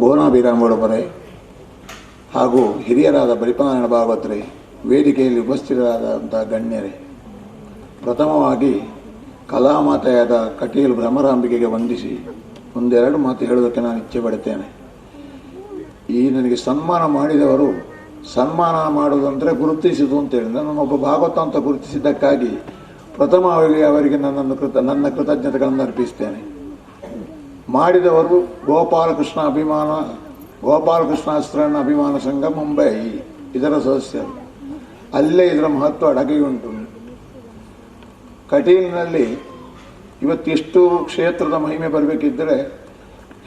ಗೋನಾಭಿರಾಮೊಡಬರೆ ಹಾಗೂ ಹಿರಿಯರಾದ ಬಲಿಪನಾರಾಯಣ ಭಾಗವತರೇ, ವೇದಿಕೆಯಲ್ಲಿ ಉಪಸ್ಥಿತರಾದಂಥ ಗಣ್ಯರೇ, ಪ್ರಥಮವಾಗಿ ಕಲಾಮಾತೆಯಾದ ಕಟೀಲು ಭ್ರಮರಾಂಬಿಕೆಗೆ ವಂದಿಸಿ ಒಂದೆರಡು ಮಾತು ಹೇಳೋದಕ್ಕೆ ನಾನು ಇಚ್ಛೆ ಪಡುತ್ತೇನೆ. ಈ ನನಗೆ ಸನ್ಮಾನ ಮಾಡಿದವರು ಸನ್ಮಾನ ಮಾಡುವುದಂದರೆ ಗುರುತಿಸಿದು ಅಂತೇಳಿ ನನ್ನೊಬ್ಬ ಭಾಗವತ ಅಂತ ಗುರುತಿಸಿದ್ದಕ್ಕಾಗಿ ಪ್ರಥಮವಾಗಿ ಅವರಿಗೆ ನನ್ನ ಕೃತಜ್ಞತೆಗಳನ್ನು ಅರ್ಪಿಸ್ತೇನೆ. ಮಾಡಿದವರು ಗೋಪಾಲಕೃಷ್ಣಾಸ್ತ್ರಣ್ಣ ಅಭಿಮಾನ ಸಂಘ ಮುಂಬೈ, ಇದರ ಸದಸ್ಯರು. ಅಲ್ಲೇ ಇದರ ಮಹತ್ವ ಅಡಗಿ ಉಂಟು. ಕಟೀಲಿನಲ್ಲಿ ಇವತ್ತಿಷ್ಟು ಕ್ಷೇತ್ರದ ಮಹಿಮೆ ಬರಬೇಕಿದ್ದರೆ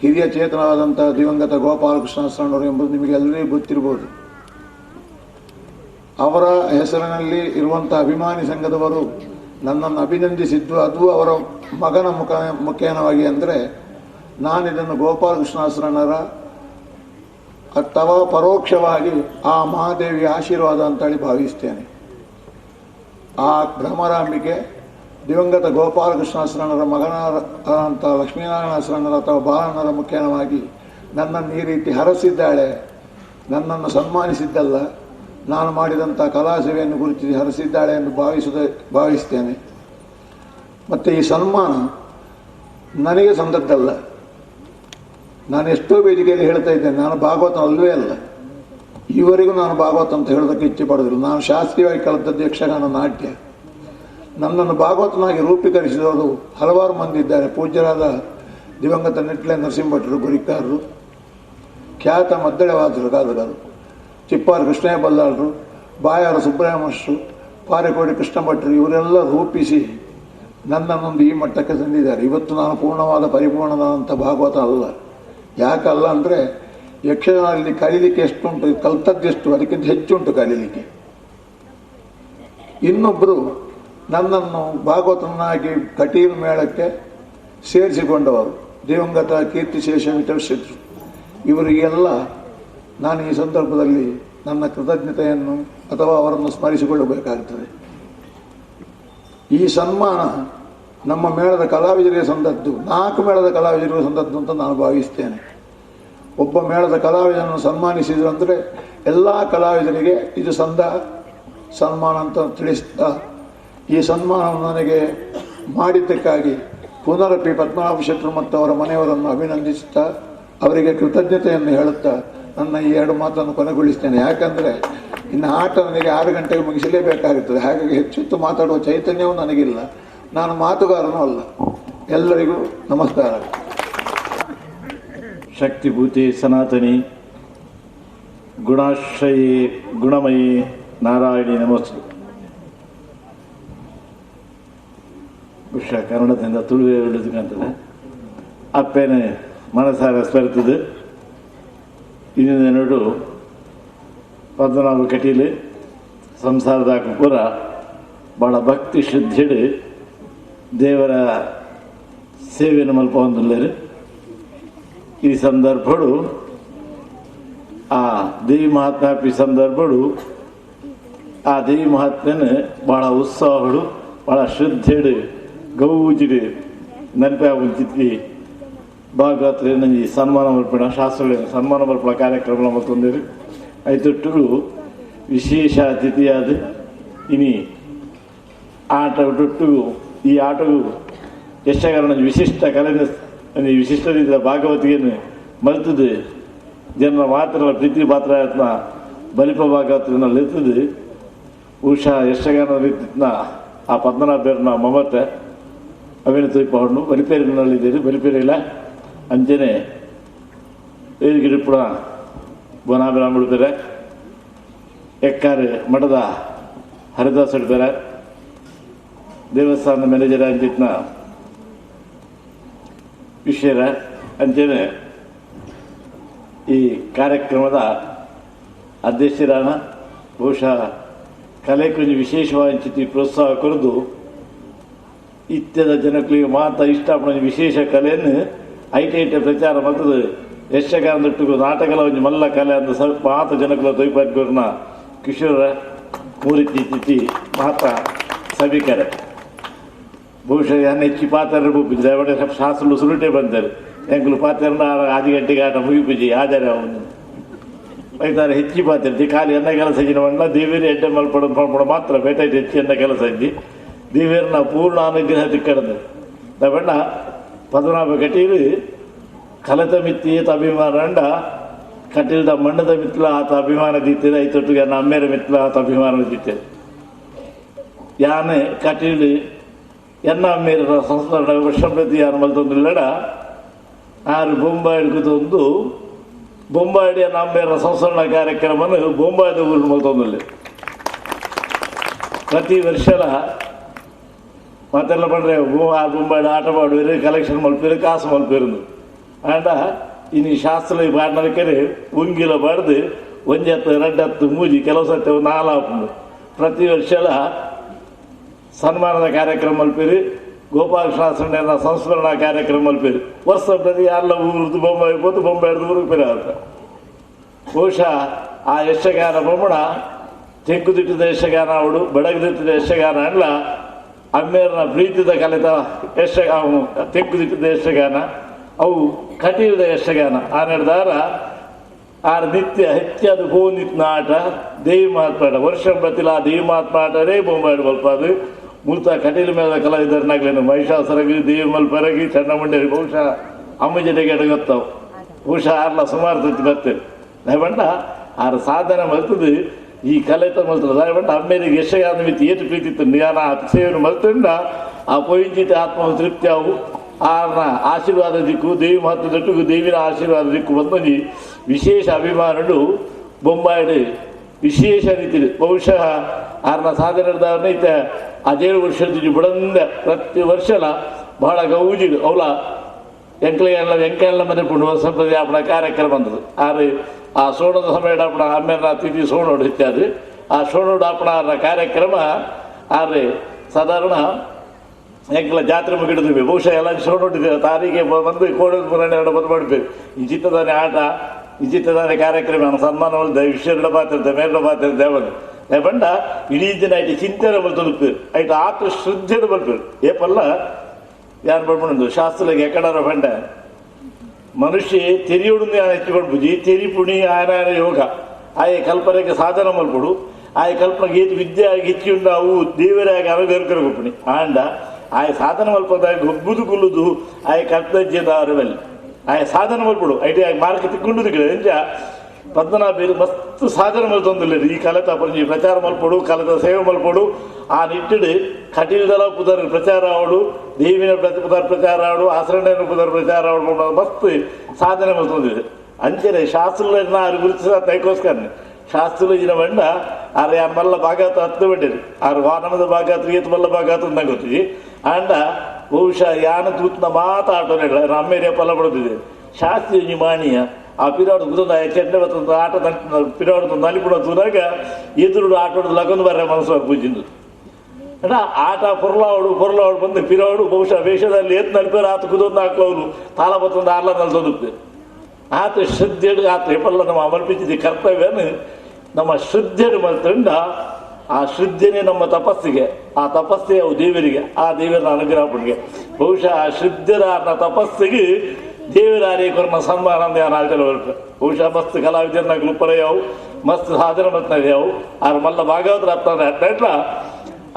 ಹಿರಿಯ ಚೇತನವಾದಂಥ ದಿವಂಗತ ಗೋಪಾಲಕೃಷ್ಣಾಸ್ತ್ರಣ್ಣವರು ಎಂಬುದು ನಿಮಗೆ ಎಲ್ಲರಿಗೂ ಗೊತ್ತಿರ್ಬೋದು. ಅವರ ಹೆಸರಿನಲ್ಲಿ ಇರುವಂಥ ಅಭಿಮಾನಿ ಸಂಘದವರು ನನ್ನನ್ನು ಅಭಿನಂದಿಸಿದ್ದು ಅದು ಅವರ ಮಗನ ಮುಖೇನವಾಗಿ. ಅಂದರೆ ನಾನಿದನ್ನು ಗೋಪಾಲಕೃಷ್ಣಾಸ್ತ್ರಣ್ಣರ ಅಥವಾ ಪರೋಕ್ಷವಾಗಿ ಆ ಮಹಾದೇವಿಯ ಆಶೀರ್ವಾದ ಅಂತೇಳಿ ಭಾವಿಸ್ತೇನೆ. ಆ ಭ್ರಮರಾಂಬಿಕೆ ದಿವಂಗತ ಗೋಪಾಲಕೃಷ್ಣಾಸ್ತ್ರಣ್ಣರ ಮಗನಾದಂಥ ಲಕ್ಷ್ಮೀನಾರಾಯಣಾಸ್ತ್ರಣ್ಣರ ಅಥವಾ ಬಾಲಣ್ಣರ ಮುಖೇನವಾಗಿ ನನ್ನನ್ನು ಈ ರೀತಿ ಹರಸಿದ್ದಾಳೆ. ನನ್ನನ್ನು ಸನ್ಮಾನಿಸಿದ್ದಲ್ಲ, ನಾನು ಮಾಡಿದಂಥ ಕಲಾ ಸೇವೆಯನ್ನು ಗುರುತಿಸಿ ಹರಸಿದ್ದಾಳೆ ಎಂದು ಭಾವಿಸ್ತೇನೆ. ಮತ್ತು ಈ ಸನ್ಮಾನ ನನಗೆ ಸಂದದ್ದಲ್ಲ. ನಾನು ಎಷ್ಟೋ ವೇದಿಕೆಯಲ್ಲಿ ಹೇಳ್ತಾ ಇದ್ದೇನೆ, ನಾನು ಭಾಗವತ ಅಲ್ಲವೇ ಅಲ್ಲ. ಈವರೆಗೂ ನಾನು ಭಾಗವತ ಅಂತ ಹೇಳೋದಕ್ಕೆ ಇಚ್ಛೆ ಪಡೋದಿಲ್ಲ. ನಾನು ಶಾಸ್ತ್ರೀಯವಾಗಿ ಕಲಿತದ್ದು ಯಕ್ಷಗಾನ, ನಾಟ್ಯ. ನನ್ನನ್ನು ಭಾಗವತನಾಗಿ ರೂಪೀಕರಿಸಿದವರು ಹಲವಾರು ಮಂದಿ ಇದ್ದಾರೆ. ಪೂಜ್ಯರಾದ ದಿವಂಗತ ನಿಟ್ಲೆ ನರಸಿಂಹಭಟ್ರು, ಗುರಿಕಾರರು, ಖ್ಯಾತ ಮದ್ದಳೆವಾದರು ಕಾದಗರು, ಚಿಪ್ಪಾರು ಕೃಷ್ಣಯ್ಯ ಬಲ್ಲಾಳರು, ಬಾಯಾರ ಸುಬ್ರಹ್ಮಣ್ಯರು, ಪಾರೆಕೋಡಿ ಕೃಷ್ಣ ಭಟ್ರು, ಇವರೆಲ್ಲ ರೂಪಿಸಿ ನನ್ನನ್ನೊಂದು ಈ ಮಟ್ಟಕ್ಕೆ ತಂದಿದ್ದಾರೆ. ಇವತ್ತು ನಾನು ಪರಿಪೂರ್ಣವಾದಂಥ ಭಾಗವತ ಅಲ್ಲ. ಯಾಕಲ್ಲ ಅಂದರೆ ಯಕ್ಷಗಾನದಲ್ಲಿ ಕಲೀಲಿಕ್ಕೆ ಎಷ್ಟುಂಟು, ಕಲ್ತದ್ದೆಷ್ಟು, ಅದಕ್ಕಿಂತ ಹೆಚ್ಚುಂಟು ಕಲೀಲಿಕ್ಕೆ. ಇನ್ನೊಬ್ಬರು ನನ್ನನ್ನು ಭಾಗವತನಾಗಿ ಕಟೀಲು ಮೇಳಕ್ಕೆ ಸೇರಿಸಿಕೊಂಡವರು ದಿವಂಗತ ಕೀರ್ತಿಶೇಷ ವಿತರಿಸಿದ್ರು. ಇವರಿಗೆಲ್ಲ ನಾನು ಈ ಸಂದರ್ಭದಲ್ಲಿ ನನ್ನ ಕೃತಜ್ಞತೆಯನ್ನು ಅಥವಾ ಅವರನ್ನು ಸ್ಮರಿಸಿಕೊಳ್ಳಬೇಕಾಗುತ್ತದೆ. ಈ ಸನ್ಮಾನ ನಮ್ಮ ಮೇಳದ ಕಲಾವಿದರಿಗೆ ಸಂದದ್ದು, 4 ಮೇಳದ ಕಲಾವಿದರಿಗೆ ಸಂದದ್ದು ಅಂತ ನಾನು ಭಾವಿಸ್ತೇನೆ. ಒಬ್ಬ ಮೇಳದ ಕಲಾವಿದನನ್ನು ಸನ್ಮಾನಿಸಿದ್ರು ಅಂದರೆ ಎಲ್ಲ ಕಲಾವಿದರಿಗೆ ಇದು ಸನ್ಮಾನ ಅಂತ ತಿಳಿಸ್ತಾ, ಈ ಸನ್ಮಾನವನ್ನು ನನಗೆ ಮಾಡಿದ್ದಕ್ಕಾಗಿ ಪುನರಪಿ ಪದ್ಮನಾಭ ಶೆಟ್ಟರು ಮತ್ತು ಅವರ ಮನೆಯವರನ್ನು ಅಭಿನಂದಿಸುತ್ತಾ ಅವರಿಗೆ ಕೃತಜ್ಞತೆಯನ್ನು ಹೇಳುತ್ತಾ ನನ್ನ ಈ 2 ಮಾತನ್ನು ಕೊನೆಗೊಳಿಸ್ತೇನೆ. ಯಾಕಂದರೆ ಇನ್ನು ಆಟ ನನಗೆ 6 ಗಂಟೆಗೆ ಮುಗಿಸಲೇಬೇಕಾಗುತ್ತದೆ. ಹಾಗಾಗಿ ಹೆಚ್ಚು ಮಾತಾಡುವ ಚೈತನ್ಯವೂ ನನಗಿಲ್ಲ. ನಾನು ಮಾತುಗಾರನೂ ಅಲ್ಲ. ಎಲ್ಲರಿಗೂ ನಮಸ್ಕಾರ. ಶಕ್ತಿಭೂತೆ ಸನಾತನಿ ಗುಣಾಶ್ರಯೇ ಗುಣಮಯೇ ನಾರಾಯಣಿ ನಮಸ್ತೆ. ಬಹುಶಃ ಕನ್ನಡದಿಂದ ತುಳುವೆ ಹೇಳೋದಕ್ಕಂತದೆ ಅಪ್ಪೇನೆ ಮನಸಾರ ಸ್ಮರಿತದೆ. ಇನ್ನೊಂದು ನೋಡು ಪದ್ಮನಾಭ ಕಟೀಲು ಸಂಸಾರದಾಗ ಪೂರ ಭಾಳ ಭಕ್ತಿ ಶ್ರದ್ಧೆಡು ದೇವರ ಸೇವೆಯನ್ನು ಮಲ್ಪ ಹೊಂದಿಲ್ಲರು. ಈ ಸಂದರ್ಭಗಳು ಆ ದೇವಿ ಮಹಾತ್ಮ್ಯಾಪಿ ಸಂದರ್ಭಗಳು ಆ ದೇವಿ ಮಹಾತ್ಮೆನ ಭಾಳ ಉತ್ಸಾಹಗಳು ಭಾಳ ಶ್ರದ್ಧೆಡು ಗೌಜಿಡು ನೆನಪೆ ಉಂಚಿತ್ತಿ ಭಾಗವತರು ನನಗೆ ಸನ್ಮಾನ ಮಲ್ಪಣ ಶಾಸ್ತ್ರಗಳ ಸನ್ಮಾನ ಮಲ್ಪಣ ಕಾರ್ಯಕ್ರಮ ಮತ್ತೊಂದಿರು ಐತೊಟ್ಟು ವಿಶೇಷ ಅತಿಥಿಯಾದ ಇನಿ ಆಟ ಒಟ್ಟು ಈ ಆಟವು ಯಕ್ಷಗಾನ ವಿಶಿಷ್ಟ ಕಲೆ ವಿಶಿಷ್ಟ ರೀತಿಯ ಭಾಗವತಿಯನ್ನು ಮಲ್ತದೆ ಜನರ ಮಾತ್ರ ಪ್ರೀತಿ ಪಾತ್ರ ಯತ್ನ ಬಲಿಪ ಭಾಗವತನಲ್ಲಿ ಎತ್ತದು ಉಷಾ ಯಕ್ಷಗಾನ ರೀತಿನ ಆ ಪದ್ಮನಾಭನ ಮಮತೆ ಅವೇನು ತೋರಿಕೊಂಡು ಬಲಿಪೇರಿನಲ್ಲಿದ್ದೀರಿ. ಬಲಿಪೇರಿಲ್ಲ ಅಂಚನೆ ವೇದಿಕೆ ಪುಣ ಬೋನಾಭಿರಾಮ ಬೇರೆ, ಎಕ್ಕಾರು ಮಠದ ಹರಿದಾಸ್ ಬೇರೆ, ದೇವಸ್ಥಾನದ ಮ್ಯಾನೇಜರ್ ಅಂಚಿತ್ನ ವಿಷಯರ ಅಂಚನೆ ಈ ಕಾರ್ಯಕ್ರಮದ ಅಧ್ಯಕ್ಷರಾನ ಬಹುಶಃ ಕಲೆ ಕೊಂಚ ವಿಶೇಷವಾಗಿ ಪ್ರೋತ್ಸಾಹ ಕೊರದು ಇತ್ಯದ ಜನಗಳಿಗೆ ಮಾತ್ರ ಇಷ್ಟಪಡ ವಿಶೇಷ ಕಲೆಯನ್ನು ಐಟೆ ಪ್ರಚಾರ ಮತ್ತು ಯಕ್ಷಗಾನದೊಟ್ಟಿಗೂ ನಾಟಕಲ ಒಂದು ಮಲ್ಲ ಕಲೆ ಅಂತ ಸ್ವಲ್ಪ ಮಾತ ಜನಗಳ ತೊಯ್ಪಾಡ್ಗೋರ್ನ ಕಿಶೋರ ಮೂರಿತಿ ತಿಥಿ ಮಾತ ಸಭಿಕರೆ ಬಹುಶಃ ಹೆಚ್ಚಿ ಪಾತ್ರ ಶಾಸ್ತ್ರ ಸುರುಟೆ ಬಂದರು ಎಂಕುಲು ಪಾತ್ರೆನ 6 ಗಂಟೆಗೆ ಆಟ ಮುಗಿಪುಜಿ ಆದರೆ ಅವನು ಐದಾರು ಹೆಚ್ಚಿ ಪಾತ್ರೆ ಖಾಲಿ ಎನ್ನ ಕೆಲಸ ಇಜ್ಜಿನ ಬಣ್ಣ ದೇವೇರಿ ಎಡ್ಡೆ ಮಲ್ಪಡ ಮಾತ್ರ ಬೇಟೈಟ್ ಹೆಚ್ಚಿ ಎನ್ನ ಕೆಲಸ ಇದ್ದಿ ದೇವೇರನ ಪೂರ್ಣ ಅನುಗ್ರಹ ತಿಕ್ಕಡದು ಬಣ್ಣ ಪದ್ಮನಾಭ ಕಟೀಲು ಕಲತ ಮಿತ್ತಿ ಅಭಿಮಾನ ಅಂಡ ಕಟೀಲ್ದ ಮಣ್ಣದ ಮಿತ್ಲ ಆತ ಅಭಿಮಾನ ದೀತಿದೆ ಐತೊಟ್ಟಿಗೆ ನನ್ನ ಅಮ್ಮೇರ ಮಿತ್ಲ ಆತ ಅಭಿಮಾನ ದೀತಿದೆ ಯಾನೆ ಕಟೀಲು ಎನ್ನ ಅಮ್ಮೇರ ಸಂಸ್ಕರಣ ವರ್ಷ ಪ್ರತಿ ಯಾರು ಮಲ್ತೊಂದಿಲ್ಲಡ ಆರು ಬೊಂಬಾಯಿಡ್ಕೊಂದು ಬೊಂಬಾಯಿಡಿಯ ನಮ್ಮೇರ ಸಂಸ್ಕರಣ ಕಾರ್ಯಕ್ರಮವನ್ನು ಬೊಂಬಾಯಿದ ಊರು ಮಲ್ತೊಂದಿಲ್ಲ ಪ್ರತಿ ವರ್ಷಲ ಮತ್ತೆಲ್ಲ ಬಂದರೆ ಆ ಬೊಂಬಾಯಿಡ ಆಟ ಮಾಡುವರೆ ಕಲೆಕ್ಷನ್ ಮಲ್ಪಿರು ಕಾಸು ಮಲ್ಪಿರುದು ಆಂಡ ಇನ್ನು ಶಾಸ್ತ್ರ ಪಾಡ್ನಕ್ಕೆ ಉಂಗಿಲ ಬಡ್ದು 1 ಹತ್ತು 2 ಹತ್ತು ಮೂಜಿ ಕೆಲವು ಸತ್ಯ 4 ಹಾಕೊಂಡು ಪ್ರತಿ ವರ್ಷಲ ಸನ್ಮಾನದ ಕಾರ್ಯಕ್ರಮ ಮಲ್ಪಿರಿ ಗೋಪಾಲ ಶಾಸ್ತ್ರನ ಸಂಸ್ಮರಣಾ ಕಾರ್ಯಕ್ರಮ ಮಲ್ಪಿರಿ ವರ್ಷ ಪ್ರತಿ ಎಲ್ಲ ಊರದ್ದು ಬೊಂಬಾಯಿ ಹೋದು ಬೊಂಬಾಯಿಡ್ದು ಊರಿಗೆ ಬೇರೆ ಆತ ಬಹುಶಃ ಆ ಯಕ್ಷಗಾನ ಬೊಮ್ಮಣ ತೆಂಕುದಿಟ್ಟಿದ ಯಕ್ಷಗಾನ ಅವಡು ಬಡಗದಿಟ್ಟಿದ ಯಕ್ಷಗಾನ ಅಲ್ಲ ಅಮ್ಮೇರನ ಪ್ರೀತಿದ ಕಲಿತ ತೆಂಕುದಿಟ್ಟಿದ ಯಕ್ಷಗಾನ ಅವು ಕಟೀಲದ ಯಕ್ಷಗಾನ ಆ ನಡೆದಾರ ಆರು ನಿತ್ಯ ಹೆಚ್ಚಾದ ನಿತ್ಯ ಆಟ ದೇವಿ ಮಾತ್ಮಾಟ ವರ್ಷ ಬತ್ತಿಲ್ಲ ಆ ದೇವಿ ಮಾತ್ಮಾಟರೇ ಬೊಂಬಾಯಿಡು ಮಲ್ಪದು ಮೂಲತ ಕಟೀಲು ಮೇಲದ ಕಲಾವಿದರನಾಗ್ಲೇನು ಮಹಿಷಾಸುರಗಿ ದೇವಿ ಮಲ್ಪರಗಿ ಚನ್ನಮಂಡೇರಿ ಬಹುಶಃ ಅಮ್ಮ ಜೊತೆಗೆ ಗೊತ್ತಾವು ಬಹುಶಃ ಆರ್ಲ ಸುಮಾರು ತತ್ತಿ ಬರ್ತೇವೆ ದಯಬಂಡ ಆರು ಸಾಧನೆ ಮಲ್ತದು ಈ ಕಲೆತ ಮಲ್ತದ ದಯಬಂಡ ಅಮ್ಮೇರಿಗೆ ಯಕ್ಷಗಾನ ಮಿತಿ ಏಟು ಪ್ರೀತಿತ್ತು ನಾನು ಆ ಸೇವೆಯನ್ನು ಮಲ್ತಂಡ ಆ ಪೊಯಿಂಚಿತ ಆತ್ಮ ತೃಪ್ತಿ ಅವು ಆರ್ನ ಆಶೀರ್ವಾದ ದಿಕ್ಕು ದೇವಿ ಮಹತ್ವದೊಟ್ಟಿಗೂ ದೇವಿನ ಆಶೀರ್ವಾದ ದಿಕ್ಕು ಬಂದು ವಿಶೇಷ ಅಭಿಮಾನಡು ಬೊಂಬಾಯಿಡು ವಿಶೇಷ ರೀತಿ ಬಹುಶಃ ಆರ್ನ ಸಾಧನೆದಾರನ ಇತ್ತ 17 ವರ್ಷದ ಬುಡಂದ ಪ್ರತಿ ವರ್ಷಲ ಬಹಳ ಗೌಜಿಡು ಅವಳ ಎಂಕಲೆಲ್ಲ ಮನೆ ಪುಂಡು ಸಂಪ್ರದಾಯ ಆಪಣ ಕಾರ್ಯಕ್ರಮ ಬಂದದು ಆರು ಆ ಸೋಣದ ಸಮಯ ಆಪಣ ಆಮೇಲೆ ತಿಥಿ ಸೋಣೋಡು ಇತ್ಯಾದಿ ಆ ಸೋಣೋಡು ಆಪಣ ಕಾರ್ಯಕ್ರಮ ಆರು ಸಾಧಾರಣ ಎಂಕಲ ಜಾತ್ರೆ ಮುಗಿಡಿದ್ವಿ ಬಹುಶಃ ಎಲ್ಲ ಸೋಣೋಟ್ಟಿದ್ದೇವೆ ತಾರೀಖೆ ಬಂದು ಕೋಡದ ಪುರಾಣ ಬಂದು ಮಾಡ್ಬೇಕು ಈ ಚಿತ್ತದಾನೆ ಆಟ ಈ ಚಿತ್ತದಾನೆ ಕಾರ್ಯಕ್ರಮ ಸನ್ಮಾನ ಹೊಲ್ದ ವಿಶ್ವಗಳ ಪಾತ್ರ ಮೇಲ ಪಾತ್ರ ದೇವನು ಬಂಡ ಇಡೀ ದಿನ ಐಟಿ ಚಿಂತನೆ ಬಲ್ತುಡುಪೇರು ಐಟು ಆತ ಶ್ರದ್ಧೆಡು ಬಲ್ಪೇರು ಏಪಲ್ಲ ಯಾರು ಬಡ್ಬಂಡು ಶಾಸ್ತ್ರಕ್ಕೆ ಎಕಡಾರ ಬಂಡ ಮನುಷ್ಯ ತೆರಿಯೋಡು ಹೆಚ್ಚಿಕೊಡ್ಬುಜಿ ತೆರಿ ಪುಣಿ ಆಯನ ಯೋಗ ಆಯ ಕಲ್ಪನೆಗೆ ಸಾಧನ ಮಲ್ಪಡು ಆಯ ಕಲ್ಪನೆಗೆ ಏತು ವಿದ್ಯೆ ಹೆಚ್ಚಿ ಉಂಡು ಅವು ದೇವರಾಗಿ ಅನುಗರ್ಕರ ಗೊಪ್ಪಣಿ ಆಂಡ ಆಯ ಸಾಧನ ಮಲ್ಪದಾಗ ಗೊಬ್ಬುದು ಗುಲ್ಲುದು ಆಯ ಕರ್ತಜ್ಯದ ಅರಿವಲ್ಲಿ ಆಯ ಸಾಧನ ಮಲ್ಪಡು ಐಟಿ ಮಾರ್ಗ ತಿಕ್ಕೊಂಡು ಎಂಜ ಪದ್ಮನಾಭರು ಮಸ್ತ್ ಸಾಧನೆ ಮಲ್ತೊಂದಿಲ್ಲ ಈ ಕಲೆತ ಪಂಜಿ ಪ್ರಚಾರ ಮಲ್ಪಡು ಕಲೆತ ಸೇವೆ ಮಲ್ಪಡು ಆ ನಿಟ್ಟಿಡು ಕಟೀಲ್ದಲ ಪುದರ್ ಪ್ರಚಾರ ಆವಡು ದೇವಿನ ಪುದರ್ ಪ್ರಚಾರ ಆವಡು ಆಸರಣೆಯ ಪುದರ್ ಪ್ರಚಾರ ಆವಡು ಮಸ್ತ್ ಸಾಧನೆ ಮಲ್ತೊಂದಿದೆ ಅಂಚನೆ ಶಾಸ್ತ್ರನ ಅವ್ರು ಗುರುತಿಸ ತೈಕೋಸ್ಕರನೆ ಶಾಸ್ತ್ರ ಇನ ಬಂಡ ಆರು ಯಾರು ಮಲ್ಲ ಭಾಗಾತ ಹತ್ತು ಬಿಟ್ಟಿರಿ ಆರು ವಾನಮದ ಭಾಗಾತ ಏತು ಮಲ್ಲ ಭಾಗಾತ ಅಂದಂಗೆ ಗೊತ್ತಿದೆ ಆಂಡ ಬಹುಶಃ ಯಾನ ತೂತ್ನ ಮಾತಾಡೋಣ ಅಮ್ಮೇರಿಯ ಫಲ ಪಡೆದಿದೆ ಶಾಸ್ತ್ರೀಯ ಮಾಣಿಯ ಆ ಪಿರಾಡು ಗುರುದ ಚೆಂಡೆ ಬರ್ತಂತ ಆಟ ಪಿರಾಡು ನಲಿಪುಡ ತೂರಾಗ ಎದುರು ಆಟೋಡು ಲಗೊಂದು ಬರ ಮನಸ್ಸು ಪೂಜಿಂದು ಅಣ್ಣ ಆಟ ಪೊರ್ಲಾವಡು ಬಂದು ಪಿರಾಡು ಬಹುಶಃ ವೇಷದಲ್ಲಿ ಎದ್ದು ನಲಿಪೇರು ಆತ ಕುದೊಂದು ಹಾಕೋರು ತಾಳ ಬತ್ತೊಂದು ಆರ್ಲ ನಲ್ಸೋದುತ್ತೆ ಆತ ಶ್ರದ್ಧೆಡು ಆತ ಎಪ್ಪಲ್ಲ ನಮ್ಮ ಅಮರ್ಪಿಸಿದ ಕರ್ತವ್ಯನು ನಮ್ಮ ಶ್ರದ್ಧೆಡು ಮಲ್ತಂಡ ಆ ಶ್ರದ್ಧೆನೇ ನಮ್ಮ ತಪಸ್ಸಿಗೆ ಆ ತಪಸ್ಸೇ ಅವು ದೇವರಿಗೆ ಆ ದೇವರ ಅನುಗ್ರಹ ಪುಣ್ಗೆ ಬಹುಶಃ ಆ ಶ್ರದ್ಧೆರ ತಪಸ್ಸಿಗೆ ದೇವರಾರೇ ಕೊರನ ಸನ್ಮಾನ ಅಂತ ಯಾರು ಆಳ್ತಾರೆ ಹೊರಟು ಬಹುಶಃ ಮಸ್ತ್ ಕಲಾವಿದರನ್ನ ಗ್ಲುಪ್ಪರಯ್ಯವು ಮಸ್ತ್ ಸಾಧನೆ ಮತ್ನಯ್ಯವು ಆರು ಮಲ್ಲ ಭಾಗವತರ ಅಟ್ಲ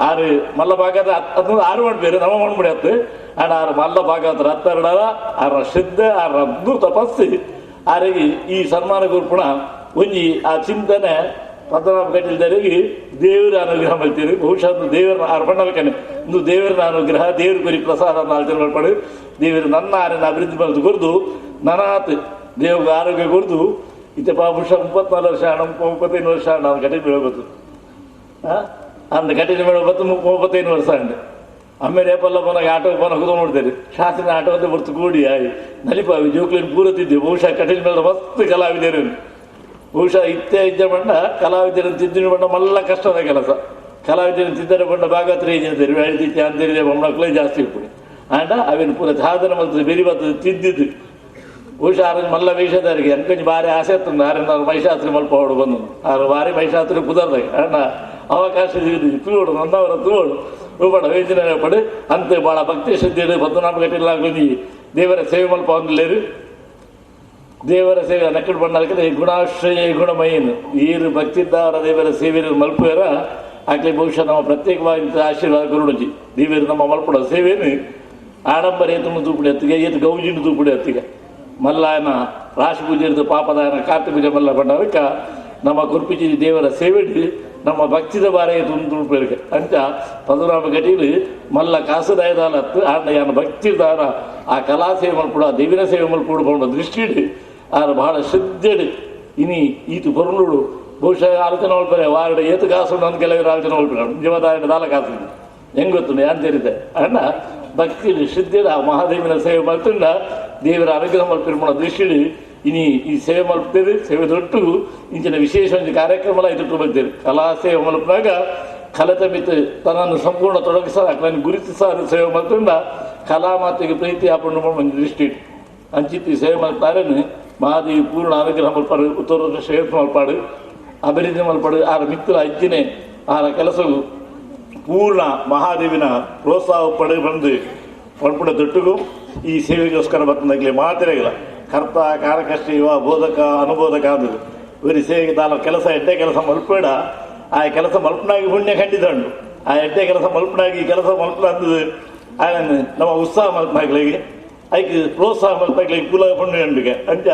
ಆರು ಮಲ್ಲ ಭಾಗದ ಅದನ್ನ 6 ಮಾಡ್ಬೇರು ನಮ್ಮ ಮಾಡ್ಬಿಡಿ ಹತ್ತು ಆಡ ಆರು ಮಲ್ಲ ಭಾಗವತರ ಹತ್ತರಡರ ಆರ ಶ್ರದ್ಧೆ ಆರ ತಪಸ್ಸಿ ಆರಿಗೆ ಈ ಸನ್ಮಾನ ಗುರುಪುಣ ಒಂಜಿ ಆ ಚಿಂತನೆ ಪದ್ಮನಾಭ ಕಟೀಲ್ದರಿಗೆ ದೇವರ ಅನುಗ್ರಹ ಮಾಡ್ತೀರಿ ಬಹುಶಃ ದೇವರ ಅರ್ಪಣೆ ಒಂದು ದೇವರ ಅನುಗ್ರಹ ದೇವ್ರ ಗುರಿ ಪ್ರಸಾದ ಆಲೋಚನೆ ಮಾಡ್ಕೊಂಡು ದೇವರು ನನ್ನ ಆರಿನ ಅಭಿವೃದ್ಧಿ ಮಾಡೋದು ಕೊರ್ದು ನನಾತ್ ದೇವ್ರಿಗೆ ಆರೋಗ್ಯ ಕೊರ್ದು ಇತ್ತೆ ಬಹುಶಃ 34 ವರ್ಷ 35 ವರ್ಷ ನಾನು ಕಟೀಲು ಮೇಳ ಗೊತ್ತು ಅಂದ ಕಟೀಲು ಮೇಳ ಬತ್ತು 35 ವರ್ಷ ಅಂಡೆ ಆಮೇಲೆ ಏಪಲ್ಲ ಬಂದಾಗ ಆಟೋ ಬನ ಕೂತ್ಕೊಂಡು ನೋಡ್ತೇವೆ ಶಾಸ್ತ್ರಿನ ಆಟೋ ಅಂತ ಬರ್ತು ಕೂಡಿ ಆಯಿ ನಲಿಪಾವಿ ಜೋಕ್ಲಿನ ಪೂರತ್ತಿದ್ದೆ ಬಹುಶಃ ಕಟೀಲು ಮೇಳ ಮಸ್ತ್ ಕಲಾವಿದರು ಬಹುಶಃ ಇತ್ತೇ ಇದ್ದ ಬಣ್ಣ ಕಲಾವಿದರನ್ನು ತಿದ್ದಿನ ಬಣ್ಣ ಮಲ್ಲ ಕಷ್ಟದ ಕೆಲಸ ಕಲಾವಿದರನ್ನು ತಿದ್ದರೆ ಬಣ್ಣ ಭಾಗತ್ರಿ ಇದ್ದಾರೆ ಹೇಳ್ತಿದ್ದೆ ಅಂತಿರಿದೆ ಮಕ್ಕಳೇ ಜಾಸ್ತಿ ಇರ್ಪಡಿ ಆಂಡ ಅವೇನು ಪೂರ ಸಾಧನ ಮಾಡ್ತದೆ ಬೇರೆ ಬರ್ತದೆ ತಿದ್ದಿದ್ದು ಬಹುಶಃ ಆರ ಮಲ್ಲ ವೇಷದಾರಿಗೆ ಅಂಕಂಜಿ ಭಾರಿ ಆಸೆ ಇರ್ತಂದು ಆರಿಂದ ಅವ್ರು ಮಹಿಷಾಸ್ತ್ರಿ ಮಲ್ಪ ಹೊಡು ಬಂದು ಅವ್ರು ಭಾರಿ ಮಹಿಷಾಸ್ತ್ರಿ ಕುದರ್ದಾಗ ಅಣ್ಣ ಅವಕಾಶ ಸಿಗುದು ತೂಡು ನನ್ನವರ ತೂಡು ರೂಪಡ ವೇಚನೆ ಪಡು ಅಂತ ಭಾಳ ಭಕ್ತಿ ಶ್ರದ್ಧೆ ಪದ್ಮನಾಭ ಕಟೀಲಾಗ್ಲಿ ದೇವರ ಸೇವೆ ಮಲ್ಪ ಹೊಂದಲೇರು. ದೇವರ ಸೇವೆ ನಕ್ಕಡು ಬಂದಾಗಲೇ ಗುಣಾಶ್ರಯ ಗುಣಮಯನು ಈರು ಭಕ್ತಿದ್ದಾರ ದೇವರ ಸೇವೆ ಮಲ್ಪುವರ ಆಗಲೇ ಬಹುಶಃ ನಮ್ಮ ಪ್ರತ್ಯೇಕವಾಗಿ ಆಶೀರ್ವಾದ ಕೊರಡುಜಿ ದೇವರು ನಮ್ಮ ಮಲ್ಪಡ ಸೇವೆಯನ್ನು ಆಡಂಬರ ಎತ್ತು ತೂಪುಡಿ ಹತ್ತಿಗೆ ಎತ್ತು ಗೌಜಿನ ತೂಪುಡಿ ಹತ್ತಿಗೆ ಮಲ್ಲಾಯನ ರಾಶಿ ಪೂಜೆ ಇರ್ದು ಪಾಪದಾಯನ ಕಾರ್ತಿಕ ಪೂಜೆ ಮಲ್ಲ ಬಂಡವಕ್ಕ ನಮ್ಮ ಕುರ್ಪಿಚಿ ದೇವರ ಸೇವೆಡಿ ನಮ್ಮ ಭಕ್ತಿದ ಬಾರೆ ತುಂಬಿರ್ಬೇಕು ಅಂಚ ಪದುರಾಮ ಗಟೀಲಿ ಮಲ್ಲ ಕಾಸುದಾಯದಾಲ ಹತ್ತು ಆಂಡ ಯಾನ ಭಕ್ತಿದಾರ ಆ ಕಲಾ ಸೇವೆ ಮಲ್ಪುಡ ದೇವಿನ ಸೇವೆ ಮಲ್ಪುಡು ದೃಷ್ಟಿಡಿ ಆರು ಬಹಳ ಶ್ರದ್ಧೆಡು ಇನಿ ಈತು ಪೊರುಳುಡು ಬಹುಶಃ ಆಲೋಚನೆ ಒಳ್ಪರೆ ವಾರಡ ಏತು ಕಾಸು ನನ್ನ ಕೆಲವರು ಆಲೋಚನೆ ಒಳ್ಪರೆ ಜೀವದಾಯನ ದಾಲ ಕಾಸು ಹೆಂಗೆ ಗೊತ್ತು ಯಾನ್ ತೆರಿದೆ ಅಣ್ಣ ಭಕ್ತಿ ಶ್ರದ್ಧೆಡ ಮಹಾದೇವಿನ ಸೇವೆ ಮಲ್ತುಂಡ ದೇವರ ಅನುಗ್ರಹ ಮಲ್ಪಿರ್ಮಣ ದೃಷ್ಟಿಡಿ ಇನಿ ಈ ಸೇವೆ ಮಲ್ಪೇರಿ ಸೇವೆ ದೊಡ್ಡ ಇಂಚಿನ ವಿಶೇಷ ಒಂದು ಕಾರ್ಯಕ್ರಮ ಇಟ್ಟು ಬರ್ತೀರಿ ಕಲಾ ಸೇವೆ ಮಲ್ಪಿನಾಗ ಕಲೆತ ಮಿತ್ತು ತನ್ನನ್ನು ಸಂಪೂರ್ಣ ತೊಡಗಿಸ ನಾನು ಗುರುತಿಸಾದ ಸೇವೆ ಮಲ್ತುಂಡ ಕಲಾ ಮಾತಿಗೆ ಪ್ರೀತಿ ಹಾಕೊಂಡು ಒಂದು ದೃಷ್ಟಿ ಅಂಚಿತ್ತಿ ಸೇವೆ ಮಲ್ಪಾರೇನು ಮಹಾದೇವಿ ಪೂರ್ಣ ಅನುಗ್ರಹ ಮಲ್ಪಾಡು ಉತ್ತರ ಶ್ರೇಷ್ಠ ಮಲ್ಪಾಡು ಅಭಿವೃದ್ಧಿ ಮಲ್ಪಾಡು ಆರ ಮಿತ್ರ ಅಜ್ಜಿನೇ ಆರ ಕೆಲಸವು ಪೂರ್ಣ ಮಹಾದೇವಿನ ಪ್ರೋತ್ಸಾಹ ಪಡೆ ಬಂದು ಪಡ್ಪುಡ ತೊಟ್ಟಿಗೂ ಈ ಸೇವೆಗೋಸ್ಕರ ಬರ್ತದಾಗಲಿ ಮಾತಿರಗಿಲ್ಲ ಕರ್ತ ಕಾರಕಷ್ಟ ಇವ ಬೋಧಕ ಅನುಬೋಧಕ ಅಂದರು ಇವರು ಸೇವೆಗೆ ತಾನು ಕೆಲಸ ಎಡ್ಡೆ ಕೆಲಸ ಮಲ್ಪೇಡ ಆ ಕೆಲಸ ಮಲ್ಪನಾಗಿ ಪುಣ್ಯ ಖಂಡಿತಂಡು ಆ ಎಡ್ಡೆ ಕೆಲಸ ಮಲ್ಪನಾಗಿ ಕೆಲಸ ಮಲ್ಪನ ಅಂದದು ಆಯನ ನಮ್ಮ ಉತ್ಸಾಹ ಮಲ್ಪನಾಗ್ಲಿಗೆ ಅದಕ್ಕೆ ಪ್ರೋತ್ಸಾಹ ಮಲ್ಪನಾಗ್ಲಿಗೆ ಕುಲ ಪುಣ್ಯ ಕಂಡಿಗೆ ಅಂಚ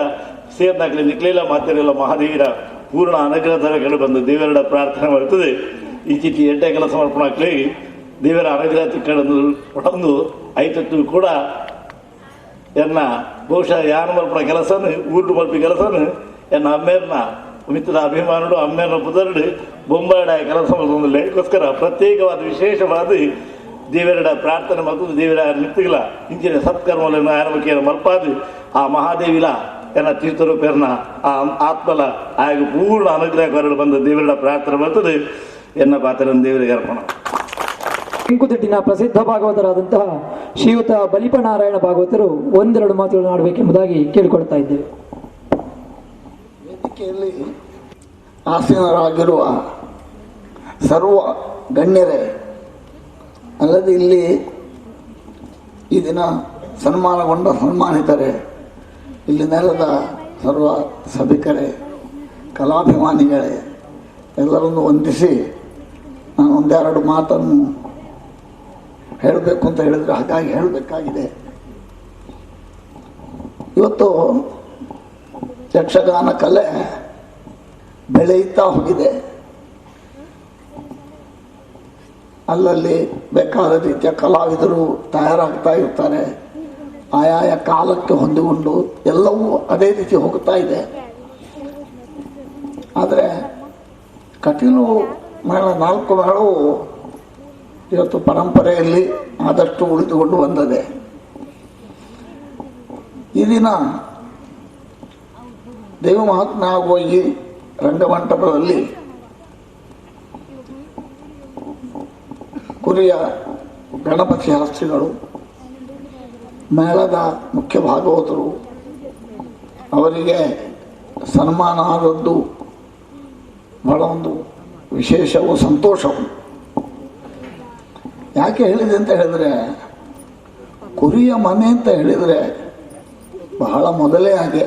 ಸೇರ್ನಾಗ್ಲಿ ನಿಕ್ಲಿಲ್ಲ ಮಾತಿರಲಿಲ್ಲ ಮಹಾದೇವಿನ ಪೂರ್ಣ ಅನುಗ್ರಹದ ಕಡೆ ಬಂದು ದೇವರ ಪ್ರಾರ್ಥನೆ ಬರ್ತದೆ ಈ ಚಿತಿ ಎಡ್ಡೆ ಕೆಲಸ ಮಲ್ಪನಾಗ್ಲಿ ದೇವರ ಅನುಗ್ರಹ ತಿಕ್ಕಡನ್ನು ಒಡಂದು ಐತತ್ತು ಕೂಡ ಎನ್ನ ಬಹುಶಃ ಯಾನ ಮಲ್ಪನ ಕೆಲಸನು ಊರು ಮಲ್ಪಿ ಕೆಲಸನು ಎನ್ನ ಅಮ್ಮೇರ್ನ ಮಿತ್ರ ಅಭಿಮಾನುಡು ಅಮ್ಮೇರ್ನ ಪುದರುಡು ಬೊಂಬಾಡ ಕೆಲಸ ಮಲ್ಪೊಂದಿಲ್ಲ ಇದಕ್ಕೋಸ್ಕರ ಪ್ರತ್ಯೇಕವಾದ ವಿಶೇಷವಾದ ದೇವರ ಪ್ರಾರ್ಥನೆ ಮತ್ತು ದೇವರ ಮಿತ್ತಿಗಳ ಇಂಚಿನ ಸತ್ಕರ್ಮಗಳನ್ನು ಆರಂಭಿಕೆಯನ್ನು ಮಲ್ಪಾದು ಆ ಮಹಾದೇವಿಲ ಎನ್ನ ತೀರ್ಥರೂಪೇರ್ನ ಆ ಆತ್ಮಲ ಆಗ ಪೂರ್ಣ ಅನುಗ್ರಹ ಕೊರಡು ಬಂದ ದೇವರ ಪ್ರಾರ್ಥನೆ ಬರ್ತದೆ ಎನ್ನ ಪಾತ್ರನ ದೇವರಿಗೆ ಅರ್ಪಣ. ಎಂಕುತಿಟ್ಟಿನ ಪ್ರಸಿದ್ಧ ಭಾಗವತರಾದಂತಹ ಶ್ರೀಯುತ ಬಲಿಪನಾರಾಯಣ ಭಾಗವತರು ಒಂದೆರಡು ಮಾತುಗಳನ್ನು ಆಡಬೇಕೆಂಬುದಾಗಿ ಕೇಳಿಕೊಳ್ತಾ ಇದ್ದೇವೆ. ವೇದಿಕೆಯಲ್ಲಿ ಆಸೀನರಾಗಿರುವ ಸರ್ವ ಗಣ್ಯರೇ ಅಲ್ಲದೆ ಇಲ್ಲಿ ಈ ದಿನ ಸನ್ಮಾನಗೊಂಡ ಸನ್ಮಾನಿತರೇ, ಇಲ್ಲಿ ನೆರೆದ ಸರ್ವ ಸಭಿಕರೇ, ಕಲಾಭಿಮಾನಿಗಳೇ, ಎಲ್ಲರನ್ನು ವಂದಿಸಿ ನಾನು ಒಂದೆರಡು ಮಾತನ್ನು ಹೇಳಬೇಕು ಅಂತ ಹೇಳಿದರೆ ಹಾಗಾಗಿ ಹೇಳಬೇಕಾಗಿದೆ. ಇವತ್ತು ಯಕ್ಷಗಾನ ಕಲೆ ಬೆಳೆಯುತ್ತಾ ಹೋಗಿದೆ. ಅಲ್ಲಲ್ಲಿ ಬೇಕಾದ ರೀತಿಯ ಕಲಾವಿದರು ತಯಾರಾಗ್ತಾ ಇರ್ತಾರೆ. ಆಯಾಯ ಕಾಲಕ್ಕೆ ಹೊಂದಿಕೊಂಡು ಎಲ್ಲವೂ ಅದೇ ರೀತಿ ಹೋಗ್ತಾ ಇದೆ. ಆದರೆ ಕಟೀಲು ಮೇಳ 4 ಮೇಳವು ಇವತ್ತು ಪರಂಪರೆಯಲ್ಲಿ ಆದಷ್ಟು ಉಳಿದುಕೊಂಡು ಬಂದಿದೆ. ಈ ದಿನ ದೇವ ಮಹಾತ್ಮೆ ಆಗುವ ಈ ರಂಗಮಂಟಪದಲ್ಲಿ ಕುರಿಯ ಗಣಪತಿ ಶಾಸ್ತ್ರಿಗಳು, ಮೇಳದ ಮುಖ್ಯ ಭಾಗವತರು, ಅವರಿಗೆ ಸನ್ಮಾನ ಆದದ್ದು ಬಹಳ ಒಂದು ವಿಶೇಷವೂ ಸಂತೋಷವು. ಯಾಕೆ ಹೇಳಿದೆ ಅಂತ ಹೇಳಿದರೆ, ಕುರಿಯ ಮನೆ ಅಂತ ಹೇಳಿದರೆ ಬಹಳ ಮೊದಲೇ ಹಾಗೆ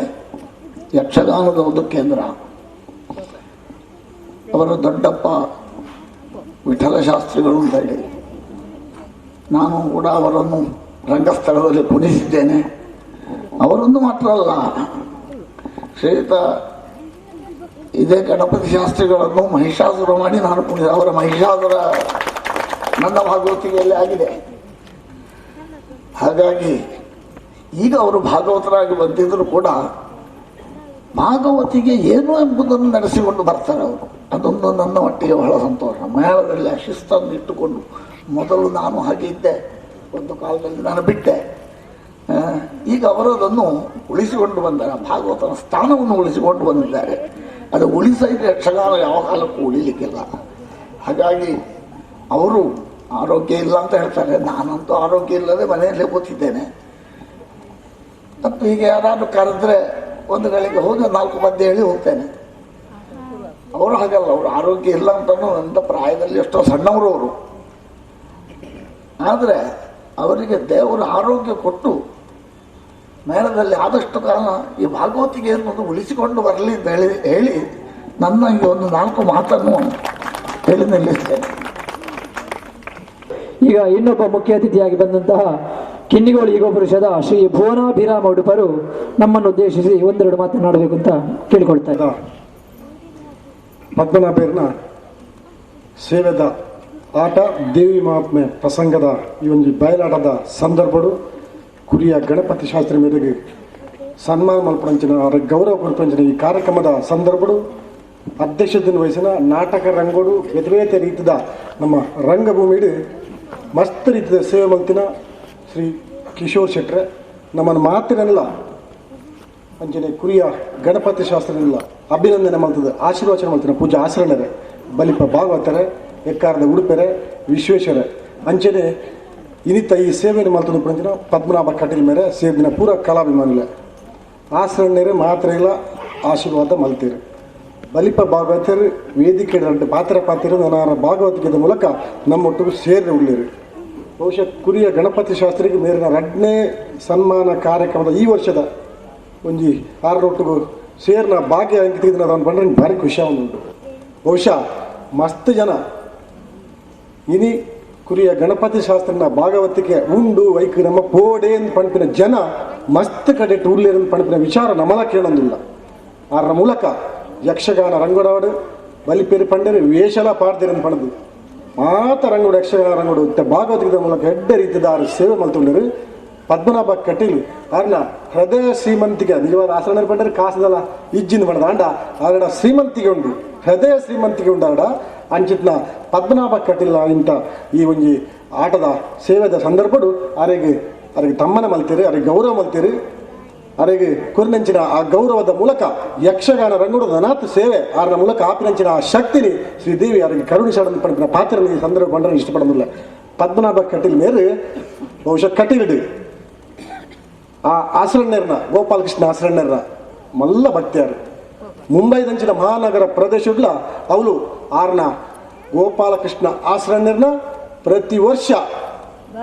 ಯಕ್ಷಗಾನದ ಒಂದು ಕೇಂದ್ರ. ಅವರ ದೊಡ್ಡಪ್ಪ ವಿಠಲ ಶಾಸ್ತ್ರಿಗಳು ಅಂತ ಹೇಳಿ ನಾನು ಕೂಡ ಅವರನ್ನು ರಂಗಸ್ಥಳದಲ್ಲಿ ಕುಣಿಸಿದ್ದೇನೆ. ಅವರನ್ನು ಮಾತ್ರ ಅಲ್ಲ, ಶ್ರೀಯುತ ಇದೇ ಗಣಪತಿ ಶಾಸ್ತ್ರಿಗಳನ್ನು ಮಹಿಷಾಸುರ ಮಾಡಿ ನಾನು ಕುಣಿದ. ಅವರ ಮಹಿಷಾಸುರ ನನ್ನ ಭಾಗವತಿಗೆಯಲ್ಲಿ ಆಗಿದೆ. ಹಾಗಾಗಿ ಈಗ ಅವರು ಭಾಗವತರಾಗಿ ಬಂದಿದ್ದರೂ ಕೂಡ ಭಾಗವತಿಗೆ ಏನು ಎಂಬುದನ್ನು ನಡೆಸಿಕೊಂಡು ಬರ್ತಾರೆ ಅವರು. ಅದೊಂದು ನನ್ನ ಮಟ್ಟಿಗೆ ಬಹಳ ಸಂತೋಷ. ಮೇಳದಲ್ಲಿ ಆ ಶಿಸ್ತನ್ನು ಇಟ್ಟುಕೊಂಡು, ಮೊದಲು ನಾನು ಹಾಗೆ ಇದ್ದೆ, ಒಂದು ಕಾಲದಲ್ಲಿ ನಾನು ಬಿಟ್ಟೆ, ಈಗ ಅವರದನ್ನು ಉಳಿಸಿಕೊಂಡು ಬಂದ್ದಾರೆ. ಭಾಗವತನ ಸ್ಥಾನವನ್ನು ಉಳಿಸಿಕೊಂಡು ಬಂದಿದ್ದಾರೆ. ಅದು ಉಳಿಸಿದ್ರೆ ಯಕ್ಷಗಾನ ಯಾವ ಕಾಲಕ್ಕೂ ಉಳಿಲಿಕ್ಕಿಲ್ಲ. ಹಾಗಾಗಿ ಅವರು ಆರೋಗ್ಯ ಇಲ್ಲ ಅಂತ ಹೇಳ್ತಾರೆ. ನಾನಂತೂ ಆರೋಗ್ಯ ಇಲ್ಲದೆ ಮನೆಯಲ್ಲೇ ಕೂತಿದ್ದೇನೆ. ಮತ್ತು ಹೀಗೆ ಯಾರಾದ್ರೂ ಕರೆದ್ರೆ ಒಂದು ಗಳಿಗೆ ಹೋಗಿ 4 ಪದ್ಯ ಹೇಳಿ ಹೋಗ್ತೇನೆ. ಅವರು ಹಾಗಲ್ಲ, ಅವರು ಆರೋಗ್ಯ ಇಲ್ಲ ಅಂತನೂ ನನ್ನ ಪ್ರಾಯದಲ್ಲಿ ಎಷ್ಟೋ ಸಣ್ಣವರು ಅವರು. ಆದರೆ ಅವರಿಗೆ ದೇವರು ಆರೋಗ್ಯ ಕೊಟ್ಟು ಮೇಳದಲ್ಲಿ ಆದಷ್ಟು ಕಾಲ ಈ ಭಾಗವತಿಗೆಯನ್ನು ಉಳಿಸಿಕೊಂಡು ಬರಲಿ ಅಂತ ಹೇಳಿ ನನ್ನ ಈ ಒಂದು 4 ಮಾತನ್ನು ಹೇಳಿ ನಿಲ್ಲಿಸ್ತೇನೆ. ಈಗ ಇನ್ನೊಬ್ಬ ಮುಖ್ಯ ಅತಿಥಿಯಾಗಿ ಬಂದಂತಹ ಕಿನ್ನಿಗೋಳು ಯುಗ ಪುರುಷದ ಶ್ರೀ ಭುವನಾಭಿರಾಮ ಉಡುಪರು ನಮ್ಮನ್ನು ಉದ್ದೇಶಿಸಿ 1-2 ಮಾತನಾಡಬೇಕು ಅಂತ ಕೇಳಿಕೊಳ್ತಾರೆ. ಪದ್ಮನಾಭೇರ್ನ ಸೇವೆದ ಆಟ ದೇವಿ ಮಹಾತ್ಮೆ ಪ್ರಸಂಗದ ಈ ಒಂದು ಬಯಲಾಟದ ಸಂದರ್ಭಡು ಕುರಿಯ ಗಣಪತಿ ಶಾಸ್ತ್ರಿ ಮೇರೆಗೆ ಸನ್ಮಾನ ಮಲ್ಪಂಚಿನ ಗೌರವ ಕೊಡ್ಪಂಚಿನ ಈ ಕಾರ್ಯಕ್ರಮದ ಸಂದರ್ಭಡು ಅಧ್ಯಕ್ಷತೆಯನ್ನು ವಹಿಸಿನ ನಾಟಕ ರಂಗೋಡು ಬೇತೆ ರೀತಿಯ ನಮ್ಮ ರಂಗಭೂಮಿಡು ಮಸ್ತ್ ರೀತಿಯ ಸೇವೆ ಮಲ್ತಿನ ಶ್ರೀ ಕಿಶೋರ್ ಶೆಟ್ರೆ ನಮ್ಮನ್ನು ಮಾತಿನಲ್ಲ ಅಂಚನೆ ಕುರಿಯ ಗಣಪತಿ ಶಾಸ್ತ್ರನಿಲ್ಲ ಅಭಿನಂದನೆ ಮಾಡ್ತದೆ ಆಶೀರ್ವಚನ ಮಾಡ್ತೀನಿ ಪೂಜಾ ಆಚರಣೆರೆ ಬಲಿಪ ಭಾಗವತರೆ ಎಕ್ಕಾರದ ಉಡುಪೆರೆ ವಿಶ್ವೇಶ್ವರ ಅಂಚನೆ ಇನಿತ ಈ ಸೇವೆಯನ್ನು ಮಾಡ್ತದೆ ಪಂಚಿನ ಪದ್ಮನಾಭ ಕಟೀಲ್ ಮೇರೆ ಸೇದಿನ ಪೂರ ಕಲಾಭಿಮಾನಿಲೆ ಆಚರಣೆರೆ ಮಾತ್ರ ಇಲ್ಲ ಆಶೀರ್ವಾದ ಮಲ್ತೀರಿ ಬಲಿಪ ಭಾಗವತರು ವೇದಿಕೆ ಪಾತ್ರ ನನ್ನ ಭಾಗವತಿಕೆದ ಮೂಲಕ ನಮ್ಮೊಟ್ಟಿಗೆ ಸೇರಿ ಉಳ್ಳೇರಿ ಬಹುಶಃ ಕುರಿಯ ಗಣಪತಿ ಶಾಸ್ತ್ರಿಗೆ ಮೇರಿನ 2ನೇ ಸನ್ಮಾನ ಕಾರ್ಯಕ್ರಮದ ಈ ವರ್ಷದ ಒಂಜಿ 6ರೊಟ್ಟಿಗೂ ಸೇರಿನ ಭಾಗ್ಯ ಅಂಕಿತಿದ್ರೆ ಅದನ್ನು ಬಂದ್ರೆ ಭಾರಿ ಖುಷಿ ಉಂಟು. ಬಹುಶಃ ಮಸ್ತ್ ಜನ ಇನಿ ಕುರಿಯ ಗಣಪತಿ ಶಾಸ್ತ್ರನ ಭಾಗವತಿಕೆ ಉಂಡು ವೈಕ್ ನಮ್ಮ ಪೋಡೆ ಅಂತ ಪಂಪಿನ ಜನ ಮಸ್ತ್ ಕಡೆ ಟೂರ್ಲೇರಂತ ಪಂಪಿನ ವಿಚಾರ ನಮಲ ಕೇಳೋದಿಲ್ಲ. ಅದರ ಮೂಲಕ ಯಕ್ಷಗಾನ ರಂಗೋಡಾಡು ಬಲಿಪೇರಿ ಪಂಡರು ವೇಷಲ ಪಾಡ್ದಿರಂತ ಪಣದು ಮಾತ ರಂಗೋಡು ಯಕ್ಷಗಾನ ರಂಗೋಡು ಭಾಗವತಿಕೆ ಮೂಲಕ ಎಡ್ಡ ರೀತಿಯ ಸೇವೆ ಮಲ್ತೊಂಡರು ಪದ್ಮನಾಭ ಕಟೀಲ್ ಅವ್ರನ್ನ ಹೃದಯ ಶ್ರೀಮಂತಿಗೆ ನಿಜವಾದ ಆಚರಣೆ ಪಂಡರು ಕಾಸದಲ್ಲ ಇಜ್ಜಿಂದ ಪಣದ ಅಂಡ ಆಡ ಶ್ರೀಮಂತಿಗೆ ಉಂಡು ಹೃದಯ ಶ್ರೀಮಂತಿಗೆ ಉಂಡಾಡ ಅಂಚಿತ್ನ ಪದ್ಮನಾಭ ಕಟೀಲ್ ಇಂಥ ಈ ಒಂಜಿ ಆಟದ ಸೇವೆದ ಸಂದರ್ಭಡು ಅವರಿಗೆ ತಮ್ಮನ ಮಲ್ತೀರಿ ಅವರಿಗೆ ಗೌರವ ಮಲ್ತೀರಿ ಅವರಿಗೆ ಕುರಿನಂಚಿನ ಆ ಗೌರವದ ಮೂಲಕ ಯಕ್ಷಗಾನ ರಂಗೋಡು ಅನಾಥ ಸೇವೆ ಅವರ ಮೂಲಕ ಆಪಿನಂಚಿನ ಆ ಶಕ್ತಿನಿ ಶ್ರೀದೇವಿ ಅವರಿಗೆ ಕರುಣಿಸಾಡನ್ನು ಪಂಪಿನ ಪಾತ್ರ ಈ ಸಂದರ್ಭ ಪಂಡ್ರೆ ಇಷ್ಟಪಡೋದಿಲ್ಲ. ಪದ್ಮನಾಭ ಕಟೀಲ್ ಮೇರೆ ಬಹುಶಃ ಕಟೀಲ್ಡು ಆ ಆಸರಣ್ಯರ್ನ ಗೋಪಾಲಕೃಷ್ಣ ಆಸರಣ್ಯರ್ನ ಮಲ್ಲ ಭಕ್ತಿಯಾರು ಮುಂಬೈದಂಚಿನ ಮಹಾನಗರ ಪ್ರದೇಶಗಳ ಅವಳು ಆರ್ನ ಗೋಪಾಲಕೃಷ್ಣ ಆಸರಣ್ಯರ್ನ ಪ್ರತಿ ವರ್ಷ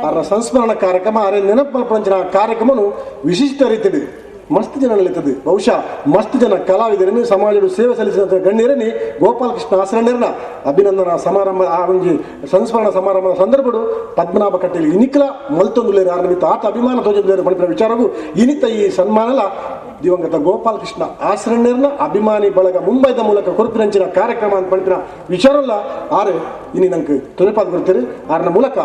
ಅವರ ಸಂಸ್ಮರಣ ಕಾರ್ಯಕ್ರಮ ಅವರ ನೆನಪಲ್ಪಂಚಿನ ಕಾರ್ಯಕ್ರಮನು ವಿಶಿಷ್ಟ ರೀತಿಯಲ್ಲಿ ಮಸ್ತ್ ಜನ ನಡೀತದೆ. ಬಹುಶಃ ಮಸ್ತ್ ಜನ ಕಲಾವಿದರನ್ನು ಸಮಾಜದ ಸೇವೆ ಸಲ್ಲಿಸಿದಂಥ ಗಣ್ಯರನ್ನು ಗೋಪಾಲಕೃಷ್ಣ ಆಸರಣ್ಯರ್ನ ಅಭಿನಂದನಾ ಸಮಾರಂಭ ಆ ಒಂದು ಸಂಸ್ಮರಣ ಸಮಾರಂಭದ ಸಂದರ್ಭಡು ಪದ್ಮನಾಭ ಕಟೀಲ್ ಇನಿಕ್ಲ ಮಲ್ತೊಂದುಲೇರು ಆರ ನಿಮಿತ್ತ ಆತ ಅಭಿಮಾನ ತೋಜುಲೇರು ಪಂಪಿನ ವಿಚಾರವು ಇನಿತ ಈ ಸನ್ಮಾನಲ ದಿವಂಗತ ಗೋಪಾಲಕೃಷ್ಣ ಆಸರಣ್ಯರ್ನ ಅಭಿಮಾನಿ ಬಳಗ ಮುಂಬೈದ ಮೂಲಕ ಕೊರಪಿನಂಚಿನ ಕಾರ್ಯಕ್ರಮ ಅಂತ ಪಂಪಿನ ವಿಚಾರಲ್ಲ ಆರು ಇನಿ ನಂಗೆ ತೊಲಪಾದ ಕೊಡ್ತೀರಿ ಆರನ ಮೂಲಕ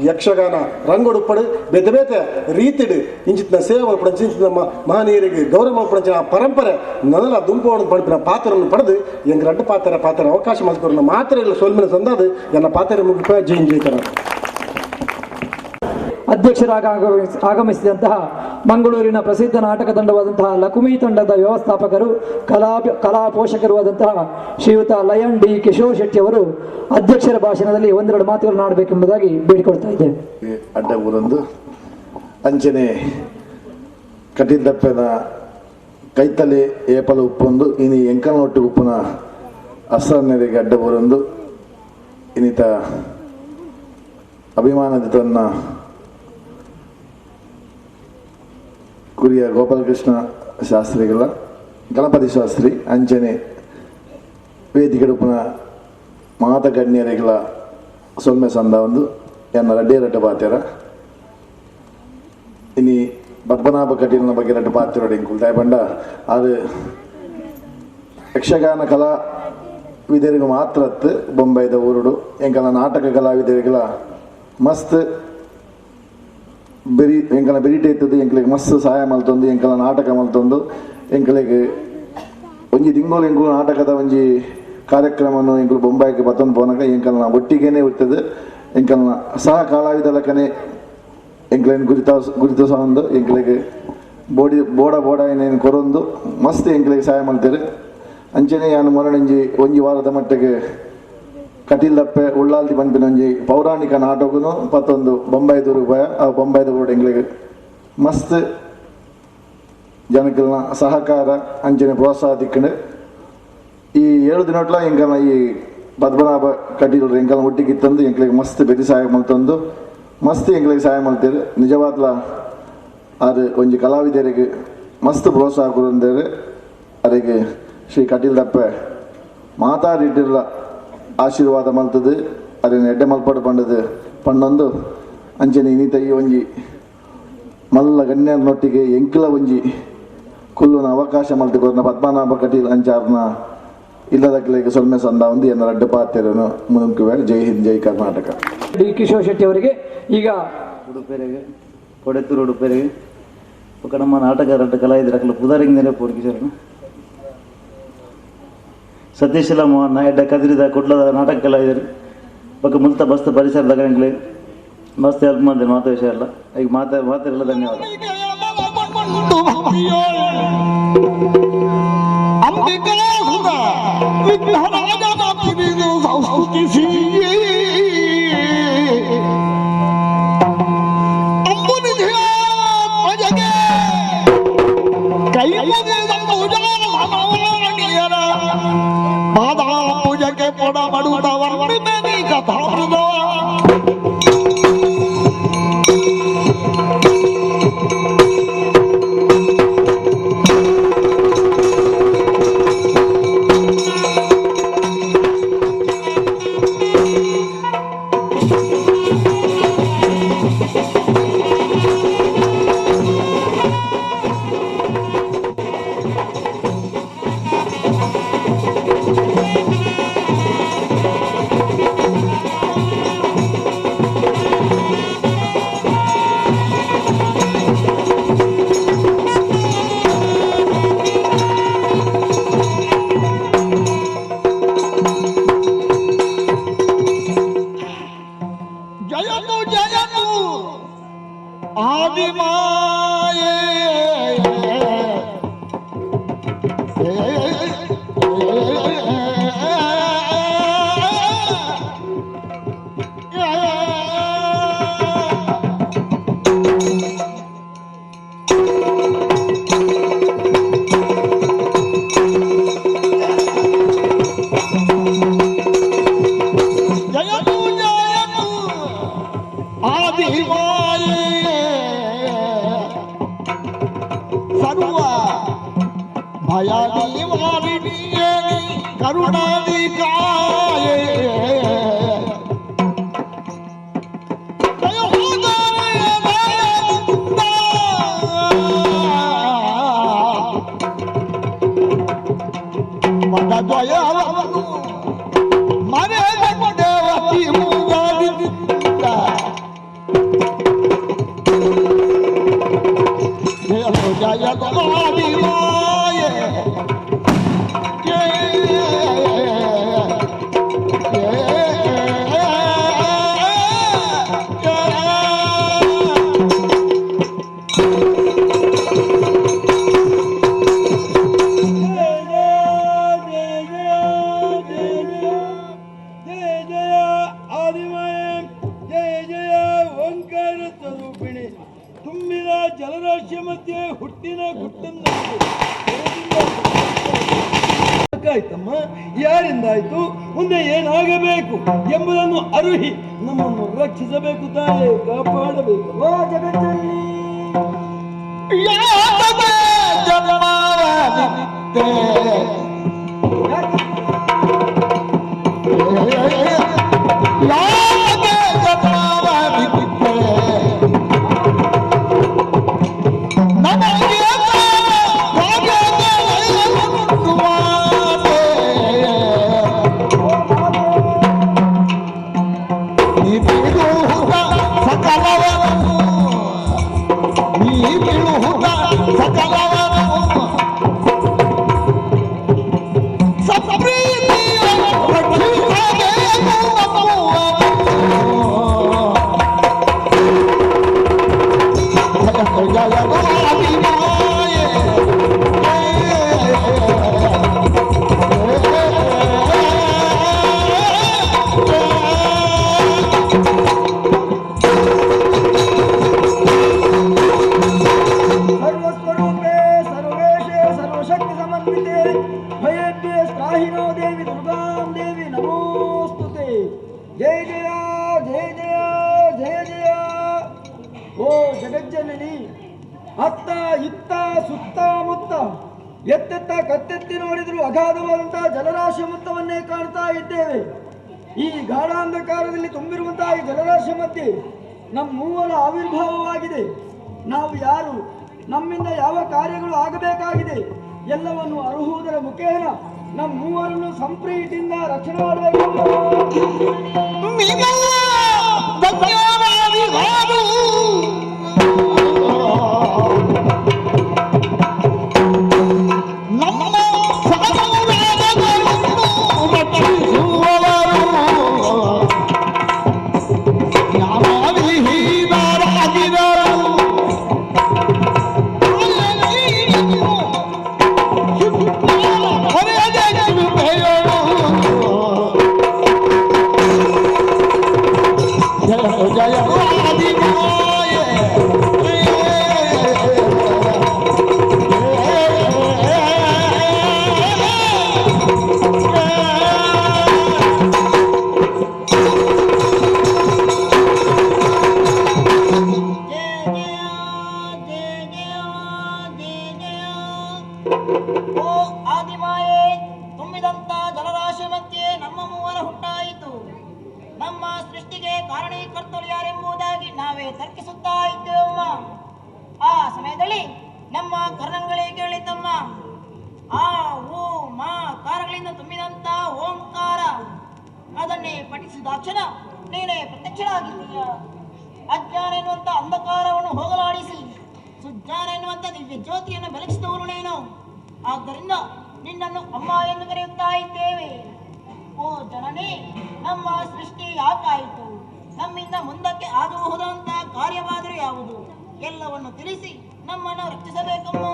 ಯಕ್ಷಗಾನ ರಂಗೋಡುಪ್ಪಡು ಬೇತೆ ಬೇತೆ ರೀತಿಡು ಇಂಚಿತ್ನ ಸೇವೆ ಮಲ್ಪಡ ಇಂಚಿನ ಮಹನೀಯರಿಗೆ ಗೌರವ ಮಲ್ಪಡ ಪರಂಪರೆ ನನ್ನಲ್ಲ ದುಂಪು ಪಂಪಿನ ಪಾತ್ರವನ್ನು ಪಡೆದು ಎಂಗೆ ರಡ್ಡು ಪಾತ್ರ ಅವಕಾಶ ಮಾಡ್ಕೊಂಡು ಮಾತ್ರ ಇಲ್ಲ ಸೋಲ್ಮಿನ ಸಂದಾದ ನನ್ನ ಪಾತ್ರ ಮುಗಿಪ ಜೈನ್ ಜೈತರ ಅಧ್ಯಕ್ಷರಾಗಿ ಆಗಮಿಸಿದಂತಹ ಮಂಗಳೂರಿನ ಪ್ರಸಿದ್ಧ ನಾಟಕ ತಂಡವಾದಂತಹ ಲಕುಮಿ ತಂಡದ ವ್ಯವಸ್ಥಾಪಕರು ಕಲಾ ಪೋಷಕರು ಆದಂತಹ ಶ್ರೀಯುತ ಲಯನ್ ಡಿ ಕಿಶೋರ್ ಶೆಟ್ಟಿ ಅವರು ಅಧ್ಯಕ್ಷರ ಭಾಷಣದಲ್ಲಿ 1-2 ಮಾತುಗಳನ್ನು ಆಡಬೇಕೆಂಬುದಾಗಿ ಬೇಡಿಕೊಳ್ತಾ ಇದ್ದೇವೆ. ಅಡ್ಡ ಊರೊಂದು ಅಂಚನೆ ಕಟ್ಟಿದ್ದಪ್ಪನ ಕೈತಲೆ ಏಪಲ ಉಪ್ಪೊಂದು ಇನಿ ಎಂಕನೊಟ್ಟು ಉಪ್ಪುನ ಅಸ್ರನ್ನೆರೆಗೆ ಅಡ್ಡ ಊರೊಂದು ಇನ್ನಿತ ಅಭಿಮಾನದ ತನ್ನ ಕುರಿಯ ಗೋಪಾಲಕೃಷ್ಣ ಶಾಸ್ತ್ರಿಗಳ ಗಣಪತಿ ಶಾಸ್ತ್ರಿ ಅಂಚನೆ ವೇದಿಕೆ ಉಪ್ಪುನ ಮಾತ ಗಣ್ಯರಿಗಳ ಸೊಮ್ಮೆ ಸಂದ ಒಂದು ಎನ್ನ ರಡ್ಡ ಪಾತ್ಯರ ಇನಿ ಪದ್ಮನಾಭ ಕಟೀಲ್ನ ಬಗ್ಗೆ ರಡ್ಡು ಪಾತ್ರ ಕುಲ್ತಾಯ ಬಂಡ ಅದು ಯಕ್ಷಗಾನ ಕಲಾವಿದರಿಗೆ ಮಾತ್ರ ಬೊಂಬೈದ ಊರುಡು ಎಂಕಲ ನಾಟಕ ಕಲಾವಿದರಿಗಳ ಮಸ್ತ್ ಎಂಕಲ ಬೆರಿಟೆ ಇತ್ತದು ಎಂಕಲಿಗೆ ಮಸ್ತ್ ಸಹಾಯ ಮಲ್ತೊಂದು ಎಂಕಲ ನಾಟಕ ಮಲ್ತೊಂದು ಎಂಕಲಿಗೆ ಒಂಜಿ ತಿಂಗಳು ಎಂಕಲು ನಾಟಕದ ಒಂಜಿ ಕಾರ್ಯಕ್ರಮವನ್ನು ಎಂಕಲು ಬೊಂಬೈಗೆ ಬತ್ತೊಂದು ಪೋನಾಗ ಎಂಕಲ್ನ ಒಟ್ಟಿಗೇನೆ ಇರ್ತದೆ ಎಂಕಲ್ನ ಸಹ ಕಲಾವಿದ ಲೆಕ್ಕನೆ ಎಂಕ್ಲೇನು ಗುರಿತ ಒಂದು ಎಂಕ್ಲಿಗೆ ಬೋಡ ಏನೇನು ಕೊರೊಂದು ಮಸ್ತ್ ಎಂಕ್ಲಿಗೆ ಸಹಾಯ ಮಾಡ್ತಾರೆ ಅಂಚನೆ ನಾನು ಮೊರಣಿಂಜಿ ಒಂಜಿ ವಾರದ ಮಟ್ಟಿಗೆ ಕಟೀಲ್ದಪ್ಪೆ ಉಳ್ಳಾಲ್ದಿ ಪಂಪಿನ ಒಂಜಿ ಪೌರಾಣಿಕ ನಾಟಕನು ಪತ್ತೊಂದು ಬೊಂಬೈದೂರು ಭಯ ಆ ಬೊಂಬೈದ ಕೂಡ ಎಂಗ್ಲಿಗೆ ಮಸ್ತ್ ಜನಕ್ಕೆಲ್ಲ ಸಹಕಾರ ಅಂಚನೆ ಪ್ರೋತ್ಸಾಹ ದಿಕ್ಕಂಡು ಈ 7 ದಿನಟ್ಲ ಎಂಕಲ್ನ ಈ ಪದ್ಮನಾಭ ಕಟೀಲ್ ಎಂಕಲ್ನ ಒಟ್ಟಿಗೆ ತಂದು ಎಂಕ್ಲಿಗೆ ಮಸ್ತ್ ಬೆದಿ ಸಹಾಯ ಮಾಡ್ತಂದು ಮಸ್ತ್ ಎಂಗ್ಲಿಗೆ ಸಹಾಯ ಮಾಡ್ತೀರಿ ನಿಜವಾದ್ಲ ಅದು ಒಂಜಿ ಕಲಾವಿದರಿಗೆ ಮಸ್ತ್ ಪ್ರೋತ್ಸಾಹ ಕೊಡಂದೇರು ಅದಕ್ಕೆ ಶ್ರೀ ಕಟೀಲ್ ದಪ್ಪೆ ಮಾತಾಡಿಟ್ಟಿಲ್ಲ ಆಶೀರ್ವಾದ ಮಲ್ತದು ಅದನ್ನು ಎಡ್ಡೆ ಮಲ್ಪಡು ಪಂಡದು ಪಂಡೊಂದು ಅಂಚನೆ ಇನ್ನಿತ ಈ ಒಂಜಿ ಮಲ್ಲ ಗಣ್ಯನೊಟ್ಟಿಗೆ ಎಂಕಿಲ ಒಂಜಿ ಕುಲ್ಲುನ ಅವಕಾಶ ಮಲ್ತಿಕೊರ್ನ ಪದ್ಮನಾಭ ಕಟೀಲ್ ಅಂಚಾರ್ನ ಇಲ್ಲದಕ್ಕೆ ಸೊಲ್ಮೆ ಸಂದ ಒಂದು ಎನ್ನ ರಡ್ಡು ಪಾತ್ರೆಯನ್ನು ಮುನುಕುವೆ. ಜೈ ಹಿಂದ್, ಜೈ ಕರ್ನಾಟಕ. ಡಿ ಕಿಶೋರ್ ಶೆಟ್ಟಿ ಅವರಿಗೆ ಈಗ ಉಡುಪೆರೆಗೆ ಕೊಡೆತ್ತೂರು ಉಡುಪೆರೆಗೆ ఒక ನಮ್ಮ ನಾಟಕ ಕಲಾವಿದರ ಪುದಾರಿಂಗ್ ಪೋರ್ಕಿಸೋರು ಸತೀಶಲ ಮೋಹನ್ ಎಡ್ಡ ಕದಿರಿದ ಕೊಡ್ಲದ ನಾಟಕ ಕಲಾವಿದರು ಬೊಕ್ಕ ಮುಲ್ತ ಬಸ್ತ ಪರಿಸರದ ಗಂಗ್ಲೆ ಮಸ್ತ್ ಹೆಲ್ಪ್ ಮಾಡಿದೆ ಮಾತು ವಿಷಯ ಎಲ್ಲ ಈಗ ಮಾತಾಡಲ್ಲ. ಧನ್ಯವಾದ. ಪೂಜಕ್ಕೆ ಪೊಡ ಮಾಡುವುದವರು ಕಥಾ ಯಾರಿಂದಾಯ್ತು, ಮುಂದೆ ಏನಾಗಬೇಕು ಎಂಬುದನ್ನು ಅರುಹಿ ನಮ್ಮನ್ನು ರಕ್ಷಿಸಬೇಕು, ತಾನೇ ಕಾಪಾಡಬೇಕು. ಜಗತ್ತಲ್ಲಿ ಅತ್ತ ಇತ್ತ ಸುತ್ತ ಮುತ್ತ ಎತ್ತೆತ್ತ ಕತ್ತೆತ್ತಿ ನೋಡಿದ್ರು ಅಗಾಧವಾದಂತಹ ಜಲರಾಶಿ ಮೊತ್ತವನ್ನೇ ಕಾಣ್ತಾ ಇದ್ದೇವೆ. ಈ ಗಾಢಾಂಧಕಾರದಲ್ಲಿ ತುಂಬಿರುವಂತಹ ಈ ಜಲರಾಶಿ ಮಧ್ಯೆ ನಮ್ಮ ಮೂವರ ಆವಿರ್ಭಾವವಾಗಿದೆ. ನಾವು ಯಾರು, ನಮ್ಮಿಂದ ಯಾವ ಕಾರ್ಯಗಳು ಆಗಬೇಕಾಗಿದೆ ಎಲ್ಲವನ್ನು ಅರುಹುವುದರ ಮುಖೇನ ನಮ್ಮ ಮೂವರನ್ನು ಸಂಪ್ರೀತಿಯಿಂದ ರಕ್ಷಣೆ ಮಾಡಬೇಕು. ತರ್ಕಿಸುತ್ತಾ ಇದ್ದೇವಮ್ಮ. ಆ ಸಮಯದಲ್ಲಿ ನಮ್ಮ ಕರ್ಣಗಳೇ ಕೇಳಿದ್ದಮ್ಮ, ಆ ಓ ಮಾ ಕಾರಗಳಿಂದ ತುಂಬಿದಂತ ಓಂಕಾರ ಅದನ್ನೇ ಪಠಿಸಿದಾಕ್ಷಣ ನೀನೇ ಪ್ರತ್ಯಕ್ಷನಾಗಿದ್ದೀಯ. ಅಜ್ಞಾನ ಎನ್ನುವಂತ ಅಂಧಕಾರವನ್ನು ಹೋಗಲಾಡಿಸಿ ಸುಜ್ಞಾನ ಎನ್ನುವಂತ ದಿವ್ಯ ಜ್ಯೋತಿಯನ್ನು ಬೆಳಗಿಸಿದವರು ನೀನು. ಆದ್ದರಿಂದ ನಿನ್ನನ್ನು ಅಮ್ಮ ಎಂದು ಕರೆಯುತ್ತಾ ಇದ್ದೇವೆ. ಓ ಜನನಿ, ನಮ್ಮ ಸೃಷ್ಟಿ ಯಾಕಾಯಿತು, ನಮ್ಮಿಂದ ಮುಂದಕ್ಕೆ ಆಗಬಹುದಂತ ಕಾರ್ಯವಾದರೂ ಯಾವುದು ಎಲ್ಲವನ್ನು ತಿಳಿಸಿ ನಮ್ಮನ್ನು ರಕ್ಷಿಸಬೇಕಮ್ಮ.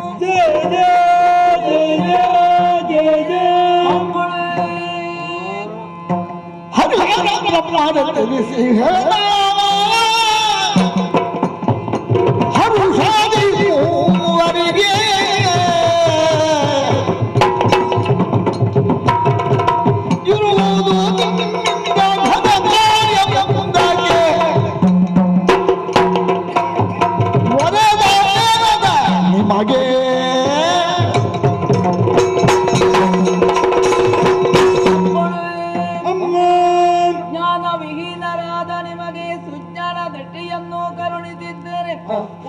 ಜ್ಞಾನವಿಹೀನರಾದ ನಿಮಗೆ ಸುಜ್ಞಾನ ದೃಷ್ಟಿಯನ್ನು ಕರುಣಿಸಿದ್ದೇನೆ.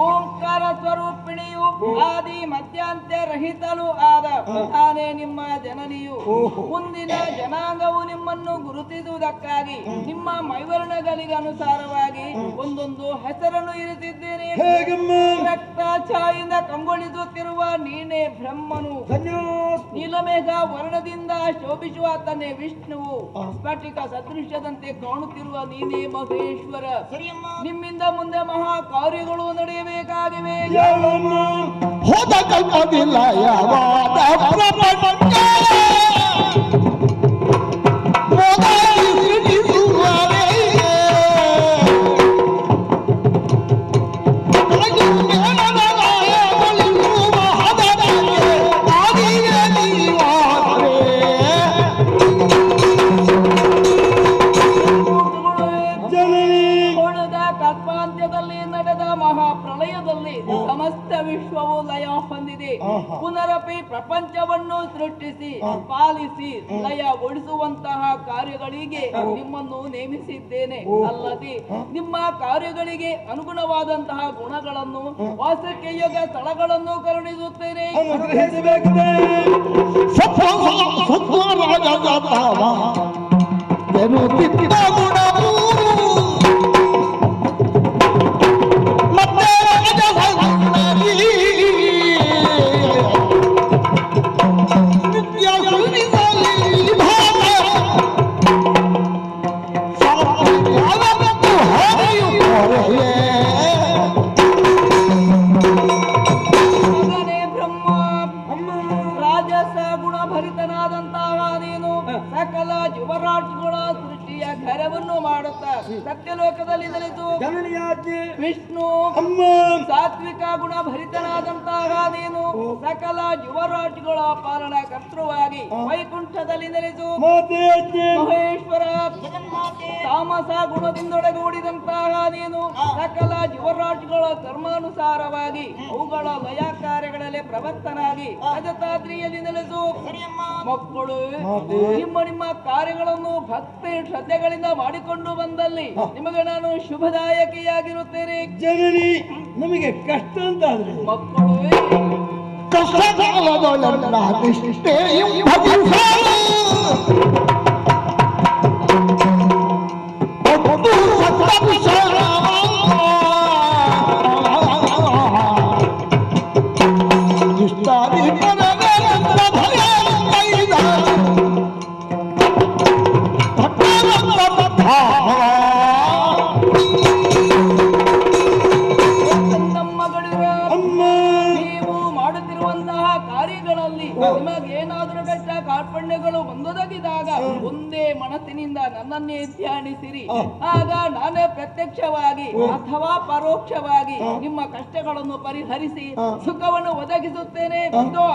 ಓಂಕಾರ ಸ್ವರೂಪಿಣಿಯು ಆದಿ ಮಧ್ಯಾಂತ್ಯ ರಹಿತಲು ಆದ ನಾನೇ ನಿಮ್ಮ ಜನನಿಯು. ಮುಂದಿನ ಜನಾಂಗವು ನಿಮ್ಮನ್ನು ಗುರುತಿಸುವುದಕ್ಕಾಗಿ ನಿಮ್ಮ ಮೈವರ್ಣಗಳಿಗೆ ಅನುಸಾರವಾಗಿ ಒಂದೊಂದು ಹೆಸರನ್ನು ಇರಿಸಿದ್ದೇನೆ. ರಕ್ತ ಛಾಯಿಂದ ಕಂಗೊಳಿಸುತ್ತಿರುವ ನೀನೇ ಬ್ರಹ್ಮನು. ನೀಲಮೇಘ ವರ್ಣದಿಂದ ಶೋಭಿಸುವ ತನ್ನೇ ವಿಷ್ಣುವು. ಸ್ಫಟಿಕ ಸದೃಶ್ಯದಂತೆ ಕಾಣುತ್ತಿರುವ ನೀನೇ ಮಹೇಶ್ವರ. ನಿಮ್ಮಿಂದ ಮುಂದೆ ಮಹಾ ಕಾರ್ಯಗಳು ನಡೆಯಬೇಕಾಗಿವೆ. ಹೋದ ಕಲ್ಪದಿಲ್ಲ ಯಾವಾದ ಪ್ರಪಂಚ ಮಹಾಪ್ರಳಯದಲ್ಲಿ ಸಮಸ್ತ ವಿಶ್ವವು ಲಯ ಹೊಂದಿದೆ. ಪುನರಪಿ ಪ್ರಪಂಚವನ್ನು ಸೃಷ್ಟಿಸಿ ಪಾಲಿಸಿ ಲಯಗೊಳಿಸುವಂತಹ ಕಾರ್ಯಗಳಿಗೆ ನಿಮ್ಮನ್ನು ನೇಮಿಸಿದ್ದೇನೆ. ಅಲ್ಲದೆ ನಿಮ್ಮ ಕಾರ್ಯಗಳಿಗೆ ಅನುಗುಣವಾದಂತಹ ಗುಣಗಳನ್ನು ವಾಸಕ್ಕೆ ಯೋಗ್ಯ ಸ್ಥಳಗಳನ್ನು ಕರುಣಿಸುತ್ತೇನೆ. ಸಕಲ ಜೀವರಾಶಿಗಳ ಸೃಷ್ಟಿಯ ಘರವನ್ನು ಮಾಡುತ್ತಾ ಸತ್ಯಲೋಕದಲ್ಲಿ ನೆಲೆದು ವಿಷ್ಣು ಸಾತ್ವಿಕ ಗುಣ ಭರಿತನಾದಂತಹ ನೀನು ಸಕಲ ಜೀವರಾಶಿಗಳ ಪಾಲನ ಕರ್ತೃವಾಗಿ ವೈಕುಂಠದಲ್ಲಿ ನೆಲೆದು ಮಹೇಶ್ವರ ತಾಮಸ ತಾಮಸ ಗುಣದಿಂದೊಳಗೂಡಿದಂತಹ ನೀನು ಸಕಲ ಜೀವರಾಶಿಗಳ ಕರ್ಮಾನುಸಾರವಾಗಿ ಅವುಗಳ ಲಯ ಕಾರ್ಯಗಳಲ್ಲಿ ಪ್ರವರ್ತನಾಗಿ ಅಜತಾದ್ರಿಯಲ್ಲಿ ನೆಲೆಸು. ಮಕ್ಕಳು ನಿಮ್ಮ ಕಾರ್ಯಗಳನ್ನು ಭಕ್ತಿ ಶ್ರದ್ಧೆಗಳಿಂದ ಮಾಡಿಕೊಂಡು ಬಂದಲ್ಲಿ ನಿಮಗೆ ನಾನು ಶುಭದಾಯಕಿಯಾಗಿರುತ್ತೇನೆ. ಜನನಿ ನಮಗೆ ಕಷ್ಟ ಅಂತಾದ್ರೆ ಮಕ್ಕಳು ನಿಮಗೇನಾದರೂ ಕಷ್ಟ ಕಾರ್ಪಣ್ಯಗಳು ಬಂದೊದಗಿದಾಗ ಒಂದೇ ಮನಸ್ಸಿನಿಂದ ನನ್ನನ್ನೇ ಧ್ಯಾನಿಸಿರಿ. ಆಗ ನಾನೇ ಪ್ರತ್ಯಕ್ಷವಾಗಿ ಅಥವಾ ಪರೋಕ್ಷವಾಗಿ ನಿಮ್ಮ ಕಷ್ಟಗಳನ್ನು ಪರಿಹರಿಸಿ ಸುಖವನ್ನು ಒದಗಿಸುತ್ತೇನೆ. ಇದು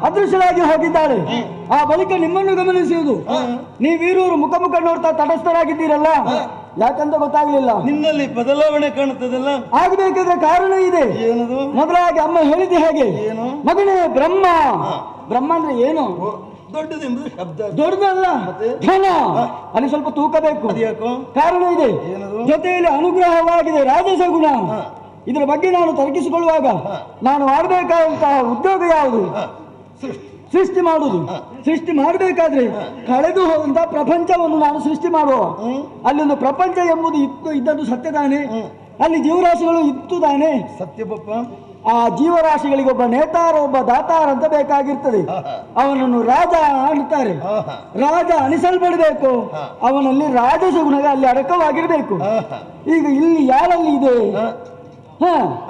ಅದೃಶ್ಯರಾಗಿ ಹೋಗಿದ್ದಾಳೆ. ಆ ಬಳಿಕ ನಿಮ್ಮನ್ನು ಗಮನಿಸುವುದು ನೀವೀರೂರು ಮುಖ ಮುಖ ನೋಡ್ತಾ ತಟಸ್ಥರಾಗಿದ್ದೀರಲ್ಲ, ಯಾಕಂತ ಗೊತ್ತಾಗ್ಲಿಲ್ಲ. ನಿನ್ನಲ್ಲಿ ಬದಲಾವಣೆ ಕಾಣುತ್ತದಲ್ಲ, ಆಗಬೇಕಾದ್ರೆ ಕಾರಣ ಇದೆ. ಏನದು? ಮೊದಲಾಗಿ ಅಮ್ಮ ಹೇಳಿದೆ ಹೇಗೆ, ಮಗನೇ ಬ್ರಹ್ಮ. ಬ್ರಹ್ಮ ಅಂದ್ರೆ ಏನು? ದೊಡ್ಡದೆಂಬುದು ಶಬ್ದ, ದೊಡ್ಡದಲ್ಲ ಘನ. ಅಲ್ಲಿ ಸ್ವಲ್ಪ ತೂಕ ಬೇಕು. ಕಾರಣ ಇದೆ, ಜೊತೆಯಲ್ಲಿ ಅನುಗ್ರಹವಾಗಿದೆ ರಾಜಸ ಗುಣ. ಇದರ ಬಗ್ಗೆ ನಾನು ತರ್ಕಿಸಿಕೊಳ್ಳುವಾಗ ನಾನು ಮಾಡಬೇಕಾದಂತಹ ಉದ್ಯೋಗ ಯಾವುದು? ಸೃಷ್ಟಿ ಮಾಡುವುದು. ಸೃಷ್ಟಿ ಮಾಡಬೇಕಾದ್ರೆ ಕಳೆದು ಹೋದಂತಹ ಪ್ರಪಂಚವನ್ನು ನಾನು ಸೃಷ್ಟಿ ಮಾಡುವ. ಅಲ್ಲೊಂದು ಪ್ರಪಂಚ ಎಂಬುದು ಇದ್ದದ್ದು ಸತ್ಯ ತಾನೆ, ಅಲ್ಲಿ ಜೀವರಾಶಿಗಳು ಇತ್ತು ತಾನೆ. ಸತ್ಯಪ್ಪ. ಆ ಜೀವರಾಶಿಗಳಿಗೆ ಒಬ್ಬ ನೇತಾರ, ಒಬ್ಬ ದಾತಾರ ಅಂತ ಬೇಕಾಗಿರ್ತದೆ. ಅವನನ್ನು ರಾಜ ಅನ್ನುತ್ತಾರೆ. ರಾಜ ಅನಿಸಲ್ಪಡಬೇಕು, ಅವನಲ್ಲಿ ರಾಜಸ ಗುಣ ಅಲ್ಲಿ ಅಡಕವಾಗಿರ್ಬೇಕು. ಈಗ ಇಲ್ಲಿ ಯಾರಲ್ಲಿ ಇದೆ?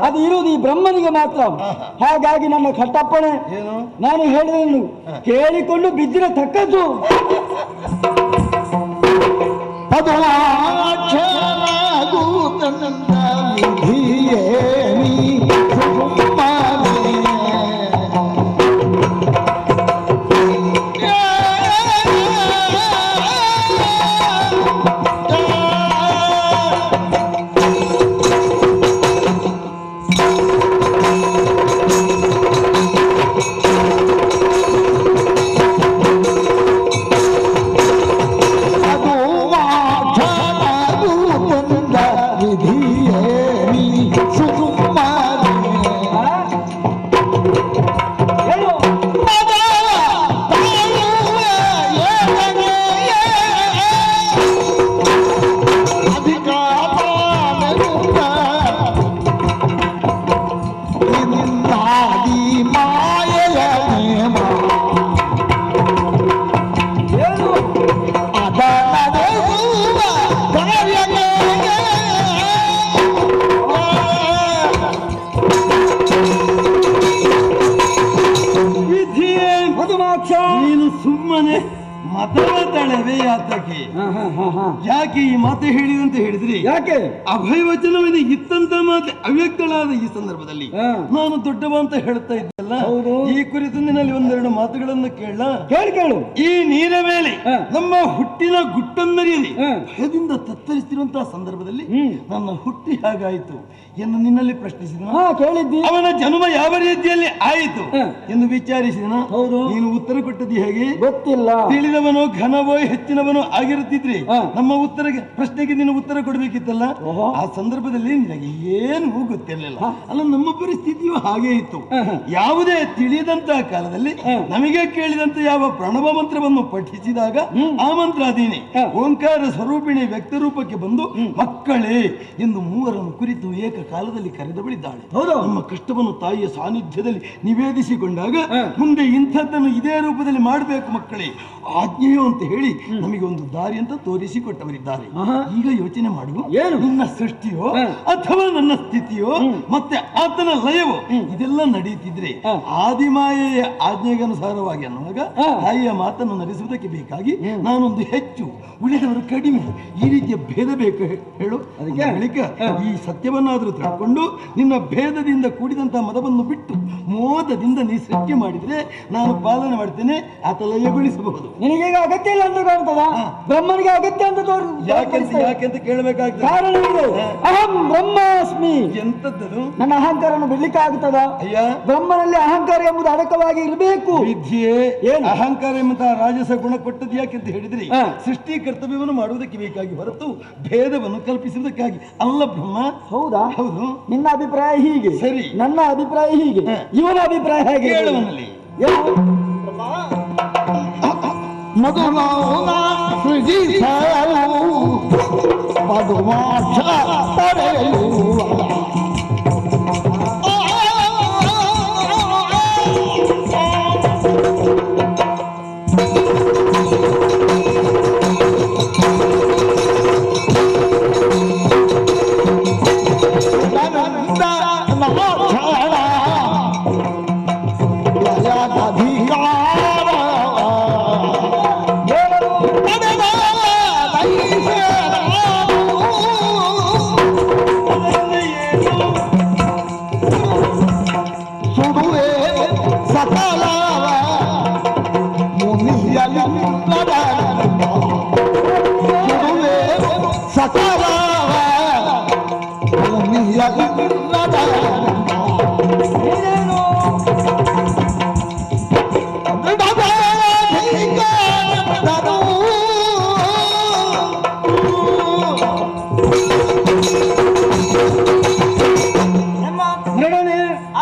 ಅದು ಇರುವುದು ಈ ಬ್ರಹ್ಮನಿಗೆ ಮಾತ್ರ. ಹಾಗಾಗಿ ನನ್ನ ಕಟ್ಟಪ್ಪಣೆ, ನಾನು ಹೇಳಿದನ್ನು ಕೇಳಿಕೊಂಡು ಬಿದ್ದಿರ ತಕ್ಕದ್ದು. ಪದವಾಚನಾಗೂತನಂದ ವಿಧಿಯೇ ನೀ ಸುಮ್ಮನೆ ಮಾತಾಡತಾಳವೇ ಯಾತಕ್ಕೆ? ಯಾಕೆ ಈ ಮಾತು ಹೇಳಿದಂತ ಹೇಳಿದ್ರಿ? ಯಾಕೆ ಅಭಯವಚನವನ್ನ ಇತ್ತಂತ ಮಾತು ಅವ್ಯಕ್ತಳಾದ ಈ ಸಂದರ್ಭದಲ್ಲಿ ನಾನು ದೊಡ್ಡವ ಅಂತ ಹೇಳ್ತಾ ಇದ್ದಲ್ಲ, ಈ ಕುರಿತು ನಿನ್ನಲ್ಲಿ ಒಂದೆರಡು ಮಾತುಗಳನ್ನು ಕೇಳು. ಈ ನೀರ ಮೇಲೆ ನಮ್ಮ ಹುಟ್ಟಿನ ಗುಟ್ಟನ್ನರಿಯಲಿ ಭಯದಿಂದ ತತ್ತರಿಸ್ತಿರುವಂತಹ ಸಂದರ್ಭದಲ್ಲಿ ನನ್ನ ಹುಟ್ಟಿ ಹಾಗಾಯಿತು ಎಂದು ನಿನ್ನಲ್ಲಿ ಪ್ರಶ್ನಿಸಿದ. ಅವನ ಜನ್ಮ ಯಾವ ರೀತಿಯಲ್ಲಿ ಆಯಿತು ಎಂದು ವಿಚಾರಿಸಿದನ. ನೀನು ಉತ್ತರ ಕೊಟ್ಟದ್ದು ಹೇಗೆ ಗೊತ್ತಿಲ್ಲ. ತಿಳಿದವನು ಘನವೋ ಹೆಚ್ಚಿನವನು ಆಗಿರುತ್ತಿದ್ರೆ ನಮ್ಮ ಪ್ರಶ್ನೆಗೆ ನೀನು ಉತ್ತರ ಕೊಡಬೇಕಿತ್ತಲ್ಲ. ಆ ಸಂದರ್ಭದಲ್ಲಿ ನಿನಗೆ ಏನು ಗೊತ್ತಿರಲಿಲ್ಲ ಅಲ್ಲ. ನಮ್ಮ ಪರಿಸ್ಥಿತಿಯು ಹಾಗೆ ಇತ್ತು. ಯಾವುದೇ ತಿಳಿದಂತಹ ಕಾಲದಲ್ಲಿ ನಮಗೆ ಕೇಳಿದಂತ ಯಾವ ಪ್ರಣವ ಮಂತ್ರವನ್ನು ಪಠಿಸಿದಾಗ ಆ ಮಂತ್ರ ಅದೇನೆ ಓಂಕಾರ ಸ್ವರೂಪಿಣಿ ವ್ಯಕ್ತ ರೂಪಕ್ಕೆ ಬಂದು ಮಕ್ಕಳೇ ಎಂದು ಮೂವರನ್ನು ಕುರಿತು ಏಕಕಾಲದಲ್ಲಿ ಕರೆದು ಬಿಡಿದ್ದಾಳೆ. ನಮ್ಮ ಕಷ್ಟವನ್ನು ತಾಯಿಯ ಸಾನ್ನಿಧ್ಯದಲ್ಲಿ ನಿವೇದಿಸಿಕೊಂಡಾಗ ಮುಂದೆ ಇಂಥದ್ದನ್ನು ಇದೇ ರೂಪದಲ್ಲಿ ಮಾಡಬೇಕು ಮಕ್ಕಳೇ ಆಜ್ಞೆಯೋ ಅಂತ ಹೇಳಿ ನಮಗೆ ಒಂದು ದಾರಿ ಅಂತ ತೋರಿಸಿಕೊಟ್ಟವರಿದ್ದಾರೆ. ಈಗ ಯೋಚನೆ ಮಾಡುವ, ನಿನ್ನ ಸೃಷ್ಟಿಯೋ ಅಥವಾ ನನ್ನ ಸ್ಥಿತಿಯೋ ಮತ್ತೆ ಆತನ ಲಯವೋ ಇದೆಲ್ಲ ನಡೆಯುತ್ತಿದ್ರೆ ಆದಿಮಾಯೆಯ ಆಜ್ಞೆಗನುಸಾರವಾಗಿ ಅನ್ನುವಾಗ ತಾಯಿಯ ಮಾತನ್ನು ನಡೆಸುವುದಕ್ಕೆ ಬೇಕಾಗಿ ನಾನೊಂದು ಹೆಚ್ಚು ಉಳಿದವರು ಕಡಿಮೆ ಈ ರೀತಿಯ ಭೇದ ಬೇಕು ಹೇಳು. ಅದಕ್ಕೆ ಬಳಿಕ ಈ ಸತ್ಯವನ್ನಾದರೂ ತಿಳ್ಕೊಂಡು ನಿನ್ನ ಭೇದದಿಂದ ಕೂಡಿದಂತಹ ಮದವನ್ನು ಬಿಟ್ಟು ಮೋದದಿಂದ ನೀ ಸೃಷ್ಟಿ ಮಾಡಿದ್ರೆ ನಾನು ಪಾಲನೆ ಮಾಡ್ತೇನೆ, ಆತ ಲಯಗೊಳಿಸಬಹುದು. ನಿನಗೀಗ ಅಗತ್ಯ ಇಲ್ಲ ಅಂತ ಕಾಣ್ತದ? ಬ್ರಹ್ಮನಿಗೆ ಅಗತ್ಯ ಅಂತ ಯಾಕೆಂತ ಕೇಳಬೇಕಾಗ್ತದೆ. ಕಾರಣ ಇದೆ. ಅಹಂ ಬ್ರಹ್ಮಾಸ್ಮಿ. ಎಂತದ್ದು? ನನ್ನ ಅಹಂಕಾರವನ್ನು ಬಿಡ್ಲಿಕ್ಕೆ ಆಗ್ತದ? ಅಯ್ಯ, ಬ್ರಹ್ಮನಲ್ಲಿ ಅಹಂಕಾರ ಎಂಬುದು ಅಡಕವಾಗಿ ಇರಬೇಕು. ವಿದ್ಯೆ ಅಹಂಕಾರ ಎಂಬಂತಹ ರಾಜಸ ಗುಣ ಕೊಟ್ಟದ್ದು ಯಾಕೆಂತ ಹೇಳಿದ್ರಿ ಸೃಷ್ಟಿ ಕರ್ತವ್ಯವನ್ನು ಮಾಡುವುದಕ್ಕೆ ಬೇಕಾಗಿ ಹೊರತು ಭೇದವನ್ನು ಕಲ್ಪಿಸುವುದಕ್ಕಾಗಿ ಅಲ್ಲ ಬ್ರಹ್ಮ. ಹೌದಾ? ಹೌದು. ನಿನ್ನ ಅಭಿಪ್ರಾಯ ಹೀಗೆ, ಸರಿ. ನನ್ನ ಅಭಿಪ್ರಾಯ ಹೀಗೆ, ಇವನ ಅಭಿಪ್ರಾಯ ಹೇಗೆ? ಹೇಳುವನಲ್ಲಿ ಮಧುಮೌನ ಸೃಜಿಸಲು ಮಧುಮಾಕ್ಷ ಪಡೆಯುವ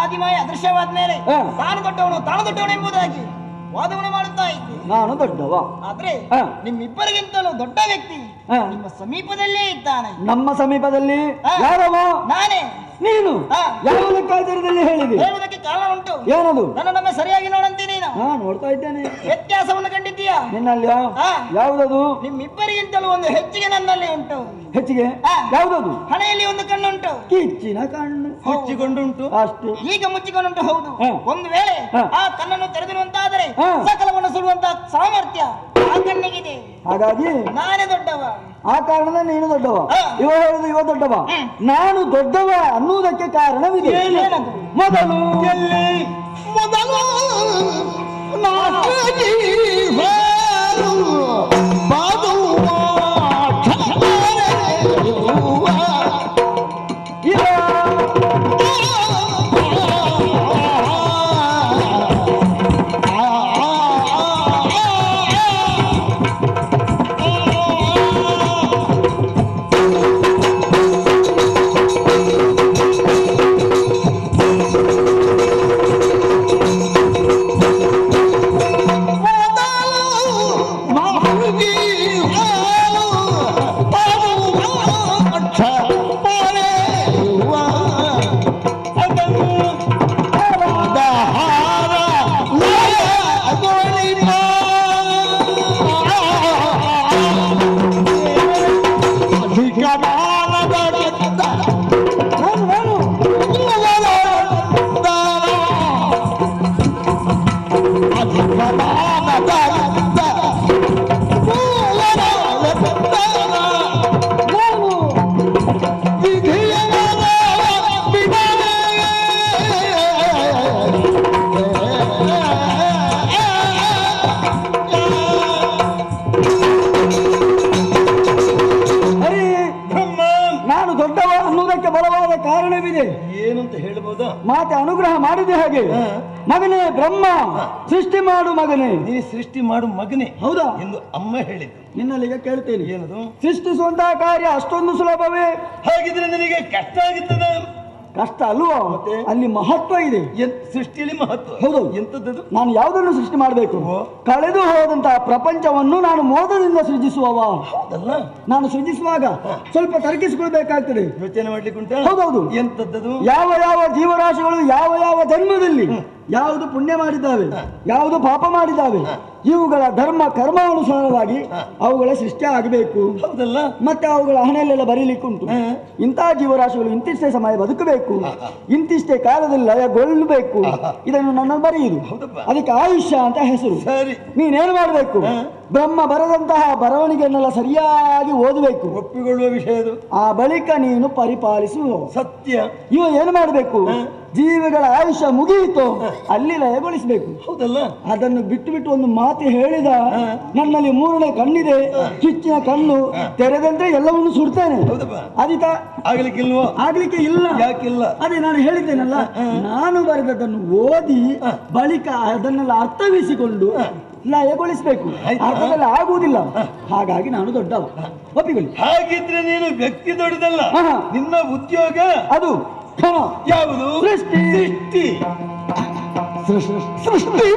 ಆದಿಮಾಯ ಅದೃಶ್ಯವಾದ ಮೇಲೆ ತಾನು ದೊಡ್ಡವನು ಎಂಬುದಾಗಿ ವಾದವನ್ನು ಮಾಡುತ್ತಾ ಇದ್ದೆ. ನಾನು ದೊಡ್ಡವ, ಆದ್ರೆ ನಿಮ್ಮಿಬ್ಬರಿಗಿಂತಲೂ ದೊಡ್ಡ ವ್ಯಕ್ತಿ ನಿಮ್ಮ ಸಮೀಪದಲ್ಲೇ ಇದ್ದಾನೆ. ನಮ್ಮ ಸಮೀಪದಲ್ಲಿ ಯಾರವ? ನಾನೇ. ನೀನು ಯಾವ ಲೆಕ್ಕಾಚಾರದಲ್ಲಿ ಹೇಳಿದೆ? ಹೇಳುವುದಕ್ಕೆ ಕಾರಣ ಉಂಟು. ಏನದು? ನನ್ನೊಮ್ಮೆ ಸರಿಯಾಗಿ ನೋಡಂತೆ ನೀನು. ನೋಡ್ತಾ ಇದ್ದೇನೆ. ವ್ಯತ್ಯಾಸವನ್ನು ಕಂಡಿದ್ದೀಯಾ? ನಿನ್ನಲ್ಲಿ ಯಾವುದದು? ನಿಮ್ಮಿಬ್ಬರಿಗಿಂತಲೂ ಒಂದು ಹೆಚ್ಚಿಗೆ ನನ್ನಲ್ಲಿ ಉಂಟು. ಹೆಚ್ಚಿಗೆ ಯಾವುದದು? ಹಣೆಯಲ್ಲಿ ಒಂದು ಕಣ್ಣುಂಟು. ಕಿಚ್ಚಿನ ಕಣ್ಣು ಮುಚ್ಚಿಕೊಂಡುಂಟು. ಅಷ್ಟೇ. ಈಗ ಮುಚ್ಚಿಕೊಂಡುಂಟು. ಹೌದು. ಒಂದು ವೇಳೆ ಆ ಕಣ್ಣನ್ನು ತೆರೆದಿರುವಂತಾದರೆ ಸಕಲವನ್ನು ಸುಡುವಂತ ಸಾಮರ್ಥ್ಯ ಆ ಕಣ್ಣಿಗಿದೆ. ಹಾಗಾಗಿ ನಾನೇ ದೊಡ್ಡವ. ಆ ಕಾರಣದ ನೀನು ದೊಡ್ಡವ, ಇವ ಹೇಳುದು ಇವ ದೊಡ್ಡವ. ನಾನು ದೊಡ್ಡವ ಅನ್ನುವುದಕ್ಕೆ ಕಾರಣವಿದೆ. ಮೊದಲು ಏನಂತ ಹೇಳ್ಬೋದಾ? ಮಾತೆ ಅನುಗ್ರಹ ಮಾಡಿದೆ ಹಾಗೆ. ಮಗನೇ ಬ್ರಹ್ಮ, ಸೃಷ್ಟಿ ಮಾಡು ಮಗನೇ. ನೀ ಸೃಷ್ಟಿ ಮಾಡು ಮಗನೇ, ಹೌದಾ ಎಂದು ಅಮ್ಮ ಹೇಳಿದ್ದು. ನಿನ್ನಲ್ಲಿಗೆ ಕೇಳ್ತೇನೆ, ಏನದು? ಸೃಷ್ಟಿಸುವಂತಹ ಕಾರ್ಯ ಅಷ್ಟೊಂದು ಸುಲಭವೇ? ಹಾಗಿದ್ರೆ ನಿನಗೆ ಕಷ್ಟ ಆಗುತ್ತದೆ. ಕಷ್ಟ ಅಲ್ವಾ? ಅಲ್ಲಿ ಮಹತ್ವ ಇದೆ. ಸೃಷ್ಟಿಯಲ್ಲಿ ಮಹತ್ವ. ಹೌದು. ಎಂತದ್ದು? ನಾನು ಯಾವುದನ್ನು ಸೃಷ್ಟಿ ಮಾಡಬೇಕು? ಕಳೆದು ಹೋದಂತಹ ಪ್ರಪಂಚವನ್ನು ನಾನು ಮೋದದಿಂದ ಸೃಜಿಸುವವ. ಹೌದಲ್ಲ? ನಾನು ಸೃಜಿಸುವಾಗ ಸ್ವಲ್ಪ ತರ್ಕಿಸಿಕೊಳ್ಬೇಕಾಗ್ತದೆ. ಯೋಚನೆ ಮಾಡ್ಲಿಕ್ಕೆ ಉಂಟಾ? ಹೌದೌದು. ಎಂತದ್ದು? ಯಾವ ಯಾವ ಜೀವರಾಶಿಗಳು ಯಾವ ಯಾವ ಜನ್ಮದಲ್ಲಿ ಯಾವುದು ಪುಣ್ಯ ಮಾಡಿದ್ದಾವೆ, ಯಾವುದು ಪಾಪ ಮಾಡಿದ್ದಾವೆ, ಇವುಗಳ ಧರ್ಮ ಕರ್ಮಾನುಸಾರವಾಗಿ ಅವುಗಳ ಸೃಷ್ಟಿ ಆಗಬೇಕು. ಹೌದಲ್ಲ? ಮತ್ತೆ ಅವುಗಳ ಹಣೆಯಲ್ಲೆಲ್ಲ ಬರೀಲಿಕ್ಕೆ ಉಂಟು. ಇಂತಹ ಜೀವರಾಶಿಗಳು ಇಂತಿಷ್ಟೇ ಸಮಯ ಬದುಕಬೇಕು, ಇಂತಿಷ್ಟೇ ಕಾಲದಲ್ಲಿ ಲಯಗೊಳ್ಳಬೇಕು, ಇದನ್ನು ನನ್ನ ಬರೆಯುವುದು. ಅದಕ್ಕೆ ಆಯುಷ್ಯ ಅಂತ ಹೆಸರು. ನೀನೇನು ಮಾಡಬೇಕು? ಬ್ರಹ್ಮ ಬರೆದಂತಹ ಬರವಣಿಗೆಯನ್ನೆಲ್ಲ ಸರಿಯಾಗಿ ಓದಬೇಕು. ಒಪ್ಪಿಕೊಳ್ಳುವ ವಿಷಯ ಅದು. ಆ ಬಳಿಕ ನೀನು ಪರಿಪಾಲಿಸುವ. ಸತ್ಯ. ಇವ ಏನು ಮಾಡಬೇಕು? ಜೀವಿಗಳ ಆಯುಷ್ಯ ಮುಗಿಯಿತು ಅಲ್ಲಿ ಲಯಗೊಳಿಸಬೇಕು. ಹೌದಲ್ಲ? ಅದನ್ನು ಬಿಟ್ಟು ಬಿಟ್ಟು ಒಂದು ಮಾತು ಹೇಳಿದ, ನನ್ನಲ್ಲಿ ಮೂರನೇ ಕಣ್ಣಿದೆ, ಕಿಚ್ಚಿನ ಕಣ್ಣು ತೆರೆದಂತೆ ಎಲ್ಲವನ್ನು ಸುಡ್ತೇನೆ. ಅದಿತ ಆಗ್ಲಿಕ್ಕಿಲ್ವೋ? ಆಗ್ಲಿಕ್ಕೆ ಇಲ್ಲ. ಯಾಕಿಲ್ಲ? ಅದೇ ನಾನು ಹೇಳಿದ್ದೇನಲ್ಲ, ನಾನು ಬರೆದದನ್ನು ಓದಿ ಬಳಿಕ ಅದನ್ನೆಲ್ಲ ಅರ್ಥವಿಸಿಕೊಂಡು ಲಯಗೊಳಿಸಬೇಕು. ಅರ್ಥದಲ್ಲಿ ಆಗುವುದಿಲ್ಲ. ಹಾಗಾಗಿ ನಾನು ದೊಡ್ಡವ, ಒಪ್ಪಿಕೊಳ್ಳಿ. ಹಾಗಿದ್ರೆ ನೀನು ವ್ಯಕ್ತಿ ದೊಡ್ಡದಲ್ಲ, ನಿನ್ನ ಉದ್ಯೋಗ ಅದು ಯಾವುದು? ಸೃಷ್ಟಿ. ಸೃಷ್ಟಿ ಸೃಷ್ಟಿ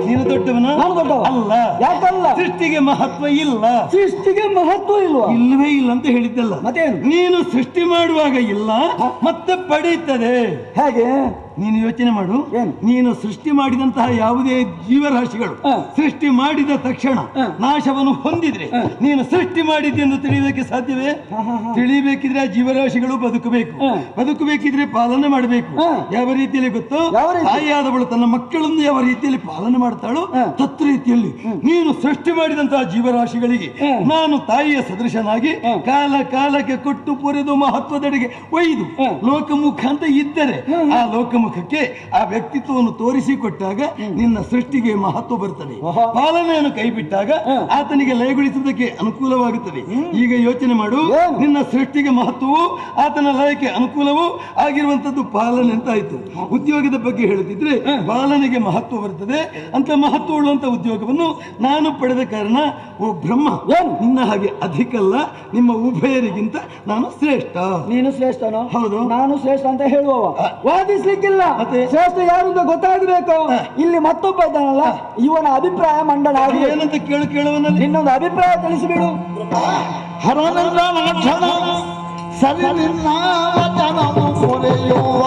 ನೀನು ದೊಡ್ಡವನ? ನಾನು ದೊಡ್ಡವ ಅಲ್ಲ. ಯಾಕಲ್ಲ? ಸೃಷ್ಟಿಗೆ ಮಹತ್ವ ಇಲ್ಲ. ಸೃಷ್ಟಿಗೆ ಮಹತ್ವ ಇಲ್ವಾ? ಇಲ್ಲವೇ ಇಲ್ಲ ಅಂತ ಹೇಳಿದ್ದಲ್ಲ. ಮತ್ತೇನು? ನೀನು ಸೃಷ್ಟಿ ಮಾಡುವಾಗ ಇಲ್ಲ, ಮತ್ತೆ ಪಡೀತದೆ. ಹೇಗೆ? ನೀನು ಯೋಚನೆ ಮಾಡು. ನೀನು ಸೃಷ್ಟಿ ಮಾಡಿದಂತಹ ಯಾವುದೇ ಜೀವರಾಶಿಗಳು ಸೃಷ್ಟಿ ಮಾಡಿದ ತಕ್ಷಣ ನಾಶವನ್ನು ಹೊಂದಿದ್ರೆ ನೀನು ಸೃಷ್ಟಿ ಮಾಡಿದ್ದೆಂದು ತಿಳಿಯೋದಕ್ಕೆ ಸಾಧ್ಯವೇ? ತಿಳಿಬೇಕಿದ್ರೆ ಆ ಜೀವರಾಶಿಗಳು ಬದುಕಬೇಕಿದ್ರೆ ಪಾಲನೆ ಮಾಡಬೇಕು. ಯಾವ ರೀತಿಯಲ್ಲಿ ಗೊತ್ತೋ, ತಾಯಿಯಾದವಳು ತನ್ನ ಮಕ್ಕಳನ್ನು ಯಾವ ರೀತಿಯಲ್ಲಿ ಪಾಲನೆ ಮಾಡ್ತಾಳೋ ತತ್ ರೀತಿಯಲ್ಲಿ ನೀನು ಸೃಷ್ಟಿ ಮಾಡಿದಂತಹ ಜೀವರಾಶಿಗಳಿಗೆ ನಾನು ತಾಯಿಯ ಸದೃಶನಾಗಿ ಕಾಲ ಕಾಲಕ್ಕೆ ಕೊಟ್ಟು ಪೊರೆದು ಮಹತ್ವದೆಡೆಗೆ ಒಯ್ದು ಲೋಕಮುಖ ಅಂತ ಇದ್ದರೆ ಆ ಲೋಕಮುಖಕ್ಕೆ ಆ ವ್ಯಕ್ತಿತ್ವವನ್ನು ತೋರಿಸಿಕೊಟ್ಟಾಗ ನಿನ್ನ ಸೃಷ್ಟಿಗೆ ಮಹತ್ವ ಬರ್ತದೆ. ಪಾಲನೆಯನ್ನು ಕೈಬಿಟ್ಟಾಗ ಆತನಿಗೆ ಲಯಗೊಳಿಸುವುದಕ್ಕೆ ಅನುಕೂಲವಾಗುತ್ತದೆ. ಈಗ ಯೋಚನೆ ಮಾಡು, ನಿನ್ನ ಸೃಷ್ಟಿಗೆ ಮಹತ್ವವು ಆತನ ಲಯಕ್ಕೆ ಅನುಕೂಲವೂ ಆಗಿರುವಂತದ್ದು ಪಾಲನೆ ಅಂತ ಆಯ್ತು. ಉದ್ಯೋಗದ ಬಗ್ಗೆ ಹೇಳುತ್ತಿದ್ರೆ ಪಾಲನೆಗೆ ಮಹತ್ವ ಬರ್ತದೆ ಅಂತ ಮಹತ್ವ ಉಳ್ಳುವಂತ ಉದ್ಯೋಗವನ್ನು ನಾನು ಪಡೆದ ಕಾರಣ ಓ ಬ್ರಹ್ಮ, ನಿನ್ನ ಹಾಗೆ ಅಧಿಕಲ್ಲ, ನಿಮ್ಮ ಉಭಯರಿಗಿಂತ ನಾನು ಶ್ರೇಷ್ಠ. ನೀನು ಶ್ರೇಷ್ಠನೋ? ಹೌದು. ನಾನು ಶ್ರೇಷ್ಠ ಅಂತ ಹೇಳುವವ, ವಾದಿಸ್ಲಿಕ್ಕಿಲ್ಲ. ಶ್ರೇಷ್ಠ ಯಾರು ಅಂತ ಗೊತ್ತಾಗಬೇಕು. ಇಲ್ಲಿ ಮತ್ತೊಬ್ಬ ಇದ್ದಾನಲ್ಲ, ಇವನ ಅಭಿಪ್ರಾಯ ಮಂಡನ ಏನಂತ ಕೇಳುವನಲ್ಲಿ ನಿನ್ನೊಂದು ಅಭಿಪ್ರಾಯ ತಿಳಿಸಿಬಿಡು. ಸರಿ ನಿನ್ನ ವಚನವು ಪೊರೆಯುವ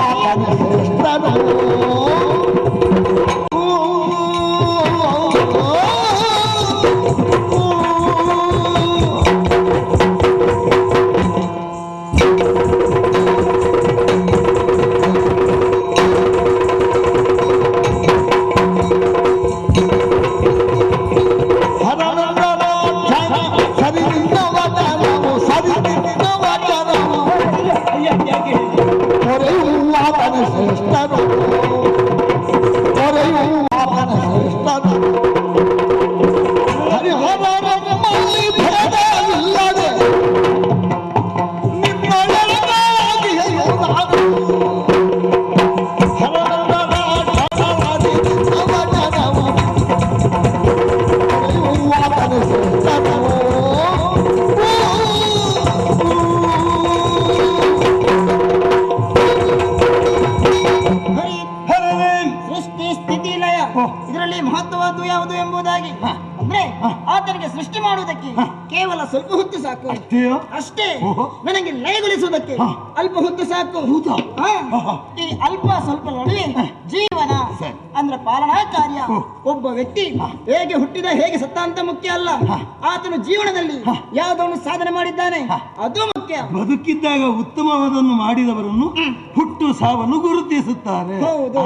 ಇದರಲ್ಲಿ ಮಹತ್ವವಾದ್ದು ಯಾವುದು ಎಂಬುದಾಗಿ ಅಂದ್ರೆ ಆತನಿಗೆ ಸೃಷ್ಟಿ ಮಾಡುವುದಕ್ಕೆ ಕೇವಲ ಸ್ವಲ್ಪ ಹೊತ್ತು ಸಾಕು. ಅಷ್ಟೇ. ನನಗೆ ಲಯಗೊಳಿಸುವುದಕ್ಕೆ ಅಲ್ಪ ಹೊತ್ತು ಸಾಕು. ಈ ಅಲ್ಪ ಸ್ವಲ್ಪ ನಡುವೆ ಜೀವನ ಅಂದ್ರೆ ಪಾಲನಾ ಕಾರ್ಯ. ಒಬ್ಬ ವ್ಯಕ್ತಿ ಹೇಗೆ ಹುಟ್ಟಿದ ಹೇಗೆ ಸತ್ತ ಅಂತ ಮುಖ್ಯ ಅಲ್ಲ, ಆತನು ಜೀವನದಲ್ಲಿ ಯಾವುದನ್ನು ಸಾಧನೆ ಮಾಡಿದ್ದಾನೆ ಅದು ಮುಖ್ಯ. ಬದುಕಿದ್ದಾಗ ಉತ್ತಮವಾದನ್ನು ಮಾಡಿದವರನ್ನು ಹುಟ್ಟು ಸಾವನ್ನು ಗುರುತಿಸುತ್ತಾರೆ. ಹೌದು.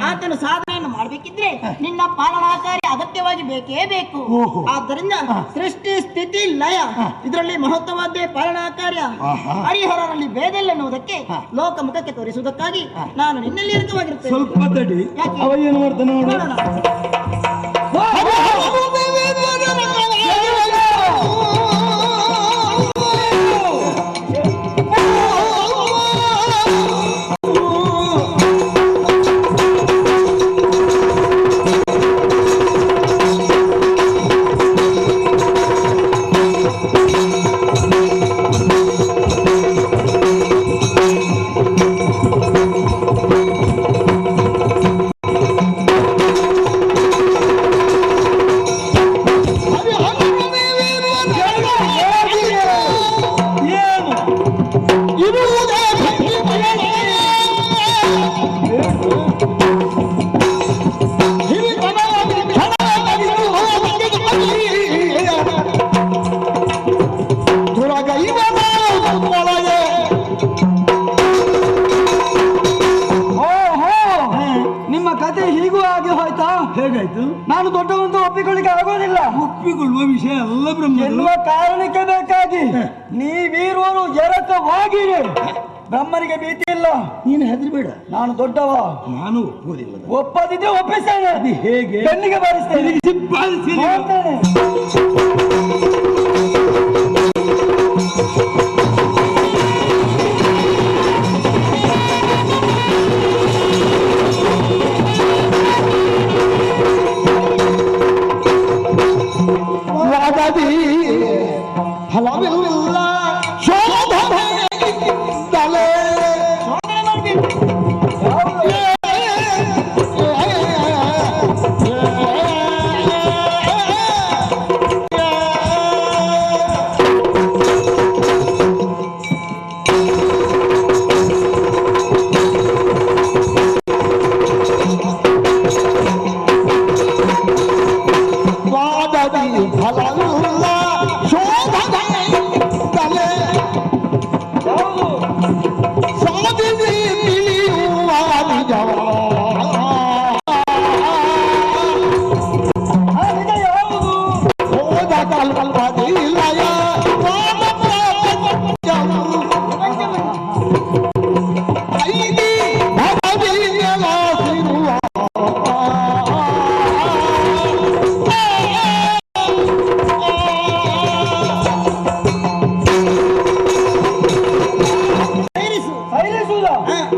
ಆತನು ಸಾಧನೆಯನ್ನು ಮಾಡಬೇಕಿದ್ರೆ ನಿನ್ನ ಪಾಲನಾ ಕಾರ್ಯ ಅಗತ್ಯವಾಗಿ ಬೇಕೇ ಬೇಕು. ಆದ್ದರಿಂದ ಸೃಷ್ಟಿ ಸ್ಥಿತಿ ಲಯ ಇದರಲ್ಲಿ ಮಹತ್ವವಾದ ಪಾಲನಾ ಕಾರ್ಯ. ಹರಿಹರರಲ್ಲಿ ಭೇದಲ್ಲ ಎನ್ನುವುದಕ್ಕೆ ಲೋಕಮುಖಕ್ಕೆ ತೋರಿಸುವುದಕ್ಕಾಗಿ ನಾನು ನಿನ್ನಲ್ಲಿ ಇರುತ್ತವಾಗಿರುತ್ತೇನೆ. ಸ್ವಲ್ಪ ತಡಿ, ಅವ ಏನು ಮಾಡ್ತಾನೆ ನೋಡೋಣ. ಹೇಗಾಯ್ತು? ನಾನು ದೊಡ್ಡವಂತ ಒಪ್ಪಿಕೊಳ್ಳಿಕ್ಕೆ ಆಗೋದಿಲ್ಲ. ಒಪ್ಪಿಕೊಳ್ಳುವ ವಿಷಯ ಅಲ್ಲ ಬ್ರಹ್ಮ. ಎನ್ನುವ ಕಾರಣಕ್ಕೆ ಬೇಕಾಗಿ ನೀವೀರುವರು ಎರಕವಾಗಿರಿ. ಬ್ರಹ್ಮನಿಗೆ ಭೀತಿ ಇಲ್ಲ. ನೀನು ಹೆದರಬೇಡ. ನಾನು ದೊಡ್ಡವ. ನಾನು ಒಪ್ಪುವುದಿಲ್ಲ. ಒಪ್ಪದಿದ್ದೆ ಒಪ್ಪಿಸ್ತೇನೆ. ಅದು ಹೇಗೆ? ಬೆನ್ನಿಗೆ ಬಾರಿಸ್ತೇನೆ. ಫಲವಿಲ್ಲ ಶೋಧನೆ ತಲೆ ಫಲವಿಲ್ಲ ಶೋಧನೆಯಿಂದಲೇ ಸಾಧಿಸಿ ತಿಳಿಯುವ ನಿಜವ. ಹೋದ ಕಲ್ಪದಿಲ್ಲಯ ಐದಿ ಭಗವಿನೆಲಾಸಿರುವ ಸೈರಿಸುವುದ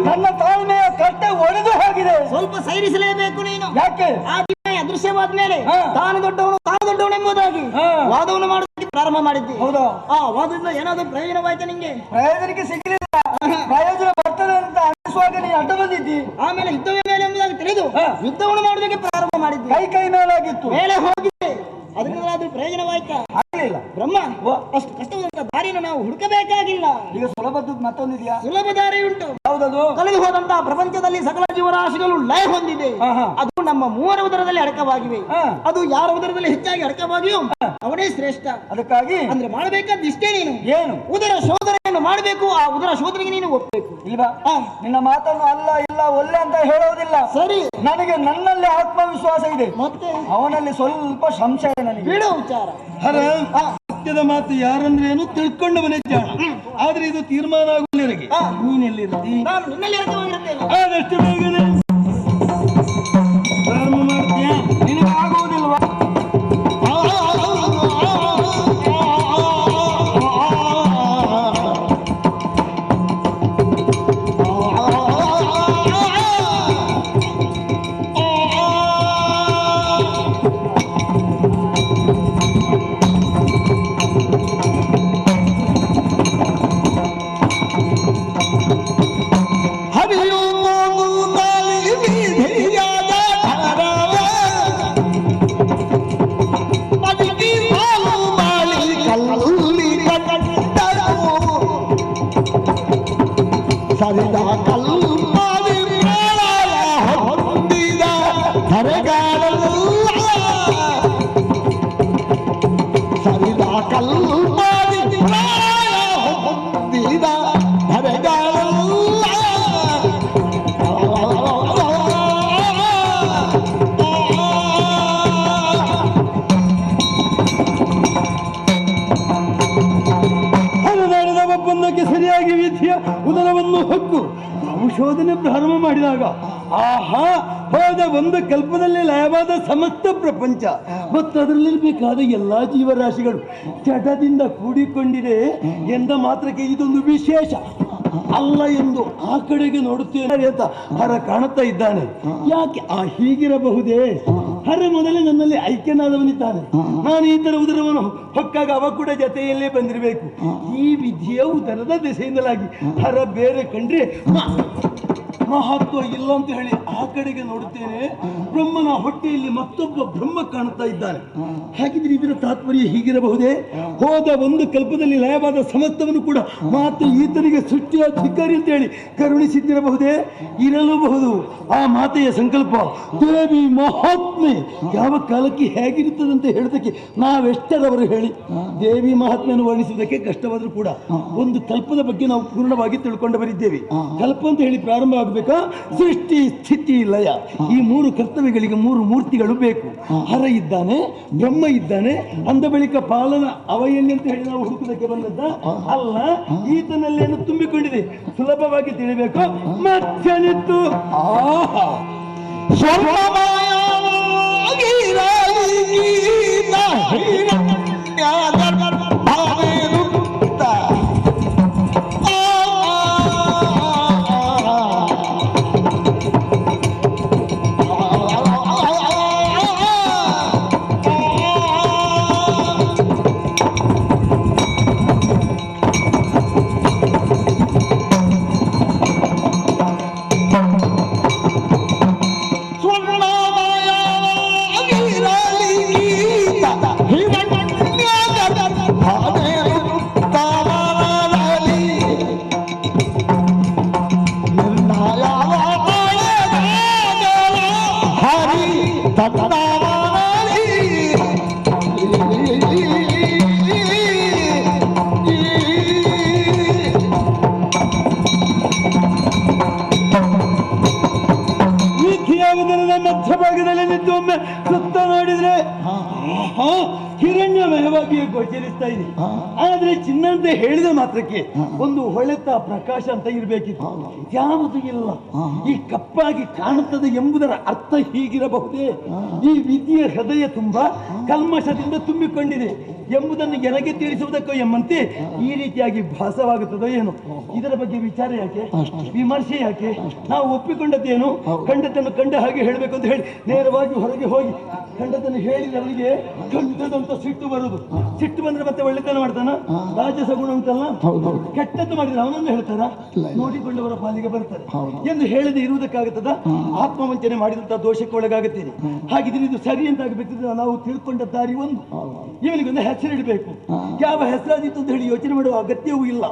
ನನ್ನ ತಾಳ್ಮೆಯ ಕಟ್ಟೆ ಒಡೆದು ಹೋಗಿದೆ. ಸ್ವಲ್ಪ ಸೈರಿಸಲೇಬೇಕು ನೀನು. ಯಾಕೆ? ಆ ದಿನ ಅದೃಶ್ಯವಾದ ಮೇಲೆ ತಾನು ದೊಡ್ಡವನು ಎಂಬುದಾಗಿ ವಾದವನ್ನು ಮಾಡೋದಕ್ಕೆ ಪ್ರಾರಂಭ ಮಾಡಿದ್ದೆ. ಹೌದಾ? ಆ ವಾದದಿಂದ ಏನಾದರೂ ಪ್ರಯೋಜನವಾಯ್ತಾ ನಿಂಗೆ? ಪ್ರಯೋಜನಕ್ಕೆ ಸಿಗಲಿಲ್ಲ. ಪ್ರಯೋಜನ ಬರ್ತದೆ ಅಂತ ಅನಿಸುವಾಗ ನೀನು ಅಡ್ಡ ಬಂದಿದ್ದಿ. ಆಮೇಲೆ ಯುದ್ಧವೇ ಮೇಲೆ ಎಂಬುದಾಗಿ ತಿಳಿದು ಯುದ್ಧವನ್ನು ಮಾಡೋದಕ್ಕೆ ಪ್ರಾರಂಭ ಮಾಡಿದ್ದೆ. ಕೈ ಮೇಲಾಗಿತ್ತು. ಮೇಲೆ ಹೋಗಿದ್ದೆ, ಅದರಿಂದ ಅದು ಪ್ರಯೋಜನವಾಯ್ತಾ? ಆಗಲಿಲ್ಲ. ಬ್ರಹ್ಮ ಅಷ್ಟು ಕಷ್ಟವಾದಂತ ದಾರಿಯನ್ನು ನಾವು ಹುಡುಕಬೇಕಾಗಿಲ್ಲ. ಈಗ ಸುಲಭದ್ದು ಮತ್ತೊಂದಿದೆಯಾ? ಸುಲಭ ದಾರಿ ಉಂಟು. ಹೌದದು. ಕಳೆದು ಹೋದಂತಹ ಪ್ರಪಂಚದಲ್ಲಿ ಸಕಲ ಜೀವರಾಶಿಗಳು ಲಯ ಹೊಂದಿದೆ. ಅದು ನಮ್ಮ ಮೂವರ ಉದರದಲ್ಲಿ ಅಡಕವಾಗಿವೆ. ಅದು ಯಾರ ಉದರದಲ್ಲಿ ಹೆಚ್ಚಾಗಿ ಅಡಕವಾಗಿಯೋ ಅವನೇ ಶ್ರೇಷ್ಠ. ಅದಕ್ಕಾಗಿ ಅಂದ್ರೆ ಮಾಡಬೇಕಾದ ಇಷ್ಟೇ ನೀನು. ಏನು? ಉದರ ಶೋಧನೆಯನ್ನು ಮಾಡಬೇಕು. ಆ ಉದರ ಶೋಧನೆಗೆ ನೀನು ಒಪ್ಪಬೇಕು. ಇಲ್ವಾ? ನಿನ್ನ ಮಾತನ್ನು ಅಲ್ಲ ಇಲ್ಲ ಒಳ್ಳೆ ಅಂತ ಹೇಳೋದಿಲ್ಲ. ಸರಿ, ನನಗೆ ನನ್ನಲ್ಲಿ ಆತ್ಮವಿಶ್ವಾಸ ಇದೆ, ಮತ್ತೆ ಅವನಲ್ಲಿ ಸ್ವಲ್ಪ ಸಂಶಯ ನನಗೆ. ಬಿಡು ವಿಚಾರ. ಹರ ಸತ್ಯದ ಮಾತು ಯಾರಂದ್ರೆ ಏನು ತಿಳ್ಕೊಂಡವನೇ ಜಾಣ. ಆದ್ರೆ ಇದು ತೀರ್ಮಾನ ಆಗುವವರೆಗೆ ನೀನೆಲ್ಲಿರ್ತಿ? ನಾನು ನಿನ್ನಲ್ಲಿ ಅಡಕವಾಗಿರುತ್ತೇನೆ. ಆದಷ್ಟು ಬೇಗನೆ ಪ್ರಾರಂಭ ಮಾಡ್ತೀಯಾ? ನಿನಗೆ ಆಗುವುದಿಲ್ವಾ? ಸರಿದ ಕಲ್ಪಾದಿ ಹೊಂದಿದ ಧರೆಗಾಡಲ್ಲ ಸರಿದ ಕಲ್ಪಾದಿ ಹೊಂದಿದ ಧರೆಗಾಡಲ್ಲ ಹರಿದಾಡಿದ ಒಪ್ಪಂದಕ್ಕೆ ಸರಿಯಾಗಿ ವಿಧಿಯ ಉದರವನ್ನು ಹೊಕ್ಕು ಸಂಶೋಧನೆ ಪ್ರಾರಂಭ ಮಾಡಿದಾಗ ಆಹಾ ಹೋದ ಒಂದು ಕಲ್ಪದಲ್ಲಿ ಲಯವಾದ ಸಮಸ್ತ ಪ್ರಪಂಚ ಮತ್ತು ಅದರಲ್ಲಿರಬೇಕಾದ ಎಲ್ಲಾ ಜೀವರಾಶಿಗಳು ಜಡದಿಂದ ಕೂಡಿಕೊಂಡಿದೆ ಎಂದ ಮಾತ್ರಕ್ಕೆ ಇದೊಂದು ವಿಶೇಷ ಅಲ್ಲ ಎಂದು ಆ ಕಡೆಗೆ ನೋಡುತ್ತೇನೆ ಅಂತ ಹರ ಕಾಣುತ್ತಾ ಇದ್ದಾನೆ. ಯಾಕೆ ಹೀಗಿರಬಹುದೇ? ಹರ ಮೊದಲೇ ನನ್ನಲ್ಲಿ ಐಕ್ಯನಾದವನಿದ್ದಾನೆ. ನಾನು ಈ ತರ ಉದರವನ್ನು ಹೊಕ್ಕಾಗ ಅವ ಕೂಡ ಜೊತೆಯಲ್ಲೇ ಬಂದಿರಬೇಕು. ಈ ವಿಧಿಯ ಉದರದ ದೆಸೆಯಿಂದಲಾಗಿ ಹರ ಬೇರೆ ಕಂಡ್ರೆ ಮಹತ್ವ ಇಲ್ಲ ಅಂತ ಹೇಳಿ ಆ ಕಡೆಗೆ ನೋಡುತ್ತೇನೆ. ಬ್ರಹ್ಮನ ಹೊಟ್ಟೆಯಲ್ಲಿ ಮತ್ತೊಬ್ಬ ಬ್ರಹ್ಮ ಕಾಣುತ್ತಾ ಇದ್ದಾನೆ. ಹಾಗಿದ್ರೆ ಇದರ ತಾತ್ಪರ್ಯ ಹೀಗಿರಬಹುದೇ? ಹೋದ ಒಂದು ಕಲ್ಪದಲ್ಲಿ ಲಯವಾದ ಸಮಸ್ತವನ್ನು ಕೂಡ ಮಾತು ಈತನಿಗೆ ಸೃಷ್ಟಿಯ ಧಿಕ್ಕಾರಿ ಅಂತ ಹೇಳಿ ಕರುಣಿಸಿದ್ದಿರಬಹುದೇ? ಇರಲೂಬಹುದು. ಆ ಮಾತೆಯ ಸಂಕಲ್ಪ ದೇವಿ ಮಹಾತ್ಮೆ ಯಾವ ಕಾಲಕ್ಕೆ ಹೇಗಿರುತ್ತದಂತ ಹೇಳೋದಕ್ಕೆ ನಾವೆಷ್ಟರವರು ಹೇಳಿ. ದೇವಿ ಮಹಾತ್ಮೆಯನ್ನು ವರ್ಣಿಸುವುದಕ್ಕೆ ಕಷ್ಟವಾದರೂ ಕೂಡ ಒಂದು ಕಲ್ಪದ ಬಗ್ಗೆ ನಾವು ಪೂರ್ಣವಾಗಿ ತಿಳ್ಕೊಂಡು ಬರಿದ್ದೇವೆ. ಕಲ್ಪ ಅಂತ ಹೇಳಿ ಪ್ರಾರಂಭ ಆಗಬೇಕಾ? ಸೃಷ್ಟಿ ಸ್ಥಿತಿ ಲಯ ಈ ಮೂರು ಕರ್ತವ್ಯಗಳಿಗೆ ಮೂರು ಮೂರ್ತಿಗಳು ಬೇಕು. ಹರ ಇದ್ದಾನೆ, ಬ್ರಹ್ಮ ಇದ್ದಾನೆ, ಅಂದ ಬಳಿಕ ಪಾಲನ ಅವಯಲ್ಲಿ ಅಂತ ಹೇಳಿ ನಾವು ಹುಡುಕುವುದಕ್ಕೆ ಬಂದದ್ದ ಅಲ್ಲ. ಈತನಲ್ಲೇನು ತುಂಬಿಕೊಂಡಿದೆ ಸುಲಭವಾಗಿ ತಿಳಿಬೇಕು. ಮಧ್ಯನಿತ್ತು ಆಹಾ ಸುತ್ತ ನೋಡಿದ್ರೆ ಹಿರಣ್ಯಮಯವಾಗಿಯೇ ಗೋಚರಿಸ್ತಾ ಇದೆ. ಆದ್ರೆ ಚಿನ್ನ ಅಂತ ಹೇಳಿದ ಮಾತ್ರಕ್ಕೆ ಒಂದು ಹೊಳೆತ ಪ್ರಕಾಶ ಅಂತ ಇರ್ಬೇಕಿತ್ತು, ಯಾವುದು ಇಲ್ಲ. ಈ ಕಪ್ಪಾಗಿ ಕಾಣುತ್ತದೆ ಎಂಬುದರ ಅರ್ಥ ಹೀಗಿರಬಹುದೇ? ಈ ವಿದ್ಯೆಯ ಹೃದಯ ತುಂಬಾ ಕಲ್ಮಶದಿಂದ ತುಂಬಿಕೊಂಡಿದೆ ಎಂಬುದನ್ನು ನನಗೆ ತಿಳಿಸುವುದಕ್ಕೋ ಎಂಬಂತೆ ಈ ರೀತಿಯಾಗಿ ಭಾಸವಾಗುತ್ತದೋ ಏನು? ಇದರ ಬಗ್ಗೆ ವಿಚಾರ ಯಾಕೆ, ವಿಮರ್ಶೆ ಯಾಕೆ? ನಾವು ಒಪ್ಪಿಕೊಂಡದ್ದೇನು? ಕಂಡದ್ದನ್ನು ಕಂಡ ಹಾಗೆ ಹೇಳಬೇಕು ಅಂತ ಹೇಳಿ ನೇರವಾಗಿ ಹೊರಗೆ ಹೋಗಿ ಕಂಡದ್ದನ್ನು ಹೇಳಿದವರಿಗೆ ಕಂಡದಂತ ಸಿಟ್ಟು ಬರುವುದು. ಸಿಟ್ಟು ಬಂದ್ರೆ ಮತ್ತೆ ಒಳ್ಳೆತನ ಮಾಡ್ತಾನ? ರಾಜಸ ಗುಣ ಉಂಟಲ್ಲ, ಕೆಟ್ಟದ್ದು ಮಾಡಿದ್ರೆ ಅವನನ್ನು ಹೇಳ್ತಾರ? ನೋಡಿಕೊಂಡವರ ಪಾಲಿಗೆ ಬರ್ತಾರೆ ಎಂದು ಹೇಳದೆ ಇರುವುದಕ್ಕಾಗುತ್ತದ? ಆತ್ಮವಂಚನೆ ಮಾಡಿದಂತಹ ದೋಷಕ್ಕೆ ಒಳಗಾಗುತ್ತೇನೆ. ಹಾಗಿದ್ರೆ ಇದು ಸರಿ ಅಂತ ಆಗಬೇಕಿದ್ರೆ ನಾವು ತಿಳ್ಕೊಂಡ ದಾರಿ ಒಂದು. ಇವನಿಗೊಂದು ಹೆಸರಿಡಬೇಕು. ಯಾವ ಹೆಸರಾದಿತ್ತು ಅಂತ ಹೇಳಿ ಯೋಚನೆ ಮಾಡುವ ಅಗತ್ಯವೂ ಇಲ್ಲ.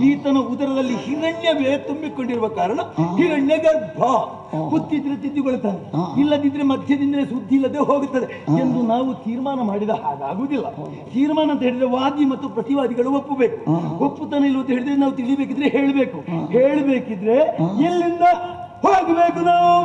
ಈತನ ಉದರದಲ್ಲಿ ಹಿರಣ್ಯವೇ ತುಂಬಿಕೊಂಡಿರುವ ಕಾರಣ ಹಿರಣ್ಯ ಗರ್ಭ. ಗೊತ್ತಿದ್ರೆ ತಿದ್ದುಕೊಳ್ತಾನೆ, ಇಲ್ಲದಿದ್ರೆ ಮಧ್ಯದಿಂದ ಸುದ್ದಿ ಇಲ್ಲದೆ ಹೋಗುತ್ತದೆ ಎಂದು ನಾವು ತೀರ್ಮಾನ ಮಾಡಿದ ಹಾಗಾಗುವುದಿಲ್ಲ. ತೀರ್ಮಾನ ಅಂತ ಹೇಳಿದ್ರೆ ವಾದಿ ಮತ್ತು ಪ್ರತಿವಾದಿಗಳು ಒಪ್ಪಬೇಕು. ಒಪ್ಪುತ್ತಾನೆ ಇಲ್ಲ ಅಂತ ಹೇಳಿದ್ರೆ ನಾವು ತಿಳಿಬೇಕಿದ್ರೆ ಹೇಳಬೇಕು. ಹೇಳಬೇಕಿದ್ರೆ ಎಲ್ಲಿಂದ ಹೋಗಬೇಕು? ನಾವು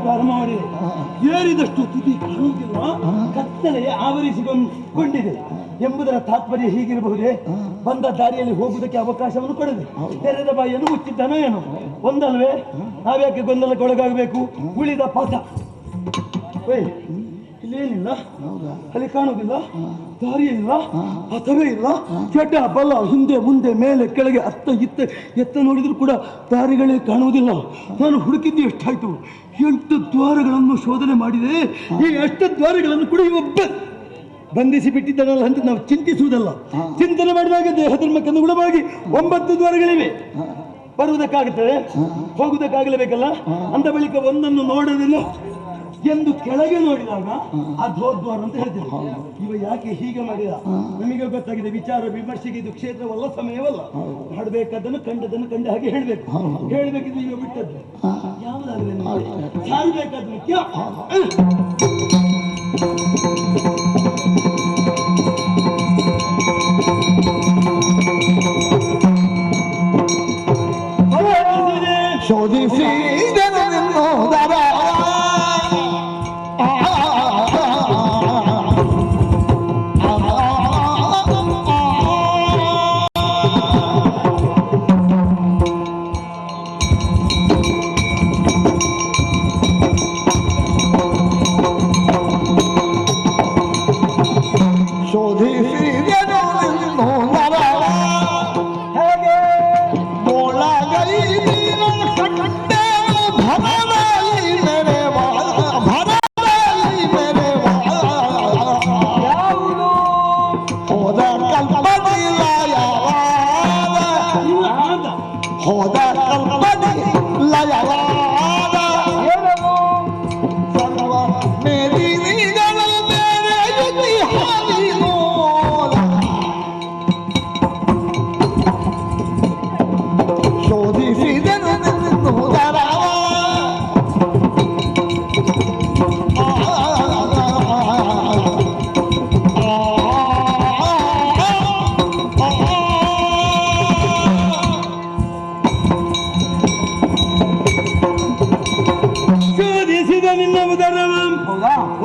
ಪ್ರಾರಂಭ ಮಾಡಿದೆ. ಏರಿದಷ್ಟು ತುದಿ ಕಾಣುವುದಿಲ್ಲ, ಕತ್ತಲೆಯ ಆವರಿಸಿಕೊಂಡಿದೆ ಎಂಬುದರ ತಾತ್ಪರ್ಯ ಹೀಗಿರಬಹುದೇ? ಬಂದ ದಾರಿಯಲ್ಲಿ ಹೋಗುವುದಕ್ಕೆ ಅವಕಾಶವನ್ನು ಕೊಡದೆ ತೆರೆದ ಬಾಯಿಯನ್ನು ಮುಚ್ಚಿದ್ದಾನೋ ಏನೋ? ಒಂದಲ್ವೇ? ನಾವ್ಯಾಕೆ ಗೊಂದಲಕ್ಕೆ ಒಳಗಾಗಬೇಕು? ಉಳಿದ ಪಾಠ ಇಲ್ಲೇನಿಲ್ಲ, ಅಲ್ಲಿ ಕಾಣುವುದಿಲ್ಲ, ದಾರಿಯಿಲ್ಲ, ಪಥವೇ ಇಲ್ಲ, ಕೆಟ್ಟ ಬಲ ಹಿಂದೆ ಮುಂದೆ ಮೇಲೆ ಕೆಳಗೆ ಅತ್ತ ಇತ್ತ ಎತ್ತ ನೋಡಿದ್ರು ಕೂಡ ದಾರಿಗಳೇ ಕಾಣುವುದಿಲ್ಲ. ನಾನು ಹುಡುಕಿದ್ದು ಎಷ್ಟಾಯ್ತು? 8 ದ್ವಾರಗಳನ್ನು ಶೋಧನೆ ಮಾಡಿದೆ. ಈ 8 ದ್ವಾರಗಳನ್ನು ಕೂಡ ಒಬ್ಬ ಬಂಧಿಸಿ ಬಿಟ್ಟಿದ್ದಾನಲ್ಲ ಅಂತ ನಾವು ಚಿಂತಿಸುವುದಲ್ಲ. ಚಿಂತನೆ ಮಾಡಿದಾಗ ದೇಹ ಧರ್ಮಕ್ಕನುಗುಣವಾಗಿ 9 ದ್ವಾರಗಳಿವೆ. ಬರುವುದಕ್ಕಾಗುತ್ತದೆ, ಹೋಗುವುದಕ್ಕಾಗಲೇಬೇಕಲ್ಲ. ಅಂದ ಬಳಿಕ ಒಂದನ್ನು ನೋಡೋದಿಲ್ಲ ಎಂದು ಕೆಳಗೆ ನೋಡಿದಾಗ ಅಧೋದ್ವಾರ ಅಂತ ಹೇಳ್ತೇವೆ. ಇವ ಯಾಕೆ ಹೀಗೆ ಮಾಡಿದ ನಮಗೆ ಗೊತ್ತಾಗಿದೆ. ವಿಚಾರ ವಿಮರ್ಶೆಗೆ ಇದು ಕ್ಷೇತ್ರವಲ್ಲ, ಸಮಯವಲ್ಲ. ಮಾಡಬೇಕಾದನ್ನು ಕಂಡದನ್ನು ಕಂಡ ಹಾಗೆ ಹೇಳಬೇಕು. ಹೇಳಬೇಕಿದ್ರೆ ಇವ ಬಿಟ್ಟದ್ದು ಯಾವುದಾದ್ರೆ ಸಾರಬೇಕಾದ ಮುಖ್ಯ. ಶೋಧಿಸಿ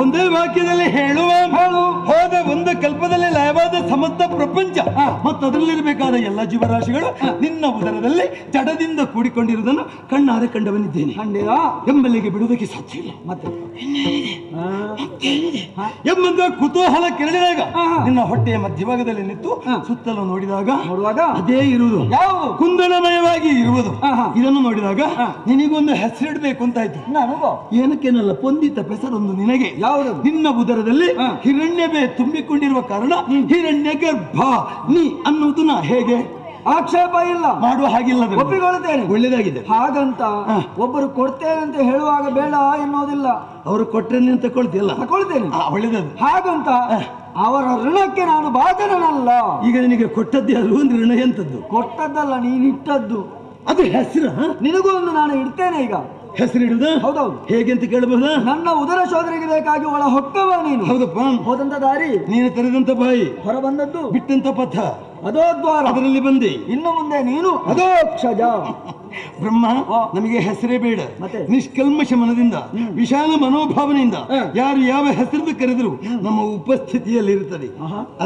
ಒಂದೇ ವಾಕ್ಯದಲ್ಲಿ ಹೇಳುವ ಹೋದ ಒಂದು ಕಲ್ಪದಲ್ಲಿ ಲಯವಾದ ಸಮಸ್ತ ಪ್ರಪಂಚ ಮತ್ತು ಅದರಲ್ಲಿರಬೇಕಾದ ಎಲ್ಲ ಜೀವರಾಶಿಗಳು ನಿನ್ನ ಉದರದಲ್ಲಿ ಜಡದಿಂದ ಕೂಡಿಕೊಂಡಿರುವುದನ್ನು ಕಣ್ಣಾರೆ ಕಂಡವನಿದ್ದೇನೆ. ಎಂಬಲ್ಲಿಗೆ ಬಿಡುವುದಕ್ಕೆ ಸಾಧ್ಯ ಇಲ್ಲ. ಮತ್ತೆ ಎಂಬಂತ ಕುತೂಹಲ ಕೆರಳಿದಾಗ ನಿನ್ನ ಹೊಟ್ಟೆಯ ಮಧ್ಯಭಾಗದಲ್ಲಿ ನಿಂತು ಸುತ್ತಲೂ ನೋಡಿದಾಗ ಅದೇ ಇರುವುದು, ಕುಂದನಮಯವಾಗಿ ಇರುವುದು. ಇದನ್ನು ನೋಡಿದಾಗ ನಿನಗೊಂದು ಹೆಸರಿಡಬೇಕು ಅಂತಾಯ್ತು. ಏನಕ್ಕೇನಲ್ಲ, ಪೊಂದಿತ ಪೆಸರೊಂದು ನಿನಗೆ. ಯಾವುದು? ನಿನ್ನ ಉದರದಲ್ಲಿ ಹಿರಣ್ಯವೇ ತುಂಬಿಕೊಂಡಿರುವ ಕಾರಣ ಹಿರಣ್ಯ ಗರ್ಭ ನೀ ಅನ್ನುವುದು ಹೇಗೆ ಆಕ್ಷೇಪ ಇಲ್ಲ, ಮಾಡುವ ಹಾಗಿಲ್ಲ, ಒಪ್ಪಿಕೊಳ್ಳುತ್ತೇನೆ. ಒಳ್ಳೆದಾಗಿದೆ. ಹಾಗಂತ ಒಬ್ಬರು ಕೊಡ್ತೇನೆ ಅಂತ ಹೇಳುವಾಗ ಬೇಡ ಎನ್ನುವುದಿಲ್ಲ. ಅವರು ಕೊಟ್ಟರೆ ತಗೊಳ್ತಿಲ್ಲ, ತಗೊಳ್ತೇನೆ, ಒಳ್ಳೆದದು. ಹಾಗಂತ ಅವರ ಋಣಕ್ಕೆ ನಾನು ಬಾಧನಲ್ಲ. ಈಗ ನಿನಗೆ ಕೊಟ್ಟದ್ದೇ ಅಲ್ವ ಒಂದು ಋಣ? ಎಂತದ್ದು? ಕೊಟ್ಟದ್ದಲ್ಲ, ನೀನು ಇಟ್ಟದ್ದು. ಅದು ಹೆಸರು ನಿನಗೂ ಒಂದು ನಾನು ಇಡ್ತೇನೆ. ಈಗ ಹೆಸರಿಡುದ? ಹೌದೌದು. ಹೇಗೆ ಅಂತ ಕೇಳಬಹುದಾ? ನನ್ನ ಉದರ ಶೋಧನೆಗೆ ಬೇಕಾಗಿ ಒಳ ಹೊಕ್ಕವ ನೀನು. ಹೌದಪ್ಪ. ಹೋದಂತ ದಾರಿ, ನೀನು ತೆರೆದಂತ ಬಾಯಿ, ಹೊರ ಬಂದದ್ದು, ಬಿಟ್ಟಂತ ಪಥ, ಅದೋ ದ್ವಾರ, ಅದರಲ್ಲಿ ಬಂದೆ. ಇನ್ನು ಮುಂದೆ ನೀನು ಅದೋ ಕ್ಷಜ. ಬ್ರಹ್ಮ ನಮಗೆ ಹೆಸರೇ ಬೇಡ. ಮತ್ತೆ ನಿಷ್ಕಲ್ಮಶ ಮನದಿಂದ ವಿಶಾಲ ಮನೋಭಾವನೆಯಿಂದ ಯಾರು ಯಾವ ಹೆಸರು ಕರೆದ್ರು ನಮ್ಮ ಉಪಸ್ಥಿತಿಯಲ್ಲಿ ಇರುತ್ತದೆ.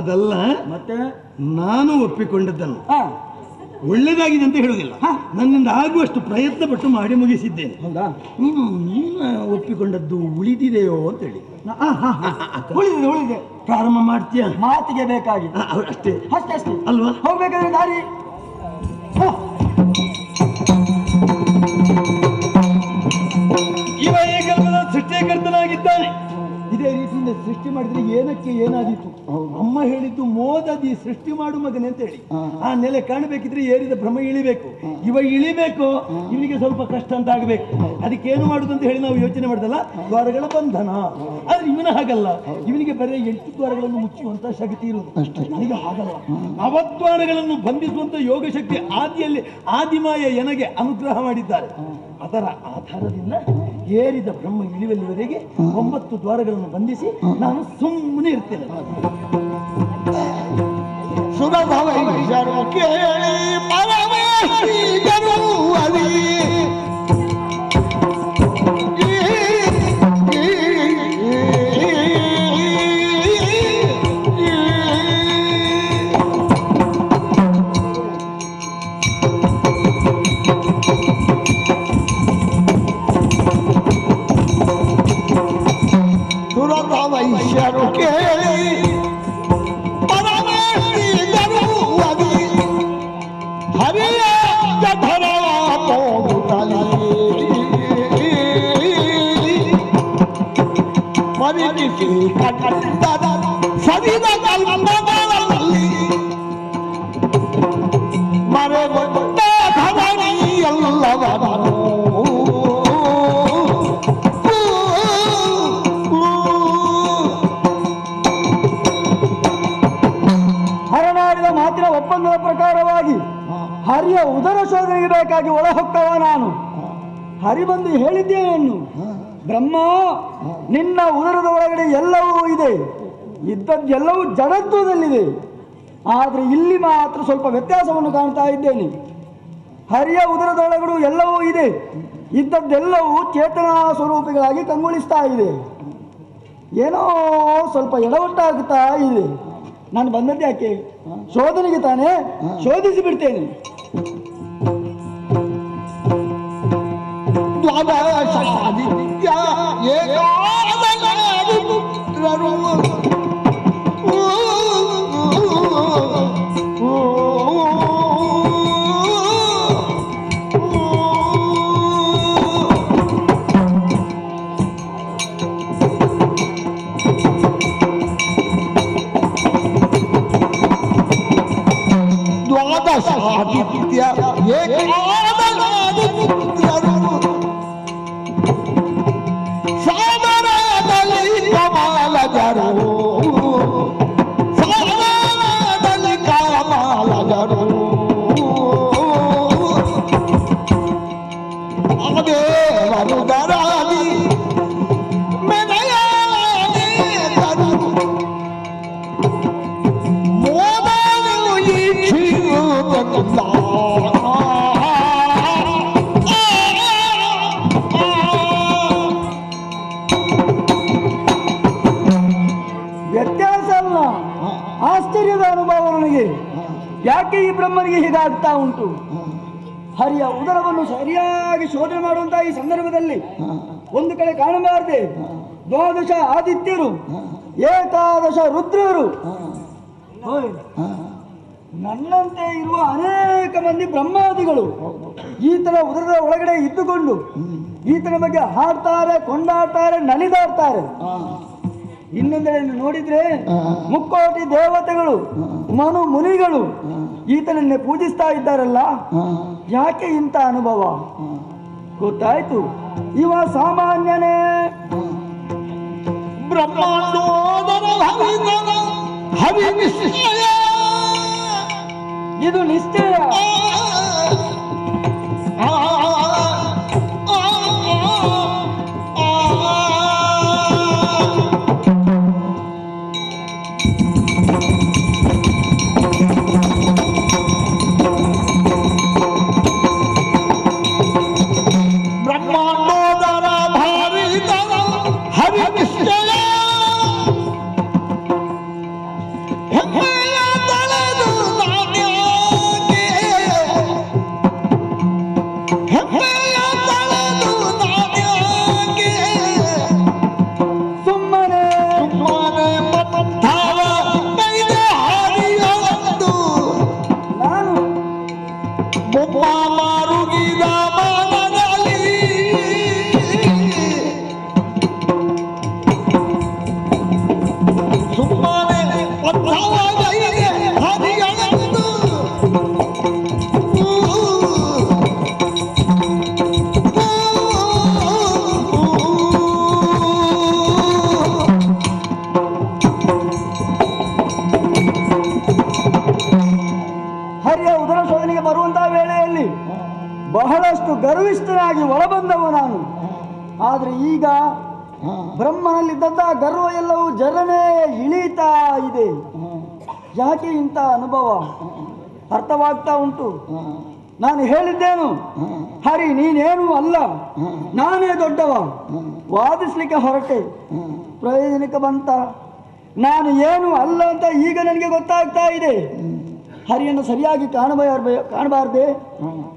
ಅದಲ್ಲ, ಮತ್ತೆ ನಾನು ಒಪ್ಪಿಕೊಂಡದ್ದನ್ನು ಒಳ್ಳೆದಾಗಿದೆ ಅಂತ ಹೇಳುವುದಿಲ್ಲ, ನನ್ನಿಂದ ಆಗುವಷ್ಟು ಪ್ರಯತ್ನ ಪಟ್ಟು ಮಾಡಿ ಮುಗಿಸಿದ್ದೇನೆ. ಹೌದಾ? ನೀನು ಒಪ್ಪಿಕೊಂಡದ್ದು ಉಳಿದಿದೆಯೋ ಅಂತೇಳಿ. ಉಳಿದಿದೆ, ಉಳಿದಿದೆ. ಪ್ರಾರಂಭ ಮಾಡ್ತೀಯ ಮಾತಿಗೆ ಬೇಕಾಗಿ. ಅಷ್ಟೇ ಅಷ್ಟೇ ಅಷ್ಟೇ ಅಲ್ವಾ? ಹೋಗ್ಬೇಕಾದ್ರೆ ದಾರಿ ಇವ ಈ ಗರ್ಭದ ಸೃಷ್ಟಿಕರ್ತನಾಗಿದ್ದಾನೆ. ಇದೇ ರೀತಿಯಿಂದ ಸೃಷ್ಟಿ ಮಾಡಿದ್ರೆ ಏನಕ್ಕೆ ಏನಾದೀತು? ಅಮ್ಮ ಹೇಳಿದ್ದು ಮೋದದಿ ಸೃಷ್ಟಿ ಮಾಡು ಮಗನೆ ಅಂತ ಹೇಳಿ. ಆ ನೆಲೆ ಕಾಣಬೇಕಿದ್ರೆ ಏರಿದ ಭ್ರಮ ಇಳಿಬೇಕು. ಇವ ಇಳಿಬೇಕು, ಇವನಿಗೆ ಸ್ವಲ್ಪ ಕಷ್ಟ ಅಂತ ಆಗಬೇಕು. ಅದಕ್ಕೆ ಏನು ಮಾಡುದು ಅಂತ ಹೇಳಿ ನಾವು ಯೋಚನೆ ಮಾಡಿದಲ್ಲ, ದ್ವಾರಗಳ ಬಂಧನ. ಆದ್ರೆ ಇವನ ಹಾಗಲ್ಲ, ಇವನಿಗೆ ಬರೀ 8 ದ್ವಾರಗಳನ್ನು ಮುಚ್ಚುವಂತ ಶಕ್ತಿ ಇರುವುದು. ನನಗೆ ಹಾಗಲ್ಲ, ನವದ್ವಾರಗಳನ್ನು ಬಂಧಿಸುವಂತ ಯೋಗ ಶಕ್ತಿ ಆದಿಯಲ್ಲಿ ಆದಿಮಾಯ ಎನಗೆ ಅನುಗ್ರಹ ಮಾಡಿದ್ದಾರೆ. ಅದರ ಆಧಾರದಿಂದ ಏರಿದ ಬ್ರಹ್ಮ ಇಳಿವಲ್ಲಿವರೆಗೆ 9 ದ್ವಾರಗಳನ್ನು ಬಂಧಿಸಿ ನಾನು ಸುಮ್ಮನೆ ಇರ್ತೇನೆ. ಹರನಾಡಿದ ಮಾತಿನ ಒಪ್ಪಂದದ ಪ್ರಕಾರವಾಗಿ ಹರಿಯ ಉದರ ಶೋಧನೆಗೆ ಬೇಕಾಗಿ ಒಳ ಹೊಕ್ಕವ ನಾನು. ಹರಿ ಬಂದು ಹೇಳಿದ್ದೇನು? ಬ್ರಹ್ಮ, ನಿನ್ನ ಉದರದ ಒಳಗಡೆ ಎಲ್ಲವೂ ಇದೆ, ಇದ್ದದ್ದೆಲ್ಲವೂ ಜಡತ್ವದಲ್ಲಿದೆ. ಆದರೆ ಇಲ್ಲಿ ಮಾತ್ರ ಸ್ವಲ್ಪ ವ್ಯತ್ಯಾಸವನ್ನು ಕಾಣ್ತಾ ಇದ್ದೇನೆ. ಹರಿಯ ಉದರದೊಳಗಡೆ ಎಲ್ಲವೂ ಇದೆ, ಇದ್ದದ್ದೆಲ್ಲವೂ ಚೇತನಾ ಸ್ವರೂಪಿಗಳಾಗಿ ಕಂಗೊಳಿಸ್ತಾ ಇದೆ. ಏನೋ ಸ್ವಲ್ಪ ಎಡವಟ್ಟಾಗುತ್ತಾ ಇದೆ. ನಾನು ಬಂದದ್ದು ಯಾಕೆ? ಶೋಧನೆಗೆ ತಾನೇ, ಶೋಧಿಸಿ ಬಿಡ್ತೇನೆ. Oh ಆಗ್ತಾ ಉಂಟು. ಹರಿಯ ಉದರವನ್ನು ಸರಿಯಾಗಿ ಶೋಧನೆ ಮಾಡುವಂತಹ ಈ ಸಂದರ್ಭದಲ್ಲಿ ಒಂದು ಕಡೆ ಕಾಣಬಾರದೆ ದ್ವಾದಶ ಆದಿತ್ಯರು, ಏಕಾದಶ ರುದ್ರರು, ನನ್ನಂತೆ ಇರುವ ಅನೇಕ ಮಂದಿ ಬ್ರಹ್ಮಾದಿಗಳು ಈತನ ಉದರದ ಒಳಗಡೆ ಇದ್ದುಕೊಂಡು ಈತನ ಬಗ್ಗೆ ಹಾಡ್ತಾರೆ, ಕೊಂಡಾಡ್ತಾರೆ, ನಲಿದಾಡ್ತಾರೆ. ಇನ್ನೊಂದೆಡೆ ನೋಡಿದ್ರೆ ಮುಕ್ಕೋಟಿ ದೇವತೆಗಳು, ಮನು ಮುನಿಗಳು ಈತನನ್ನೇ ಪೂಜಿಸ್ತಾ ಇದ್ದಾರಲ್ಲ. ಯಾಕೆ ಇಂಥ ಅನುಭವ? ಗೊತ್ತಾಯ್ತು, ಇವ ಸಾಮಾನ್ಯನೇ. ಇದು ನಿಶ್ಚಯ. ಬಹಳಷ್ಟು ಗರ್ವಿಷ್ಠನಾಗಿ ಒಳಬಂದವು ನಾನು. ಆದರೆ ಈಗ ಬ್ರಹ್ಮನಲ್ಲಿದ್ದಂತಹ ಗರ್ವ ಎಲ್ಲವೂ ಜರನೇ ಇಳೀತಾ ಇದೆ. ಯಾಕೆ ಇಂಥ ಅನುಭವ? ಅರ್ಥವಾಗ್ತಾ ಉಂಟು. ನಾನು ಹೇಳಿದ್ದೇನು, ಹರಿ ನೀನೇನು ಅಲ್ಲ, ನಾನೇ ದೊಡ್ಡವ. ವಾದಿಸ್ಲಿಕ್ಕೆ ಹೊರಟೆ, ಪ್ರಯೋಜನಕ್ಕೆ ಬಂತ? ನಾನು ಏನು ಅಲ್ಲ ಅಂತ ಈಗ ನನಗೆ ಗೊತ್ತಾಗ್ತಾ ಇದೆ. ಹರಿಯನ್ನು ಸರಿಯಾಗಿ ಕಾಣಬಾರ್ದೆ?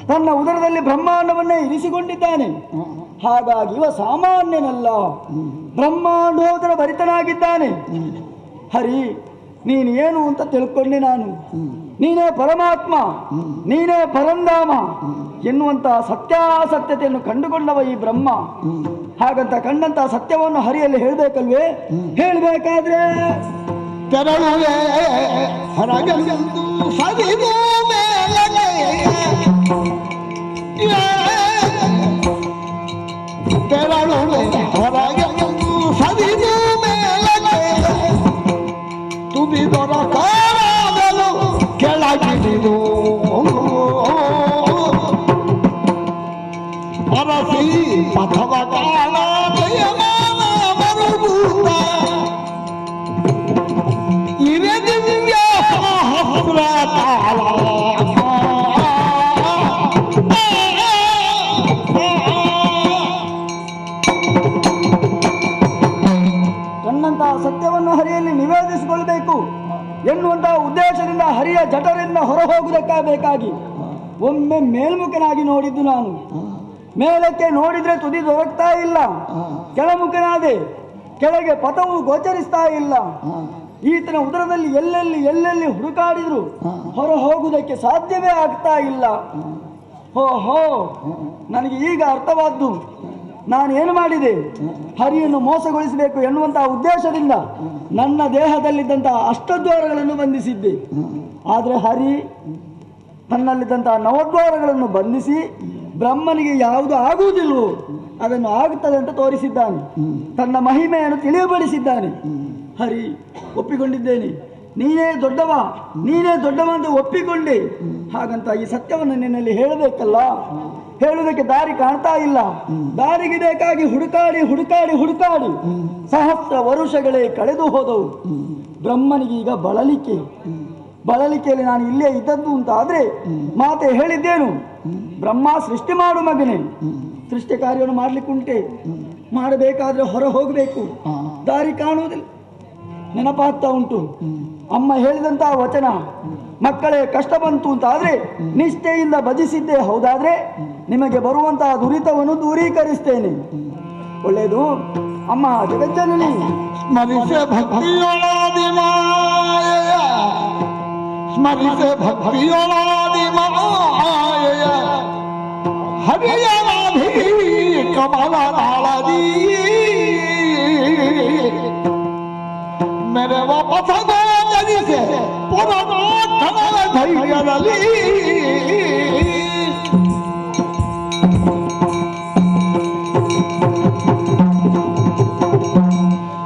ತನ್ನ ಉದರದಲ್ಲಿ ಬ್ರಹ್ಮಾಂಡವನ್ನೇ ಇರಿಸಿಕೊಂಡಿದ್ದಾನೆ. ಹಾಗಾಗಿ ಇವ ಸಾಮಾನ್ಯನಲ್ಲ, ಬ್ರಹ್ಮಾಂಡೋದರ ಭರಿತನಾಗಿದ್ದಾನೆ. ಹರಿ ನೀನು ಏನು ಅಂತ ತಿಳ್ಕೊಂಡೆ ನಾನು. ನೀನೇ ಪರಮಾತ್ಮ, ನೀನೇ ಪರಂಧಾಮ ಎನ್ನುವಂತಹ ಸತ್ಯಾಸತ್ಯತೆಯನ್ನು ಕಂಡುಕೊಂಡವ ಈ ಬ್ರಹ್ಮ. ಹಾಗಂತ ಕಂಡಂತಹ ಸತ್ಯವನ್ನು ಹರಿಯಲ್ಲಿ ಹೇಳಬೇಕಲ್ವೇ? ಹೇಳಬೇಕಾದ್ರೆ ತೆರಳುವೆ ಹೊರಗೆಂದು ಸವಿದು ಮೇಲಗೆ ತೆರಳುವೆ ಹೊರಗೆಂದು ಸವಿದು ಮೇಲಗೆ ತುದಿದೊರ ಕಾರಾಗಲು ಕೆಳಗಿಳಿದು ಅರಸಿ ಪಥವ ಕಾಲ ಜಯಮಾನ ಮರುಭೂತ ದಿವ್ಯ ಸಹಸ್ರ ಕಾಲ ಕಣ್ಣಂತಹ ಸತ್ಯವನ್ನು ಹರಿಯಲ್ಲಿ ನಿವೇದಿಸಿಕೊಳ್ಳಬೇಕು ಎನ್ನುವಂತಹ ಉದ್ದೇಶದಿಂದ ಹರಿಯ ಜಠರಿಂದ ಹೊರಹೋಗುವುದಕ್ಕಾಗಬೇಕಾಗಿ ಒಮ್ಮೆ ಮೇಲ್ಮುಖನಾಗಿ ನೋಡಿದ್ದು ನಾನು. ಮೇಲಕ್ಕೆ ನೋಡಿದ್ರೆ ತುದಿ ದೊರಕ್ತಾ ಇಲ್ಲ, ಕೆಳಮುಖನಾದೆ, ಕೆಳಗೆ ಪಥವು ಗೋಚರಿಸ್ತಾ ಇಲ್ಲ. ಈತನ ಉದರದಲ್ಲಿ ಎಲ್ಲೆಲ್ಲಿ ಹುಡುಕಾಡಿದ್ರು ಹೊರ ಹೋಗುವುದಕ್ಕೆ ಸಾಧ್ಯವೇ ಆಗ್ತಾ ಇಲ್ಲ. ಹೋ ನನಗೆ ಈಗ ಅರ್ಥವಾದ್ದು. ನಾನು ಏನು ಮಾಡಿದೆ? ಹರಿಯನ್ನು ಮೋಸಗೊಳಿಸಬೇಕು ಎನ್ನುವಂತಹ ಉದ್ದೇಶದಿಂದ ನನ್ನ ದೇಹದಲ್ಲಿದ್ದಂತಹ ಅಷ್ಟದ್ವಾರಗಳನ್ನು ಬಂಧಿಸಿದ್ದೆ. ಆದರೆ ಹರಿ ತನ್ನಲ್ಲಿದ್ದಂತಹ ನವದ್ವಾರಗಳನ್ನು ಬಂಧಿಸಿ ಬ್ರಹ್ಮನಿಗೆ ಯಾವುದು ಆಗುವುದಿಲ್ಲವೋ ಅದನ್ನು ಆಗುತ್ತದೆ ಅಂತ ತೋರಿಸಿದ್ದಾನೆ. ತನ್ನ ಮಹಿಮೆಯನ್ನು ತಿಳಿಯಬಡಿಸಿದ್ದಾನೆ. ಹರಿ ಒಪ್ಪಿಕೊಂಡಿದ್ದೇನೆ, ನೀನೇ ದೊಡ್ಡವ ಅಂತ ಒಪ್ಪಿಕೊಂಡೆ. ಹಾಗಂತ ಈ ಸತ್ಯವನ್ನು ನಿನ್ನಲ್ಲಿ ಹೇಳಬೇಕಲ್ಲ, ಹೇಳುವುದಕ್ಕೆ ದಾರಿ ಕಾಣ್ತಾ ಇಲ್ಲ. ದಾರಿಗೆ ಬೇಕಾಗಿ ಹುಡುಕಾಡಿ ಸಹಸ್ರ ವರುಷಗಳೇ ಕಳೆದು ಹೋದವು. ಬ್ರಹ್ಮನಿಗೆ ಈಗ ಬಳಲಿಕೆಯಲ್ಲಿ ನಾನು ಇಲ್ಲೇ ಇದ್ದದ್ದು ಅಂತ ಆದ್ರೆ ಮಾತೆ ಹೇಳಿದ್ದೇನು? ಬ್ರಹ್ಮ ಸೃಷ್ಟಿ ಮಾಡು ಮಗನೇ, ಸೃಷ್ಟಿ ಕಾರ್ಯವನ್ನು ಮಾಡ್ಲಿಕ್ಕುಂಟೆ, ಮಾಡಬೇಕಾದ್ರೆ ಹೊರ ಹೋಗಬೇಕು, ದಾರಿ ಕಾಣುವುದಿಲ್ಲ. ನೆನಪಾಗ್ತಾ ಉಂಟು. ಅಮ್ಮ ಹೇಳಿದಂತಹ ವಚನ, ಮಕ್ಕಳೇ ಕಷ್ಟ ಬಂತು ಅಂತ ಆದ್ರೆ ನಿಷ್ಠೆಯಿಂದ ಭಜಿಸಿದ್ದೇ ಹೌದಾದ್ರೆ ನಿಮಗೆ ಬರುವಂತಹ ದುರಿತವನ್ನು ದೂರೀಕರಿಸ್ತೇನೆ. ಒಳ್ಳೆಯದು ಅಮ್ಮ ಜಗಜ್ಜನನಿ. ಸ್ಮರಿಸೆ ಭಕ್ತಿಯೊಳದಿ ಮಾಯೆಯ, ಸ್ಮರಿಸೆ ಭಕ್ತಿಯೊಳದಿ ಮಾಯೆಯ, ಹರಿಯ ನಾಭಿ ಕಮಲ ನಾಳದಿ ಮೆರವ ಪಥದ ಜನಿಸೆ ಪುನರಾಠನದ ಧೈರ್ಯದಲ್ಲಿ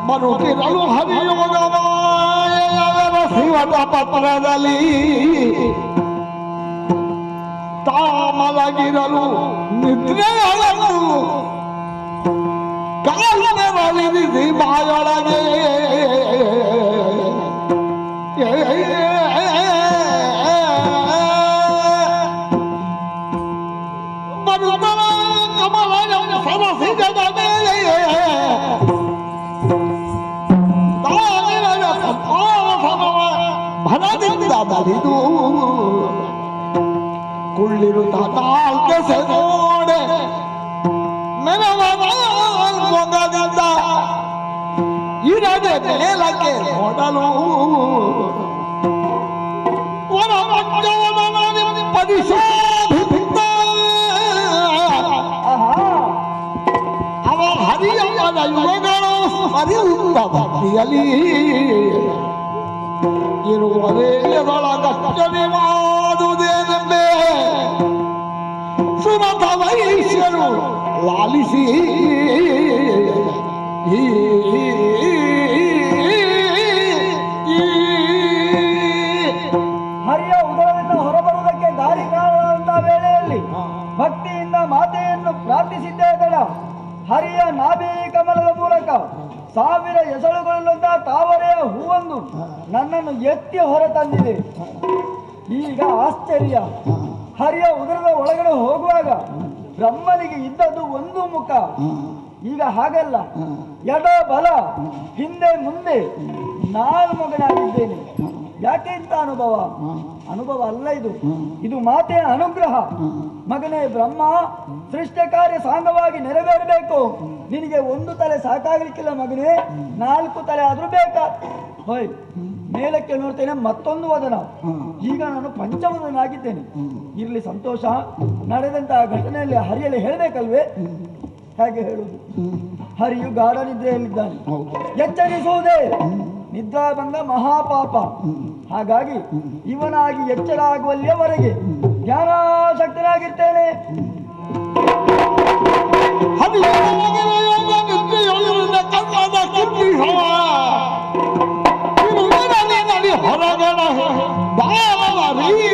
ಮರುತಿರಲು ಹರಿಯೋಗ ಮಾಯೆಯವರ ಶಿವನ ಪತ್ರದಲ್ಲಿ ತಾಮಲಗಿರಲು ನಿದ್ರೆಯೊಳಗೂ ಕಾಲನೆರಳಿರಿಸಿ ಬಾಯೊಳಗೆ ಮರುತರ ಕಮಲ ಸರಸಿಜದ ಮೇಲೆ ಭರದಿಂದ ಬರಿದು ಕುಳ್ಳಿರುತ್ತ ತಾಳ್ಕೆ ಸೆಗೋಡೆ ಮೊಗದಿಂದ ಇರದೆ ಮೇಲಕ್ಕೆ ನೋಡಲು ಪರಿಶೋಧಿತ ಅವ ಹರಿಯಮ್ಮನ ಯುಗಗಳು ಹರಿಯುತ್ತ ಭಕ್ತಿಯಲ್ಲಿ ಇರುವರೇಯದೊಳಗಷ್ಟನೆ ಮಾಡುವುದೇನೆಂಬೆ ಸುಮತ ವೈಶ್ಯರು ಲಾಲಿಸಿ ಹರಿಯ ಉದರದಿಂದ ಹೊರಬರುವುದಕ್ಕೆ ದಾರಿ ಕಾಣದಂತಹ ವೇಳೆಯಲ್ಲಿ ಭಕ್ತಿಯಿಂದ ಮಾತೆಯನ್ನು ಪ್ರಾರ್ಥಿಸಿದ್ದೇ ತಡ ಹರಿಯ ನಾಭಿ ಕಮಲದ ಮೂಲಕ 1000 ಎಸಳುಗಳುಳ್ಳಂತಹ ತಾವರೆಯ ಹೂವನ್ನು ನನ್ನನ್ನು ಎತ್ತಿ ಹೊರ ತಂದಿದೆ. ಈಗ ಆಶ್ಚರ್ಯ, ಹರಿಯ ಉದರದ ಒಳಗಡೆ ಹೋಗುವಾಗ ಬ್ರಹ್ಮನಿಗೆ ಇದ್ದದ್ದು ಒಂದು ಮುಖ, ಈಗ ಹಾಗಲ್ಲ, ಎಡ ಬಲ ಹಿಂದೆ ಮುಂದೆ ನಾನು ಮಗನಾಗಿದ್ದೇನೆ. ಯಾಕೆ ಇಂಥ ಅನುಭವ ಅಲ್ಲ ಇದು, ಇದು ಮಾತೆಯ ಅನುಗ್ರಹ. ಮಗನೇ ಬ್ರಹ್ಮ, ಸೃಷ್ಟಿ ಕಾರ್ಯ ಸಾಂಗವಾಗಿ ನೆರವೇರಬೇಕು. ನಿನಗೆ ಒಂದು ತಲೆ ಸಾಕಾಗ್ಲಿಕ್ಕಿಲ್ಲ ಮಗನೇ, 4 ತಲೆ ಆದ್ರೂ ಬೇಕಾ? ಹೋಯ್ ಮೇಲಕ್ಕೆ ನೋಡ್ತೇನೆ, ಮತ್ತೊಂದು ವದನ. ಈಗ ನಾನು ಪಂಚವದನಾಗಿದ್ದೇನೆ. ಇರ್ಲಿ ಸಂತೋಷ. ನಡೆದಂತಹ ಘಟನೆಯಲ್ಲಿ ಹರಿಯಲ್ಲಿ ಹೇಳಬೇಕಲ್ವೇ? ಹೇಗೆ ಹೇಳುವುದು? ಹರಿಯು ಗಾಢ ನಿದ್ರೆಯಲ್ಲಿದ್ದಾನೆ. ಎಚ್ಚರಿಸುವುದೇ ನಿದ್ರಾಭಂಗ ಮಹಾಪಾಪ. ಹಾಗಾಗಿ ಇವನಾಗಿ ಎಚ್ಚರ ಆಗುವಲ್ಲಿಯವರೆಗೆ ಜ್ಞಾನಾಸಕ್ತನಾಗಿರ್ತೇನೆ. ಹೊರಗಡ ಬಾಳೀ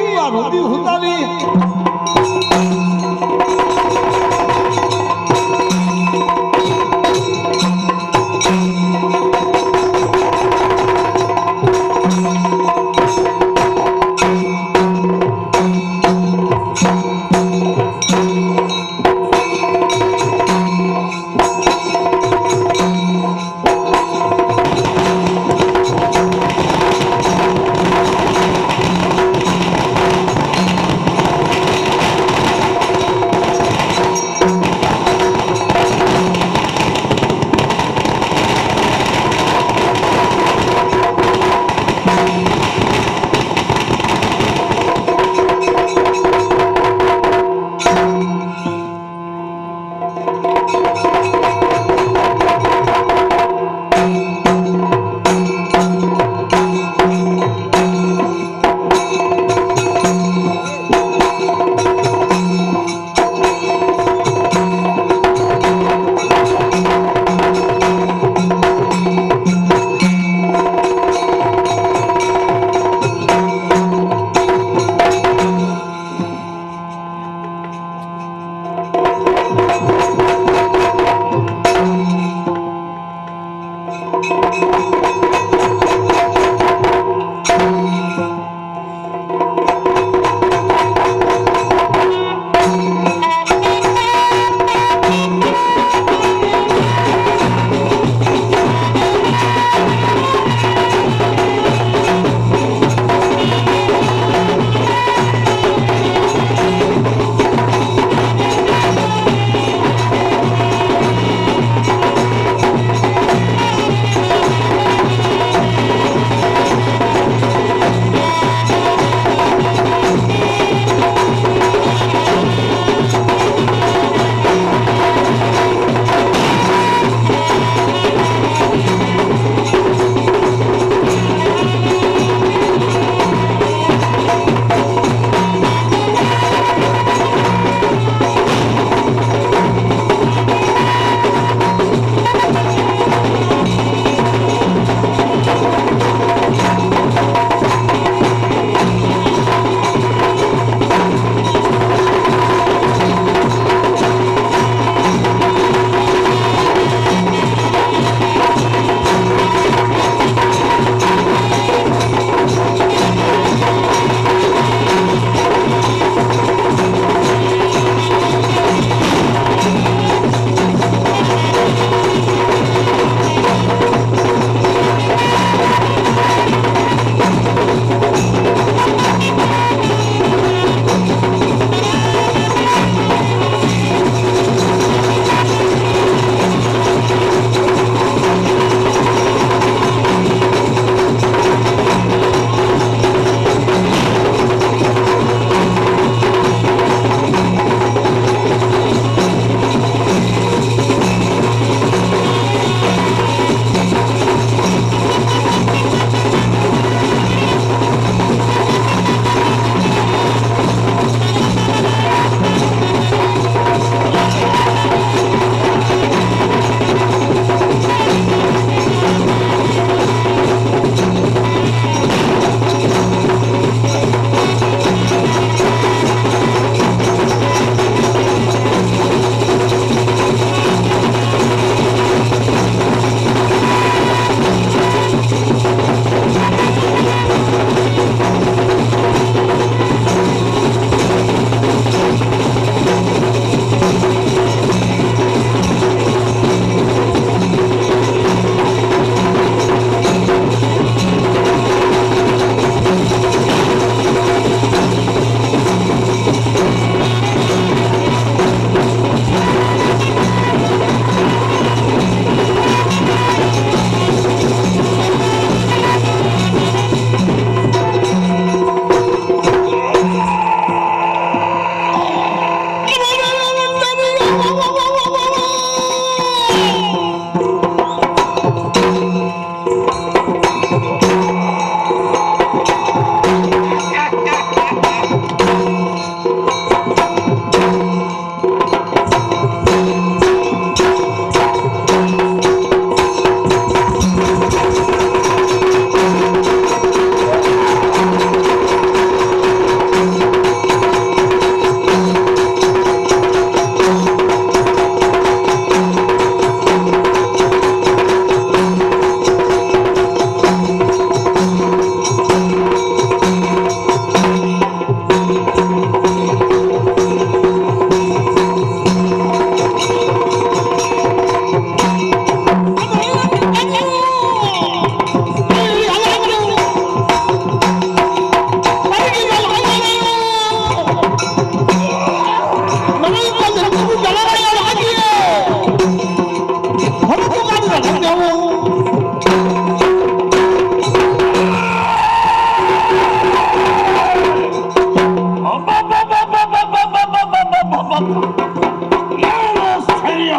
ಏನೋ ಸ್ಥೈರ್ಯ,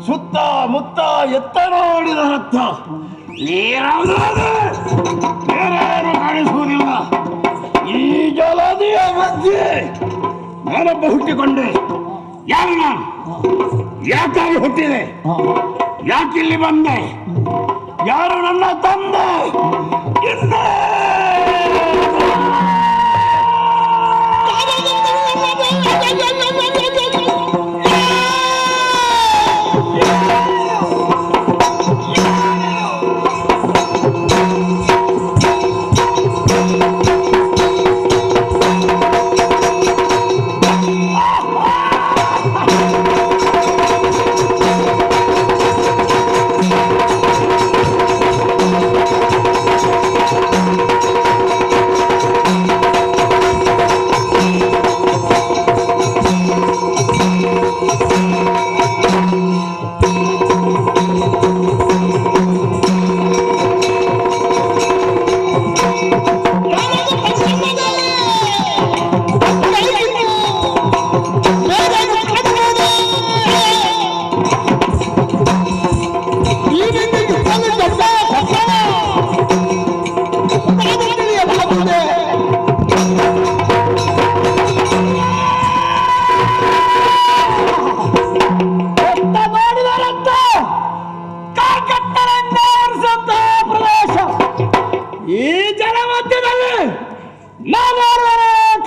ಸುತ್ತ ಮುತ್ತ ಎತ್ತ ನೋಡಿದ ರಕ್ತ, ಬೇರೇನು ಕಾಣಿಸುವುದಿಲ್ಲ. ಈ ಜಲದಿಯ ಮಧ್ಯೆ ನಾನೊಬ್ಬ ಹುಟ್ಟಿಕೊಂಡೆ. ಯಾರು ನಾನು? ಯಾಕಾಗಿ ಹುಟ್ಟಿದೆ? ಯಾಕಿಲ್ಲಿ ಬಂದೆ? ಯಾರು ನನ್ನ ತಂದೆ?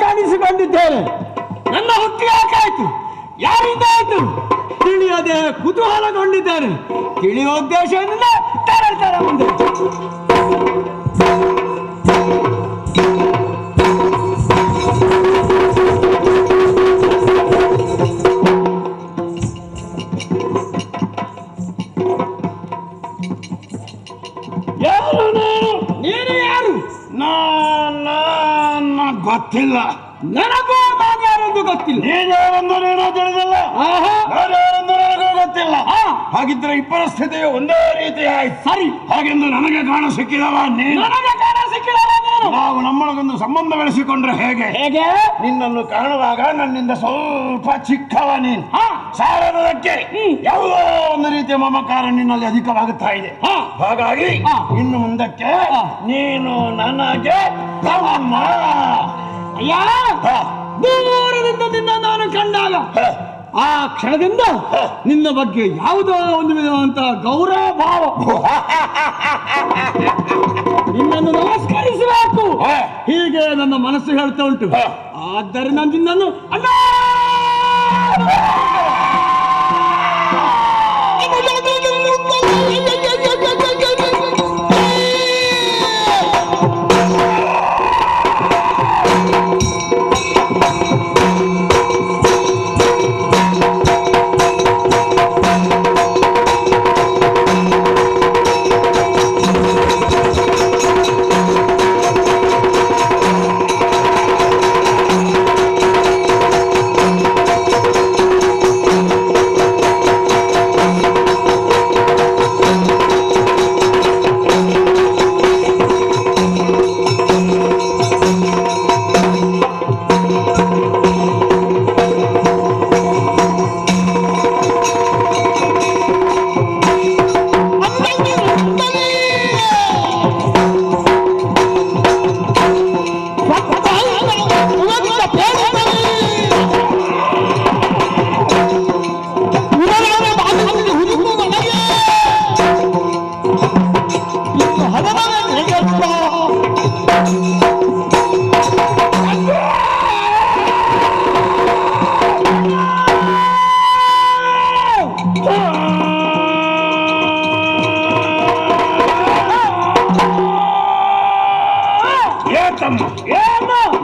ಕಾಣಿಸಿಕೊಂಡಿದ್ದೇನೆ. ನನ್ನ ಹುಟ್ಟಿ ಯಾಕಾಯ್ತು, ಯಾರಿಂದ ಆಯ್ತು ತಿಳಿಯದೆ ಕುತೂಹಲಗೊಂಡಿದ್ದೇನೆ. ತಿಳಿಯುವ ಉದ್ದೇಶದಿಂದ ತೆರಳ್ತಾರೆ ಮುಂದೆ. ಯಾರು ನೀನು? ಯಾರು? ಗೊತ್ತಿಲ್ಲ. ನನಗೂ ನಾನು ಯಾರೆಂದು ಗೊತ್ತಿಲ್ಲ. ನೀನು ನೀನು ತಿಳಿದಿಲ್ಲ, ಯಾರೆಂದು ನನಗೂ ಗೊತ್ತಿಲ್ಲ. ಹಾಗಿದ್ರೆ ಇಬ್ಬರ ಸ್ಥಿತಿಯು ಒಂದೇ ರೀತಿ ಆಯ್ತು. ಸರಿ, ಹಾಗೆಂದು ನನಗೆ ಕಾಣ ಸಿಕ್ಕಿದವ ನೀನು. ನನಗೆ ಕಾಣ ಸಿಕ್ಕಿದವ ನೀನು. ನಾವು ನಮ್ಮೊಳಗೊಂದು ಸಂಬಂಧ ಬೆಳೆಸಿಕೊಂಡ್ರೆ ಹೇಗೆ? ಹೇಗೆ? ನಿನ್ನನ್ನು ಕಾಣುವಾಗ ನನ್ನಿಂದ ಸ್ವಲ್ಪ ಚಿಕ್ಕವ ನೀನು. ಸಾರದಕ್ಕೆ ಯಾವುದೋ ಒಂದು ರೀತಿಯ ಮಮಕಾರ ನಿನ್ನಲ್ಲಿ ಅಧಿಕವಾಗುತ್ತಾ ಇದೆ. ಹಾಗಾಗಿ ಇನ್ನು ಮುಂದಕ್ಕೆ ನೀನು ನನಗೆ ತಮ್ಮ. ಅಯ್ಯ, ದೂರದಿಂದ ನಿನ್ನ ನಾನು ಕಂಡಾಗ ಆ ಕ್ಷಣದಿಂದ ನಿನ್ನ ಬಗ್ಗೆ ಯಾವುದೋ ಒಂದು ವಿಧವಾದಂತಹ ಗೌರವ ಭಾವ, ನಿನ್ನನ್ನು ನಮಸ್ಕರಿಸಬೇಕು ಹೀಗೆ ನನ್ನ ಮನಸ್ಸು ಹೇಳ್ತಾ ಉಂಟು. ಆದ್ದರಿಂದ ನಿನ್ನನ್ನು ಅಣ್ಣ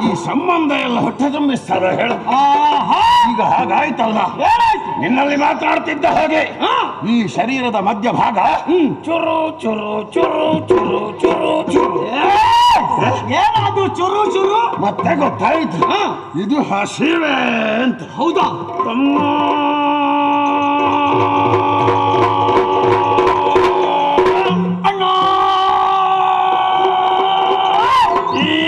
ಈ ಸಂಬಂಧ ಎಲ್ಲ ಹೊಟ್ಟೆ ತುಂಬಿಸ್ತಾರ ಹೇಳ. ಈಗ ಹಾಗಾಯ್ತಲ್ಲ, ನಿನ್ನಲ್ಲಿ ಮಾತಾಡ್ತಿದ್ದ ಹಾಗೆ ಈ ಶರೀರದ ಮಧ್ಯಭಾಗ ಚುರು ಚುರು ಚುರು ಚುರು ಚುರು ಚುರು. ಏನಾದ್ರು ಚುರು ಚುರು ಮತ್ತೆ ಗೊತ್ತಾಯ್ತು, ಇದು ಹಸಿವೆ ಅಂತ. ಹೌದಾ? ಈ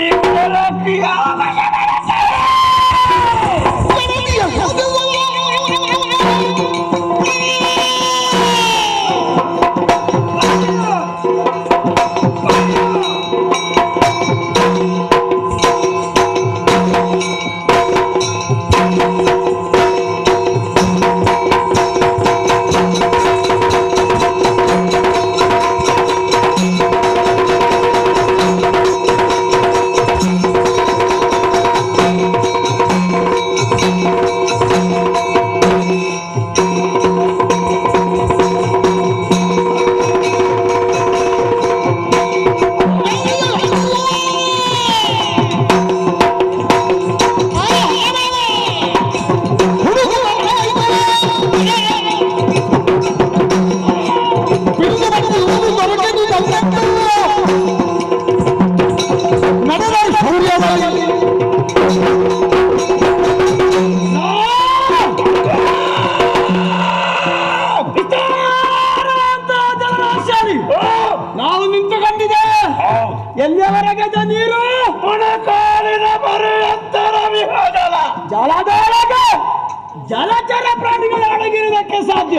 ಜಲಚರ ಪ್ರಾಣಿಗಳ ಒಳಗಿರುವುದಕ್ಕೆ ಸಾಧ್ಯ.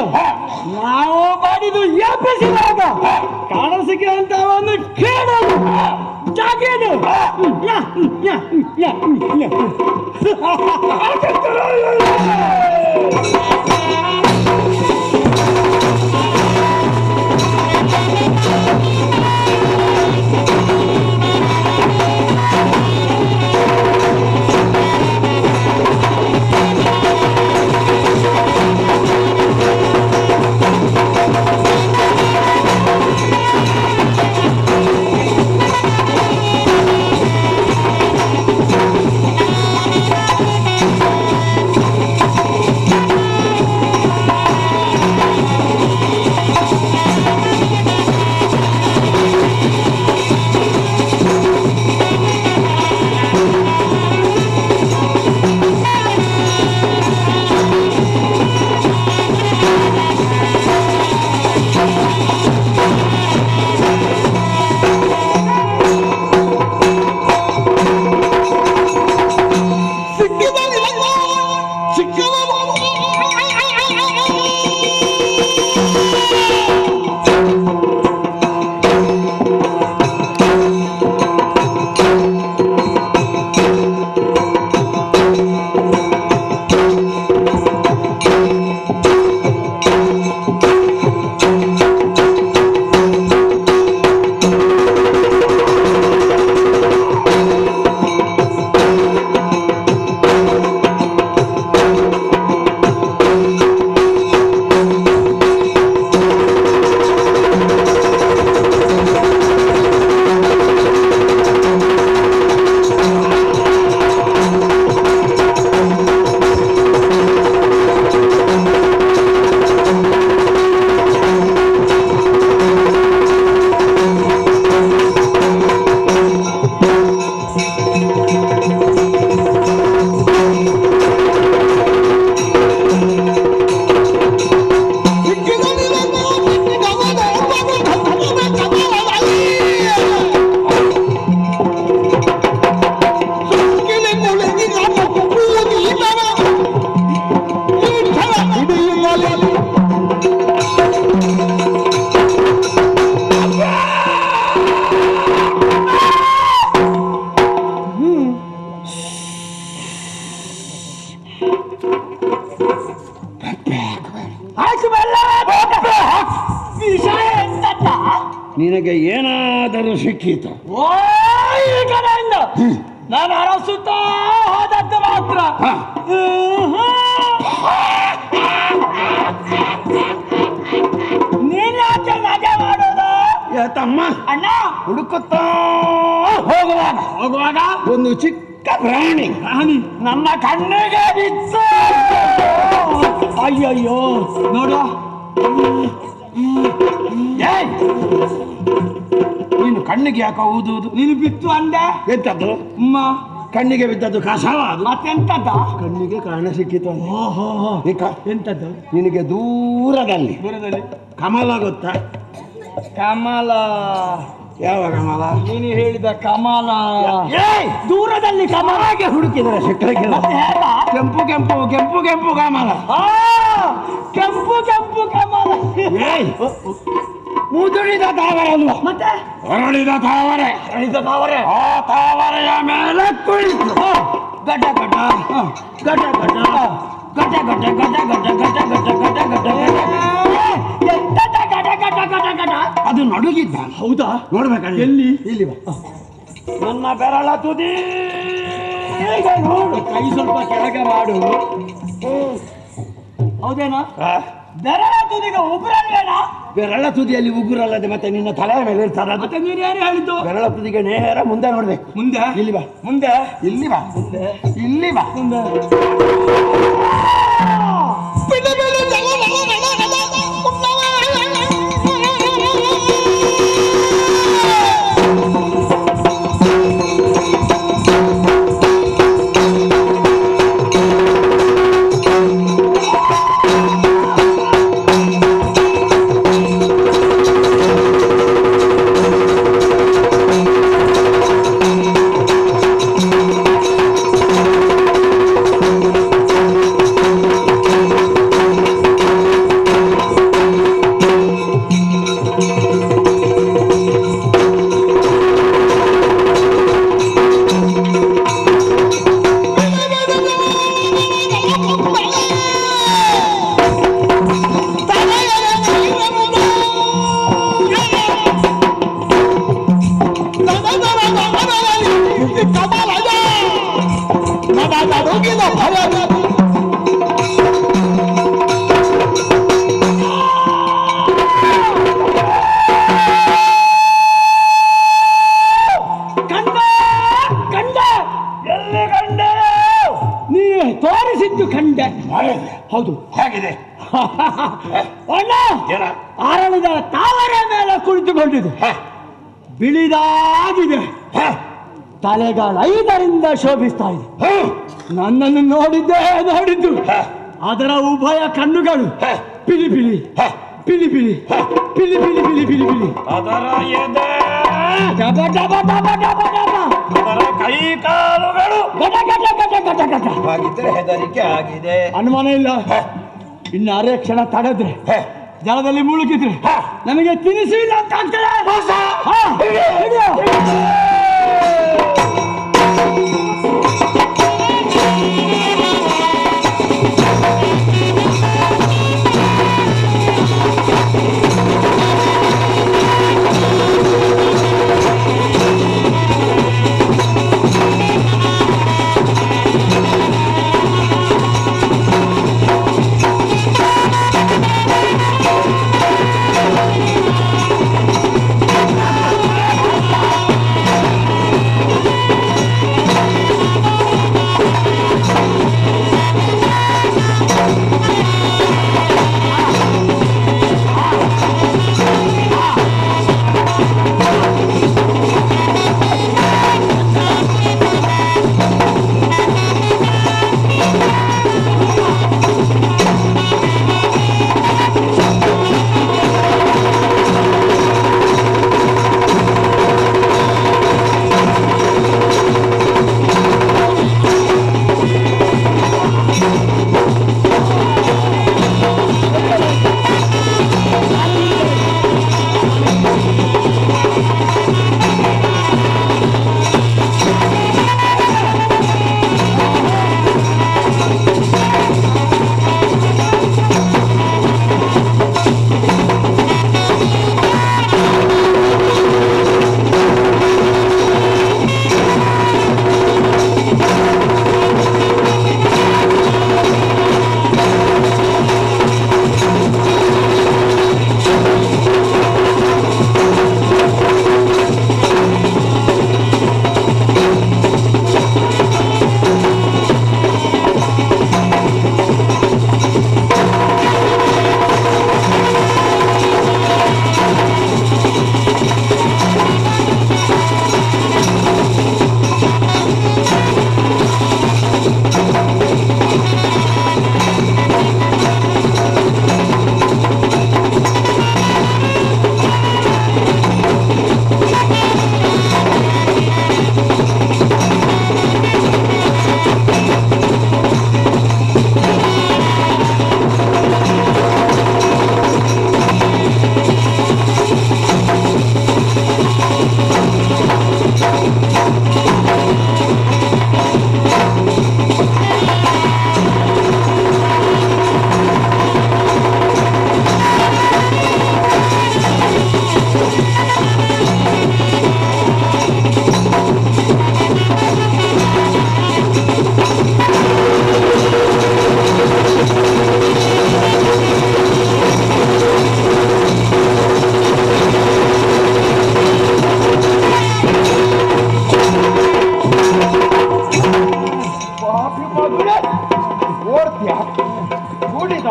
ನಾವು ಮಾಡಿದ್ದು ಎಬ್ಬಿಸಿದಾಗ ಕಾಣಸಿಗುವಂತ ಒಂದು ಕೇಳೋದು ಜಾಗೇನು ನಿನಗೆ ಏನಾದರೂ ಸಿಕ್ಕೀತ? ನಾನು ಅರಸುತ್ತಾ ಹೋದದ್ದು ಮಾತ್ರ. ನೀನ್ ಯಾಕೆ ಮಜಾ ಮಾಡೋದು? ತಮ್ಮ ಅಣ್ಣ ಹುಡುಕುತ್ತಾ ಹೋಗುವಾಗ ಒಂದು ಚಿಕ್ಕ ಪ್ರಾಣಿ ನನ್ನ ಕಣ್ಣಿಗೆ ಬಿತ್ತು. ಅಯ್ಯಯ್ಯೋ ನೋಡು, ನೀನು ಕಣ್ಣಿಗೆ ಯಾಕೆ ಊದುವುದು? ನೀನು ಬಿತ್ತು ಅಂದೆ. ಎಂತದ್ದು? ಕಣ್ಣಿಗೆ ಬಿದ್ದದ್ದು ಕಸವ? ಮತ್ತೆಂತದ್ದ? ಕಣ್ಣಿಗೆ ಕಾಣ ಸಿಕ್ಕಿತು. ಎಂತದ್ದು? ನಿನಗೆ ದೂರದಲ್ಲಿ ಕಮಲ ಗೊತ್ತಾ? ಕಮಲ? ಯಾವ ಕಮಲ? ನೀನು ಹೇಳಿದ ಕಮಲ. ದೂರದಲ್ಲಿ ಕಮಲಾಗೆ ಹುಡುಕಿದರೆ ಸಿಕ್ಕಿಲ್ಲ. ಕೆಂಪು ಕೆಂಪು ಕೆಂಪು ಕೆಂಪು ಕಮಲ. ಕೆಂಪು ಕೆಂಪು ಕಮಲ. ಮುದುರಿದ ತಾವರೆ ಅಲ್ವಾ? ಮತ್ತೆ ಹೊರಳಿದ ತಾವರೆ. ಆ ತಾವರೆಯ ಮೇಲೆ ಕುಳಿತು ಗಟ ಗಟ ಗಟ ಗಟ ಗಟ ಗಟ ಗಟ ಗಟ ಗಟ ಗಟ ಗಟ ಗಟ ಎಂತದ ಗಟ ಗಟ ಗಟ ಗಟ? ಅದು ನಡುಗಿದ್ದ. ಹೌದಾ? ನೋಡ್ಬೇಕಲ್ಲ. ಎಲ್ಲಿ? ಇಲ್ಲಿ ಬಾ. ನನ್ನ ಬೆರಳ ತುದಿ ನೋಡು. ಕೈ ಸ್ವಲ್ಪ ಕೆಳಗೆ ಮಾಡು. ಹೌದೇನಾ? ಬೆರಳ ತುದಿಗೆ ಉಗುರಲ್ವೇನಾ? ಬೆರಳ ತುದಿಯಲ್ಲಿ ಉಗುರಲ್ಲದೆ ಮತ್ತೆ ನಿನ್ನ ತಲೆಯ ಮೇಲೆ ಇರ್ತಾರ. ಮತ್ತೆ ನೀನೇನು ಹೇಳಿದ್ದು? ಬೆರಳ ತುದಿಗೆ ನೇರ ಮುಂದೆ ನೋಡ್ಬೇಕು. ಮುಂದೆ? ಇಲ್ಲಿ ಬಾ. ಮುಂದೆ? ಇಲ್ಲಿ ಬಾ. ಮುಂದೆ? ಇಲ್ಲಿ ಬಾ. ಮುಂದೆ? ತೋರಿಸಿದ್ದು ಕಂಡೆ. ಹೌದು, ಹೇಗಿದೆ ಅಣ್ಣ? ಆರಣದ ತಾವರೆ ಮೇಲೆ ಕುಳಿತುಕೊಂಡಿದೆ, ಬಿಳಿದಾಗಿದೆ, ತಲೆಗಳ 5ರಿಂದ ಶೋಭಿಸ್ತಾ ಇದೆ. ನನ್ನನ್ನು ನೋಡಿದ್ದು ಅದರ ಉಭಯ ಕಣ್ಣುಗಳು ಪಿಲಿ ಪಿಲಿ ಪಿಲಿ ಪಿಲಿ ಪಿಲಿ ಪಿಲಿ ಪಿಲಿ ಪಿಲಿ ಪಿಲಿ, ಅದರ ಎದೆ, ಡಬ ಡಬ ಡಬ ಡಬ ಡಬ, ಅದರ ಕೈ ಕಾಲುಗಳು ಗಟ ಗಟ ಗಟ ಗಟ ಗಟ. ಹಾಗಿದ್ರೆ ಹೆದರಿಕೆ ಆಗಿದೆ. ಅನುಮಾನ ಇಲ್ಲ. ಇನ್ನು ಅರೆ ಕ್ಷಣ ತಡೆದ್ರೆ, ಜಲದಲ್ಲಿ ಮುಳುಗಿದ್ರೆ ನಮಗೆ ತಿನಿಸು ಇಲ್ಲ ಅಂತ ಆಗ್ತದೆ.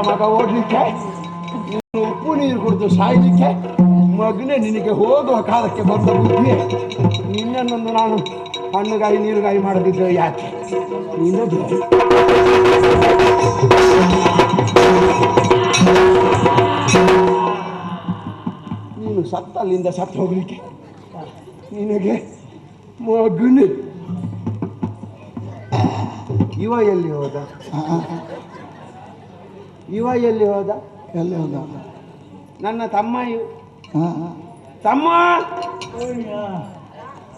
ಮಗ ಓಡ್ಲಿಕ್ಕೆ, ಉಪ್ಪು ನೀರು ಕುಡಿದು ಸಾಯ್ಲಿಕ್ಕೆ, ಮಗನೇ ನಿನಗೆ ಹೋಗುವ ಕಾಲಕ್ಕೆ ಬಂದ ಬುದ್ಧಿ. ನಿನ್ನನ್ನೊಂದು ನಾನು ಹಣ್ಣುಗಾಯಿ ನೀರುಗಾಯಿ ಮಾಡದಿದ್ರೆ ಯಾಕೆ? ನೀನು ಸತ್ತಲ್ಲಿಂದ ಸತ್ತು ಹೋಗ್ಲಿಕ್ಕೆ ನಿನಗೆ ಮಗನೇ. ಇವ ಎಲ್ಲಿ ಹೋದ? ಇವ ಎಲ್ಲಿ ಹೋದ? ಎಲ್ಲಿ ಹೋದ? ನನ್ನ ತಮ್ಮ ತಮ್ಮ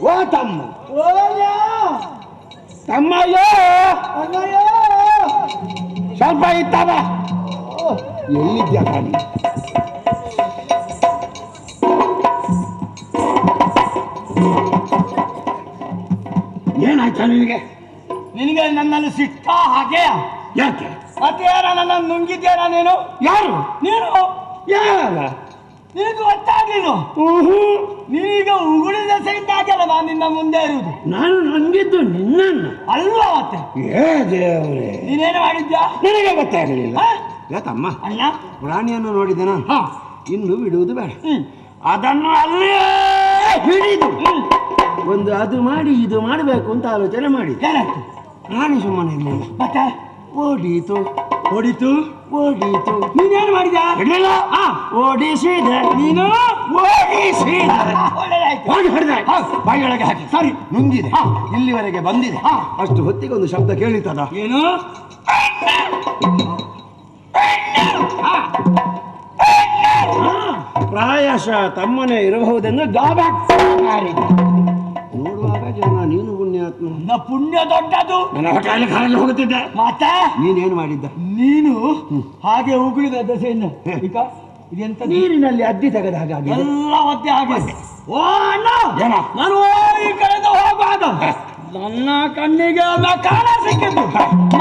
ಓ ತಮ್ಮ ತಮ್ಮಯ್ಯ ಸ್ವಲ್ಪ ಇತ್ತವ ಎಲ್ಲಿದ್ಯಾ ಕಾಣಿ? ಏನಾಯ್ತಾ ನಿನಗೆ? ನಿನಗೆ ನನ್ನಲ್ಲಿ ಸಿಟ್ಟ ಹಾಗೆ ಯಾಕೆ ಮತ್ತೆ ಯಾರ ನನ್ನ ನುಂಗಿದ್ಯಾರ ನೀನು? ಯಾರು ನೀನು ಯಾರ ನಿನಗೆ ಗೊತ್ತಾಗ್ಲಿಲ್ಲ. ನೀನೀಗ ಉಗುಳಿದ ಸಹಿತ ಹಾಕಲ್ಲ ನಾನು ನಿನ್ನ ಮುಂದೆ ಇರುವುದು. ನಾನು ನಂಗಿದ್ದು ನಿನ್ನನ್ನು ಅಲ್ವಾ ಮತ್ತೆ? ಏ ದೇವ್ರೆ, ನೀನೇನು ಮಾಡಿದ್ಯಾ? ನನಗೆ ಗೊತ್ತಾಗಲಿಲ್ಲ. ಯಾಕಮ್ಮ ಅಣ್ಣ ಪ್ರಾಣಿಯನ್ನು ನೋಡಿದನ ಇನ್ನು ಬಿಡುವುದು ಬೇಡ. ಅದನ್ನು ಅಲ್ಲೇ ಹಿಡಿದು ಒಂದು ಅದು ಮಾಡಿ ಇದು ಮಾಡಬೇಕು ಅಂತ ಆಲೋಚನೆ ಮಾಡಿ ಏನಾಯ್ತು? ಪ್ರಾಣಿ ಸುಮ್ಮನೆ ಇರಲಿಲ್ಲ. ಮತ್ತೆ ಓಡೀತು ಹೊಡಿತು. ಓಡೀತು. ನೀನೇನು ಮಾಡಿದ್ಯಾ? ಇರಲಿಲ್ಲ. ಓಡಿಸಿದೆ. ನೀನು ಓಡಿಸಿದೆ. ಒಳ್ಳೆದಾಯ್ತು. ಹೋಗಿ ಹೊಡೆದೆ. ಬಾಯಿಯೊಳಗೆ ಹಾಕಿ ಸರಿ ನುಂಗಿದೆ. ಇಲ್ಲಿವರೆಗೆ ಬಂದಿದೆ. ಅಷ್ಟು ಹೊತ್ತಿಗೆ ಒಂದು ಶಬ್ದ ಕೇಳಿತದ. ಏನು? ಪ್ರಾಯಶಃ ತಮ್ಮನೇ ಇರಬಹುದೆಂದು ನೋಡುವಾಗ ಜನ ನೀನು ಪುಣ್ಯಾತ್ಮ. ನನ್ನ ಪುಣ್ಯ ದೊಡ್ಡದು. ನನ್ನ ಹೊಟ್ಟೆಯಲ್ಲಿ ಕಾರಲ್ಲಿ ಹೋಗುತ್ತಿದ್ದೆ. ಮತ್ತೆ ನೀನೇನು ಮಾಡಿದ್ದ? ನೀನು ಹಾಗೆ ಉಗುಳಿದ ದಸೆಯಿಂದ ಈಗ ಇದೆಂತ ನೀರಿನಲ್ಲಿ ಅದ್ದಿ ತೆಗೆದ ಹಾಗಾಗಿ ಎಲ್ಲ ಒದ್ದೆ ಹಾಗೆ. ಓ ಅಣ್ಣ, ಏನ? ನಾನು ಈ ಕಡೆಯಿಂದ ಹೋಗುವಾಗ ನನ್ನ ಕಣ್ಣಿಗೆ ಒಮ್ಮೆ ಕಾಣ ಸಿಕ್ಕಿದ್ದು,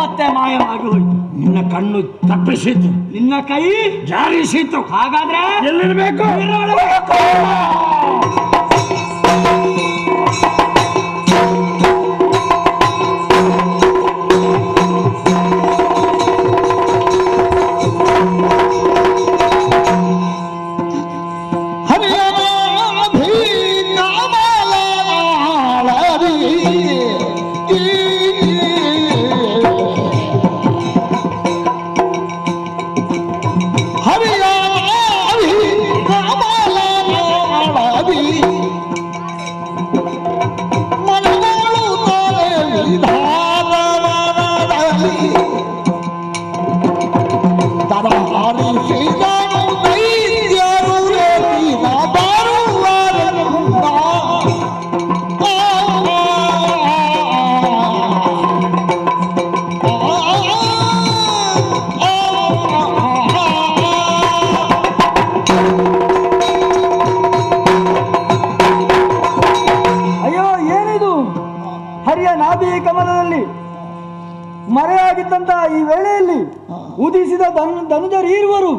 ಮತ್ತೆ ಮಾಯವಾಗಿ ಹೋಯ್ತು. ನಿನ್ನ ಕಣ್ಣು ತಪ್ಪಿಸಿತು, ನಿನ್ನ ಕೈ ಜಾರಿಸಿತು. ಹಾಗಾದ್ರೆ ಎಲ್ಲಿರಬೇಕು? ಮರೆಯಾಗಿದ್ದಂತಹ ಈ ವೇಳೆಯಲ್ಲಿ ಉದಿಸಿದ ಧನುಜರೀರ್ವರು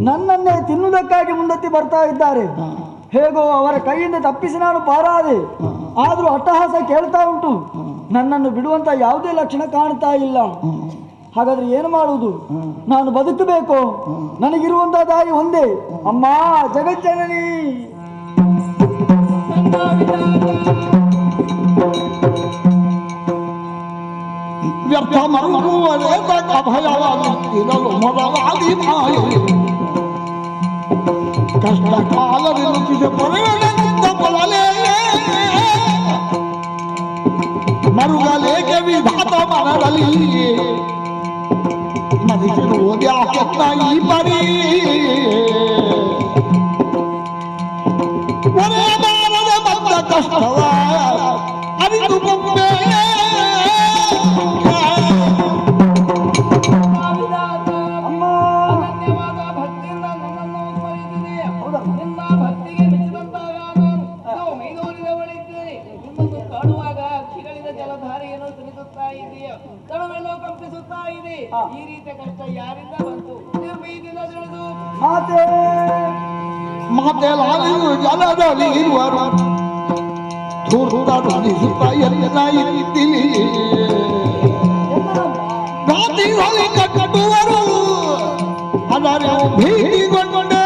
ನನ್ನನ್ನೇ ತಿನ್ನುವುದಕ್ಕಾಗಿ ಮುಂದತ್ತಿ ಬರ್ತಾ ಇದ್ದಾರೆ. ಹೇಗೋ ಅವರ ಕೈಯಿಂದ ತಪ್ಪಿಸಿ ನಾನು ಪಾರಾದೆ. ಆದ್ರೂ ಅಟ್ಟಹಾಸ ಕೇಳ್ತಾ ಉಂಟು. ನನ್ನನ್ನು ಬಿಡುವಂತ ಯಾವುದೇ ಲಕ್ಷಣ ಕಾಣ್ತಾ ಇಲ್ಲ. ಹಾಗಾದ್ರೆ ಏನು ಮಾಡುವುದು? ನಾನು ಬದುಕಬೇಕು. ನನಗಿರುವಂತಹ ದಾರಿ ಒಂದೇ, ಅಮ್ಮ ಜಗಜ್ಜನನಿ. ವ್ಯರ್ಥ ಮರುಗುವರೆ ಭಯವಾಗಿರಲು ಮೊದಲಾದಿ ಮಾಯೆ ಕಷ್ಟ ಕಾಲದಿಂದ ಪರಿಣಮಿಸಿದ ಕೊಳಲೇ ಮರುಗಲೇಕೆ ವಿಧಾತ ಮನದಲ್ಲಿ ಮನುಷ್ಯರುವುದ್ಯಾಕೆತ್ತ ಈ ಪರಿ ಒರೆಯಬಾರದ ಬಂದ ಕಷ್ಟವ ಅರಿತು ಮುಂದೆ ಈ ರೀತಿಯ ಕಷ್ಟ ಯಾರಿಂದ ಬಂತು? ಮಾತೆಲಾಲಿಯು ಜಲದಲ್ಲಿ ಇರುವರು ಧೂರ್ತನಿಸುತ್ತ ಎಲ್ಲ ಇದ್ದಿಲಿ ರಾತ್ರಿಯಲ್ಲಿ ಕಟ್ಟುವರು ಅದರ ಭೀತಿಗೊಂಡೇ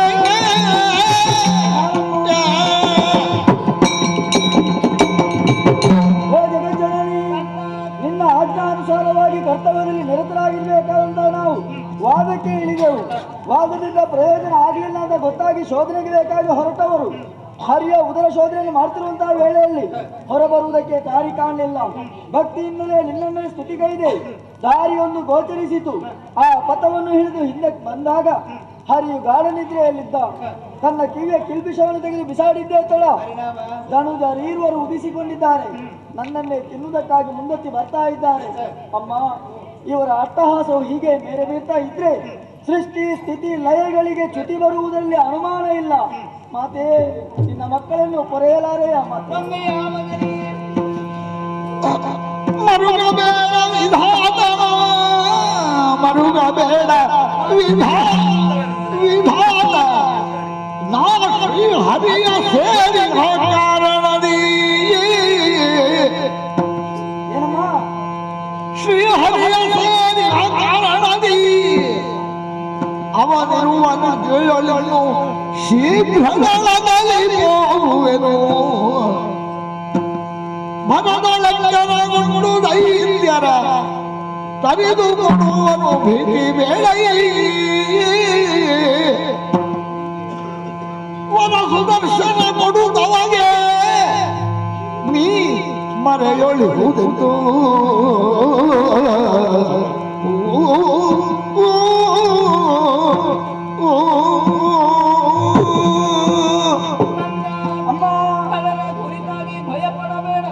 ನಿನ್ನ ಆಜ್ಞಾನುಸಾರವಾಗಿ ಕರ್ತವ್ಯದಲ್ಲಿ ನಿರತರಾಗಿರ್ಬೇಕಾದಂತ ನಾವು ವಾದಕ್ಕೆ ಇಳಿದೆವು. ವಾದದಿಂದ ಪ್ರಯೋಜನ ಆಗಲಿಲ್ಲ ಅಂತ ಗೊತ್ತಾಗಿ ಶೋಧನೆಗೆ ಬೇಕಾಗಿ ಹೊರಟವರು ಹರಿಯ ಉದರ ಶೋಧನೆಯನ್ನು ಮಾಡ್ತಿರುವಂತಹ ವೇಳೆಯಲ್ಲಿ ಹೊರಬರುವುದಕ್ಕೆ ದಾರಿ ಕಾಣಲಿಲ್ಲ. ಭಕ್ತಿಯಿಂದಲೇ ನಿನ್ನನ್ನೇ ಸ್ತುತಿಗೈದೆ. ದಾರಿಯೊಂದು ಗೋಚರಿಸಿತು. ಆ ಪಥವನ್ನು ಹಿಡಿದು ಹಿಂದಕ್ಕೆ ಬಂದಾಗ ಹರಿಯು ಗಾಢ ನಿದ್ರೆಯಲ್ಲಿದ್ದ. ತನ್ನ ಕಿವಿಯ ಕಿಲ್ಬಿಷವನ್ನು ತೆಗೆದು ಬಿಸಾಡಿದ್ದೇ ತಡ ಧನುಜರೀರ್ವರು ಉದಿಸಿಕೊಂಡಿದ್ದಾರೆ. ನನ್ನನ್ನೇ ತಿನ್ನುವುದಕ್ಕಾಗಿ ಮುಂದತ್ತಿ ಬರ್ತಾ ಇದ್ದಾರೆ. ಅಮ್ಮ, ಇವರ ಅಟ್ಟಹಾಸವು ಹೀಗೆ ಮೇರೆ ಬೀರ್ತಾ ಇದ್ರೆ ಸೃಷ್ಟಿ ಸ್ಥಿತಿ ಲಯಗಳಿಗೆ ಚ್ಯುತಿ ಬರುವುದರಲ್ಲಿ ಅನುಮಾನ ಇಲ್ಲ. ಮಾತೆ, ನಿನ್ನ ಮಕ್ಕಳನ್ನು ಪೊರೆಯಲಾರೆಯ ಮರುಗಬೇಡ ವಿಧಾತನ ಮರುಗಬೇಡ ವಿಧಾನ ನಾನು ಶ್ರೀ ಹರಿಯ ಸೇರಿ ಕಾರಣದಿ ಶ್ರೀ ಹರಿಯ ಸೇರಿ ಕಾರಣದಿ ಅವನಿರುವನು ಜಯಳನ್ನು ಶೀಘ್ರದಲ್ಲಿ ಹೋಗುವೆನು ಮನದೊಳಂಗನಗೊಂಡು ದೈತ್ಯರ ತರಿದು ಕೊಡುವನು ಭೀತಿ ಬೇಡ ವನ ಸುದರ್ಶನ ಕೊಡುತ್ತವಗೆ ನೀ ಮರೆಯೊಳಿಹುದೆಂದು ಅದರ ಕುರಿತಾಗಿ ಭಯಪಡಬೇಡ.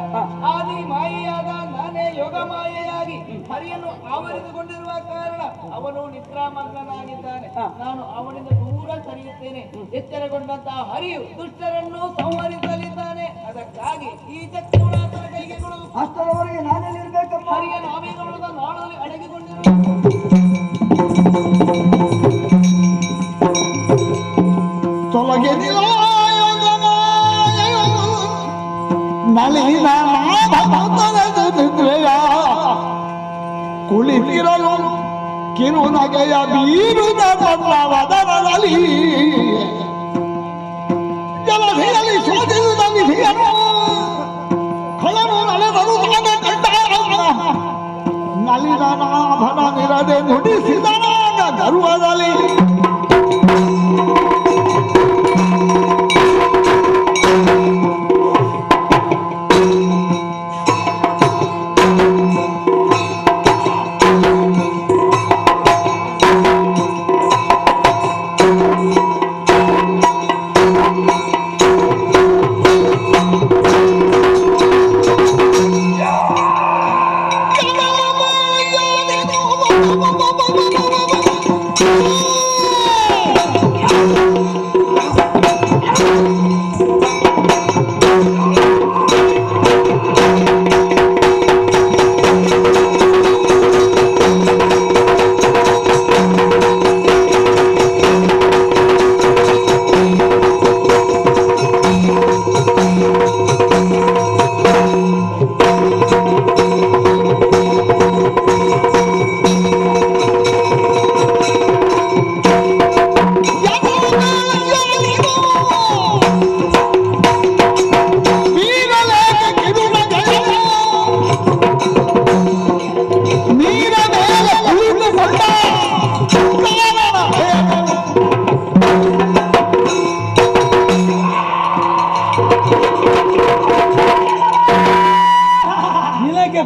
ಆದಿ ಮಾಯೆಯಾದ ನಾನೇ ಯೋಗ ಮಾಯೆಯಾಗಿ ಹರಿಯನ್ನು ಆವರಿಸಿಕೊಂಡಿರುವ ಕಾರಣ ಅವನು ನಿದ್ರಾಮಗ್ನಾಗಿದ್ದಾನೆ. ನಾನು ಅವನಿಂದ ದೂರ ಸರಿಯುತ್ತೇನೆ. ಎಚ್ಚರಗೊಂಡಂತಹ ಹರಿಯು ದುಷ್ಟರನ್ನು ಸಂಹರಿಸಲಿದ್ದಾನೆ. ಅದಕ್ಕಾಗಿ ಈ ಚಕ್ರವರ್ತಿಯ ಕೈಗೆ ಕೊಡು. ಅಷ್ಟರವರೆಗೆ ನಾನೆಲ್ಲಿ ಇರ್ಬೇಕಪ್ಪ? ಹರಿಯ ನಾವಿಗಳುದ ನಾಡಲ್ಲಿ ಅಡಗಿಕೊಂಡಿರುವ ತೊಲಗೆ ನಳಿನ ನಿದ್ರೆಯ ಕುಳಿತಿರಲು ಕಿರುನಗೆಯ ಬೀರುದ ವದನದಲ್ಲಿ ಜಲಧಿಯಲ್ಲಿ ಶೋಧಿಸಿದ ವಿಧಿಯನ್ನು ಕಳನು ನಳೆದರು ಕಂಡ ನಳಿನ ನಾಭನ ನಿರದೆ ನುಡಿಸಿದನಾಗ ಗರ್ವದಲ್ಲಿ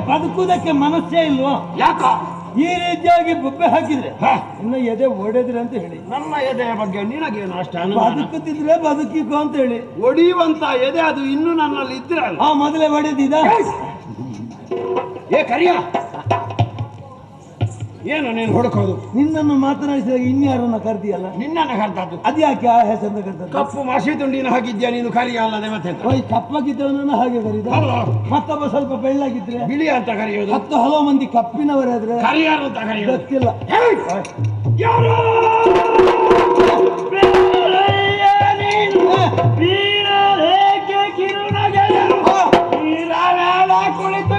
ಬದುಕುವುದಕ್ಕೆ ಮನಸ್ಸೇ ಇಲ್ವೋ? ಯಾಕ ಈ ರೀತಿಯಾಗಿ ಬೊಬ್ಬೆ ಹಾಕಿದ್ರೆ ಇನ್ನು ಎದೆ ಒಡೆದ್ರೆ ಅಂತ ಹೇಳಿ. ನನ್ನ ಎದೆಯ ಬಗ್ಗೆ ನಿನಗೇನು ಅಷ್ಟ ಬದುಕುತ್ತಿದ್ರೆ ಬದುಕಿಕೋ ಅಂತ ಹೇಳಿ. ಒಡೆಯುವಂತ ಎದೆ ಅದು ಇನ್ನು ನನ್ನಲ್ಲಿ ಇದ್ರೆ ಮೊದಲೇ ಒಡೆದಿದ್ದ. ಏ ಕರಿಯ, ಏನು ನೀನು ಹುಡುಕೋದು? ನಿನ್ನನ್ನು ಮಾತನಾಡಿಸಿದಾಗ ಇನ್ಯಾರನ್ನ ಕರ್ದಿಯಲ್ಲ? ನಿನ್ನನ್ನು ಕರ್ತದ್ದು ಅದ್ಯಾಕೆ ಆ ಹೆಸರನ್ನು ಕರ್ತದ್ದು? ಕಪ್ಪು ಮಸಿ ತುಂಡಿನ ಹಾಗಿದ್ಯಾ ನೀನು ಕರಿಯ ಅಲ್ಲದೆ ಮತ್ತೆ? ಕಪ್ಪಾಗಿದ್ದವನನ್ನು ಹಾಗೆ ಕರೀದ. ಮತ್ತೊಬ್ಬ ಸ್ವಲ್ಪ ಬೆಳ್ಳಾಗಿದ್ರೆ ಬಿಳಿ ಅಂತ ಕರೆಯೋದು. 10 ಹಲವು ಮಂದಿ ಕಪ್ಪಿನವರಾದ್ರೆ ಕರಿಯಾರು ಅಂತ ಕರೆಯೋದು ಗೊತ್ತಿಲ್ಲ. ಯಾರು ಕುಳಿತು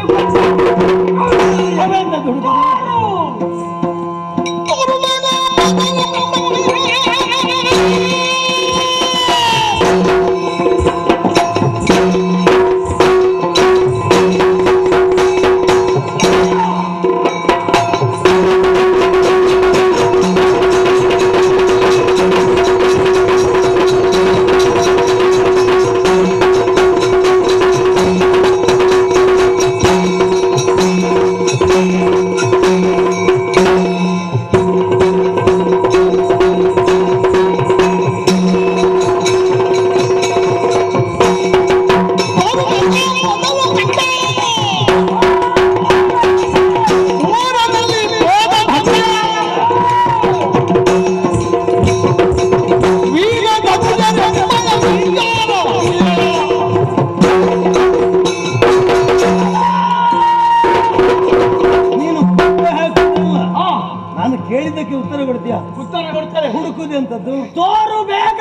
ನಾನು ಕೇಳಿದ್ದಕ್ಕೆ ಉತ್ತರ ಕೊಡ್ತೀಯಾ? ಉತ್ತರ ಕೊಡ್ತಾರೆ. ಹುಡುಕುದು ಅಂತದ್ದು ತೋರು ಬೇಗ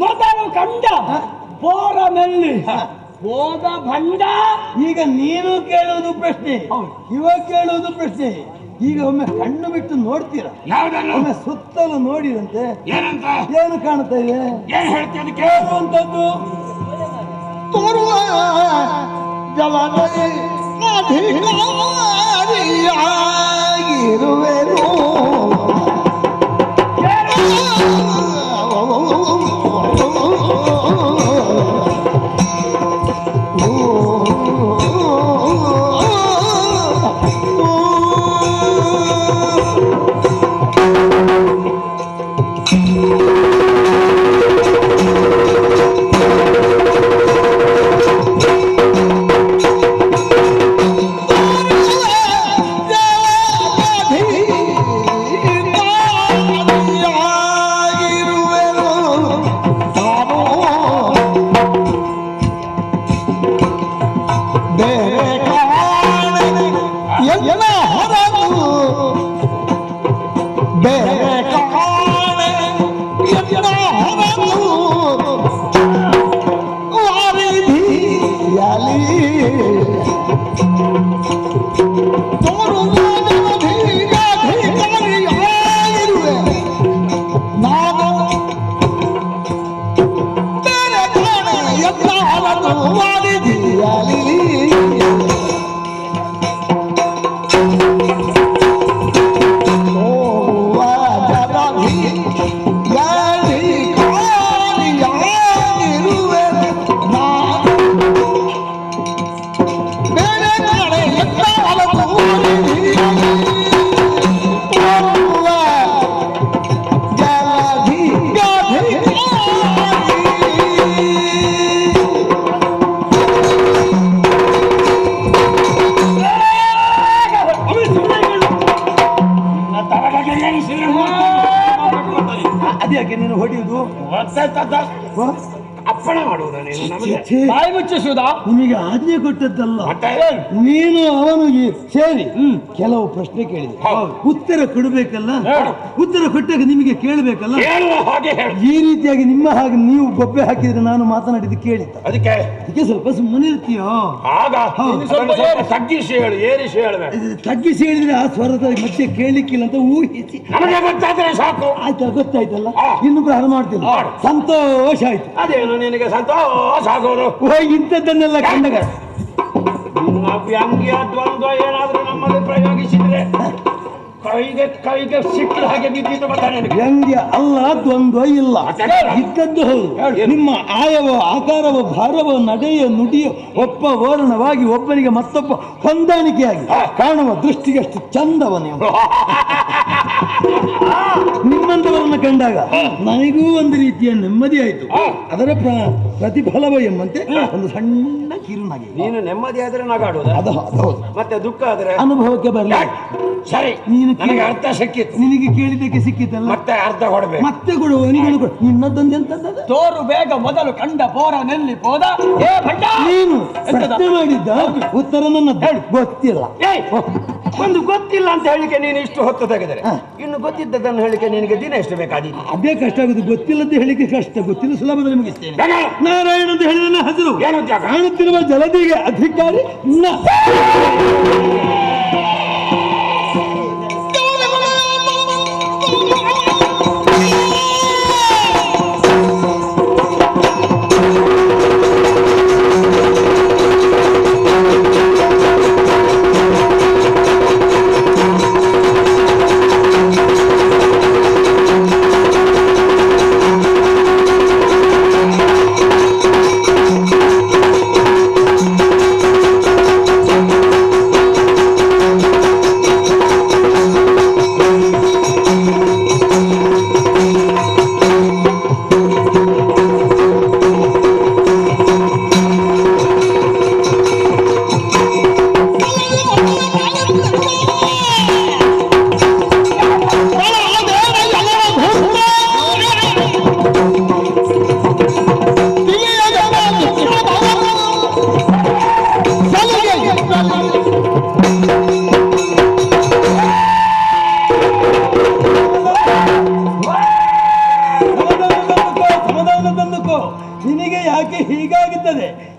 ಮೊದಲು ಕಂಡ ಬೋರ ಮೆಲ್ಲಿ ಹೋದ ಬಂಡ. ಈಗ ನೀನು ಕೇಳುವುದು ಪ್ರಶ್ನೆ, ಇವಾಗ ಕೇಳುವುದು ಪ್ರಶ್ನೆ. ಈಗ ಒಮ್ಮೆ ಕಣ್ಣು ಬಿಟ್ಟು ನೋಡ್ತೀರಾ? ಒಮ್ಮೆ ಸುತ್ತಲೂ ನೋಡಿದಂತೆ ಏನಂತ ಏನು ಕಾಣ್ತಾ ಇದೆ? ಏನ್ ಹೇಳ್ತೀನಿ ಕೇಳುವಂತದ್ದು ತೋರುವ ಜಲದಲ್ಲಿ ಅಧಿಕಾರಿಯಾಗಿರುವೆನು. ಅದ್ಯಾಕೆ ನೀನು ಹೊಡೆಯುವುದು? ಅಪ್ಪಣೆ ಮಾಡುವುದು ನೀನು ನಮಗೆ ಬಾಯಿ ಮುಚ್ಚಿಸುವುದ? ನಿಮಗೆ ಆಜ್ಞೆ ಕೊಟ್ಟದ್ದಲ್ಲ. ನೀನು ಅವನು ಸೇರಿ ಕೆಲವು ಪ್ರಶ್ನೆ ಕೇಳಿದೆ, ಉತ್ತರ ಕೊಡಬೇಕಲ್ಲ. ಉತ್ತರ ಕೊಟ್ಟಾಗ ನಿಮಗೆ ಕೇಳಬೇಕಲ್ಲ. ಈ ರೀತಿಯಾಗಿ ನಿಮ್ಮ ಹಾಗೆ ನೀವು ಗೊಬ್ಬೆ ಹಾಕಿದ್ರೆ ನಾನು ಮಾತನಾಡಿದ್ದು ಕೇಳಿದ್ದ. ಅದಕ್ಕೆ ಸ್ವಲ್ಪ ಸುಮ್ಮನೆ ಇರ್ತೀಯೋ? ತಗ್ಗಿಸಿ ಹೇಳು, ಏರಿಸಿ ಹೇಳಬೇಕು. ತಗ್ಗಿಸಿ ಹೇಳಿದ್ರೆ ಆ ಸ್ವರದ ಮತ್ತೆ ಕೇಳಲಿಕ್ಕಿಲ್ಲ ಅಂತ ಊಹಿಸಿ ಸಾಕು. ಆಯ್ತಾ, ಗೊತ್ತಾಯ್ತಲ್ಲ. ಇನ್ನು ಪ್ರಾರಂಭ ಮಾಡ್ತೀನಿ. ಸಂತೋಷ ಆಯ್ತು. ಅದೇನು ನಿನಗೆ ಸಂತೋಷ ಆಗೋರು? ಇಂಥದ್ದನ್ನೆಲ್ಲ ಕಂಡಾಗ ವ್ಯಂಗ್ಯ ದ್ವಂದ್ವ ಏನಾದ್ರೂ ನಮ್ಮಲ್ಲಿ ಪ್ರಯೋಗಿಸಿದ್ರೆ ಕೈಗೆ ಸಿಕ್ಕಿದ ಹಾಗೆ ಬಿದ್ದಿದ್ದು ಬರ್ತಾನೆ. ವ್ಯಂಗ್ಯ ಅಲ್ಲ, ದ್ವಂದ್ವ ಇಲ್ಲ, ಇದ್ದದ್ದು ಹೌದು. ನಿಮ್ಮ ಆಯವೋ ಆಕಾರವೋ ಭಾರವೋ ನಡೆಯೋ ನುಡಿಯೋ ಒಬ್ಬ ವರ್ಣವಾಗಿ ಒಬ್ಬನಿಗೆ ಮತ್ತೊಬ್ಬ ಹೊಂದಾಣಿಕೆಯಾಗಿ ಕಾಣುವ ದೃಷ್ಟಿಗೆ ಅಷ್ಟು ಚಂದವ ನೀವು. ನಿಮ್ಮಂತವರನ್ನ ಕಂಡಾಗ ನನಗೂ ಒಂದು ರೀತಿಯ ನೆಮ್ಮದಿ ಆಯ್ತು. ಅದರ ಪ್ರತಿಫಲವ ಎಂಬಂತೆ ಒಂದು ಸಣ್ಣ ಕಿರುನಗೆ. ನೀನು ನೆಮ್ಮದಿ ಆದ್ರೆ ನಗಾಡುವುದು, ಅದು ಹೌದು. ಮತ್ತೆ ದುಃಖ ಆದ್ರೆ ಅನುಭವಕ್ಕೆ ಬರಲಿ. ಸರಿ, ನೀನು ಅರ್ಥ ಸಿಕ್ಕಿತ್ತು. ನಿನಗೆ ಕೇಳಿದ್ದಕ್ಕೆ ಸಿಕ್ಕಿತ್ತಲ್ಲ, ಮತ್ತೆ ಅರ್ಧ ಕೊಡ್ಬೇಕು. ಮತ್ತೆ ಕೊಡುವ. ಇನ್ನೊಂದೊಂದು ಎಂತದ್ದು? ತೋರು ಬೇಗ ಮೊದಲು ಕಂಡ ಬೋರ ನೆಲ್ಲಿ ಹೋದ. ನೀನು ಪ್ರಶ್ನೆ ಮಾಡಿದ್ದ ಉತ್ತರ ನನ್ನ ಗೊತ್ತಿಲ್ಲ. ಒಂದು ಗೊತ್ತಿಲ್ಲ ಅಂತ ಹೇಳಿಕೆ ನೀನು ಇಷ್ಟು ಹೊತ್ತು ತೆಗೆದರೆ ಇನ್ನು ಗೊತ್ತಿದ್ದದನ್ನು ಹೇಳಿಕೆ ನಿನಗೆ ದಿನ ಎಷ್ಟು ಬೇಕಾದೀತು? ಅದೇ ಕಷ್ಟ ಆಗುದು. ಗೊತ್ತಿಲ್ಲ ಅಂತ ಹೇಳಿಕೆ ಕಷ್ಟ, ಗೊತ್ತಿಲ್ಲ ಸುಲಭದಲ್ಲಿ ಮುಗಿಸ್ತೇನೆ. ನಾರಾಯಣ ಅಂತ ಹೇಳಿದ ಹೆಸರು ಕಾಣುತ್ತಿರುವ ಜಲದಿಗೆ ಅಧಿಕಾರಿ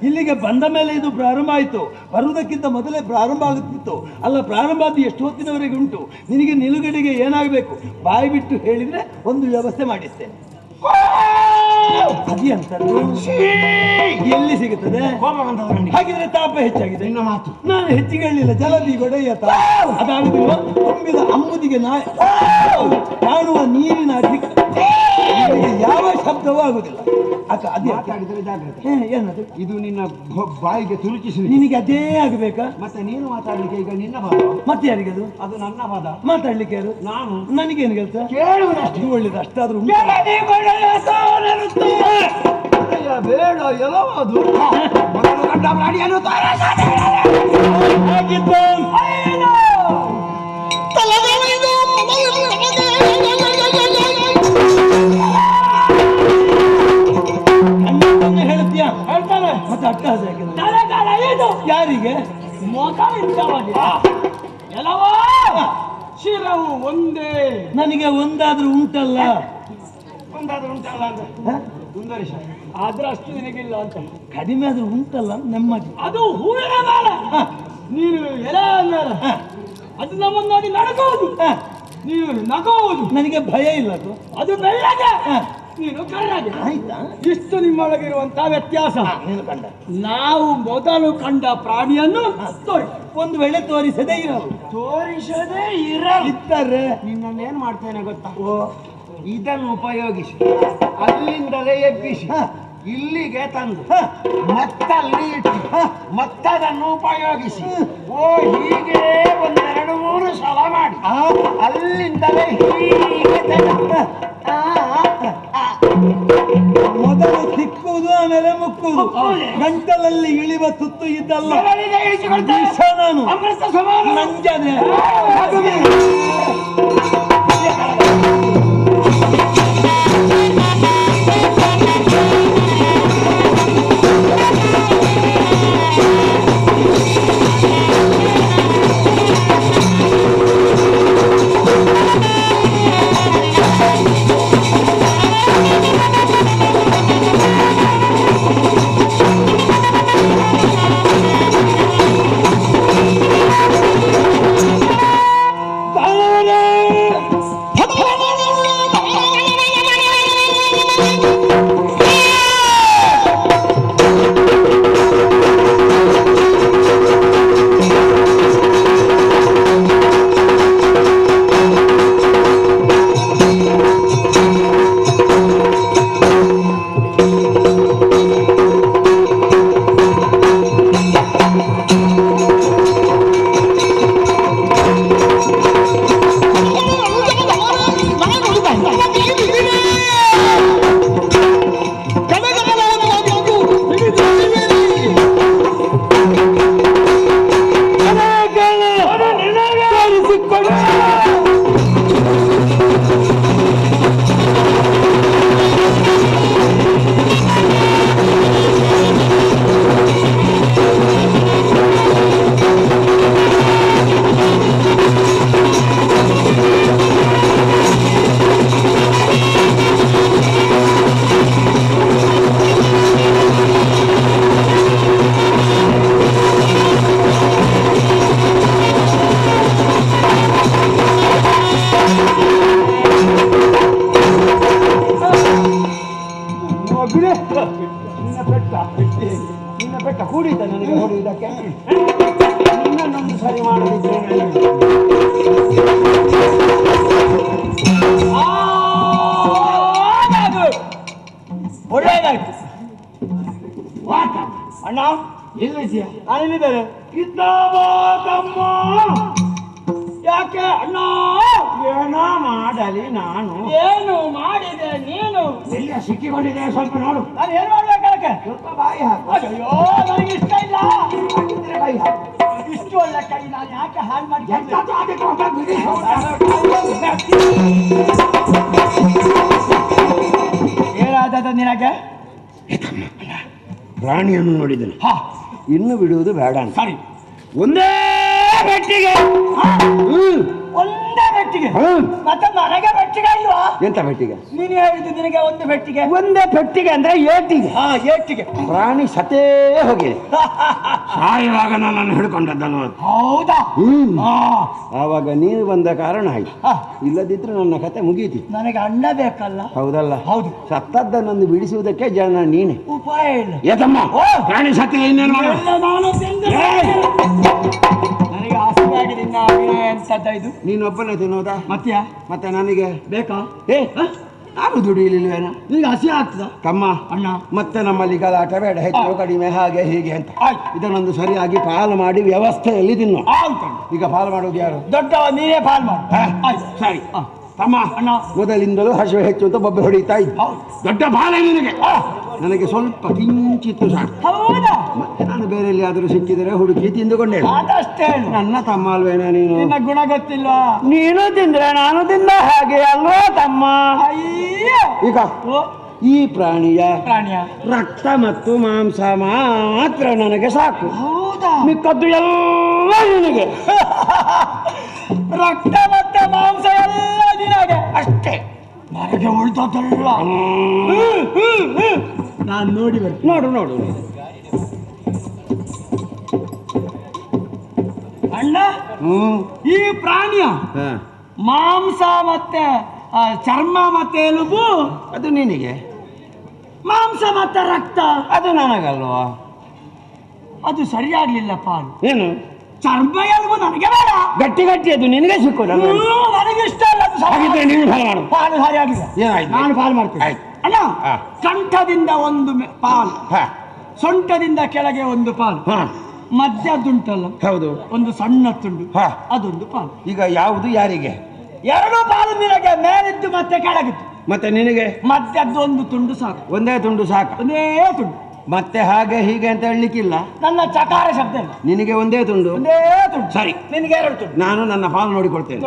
ಇಲ್ಲಿಗೆ ಬಂದ ಮೇಲೆ ಇದು ಪ್ರಾರಂಭ ಆಯಿತು. ಬರುವುದಕ್ಕಿಂತ ಮೊದಲೇ ಪ್ರಾರಂಭ ಆಗುತ್ತಿತ್ತು. ಅಲ್ಲ, ಪ್ರಾರಂಭ ಆದ ಎಷ್ಟು ಹೊತ್ತಿನವರೆಗೆ ಉಂಟು? ನಿನಗೆ ನಿಲುಗಡೆಗೆ ಏನಾಗಬೇಕು ಬಾಯಿ ಬಿಟ್ಟು ಹೇಳಿದ್ರೆ ಒಂದು ವ್ಯವಸ್ಥೆ ಮಾಡಿಸ್ತೇನೆ. ಅದಂತದ್ದು ಎಲ್ಲಿ ಸಿಗುತ್ತದೆ? ಹಾಗಿದ್ರೆ ತಾಪ ಹೆಚ್ಚಾಗಿದೆ. ನಾನು ಹೆಚ್ಚಿಗೆ ಹೇಳಿಲ್ಲ, ಜಲದಿ ಗೊಡೆಯ ಅದಾಗುದಿಲ್ಲ. ತುಂಬಿದ ಅಮ್ಮುದಿಗೆ ಕಾಣುವ ನೀರಿನ ಯಾವ ಶಬ್ದವೂ ಆಗುದಿಲ್ಲ. ಅಕ್ಕ ಅದೇ ಏನದು? ಇದು ನಿನ್ನ ಬಾಯಿಗೆ ತುರುಚಿಸಿ ನಿನಗೆ ಅದೇ ಆಗಬೇಕಾ? ಮತ್ತೆ ನೀನು ಮಾತಾಡ್ಲಿಕ್ಕೆ ಈಗ ನಿನ್ನ ಬಾದ. ಮತ್ತೆ ಯಾರಿಗೆ ಅದು? ಅದು ನನ್ನ ಬಾದ. ಮಾತಾಡ್ಲಿಕ್ಕೆ ಯಾರು? ನಾನು. ನನಗೇನು ಕೆಲಸ? ಕೇಳುವುದು ಒಳ್ಳೇದು. ಅಷ್ಟಾದ್ರೂ ಬೇಡ ಎಲ್ಲವಾದು ಹೇಳ್ತೀಯ? ಹೇಳ್ತಾರೆ. ಮತ್ತೆ ಅಟ್ಟಹಾಸ ಯಾರಿಗೆ? ಶಿರವು ಒಂದೇ. ನನಗೆ ಒಂದಾದ್ರೂ ಉಂಟಲ್ಲ. ಒಂದಾದ್ರೂ ಉಂಟಲ್ಲ ಅಂತ ಆದ್ರೆ ಅಷ್ಟು ನಿನಗಿಲ್ಲ ಅಂತ. ಕಡಿಮೆ ಆದ್ರೂ ಉಂಟಲ್ಲ ನೆಮ್ಮದಿ. ಅದು ಹೂವಿನ ಮೇಳ. ನೀನು ಎಲೆ ಮೇಳ. ಅದು ನಮ್ಮನ್ನು ನೋಡಿ ನಡಗೋದು, ನೀನು ನಗೋದು. ನನಗೆ ಭಯ ಇಲ್ಲ. ಅದು ಬೆಳ್ಳಗೆ, ನೀನು ಕರ್ರಗೆ. ಆಯ್ತಾ? ಇಷ್ಟು ನಿಮ್ಮೊಳಗಿರುವಂತಹ ವ್ಯತ್ಯಾಸ. ನೀನು ಕಂಡ, ನಾವು ಮೊದಲು ಕಂಡ ಪ್ರಾಣಿಯನ್ನು ಒಂದು ವೇಳೆ ತೋರಿಸದೇ ಇರಲು. ತೋರಿಸದೇ ಇದ್ದರೆ ನಿನ್ನೇನ್ ಮಾಡ್ತೇನೆ ಗೊತ್ತಾ? ಇದನ್ನು ಉಪಯೋಗಿಸಿ ಅಲ್ಲಿಂದಲೇ ಎಬ್ಬಿಸಿ ಇಲ್ಲಿಗೆ ತಂದು ಮತ್ತಲ್ಲಿ ಇಟ್ಟು ಮತ್ತದನ್ನು ಉಪಯೋಗಿಸಿ ಹೀಗೆ 1-2-3 ಸಲ ಮಾಡಿ ಅಲ್ಲಿಂದಲೇ ಹೀಗೆ ಮೊದಲು ತಿಕ್ಕುವುದು, ಆಮೇಲೆ ಮುಕ್ಕುವುದು. ಗಂಟಲಲ್ಲಿ ಇಳಿವ ತುತ್ತು ಇದ್ದಲ್ಲ. ನಾನು ನಂಜನೆ ನಿನ್ನ ಬೆಟ್ಟ ಕೂಡಿದ್ದ ನನಗೆ ಹೊಡೆಯುವುದಕ್ಕೆ. ನಿನ್ನನ್ನೊಂದು ಸರಿ ಮಾಡದಿದ್ದೇನೆ. ಒಳ್ಳೆಯದಾಯ್ತು. ಅಣ್ಣ ಎಲ್ಲಿದ್ಯಾ? ನಾನಿಲ್ಲಿದ್ದೇನೆ. ತಮ್ಮ ಯಾಕೆ ಅಣ್ಣ? ಏನೋ ಮಾಡಲಿ ನಾನು. ಏನು ಮಾಡಿದೆ ನೀನು? ಎಲ್ಲ ಸಿಕ್ಕಿಕೊಂಡಿದೆ, ಸ್ವಲ್ಪ ನೋಡು. ನಾನು ಏನು ಮಾಡ್ಬೇಕಾಗಕ್ಕೆ? ಸ್ವಲ್ಪ ಬಾಯಿ ಹಾಕು. ಅಯ್ಯೋ ನನಗೆ ಇಷ್ಟ ಇಲ್ಲ. ಬಾಯಿ ಹಾಕು. ಇಷ್ಟು ಒಳ್ಳೆ ಕೈ ನಾನು ಯಾಕೆ ಹಾಳು ಮಾಡಿ? ಏನಾದ ನಿನಗೆ? ಪ್ರಾಣಿಯನ್ನು ನೋಡಿದನು. ಇನ್ನು ಬಿಡುವುದು ಬೇಡ. ಸರಿ, ಒಂದೇ ಬೆಟ್ಟಿಗೆ ಒಂದೇ ಪೆಟ್ಟಿಗೆ ಮತ್ತೆ ನನಗೆ ಪೆಟ್ಟಿಗೆ ಇಲ್ವಾ? ಎಂತ ಪೆಟ್ಟಿಗೆ? ನೀನು ಹೇಳಿದ್ದು ನಿನಗೆ ಒಂದು ಪೆಟ್ಟಿಗೆ. ಒಂದೇ ಪೆಟ್ಟಿಗೆ ಅಂದ್ರೆ ಏಟಿಗೆ. ಏಟಿಗೆ ಪ್ರಾಣಿ ಸತೇ ಹೋಗಿದೆ. ಸಾಯುವಾಗ ನನ್ನನ್ನು ಹಿಡ್ಕೊಂಡದ್ದಲ್ವ? ಹೌದಾ? ಆವಾಗ ನೀನು ಬಂದ ಕಾರಣ ಆಯ್ತು. ಇಲ್ಲದಿದ್ರೆ ನನ್ನ ಕತೆ ಮುಗೀತಿ. ನನಗೆ ಅಣ್ಣ ಬೇಕಲ್ಲ? ಹೌದಲ್ಲ? ಹೌದು. ಸತ್ತದ್ದನ್ನೊಂದು ಬಿಡಿಸುವುದಕ್ಕೆ ಜನ ನೀನೆ. ಉಪಾಯ ಇಲ್ಲ. ಏತಮ್ಮ ಪ್ರಾಣಿ ಸತ್ತಿಲ್ಲ, ಇನ್ನೇನು ಮಾಡ? ನನಗೆ ಹಸಿವಾಗಿ ನಿನ್ನ ಅಭಿನಯ ಎಂತದ್ದ ಇದು? ನೀನೊಬ್ಬನೇ ತಿನ್ನೋದಾ? ಮತ್ತೆ ನನಗೆ ಬೇಕಾ? ನಾನು ದುಡಿಯಲಿಲ್ವೇನ? ನಿನಗೆ ಹಸಿ ಆಗ್ತದ? ತಮ್ಮ ಅಣ್ಣ ಮತ್ತೆ ನಮ್ಮಲ್ಲಿ ಗಲಾಟ ಬೇಡ, ಹೆಚ್ಚು ಕಡಿಮೆ ಹಾಗೆ ಹೀಗೆ ಅಂತ. ಇದನ್ನೊಂದು ಸರಿಯಾಗಿ ಪಾಲು ಮಾಡಿ ವ್ಯವಸ್ಥೆಯಲ್ಲಿ ತಿನ್ನು. ಈಗ ಪಾಲು ಮಾಡೋದು ಯಾರು? ದೊಡ್ಡವ ನೀನೇ ಪಾಲು ಮಾಡು. ಸರಿ ತಮ್ಮ. ಅಣ್ಣ ಮೊದಲಿಂದಲೂ ಹಸಿವೆ ಹೆಚ್ಚು ಅಂತ ಬೊಬ್ಬೆ ಹೊಡಿತಾ ಇದ್ದ. ದೊಡ್ಡ ಬಾಲೆ ನಿನಗೆ. ನನಗೆ ಸ್ವಲ್ಪ ಕಿಂಚಿತ್ತು ಸಾಕು. ಹೌದಾ? ಮತ್ತೆ ನಾನು ಬೇರೆ ಎಲ್ಲಿಯಾದರೂ ಸಿಕ್ಕಿದರೆ ಹುಡುಕಿ ತಿಂದುಕೊಂಡೆ. ಅದಷ್ಟೇ. ನನ್ನ ತಮ್ಮ ಅಲ್ವೇನಾ ನೀನು? ನಿನ್ನ ಗುಣ ಗೊತ್ತಿಲ್ವಾ? ನೀನು ತಿಂದ್ರೆ ನಾನು ತಿಂದ ಹಾಗೆ ಅಲ್ವಾ ತಮ್ಮ? ಈಗ ಈ ಪ್ರಾಣಿಯ ರಕ್ತ ಮತ್ತು ಮಾಂಸ ಮಾತ್ರ ನನಗೆ ಸಾಕು. ಹೌದಾ? ಮಿಕ್ಕದ್ದು ಎಲ್ಲ ನಿನಗೆ. ರಕ್ತ ಮತ್ತೆ ಮಾಂಸ ಎಲ್ಲ ನಿನಗೆ ಅಷ್ಟೇ. ನನಗೆ ಉಳಿದಲ್ಲ. ನಾನು ನೋಡಿ ಬರ್ತೀನಿ. ನೋಡು ಅಣ್ಣ, ಈ ಪ್ರಾಣಿಯ ಮಾಂಸ ಮತ್ತೆ ಚರ್ಮ ಮತ್ತೆ ಎಲುಬು ಅದು ನಿನಗೆ, ಮಾಂಸ ಮತ್ತೆ ರಕ್ತ ಅದು ನನಗಲ್ವಾ? ಅದು ಸರಿಯಾಗ್ಲಿಲ್ಲಪ್ಪ. ಏನು? ಚರ್ಮ ಎಲುಬು ನನಗೆ ಬೇಡ. ಗಟ್ಟಿ ಅದು ನಿನಗೆ ಸಿಕ್ಕೋದ? ನನಗೆ ಇಷ್ಟ ಇಲ್ಲ. ನೀನು ಫಾಲ್ ಮಾಡು. ಪಾಲು ಸರಿಯಾಗಿಲ್ಲ. ನಾನು ಫಾಲ್ ಮಾಡ್ತೀನಿ. ಅಣ್ಣ, ಕಂಠದಿಂದ ಒಂದು ಪಾಲು, ಸೊಂಟದಿಂದ ಕೆಳಗೆ ಒಂದು ಪಾಲು, ಮಧ್ಯದ್ದುಂಟಲ್ಲ, ಹೌದು, ಒಂದು ಸಣ್ಣ ತುಂಡು, ಅದೊಂದು ಪಾಲು. ಈಗ ಯಾವುದು ಯಾರಿಗೆ? ಎರಡು ಪಾಲು ನಿನಗೆ, ಮೇಲಿದ್ದು ಮತ್ತೆ ಕೆಳಗಿದ್ದು. ಮತ್ತೆ ನಿನಗೆ ಮಧ್ಯದ್ದು ಒಂದು ತುಂಡು ಸಾಕು. ಒಂದೇ ತುಂಡು ಸಾಕು? ಒಂದೇ ತುಂಡು. ಮತ್ತೆ ಹಾಗೆ ಹೀಗೆ ಅಂತ ಹೇಳಲಿಕ್ಕಿಲ್ಲ. ನನ್ನ ಚಕಾರ ಶಬ್ದ ಇಲ್ಲ. ನಿನಗೆ ಒಂದೇ ತುಂಡು? ಒಂದೇ ತುಂಡು. ಸರಿ, ನಿನಗೆ ಎರಡು ತುಂಡು. ನಾನು ನನ್ನ ಪಾಲು ನೋಡಿಕೊಳ್ತೇನೆ.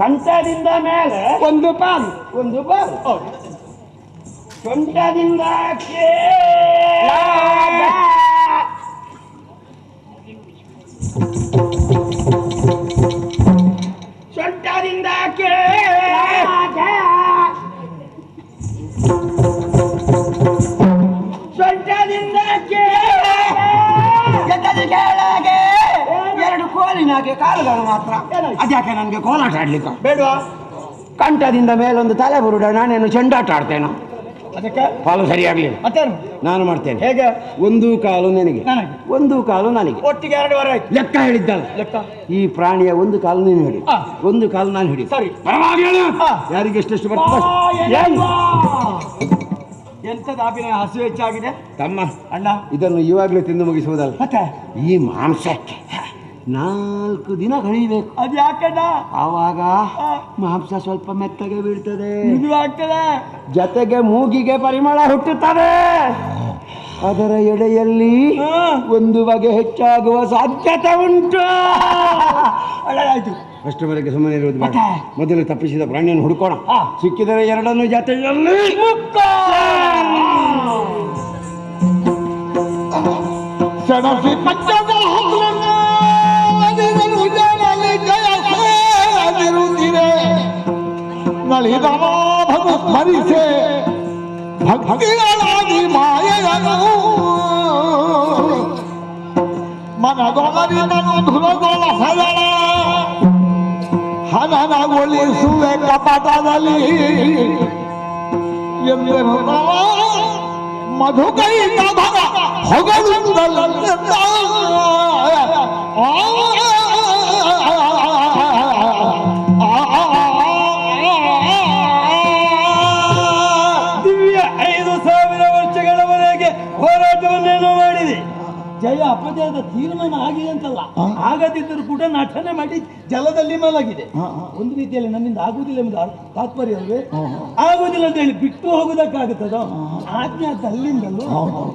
ಕಂಠದಿಂದ ಮೇಲೆ ಒಂದು ಪಾಲು, ಒಂದು ಪಾಲು. ಸೊಂಟದಿಂದ ಸೊಂಟದಿಂದ ಸೊಂಟದಿಂದ ಕೆಳಗೆ ಎರಡು ಕೋಲಿನಾಗೆ ಕಾಲುಗಳು ಮಾತ್ರ. ಅದ್ಯಾಕೆ ನನಗೆ ಕೋಲಾಟ ಆಡ್ಲಿಕ್ಕೆ ಬೇಡವಾ? ಕಂಠದಿಂದ ಮೇಲೊಂದು ತಲೆ ಬುರುಡ, ನಾನೇನು ಚೆಂಡಾಟ ಆಡ್ತೇನೋ? ಅದಕ್ಕೆ ಪಾಲು ಸರಿಯಾಗ್ಲಿ, ಮತ್ತೇನು ನಾನು ಮಾಡ್ತೇನೆ. ಹೇಗೆ? ಒಂದು ಕಾಲು ನಿನಗೆ, ನನಗೆ ಒಂದು ಕಾಲು ನನಗೆ. ಒಟ್ಟಿಗೆ 2 ವಾರ ಆಯ್ತು. ಲೆಕ್ಕ ಹೇಳಿದ್ದಲ್ಲ. ಲೆಕ್ಕ ಈ ಪ್ರಾಣಿಯ ಒಂದು ಕಾಲು ನೀನು ಹಿಡಿ, ಒಂದು ಕಾಲು ನಾನು ಹಿಡಿ. ಸರಿ, ಯಾರಿಗೆ ಎಷ್ಟೆಷ್ಟು ಬರ್ತದೆ? ಎಂತದ ಅಭಿನಯ? ಹಸು ಹೆಚ್ಚಾಗಿದೆ ತಮ್ಮ. ಅಣ್ಣ, ಇದನ್ನು ಇವಾಗಲೇ ತಿಂದು ಮುಗಿಸುವುದಲ್ಲ, ಮತ್ತೆ ಈ ಮಾಂಸಕ್ಕೆ 4 ದಿನ ಕಳೀಬೇಕು. ಅದು ಯಾಕಣ್ಣ? ಆವಾಗ ಮಾಂಸ ಸ್ವಲ್ಪ ಮೆತ್ತಗೆ ಬೀಳ್ತದೆ, ಇದು ಆಗ್ತದೆ. ಜೊತೆಗೆ ಮೂಗಿಗೆ ಪರಿಮಳ ಹುಟ್ಟುತ್ತದೆ. ಅದರ ಎಡೆಯಲ್ಲಿ ಒಂದು ಬಗೆ ಹೆಚ್ಚಾಗುವ ಸಾಧ್ಯತೆ ಉಂಟು. ಒಳ್ಳೆದಾಯ್ತು. ಅಷ್ಟರವರೆಗೆ ಸುಮ್ಮನೆ ಇರುವುದು ಬೇಡ. ಮೊದಲು ತಪ್ಪಿಸಿದ ಪ್ರಾಣಿಯನ್ನು ಹುಡುಕೋಣ. ಸಿಕ್ಕಿದರೆ ಎರಡನ್ನು ಜೊತೆಯಲ್ಲಿ ಸ್ಮರಿಸೆ ಭಕ್ತಿಗಳಾಗಿ ಮಾಯೆಯನು ಮನಗೊಳರಿ ಮನುಧುರಗೊಳ ಸದಳ ಹನನಗೊಳಿಸುವೆ ಕಪಟದಲ್ಲಿ ಎಂದೆನು ಮಧುಕೈ ಹೊಗಳುತ್ತಲ್ಲ ದಿವ್ಯ 5,000 ವರ್ಷಗಳವರೆಗೆ ಹೋರಾಟವನ್ನೇನೋ ಮಾಡಿದೆ. ಜಯ ಅಪಜಯದ ತೀರ್ಮಾನ ಆಗಿದೆ ಅಂತಲ್ಲ, ಆಗದಿದ್ದರೂ ಕೂಡ ನಟನೆ ಮಾಡಿ ಜಲದಲ್ಲಿ ಮಲಗಿದೆ. ಒಂದು ರೀತಿಯಲ್ಲಿ ನಮ್ಮಿಂದ ಆಗುವುದಿಲ್ಲ ಎಂಬುದು ತಾತ್ಪರ್ಯ ಅಲ್ವೇ? ಆಗುವುದಿಲ್ಲ ಅಂತ ಹೇಳಿ ಬಿಟ್ಟು ಹೋಗುದಕ್ಕಾಗುತ್ತದ? ಆಜ್ಞೆ ಅಲ್ಲಿಂದಲೂ.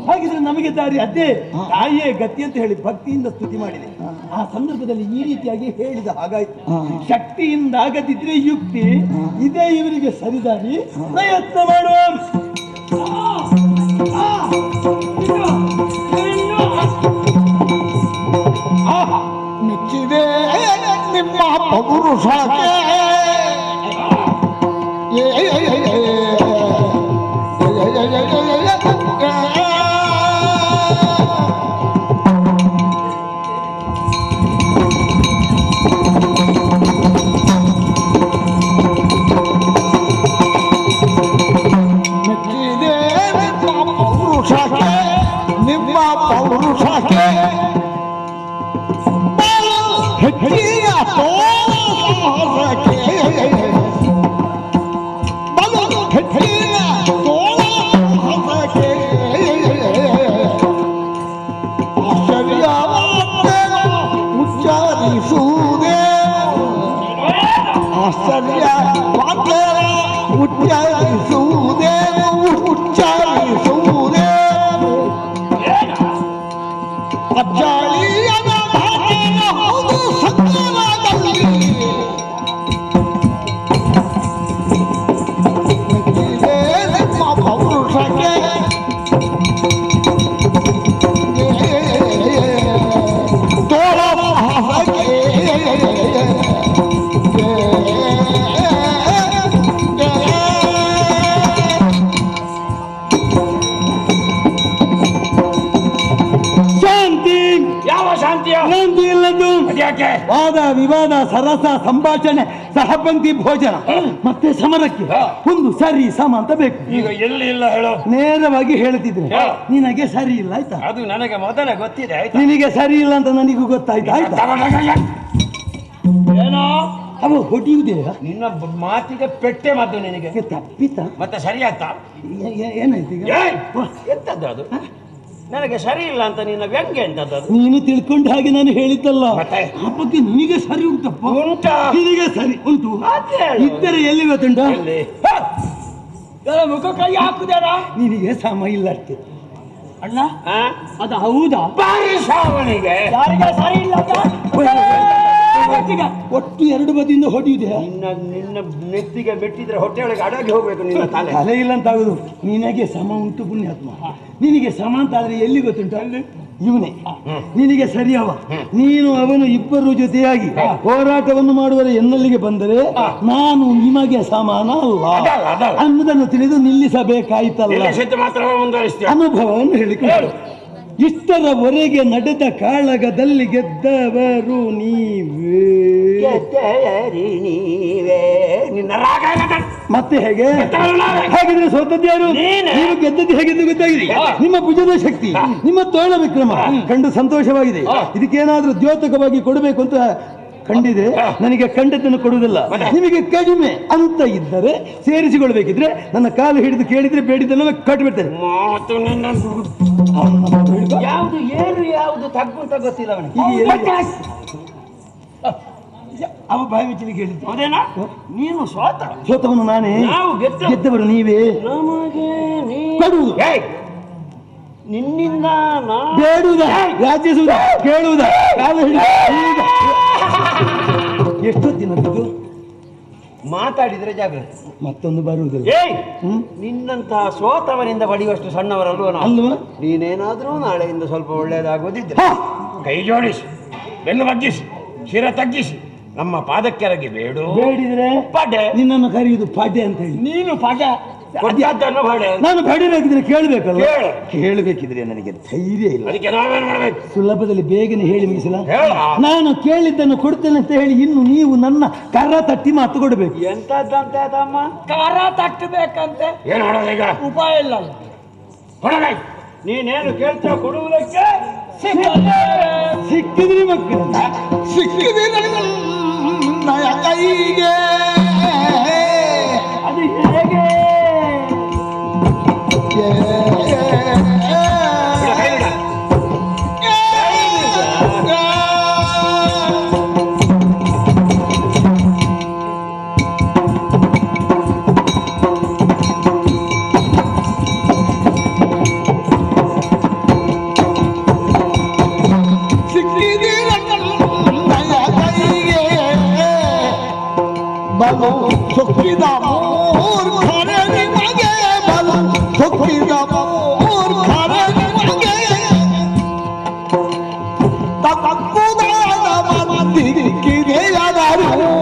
ಹಾಗಿದ್ರೆ ನಮಗೆ ದಾರಿ ಅದೇ, ತಾಯಿಯೇ ಗತಿ ಅಂತ ಹೇಳಿ ಭಕ್ತಿಯಿಂದ ಸ್ತುತಿ ಮಾಡಿದೆ. ಆ ಸಂದರ್ಭದಲ್ಲಿ ಈ ರೀತಿಯಾಗಿ ಹೇಳಿದ ಹಾಗಾಯ್ತು. ಶಕ್ತಿಯಿಂದ ಆಗದಿದ್ರೆ ಯುಕ್ತಿ, ಇದೇ ಇವರಿಗೆ ಸರಿದಾರಿ. ಪ್ರಯತ್ನ ಮಾಡುವ. ಮೆಚ್ಚಿದೆ ನಿಮ್ಮ ಪೌರುಷಕ್ಕೆ ನಿಮ್ಮ ಪೌರುಷಕ್ಕೆ ಹೆಚ್ಚಿನ ತೋಳಕ್ಕೆ ಬಲು ಹೆಚ್ಚಿನ ತೋಳಕ್ಕೆ ಆಶ್ಚರ್ಯವಾದ ಉಚ್ಚರಿಸುವುದೇ ಆಶ್ಚರ್ಯವಾದ ಉಚ್ಚರಿಸುವುದೇನು ಉಚ್ಚರಿಸುವುದೇ ಅಜ್ಜಾಳಿಯನ ಭಾಗ್ಯನ ಹೌದು ಸತ್ಯವಾಗಲಿ ನಿಮ್ಮ ಪೌರುಷಕ್ಕೆ ತೋಳ ಶಾಂತಿ ಇಲ್ಲದ್ದು ವಾದ ವಿವಾದ ಸರಸ ಸಂಭಾಷಣೆ ಸಹಪಂಕ್ತಿ ಭೋಜನ ಮತ್ತೆ ಸಮರಕ್ಕೆ ಒಂದು ಸರಿ ಸಮ ಅಂತ ಬೇಕು. ಈಗ ಎಲ್ಲಿ ಇಲ್ಲ ಹೇಳೋ, ನೇರವಾಗಿ ಹೇಳ್ತಿದ್ರೆ ನಿನಗೆ ಸರಿ ಇಲ್ಲ ಆಯ್ತಾ? ಅದು ನನಗೆ ಮೊದಲೇ ಗೊತ್ತಿದೆ ಆಯ್ತಾ? ನಿನಗೆ ಸರಿ ಇಲ್ಲ ಅಂತ ನನಗೂ ಗೊತ್ತಾಯ್ತು ಆಯ್ತಾ? ಏನೋ ಅವ ಹೊಡೆಯುವುದೇ ನಿನ್ನ ಮಾತಿಗೆ ಪೆಟ್ಟೆ ಮದ್ದು ನಿನಗೆ ತಪ್ಪಿತ ಮತ್ತೆ ಸರಿ ಆಯ್ತಾ? ಏನಾಯ್ತು ಈಗ? ಎಂತದ್ದು ಅದು? ನನಗೆ ಸರಿ ಇಲ್ಲ ಅಂತ ನಿನ್ನ ವ್ಯಂಗ್ಯ ಎಂತದ್ದು? ನೀನು ತಿಳ್ಕೊಂಡ ಹಾಗೆ ನಾನು ಹೇಳಿದ್ದಲ್ಲ. ಆ ಬಗ್ಗೆ ನಿನಗೆ ಸರಿ ಉಂಟಪ್ಪ? ಉಂಟಾ? ನಿನಗೆ ಸರಿ ಉಂಟು ಇದ್ದರೆ ಎಲ್ಲಿ ಗೊತ್ತುಂಟ? ಮುಖ ಕೈ ಹಾಕುದಾರ ನಿನಗೆ ಸಮ ಇಲ್ಲ ಅಷ್ಟೇ ಅಣ್ಣ. ಅದು ಹೌದಾ? ಅವನಿಗೆ ಯಾರಿಗೆ ಸರಿ ಇಲ್ಲ ಒಟ್ಟು ಎರಡು ಬದಿಯಿಂದ ಹೊಡೆಯುವುದೇ? ನಿನ್ನ ನೆತ್ತಿಗೆ ಮೆಟ್ಟಿದ್ರೆ ಹೊಟ್ಟೆ ಒಳಗೆ ಅಡಗಿ ಹೋಗ್ಬೇಕು ನಿನ್ನ ತಲೆ. ತಲೆ ಇಲ್ಲ ಅಂತ ಆಗುದು. ನಿನಗೆ ಸಮ ಉಂಟು ಪುಣ್ಯಾತ್ಮ. ನಿನಗೆ ಸಮ ಅಂತ ಆದ್ರೆ ಎಲ್ಲಿ ಗೊತ್ತುಂಟು? ಇವನೇ ನಿನಗೆ ಸರಿಯವ. ನೀನು ಅವನು ಇಬ್ಬರು ಜೊತೆಯಾಗಿ ಹೋರಾಟವನ್ನು ಮಾಡುವರೆ ಎನ್ನಲ್ಲಿಗೆ ಬಂದರೆ ನಾನು ನಿಮಗೆ ಸಮಾನ ಅಲ್ಲ ಅನ್ನೋದನ್ನು ತಿಳಿದು ನಿಲ್ಲಿಸಬೇಕಾಯ್ತಲ್ಲ. ಅನುಭವವನ್ನು ಹೇಳಿಕೊಂಡು ಇಷ್ಟರವರೆಗೆ ನಡೆದ ಕಾಳಗದಲ್ಲಿ ಗೆದ್ದವರು ನೀವೇ. ಮತ್ತೆ ಹೇಗೆ? ಹಾಗಿದ್ರೆ ಸೋತದ್ಯಾರು? ನೀವು ಗೆದ್ದದ್ದು ಹೇಗೆಂದು ಗೊತ್ತಾಗಿದೆ. ನಿಮ್ಮ ಭುಜದ ಶಕ್ತಿ, ನಿಮ್ಮ ತೋಳ ವಿಕ್ರಮ ಕಂಡು ಸಂತೋಷವಾಗಿದೆ. ಇದಕ್ಕೇನಾದ್ರೂ ದ್ಯೋತಕವಾಗಿ ಕೊಡಬೇಕು ಅಂತ ಕಂಡಿದೆ. ನನಗೆ ಕಂಡದ್ದನ್ನು ಕೊಡುವುದಿಲ್ಲ. ನಿಮಗೆ ಕಡಿಮೆ ಅಂತ ಇದ್ದರೆ ಸೇರಿಸಿಕೊಳ್ಬೇಕಿದ್ರೆ ನನ್ನ ಕಾಲು ಹಿಡಿದು ಕೇಳಿದ್ರೆ ಬೇಡಿದ್ದನ್ನು ಕಟ್ಟಿಬಿಡ್ತೇನೆ. ಯಾವುದು ಏನು ಯಾವುದು ತಗ್ಗು ಅಂತ ಗೊತ್ತಿಲ್ಲ ಅವನಿಗೆ. ಅವ ಬಾಯಿ ಮುಚ್ಚಲಿ ಕೇಳಿದ್ದು. ಅದೇನಾ? ನೀನು ಸೋತವನು ನಾನೇ, ಗೆದ್ದವರು ನೀವೇ. ಕೊಡುವುದು ನಿನ್ನಿಂದ ಬೇಡುವುದ, ಯಾಚಿಸುವುದ, ಕೇಳುವುದ, ಕಾಲು ಹಿಡಿದು ಎಷ್ಟೊತ್ತಿನದ್ದು ಮಾತಾಡಿದ್ರೆ ಜಾಗ್ರತೆ. ಮತ್ತೊಂದು ಬರುವುದಿಲ್ಲ. ನಿನ್ನಂತಹ ಸೋತವನಿಂದ ಬಡಿಯುವಷ್ಟು ಸಣ್ಣವರಲ್ವ ನಾವು. ಅಲ್ವಾ? ನೀನೇನಾದ್ರೂ ನಾಳೆಯಿಂದ ಸ್ವಲ್ಪ ಒಳ್ಳೆಯದಾಗೋದಿದ್ರೆ ಕೈ ಜೋಡಿಸಿ, ಬೆನ್ನು ಬಗ್ಗಿಸಿ, ಶಿರ ತಗ್ಗಿಸಿ, ನಮ್ಮ ಪಾದಕ್ಕೆರಗಿ ಬೇಡಿದ್ರೆ ಪಡೆ ನಿನ್ನನ್ನು ಕರೆಯುವುದು ಪಾಡೆ ಅಂತ ಹೇಳಿ. ನೀನು ಪಾಡೆ ನಾನು ಬಡಿಬೇಕಿದ್ರೆ ಕೇಳಬೇಕಲ್ಲ. ಕೇಳಬೇಕಿದ್ರೆ ನನಗೆ ಧೈರ್ಯ ಇಲ್ಲ. ಅದಕ್ಕೆ ನಾವೇನು ಮಾಡಬೇಕು? ಸುಲಭದಲ್ಲಿ ಬೇಗನೆ ಹೇಳಿ ಮುಗಿಸಲ. ನಾನು ಕೇಳಿದ್ದನ್ನು ಕೊಡ್ತೇನೆ ಅಂತ ಹೇಳಿ ಇನ್ನು ನೀವು ನನ್ನ ಕರ ತಟ್ಟಿ ಮಾತು ಕೊಡಬೇಕು. ಎಂತದ್ದಂತೆ ತಮ್ಮ ಕರ ತಟ್ಟಬೇಕಂತೆ? ಏನು ಮಾಡೋದು ಈಗ? ಉಪಾಯ ಇಲ್ಲ. ನೀನೇನು ಕೇಳ್ತೀಯ ಕೊಡುವುದಕ್ಕೆ ಸಿಕ್ಕಿದ್ರಿ ಮಕ್ಕಳು ಸಿಕ್ಕಿದ್ರೆ ಕೈಗೆ ಅದು ಹೇಗೆ? ಬಲು ಸುಖಿದ ಮೂರ್ಖರೇ ನಿಮಗೆ, ಬಲು ಸುಖಿದ ಮೂರ್ಖರೇ ನಿಮಗೆ, ತಕ್ಕುದಾದ ಮತ್ತಿಕ್ಕಿದೆಯದರು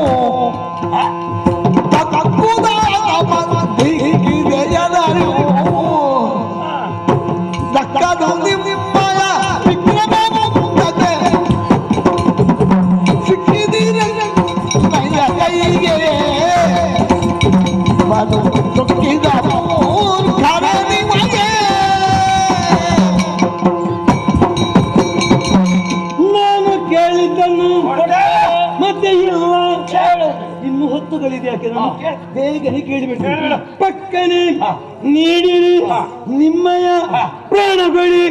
ಪಕ್ಕನೆ ನೀಡಿರಿ ನಿಮ್ಮಯ ಪ್ರಾಣಬಳಿ.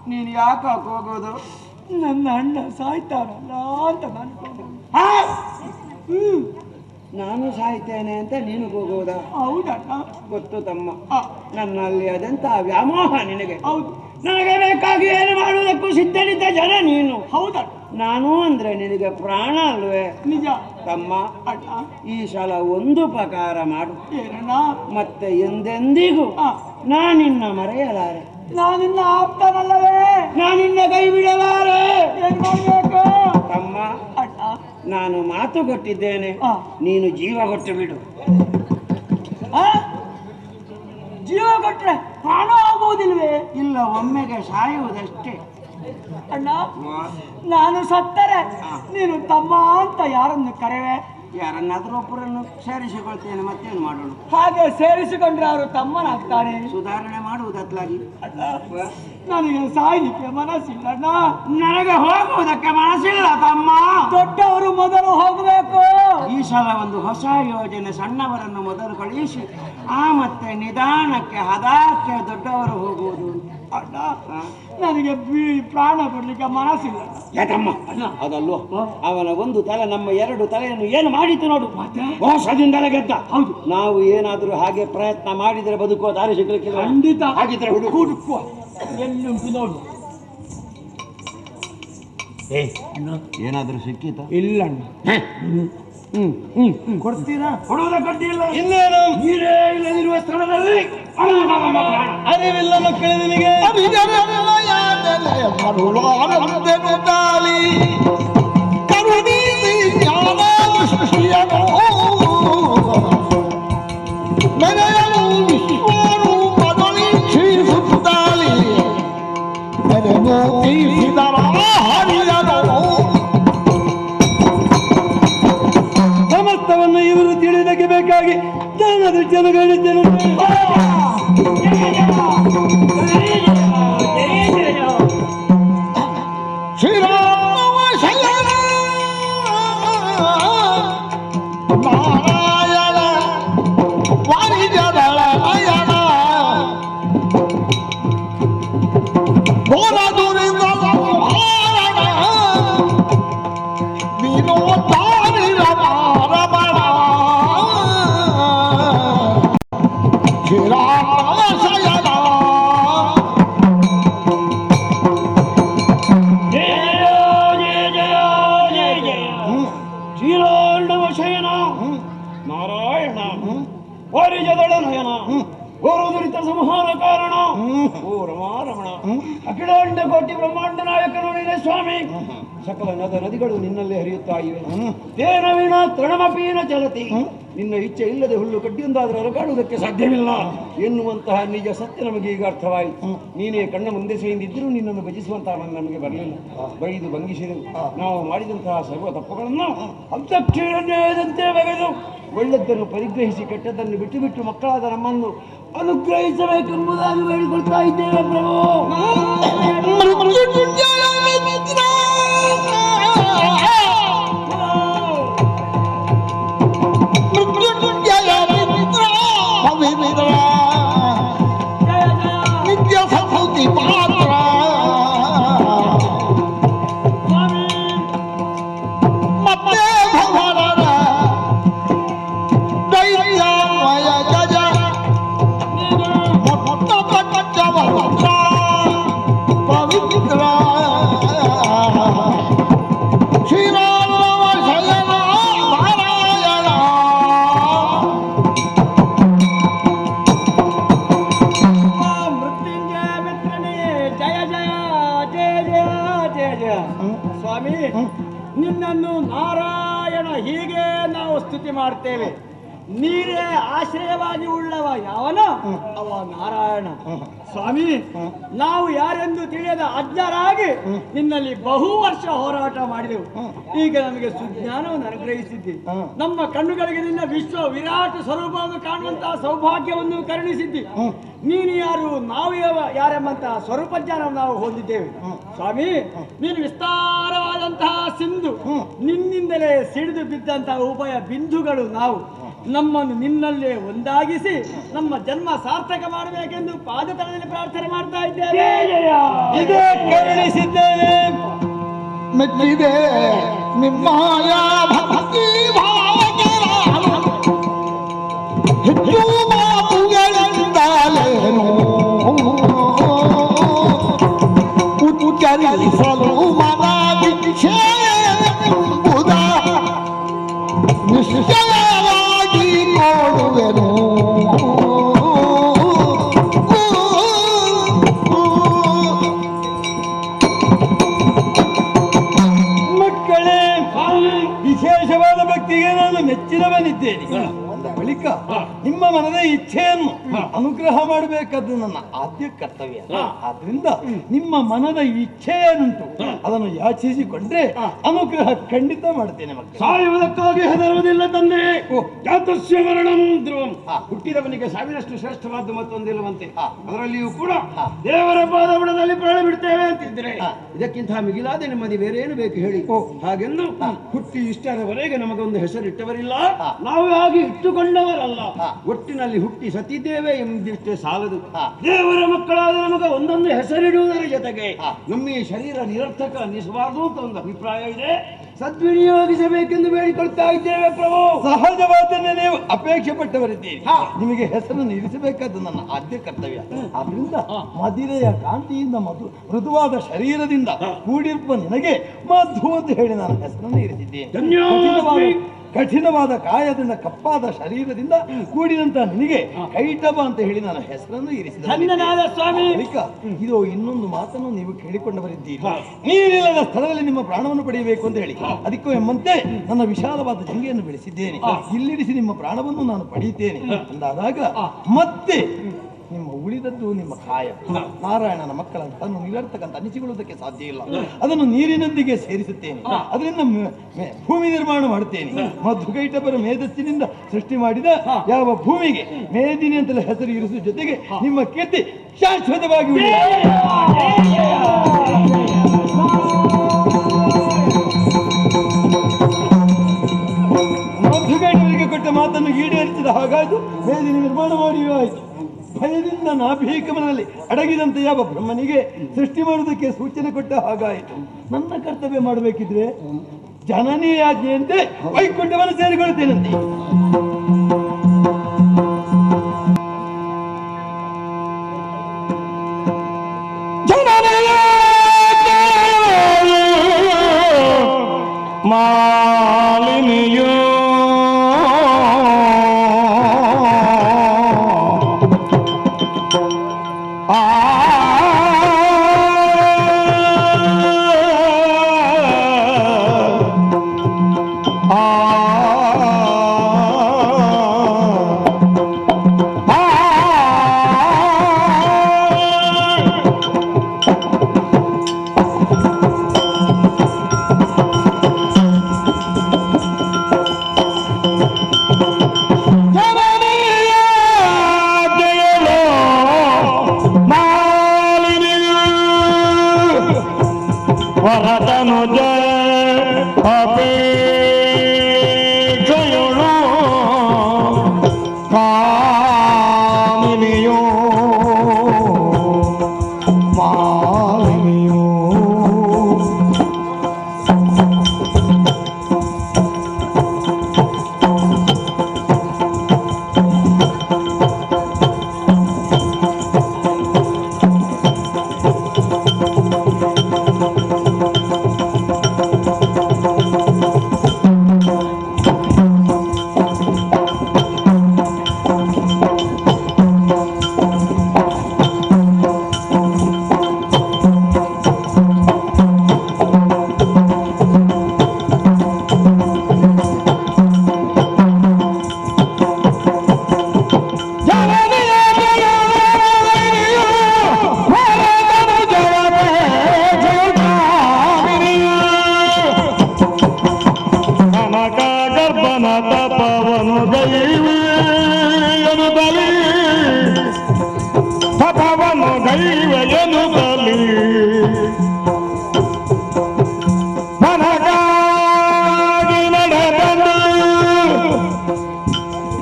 ನೀನು ಯಾಕೆ ಹೋಗೋದು? ನನ್ನ ಅಣ್ಣ ಸಾಯ್ತಾರಲ್ಲ ಅಂತ ನಾನು ಸಾಯ್ತೇನೆ ಅಂತ ನೀನು ಹೋಗುವುದಾ? ಹೌದಣ್ಣ. ಗೊತ್ತು ತಮ್ಮ, ನನ್ನಲ್ಲಿ ಅದಂತ ವ್ಯಾಮೋಹ ನಿನಗೆ. ಹೌದು, ನನಗೆ ಬೇಕಾಗಿ ಏನು ಮಾಡುವುದಕ್ಕೂ ಸಿದ್ಧನಿದ್ದ ಜನ ನೀನು. ಹೌದಣ್ಣ. ನಾನು ಅಂದ್ರೆ ನಿನಗೆ ಪ್ರಾಣ ಅಲ್ವೇ? ನಿಜ ತಮ್ಮ. ಅಣ್ಣ, ಈ ಸಲ ಒಂದು ಉಪಕಾರ ಮಾಡು. ಏನಣ್ಣ? ಮತ್ತೆ ಎಂದೆಂದಿಗೂ ನಾನಿನ್ನ ಮರೆಯಲಾರೆ. ನಾನಿನ್ನ ಆಪ್ತಾನಲ್ಲವೇ? ನಾನಿನ್ನ ಕೈ ಬಿಡಲಾರೆ. ಏನ್ ಮಾಡ್ಬೇಕು ತಮ್ಮ? ಅಣ್ಣ, ನಾನು ಮಾತು ಕೊಟ್ಟಿದ್ದೇನೆ, ನೀನು ಜೀವ ಕೊಟ್ಟು ಬಿಡು. ಜೀವ ಕೊಟ್ರೆ ಪ್ರಾಣ ಆಗುವುದಿಲ್ವೇ? ಇಲ್ಲ, ಒಮ್ಮೆಗೆ ಸಾಯುವುದಷ್ಟೇ. ಅಣ್ಣ, ನಾನು ಸತ್ತರೆ ನೀನು ತಮ್ಮ ಅಂತ ಯಾರನ್ನು ಕರೆವೆ? ಯಾರನ್ನಾದ್ರೂ ಒಬ್ಬರನ್ನು ಸೇರಿಸಿಕೊಳ್ತೇನೆ, ಮತ್ತೇನು ಮಾಡೋಣ? ಹಾಗೆ ಸೇರಿಸಿಕೊಂಡ್ರೆ ಅವರು ತಮ್ಮನಾಗ್ತಾರೆ. ಸುಧಾರಣೆ ಮಾಡುವುದತ್ಲಾಗಿ. ನನಗೆ ಸಾಯ್ಲಿಕ್ಕೆ ಮನಸ್ಸಿಲ್ಲ. ನನಗೆ ಹೋಗುವುದಕ್ಕೆ ಮನಸ್ಸಿಲ್ಲ ತಮ್ಮ. ದೊಡ್ಡವರು ಮೊದಲು ಹೋಗಬೇಕು. ಈ ಸಲ ಒಂದು ಹೊಸ ಯೋಜನೆ, ಸಣ್ಣವರನ್ನು ಮೊದಲು ಕಳುಹಿಸಿ ಮತ್ತೆ ನಿಧಾನಕ್ಕೆ ಹದಾಕ್ಕೆ ದೊಡ್ಡವರು ಹೋಗುವುದು. ಅಣ್ಣ, ನನಗೆ ಪ್ರಾಣ ಕೊಡ್ಲಿಕ್ಕೆ ಮನಸ್ಸಿಲ್ಲ. ಯಾಕಮ್ಮ? ಅದಲ್ವ, ಅವನ ಒಂದು ತಲೆ ನಮ್ಮ ಎರಡು ತಲೆಯನ್ನು ಏನು ಮಾಡಿತು ನೋಡು. ಮೋಸದಿಂದಲೇ ಗೆದ್ದ. ಹೌದು, ನಾವು ಏನಾದರೂ ಹಾಗೆ ಪ್ರಯತ್ನ ಮಾಡಿದರೆ ಬದುಕುವ ದಾರಿ ಸಿಗಲಿಕ್ಕೆ ಖಂಡಿತ. ಹಾಗಿದ್ರೆ ಹುಡುಕುವ ಎಲ್ಲುಂಟು ನೋಡು. ಏನಾದರೂ ಸಿಕ್ಕಿತ? ಇಲ್ಲ ಅಣ್ಣ. ಕೊಡ್ತೀರಾ? ಕೊಡುವುದಕ್ಕಿಲ್ಲ. ಇನ್ನೇನು ನೀರೇ ಇಲ್ಲದಿರುವ ಸ್ಥಳದಲ್ಲಿ ಅರಿವಿಲ್ಲ ಮಕ್ಕಳೇ ನಿನಗೆ. ಸಮಸ್ತವನ್ನು ಇವರು ತಿಳಿದಕ್ಕೆ ಬೇಕಾಗಿ ನಾನು ದೃಷ್ಟಿಯನ್ನು ಗಳಿದ್ದೇನೆ. ನಾರಾಯಣ ವಾರಿಜದಳ ನಯನ ಗೋರುದುರಿತ ಸಂಹಾರ ಕಾರಣ ಓ ರಮಾರಮಣ ಅಖಿಲಾಂಡ ಕೋಟಿ ಬ್ರಹ್ಮಾಂಡ ನಾಯಕನು ನೀನೇ ಸ್ವಾಮಿ. ಸಕಲ ನದಿಗಳು ನಿನ್ನಲ್ಲೇ ಹರಿಯುತ್ತಾ ಇವೆ. ತೇನ ವೀಣ ತೃಣಮಪೀನ ಚಲತಿ ನಿನ್ನ ಇಚ್ಛೆ ಇಲ್ಲದೆ ಹುಲ್ಲು ಕಡ್ಡಿಯೊಂದಾದರೂ ಅಲುಗಾಡುವುದಕ್ಕೆ ಸಾಧ್ಯವಿಲ್ಲ ಎನ್ನುವಂತಹ ನಿಜ ಸತ್ಯ ನಮಗೆ ಈಗ ಅರ್ಥವಾಯಿತು. ನೀನೇ ಕಣ್ಣ ಮುಂದೆ ಸೇರಿದ್ದರೂ ನಿನ್ನನ್ನು ಭಜಿಸುವಂತಹ ನಮಗೆ ಬರಲಿಲ್ಲ. ಬೈದು ಭಂಗಿಸಿದೆವು. ನಾವು ಮಾಡಿದಂತಹ ಸರ್ವ ತಪ್ಪುಗಳನ್ನು ಅಂತಕ್ಷೀಣದಂತೆ ಬಗೆದು ಒಳ್ಳೆದ್ದನ್ನು ಪರಿಗ್ರಹಿಸಿ ಕೆಟ್ಟದ್ದನ್ನು ಬಿಟ್ಟು ಬಿಟ್ಟು ಮಕ್ಕಳಾದ ನಮ್ಮನ್ನು ಅನುಗ್ರಹಿಸಬೇಕೆಂಬುದಾಗಿ ಬೇಡಿಕೊಳ್ತಾ ಇದ್ದೇವೆ ಪ್ರಭು. ಸ್ವಾಮಿ, ನಿನ್ನನ್ನು ನಾರಾಯಣ ಹೀಗೆ ನಾವು ಸ್ತುತಿ ಮಾಡ್ತೇವೆ. ನೀರೇ ಆಶ್ರಯವಾಗಿ ಉಳ್ಳವ ಯಾವನ ಅವ ನಾರಾಯಣ. ಸ್ವಾಮಿ, ನಾವು ಯಾರೆಂದು ತಿಳಿಯದ ಅಜ್ಞರಾಗಿ ನಿನ್ನಲ್ಲಿ ಬಹು ವರ್ಷ ಹೋರಾಟ ಮಾಡಿದೆವು. ಈಗ ನಮಗೆ ಸುಜ್ಞಾನವನ್ನು ಅನುಗ್ರಹಿಸಿದ್ದಿ. ನಮ್ಮ ಕಣ್ಣುಗಳಿಗೆ ನಿನ್ನ ವಿಶ್ವ ವಿರಾಟ್ ಸ್ವರೂಪವನ್ನು ಕಾಣುವಂತಹ ಸೌಭಾಗ್ಯವನ್ನು ಕರುಣಿಸಿದ್ದಿ. ನೀನು ಯಾರು, ನಾವು ಯಾರೆಂಬಂತಹ ಸ್ವರೂಪ ಜ್ಞಾನವನ್ನು ನಾವು ಹೊಂದಿದ್ದೇವೆ. ಸ್ವಾಮಿ, ನೀನು ವಿಸ್ತಾರವಾದಂತಹ ಸಿಂಧು, ನಿನ್ನಿಂದಲೇ ಸಿಡಿದು ಬಿದ್ದಂತಹ ಉಭಯ ಬಿಂದುಗಳು ನಾವು. ನಮ್ಮನ್ನು ನಿನ್ನಲ್ಲೇ ಒಂದಾಗಿಸಿ ನಮ್ಮ ಜನ್ಮ ಸಾರ್ಥಕ ಮಾಡಬೇಕೆಂದು ಪಾದತಳದಲ್ಲಿ ಪ್ರಾರ್ಥನೆ ಮಾಡ್ತಾ ಇದ್ದೇವೆ. ಇದೇ ಕರುಣಿಸಿದ್ದೇವೆ. ಮೆಚ್ಚಿದೆ ನಿಮ್ಮಯ ಭಕ್ತಿ ಹೆಚ್ಚು ಮಾತುಗಳಿಂದಲೇನು ಉಚ್ಚರಿಸಲು ಮನ ವಿಷಯವೆಂಬುದ ನಿಶ್ಚಯವಾಗಿ ನೋಡುವೆನು. ಮಕ್ಕಳೇ, ವಿಶೇಷವಾದ ಭಕ್ತಿಗೆ ನಾನು ಮೆಚ್ಚಿದವನಿದ್ದೇನೆ. ಅಂದ ಬಳಿಕ ನಿಮ್ಮ ಮನದ ಇಚ್ಛೆಯನ್ನು ಅನುಗ್ರಹ ಮಾಡಬೇಕಾದ್ದು ನನ್ನ ಆದ್ಯ ಕರ್ತವ್ಯ. ಆದ್ರಿಂದ ನಿಮ್ಮ ಮನದ ಇಚ್ಛೆ ಏನುಂಟು ಅದನ್ನು ಯಾಚಿಸಿಕೊಂಡ್ರೆ ಅನುಗ್ರಹ ಖಂಡಿತ ಮಾಡ್ತೇನೆ. ಮಕ್ಕಳು, ಸಾಯುವುದಕ್ಕಾಗಿ ಹೆದರುವುದಿಲ್ಲ ತಂದೆ. ಜಾತಸ್ಯ ಮರಣಂ ಧ್ರುವಂ. ಹುಟ್ಟಿದವನಿಗೆ ಸಾವಿರಷ್ಟು ಶ್ರೇಷ್ಠವಾದ ಮತ್ತೊಂದಿಲ್ಲವಂತೆ. ಅದರಲ್ಲಿಯೂ ಕೂಡ ದೇವರ ಪಾದಬುಡದಲ್ಲಿ ಪ್ರಾಣ ಬಿಡ್ತೇವೆ ಅಂತಿದ್ರೆ ಇದಕ್ಕಿಂತ ಮಿಗಿಲಾದ ನೆಮ್ಮದಿ ಬೇರೆ ಏನು ಬೇಕು ಹೇಳಿ? ಹಾಗೆಂದು ಹುಟ್ಟಿ ಇಷ್ಟರವರೆಗೆ ನಮಗೊಂದು ಹೆಸರಿಟ್ಟವರಿಲ್ಲ, ನಾವು ಹಾಗೆ ಇಟ್ಟುಕೊಂಡವರಲ್ಲ. ಒಟ್ಟಿನಲ್ಲಿ ಹುಟ್ಟಿ ಸತ್ತಿದ್ದೇವೆ ಎಂದಿಷ್ಟೇ ಸಾಲದು. ದೇವರ ಮಕ್ಕಳಾದ ನಮಗೆ ಒಂದೊಂದು ಹೆಸರಿಡುವುದರ ಜೊತೆಗೆ ನಮ್ಮ ಈ ಶರೀರ ನಿರರ್ಥಕ ಅನ್ನಿಸಬಾರದು ಅಂತ ಒಂದು ಅಭಿಪ್ರಾಯ ಇದೆ. ಸದ್ವಿನಿಯೋಗಿಸಬೇಕೆಂದು ಬೇಡಿಕೊಳ್ತಾ ಇದ್ದೇವೆ ಪ್ರಭು. ಸಹಜವಾದನ್ನೇ ನೀವು ಅಪೇಕ್ಷೆ ಪಟ್ಟವರಿದ್ದೀರಿ. ನಿಮಗೆ ಹೆಸರನ್ನು ಇರಿಸಬೇಕಾದ್ದು ನನ್ನ ಆದ್ಯ ಕರ್ತವ್ಯ. ಆದ್ರಿಂದ ಮದಿರೆಯ ಕಾಂತಿಯಿಂದ ಮೃದುವಾದ ಶರೀರದಿಂದ ಕೂಡಿರುವ ನಿನಗೆ ಮಧು ಅಂತ ಹೇಳಿ ನಾನು ಹೆಸರನ್ನು ಇರಿಸಿದ್ದೇನೆ. ಕಠಿಣವಾದ ಕಾಯದಿಂದ ಕಪ್ಪಾದ ಶರೀರದಿಂದ ಕೂಡಿದಂತ ನಿನಗೆ ಕೈಟಬ ಅಂತ ಹೇಳಿ ನಾನು ಹೆಸರನ್ನು ಇರಿಸಿದೆ. ಇದು ಇನ್ನೊಂದು ಮಾತನ್ನು ನೀವು ಕೇಳಿಕೊಂಡವರಿದ್ದೀರಿ. ನೀರಿಲ್ಲದ ಸ್ಥಳದಲ್ಲಿ ನಿಮ್ಮ ಪ್ರಾಣವನ್ನು ಪಡೆಯಬೇಕು ಅಂತ ಹೇಳಿ ಅದಕ್ಕೂ ಎಂಬಂತೆ ನನ್ನ ವಿಶಾಲವಾದ ಜಂಗೆಯನ್ನು ಬೆಳೆಸಿದ್ದೇನೆ. ಇಲ್ಲಿರಿಸಿ ನಿಮ್ಮ ಪ್ರಾಣವನ್ನು ನಾನು ಪಡೆಯುತ್ತೇನೆ ಅಂದಾದಾಗ ಮತ್ತೆ ನಿಮ್ಮ ಉಳಿದದ್ದು ನಿಮ್ಮ ಕಾಯ. ನಾರಾಯಣನ ಮಕ್ಕಳಂತ ನಿರರ್ಥಕಂತ ಅನಿಸಿಕೊಳ್ಳುವುದಕ್ಕೆ ಸಾಧ್ಯ ಇಲ್ಲ. ಅದನ್ನು ನೀರಿನೊಂದಿಗೆ ಸೇರಿಸುತ್ತೇನೆ. ಅದರಿಂದ ಭೂಮಿ ನಿರ್ಮಾಣ ಮಾಡುತ್ತೇನೆ. ಮಧುಕೈಟಬರ ಮೇಧಸ್ಸಿನಿಂದ ಸೃಷ್ಟಿ ಮಾಡಿದ ಯಾವ ಭೂಮಿಗೆ ಮೇದಿನಿ ಅಂತಲೇ ಹೆಸರು ಇರಿಸುವ ಜೊತೆಗೆ ನಿಮ್ಮ ಕೀರ್ತಿ ಶಾಶ್ವತವಾಗಿ ಮಧುಕೈಟಬರಿಗೆ ಕೊಟ್ಟ ಮಾತನ್ನು ಈಡೇರಿಸಿದ ಹಾಗಾಯ್ತು. ಮೇದಿನಿ ನಿರ್ಮಾಣ ಮಾಡಿಯೂ ಆಯ್ತು. ಭಯದಿಂದ ನಾಭೀಕಮನದಲ್ಲಿ ಅಡಗಿದಂತೆ ಯಾವ ಬ್ರಹ್ಮನಿಗೆ ಸೃಷ್ಟಿ ಮಾಡುವುದಕ್ಕೆ ಸೂಚನೆ ಕೊಟ್ಟ ಹಾಗಾಯಿತು. ನನ್ನ ಕರ್ತವ್ಯ ಮಾಡಬೇಕಿದ್ರೆ ಜನನಿ ಆಜ್ಞೆಯಂತೆ ವೈಕುಂಠವನ್ನು ಸೇರಿಕೊಳ್ಳುತ್ತೇನಂತೆ. ಮಾಲಿನಿಯೋ ಭರತನು ಅಪೇಕ್ಷೆಯುಳು ಕಾಮಿನಿಯೋ ಮಾಲಿನಿಯೋ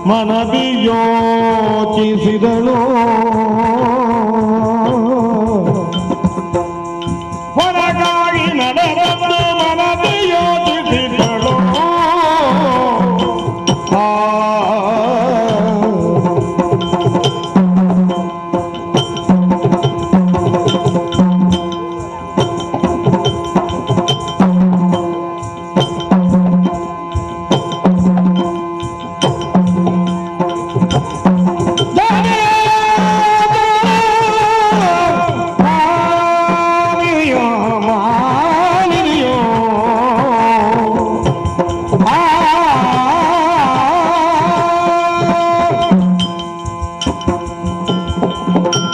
ಮನದಿ ಯೋಚಿಸಿದಳು ಹೊರಗಾಗಿ ನಡೆದಂದು ಮನದಿ ಯೋಚಿಸಿದಳು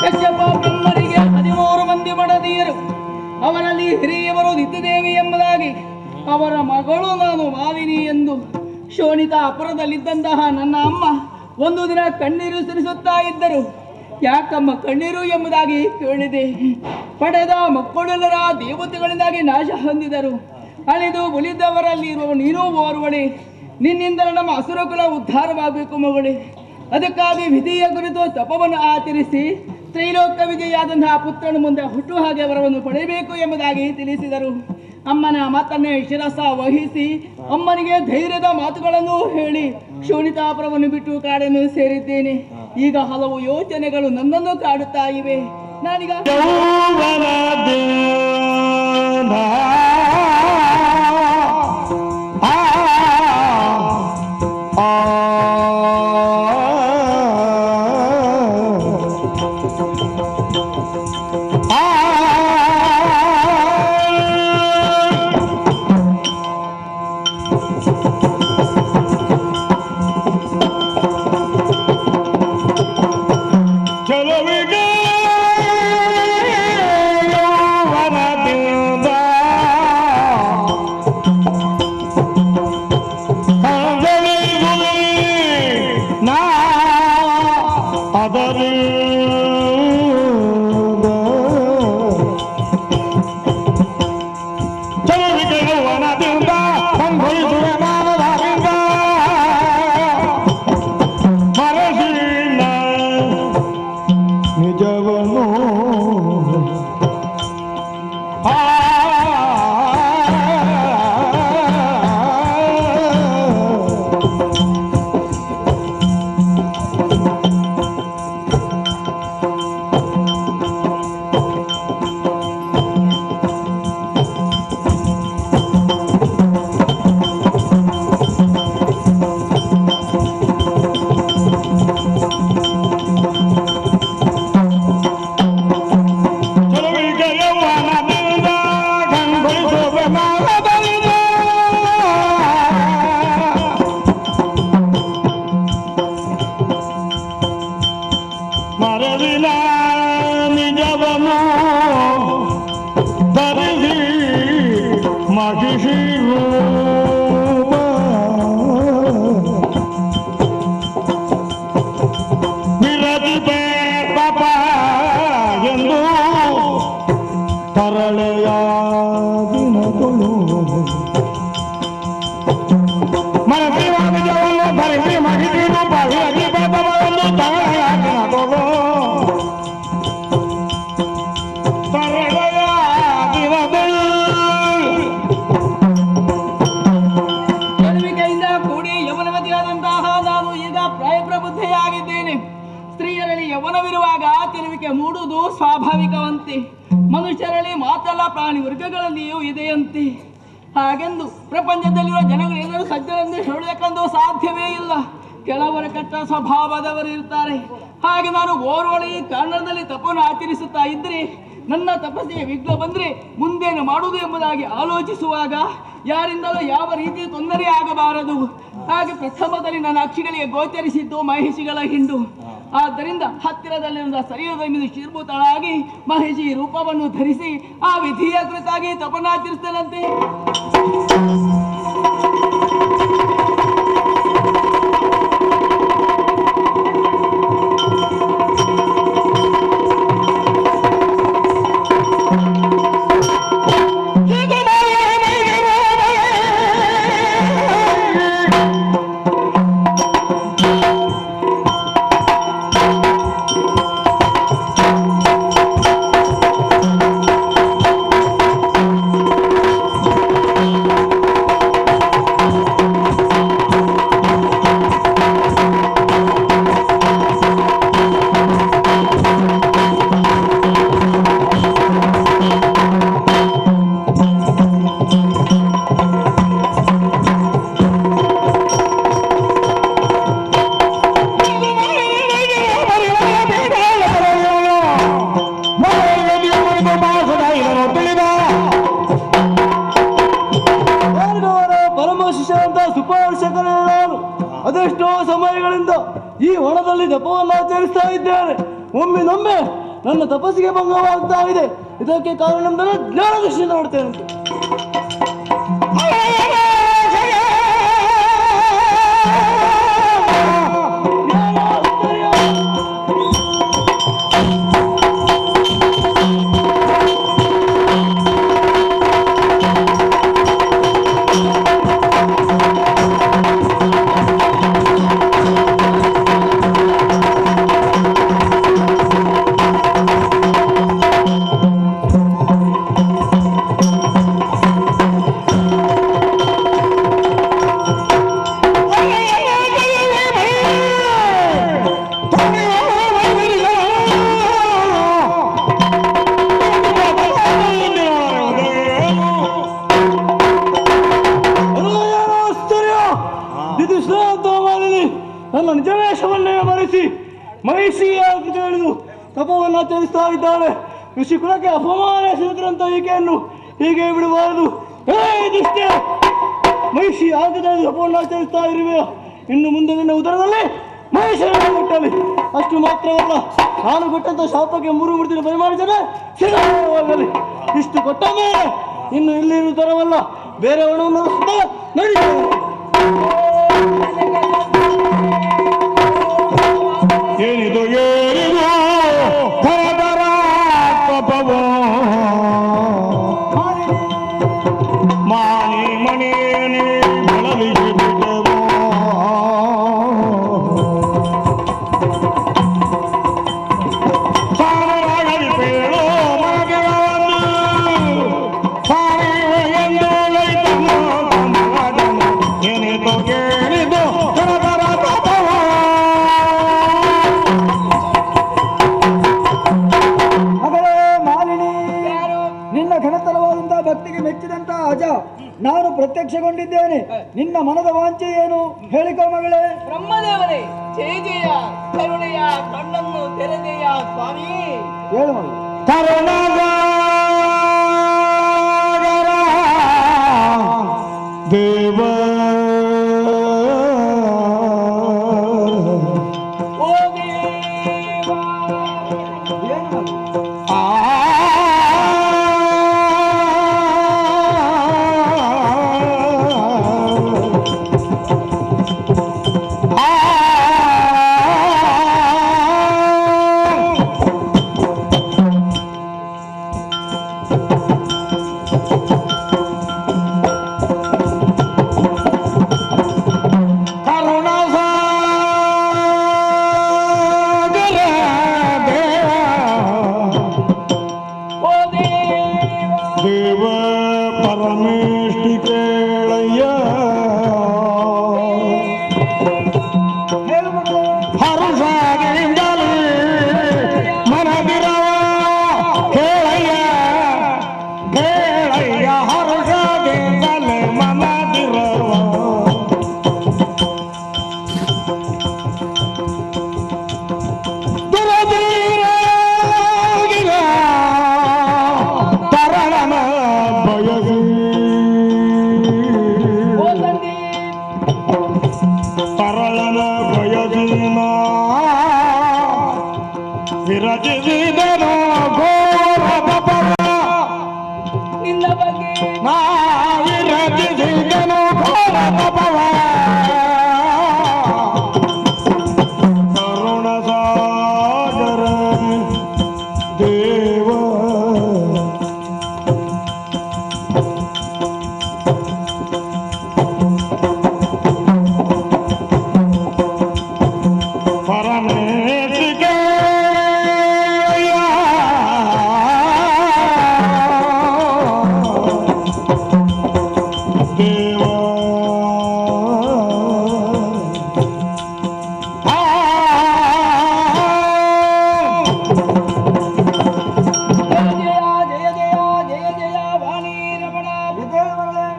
ಕಶ್ಯಪ ಬ್ರಹ್ಮರಿಗೆ 13 ಮಂದಿ ಮಡದಿಯರು, ಅವರಲ್ಲಿ ಹಿರಿಯವರು ನಿತ್ಯದೇವಿ ಎಂಬುದಾಗಿ, ಅವರ ಮಗಳು ನಾನು ಮಾಲಿನಿ ಎಂದು ಶೋಣಿತಾ ಅಪರದಲ್ಲಿದ್ದಂತಹ ನನ್ನ ಅಮ್ಮ ಒಂದು ದಿನ ಕಣ್ಣೀರು ಸುರಿಸುತ್ತಾ ಇದ್ದರು. ಯಾಕಮ್ಮ ಕಣ್ಣೀರು ಎಂಬುದಾಗಿ ಕೇಳಿದೆ. ಪಡೆದ ಮಕ್ಕಳೆಲ್ಲರ ದೇವತೆಗಳಿಂದಾಗಿ ನಾಶ ಹೊಂದಿದರು. ಅಳಿದು ಉಳಿದವರಲ್ಲಿರುವ ನೀನು ಓರ್ವಳೆ, ನಿನ್ನಿಂದ ನಮ್ಮ ಅಸುರಕುಲ ಉದ್ಧಾರವಾಗಬೇಕು ಮಗಳೇ. ಅದಕ್ಕಾಗಿ ವಿಧಿಯ ಕುರಿತು ತಪವನ್ನು ಆಚರಿಸಿ ತ್ರೈಲೋಕ ವಿಜಯಾದಂತಹ ಪುತ್ರನ ಮುಂದೆ ಹುಟ್ಟು ಹಾಗೆ ವರವನ್ನು ಪಡೆಯಬೇಕು ಎಂಬುದಾಗಿ ತಿಳಿಸಿದರು. ಅಮ್ಮನ ಮಾತನ್ನೇ ಶಿರಸ ವಹಿಸಿ ಅಮ್ಮನಿಗೆ ಧೈರ್ಯದ ಮಾತುಗಳನ್ನು ಹೇಳಿ ಶೋಣಿತಾಪುರವನ್ನು ಬಿಟ್ಟು ಕಾಡನ್ನು ಸೇರಿದ್ದೇನೆ. ಈಗ ಹಲವು ಯೋಚನೆಗಳು ನನ್ನನ್ನು ಕಾಡುತ್ತಾ ಇವೆ. ನಾನೀಗ ತರಳೆಯ ದಿನ ಸ್ತ್ರೀಯರಲ್ಲಿ ಯವನವಿರುವಾಗ ತಿರುವಿಕೆ ಮೂಡುವುದು ಸ್ವಾಭಾವಿಕವಂತೆ. ಮನುಷ್ಯರಲ್ಲಿ ಮಾತಲ್ಲ ಪ್ರಾಣಿ ವರ್ಗಗಳಲ್ಲಿಯೂ ಇದೆಯಂತೆ. ಹಾಗೆಂದು ಪ್ರಪಂಚದಲ್ಲಿರುವ ಜನಗಳೆಲ್ಲರೂ ಸಜ್ಜನೆಂದು ಹೇಳಬೇಕೆಂದು ಸಾಧ್ಯವೇ ಇಲ್ಲ. ಕೆಲವರ ಕಟ್ಟ ಸ್ವಭಾವದವರು ಇರ್ತಾರೆ. ಹಾಗೆ ನಾನು ಓರ್ವಳಿ ಕಾರಣದಲ್ಲಿ ತಪವನ್ನು ಆಚರಿಸುತ್ತಾ ಇದ್ರೆ ನನ್ನ ತಪಸ್ಸಿಗೆ ವಿಘ್ನ ಬಂದ್ರೆ ಮುಂದೇನು ಮಾಡುವುದು ಎಂಬುದಾಗಿ ಆಲೋಚಿಸುವಾಗ ಯಾರಿಂದಲೂ ಯಾವ ರೀತಿಯ ತೊಂದರೆ ಆಗಬಾರದು. ಹಾಗೆ ಪ್ರಥಮದಲ್ಲಿ ನನ್ನ ಅಕ್ಷಿಗಳಿಗೆ ಗೋಚರಿಸಿದ್ದು ಮಹಿಷಿಗಳ ಹಿಂಡು. ಆದ್ದರಿಂದ ಹತ್ತಿರದಲ್ಲಿರುವ ಶರೀರದ ಮೇಲೆ ಶಿರ್ಭೂತಳಾಗಿ ಮಹಿಷಿ ರೂಪವನ್ನು ಧರಿಸಿ ಆ ವಿಧಿಯ ಕುರಿತಾಗಿ ತಪನಾಚರಿಸ್ತೇನಂತೆ. ಅದೆಷ್ಟೋ ಸಮಯಗಳಿಂದ ಈ ಹೊಣದಲ್ಲಿ ಜಪವನ್ನು ಆಚರಿಸ್ತಾ ಇದ್ದೇನೆ. ಒಮ್ಮೆ ನನ್ನ ತಪಸ್ಸಿಗೆ ಭಂಗವಾಗ್ತಾ ಇದೆ. ಇದಕ್ಕೆ ಕಾರಣವೆಂದರೆ ಜ್ಞಾನ ದೃಷ್ಟಿ ನೋಡ್ತೇನೆ. ನನ್ನ ನಿಜವೇಶವನ್ನೇ ಮರೆಸಿ ಮಹಿಷಿಯಾಗಿ ತಿಳಿದು ತಪವನ್ನು ಆಚರಿಸ್ತಾ ಇದ್ದಾಳೆ. ಋಷಿ ಕುಲಕ್ಕೆ ಅಪಮಾನ ಎಸಗಿದ್ರಂತ ಈಕೆಯನ್ನು ಹೀಗೆ ಬಿಡಬಾರದು. ದುಷ್ಟೇ, ಮಹಿಷಿ ಆಗಿ ತಿಳಿದು ತಪವನ್ನು ಆಚರಿಸ್ತಾ ಇರುವೆ. ಇನ್ನು ಮುಂದೆ ನಿನ್ನ ಉದರದಲ್ಲಿ ಮಹಿಷರನ್ನು ಮುಟ್ಟಲಿ. ಅಷ್ಟು ಮಾತ್ರವಲ್ಲ, ನಾನು ಕೊಟ್ಟಂತ ಶಾಪಕ್ಕೆ 3 ಮೂರ್ತಿನ ಪರಿಮಾಣಿಸದೆ ಸಿದ್ಧವಾಗಲಿ. ಇಷ್ಟು ಕೊಟ್ಟ ಮೇಲೆ ಇನ್ನು ಇಲ್ಲಿ ತರವಲ್ಲ, ಬೇರೆ ಒಣವನ್ನು ನಡೀತದೆ. ಏನಿದು ಏನಿದು ಧರಧರ ತಪವೋ ಮಾನಿ ಮಣಿಯನೇ ಬಳಲಿಸಿ ಬಿಟ್ಟವೋ ಸಾರರಾಗಲಿ ಬೇಳೋ ಮಗವನ್ನು ಸಾರಿವೆ ಎಂದು ಲೈತನು ಮಗನು. ಏನಿದು ಏನಿದು ಧರಧರ ತಪವೋ ಘನತರವಾದಂತಹ ಭಕ್ತಿಗೆ ಮೆಚ್ಚಿದಂತಹ ಅಜ ನಾನು ಪ್ರತ್ಯಕ್ಷಗೊಂಡಿದ್ದೇನೆ. ನಿನ್ನ ಮನದ ವಾಂಚೆ ಏನು ಹೇಳಿಕೋ ಮಗಳೇ. ಬ್ರಹ್ಮದೇವರೇ, ಜಯ ಜಯ, ಕರುಣೆಯ ಕಣ್ಣನ್ನು ತೆರೆದೆಯ ಸ್ವಾಮಿ. ಹೇಳು ಮಗಳು. ದೇವ ವಿರಚಿಸಿದನು ಘೋರ ತಪವ ನಿನ್ನ ಬಗ್ಗೆ ನಾ ವಿರಚಿಸಿದನು ಘೋರ ತಪವ ಕರುಣ ಸಾಗರ ದೇವ ಪರಮೇಶಿಗೆ ದೇವ ಜಯ ಜಯ ಜಯ ಜಯ ಜಯ ವಾಣಿ ರಮಣ.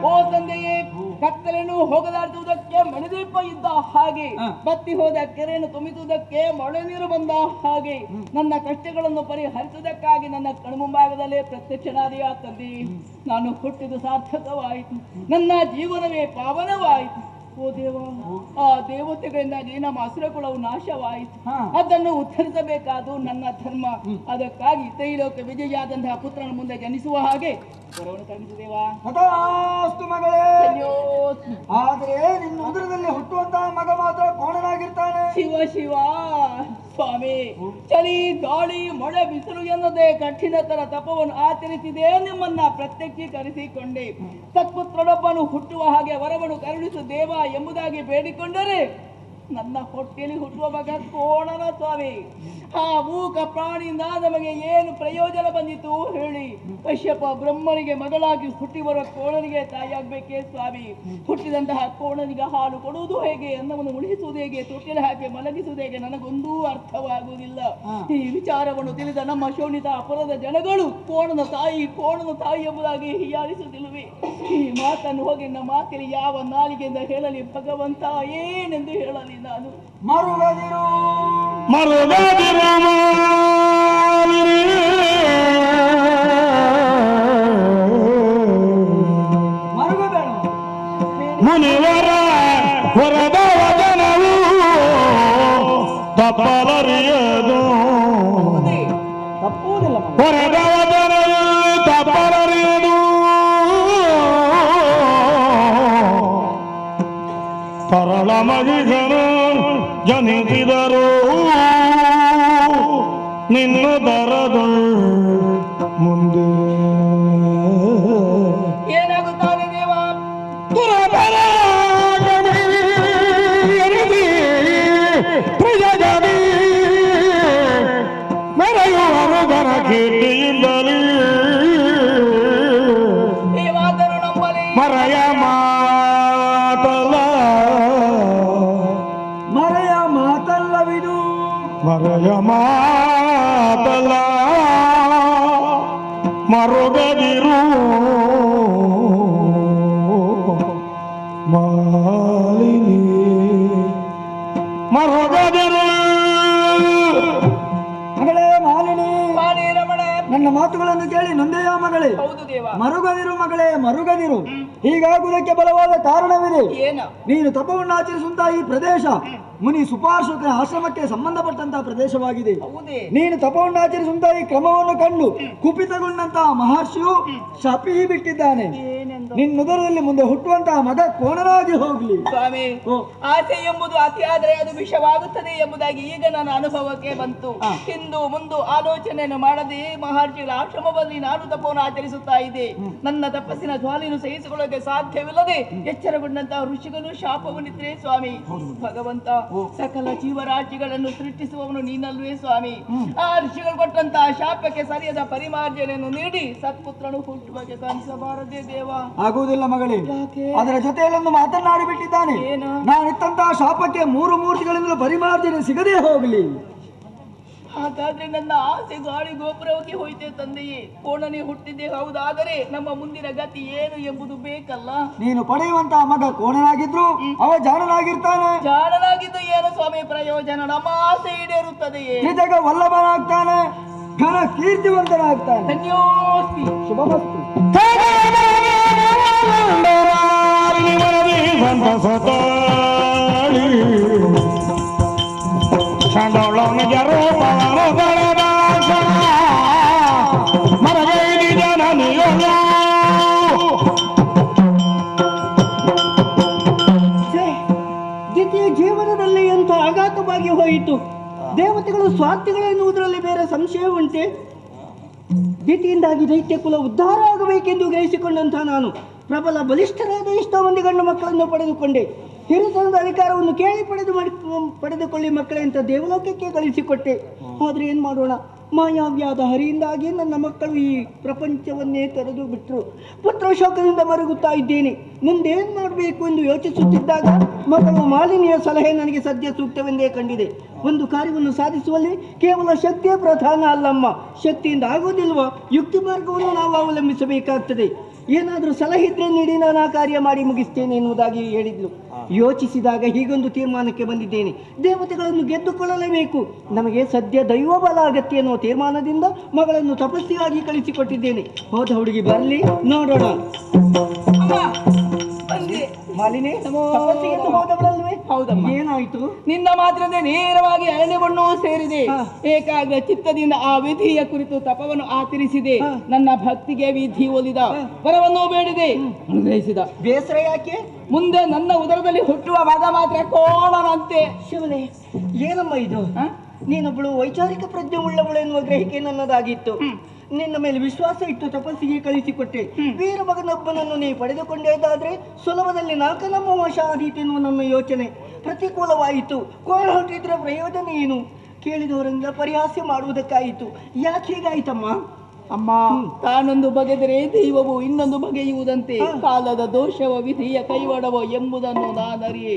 ಓ ತಂದೆಯೇ, ಕತ್ತಲೆಯನ್ನು ಹೋಗಲಾಡಿಸುವುದಕ್ಕೆ ಮಣಿದೀಪ ಇದ್ದ ಹಾಗೆ, ಬತ್ತಿ ಹೋದ ಕೆರೆಯನ್ನು ತುಂಬಿಸುವುದಕ್ಕೆ ಮಳೆ ನೀರು ಬಂದ ಹಾಗೆ, ನನ್ನ ಕಷ್ಟಗಳನ್ನು ಪರಿಹರಿಸುವುದಕ್ಕಾಗಿ ನನ್ನ ಕಣ್ಮುಂಭಾಗದಲ್ಲೇ ಪ್ರತ್ಯಕ್ಷನಾದೆಯ ತಂದೆ. ನಾನು ಹುಟ್ಟಿದ್ದು ಸಾರ್ಥಕವಾಯಿತು, ನನ್ನ ಜೀವನವೇ ಪಾವನವಾಯಿತು. ಓ ದೇವ, ಆ ದೇವತೆಗಳಿಂದಾಗಿ ನಮ್ಮ ಅಸುರಕುಲವು ನಾಶವಾಯಿತು. ಅದನ್ನು ಉತ್ತರಿಸಬೇಕಾದು ನನ್ನ ಧರ್ಮ. ಅದಕ್ಕಾಗಿ ತ್ರೈಲೋಕ ವಿಜಯಾದಂತಹ ಪುತ್ರನ ಮುಂದೆ ಜನಿಸುವ ಹಾಗೆ ವರವನ್ನು ಕರುಣಿಸು ದೇವ. ತಥಾಸ್ತು ಮಗಳೇ. ಧನ್ಯೋಸ್ಮಿ. ಆದ್ರೆ ನಿನ್ನ ಉದರದಲ್ಲಿ ಹುಟ್ಟುವಂತಹ ಮಗ ಮಾತ್ರ ಕೋಣನಾಗಿರ್ತಾನೆ. ಶಿವ ಶಿವ ಸ್ವಾಮಿ, ಚಳಿ ಗಾಳಿ ಮಳೆ ಬಿಸಿಲು ಎನ್ನದೇ ಕಠಿಣತರ ತಪವನ್ನು ಆಚರಿಸಿದೆ ನಿಮ್ಮನ್ನ ಪ್ರತ್ಯಕ್ಷೀಕರಿಸಿಕೊಂಡೆ. ಸತ್ಪುತ್ರನೊಬ್ಬನು ಹುಟ್ಟುವ ಹಾಗೆ ವರವನ್ನು ಕರುಣಿಸು ದೇವ ಎಂಬುದಾಗಿ ಬೇಡಿಕೊಂಡರೆ ನನ್ನ ಹೊಟ್ಟೆಯಲ್ಲಿ ಹುಟ್ಟುವ ಮಗ ಕೋಣನ ಸ್ವಾಮಿ. ಆ ಮೂಕ ಪ್ರಾಣಿಯಿಂದ ನಮಗೆ ಏನು ಪ್ರಯೋಜನ ಬಂದಿತು ಹೇಳಿ? ಕಶ್ಯಪ ಬ್ರಹ್ಮನಿಗೆ ಮಗಳಾಗಿ ಹುಟ್ಟಿ ಬರುವ ಕೋಣನಿಗೆ ತಾಯಿಯಾಗಬೇಕೇ ಸ್ವಾಮಿ? ಹುಟ್ಟಿದಂತಹ ಕೋಣನಿಗೆ ಹಾಲು ಕೊಡುವುದು ಹೇಗೆ, ಅನ್ನವನ್ನು ಉಳಿಸುವುದು ಹೇಗೆ, ತೊಟ್ಟಿಲು ಹಾಕಿ ಮಲಗಿಸುವುದು ಹೇಗೆ, ನನಗೊಂದೂ ಅರ್ಥವಾಗುವುದಿಲ್ಲ. ಈ ವಿಚಾರವನ್ನು ತಿಳಿದ ನಮ್ಮ ಶೋಣಿತ ಅಪರದ ಜನಗಳು ಕೋಣನ ತಾಯಿ ಎಂಬುದಾಗಿ ಹೀಯಾಳಿಸುತ್ತಿಲ್ಲವೇ? ಈ ಮಾತನ್ನು ಹೋಗಿ ನಮ್ಮ ಮಾತಿನ ಯಾವ ನಾಲಿಗೆಯಿಂದ ಹೇಳಲಿ ಭಗವಂತ? ಏನೆಂದು ಹೇಳಲಿ ನಾನು? ಮರುಗದಿರು ಮರುಗದಿರು ಮರುಗಬೇಡ. ಮುನಿವರ ಹೊರದ ವಚನವು ತಪ್ಪಲರಿಯದು. ತಪ್ಪುವುದಿಲ್ಲ. ಹೊರದ ವಚನವು ತಪ್ಪಲರಿಯದು. ತರಳ ಮಗಿಗನು ಜನಿಸಿದರು ನಿನ್ನ ದರದು ಮುಂದೆ ಏನಾಗುತ್ತಾನೆ ದೇವ? ಪ್ರಿಯಜನಿ ಮೆರೆಯುವರು ಗನ ಕೀರ್ತಿಯಿಂದಲೇ ಈ ಮಾತನ್ನು ನಂಬಲಿ. ಮರೆಯ ಮಾತಲ್ಲ ಮರೆಯ ಮಾತಲ್ಲವಿದು. ಮರೆಯ ಮಾತಲ್ಲ ಮರುಗದಿರು ಮಾಲಿನಿ ಮರುಗದಿರು. ಮಗಳೇ ಮಾಲಿನಿ, ವಾಣಿ ರಮಣ. ನನ್ನ ಮಾತುಗಳನ್ನು ಕೇಳಿ ನೊಂದೆಯ ಮಗಳೇ. ಹೌದು ದೇವ. ಮರುಗದಿರು ಮಗಳೇ, ಮರುಗದಿರು. ಹೀಗಾಗುವುದಕ್ಕೆ ಬಲವಾದ ಕಾರಣವಿದೆ. ಏನು? ನೀನು ತಪವನ್ನು ಆಚರಿಸುವಂತಹ ಈ ಪ್ರದೇಶ ಮುನಿ ಸುಪಾರ್ಶ್ವಕರ ಆಶ್ರಮಕ್ಕೆ ಸಂಬಂಧಪಟ್ಟಂತಹ ಪ್ರದೇಶವಾಗಿದೆ. ಹೌದೇ? ನೀನು ತಪವನ್ನು ಆಚರಿಸುವಂತಹ ಈ ಕ್ರಮವನ್ನು ಕಂಡು ಕುಪಿತಗೊಂಡಂತಹ ಮಹರ್ಷಿಯು ಶಪಿ ಬಿಟ್ಟಿದ್ದಾನೆ. ನಿನ್ನುದರದಲ್ಲಿ ಮುಂದೆ ಹುಟ್ಟುವಂತಹ ಮಗ ಕೋಣನಾಗಿ ಹೋಗ್ಲಿ. ಸ್ವಾಮಿ, ಆಸೆ ಎಂಬುದು ಅತಿಯಾದರೆ ಅದು ವಿಷವಾಗುತ್ತದೆ ಎಂಬುದಾಗಿ ಈಗ ನನ್ನ ಅನುಭವಕ್ಕೆ ಬಂತು. ಹಿಂದು ಮುಂದು ಆಲೋಚನೆಯನ್ನು ಮಾಡದೆ ಮಹರ್ಷಿಗಳ ಆಶ್ರಮದಲ್ಲಿ ನಾನು ತಪವನ್ನು ಆಚರಿಸುತ್ತಾ ಇದ್ದೆ. ನನ್ನ ತಪಸ್ಸಿನ ಜ್ವಾಲೆಯನ್ನು ಸಹಿಸಿಕೊಳ್ಳೋಕೆ ಸಾಧ್ಯವಿಲ್ಲದೆ ಎಚ್ಚರಗೊಂಡಂತಹ ಋಷಿಗಳು ಶಾಪವನ್ನಿತ್ತರೆ ಸ್ವಾಮಿ. ಭಗವಂತ, ಸಕಲ ಜೀವರಾಶಿಗಳನ್ನು ಸೃಷ್ಟಿಸುವವನು ನೀನಲ್ವೇ ಸ್ವಾಮಿ. ಆ ಋಷಿಗಳು ಕೊಟ್ಟಂತಹ ಶಾಪಕ್ಕೆ ಸರಿಯಾದ ಪರಿಮಾರ್ಜನೆಯನ್ನು ನೀಡಿ ಸತ್ಪುತ್ರನು ಹುಟ್ಟುವಕ್ಕೆ ಕಲಿಸಬಾರದೇ ದೇವ? ಆಗುವುದಿಲ್ಲ ಮಗಳೇ. ಅದರ ಜೊತೆಯಲ್ಲೊಂದು ಮಾತನ್ನಾಡಿ ಬಿಟ್ಟಿದ್ದಾನೆ. ನಾನಿತ್ತಂತಹ ಶಾಪಕ್ಕೆ 3 ಮೂರ್ತಿಗಳಿಂದಲೂ ಪರಿಮಾರ್ಜನೆ ಸಿಗದೇ ಹೋಗಲಿ. ಹಾಗಾದ್ರೆ ನನ್ನ ಆಸೆ ಗಾಳಿ ಗೋಪುರವಾಗಿ ಹೋಯ್ತೆ ತಂದೆಯೇ. ಕೋಣನೆ ಹುಟ್ಟಿದ್ದೆ ಹೌದಾದರೆ ನಮ್ಮ ಮುಂದಿನ ಗತಿ ಏನು ಎಂಬುದು ಬೇಕಲ್ಲ. ನೀನು ಪಡೆಯುವಂತಹ ಮಗ ಕೋಣನಾಗಿದ್ರು ಅವ ಜಾಣನಾಗಿರ್ತಾನೆ. ಜಾಣನಾಗಿದ್ದು ಏನು ಸ್ವಾಮಿ ಪ್ರಯೋಜನ? ನಮ್ಮ ಆಸೆ ಈಡೇರುತ್ತದೆಯೇ? ನಿಜಗ ವಲ್ಲಭನಾಗ್ತಾನೆ, ಘನ ಕೀರ್ತಿವಂತನಾಗ್ತಾನೆ. ಧನ್ಯೋಸ್ತಿ. ಶುಭಮಸ್ತು. ಚಂಡೋಳನ ಜರೋ ಪವನ ಆಯಿತು. ದೇವತೆಗಳು ಸ್ವಾರ್ಥಿಗಳು ಎನ್ನುವುದರಲ್ಲಿ ಬೇರೆ ಸಂಶಯ ಉಂಟೆ? ಭೀತಿಯಿಂದಾಗಿ ದೈತ್ಯ ಕುಲ ಉದ್ಧಾರ ಆಗಬೇಕೆಂದು ಗ್ರಹಿಸಿಕೊಂಡಂತಹ ನಾನು ಪ್ರಬಲ ಬಲಿಷ್ಠರಾದ ಎಷ್ಟೋ ಮಂದಿ ಗಂಡು ಮಕ್ಕಳನ್ನು ಪಡೆದುಕೊಂಡೆ. ಹಿರಿತನದ ಅಧಿಕಾರವನ್ನು ಕೇಳಿ ಪಡೆದುಕೊಳ್ಳಿ ಮಕ್ಕಳೇ ಅಂತ ದೇವಲೋಕಕ್ಕೆ ಕಳಿಸಿಕೊಟ್ಟೆ. ಆದರೆ ಏನು ಮಾಡೋಣ, ಮಾಯಾವ್ಯಾದ ಹರಿಯಿಂದಾಗಿ ನನ್ನ ಮಕ್ಕಳು ಈ ಪ್ರಪಂಚವನ್ನೇ ತೊರೆದು ಬಿಟ್ಟರು. ಪುತ್ರ ಶೋಕದಿಂದ ಮರುಗುತ್ತಾ ಇದ್ದೇನೆ. ಮುಂದೇನು ಮಾಡಬೇಕು ಎಂದು ಯೋಚಿಸುತ್ತಿದ್ದಾಗ ಮಗಳು ಮಾಲಿನಿಯ ಸಲಹೆ ನನಗೆ ಸದ್ಯ ಸೂಕ್ತವೆಂದೇ ಕಂಡಿದೆ. ಒಂದು ಕಾರ್ಯವನ್ನು ಸಾಧಿಸುವಲ್ಲಿ ಕೇವಲ ಶಕ್ತಿಯೇ ಪ್ರಧಾನ ಅಲ್ಲಮ್ಮ. ಶಕ್ತಿಯಿಂದ ಆಗೋದಿಲ್ವ, ಯುಕ್ತಿ ಮಾರ್ಗವನ್ನು ನಾವು ಅವಲಂಬಿಸಬೇಕಾಗ್ತದೆ. ಏನಾದರೂ ಸಲಹೆ ಇದ್ರೆ ನೀಡಿ ನಾನು ಆ ಕಾರ್ಯ ಮಾಡಿ ಮುಗಿಸ್ತೇನೆ ಎನ್ನುವುದಾಗಿ ಹೇಳಿದ್ಲು. ಯೋಚಿಸಿದಾಗ ಹೀಗೊಂದು ತೀರ್ಮಾನಕ್ಕೆ ಬಂದಿದ್ದೇನೆ. ದೇವತೆಗಳನ್ನು ಗೆದ್ದುಕೊಳ್ಳಲೇಬೇಕು. ನಮಗೆ ಸದ್ಯ ದೈವ ಬಲ ಅಗತ್ಯ ಎನ್ನುವ ತೀರ್ಮಾನದಿಂದ ಮಗಳನ್ನು ತಪಸ್ಸಿಗಾಗಿ ಕಳಿಸಿಕೊಟ್ಟಿದ್ದೇನೆ. ಹೋದ ಹುಡುಗಿ ಬರಲಿ, ನೋಡೋಣ. ಮಾಲಿನಿ, ಹೋದವಳಲ್ವೇ? ಹೌದಮ್ಮ. ಏನಾಯ್ತು? ನಿನ್ನ ಮಾತ್ರದೇ ನೇರವಾಗಿ ಅರಣ್ಯವನ್ನೂ ಸೇರಿದೆ. ಏಕಾಗ್ರ ಚಿತ್ತದಿಂದ ಆ ವಿಧಿಯ ಕುರಿತು ತಪವನ್ನು ಆಚರಿಸಿದೆ. ನನ್ನ ಭಕ್ತಿಗೆ ವಿಧಿ ಒಲಿದ, ವರವನ್ನು ಬೇಡಿದೆ, ಅನುಗ್ರಹಿಸಿದ. ಬೇಸರ ಯಾಕೆ? ಮುಂದೆ ನನ್ನ ಉದರದಲ್ಲಿ ಹುಟ್ಟುವ ಮಗ ಮಾತ್ರ ಕೋಣನಂತೆ. ಶಿವನೇ, ಏನಮ್ಮ ಇದು? ನೀನೊಬ್ಬಳು ವೈಚಾರಿಕ ಪ್ರಜ್ಞೆ ಉಳ್ಳವಳು ಎನ್ನುವ ಗ್ರಹಿಕೆ ನನ್ನದಾಗಿತ್ತು. ನಿನ್ನ ಮೇಲೆ ವಿಶ್ವಾಸ ಇಟ್ಟು ತಪಸ್ಸಿಗೆ ಕಳಿಸಿಕೊಟ್ಟೆ. ವೀರ ಮಗನೊಬ್ಬನನ್ನು ನೀ ಪಡೆದುಕೊಂಡೇದಾದ್ರೆ ಸುಲಭದಲ್ಲಿ ನಾಲ್ಕನಮ್ಮ ವಶ ಆದೀತು ಎನ್ನುವ ನನ್ನ ಯೋಚನೆ ಪ್ರತಿಕೂಲವಾಯಿತು. ಕೋಣ ಹೊರಟಿದ್ರೆ ಪ್ರಯೋಜನ ಏನು? ಕೇಳಿದವರಿಂದ ಪರಿಹಾಸ್ಯ ಮಾಡುವುದಕ್ಕಾಯಿತು. ಯಾಕೆ ಹೀಗಾಯ್ತಮ್ಮ? ಅಮ್ಮ, ತಾನೊಂದು ಬಗೆದರೆ ದೈವವು ಇನ್ನೊಂದು ಬಗೆಯುವುದಂತೆ ಕಾಲದ ದೋಷವ ವಿಧಿಯ ಕೈವಾಡವೋ ಎಂಬುದನ್ನು ನಾನರಿಯೆ.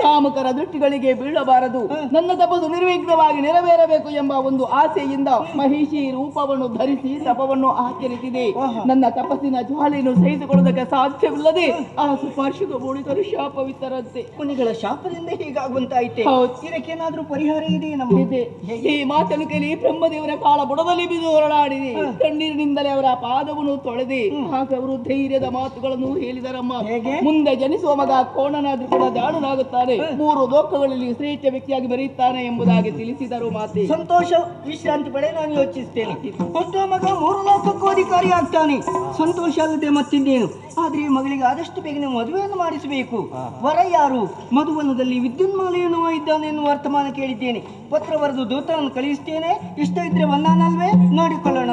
ಕಾಮಕರ ದೃಷ್ಟಿಗಳಿಗೆ ಬೀಳಬಾರದು, ನನ್ನ ತಪಸ್ಸು ನಿರ್ವಿಘ್ನವಾಗಿ ನೆರವೇರಬೇಕು ಎಂಬ ಒಂದು ಆಸೆಯಿಂದ ಮಹಿಷಿ ರೂಪವನ್ನು ಧರಿಸಿ ತಪವನ್ನು ಆಚರಿಸಿದೆ. ನನ್ನ ತಪಸ್ಸಿನ ಜ್ವಾಲೆಯನ್ನು ಸಹಿಸಿಕೊಳ್ಳುವುದಕ್ಕೆ ಸಾಧ್ಯವಿಲ್ಲದೆ ಆ ಸುಪಾರ್ಶ್ವಿಕ ಬೋಳಿಕರು ಶಾಪವಿತ್ತರಂತೆ. ಮುನಿಗಳ ಶಾಪದಿಂದ ಹೀಗಾಗುವಂತಾಯ್ತೆ. ಇದಕ್ಕೇನಾದ್ರೂ ಪರಿಹಾರ ಇದೆ? ಇದೆ. ಈ ಮಾತನ್ನು ಕೇಳಿ ಬ್ರಹ್ಮದೇವರ ಕಾಲ ಬುಡದಲ್ಲಿ ಬಿದ್ದು ಹೊರಳಾಡಿದೆ. ನೀರಿನಿಂದಲೇ ಅವರ ಪಾದವನ್ನು ತೊಳೆದೆ. ಆಗ ಅವರು ಧೈರ್ಯದ ಮಾತುಗಳನ್ನು ಹೇಳಿದರಮ್ಮ. ಮುಂದೆ ಜನಿಸುವ ಮಗ ಕೋಣನಾದ್ರೂ ಕೂಡ ಜಾಣನಾಗುತ್ತಾನೆ, 3 ಲೋಕಗಳಲ್ಲಿ ಶ್ರೇಷ್ಠ ವ್ಯಕ್ತಿಯಾಗಿ ಬರೆಯುತ್ತಾನೆ ಎಂಬುದಾಗಿ ತಿಳಿಸಿದರು. ಮಾತೆ ಸಂತೋಷ, ವಿಶ್ರಾಂತಿ ಪಡೆ, ನಾನು ಯೋಚಿಸ್ತೇನೆ. ಹುಟ್ಟುವ ಮಗ 3 ಲೋಕಕ್ಕೂ ಅಧಿಕಾರಿ ಆಗ್ತಾನೆ. ಸಂತೋಷ ಆಗುತ್ತೆ ಮತ್ತಿನ್ನೇನು. ಆದ್ರೆ ಈ ಮಗಳಿಗೆ ಆದಷ್ಟು ಬೇಗನೆ ಮದುವೆಯನ್ನು ಮಾಡಿಸಬೇಕು. ವರ ಯಾರು? ಮಧುವನದಲ್ಲಿ ವಿದ್ಯುನ್ಮಾಲೆಯನ್ನು ಇದ್ದಾನೆ ಎನ್ನುವ ವರ್ತಮಾನ ಕೇಳಿದ್ದೇನೆ. ಪತ್ರ ಬರೆದು ದೂತನನ್ನು ಕಳಿಸ್ತೇನೆ. ಇಷ್ಟ ಇದ್ರೆ ಬಂದಾನಲ್ವೇ? ನೋಡಿಕೊಳ್ಳೋಣ.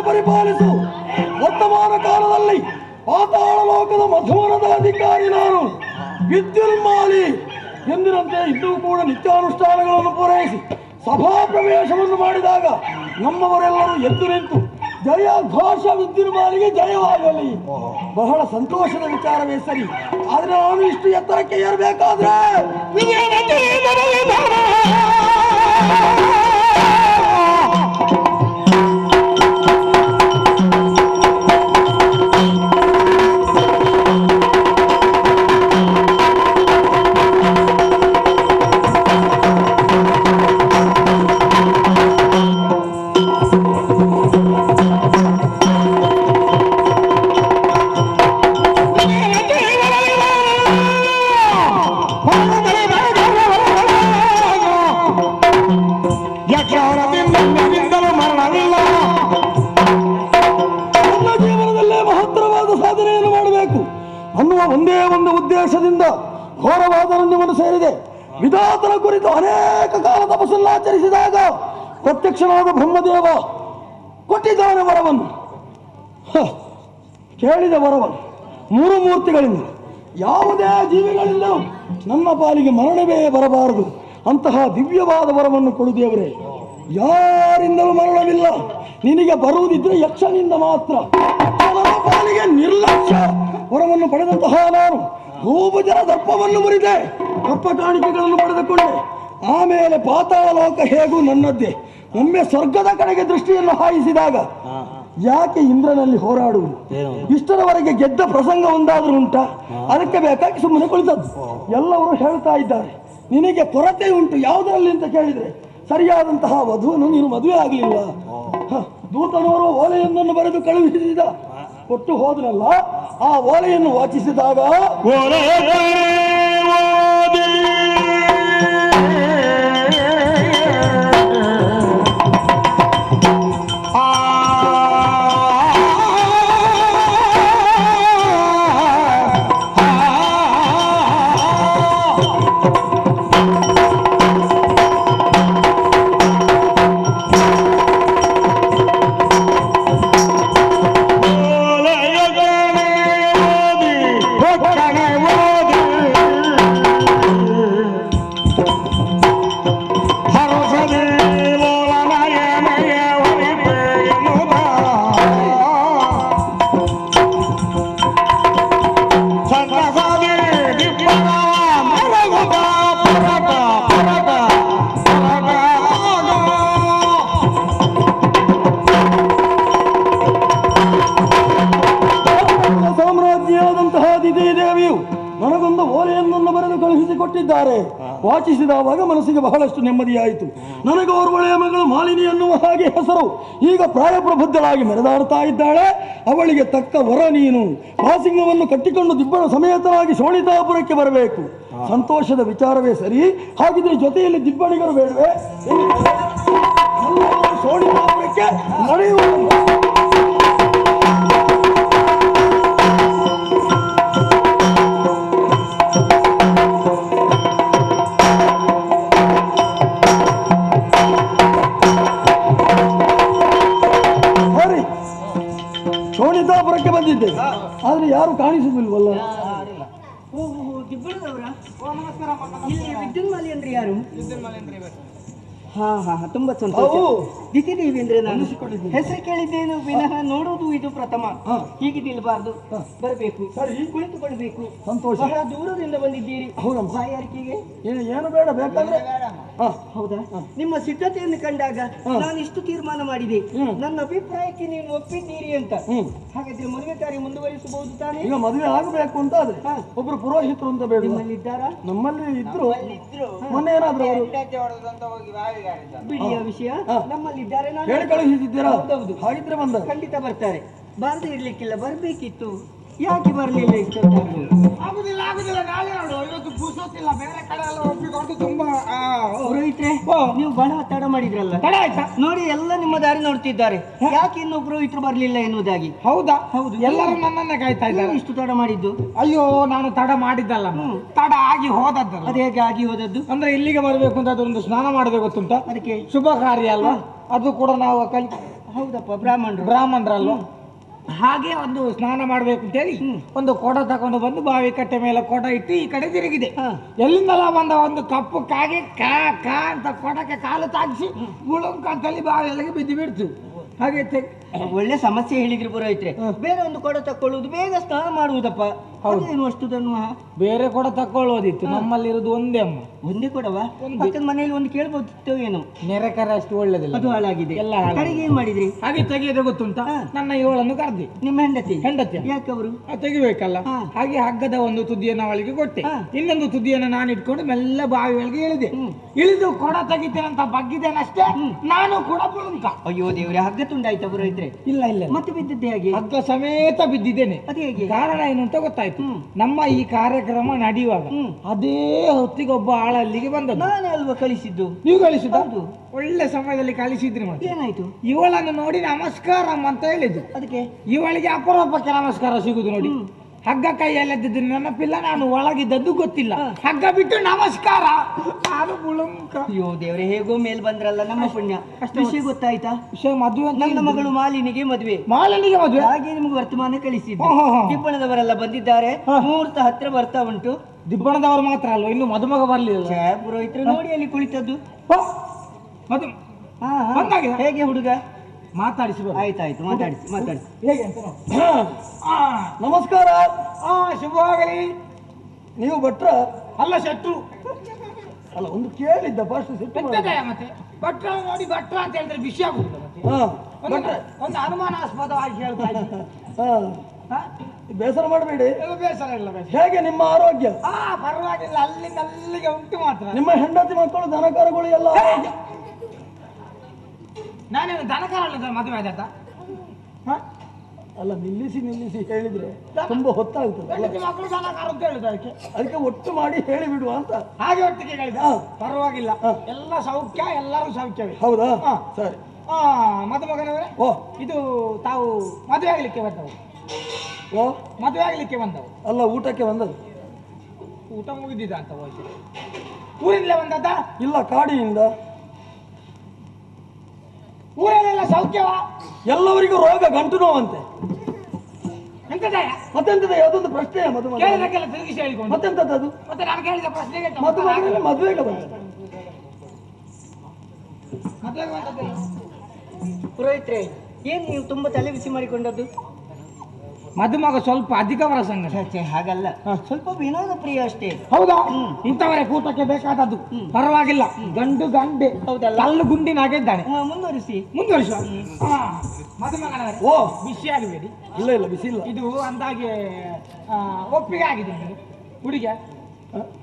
ಪರಿಪಾಲಿಸು. ವರ್ತಮಾನ ಕಾಲದಲ್ಲಿ ಪಾತಾಳ ಲೋಕದ ಮಧುವನದ ಅಧಿಕಾರಿ ನಾನು. ವಿದ್ಯುನ್ಮಾಲಿ ಎಂದಿನಂತೆ ಇದ್ದೂ ಕೂಡ ನಿತ್ಯಾನುಷ್ಠಾನಗಳನ್ನು ಪೂರೈಸಿ ಸಭಾ ಪ್ರವೇಶವನ್ನು ಮಾಡಿದಾಗ ನಮ್ಮವರೆಲ್ಲರೂ ಎದ್ದು ನಿಂತು ಜಯ ಘೋಷ ವಿದ್ಯುನ್ಮಾಲಿಗೆ ಜಯವಾಗಲಿ. ಬಹಳ ಸಂತೋಷದ ವಿಚಾರವೇ ಸರಿ. ಆದ್ರೆ ನಾನು ಇಷ್ಟು ಎತ್ತರಕ್ಕೆ ಏರಬೇಕಾದ್ರೆ ಒಂದೇ ಒಂದು ಉದ್ದೇಶದಿಂದ ಘೋರವಾದ ಅರಣ್ಯವನ್ನು ಸೇರಿದೆ. ವಿಧಾತನ ಕುರಿತು ಅನೇಕ ಕಾಲ ತಪಸ್ಸನ್ನು ಆಚರಿಸಿದಾಗ ಪ್ರತ್ಯಕ್ಷನಾದ ಬ್ರಹ್ಮದೇವ ಕೊಟ್ಟಿದ್ದಾನೆ ವರವನ್ನು. ಕೇಳಿದ ವರವನ್ನು 3 ಮೂರ್ತಿಗಳಿಂದ ಯಾವುದೇ ಜೀವಿಗಳಿಂದ ನನ್ನ ಪಾಲಿಗೆ ಮರಣವೇ ಬರಬಾರದು ಅಂತಹ ದಿವ್ಯವಾದ ವರವನ್ನು ಕೊಡು ದೇವರೇ. ಯಾರಿಂದಲೂ ಮರಣವಿಲ್ಲ, ನಿನಗೆ ಬರುವುದಿದ್ರೆ ಯಕ್ಷನಿಂದ ಮಾತ್ರ. ನನ್ನ ಪಾಲಿಗೆ ನಿರ್ಲಕ್ಷ್ಯ ವರವನ್ನು ಪಡೆದಂತಹ ನಾನು ಭೂಭುಜನ ದರ್ಪವನ್ನು ಮುರಿದೆ, ಕಪ್ಪ ಕಾಣಿಕೆಗಳನ್ನು ಪಡೆದುಕೊಂಡೆ. ಆಮೇಲೆ ಪಾತಾಳ ಲೋಕ ಹೇಗೂ ನನ್ನದ್ದೇ. ಒಮ್ಮೆ ಸ್ವರ್ಗದ ಕಡೆಗೆ ದೃಷ್ಟಿಯನ್ನು ಹಾಯಿಸಿದಾಗ ಯಾಕೆ ಇಂದ್ರನಲ್ಲಿ ಹೋರಾಡುವುದು? ಇಷ್ಟರವರೆಗೆ ಗೆದ್ದ ಪ್ರಸಂಗ ಒಂದಾದ್ರೂ ಉಂಟಾ? ಅದಕ್ಕೆ ಬೇಕಾಗಿ ಸುಮ್ಮನೆ ಕುಳಿತದ್ದು. ಎಲ್ಲರೂ ಹೇಳ್ತಾ ಇದ್ದಾರೆ ನಿನಗೆ ಕೊರತೆ ಉಂಟು ಯಾವುದರಲ್ಲಿ ಅಂತ ಕೇಳಿದ್ರೆ ಸರಿಯಾದಂತಹ ವಧುವನ್ನು ನೀನು ಮದುವೆ ಆಗಲಿಲ್ಲ. ದೂತನವರು ಓಲೆಯೊಂದನ್ನು ಬರೆದು ಕಳುಹಿಸಿದ, ಕೊಟ್ಟು ಹೋದ್ರಲ್ಲ, ಆ ಓಲೆಯನ್ನು ವಾಚಿಸಿದಾಗ ನನಗೊಂದು ಓಲೆಯನ್ನೊಂದು ಬರೆದು ಕಳುಹಿಸಿಕೊಟ್ಟಿದ್ದಾರೆ. ವಾಚಿಸಿದವಾಗ ಮನಸ್ಸಿಗೆ ಬಹಳಷ್ಟು ನೆಮ್ಮದಿಯಾಯಿತು. ನನಗೆ ಓರ್ವಳೆಯ ಮಗಳು ಮಾಲಿನಿ ಎನ್ನುವ ಹಾಗೆ ಹೆಸರು. ಈಗ ಪ್ರಾಯಪ್ರಬುದ್ಧಳಾಗಿ ಮೆರೆದಾಡ್ತಾ ಇದ್ದಾಳೆ. ಅವಳಿಗೆ ತಕ್ಕ ವರ ನೀನು. ಮಾಸಿಂಗವನ್ನು ಕಟ್ಟಿಕೊಂಡು ದಿಬ್ಬಣ ಸಮೇತನಾಗಿ ಶೋಣಿತಾಪುರಕ್ಕೆ ಬರಬೇಕು. ಸಂತೋಷದ ವಿಚಾರವೇ ಸರಿ. ಹಾಗಿದ್ರೆ ಜೊತೆಯಲ್ಲಿ ದಿಬ್ಬಣಿಗರು ಬೇಡವೆ? ಶೋಣಿತಾಪುರಕ್ಕೆ ನಡೆಯುವ ಶೋಣಿತಾಪುರಕ್ಕೆ ಬಂದಿದ್ದೆ, ಆದ್ರೆ ಯಾರು ಕಾಣಿಸುದಿಲ್ವಲ್ಲ. ಯಾರು? ತುಂಬಾ ಸಂತೋಷ. ದಿತಿದೇವಿ ಅಂದ್ರೆ ನಾನು ಹೆಸರು ಕೇಳಿದ್ದೇನು ವಿನಃ ನೋಡೋದು ಇದು ಪ್ರಥಮ. ಹೀಗೆ ನಿಲ್ಬಾರ್ದು, ಬರಬೇಕು, ಕುಳಿತುಕೊಳ್ಬೇಕು. ಸಂತೋಷ. ಬಹಳ ದೂರದಿಂದ ಬಂದಿದ್ದೀರಿ. ಬಾಯಾರಿಕೆಗೆ ಏನು ಬೇಡ, ಬೇಕಾದ್ರೆ. ಹೌದಾ? ನಿಮ್ಮ ಸಿದ್ಧತೆಯನ್ನು ಕಂಡಾಗ ನಾನು ಇಷ್ಟು ತೀರ್ಮಾನ ಮಾಡಿದೆ. ನನ್ನ ಅಭಿಪ್ರಾಯಕ್ಕೆ ನೀವು ಒಪ್ಪಿದ್ದೀರಿ ಅಂತ. ಹಾಗಾದ್ರೆ ಮದುವೆ ಕಾರ್ಯ ಮುಂದುವರಿಸಬಹುದು ತಾನೇ? ಈಗ ಮದುವೆ ಆಗಬೇಕು ಅಂತ ಆದ್ರೆ ಒಬ್ರು ಪುರೋಹಿತರು ಅಂತ ಬೇಡ. ನಿಮ್ಮಲ್ಲಿದ್ದಾರಾ? ನಮ್ಮಲ್ಲಿ ಇದ್ರು. ಮೊನ್ನೆ ಏನಾದ್ರು ಬಿಡಿಯ ವಿಷಯ ನಮ್ಮಲ್ಲಿದ್ದಾರೆ. ಹೇಳಿ ಕಳುಹಿಸಿದ್ದೀರಾ? ಹಾಗಿದ್ರೆ ಬಂದ ಖಂಡಿತ ಬರ್ತಾರೆ. ಬಾರದೆ ಇರ್ಲಿಕ್ಕಿಲ್ಲ, ಬರ್ಬೇಕಿತ್ತು. ಯಾಕೆ ಬರ್ಲಿಲ್ಲ ಇಷ್ಟೊತ್ತಾದ್ರು? ಆಗುದಿಲ್ಲ ನಾಳೆ ನೋಡು. ಇವತ್ತು ಪುರ್ಸೊತ್ತಿಲ್ಲ, ಬೇರೆ ಕಡೆ ಎಲ್ಲ ಒಪ್ಪಿಕೊಂಡು ತುಂಬಾ. ಪುರೋಹಿತ್ರೆ, ನೀವು ಬಹಳ ತಡ ಮಾಡಿದ್ರಲ್ಲ. ತಡ ಆಯ್ತಾ? ನೋಡಿ, ಎಲ್ಲ ನಿಮ್ಮ ದಾರಿ ನೋಡ್ತಿದ್ದಾರೆ. ಯಾಕೆ ಇನ್ನು ಪುರೋಹಿತರು ಬರ್ಲಿಲ್ಲ ಎನ್ನುವುದಾಗಿ. ಹೌದಾ? ಹೌದು, ಎಲ್ಲರೂ ನನ್ನನ್ನೇ ಕಾಯ್ತಾ ಇದ್ದಾರೆ. ಇಷ್ಟು ತಡ ಮಾಡಿದ್ದು? ಅಯ್ಯೋ, ನಾನು ತಡ ಮಾಡಿದ್ದಲ್ಲ, ತಡ ಆಗಿ ಹೋದದ್ದು. ಅದು ಹೇಗೆ ಆಗಿ ಹೋದದ್ದು? ಅಂದ್ರೆ ಇಲ್ಲಿಗೆ ಬರಬೇಕು ಅಂತ ಅದೊಂದು ಸ್ನಾನ ಮಾಡಬೇಕು ಗೊತ್ತುಂಟ. ಅದಕ್ಕೆ ಶುಭ ಕಾರ್ಯ ಅಲ್ವಾ? ಅದು ಕೂಡ ನಾವು ಹೌದಪ್ಪ, ಬ್ರಾಹ್ಮಣರಲ್ವಾ? ಹಾಗೆ ಒಂದು ಸ್ನಾನ ಮಾಡ್ಬೇಕು ಅಂತೇಳಿ ಒಂದು ಕೊಡ ತಕೊಂಡು ಬಂದು ಬಾವಿ ಕಟ್ಟೆ ಮೇಲೆ ಕೊಡ ಇಟ್ಟು ಈ ಕಡೆ ತಿರುಗಿದೆ. ಎಲ್ಲಿಂದಲ್ಲ ಬಂದ ಒಂದು ಕಪ್ಪು ಕಾಗೆ ಕಾ ಅಂತ ಕೊಡಕ್ಕೆ ಕಾಲು ತಾಗಿಸಿ ಗುಳುಂಕ ಅಂತಲ್ಲಿ ಬಾವಿಯಲ್ಲಿಗೆ ಬಿದ್ದು ಬಿಡ್ತು. ಹಾಗೆ ಒಳ್ಳೆ ಸಮಸ್ಯೆ ಹೇಳಿದ್ರಿ ಪುರೋಹಿತ್ರೆ. ಬೇರೆ ಒಂದು ಕೊಡ ತಕೊಳ್ಳುವುದು, ಬೇಗ ಸ್ನಾನ ಮಾಡುವುದಪ್ಪ. ಅದೇನು ಅಷ್ಟು ಧರ್ಮ? ಬೇರೆ ಕೊಡ ತಕೊಳ್ಳೋದಿತ್ತು, ನಮ್ಮಲ್ಲಿರೋದು ಒಂದೇ ಅಮ್ಮ. ಒಂದೇ ಕೊಡವಾ? ಪಕ್ಕದ ಮನೆಯಲ್ಲಿ ಒಂದು ಕೇಳ್ಬೋದಿತ್ತು ಏನು? ನೆರೆಕರೆ ಅಷ್ಟು ಒಳ್ಳೇದಿಲ್ಲ, ಅದು ಹಾಳಾಗಿದೆ. ಎಲ್ಲ ಕಡೆಗೆ ಏನ್ ಮಾಡಿದ್ರಿ? ಹಾಗೆ ತೆಗೆಯೋದು ಗೊತ್ತುಂಟ. ನನ್ನ ಇವಳನ್ನು ಕರೆದಿ. ನಿಮ್ಮ ಹೆಂಡತಿ? ಯಾಕೆ ಅವರು ತೆಗಿಬೇಕಲ್ಲ. ಹಾಗೆ ಹಗ್ಗದ ಒಂದು ತುದಿಯನ್ನು ಅವಳಿಗೆ ಕೊಟ್ಟೆ, ಇನ್ನೊಂದು ತುದಿಯನ್ನು ನಾನು ಇಟ್ಕೊಂಡು ಮೆಲ್ಲ ಬಾವಿ ಒಳಗೆ ಇಳಿದೆ. ಇಳಿದು ಕೊಡ ತೆಗಿತೇನಂತ ಬಗ್ಗಿದ್ದೇನಷ್ಟೇ, ನಾನು ಕೂಡ ಬುಳುಂಕ. ಅಯ್ಯೋ ದೇವ್ರೆ, ಹಗ್ಗ ತುಂಡಾಯ್ತಾ ಪುರೋಹಿತ್ರೆ? ಇಲ್ಲ ಇಲ್ಲ, ಮತ್ತೆ ಬಿದ್ದಿದ್ದೆ ಹಾಗೆ? ಹಗ್ಗ ಸಮೇತ ಬಿದ್ದಿದ್ದೇನೆ. ಅದು ಹೇಗೆ? ಕಾರಣ ಏನು ಅಂತ ಗೊತ್ತಾಯ್ತು. ನಮ್ಮ ಈ ಕಾರ್ಯಕ್ರಮ ನಡೆಯುವಾಗ ಅದೇ ಹೊತ್ತಿಗೆ ಒಬ್ಬ ಆಳ ಅಲ್ಲಿಗೆ ಬಂದದ್ದು. ನಾನೇ ಅಲ್ವಾ ಕಳಿಸಿದ್ದು? ನೀವು ಕಳಿಸಿದ್ದು? ಒಳ್ಳೆ ಸಮಯದಲ್ಲಿ ಕಳಿಸಿದ್ರಿ. ಮತ್ತೆ ಏನಾಯ್ತು? ಇವಳನ್ನು ನೋಡಿ ನಮಸ್ಕಾರ ಅಂತ ಹೇಳಿದ್ದು. ಅದಕ್ಕೆ ಇವಳಿಗೆ ಅಪರೂಪಕ್ಕೆ ನಮಸ್ಕಾರ ಸಿಗುದು ನೋಡಿ. ಹಗ್ಗ ಕೈಯಲ್ಲಿದ್ದು ನೆನಪಿಲ್ಲ, ನಾನು ಒಳಗಿದ್ದದ್ದು ಗೊತ್ತಿಲ್ಲ. ಹಗ್ಗ ಬಿಟ್ಟು ನಮಸ್ಕಾರ, ನಾನು ಬುಳುಂಕ. ಅಯ್ಯೋ ದೇವ್ರೆ, ಹೇಗೋ ಮೇಲ್ ಬಂದ್ರಲ್ಲ, ನಮ್ಮ ಪುಣ್ಯ. ವಿಷಯ ಗೊತ್ತಾಯ್ತಾ? ವಿಷಯ ಮದುವೆ, ನನ್ನ ಮಗಳು ಮಾಲಿನಿಗೆ ಮದುವೆ. ಮಾಲಿನಿಗೆ ಮದುವೆ? ಹಾಗೆ ನಿಮ್ಗೆ ವರ್ತಮಾನ ಕಳಿಸಿದ್ದು. ದಿಬ್ಬಣದವರೆಲ್ಲ ಬಂದಿದ್ದಾರೆ, ಮುಹೂರ್ತ ಹತ್ರ ಬರ್ತಾ ಉಂಟು. ದಿಬ್ಬಣದವರು ಮಾತ್ರ ಅಲ್ವಾ, ಇನ್ನು ಮದುಮಗ ಬರ್ಲಿಲ್ಲ. ಪುರೋಹಿತರು ನೋಡಿ ಅಲ್ಲಿ ಕುಳಿತದ್ದು. ಮದು ಹೇಗೆ ಹುಡುಗ? ಮಾತಾಡಿಸಿ. ಆಯ್ತಾಯ್ತು, ಮಾತಾಡಿಸಿ. ಹೇಗೆ ಅಂತ ನಮಸ್ಕಾರ. ಶುಭವಾಗಲಿ. ನೀವು ಭಟ್ರ? ಅಲ್ಲ, ಶೆಟ್ರು. ಅಲ್ಲ, ಒಂದು ಕೇಳಿದ್ದ ಫಸ್ಟ್ ಸಿಟ್ಟು ಮತ್ತೆ ಭಟ್ರ ನೋಡಿ ಭಟ್ರ ಅಂತ ಹೇಳಿದ್ರೆ ವಿಷಯ ಆಗುದಿಲ್ಲ. ಒಂದು ಅನುಮಾನಾಸ್ಪದವಾಗಿ ಹೇಳ್ತಾ ಇದ್ದೀನಿ. ಬೇಸರ ಮಾಡಬೇಡಿ. ಬೇಸರ ಇಲ್ಲ. ಹೇಗೆ ನಿಮ್ಮ ಆರೋಗ್ಯ? ಪರವಾಗಿಲ್ಲ, ಅಲ್ಲಿಂದ ಅಲ್ಲಿಗೆ ಉಂಟು ಮಾತ್ರ. ನಿಮ್ಮ ಹೆಂಡತಿ ಮಕ್ಕಳು ದನಕರುಗಳು ಎಲ್ಲ ನಾನೇನು ದನಕರ ಮದುವೆ ಆದ? ಅಲ್ಲ, ನಿಲ್ಲಿಸಿ ಹೇಳಿದ್ರೆ ತುಂಬಾ ಹೊತ್ತಾಗ್ತದೆ. ಮಕ್ಕಳು ದನಕಾರ ಅಂತ ಹೇಳಿದ, ಅದಕ್ಕೆ ಒಟ್ಟು ಮಾಡಿ ಹೇಳಿಬಿಡುವ ಅಂತ. ಹಾಗೆ ಒಟ್ಟಿಗೆ ಹೇಳಿದ. ಪರವಾಗಿಲ್ಲ, ಎಲ್ಲ ಸೌಖ್ಯ, ಎಲ್ಲರೂ ಸೌಖ್ಯವೇ. ಹೌದಾ? ಸರಿ. ಮದುಮಗನವರೇ, ಇದು ತಾವು ಮದುವೆ ಆಗ್ಲಿಕ್ಕೆ ಬಂದವು? ಮದುವೆ ಆಗ್ಲಿಕ್ಕೆ ಬಂದವು ಅಲ್ಲ, ಊಟಕ್ಕೆ ಬಂದದ್ದು. ಊಟ ಮುಗಿದಿದ ಅಂತ ಊರಿಂದಲೇ ಬಂದದ್ದ? ಇಲ್ಲ, ಕಾಡಿನಿಂದ. ಊರಲ್ಲೆಲ್ಲ ಸೌಖ್ಯವ? ಎಲ್ಲವರಿಗೂ ರೋಗ, ಗಂಟು ನೋವಂತೆ. ಎಂತದಯ? ಮತ್ತೆಂತದ? ಯಾವುದೊಂದು ಪ್ರಶ್ನೆ ಮದುವೆ ಕೇಳಿದಕ್ಕೆಲ್ಲ ತಿರುಗಿಸಿ ಹೇಳಿಕೊಂಡು. ಮತ್ತೆಂತದ್ದು? ಮತ್ತೆ ನಾನು ಕೇಳಿದ ಪ್ರಶ್ನೆಗೆ ಮದುವೆಗೆ ಬಂದ. ಮದುವೆಗೆ ಬಂದದ್ದು. ಪುರೋಹಿತ್ರೆ, ಏನ್ ನೀವು ತುಂಬಾ ತಲೆ ಬಿಸಿ ಮಾಡಿಕೊಂಡದ್ದು? ಮದುಮಗ ಸ್ವಲ್ಪ ಅಧಿಕವರ ಸಂಘ. ಹಾಗಲ್ಲ, ಸ್ವಲ್ಪ ವಿನೋದ ಪ್ರಿಯ ಅಷ್ಟೇ. ಹೌದಾ? ಇಂಥವರೇ ಕೂಟಕ್ಕೆ ಬೇಕಾದದ್ದು. ಪರವಾಗಿಲ್ಲ, ಗಂಡು ಗಂಡೆ ಕಲ್ಲು ಗುಂಡಿನಾಗಿದ್ದಾನೆ. ಮುಂದುವರಿಸುವ. ಮದುಮಗನವರೇ, ಬಿಸಿ ಆಗಬೇಡಿ. ಇಲ್ಲ, ಬಿಸಿ ಇಲ್ಲ. ಇದು ಅಂದಾಗೆ ಒಪ್ಪಿಗೆ ಆಗಿದೆ.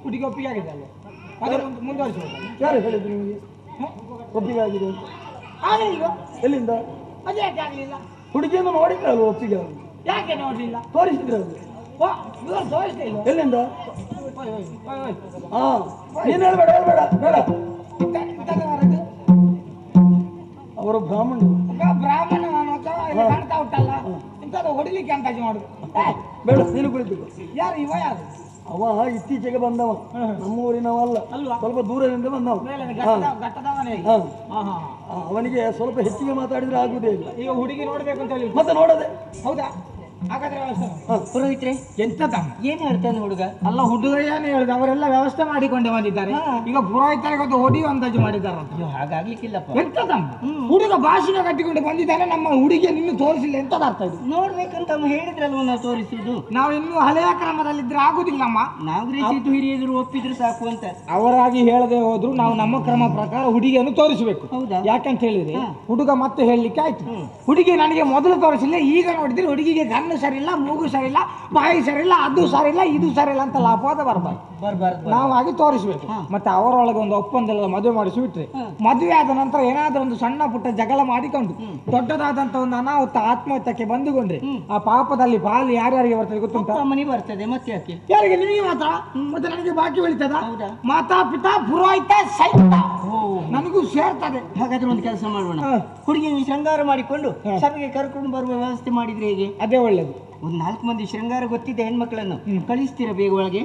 ಹುಡುಗಿ ಒಪ್ಪಿಗೆ ಆಗಿದೆ ಅಲ್ವ? ಅದು ಮುಂದುವರಿಸಬಹುದು. ಯಾರು ಹೇಳಿದ್ರು ನಿಮಗೆ ಒಪ್ಪಿಗೆ ಆಗಿದೆ ಅಂತ? ಆಗಲಿಲ್ಲ. ಎಲ್ಲಿಂದ? ಅದೇ ಆಗಲಿಲ್ಲ. ಹುಡುಗಿಯನ್ನು ನೋಡಿದ್ರೆ ಅಲ್ವ ಒಪ್ಪಿಗೆ ಆಗಿದೆ? ಯಾಕೆ ನೋಡ್ಲಿಲ್ಲ? ತೋರಿಸಿದ್ರೆ ಅದು ತೋರಿಸ್ಲಿಲ್ಲ. ಎಲ್ಲಿಂದ? ನೀನು ಹೇಳ್ಬೇಡ ಬೇಡ. ಅವರು ಬ್ರಾಹ್ಮಣರು. ಬ್ರಾಹ್ಮಣ ಕಾಣ್ತಾ ಉಂಟಲ್ಲ, ಇಂಥದ್ದು ಹೊಡಿಲಿಕ್ಕೆ ಅಂತಾಜು ಮಾಡುದು ಬೇಡ. ನೀನು ಕುಳಿತು. ಯಾರು ಇವ? ಯಾರು ಅವ? ಇತ್ತೀಚೆಗೆ ಬಂದವ, ನಮ್ಮೂರಿನವಲ್ಲ, ಸ್ವಲ್ಪ ದೂರದಿಂದ ಬಂದವ. ಅವನಿಗೆ ಸ್ವಲ್ಪ ಹೆಚ್ಚಿಗೆ ಮಾತಾಡಿದ್ರೆ ಆಗುದೇ ಇಲ್ಲ. ಈಗ ಹುಡುಗಿ ನೋಡ್ಬೇಕು ಅಂತ ಹೇಳಿ ಮತ್ತೆ ನೋಡದೆ. ಹೌದಾ? ಹಾಗಾದ್ರೆ ಪುರೋಹಿತ್ರೆ, ಎಂತದ ಏನ್ ಹೇಳ್ತಾನೆ ಹುಡುಗ? ಅಲ್ಲ, ಹುಡುಗ ಏನು ಹೇಳುದು, ಅವರೆಲ್ಲ ವ್ಯವಸ್ಥೆ ಮಾಡಿಕೊಂಡೆ ಬಂದಿದ್ದಾರೆ. ಈಗ ಪುರೋಹಿತರಿಗೆ ಒಂದು ಹೊಡಿ ಅಂದಾಜು ಮಾಡಿದ್ದಾರೆ. ಹಾಗಾಗ್ಲಿಕ್ಕಿಲ್ಲಪ್ಪ. ಎಂತದ? ಹುಡುಗ ಭಾಷಣ ಕಟ್ಟಿಕೊಂಡು ಬಂದಿದ್ದಾನೆ, ನಮ್ಮ ಹುಡುಗಿಯನ್ನು ಇನ್ನೂ ತೋರಿಸಿಲ್ಲ. ಎಂತದ ಅರ್ಥ ಇದು? ನೋಡ್ಬೇಕಂತ ಹೇಳಿದ್ರಲ್ವ ನಾವು ತೋರಿಸುದು. ನಾವು ಇನ್ನೂ ಹಳೆಯ ಕ್ರಮದಲ್ಲಿದ್ರೆ ಆಗುದಿಲ್ಲಮ್ಮ. ನಾಗರಿಕ ಹಿರಿಯದ್ರು ಒಪ್ಪಿದ್ರು ಸಾಕು ಅಂತ ಅವರಾಗಿ ಹೇಳದೆ ಹೋದ್ರು ನಾವು ನಮ್ಮ ಕ್ರಮ ಪ್ರಕಾರ ಹುಡುಗಿಯನ್ನು ತೋರಿಸಬೇಕು. ಹೌದಾ? ಯಾಕಂತ ಹೇಳಿದ್ರೆ ಹುಡುಗ ಮತ್ತೆ ಹೇಳಲಿಕ್ಕೆ ಆಯ್ತು. ಹುಡುಗಿ ನನಗೆ ಮೊದಲು ತೋರಿಸಿಲ್ಲ, ಈಗ ನೋಡಿದ್ರೆ ಹುಡುಗಿಗೆ ಕಣ್ಣು ಸರಿಯಿಲ್ಲ, ಮೂಗು ಸರಿಯಿಲ್ಲ, ಬಾಯಿ ಸರಿಯಿಲ್ಲ, ಅದು ಸರಿಯಿಲ್ಲ, ಇದು ಸರಿಯಿಲ್ಲ ಅಂತ ಅಪವಾದ ಬರಬಾರ್ದು. ನಾವು ಹಾಗೆ ತೋರಿಸ್ಬೇಕು. ಮತ್ತೆ ಅವರೊಳಗೆ ಒಂದು ಒಪ್ಪಂದೆಲ್ಲ ಮದುವೆ ಮಾಡಿಸಿಬಿಟ್ರೆ, ಮದುವೆ ಆದ ನಂತರ ಏನಾದ್ರೂ ಒಂದು ಸಣ್ಣ ಪುಟ್ಟ ಜಗಳ ಮಾಡಿಕೊಂಡು ದೊಡ್ಡದಾದಂತ ಒಂದು ಅನಾಹುತ ಆತ್ಮಹತ್ಯಕ್ಕೆ ಬಂದುಕೊಂಡ್ರೆ ಆ ಪಾಪದಲ್ಲಿ ಪಾಲು ಯಾರ್ಯಾರಿಗೆ ಬರ್ತದೆ ಗೊತ್ತುಂಟ? ಮನೆ ಬರ್ತದೆ. ಮತ್ತೆ ಯಾಕೆ? ಯಾರಿಗೆ? ನಿಮಗೆ ಮಾತ್ರ. ಮತ್ತೆ ನನಗೆ ಬಾಕಿ ಉಳಿತದ? ಮಾತಾ ಪಿತಾ ಪುರೋಹಿತ ಸಹಿತ ನನಗೂ ಸೇರ್ತದೆ. ಹಾಗಾದ್ರೆ ಒಂದು ಕೆಲಸ ಮಾಡೋಣ, ಹುಡುಗಿಯನ್ನು ಶೃಂಗಾರ ಮಾಡಿಕೊಂಡು ಸಭೆಗೆ ಕರ್ಕೊಂಡು ಬರುವ ವ್ಯವಸ್ಥೆ ಮಾಡಿದ್ರೆ ಹೇಗೆ? ಅದೇ ಒಳ್ಳೇದು. ಒಂದು 4 ಮಂದಿ ಶೃಂಗಾರ ಗೊತ್ತಿದ್ದ ಹೆಣ್ಮಕ್ಳನ್ನು ಕಳಿಸ್ತೀರಾ ಬೇಗ ಒಳಗೆ?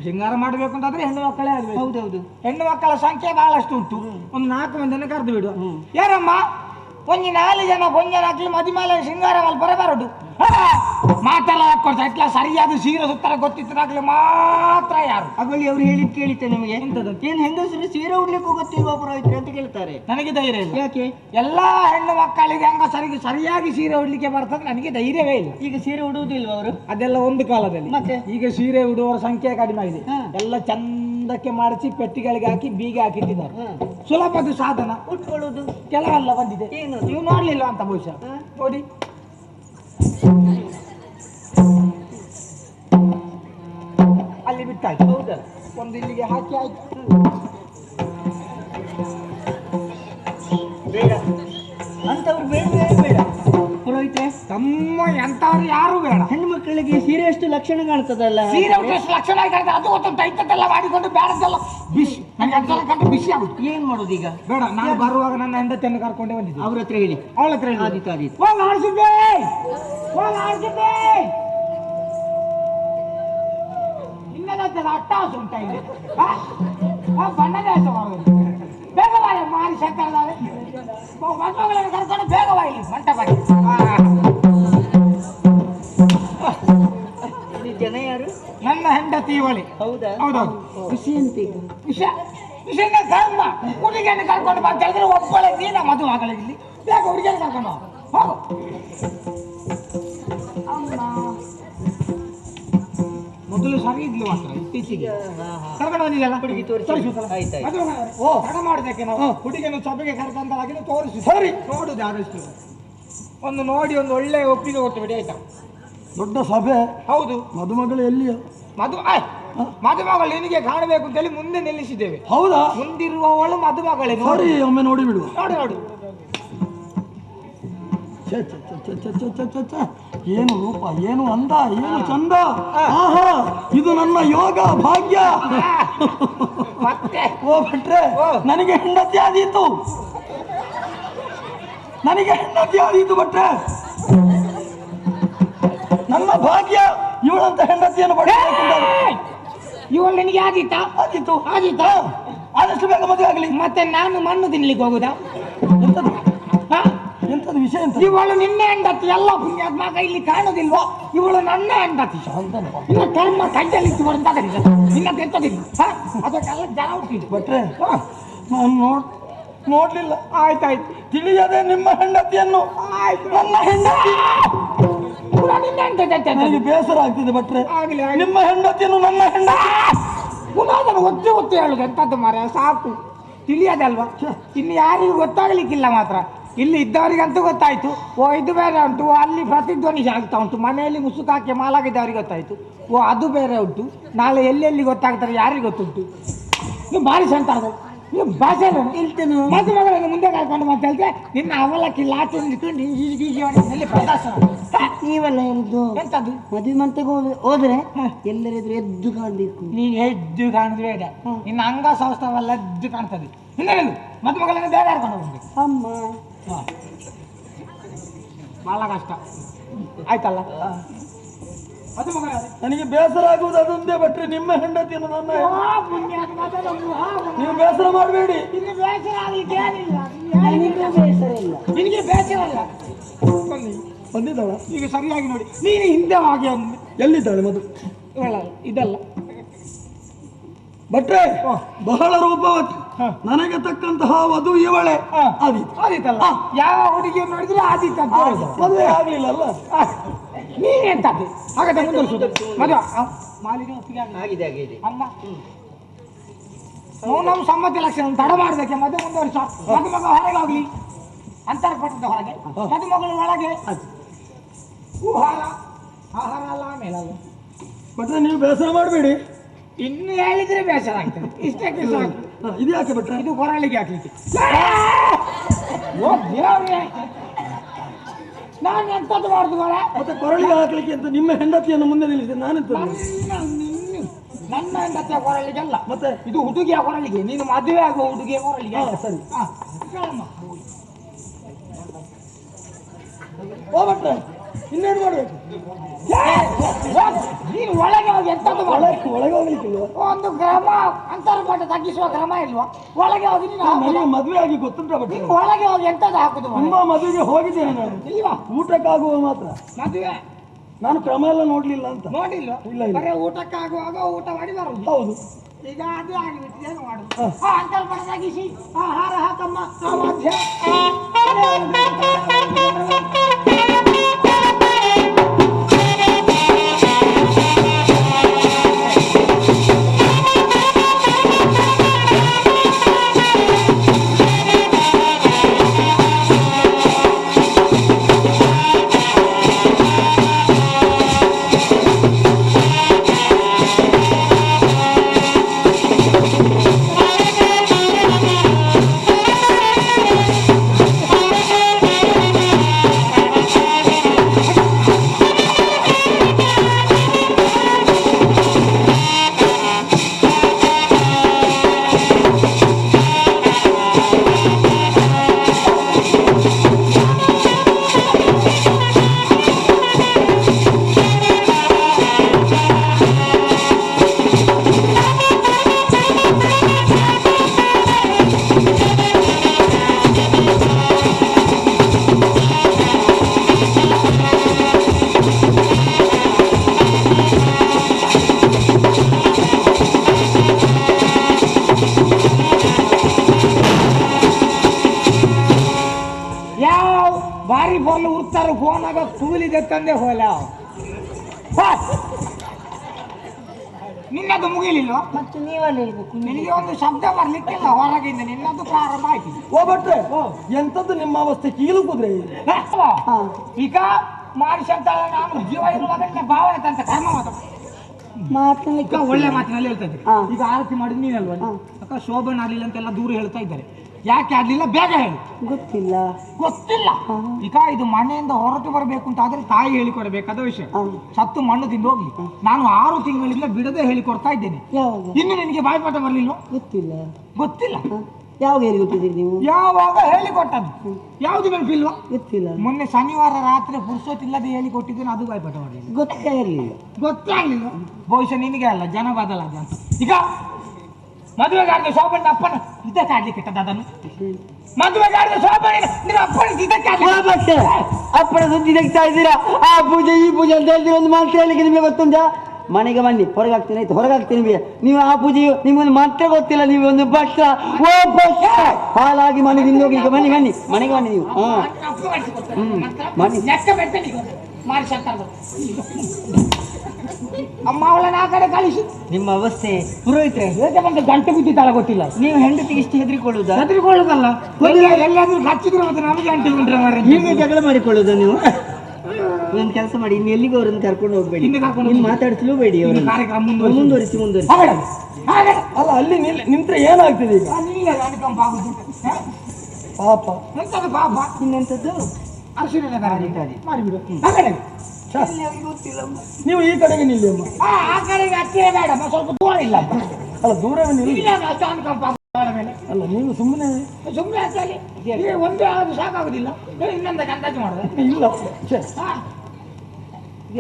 ಶೃಂಗಾರ ಮಾಡಬೇಕು ಅಂತಾದ್ರೆ ಹೆಣ್ಣು ಮಕ್ಕಳೇ ಆಗ್ಬೇಕು. ಹೌದೌದು, ಹೆಣ್ಣು ಮಕ್ಕಳ ಸಂಖ್ಯೆ ಬಹಳಷ್ಟು ಉಂಟು. ಒಂದು 4 ಮಂದಿಯನ್ನು ಕರೆದು ಬಿಡುವ. ಯಾರಮ್ಮ? ಒಂಜಿ 4 ಜನ ಕೊಂಜನಾಕ್ಲಿ ಮದಿಮೇಲೆ ಶೃಂಗಾರ ಮಾಡಿ ಬರಬಾರದು. ಮಾತೆಲ್ಲ ಹಾಕೊಡ್ತಾ ಇಟ್ಲ ಸರಿಯಾದ ಸೀರೆ ಸುತ್ತರ ಗೊತ್ತಿದ್ದಾಗಲಿ ಮಾತ್ರ ಯಾರು ಅಗಲಿ ಅವ್ರು ಹೇಳಿ ಕೇಳಿತೆ ನಿಮಗೆ. ಏನ್ ಹೆಂಗಸರು ಸೀರೆ ಉಡ್ಲಿಕ್ಕೂ ಗೊತ್ತಿಲ್ವಾ ಪುರೋಹಿತರೆ ಅಂತ ಕೇಳ್ತಾರೆ. ನನಗೆ ಧೈರ್ಯ ಇಲ್ಲ. ಯಾಕೆ? ಎಲ್ಲಾ ಹೆಣ್ಣು ಮಕ್ಕಳಿಗೆ ಹೆಂಗಸರಿಗೆ ಸರಿಯಾಗಿ ಸೀರೆ ಉಡ್ಲಿಕ್ಕೆ ಬರ್ತದೆ, ನನಗೆ ಧೈರ್ಯವೇ ಇಲ್ಲ. ಈಗ ಸೀರೆ ಉಡುವುದಿಲ್ವಾ ಅವರು? ಅದೆಲ್ಲ ಒಂದು ಕಾಲದಲ್ಲಿ. ಮತ್ತೆ ಈಗ ಸೀರೆ ಉಡುವವರ ಸಂಖ್ಯೆ ಕಡಿಮೆ ಆಗಿದೆ. ಎಲ್ಲ ಚಂದಕ್ಕೆ ಮಾಡಿಸಿ ಪೆಟ್ಟಿಗಳಿಗೆ ಹಾಕಿ ಬೀಗ ಹಾಕಿಟ್ಟಿದ್ದಾರೆ. ಸುಲಭದ ಸಾಧನ ಉಟ್ಕೊಳ್ಳೋದು ಕೆಲವೆಲ್ಲ ಬಂದಿದೆ. ಏನು ನೀವು ನೋಡ್ಲಿಲ್ಲ ಅಂತ ಬಹುಶಃ ನೋಡಿ. ಅಲ್ಲಿ ಬಿಟ್ಟಾಯ್ತು. ಹೌದಾ? ಒಂದು ಇಲ್ಲಿಗೆ ಹಾಕಿ ಆಯ್ತು. ಬೇಡ ಅಂತವ್ರು ಬೇಡ ಬೇಡ ಪುರೋಹಿತೆ. ತಮ್ಮ ಎಂತವ್ರು ಯಾರು ಬೇಡ. ಹೆಣ್ಣು ಮಕ್ಕಳಿಗೆ ಸೀರೆ ಎಷ್ಟು ಲಕ್ಷಣ ಕಾಣ್ತದಲ್ಲ? ಸೀರೆ ಎಷ್ಟು ಲಕ್ಷಣ ಕಾಣ್ತದೆ, ಅದು ಗೊತ್ತುಂಟು. ಇಂಥದ್ದೆಲ್ಲ ಮಾಡಿಕೊಂಡು ಬೇಡದೆಲ್ಲ ಬಿಸಿ ನನಗೆ ಅದೆಲ್ಲ ಕಂಡು ಬಿಸಿ ಆಗುತ್ತೆ. ಏನ್ ಮಾಡೋದು ಈಗ? ಬೇಡ, ನಾನು ಬರುವಾಗ ನನ್ನ ಹೆಂಡತಿಯನ್ನು ಕರ್ಕೊಂಡೇ ಬಂದಿದ್ದೆ. ಅವ್ರ ಹತ್ರ ಹೇಳಿ. ಅವಳ ಹತ್ರ ಹೇಳಿ. ಆದಿತ್ತು ಆದಿತ್ತು. ಪಂಚಾಯತ್ ಅಟ್ಟಾಸ ಉಂಟ ಇಲ್ಲಿ ಬಣ್ಣದ ಕೆಲಸ ಮಾಡೋದು ಬೇಗ ಬಾಯ ಮಾರಿ ಶಂಕರದಾವೆ ಮಕ್ಕಳನ್ನು ಕರ್ಕೊಂಡು ಬೇಗ ಬಾ ಇಲ್ಲಿ ಮಂಟಪಕ್ಕೆ. ಜನ ಯಾರು? ನನ್ನ ಹೆಂಡತಿ ಇವಳಿ. ಹೌದಾ? ಹೌದೌದು. ಖುಷಿ ಅಂತ ಈಗ ವಿಷಯ ಕರ್ಮ ಹುಡುಗಿಯನ್ನು ಕರ್ಕೊಂಡು ಬಾ ಹೇಳಿದ್ರೆ ಒಬ್ಬಳೆ ನೀನ ಮದುವೆ ಆಗಲಿಲ್ಲ ಬೇಗ ಹುಡುಗಿಯನ್ನು ಕರ್ಕೊಂಡು ಹೋಗು. ಮೊದಲು ಸರಿ ಇದ್ಲು ಮಾತ್ರ ಇತ್ತೀಚೆಗೆ ಕರ್ಕೊಂಡು ಬಂದಿದ್ದಲ್ಲ ಹುಡುಗಿ ಓ ತಡ ಮಾಡೋದಕ್ಕೆ ನಾವು ಹುಡುಗಿಯನ್ನು ಸಭೆಗೆ ಕರ್ಕೊಂಡಾಗಿದೆ ತೋರಿಸಿ ಸರಿ ನೋಡುದು ಆದಷ್ಟು ಒಂದು ನೋಡಿ ಒಂದು ಒಳ್ಳೆ ಒಪ್ಪಿಗೆ ಕೊಟ್ಟು ಬಿಡಿ ಆಯ್ತಾ. ದೊಡ್ಡ ಸಭೆ. ಹೌದು. ಮದುಮಗಳು ಎಲ್ಲಿಯ? ಮದುಮಗಳು ನಿನಗೆ ಕಾಣಬೇಕು ಅಂತೇಳಿ ಮುಂದೆ ನಿಲ್ಲಿಸಿದ್ದೇವೆ. ಹೌದಾ? ಮುಂದಿರುವವಳು ಮದುಮಗಳೇ. ಸರಿ ಒಮ್ಮೆ ನೋಡಿ ಬಿಡುವ. ನೋಡಿ ನೋಡಿ ಏನು ರೂಪ, ಏನು ಅಂದ, ಏನು ಚಂದ. ಆಹಾ, ಇದು ನನ್ನ ಯೋಗ ಭಾಗ್ಯ. ಮತ್ತೆ ಓ ಭಟ್ರೆ, ನನಗೆ ಹೆಂಡತಿ ಆದೀತು, ನನಗೆ ಹೆಂಡತಿ ಆದೀತು ಭಟ್ರೆ. ನನ್ನ ಭಾಗ್ಯ ಇವಳಂತ ಹೆಂಡತಿಯನ್ನು ಪಡೆಯಬೇಕು. ಇವಳು ನಿನಗೆ ಆದೀತಾ? ಆದೀತು. ಆದೀತಾ? ಆದಷ್ಟು ಬೇಗ ಮದುವೆ ಆಗಲಿ. ಮತ್ತೆ ನಾನು ಮಣ್ಣು ತಿನ್ಲಿಕ್ಕೆ ಹೋಗುದಾ? ಎಂತದ ವಿಷಯ ಅಂತ? ಇವಳು ನಿನ್ನೆ ಹೆಂಡತಿ ಎಲ್ಲ ಪುಣ್ಯಾತ್ಮ ಇಲ್ಲಿ ಕಾಣುದಿಲ್ವೋ? ಇವಳು ನನ್ನ ಹೆಂಡತಿ. ಇನ್ನ ಕರ್ಮ ಕಡ್ಡಲ್ಲಿ ನಿನ್ನ ತೆತ್ತದಿಲ್ಲ ಅದಕ್ಕೆಲ್ಲ ಜನ ಹುಟ್ಟಿದ್ದು ಭಟ್ರೆ, ನಾನು ನೋಡ್ಲಿಲ್ಲ. ಆಯ್ತಾಯ್ತು, ತಿಳಿಯದೆ ನಿಮ್ಮ ಹೆಂಡತಿಯನ್ನು. ನನ್ನ ಹೆಂಡತಿ ನನಗೆ ಬೇಸರ ಆಗ್ತಿದೆ ಭಟ್ರೆ. ನಿಮ್ಮ ಹೆಂಡತಿಯನ್ನು ನನ್ನ ಹೆಂಡತಿ ಪುನಃ ಅದನ್ನು ಒತ್ತಿ ಒತ್ತಿ ಹೇಳುದು ಎಂತದ್ದು ಮಾರ್ರೆ, ಸಾಕು. ತಿಳಿಯದಲ್ವಾ? ಇನ್ನು ಯಾರಿಗೂ ಗೊತ್ತಾಗ್ಲಿಕ್ಕಿಲ್ಲ ಮಾತ್ರ. ಇಲ್ಲಿ ಇದ್ದವರಿಗಂತೂ ಗೊತ್ತಾಯ್ತು. ಓ ಇದು ಬೇರೆ ಉಂಟು, ಅಲ್ಲಿ ಪ್ರತಿಧ್ವನಿ ಆಗ್ತಾ ಉಂಟು. ಮನೆಯಲ್ಲಿ ಮುಸುಕಾಕಿ ಮಾಲಾಗಿದ್ದವರಿಗೆ ಗೊತ್ತಾಯ್ತು. ಓ ಅದು ಬೇರೆ ಉಂಟು. ನಾಳೆ ಎಲ್ಲೆಲ್ಲಿ ಗೊತ್ತಾಗ್ತಾರೆ ಯಾರಿಗೆ ಗೊತ್ತುಂಟು. ನೀವು ಭಾರಿ ಸಂತಾದ ನೀವು ಭಾಷೆ ಹೇಳ್ತೇನೆ. ಮದುಮಗಳನ್ನು ಮುಂದೆ ಕರ್ಕೊಂಡು ಮತ್ತೆ ಹೇಳ್ತೆ ನಿನ್ನ ಅವಲಕ್ಕಿ ಲಾಚೆ ನಿಂತ್ಕೊಂಡು ಇಲ್ಲಿ ಪ್ರದರ್ಶನ. ನೀವೆಲ್ಲ ಹೇಳಿದ್ದು ಎಂತದ್ದು? ಮದುವೆ ಮಂಟೆಗೆ ಹೋದ್ರೆ ಎಲ್ಲರಿದ್ರು ಎದ್ದು ಕಾಣ್ಬೇಕು. ನೀನು ಎದ್ದು ಕಾಣುದು ಬೇಡ, ನಿನ್ನ ಅಂಗ ಸೌಷ್ಠವೆಲ್ಲ ಎದ್ದು ಕಾಣ್ತದೆ. ಇನ್ನೇನು ಮದುಮಗಳನ್ನು ಬೇಡ ಕರ್ಕೊಂಡು ಹೋಗ್ಬೇಕು. ಅಮ್ಮ ಬಹಳ ಕಷ್ಟ ಆಯ್ತಲ್ಲ. ನನಗೆ ಬೇಸರ ಆಗುವುದು ಅದೊಂದೇ ಭಟ್ರೆ, ನಿಮ್ಮ ಹೆಂಡತಿಯನ್ನು ನನ್ನ. ನೀವು ಬೇಸರ ಮಾಡಬೇಡಿ. ಇನ್ನು ಬೇಸರ ಆಗ್ಲಿಕ್ಕೆ ಏನಿಲ್ಲ. ಬೇಸರ ಇಲ್ಲ, ನಿನಗೆ ಬೇಸರ ಇಲ್ಲ. ಬಂದಿದ್ದಾಳ ಈಗ ಸರಿಯಾಗಿ ನೋಡಿ. ನೀನು ಹಿಂದೆ ಹಾಗೆ ಎಲ್ಲಿದ್ದಾಳೆ ಮಧು? ಇದಲ್ಲ ಭಟ್ರೆ, ಬಹಳ ರೂಪವತಿ, ನನಗೆ ತಕ್ಕಂತಹ ವಧು ಇವಳೆ. ಆದಿತ್ತಲ್ಲ, ಯಾವ ಹುಡುಗಿ ನೋಡಿದ್ರೆ ಆದಿತ್ತ. ಮದುವೆ ಆಗ್ಲಿಲ್ಲ ಅಲ್ಲ, ನೀನೆಂತದ್ದು ಹಾಗಾದ್ರೆ ಮುಂದುವರಿಸುದು ಮದುವೆ ಮಾಲಿಗೆ ಆಗಿದೆ ಆಗಿದೆ ಅಮ್ಮ. ನಮ್ಮ ಸಮ್ಮತಿ ಲಕ್ಷಣ ತಡ ಮಾಡಬೇಕೆ ಮದುವೆ ಮುಂದುವರಿಸ. ಮದುಮಗ ಹೊರಗೆ ಹೋಗ್ಲಿ, ಅಂತರ್ಪಟ್ಟದ ಹೊರಗೆ, ಮದುಮಗಳು ಒಳಗೆ. ಆಹಾರ ಆಹಾರ ಅಲ್ಲ ಆಮೇಲೆ. ಭಟ್ರೆ ನೀವು ಬೇಸರ ಮಾಡಬೇಡಿ. ಇನ್ನು ಹೇಳಿದ್ರೆ ಬೇಸರ ಆಗ್ತದೆ. ಇಷ್ಟಕ್ಕೆ ಸಾಕು. ಇದು ಯಾಕೆ ಭಟ್ರೆ? ಇದು ಕೊರಳಿಗೆ ಹಾಕ್ಲಿಕ್ಕೆ. ನಾನು ಎಂತದ್ದು ಮಾಡುದು ಮರ? ಮತ್ತೆ ಕೊರಳಿಗೆ ಹಾಕ್ಲಿಕ್ಕೆ ಅಂತ ನಿಮ್ಮ ಹೆಂಡತಿಯನ್ನು ಮುಂದೆ ನಿಲ್ಲಿಸಿದೆ ನಾನೆಂತ? ನನ್ನ ಹೆಂಡತಿಯ ಕೊರಳಿಗೆಲ್ಲ, ಮತ್ತೆ ಇದು ಹುಡುಗಿಯ ಕೊರಳಿಗೆ. ನೀನು ಮದುವೆ ಆಗುವ ಹುಡುಗಿಯ ಕೊರಳಿಗೆ. ಸರಿ. ಓ ಭಟ್ರೆ, ಇನ್ನೇನು ಮಾಡಬೇಕು? ನೀನು ಒಳಗೆ ಹೋಗಿ ಎಂತದ್ದು ಒಳಗೆ ಹೋಗ್ಲಿಕ್ಕಿಲ್ವ? ಒಂದು ಕ್ರಮ ಅಂತರ್ಪಟ್ಟ ತಗ್ಗಿಸುವ ಕ್ರಮ ಇಲ್ವಾ? ಒಳಗೆ ಹೋಗಿ ನನಗೆ ಮದುವೆ ಆಗಿ ಗೊತ್ತುಂಟ ಭಟ್ರೆ. ಒಳಗೆ ಹೋಗಿ ಎಂತದ್ದು ಹಾಕುದು? ನಿಮ್ಮ ಮದುವೆಗೆ ಹೋಗಿದ್ದೇನೆ ನಾನು. ಇಲ್ವಾ? ಊಟಕ್ಕಾಗುವ ಮಾತ್ರ ಮದುವೆ ನಾನು ಕ್ರಮ ಎಲ್ಲ ನೋಡ್ಲಿಲ್ಲ ಅಂತ. ನೋಡಿಲ್ಲ? ಇಲ್ಲ ಇಲ್ಲ. ಬರೀ ಊಟಕ್ಕಾಗುವಾಗ ಊಟ ಮಾಡಿ ಬರುದು. ಹೌದು. ಈಗ ಅದೇ ಆಗಿಬಿಟ್ಟಿದೆ, ಏನು ಮಾಡುದು? ಅಂತರ್ಪಟ್ಟ ತಗ್ಗಿಸಿ ಆಹಾರ ಹಾಕಮ್ಮ. ಮಧ್ಯ ಬಾರಿ ಫೋನ್ ಉರ್ತಾರೆ ಫೋನ್ ಆಗ ಕೂಲಿದೆ ತಂದೆ ಹೋಲ ನಿನ್ನದು ಮುಗಿಲಿಲ್ಲ ಮತ್ತೆ ನೀವಲ್ಲಿ ಹೇಳ್ಬೇಕು. ನಿನಗೆ ಒಂದು ಶಬ್ದ ಬರ್ಲಿಕ್ಕಿಲ್ಲ ಹೊರಗಿಂದ ನಿನ್ನದು ಪ್ರಾರಂಭ ಆಯ್ತು. ಓ ಭಟ್ರೆ ಎಂತದ್ದು ನಿಮ್ಮ ಅವಸ್ಥೆ ಕೀಲು ಕುದ್ರೆ ಈಗ ಮಾಡಿಸಂತ ನಾನು ಜೀವ ಇರುವಾಗ ಭಾವನೆ ಅಂತ ಕರ್ಮ ಮಾತಾಡ್ಲಿಕ್ಕೆ ಒಳ್ಳೆ ಮಾತಿನಲ್ಲಿ ಹೇಳ್ತಾ ಇದ್ದೆ. ಈಗ ಆರತಿ ಮಾಡಿದ್ ನೀನಲ್ವ ಅಕ್ಕ ಶೋಭನ್ ಆಗ್ಲಿಲ್ಲ ಅಂತೆಲ್ಲ ದೂರ ಹೇಳ್ತಾ ಇದ್ದಾರೆ. ಯಾಕೆ ಆಗ್ಲಿಲ್ಲ ಬೇಗ ಹೇಳಿ. ಗೊತ್ತಿಲ್ಲ. ಈಗ ಇದು ಮನೆಯಿಂದ ಹೊರಟು ಬರಬೇಕು ಅಂತ ಆದ್ರೆ ತಾಯಿ ಹೇಳಿಕೊಡಬೇಕಾದ ವಿಷಯ. ಸತ್ತು ಮಣ್ಣು ತಿಂದು ಹೋಗ್ಲಿ. ನಾನು 6 ತಿಂಗಳಿಂದ ಬಿಡದೆ ಹೇಳಿಕೊಡ್ತಾ ಇದ್ದೇನೆ. ಇನ್ನು ನಿನಗೆ ಬಾಯ್ಪಾಠ ಬರ್ಲಿಲ್ಲ? ಗೊತ್ತಿಲ್ಲ. ಯಾವಾಗ ಹೇಳಿ ಗೊತ್ತಿದ್ದೀರಿ ನೀವು? ಯಾವಾಗ ಹೇಳಿಕೊಟ್ಟದ್ದು ಯಾವ್ದು ನೆನಪಿಲ್ವಾ? ಗೊತ್ತಿಲ್ಲ. ಮೊನ್ನೆ ಶನಿವಾರ ರಾತ್ರಿ ಪುರ್ಸೊತ್ತಿಲ್ಲದೆ ಹೇಳಿಕೊಟ್ಟಿದ್ದೇನೆ, ಅದು ಬಾಯ್ಪಾಠ ಮಾಡಲಿಲ್ಲ. ಗೊತ್ತೇ ಇರಲಿಲ್ಲ. ಗೊತ್ತೇ ಆಗ್ಲಿಲ್ಲ. ಬಹುಶಃ ನಿನಗೆ ಅಲ್ಲ, ಜನ ಬದಲಾದ ಅಂತ. ಈಗ ಮದುವೆಗಾರನ ಶೋಭಣ್ಣ ಅಪ್ಪನ ಇದಕ್ಕೆ ಆಡ್ಲಿಕ್ಕೆ ಇಟ್ಟದ ಅದನ್ನು. ಮದುವೆಗಾರನ ಶೋಭಣ್ಣ ನಿನ್ನ ಅಪ್ಪನ ಇದಕ್ಕೆ ಅಪ್ಪನ ಸುದ್ದಿ ತೆಗ್ತಾ ಇದ್ದೀರಾ? ಆ ಪೂಜೆ ಈ ಪೂಜೆ ಅಂತ ಹೇಳ್ತೀರ. ಒಂದು ಮಾತು ಹೇಳಲಿಕ್ಕೆ ನಿಮಗೆ ಗೊತ್ತುಂಟಾ? ಮನೆಗೆ ಬನ್ನಿ, ಹೊರಗೆ ಹಾಕ್ತೀನಿ ಆಯ್ತು, ಹೊರಗೆ ಹಾಕ್ತೀನಿ. ನೀವು ಆ ಪೂಜೆಯು ನಿಮ್ಗೊಂದು ಮಾತ್ರ ಗೊತ್ತಿಲ್ಲ. ನೀವು ಒಂದು ಭಕ್ಷ ಹಾಲಾಗಿ ಮನೆ ತಿಂದೋಗಿ. ಈಗ ಬನ್ನಿ ಬನ್ನಿ ಮನೆಗೆ ಬನ್ನಿ ನೀವು. ಅಮ್ಮ ಅವಳನ್ನ ಆ ಕಡೆ ಕಳಿಸಿ. ನಿಮ್ಮ ಅವಸ್ಥೆ ಪುರೋಹಿತ್ರೆ ಬಂದು ಗಂಟೆ ಬಿದ್ದಿದ್ದಾಳ ಗೊತ್ತಿಲ್ಲ. ನೀವು ಹೆಂಡತಿಗೆ ಇಷ್ಟು ಹೆದರಿಕೊಳ್ಳುವುದಾ? ಹೆದರಿಕೊಳ್ಳುದಲ್ಲ, ಎಲ್ಲಾದ್ರೂ ಹಚ್ಚಿದ್ರೆ ಮತ್ತೆ ನಮಗೆ ಅಂಟಿಕೊಂಡ್ರೆ ಹೀಗೆ ಜಗಳ ಮಾಡಿಕೊಳ್ಳುವುದಾ ನೀವು? ಒಂದು ಕೆಲಸ ಮಾಡಿ, ಇನ್ನು ಎಲ್ಲಿಗೂ ಅವರನ್ನು ಕರ್ಕೊಂಡು ಹೋಗ್ಬೇಡಿ, ಇನ್ನು ಮಾತಾಡಿಸಲೂ ಬೇಡಿ. ಅವರನ್ನು ಕಾರ್ಯಕ್ರಮ ಮುಂದುವರಿಸಿ. ಅಲ್ಲ ಅಲ್ಲಿ ನಿಂತ್ರೆ ಏನಾಗ್ತದೆ ಈಗ? ಪಾಪ ಎಂತದು ಪಾಪ? ಇನ್ನೆಂತದ್ದು? ಅರಿಶಿನ ಮಾಡಿಬಿಡು. ನೀವು ಈ ಕಡೆಗೆ ನಿಲ್ಲಿ ಅಮ್ಮ. ಆ ಕಡೆಗೆ ಹತ್ತಿರ ಬೇಡ, ಸ್ವಲ್ಪ ದೂರ ಇಲ್ಲ. ಅಲ್ಲ ದೂರವೇ ನಿಲ್ಲಿ. ಅಲ್ಲ ನೀವು ಸುಮ್ಮನೆ ಒಂದೇ ಆದ್ರೂ ಸಾಕಾಗುದಿಲ್ಲ. ಇನ್ನೊಂದಕ್ಕೆ ಅಂದಾಜು ಮಾಡಿದೆ ಇಲ್ಲ.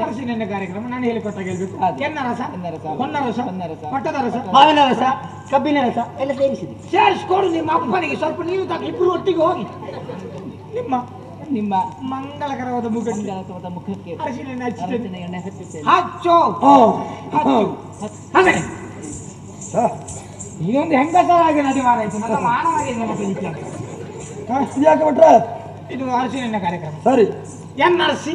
ಅರಿಶಿನ ಕಾರ್ಯಕ್ರಮ ನಾನು ಹೇಳಿಕೊಟ್ಟ ಹೇಳ್ಬೇಕು. ಎನ್ನ ರಸ, ಹೊನ್ನ ರಸ, ಪಟ್ಟದ ರಸ, ಮಾವಿನ ರಸ, ಕಬ್ಬಿನ ರಸ ಎಲ್ಲ ಸೇರಿಸಿದೆ. ಸೇರಿಸ್ಕೊಡು ನಿಮ್ಮ ಅಪ್ಪನಿಗೆ. ಸ್ವಲ್ಪ ನೀವು ಇಬ್ರು ಒಟ್ಟಿಗೆ ಹೋಗಿ ನಿಮ್ಮ ಮಂಗಳಕರವಾದ ಮುಖಕ್ಕೆ ಅರಿಶಿನ ಹಚ್ಚು. ಇದೊಂದು ಹೆಂಗಸರಾಗಿ ನಡಿವಾರಾಯ್ತು. ನನ್ನ ಮಾನವಾಗಿ ಯಾಕೆ ಬಿಟ್ರೆ ಇದು ಅರಿಶಿನ ಕಾರ್ಯಕ್ರಮ. ಸರಿ. ಎನ್ ನರಸಿ.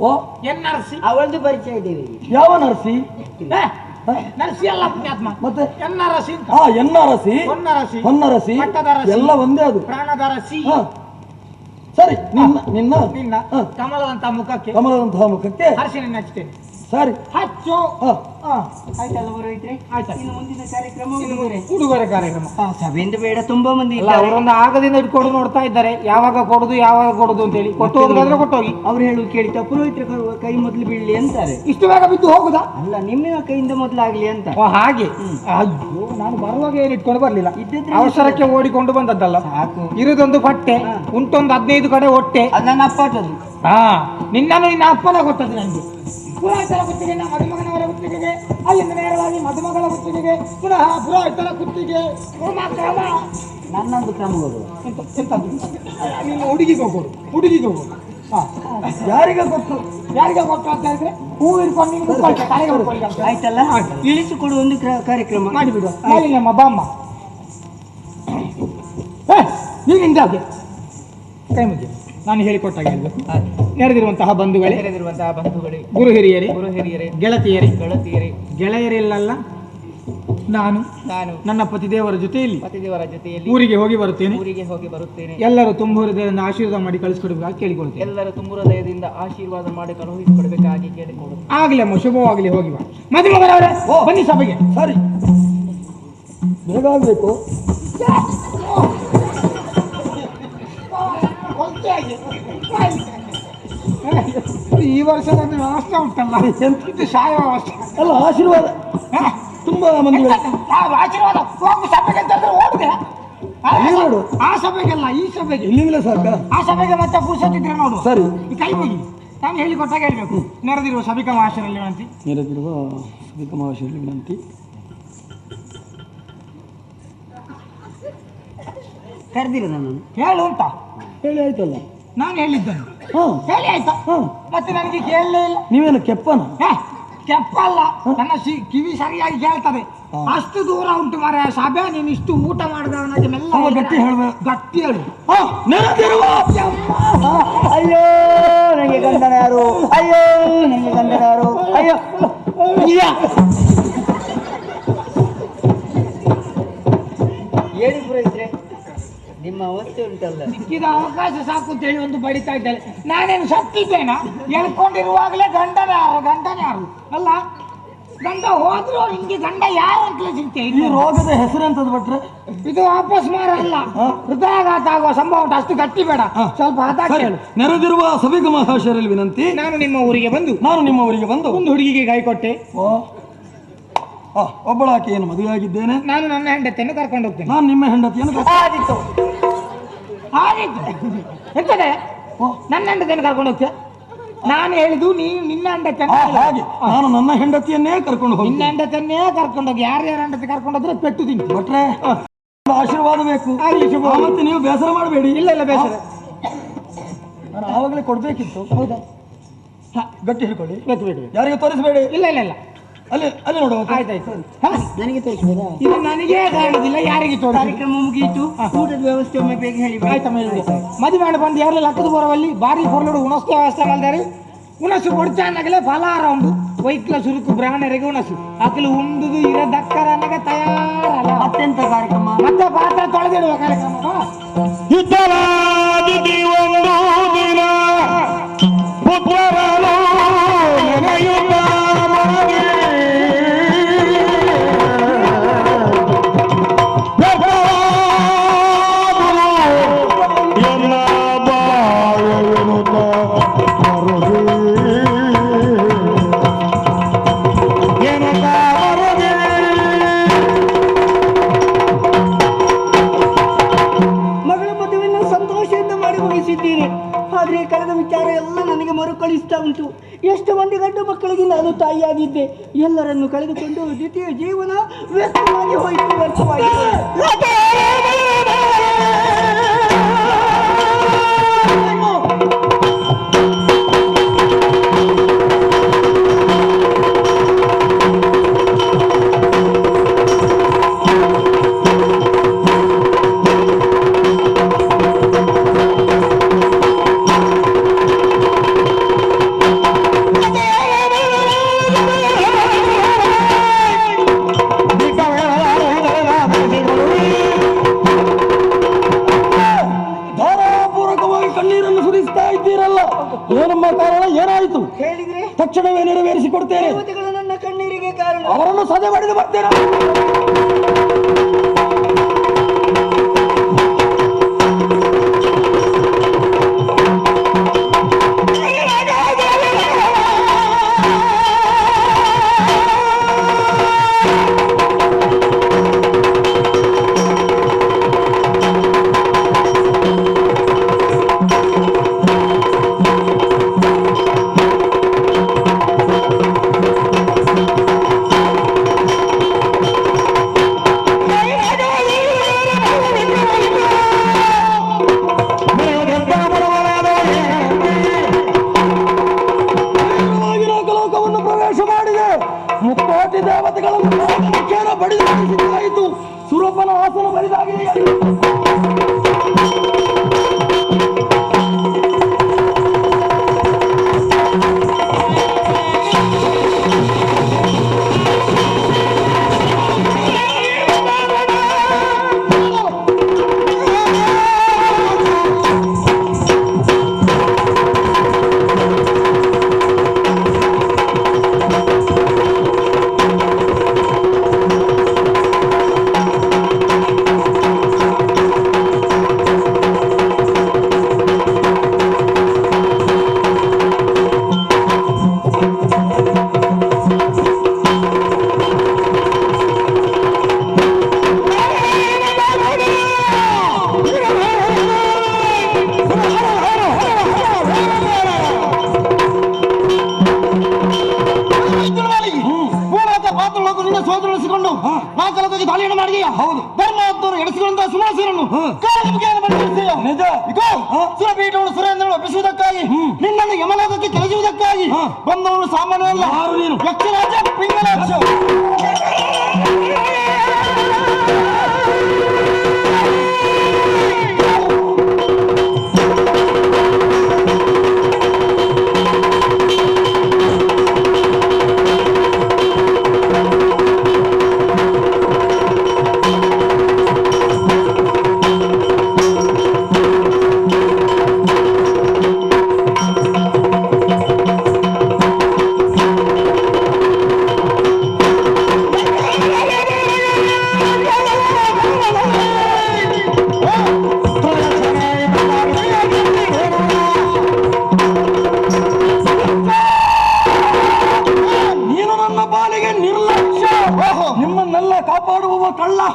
ಓ ಎನ್ ನರಸಿ ಅವಳದು ಪರಿಚಯ ಇದ್ದೇವೆ. ಯಾವ ನರಸಿ? ನರಸಿ ಅಲ್ಲ ಪುಣ್ಯಾತ್ಮ. ಮತ್ತೆ ಎನ್ ನರಸಿ. ಎನ್ನ ರಸಿ, ಹೊನ್ನ ರಸಿ ಎಲ್ಲ ಒಂದೇ. ಅದು ಪ್ರಾಣದ ರಸಿ. ಸರಿ. ನಿನ್ನ ಕಮಲದಂತಹ ಮುಖಕ್ಕೆ ಅರಿಶಿನ ಹಚ್ತೇನೆ. ಸರಿ ಹಚ್ಚು. ಆಯ್ತಲ್ಲ ಬರೋಯ್ತ್ರಿ? ಇನ್ನು ಮುಂದಿನ ಕಾರ್ಯಕ್ರಮ ಉಡುಗೊರೆ ಕಾರ್ಯಕ್ರಮ. ಸಭೆಯಿಂದ ಬೇಡ, ತುಂಬಾ ಮಂದಿ ಅವರೊಂದು ಆಗದಿಂದ ಇಟ್ಕೊಂಡು ನೋಡ್ತಾ ಇದ್ದಾರೆ, ಯಾವಾಗ ಕೊಡುದು ಅಂತ ಹೇಳಿ. ಕೊಟ್ಟು ಹೋಗುದಾದ್ರೆ ಕೊಟ್ಟೋಗಿ. ಅವ್ರು ಹೇಳುದು ಕೇಳಿ ಪುರೋಹಿತರ ಕೈ ಮೊದಲು ಬೀಳಲಿ ಅಂತಾರೆ. ಇಷ್ಟು ಬೇಗ ಬಿದ್ದು ಹೋಗುದಾ? ಅಲ್ಲ, ನಿಮ್ಮ ಕೈಯಿಂದ ಮೊದಲಾಗ್ಲಿ ಅಂತ. ಹಾಗೆ. ಅಯ್ಯೋ, ನಾನು ಬರುವಾಗ ಏನು ಇಟ್ಕೊಂಡು ಬರ್ಲಿಲ್ಲ, ಅವಸರಕ್ಕೆ ಓಡಿಕೊಂಡು ಬಂದದ್ದಲ್ಲ. ಇರುದೊಂದು ಪಟ್ಟೆ, ಉಂಟೊಂದು 15 ಕಡೆ ಹೊಟ್ಟೆ. ಅದು ನನ್ನ ಅಪ್ಪ ಕೊಟ್ಟದ್ದು. ನಿನ್ನನ್ನು ನಿನ್ನ ಅಪ್ಪನ ಕೊಟ್ಟದ್ದು ನನಗೆ. ಪುರೋಹಿತರ ಗುತ್ತಿಗೆನ ಮದುಮಗನವರ ಗುತ್ತಿಗೆಗೆ, ಅಲ್ಲಿಂದ ನೇರವಾಗಿ ಮದುಮಗಳ ಗುತ್ತಿಗೆಗೆ, ಪುನಃ ಪುರೋಹಿತರ ಗುತ್ತಿಗೆ. ನನ್ನೊಂದು ಕ್ರಮಗಳು ನೀನು ಹುಡುಗಿಗೆ ಹೋಗೋದು. ಯಾರಿಗೆ ಕೊಟ್ಟು ಅಂತ ಹೇಳಿದ್ರೆ ಹೂ ಇಟ್ಕೊಂಡು ಆಯ್ತಲ್ಲ. ಇಳಿಸಿಕೊಡು ಒಂದು ಕಾರ್ಯಕ್ರಮ ಮಾಡಿಬಿಡು. ನಮ್ಮ ಬಾಮ್ಮ ನೀನಿಂದಾಗೆ ಕೈ ಮುಗಿ. ನಾನು ಹೇಳಿಕೊಟ್ಟಾಗ ಹೇಳ್ಬೇಕು. ನೆರೆದಿರುವಂತಹ ಬಂಧುಗಳೇ, ಗುರು ಹಿರಿಯರೇ, ಗೆಳತಿಯರೇ, ಗೆಳೆಯರೆಲ್ಲ ನಾನು ನನ್ನ ಪತಿದೇವರ ಜೊತೆಯಲ್ಲಿ ಊರಿಗೆ ಹೋಗಿ ಬರುತ್ತೇನೆ. ಎಲ್ಲರೂ ತುಂಬ ಹೃದಯದಿಂದ ಆಶೀರ್ವಾದ ಮಾಡಿ ಕಳಿಸ್ಕೊಡ್ಬೇಕಾಗಿ ಕೇಳಿಕೊಳ್ತೇನೆ. ಎಲ್ಲರೂ ತುಂಬ ಹೃದಯದಿಂದ ಆಶೀರ್ವಾದ ಮಾಡಿ ಕಳುಹಿಸಿಕೊಡ್ಬೇಕಾಗಿ ಕೇಳಿಕೊಳ್ಳುತ್ತೇನೆ. ಆಗ್ಲಿ ಅಮ್ಮ, ಶುಭವಾಗಲಿ. ಹೋಗಿ ಬಾ. ಮದುಮಗನವರೇ ಬನ್ನಿ ಸಭೆಗೆ. ಸರಿ, ಬೇಗ ಆಗ್ಬೇಕು. ಈ ವರ್ಷದ ವ್ಯವಸ್ಥೆ ಉಂಟಲ್ಲ, ಎಂತ ಶಾಯ ವ್ಯವಸ್ಥೆ ಅಲ್ಲ. ಆಶೀರ್ವಾದ ತುಂಬಾ ಮಂದಿ. ಆಶೀರ್ವಾದ ಹೋಗು ಸಭೆಗೆ ಅಂತಂದ್ರೆ ಓಡಿದೆ. ಆ ಸಭೆಗೆಲ್ಲ, ಈ ಸಭೆಗೆ ಇಲ್ಲಿಂದಲೇ ಸಾಕ. ಆ ಸಭೆಗೆ ಮತ್ತೆ ಪುರುಷತ್ತಿದ್ರೆ ನೋಡು. ಸರಿ, ಈ ಕೈ ಮುಗಿ. ನಾನು ಹೇಳಿಕೊಟ್ಟಾಗ ಹೇಳ್ಬೇಕು. ನೆರೆದಿರುವ ಸಭಿಕ ಮಹಾಶರಲ್ಲಿ ವಿನಂತಿ. ಕರೆದಿರ ನಾನು ಹೇಳು ಅಂತ ಹೇಳಿ ಆಯ್ತಲ್ಲ. ನಾನು ಹೇಳಿದ್ದೇನೆ. ಹೇಳಿ ಆಯ್ತಾ? ಮತ್ತೆ ನನಗೆ ಕೇಳಲೇ ಇಲ್ಲ. ನೀವೇನು ಕೆಪ್ಪನ? ಕೆಪ್ಪಲ್ಲ, ನನ್ನ ಕಿವಿ ಸರಿಯಾಗಿ ಕೇಳ್ತದೆ. ಅಷ್ಟು ದೂರ ಉಂಟು ಮಾರ ಸಭೆ. ನೀನು ಇಷ್ಟು ಊಟ ಮಾಡಿದವನಾಗಿ ಮೆಲ್ಲ ಗಟ್ಟಿ ಹೇಳ್ಬೇಕು. ಗಟ್ಟಿ ಹೇಳು. ಅಯ್ಯೋ ನನಗೆ ಗಂಡನ ಯಾರು, ಅಯ್ಯೋ ನನಗೆ ಗಂಡನ ಯಾರು, ಅಯ್ಯೋ ಹೇಳಿ ಪುರೋಹಿತ್ರೆ, ನಿಮ್ಮ ಅವಸ್ಥೆ ಉಂಟಲ್ಲ. ಸಿಕ್ಕಿದ ಅವಕಾಶ ಸಾಕು ಅಂತ ಹೇಳಿ ಒಂದು ಬಡಿತಾ ಇದ್ದಾಳೆ. ನಾನೇನು ಸತ್ತಿದ್ದೇನಾ? ಹೇಳ್ಕೊಂಡಿರುವಾಗಲೇ ಗಂಡನ ಯಾರು ಅಲ್ಲ, ಗಂಡ ಹೋದ್ರು ನಿಮ್ಗೆ ಗಂಡ ಯಾರು ಅಂತಲೇ ಸಿಗ್ತೇ. ಈ ರೋಗದ ಹೆಸರೆಂತದ್ದು ಭಟ್ರೆ? ಇದು ಅಪಸ್ಮಾರ ಅಲ್ಲ, ಹೃದಯಾಘಾತ ಆಗುವ ಸಂಭವ ಉಂಟು. ಅಷ್ಟು ಗಟ್ಟಿ ಬೇಡ, ಸ್ವಲ್ಪ ಹತಾಶ ಹೇಳು. ನೆರೆದಿರುವ ಸಭಿಕ ಮಹಾಶಯರಲ್ಲಿ ವಿನಂತಿ. ನಾನು ನಿಮ್ಮ ಊರಿಗೆ ಬಂದು ಒಂದು ಹುಡುಗಿಗೆ ಕೈ ಕೊಟ್ಟೆ. ಒಬ್ಬಳ ಆಕೆಯನ್ನು ಮದುವೆಯಾಗಿದ್ದೇನೆ. ನಾನು ನನ್ನ ಹೆಂಡತಿಯನ್ನು ಕರ್ಕೊಂಡು ಹೋಗ್ತೇನೆ. ನಾನು ನಿಮ್ಮ ಹೆಂಡತಿಯನ್ನು ಆದಿತ್ತು ಎಂತದೆ ನನ್ನ ಹೆಂಡತಿಯನ್ನು ಕರ್ಕೊಂಡು ಹೋಗ್ತೇನೆ. ನಾನು ಹೇಳಿದ್ದು ನೀನು ನಿನ್ನ ಹೆಂಡತಿಯನ್ನು. ಹಾಗೆ ನಾನು ನನ್ನ ಹೆಂಡತಿಯನ್ನೇ ಕರ್ಕೊಂಡು ಹೋಗಿ. ನಿನ್ನ ಹೆಂಡತಿಯನ್ನೇ ಕರ್ಕೊಂಡು ಹೋಗಿ. ಯಾರ್ಯಾರ ಹೆಂಡತಿ ಕರ್ಕೊಂಡು ಹೋದ್ರೆ ಪೆಟ್ಟು ತಿಂತು. ಭಟ್ರೆ ಆಶೀರ್ವಾದ ಬೇಕು. ಮತ್ತೆ ನೀವು ಬೇಸರ ಮಾಡಬೇಡಿ. ಇಲ್ಲ ಬೇಸರ, ನಾನು ಆವಾಗಲೇ ಕೊಡ್ಬೇಕಿತ್ತು. ಹೌದಾ? ಗಟ್ಟಿ ಹಿಡ್ಕೊಳ್ಳಿ. ಬೇಕು ಯಾರಿಗೆ ತೋರಿಸಬೇಡಿ. ಇಲ್ಲ ಅಲ್ಲಿ ನೋಡುವ. ಆಯ್ತಾಯ್ತು. ನನಗೆ ತೋರಿಸ್ಬೋದಾ? ಇದು ನನಗೇ ಕಾಣುದಿಲ್ಲ, ಯಾರಿಗೆ ತೋರಿಸ. ಕಾರ್ಯಕ್ರಮ ಮುಗಿಯಿತು, ಊಟದ ವ್ಯವಸ್ಥೆ ಒಮ್ಮೆ ಬೇಗ ಹೇಳಿ. ಆಯ್ತಾ ಮೇಲೆ ಮದುವೆ ಮಾಡಿ ಬಂದು ಯಾರು ಲಕ್ಕದ ಬರವಲ್ಲಿ ಬಾರಿ ಹೊರಡು ಉಣಸ್ತು ವ್ಯವಸ್ಥೆ ಮಾಡಿದಾರೆ. ಉಣಸು ಕೊಡ್ಚಾನಾಗಲೇ ಫಲಾರ ಉಂಡು ವೈಕ್ಲ ಸುರುಕು ಬ್ರಾಹ್ಮಣರಿಗೆ ಉಣಸು ಅಕಲು ಉಂಡುದು ಇರ ದಕ್ಕರನಗೆ ತಯಾರಲ್ಲ. ಅತ್ಯಂತ ಕಾರ್ಯಕ್ರಮ ಮತ್ತೆ ಪಾತ್ರ ತೊಳೆದಿಡುವ ಕಾರ್ಯಕ್ರಮ. ಹಿತವಾದಿ ಒಂದು ದಿನ ಪುತ್ರರನು ನೆನೆಯುತ್ತ ಮನೆಗೆ ಎಲ್ಲ ಬಾಳೆಯುತ್ತ ಮಗಳ ಮದುವೆಯನ್ನು ಸಂತೋಷದಿಂದ ಮಾಡಿ ಮುಗಿಸಿದ್ದೀರಿ. ಆದರೆ ಕಳೆದ ವಿಚಾರ ಎಲ್ಲ ನನಗೆ ಮರುಕಳಿಸ್ತಾ ಉಂಟು. ಎಷ್ಟು ಮಂದಿ ಗಂಡು ಮಕ್ಕಳಿಗೆ ನಾನು ತಾಯಿಯಾಗಿದ್ದೆ. ಎಲ್ಲರನ್ನು ಕಳೆದುಕೊಂಡು ದ್ವಿತೀಯ ಜೀವನ ವ್ಯರ್ಥವಾಗಿ ಹೋಯಿತು, ವ್ಯರ್ಥವಾಗಿದೆ. ಕಣ್ಣೀರನ್ನು ಸುರಿಸ್ತಾ ಇದ್ದೀರಲ್ಲ, ಏನಮ್ಮ ಕಾರಣ? ಏನಾಯಿತು ಹೇಳಿದ್ರೆ ತಕ್ಷಣವೇ ನೆರವೇರಿಸಿಕೊಡ್ತೇನೆ. ನನ್ನ ಕಣ್ಣೀರಿಗೆ ಕಾರಣ. ಅವರನ್ನು ಸದೆ ಮಾಡಿದು ಬರ್ತೇನೆ. ಮುಕ್ಕೋಟಿ ದೇವತೆಗಳನ್ನು ಬಡಿದಾಯಿತು. ಸುರಪನ ಆಸನ ಬರಿದಾಗಿ ಸೋದರಿಸಿಕೊಂಡು ನಾಲ್ಕಲಕ್ಕಾಗಿ ದಾಳಿಯನ್ನು ಮಾಡಿದೀಯ. ಹೌದು, ಧರ್ಮದವರು ಎಡಿಸಿಕೊಂಡ ಸುಮಾಸರನ್ನು ನಿಜ ಸುರಪೀಠವನ್ನು ಸುರೇಂದ್ರನು ಒಪ್ಪಿಸುವುದಕ್ಕಾಗಿ ನಿನ್ನನ್ನು ಯಮಲೋಕಕ್ಕೆ ಕೆಳಗಿಸುವುದಕ್ಕಾಗಿ ಬಂದವನು ಸಾಮಾನ್ಯವಲ್ಲ. ಯಕ್ಷರಾಜ ಪಿಂಗರಾಜ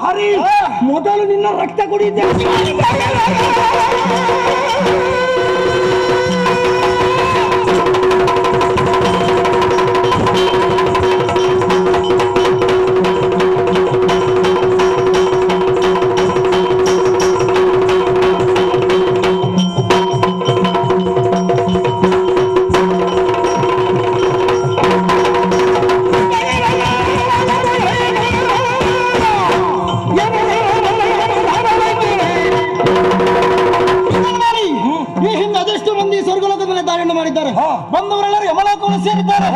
ಹರಿ ಮೊದಲು ನಿನ್ನ ರಕ್ತ ಕುಡಿದ್ದೆ. ಮಾಡಿದ್ದಾರೆ, ಬಂದವರೆಲ್ಲರೂ ಯಮಲೋಕವನ್ನು ಸೇರಿದ್ದಾರೆ.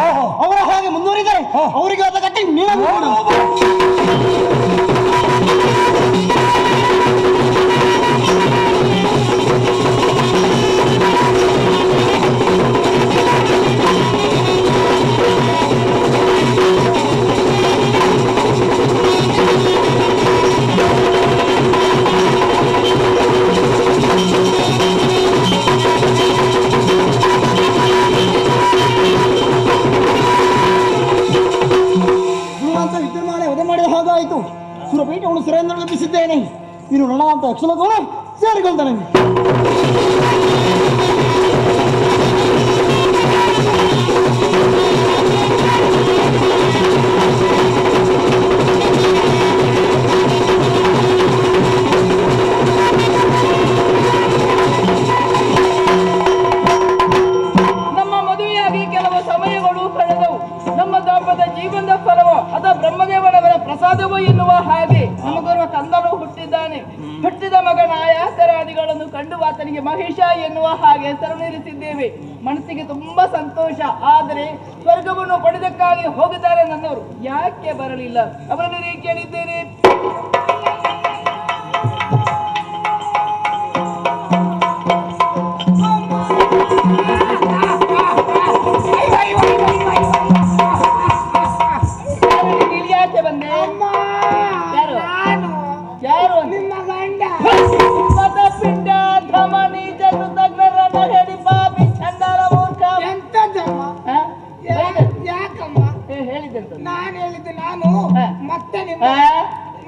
ಅವರ ಹಾಗೆ ಮುಂದುವರಿದರೆ ಅವರಿಗೆ ಆದ ಗಟ್ಟಿ ಸುರಪೀಠವನ್ನು ಸುರೇಂದ್ರ ಲಭಿಸಿದ್ದೇನೆ. ಇನ್ನು ರಣ ಅಂತ ಯಕ್ಷಲೋಕವನ್ನು ಸೇರಿಕೊಳ್ತಾನೆ. ನಮ್ಮ ಮದುವೆಯಾಗಿ ಕೆಲವು ಸಮಯಗಳು ಕಳೆದವು. ನಮ್ಮ ದಾಂಪತ್ಯ ಜೀವನದ ಫಲವೋ ಅದ ಬ್ರಹ್ಮದೇವನವರ ಪ್ರಸಾದವೋ ಎನ್ನುವ ಹಾಗೆ ನಮಗೊರುವ ಕಂದನು ಹುಟ್ಟಿದ್ದಾನೆ. ಹುಟ್ಟಿದ ಮಗನ ಆಯಾಸರಾದಿಗಳನ್ನು ಕಂಡು ಆತನಿಗೆ ಮಹೇಶ ಎನ್ನುವ ಹಾಗೆ ಹೆಸರನ್ನಿರಿಸಿದ್ದೇವೆ. ಮನಸ್ಸಿಗೆ ತುಂಬಾ ಸಂತೋಷ. ಆದರೆ ಸ್ವರ್ಗವನ್ನು ಪಡೆದಕ್ಕಾಗಿ ಹೋಗಿದ್ದಾರೆ ನನ್ನವರು, ಯಾಕೆ ಬರಲಿಲ್ಲ ಅವರನ್ನು ಕೇಳಿದ್ದೇನೆ.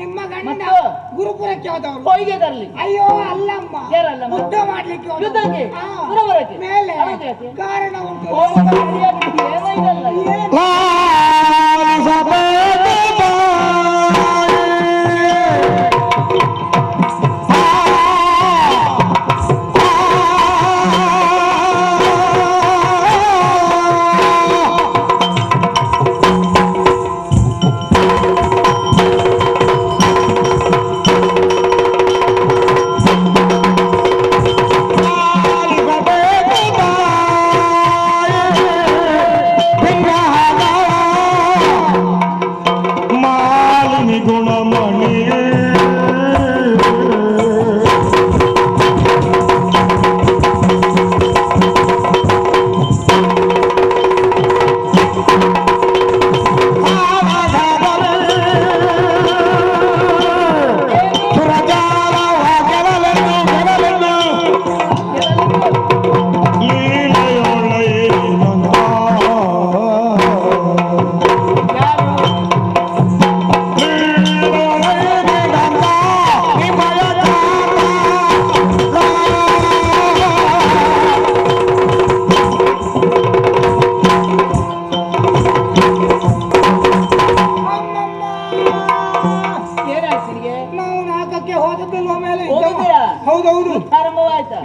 ನಿಮ್ಮ ಗಂಡ ಗುರುಪುರಕ್ಕೆ ಹೋದವರು. ಹೊಯ್ಗೆದಲ್ಲಿ. ಅಯ್ಯೋ ಅಲ್ಲಮ್ಮ, ಯುದ್ಧ ಮಾಡ್ಲಿಕ್ಕೆ ಮೇಲೆ ಕಾರಣ ಉಂಟು.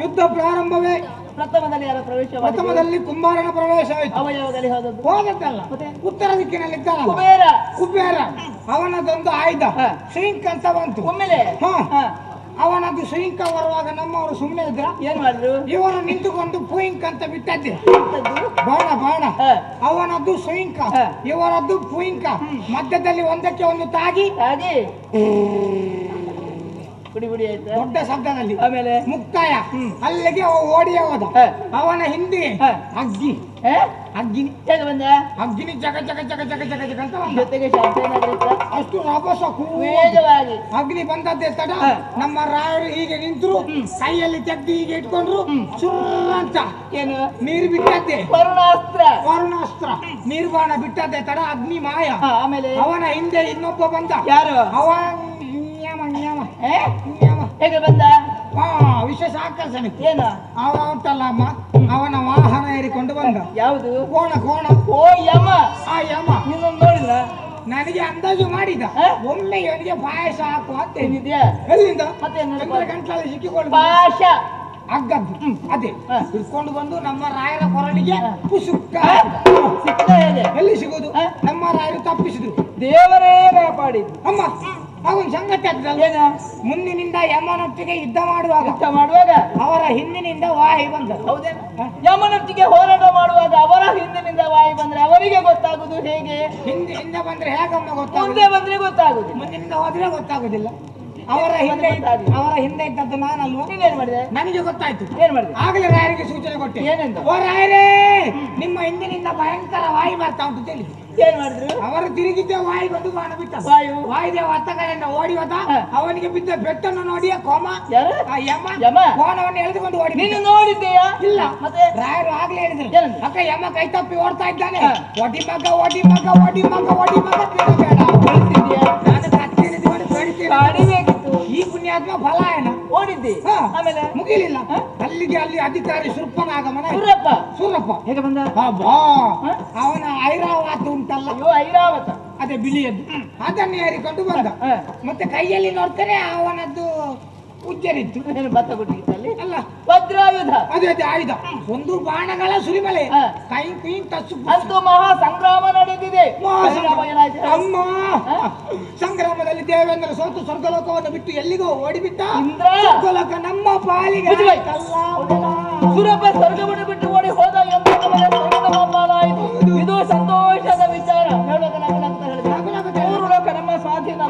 ಯುದ್ಧ ಪ್ರಾರಂಭವೇ. ಪ್ರಥಮದಲ್ಲಿ ಕುಂಬಾರನ ಪ್ರವೇಶ ಆಯಿತು. ಹೋದದ್ದಲ್ಲ, ಉತ್ತರ ದಿಕ್ಕಿನಲ್ಲಿ ಕುಬೇರ. ಅವನದೊಂದು ಆಯುಧ ಶ್ರೀಂಕ್ ಅಂತ ಬಂತು. ಅವನದ್ದು ಶ್ರೀಂಕ ಬರುವಾಗ ನಮ್ಮವರು ಸುಮ್ಮನೆ ಇದ್ರ ಏನ್ ಮಾಡಿದ್ರು, ಇವರು ನಿಂತುಕೊಂಡು ಪುಯಿಂಕ್ ಅಂತ ಬಿಟ್ಟದ್ದೆ. ಬಾಣ ಅವನದ್ದು ಶ್ರೀಂಕ, ಇವರದ್ದು ಪುಯಿಂಕ. ಮಧ್ಯದಲ್ಲಿ ಒಂದಕ್ಕೆ ಒಂದು ತಾಗಿ ದೊಡ್ಡ ಶಬ್ದದಲ್ಲಿ ಆಮೇಲೆ ಮುಕ್ತಾಯ. ಅಲ್ಲಿಗೆ ಓಡಿಯ ಹೋದ. ಅವನ ಹಿಂದೆ ಅಗ್ನಿ ಅಗ್ನಿ ಜಗ ಜಗ ಜಗ ಜಗ ಜಗ ಜಗ ಅಂತ ಜೊತೆಗೆ ಅಷ್ಟು ರಭಸ ವೇಗವಾಗಿ ಅಗ್ನಿ ಬಂದದ್ದೇ ತಡ. ನಮ್ಮ ರಾಯರು ಹೀಗೆ ನಿಂತರು, ಕೈಯಲ್ಲಿ ತೆಗ್ದು ಹೀಗೆ ಇಟ್ಕೊಂಡ್ರು. ಸುರ್ ಅಂತ ಏನು ನೀರು ಬಿಟ್ಟದ್ದೆ, ವರುಣಾಸ್ತ್ರ ನಿರ್ವಾಣ ಬಿಟ್ಟದ್ದೇ ತಡ. ಅಗ್ನಿ ಮಾಯ. ಆಮೇಲೆ ಅವನ ಹಿಂದೆ ಇನ್ನೊಬ್ಬ ಬಂದ. ಯಾರು? ಅವ ಹೇಗೆ ಬಂದ? ವಿಶೇಷ ಆಕರ್ಷಣೆ ಏನು? ಅವ ಉಂಟಲ್ಲ ಅಮ್ಮ, ಅವನ ವಾಹನ ಏರಿಕೊಂಡು ಬಂದ. ಯಾವುದು? ಕೋಣ ಕೋಣ. ಓ ಯಮ. ಆ ಯಮ ನೀನೊಂದು ನೋಡಿಲ್ಲ? ನನಗೆ ಅಂದಾಜು ಮಾಡಿದ, ಒಮ್ಮೆ ಇವನಿಗೆ ಪಾಯಸ ಹಾಕು ಅಂತ. ಏನಿದ್ಯಾ? ಎಲ್ಲಿಂದ? ಮತ್ತೆ ಗಂಟಲಲ್ಲಿ ಸಿಕ್ಕಿಕೊಂಡು ಪಾಶ ಅಗ್ಗದ್ದು ಅದೇ ಹಿಡ್ಕೊಂಡು ಬಂದು ನಮ್ಮ ರಾಯರ ಕೊರಳಿಗೆ ಪುಸುಕ್ಕ. ಎಲ್ಲಿ ಸಿಗುದು? ನಮ್ಮ ರಾಯರು ತಪ್ಪಿಸಿದ್ರು, ದೇವರೇ ಕಾಪಾಡಿದ್ದು. ಅಮ್ಮ ಅವನ್ ಸಂಗತಿ ಆಗ್ತದಲ್ಲ, ಮುಂದಿನಿಂದ ಯಮನೊಟ್ಟಿಗೆ ಯುದ್ಧ ಮಾಡುವಾಗ ಅವರ ಹಿಂದಿನಿಂದ ವಾಯಿ ಬಂದ. ಹೌದೇನ? ಯಮನೊಟ್ಟಿಗೆ ಹೋರಾಟ ಮಾಡುವಾಗ ಅವರ ಹಿಂದಿನಿಂದ ವಾಯಿ ಬಂದ್ರೆ ಅವರಿಗೆ ಗೊತ್ತಾಗುದು ಹೇಗೆ? ಹಿಂದೆ ಬಂದ್ರೆ ಹೇಗಮ್ಮ ಗೊತ್ತಾಗ? ಮುಂದೆ ಬಂದ್ರೆ ಗೊತ್ತಾಗುದು, ಮುಂದಿನಿಂದ ಹೋದ್ರೆ ಗೊತ್ತಾಗುದಿಲ್ಲ. ಅವರ ಹಿಂದೆ ಇದ್ದದ್ದು ನಾನಲ್ವ? ನೀನೇನ್ ಮಾಡಿದೆ? ನನಗೆ ಗೊತ್ತಾಯ್ತು. ಏನ್ ಮಾಡಿದೆ? ಆಗಲೇ ರಾಯರಿಗೆ ಸೂಚನೆ ಕೊಟ್ಟೆ. ಏನೆಂದು? ಓ ರಾಯರೇ, ನಿಮ್ಮ ಹಿಂದಿನಿಂದ ಭಯಂಕರ ವಾಯಿ ಬರ್ತಾ ಉಂಟು ತಿಳಿದು. ಏನ್ ಮಾಡಿದ್ರು? ಅವರು ತಿರುಗಿದ್ದೆ ವಾಯಿ ಬಂದು ಬಾಣ ಬಿಟ್ಟ. ವಾಯುದೇವ ಹತ್ತ ಕಡೆಯಿಂದ ಓಡಿ ಹೋದ. ಅವನಿಗೆ ಬಿದ್ದ ಬೆಟ್ಟನ್ನು ನೋಡಿ ಕೋಮ ಯಮ ಕೋಣವನ್ನು ಎಳೆದುಕೊಂಡು ಓಡಿ. ನೀನು ನೋಡಿದ್ದೀಯಾ? ಇಲ್ಲ. ಮತ್ತೆ ರಾಯರು ಆಗ್ಲೇ ಹೇಳಿದ್ರು, ಅಕ್ಕ ಯಮ ಕೈ ತಪ್ಪಿ ಓಡ್ತಾ ಇದ್ದಾನೆ, ಓಡಿ ಮಗ ಓಡಿ ಮಗ ಓಡಿ ಮಗ ಓಡಿ ಮಗ ಬೇಡ. ನಾನು ಕತ್ತಿ ಹಿಡಿದುಕೊಂಡು ಬೇಡಿದ್ದೇನೆ. ಈ ಪುಣ್ಯಾತ್ಮ ಫಲ ಏನ ಓಡಿದ್ದಿ. ಆಮೇಲೆ ಮುಗಿಲಿಲ್ಲ. ಅಲ್ಲಿಗೆ ಅಲ್ಲಿ ಅಧಿಕಾರಿ ಸುರ್ಪನಾಗಮನ ಸೂರಪ್ಪ ಹೇಗೆ ಬಂದ? ಅವನ ಐರಾವತ ಉಂಟಲ್ಲ, ಐರಾವತ ಅದೇ ಬಿಳಿಯದ್ದು, ಅದನ್ನು ಏರಿಕೊಂಡು ಬಂದ. ಮತ್ತೆ ಕೈಯಲ್ಲಿ ನೋಡ್ತಾರೆ ಅವನದ್ದು ಉಜ್ಜರಿತ್ತು. ಭತ್ತ ಗುಡ್ಡಿದ್ದಲ್ಲಿ ಅಲ್ಲ, ವಜ್ರಾಯುಧ. ಅದೇ ಆಯುಧ, ಒಂದು ಬಾಣಗಳ ಸುರಿಮಲೆ, ಕೈ ಕುಯಿ ತಚ್ಚು. ಅಂತೂ ಮಹಾ ಸಂಗ್ರಾಮ ನಡೆದಿದೆ. ಅಮ್ಮ, ಸಂಗ್ರಾಮದಲ್ಲಿ ದೇವೇಂದ್ರ ಸೋತು ಸ್ವರ್ಗಲೋಕವನ್ನು ಬಿಟ್ಟು ಎಲ್ಲಿಗೋ ಓಡಿಬಿಟ್ಟ. ಸ್ವರ್ಗಲೋಕ ನಮ್ಮ ಪಾಲಿಗೆ ಸುರಭ ಸ್ವರ್ಗವನ್ನು ಬಿಟ್ಟು ಓಡಿ ಹೋದ ಎಂಬ ಆಯಿತು. ಇದು ಸಂತೋಷದ ವಿಚಾರ. ಮೂರು ಲೋಕ ನಮ್ಮ ಸ್ವಾಧೀನ.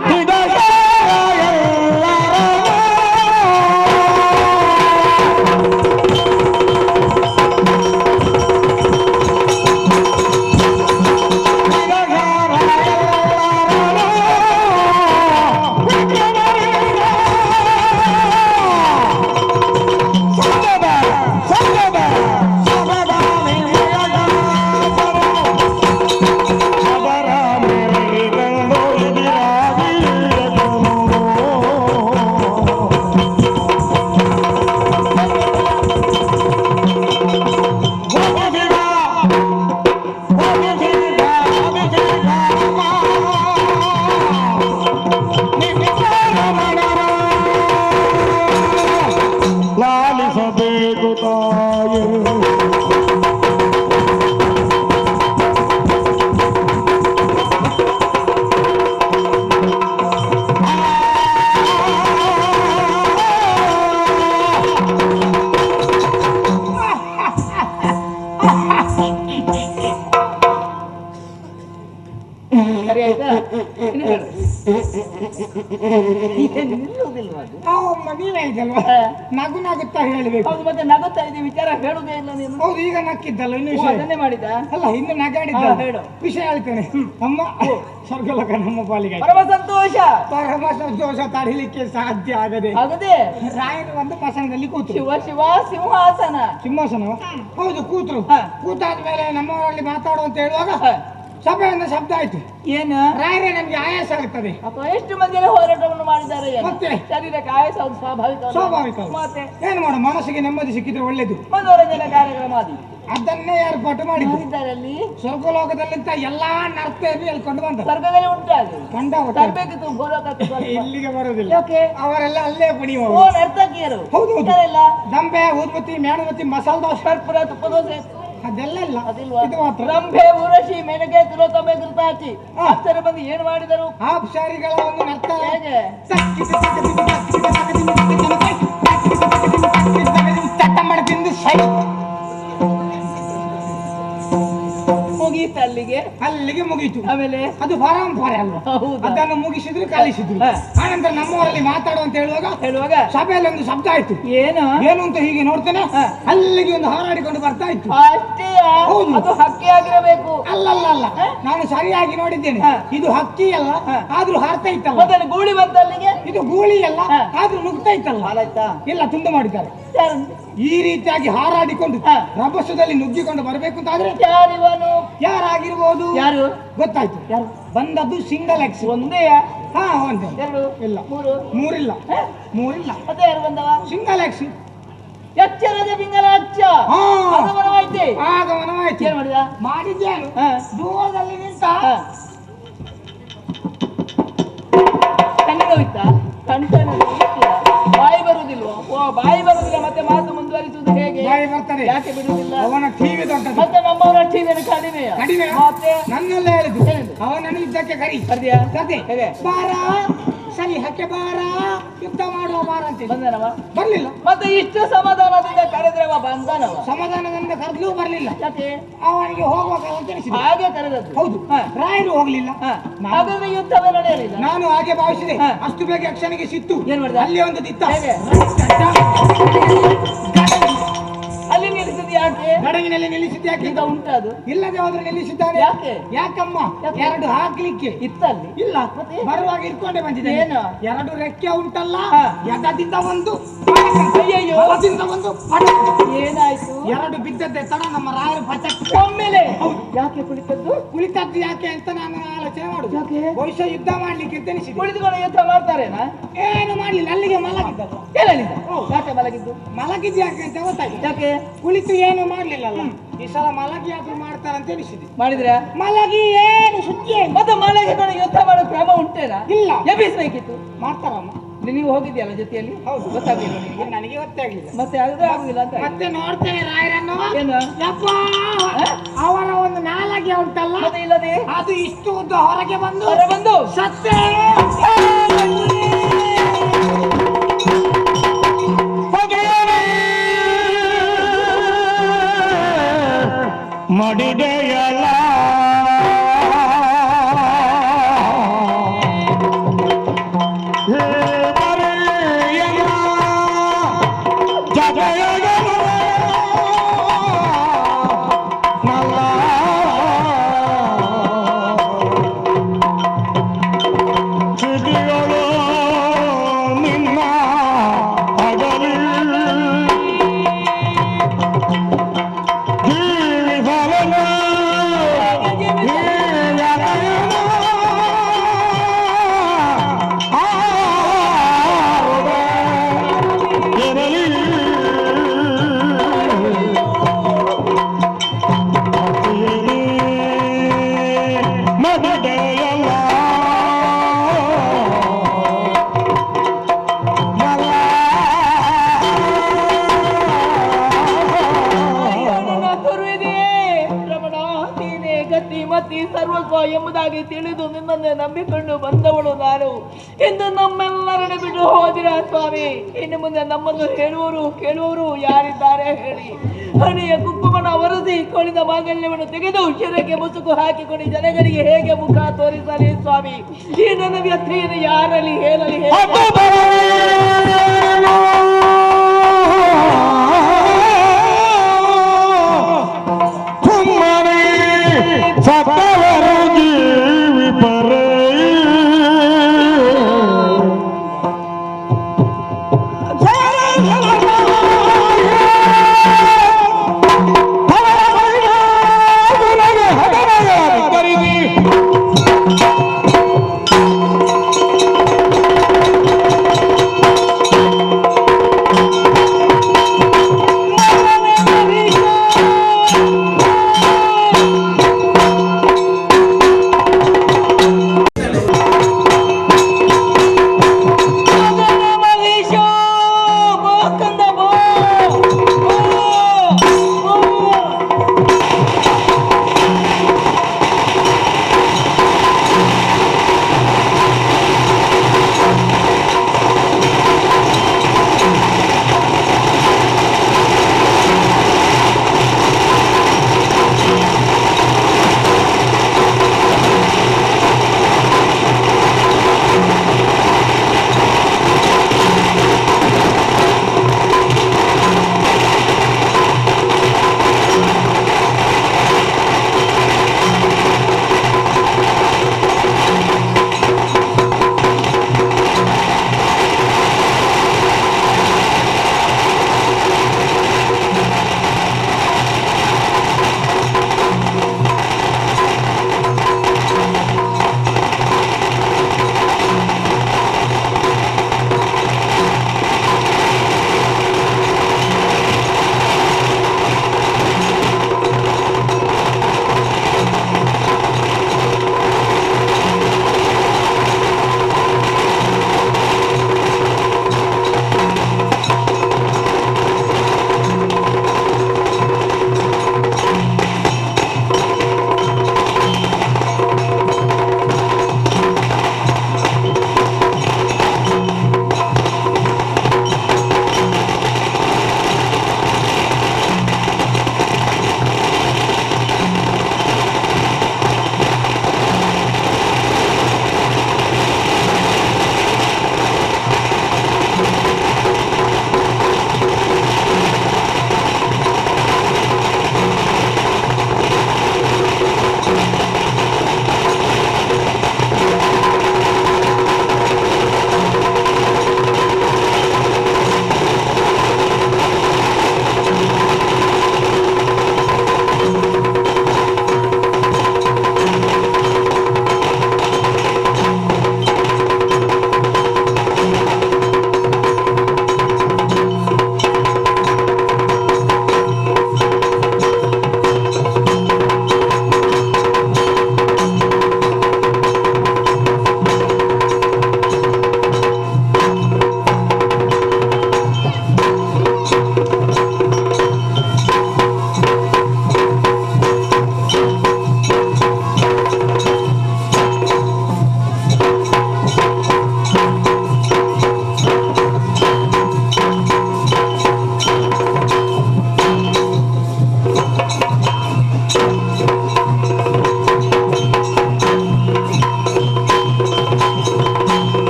ಲಾಲಿಸಬೇಕು ತಾಯೇ. ಸರಿ ಆಯ್ತಾ? ನೀವೇ ಇದಲ್ವಾ, ನಗು ನಗುತ್ತಾ ಹೇಳ್ಬೇಕು. ಹೌದು, ಮತ್ತೆ ನಗುತ್ತಾ ಇದೆ, ವಿಚಾರ ಹೇಳುದೇ ಇಲ್ಲ ನೀನು. ಹೌದು, ಈಗ ನಕ್ಕಿದ್ದಲ್ಲ ಇನ್ನು ಅದನ್ನೇ ಮಾಡಿದ ಅಲ್ಲ, ಇನ್ನು ನಗಾಡಿದ್ದ. ಹೇಳು ವಿಷಯ ಹೇಳ್ತೇನೆ. ಅಮ್ಮ, ಸ್ವರ್ಗಲೋಕ ನಮ್ಮ ಪಾಲಿಗೆ ಪರಮ ಸಂತೋಷ. ಪರಮ ಸಂತೋಷ ತಡಿಲಿಕ್ಕೆ ಸಾಧ್ಯ ಆಗದೆ ರಾಯರು ಒಂದು ಮಸಣದಲ್ಲಿ ಕೂತು. ಶಿವ ಶಿವ ಸಿಂಹಾಸನ. ಸಿಂಹಾಸನ ಹೌದು, ಕೂತ್ರು. ಕೂತಾದ್ಮೇಲೆ ನಮ್ಮವರಲ್ಲಿ ಮಾತಾಡು ಅಂತ ಹೇಳುವಾಗ ಸಭೆಯಿಂದ ಶಬ್ದ ಆಯ್ತು. ಏನು? ರಾಯರೇ, ನಮ್ಗೆ ಆಯಾಸ ಆಗ್ತದೆ. ಅಥವಾ ಎಷ್ಟು ಮಂದಿಯಲ್ಲಿ ಹೋರಾಟವನ್ನು ಮಾಡಿದ್ದಾರೆ? ಮತ್ತೆ ಶರೀರಕ್ಕೆ ಆಯಾಸ ಸ್ವಾಭಾವಿಕ. ಮತ್ತೆ ಏನು ಮಾಡ, ಮನಸ್ಸಿಗೆ ನೆಮ್ಮದಿ ಸಿಕ್ಕಿದ್ರೆ ಒಳ್ಳೇದು. ಮನೋರಂಜನೆ ಕಾರ್ಯಕ್ರಮ ಅದನ್ನೇ ಏರ್ಪಾಟು ಮಾಡಿದ್ದಾರೆ. ಅಲ್ಲಿ ಸ್ವರ್ಗಲೋಕದಲ್ಲಿಂತ ಎಲ್ಲಾ ನರ್ತನ್ನು ಹೇಳ್ಕೊಂಡು ಬಂದ. ಸ್ವರ್ಗದಲ್ಲಿ ಉಂಟಾಗಿ ಕಂಡ ತರಬೇಕಿತ್ತು ಭೂಲೋಕಕ್ಕೆ. ಇಲ್ಲಿಗೆ ಬರೋದಿಲ್ಲ. ಯಾಕೆ? ಅವರೆಲ್ಲ ಅಲ್ಲೇ ಕುಣಿಯುವ ನರ್ತಕಿಯರು. ಹೌದು, ದಂಬೆ, ಊದ್ಬತ್ತಿ, ಮೇಣಬತ್ತಿ, ಮಸಾಲ ದೋಸೆ, ಕರ್ಪೂರ, ತುಪ್ಪ ದೋಸೆ ಅದೆಲ್ಲ ಇಲ್ಲ. ಇದು ಮಾತ್ರ. ರಂಭೆ, ಊರಶಿ, ಮೆಣಗೆ, ತಿರೋತಮೆ, ಘೃತಾಚಿ ಹತ್ತರ ಬಂದು ಏನು ಮಾಡಿದರು? ಆಪ್ಸಾರಿಗಳ ಒಂದು ನರ್ತ ಹೇಗೆ? ಚಟ್ಟಂಬಡ ತಿಂದು ಸೈ ಮುಗೀತು. ಅಲ್ಲಿಗೆ ಮುಗೀತು. ಆಮೇಲೆ ಅದು ಪರಂಪರೆ ಅಲ್ವಾ, ಅದನ್ನು ಮುಗಿಸಿದ್ರು, ಕಲಿಸಿದ್ರು. ಆನಂತರ ನಮ್ಮವರಲ್ಲಿ ಮಾತಾಡು ಅಂತ ಹೇಳುವಾಗ ಸಭೆಯಲ್ಲಿ ಒಂದು ಶಬ್ದ ಆಯ್ತು. ಏನು ಅಂತ ಹೀಗೆ ನೋಡ್ತೇನೆ, ಅಲ್ಲಿಗೆ ಒಂದು ಹಾರಾಡಿಕೊಂಡು ಬರ್ತಾ ಇತ್ತು. ಅಷ್ಟೇ? ಅದು ಹಕ್ಕಿ ಆಗಿರಬೇಕು. ಅಲ್ಲ, ನಾನು ಸರಿಯಾಗಿ ನೋಡಿದ್ದೇನೆ. ಇದು ಹಕ್ಕಿ ಅಲ್ಲ, ಆದ್ರೂ ಹಾರ್ತಾ ಇತ್ತಲ್ಲ. ಮತ್ತೆ ಗೂಳಿ ಬಂತ ಅಲ್ಲಿಗೆ. ಇದು ಗೂಳಿ ಅಲ್ಲ, ಆದ್ರೂ ನುಗ್ತಾ ಇತ್ತಲ್ಲ. ಇಲ್ಲ, ತುಂಡು ಮಾಡಿದ್ದಾರೆ. ಈ ರೀತಿಯಾಗಿ ಹಾರಾಡಿಕೊಂಡು ರಭಸದಲ್ಲಿ ನುಗ್ಗಿಕೊಂಡು ಬರಬೇಕು ಅಂತ ಆದ್ರೆ ಯಾರಾಗಿರ್ಬೋದು? ಯಾರು ಗೊತ್ತಾಯ್ತು. ಬಂದದ್ದು ಸಿಂಗಲ್ ಎಕ್ಸ್. ಒಂದೇ ಹಾ ಒಂದು ಎರಡು ಇಲ್ಲ ಮೂರು ಮೂರಿಲ್ಲ ಮೂರಿಲ್ಲ ಮತ್ತೆ ಯಾರು ಬಂದವ ಸಿಂಗಲಾಕ್ಷಿ ಎಚ್ಚರದ ಬಿಂಗಲ ಅಚ್ಚ ಹಾ. ಆಗಮನವಾಯ್ತೆ ಆಗಮನವಾಯ್ತು ಏನ್ ಮಾಡಿದ ಮಾಡಿದ್ದೇನು ಹಾ. ದೂರದಲ್ಲಿ ನಿಂತ ಕಣ್ಣು ಹೋಯ್ತಾ ಕಣ್ಕಣ್ಣ ಬಾಯಿ ಬರುವುದಿಲ್ವೋ ಬಾಯಿ ಬರುವುದಿಲ್ಲ ಮತ್ತೆ ಮಾತು ಮುಂದುವರಿಸುವುದು ಹೇಗೆ ಬಾಯಿ ಬರ್ತದೆ ಯಾಕೆ ಬಿಡುವುದಿಲ್ಲ ಅವನ ಟಿವಿ ದೊಡ್ಡದು ಮತ್ತೆ ನಮ್ಮವರ ಟಿವಿಯನ್ನು ಕಡಿಮೆಯ ಕಡಿಮೆ ಮತ್ತೆ ನನ್ನೆಲ್ಲ ಹೇಳಿದ್ದು ಏನಿದು? ಅವನನ್ನು ಯುದ್ಧಕ್ಕೆ ಕರಿ ಕರ್ದಿಯಾ ಕತೆ ಹೇಗೆ ಬಾರ ಸರಿ ಹಕ್ಕೆ ಬಾರ ಯುದ್ಧ ಮಾಡುವ ಬಾರ ಅಂತ ಬಂದನವ ಬರ್ಲಿಲ್ಲ ಮತ್ತೆ ಇಷ್ಟು ಸಮಾಧಾನದಿಂದ ಕರೆದ್ರವ ಬಂದನವ ಸಮಾಧಾನದಿಂದ ಕರೆದ್ಲೂ ಬರ್ಲಿಲ್ಲ ಯಾಕೆ ಅವನಿಗೆ ಹೋಗುವಾಗ ಅಂತ ಅನಿಸಿದೆ ಹಾಗೆ ಕರೆದದ್ದು ಹೌದು ರಾಯರು ಹೋಗ್ಲಿಲ್ಲ ಹಾಗಾದ್ರೆ ಯುದ್ಧವೇ ನಡೆಯಲಿಲ್ಲ ನಾನು ಹಾಗೆ ಭಾವಿಸಿದೆ ಹಾ. ಅಷ್ಟು ಬೇಗ ಯಕ್ಷನಿಗೆ ಸಿಟ್ಟು ಏನ್ ಮಾಡಿದ? ಅಲ್ಲಿ ಒಂದು ದಿತ್ತ ಹೇಗೆ? ಅಲ್ಲಿ ನಿಲ್ಲಿಸಿದ್ ಯಾಕೆ ಗಡಗಿನಲ್ಲಿ ನಿಲ್ಲಿಸಿದ್ದ ಯಾಕೆ ಈಗ ಉಂಟ ಅದು ಇಲ್ಲದೆ ಹೋದ್ರೆ ನಿಲ್ಲಿಸಿದ್ದಾನೆ ಯಾಕೆ? ಯಾಕಮ್ಮ ಯಾಕೆ? ಎರಡು ಹಾಕ್ಲಿಕ್ಕೆ ಇತ್ತಲ್ಲಿ ಇಲ್ಲ ಮತ್ತೆ? ಬರುವಾಗ ಇಟ್ಕೊಂಡೆ ಬಂದಿದ್ದೇನೆ ಏನು? ಎರಡು ರೆಕ್ಕೆ ಉಂಟಲ್ಲ ಹಾ. ಎಡದಿಂದ ಒಂದು ಅಯ್ಯಯ್ಯೋ. ಬಲದಿಂದ ಒಂದು ಪಟಕ್. ಏನಾಯ್ತು ಎರಡು ಬಿದ್ದದ್ದೆ ತಡ ನಮ್ಮ ರಾಯರು ಪಚಕ್ ಒಮ್ಮೆಲೆ ಯಾಕೆ ಕುಳಿತದ್ದು ಕುಳಿತದ್ದು ಯಾಕೆ ಅಂತ ನಾನು ಆಲೋಚನೆ ಮಾಡುದು ಯಾಕೆ? ಬಹುಶಃ ಯುದ್ಧ ಮಾಡ್ಲಿಕ್ಕೆ ಅಂತ ಎನಿಸಿದೆ ಕುಳಿತುಕೊಂಡು ಯುದ್ಧ ಮಾಡ್ತಾರೇನಾ ಏನು ಮಾಡ್ಲಿಲ್ಲ ಅಲ್ಲಿಗೆ ಮಲಗಿದ್ದದ್ದು ಕೇಳಲಿಲ್ಲ ಯಾಕೆ ಮಲಗಿದ್ದು ಮಲಗಿದ್ದು ಯಾಕೆ ಅಂತ ಗೊತ್ತಾಯ್ತು ಯಾಕೆ ಕುಳಿತು ಏನು ಮಾಡ್ಲಿಲ್ಲಲ್ಲ ಈ ಸಲ ಮಲಗಿ ಆದ್ರೂ ಮಾಡ್ತಾರಂತ ಎನಿಸಿದೆ ಮಾಡಿದ್ರೆ ಮಲಗಿ ಏನು ಸುದ್ದಿ ಮತ್ತೆ ಮಲಗಿಕೊಂಡು ಯುದ್ಧ ಮಾಡೋ ಕ್ರಮ ಉಂಟೇನಾ ಇಲ್ಲ ಎಬ್ಬಿಸ್ಬೇಕಿತ್ತು ಮಾಡ್ತಾರಮ್ಮ ನೀವು ಹೋಗಿದ್ಯಲ್ಲ ಜೊತೆಯಲ್ಲಿ ಹೌದು ಗೊತ್ತಾಗ್ಲಿಲ್ಲ ನಿಮಗೆ ನನಗೆ ಗೊತ್ತಾಗ್ಲಿಲ್ಲ ಮತ್ತೆ ಅದು ಆಗುದಿಲ್ಲ ಅಂತ ಮತ್ತೆ ನೋಡ್ತೇನೆ ರಾಯರನ್ನು ಏನು ಯಪ್ಪ ಅವರ ಒಂದು ನಾಲಗೆ ಉಂಟಲ್ಲ ಮತ್ತೆ ಇಲ್ಲದೆ ಅದು ಇಷ್ಟು ಉದ್ದ ಹೊರಗೆ ಬಂದು ಹೊರ ಬಂದು ಸತ್ತೇ ಮಡಿದೆಯಲ್ಲ ನಿನ್ನ ಅಗಲಿ ಸರ್ವಸ್ವ ಎಂಬುದಾಗಿ ತಿಳಿದು ನಿಮ್ಮನ್ನೇ ನಂಬಿಕೊಂಡು ಬಂದವಳು ನಾನು ಇಂದು ನಮ್ಮೆಲ್ಲರನ್ನು ಬಿಟ್ಟು ಹೋದಿರ ಸ್ವಾಮಿ ಇನ್ನು ಮುಂದೆ ನಮ್ಮನ್ನು ಕೇಳುವವರು ಯಾರಿದ್ದಾರೆ ಹೇಳಿ ಹಣೆಯ ಕುಂಕುಮನ ಒರೆಸಿ ಕೊಳಿದ ಮಾಂಗಲ್ಯವನ್ನು ತೆಗೆದು ಶಿರಕ್ಕೆ ಮುಸುಕು ಹಾಕಿಕೊಂಡು ಜನಗಳಿಗೆ ಹೇಗೆ ಮುಖ ತೋರಿಸಲಿ ಸ್ವಾಮಿ ಈ ನನ್ನ ವ್ಯಥೆಯನ್ನು ಯಾರಲ್ಲಿ ಹೇಳಲಿ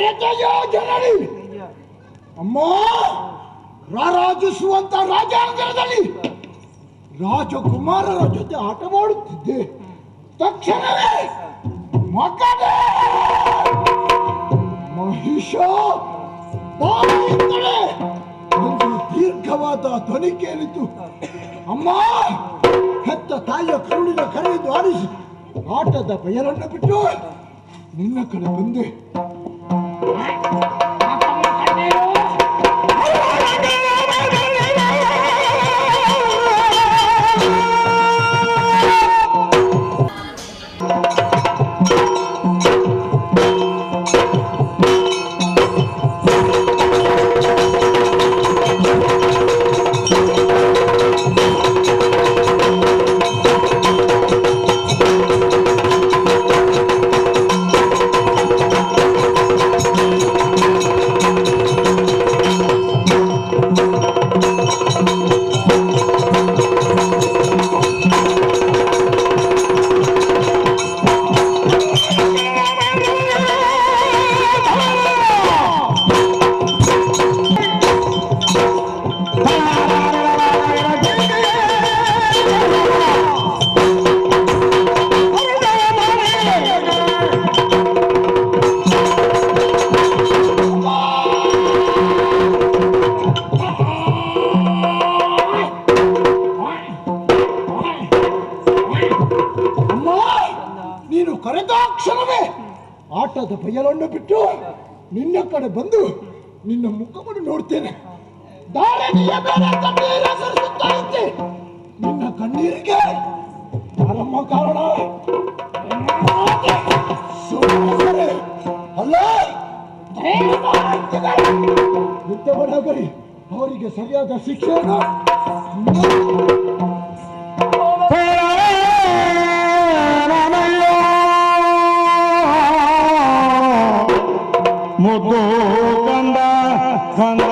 ಕರೆದೆಯೋ ಜನರಿ ಅಮ್ಮ ರಾರಾಜಿಸುವಂತ ರಾಜಾಂಗಣದಲ್ಲಿ ರಾಜಕುಮಾರರ ಜೊತೆ ಆಟ ಮಾಡುತ್ತಿದ್ದೆ. ತಕ್ಷಣವೇ ಮಗನೇ ಮಹಿಷ ಬಾಯಿಯಿಂದಲೇ ಒಂದು ದೀರ್ಘವಾದ ಧ್ವನಿ ಕೇಳಿತು. ಅಮ್ಮ ಹೆತ್ತ ತಾಯಿಯ ಕರುಳಿನ ಕರೆಯನ್ನು ಆಲಿಸಿ ಆಟದ ಬಯಲನ್ನು ಬಿಟ್ಟು ನಿನ್ನ ಕಡೆ ಬಂದೆ. ಆಟದ ಬಯಲನ್ನು ಬಿಟ್ಟು ನಿನ್ನ ಕಡೆ ಬಂದು ನಿನ್ನ ಮುಖವನ್ನು ನೋಡ್ತೇನೆ. ನಿನ್ನ ಕಣ್ಣೀರಿಗೆ ಯಾರಮ್ಮ ಕಾರಣ? ಅಲ್ಲ ಯುದ್ಧವನ್ನಾಗಲಿ ಅವರಿಗೆ ಸರಿಯಾದ ಶಿಕ್ಷೆಯನ್ನು ಮುದ್ದು ಕಂದ ಕಂದ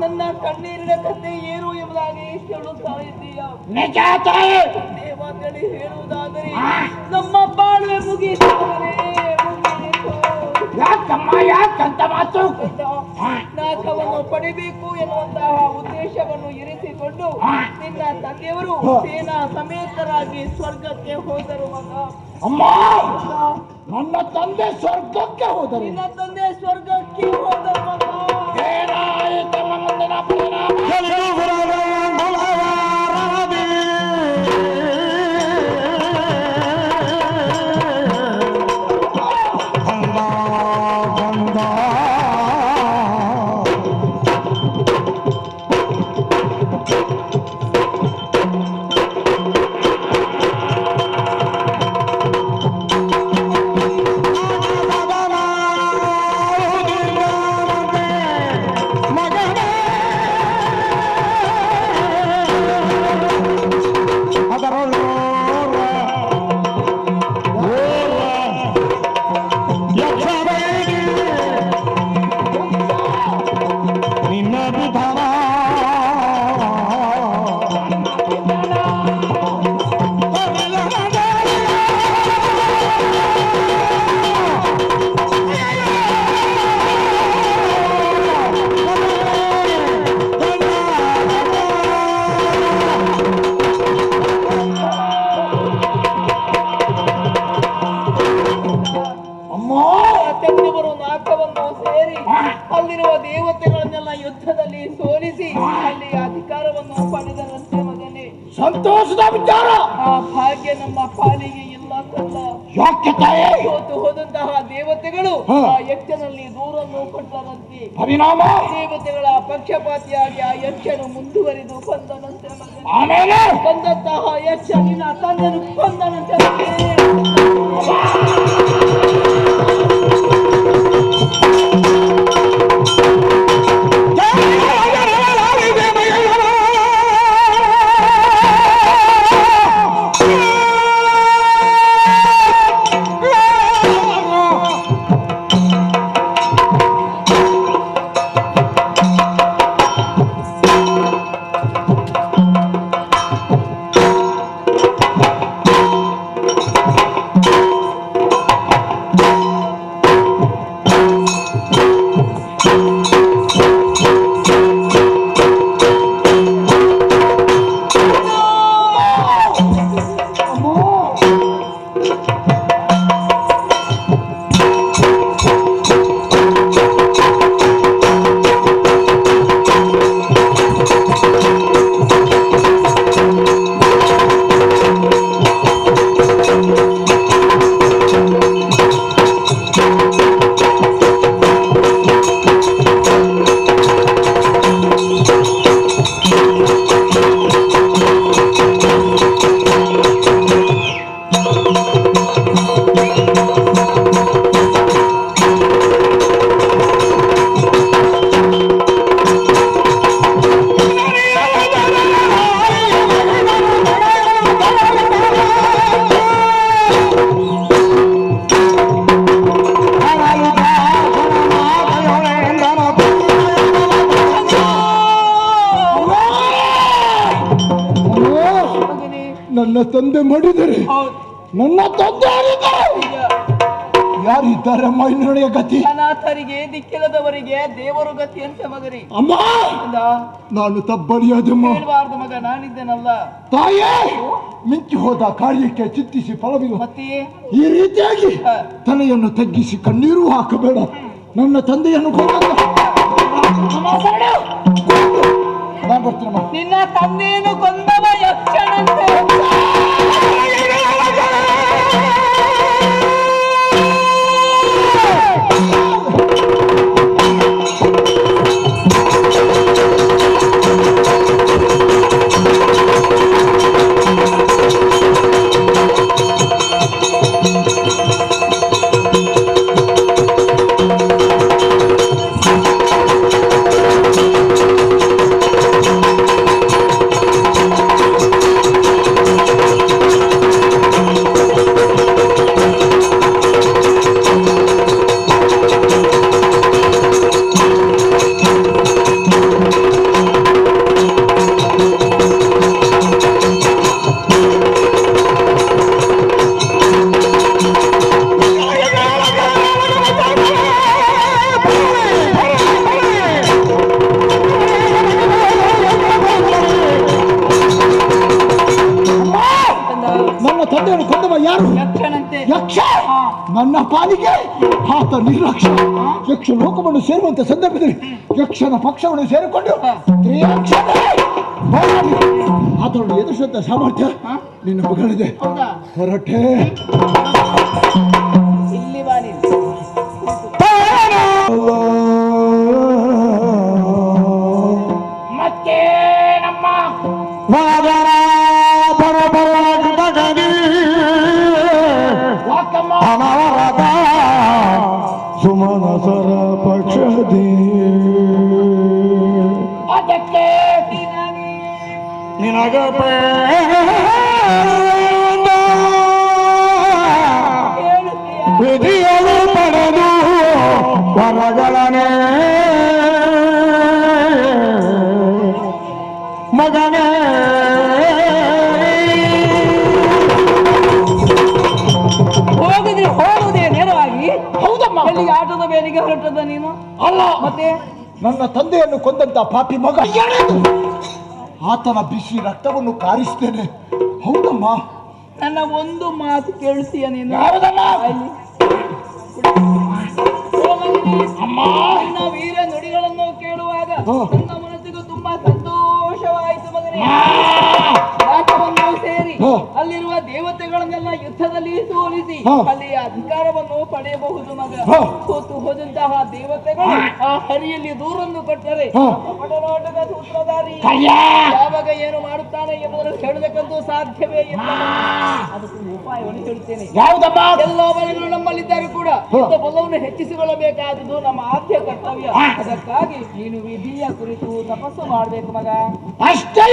ನನ್ನ ಕಣ್ಣೀರಿನ ಕಥೆ ಏನು ಎಂಬುದಾಗಿ ಕೇಳುತ್ತಾ ಇದ್ದೀಯ. ದೇವತೆಳಿ ಹೇಳುವುದಾದರೆ ನಮ್ಮ ಬಾಳ್ವೆ ಮುಗಿಯಿತಾದರೆ ಯಾಕಂತ ಮಾತು ನಾಕವನ್ನು ಪಡಿಬೇಕು ಎನ್ನುವಂತಹ ಉದ್ದೇಶವನ್ನು ಇರಿಸಿಕೊಂಡು ನಿನ್ನ ತಂದೆಯವರು ಸೇನಾ ಸಮೇತರಾಗಿ ಸ್ವರ್ಗಕ್ಕೆ ಹೋದರು ಮಗ. ಅಮ್ಮ, ನನ್ನ ತಂದೆ ಸ್ವರ್ಗಕ್ಕೆ ಹೋದರು. ನಿನ್ನ ತಂದೆ ಸ್ವರ್ಗಕ್ಕೆ ಹೋದರು ಮಗ. ಏನಾಯಿತಮ್ಮ ಮುಂದಿನ ಪರಿಣಾಮ? ಅವರನ್ನೆಲ್ಲ ಯುದ್ಧದಲ್ಲಿ ಸೋಲಿಸಿ ಅಲ್ಲಿ ಅಧಿಕಾರವನ್ನು ಪಡೆದರಂತೆ ಮಗನೇ. ಸಂತೋಷದ ವಿಚಾರ. ಆ ಭಾಗ್ಯ ನಮ್ಮ ಪಾಲಿಗೆ ಇಲ್ಲ ಕಲ್ಲ. ಯಾಕೆ ತಾಯೇ? ಸೋತು ಹೋದಂತಹ ದೇವತೆಗಳು ಆ ಯಕ್ಷನಲ್ಲಿ ದೂರನ್ನು ಕೊಟ್ಟರಂತೆ. ಪರಿಣಾಮ ದೇವತೆಗಳ ಪಕ್ಷಪಾತಿಯಾಗಿ ಆ ಯಕ್ಷನು ಮುಂದುವರಿದು ಕೊಂದನಂತೆ ಮಗನೇ. ಆಮೇಲೆ ಕೊಂದಂತಹ ಯಕ್ಷ ನಿನ್ನ ತಂದೆನು ಕೊಂದನಂತೆ ಮಗನೇ. ನನ್ನ ತಂದೆ ಮಾಡಿದರೆ ನನ್ನ ತಂದೆ ಯಾರಿದ್ದಾರಮ್ಮ ಇನ್ನೊಡೆಯ ಗತಿ? ಅನಾಥರಿಗೆ ದಿಕ್ಕಿಲ್ಲದವರಿಗೆ ದೇವರು ಗತಿ ಅಂತ ಮಗರಿ. ಅಮ್ಮ ನಾನು ತಬ್ಬಲಿಯಾದಮ್ಮ. ಹೇಳ್ಬಾರ್ದು ಮಗ, ನಾನಿದ್ದೇನಲ್ಲ. ತಾಯೇ ಮಿಂಚಿ ಹೋದ ಕಾರ್ಯಕ್ಕೆ ಚಿತ್ತಿಸಿ ಫಲವಿಲ್ಲ. ಮತ್ತೆ ಈ ರೀತಿಯಾಗಿ ತಲೆಯನ್ನು ತಗ್ಗಿಸಿ ಕಣ್ಣೀರು ಹಾಕಬೇಡ. ನನ್ನ ತಂದೆಯನ್ನು ನಾನು ಬರ್ತೀನಮ್ಮ. ನಿನ್ನ ತಂದೆಯನ್ನು ಕೊಂದವ ಯಕ್ಷಣಂತೆ. ಯಕ್ಷ ನನ್ನ ಪಾಲಿಗೆ ಆತ ನಿರ್ಲಕ್ಷ. ಯಕ್ಷ ಲೋಕವನ್ನು ಸೇರುವಂತ ಸಂದರ್ಭದಲ್ಲಿ ಯಕ್ಷನ ಪಕ್ಷವನ್ನು ಸೇರಿಕೊಂಡು ಆತನನ್ನು ಎದುರಿಸುವಂತ ಸಾಮರ್ಥ್ಯ ನಿನ್ನ ಮಗಳಿದೆ. ಹೊರಟೆ ಇಲ್ಲಿ ಬಾರಿ ಮತ್ತೆ ನಮ್ಮ ಸುಮನಸರ ಪಕ್ಷದಿ ಅದಕ್ಕೆ ನಿನಗ ವಿಧಿಯಲು ಪಡೆದು ವರಗಳನೆ ಮಗನೇ ಹೋಗುದೇ ನೇರವಾಗಿ. ಹೌದಮ್ಮ. ಎಲ್ಲಿಗೆ ಆಟದ ಬೇರಿಗೆ ಹೊರಟದ ನೀನು? ಅಲ್ಲ, ಮತ್ತೆ ನನ್ನ ತಂದೆಯನ್ನು ಕೊಂದಂತ ಪಾಪಿ ಮಗ ಆತನ ಬಿಸಿ ರಕ್ತವನ್ನು ಕಾರಿಸ್ತೇನೆ. ಹೌದಮ್ಮ. ನನ್ನ ಒಂದು ಮಾತು ಕೇಳ್ತೀಯ ನೀನು? ಅಮ್ಮ ವೀರ ನುಡಿಗಳನ್ನು ಕೇಳುವಾಗ ನನ್ನ ಮನಸ್ಸಿಗೂ ತುಂಬಾ ಸಂತೋಷವಾಯಿತು ಮಗನೇ. ರಾಜ್ಯವನ್ನು ಸೇರಿ ಅಲ್ಲಿರುವ ದೇವತೆಗಳನ್ನೆಲ್ಲ ಯುದ್ಧದಲ್ಲಿ ಸೋಲಿಸಿ ಅಲ್ಲಿಯ ಅಧಿಕಾರವನ್ನು ಪಡೆಯಬಹುದು ಮಗ. ಸೋತು ಹೋದಂತಹ ದೇವತೆಗಳು ಆ ಹರಿಯಲ್ಲಿ ದೂರನ್ನು ಕೊಟ್ಟರೆ ಪಟನಾಟಕ ಸೂತ್ರಧಾರಿ ಯಾವಾಗ ಏನು ಮಾಡುತ್ತಾನೆ ಎಂಬುದನ್ನು ಹೇಳಬೇಕಂತೂ ಸಾಧ್ಯವೇ ಇಲ್ಲ. ಅದಕ್ಕೆ ಉಪಾಯವನ್ನು ಹೇಳುತ್ತೇನೆ. ಎಲ್ಲ ಬಲಗಳು ನಮ್ಮಲ್ಲಿದ್ದಾಗ ಕೂಡ ಯುದ್ಧ ಬಲವನ್ನು ಹೆಚ್ಚಿಸಿಕೊಳ್ಳಬೇಕಾದುದು ನಮ್ಮ ಆದ್ಯ ಕರ್ತವ್ಯ. ಅದಕ್ಕಾಗಿ ನೀನು ವಿಧಿಯ ಕುರಿತು ತಪಸ್ಸು ಮಾಡಬೇಕು ಮಗ. ಅಷ್ಟೇ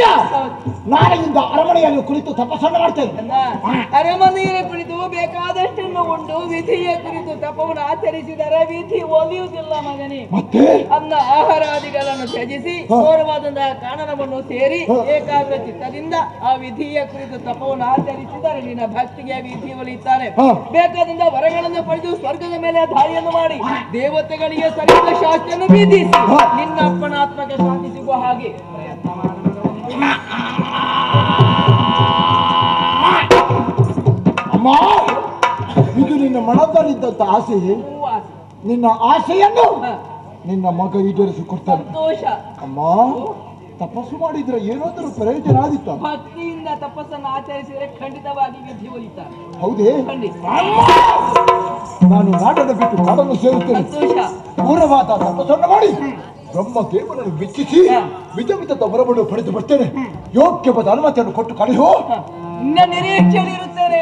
ನಾಳೆಯಿಂದ ಅರಮನೆಯಲ್ಲಿ ಕುಳಿತು ತಪಸ್ಸನ್ನು ಮಾಡ್ತೇನೆ. ಅರಮನೆಯ ಕುರಿತು ಬೇಕಾದಷ್ಟನ್ನು ಉಂಡು ವಿಧಿಯ ಕುರಿತು ತಪವನ್ನು ಆಚರಿಸಿದರೆ ವಿಧಿ ಒಲಿಯುವುದಿಲ್ಲ ಮಗನೇ. ಅನ್ನ ಆಹಾರಾದಿಗಳನ್ನು ತ್ಯಜಿಸಿ ಘೋರವಾದಂತಹ ಕಾನನವನ್ನು ಸೇರಿ ಏಕಾಗ್ರ ಚಿತ್ತದಿಂದ ಆ ವಿಧಿಯ ಕುರಿತು ತಪವನ್ನು ಆಚರಿಸಿದರೆ ನಿನ್ನ ಭಕ್ತಿಗೆ ವಿಧಿ ಒಲಿಯುತ್ತಾನೆ. ಬೇಕಾದಂತಹ ವರಗಳನ್ನು ಪಡೆದು ಸ್ವರ್ಗದ ಮೇಲೆ ದಾಳಿಯನ್ನು ಮಾಡಿ ದೇವತೆಗಳಿಗೆ ಸರಿಯಾದ ಶಾಸ್ತ್ರವನ್ನು ವಿಧಿಸಿ ನಿನ್ನ ಅಪ್ಪನಾತ್ಮಕ್ಕೆ ಶಾಂತಿ ಸಿಗುವ ಹಾಗೆ ಪ್ರಯತ್ನ ಮಾಡುವುದು. ಅಮ್ಮ, ಇದು ನಿನ್ನ ಮನದಲ್ಲಿದ್ದಂತ ಆಸೆ. ನಿನ್ನ ಆಸೆಯನ್ನು ನಿನ್ನ ಮಗ ಈಡೇರಿಸಿಕೊಡ್ತಾನೆ. ಸಂತೋಷ. ಅಮ್ಮ, ತಪಸ್ಸು ಮಾಡಿದ್ರೆ ಏನಾದರೂ ಪ್ರಯೋಜನ ಆದಿತ್ತ? ಭಕ್ತಿಯಿಂದ ತಪಸ್ಸನ್ನು ಆಚರಿಸಿದರೆ ಖಂಡಿತವಾಗಿ ವಿಧಿ ಒಲಿತಾರೆ. ಹೌದೇ? ನಾನು ನಾಡನ್ನು ಬಿಟ್ಟು ಕಾಡನ್ನು ಸೇರುತ್ತೇನೆ. ಪೂರ್ಣವಾದ ತಪಸ್ಸನ್ನು ಮಾಡಿ ಬ್ರಹ್ಮ ದೇವರನ್ನು ಮೆಚ್ಚಿಸಿ ವಿಧ ವಿಧದ ವರವನ್ನು ಪಡೆದು ಬರ್ತೇನೆ. ಯೋಗ್ಯವಾದ ಅನುಮತಿಯನ್ನು ಕೊಟ್ಟು ಕಳೆಯೋ ನಿನ್ನ ನಿರೀಕ್ಷೆಯಲ್ಲಿ ಇರುತ್ತೇನೆ.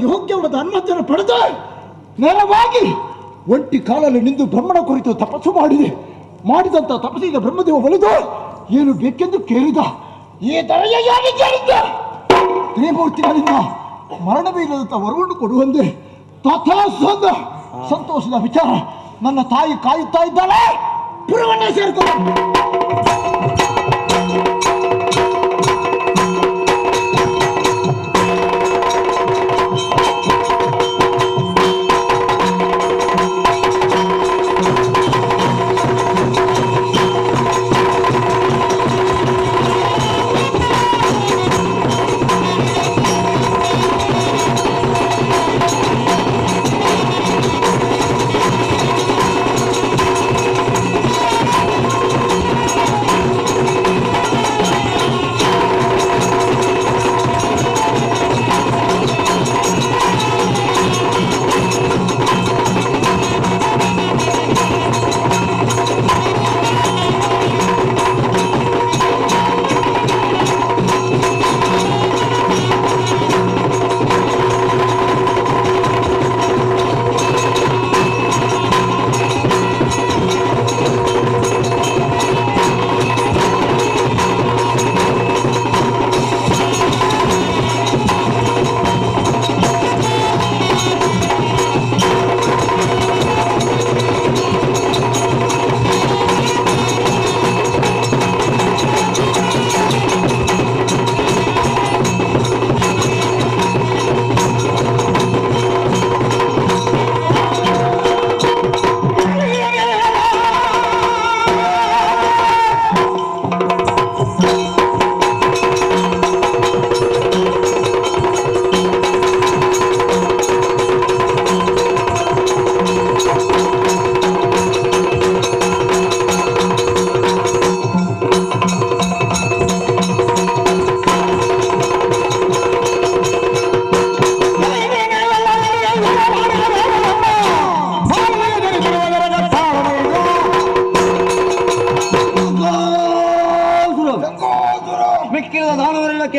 ಯೋಗ್ಯವಾದ ಅನುಮತಿಯನ್ನು ಪಡೆದು ನೇರವಾಗಿ ಒಂಟಿ ಕಾಲಲ್ಲಿ ನಿಂತು ಬ್ರಹ್ಮನ ಕುರಿತು ತಪಸ್ಸು ಮಾಡಿದಂತ ತಪಸ್ಸಿಗೆ ಬ್ರಹ್ಮದೇವ ಒಲಿದು ಏನು ಬೇಕೆಂದು ಕೇಳಿದ. ಈ ತಲೆಯ ಕೇಳಿದ್ದ ತ್ರಿಮೂರ್ತಿಗಳಿಂದ ಮರಣವೇ ಇಲ್ಲದಂತ ವರವನ್ನು ಕೊಡುವಂತೆ ತಥಾಸ್ತ ಸಂತೋಷದ ವಿಚಾರ. ನನ್ನ ತಾಯಿ ಕಾಯುತ್ತಾ ಇದ್ದಾಳೆ. ಪುರವನ್ನೇ ಸೇರ್ಕೊಂಡು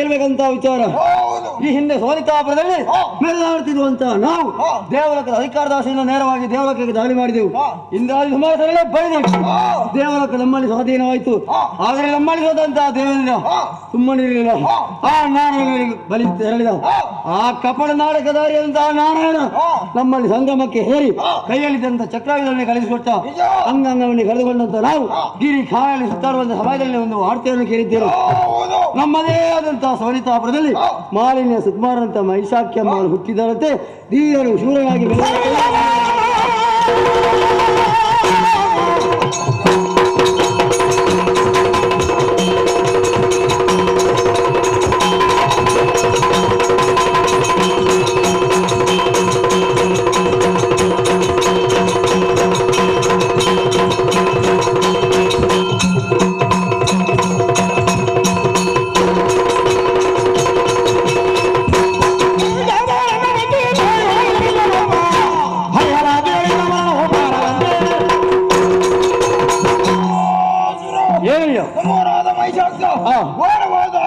ಗೊತ್ತಿರಬೇಕಂತ ವಿಚಾರ. ಈ ಹಿಂದೆ ಸೋನಿತಾಪುರದಲ್ಲಿ ಮೆರೆದಾಡ್ತಿರುವಂತ ನಾವು ದೇವಲೋಕದ ಅಧಿಕಾರದ ಆಸೆಯಿಂದ ನೇರವಾಗಿ ದೇವಲೋಕಕ್ಕೆ ದಾಳಿ ಮಾಡಿದೆವು. ಇಂದ್ರಾದಿ ಸುಮಾರೇ ಬೈದು ದೇವಲೋಕ ನಮ್ಮಲ್ಲಿ ಸ್ವಾಧೀನವಾಯಿತು. ಆದರೆ ನಮ್ಮಲ್ಲಿ ಹೋದಂತಹ ದೇವೇಂದ್ರ ಸುಮ್ಮನಿರಲಿಲ್ಲ. ಆ ನಾರಾಯಣನಿಗೆ ಬಲಿ ತೆರಳಿದ. ಆ ಕಪಟ ನಾಟಕದಾರಿಯಂತಹ ನಾರಾಯಣ ನಮ್ಮಲ್ಲಿ ಸಂಗಮಕ್ಕೆ ಹೇರಿ ಕೈಯಲ್ಲಿದ್ದಂತ ಚಕ್ರಾಯುಧವನ್ನು ಕಳಿಸಿಕೊಟ್ಟ. ಅಂಗಾಂಗವನ್ನು ಕಳೆದುಕೊಂಡಂತ ನಾವು ಗಿರಿ ಖಾಯಲ್ಲಿ ಸುತ್ತಾಡುವಂತ ಸಮಯದಲ್ಲಿ ಒಂದು ವಾರ್ತೆಯನ್ನು ಕೇಳಿದ್ದೇವೆ. ನಮ್ಮದೇ ಆದಂತಹ ಸೋನಿತಾಪುರದಲ್ಲಿ ಮಾಲಿನ್ಯ ಸುಕುಮಾರನಂತ ಮಹಿಷಾಖ್ಯಮ್ಮ ಹುಟ್ಟಿದರಂತೆ ಧೀರರು ಶೂರನಾಗಿ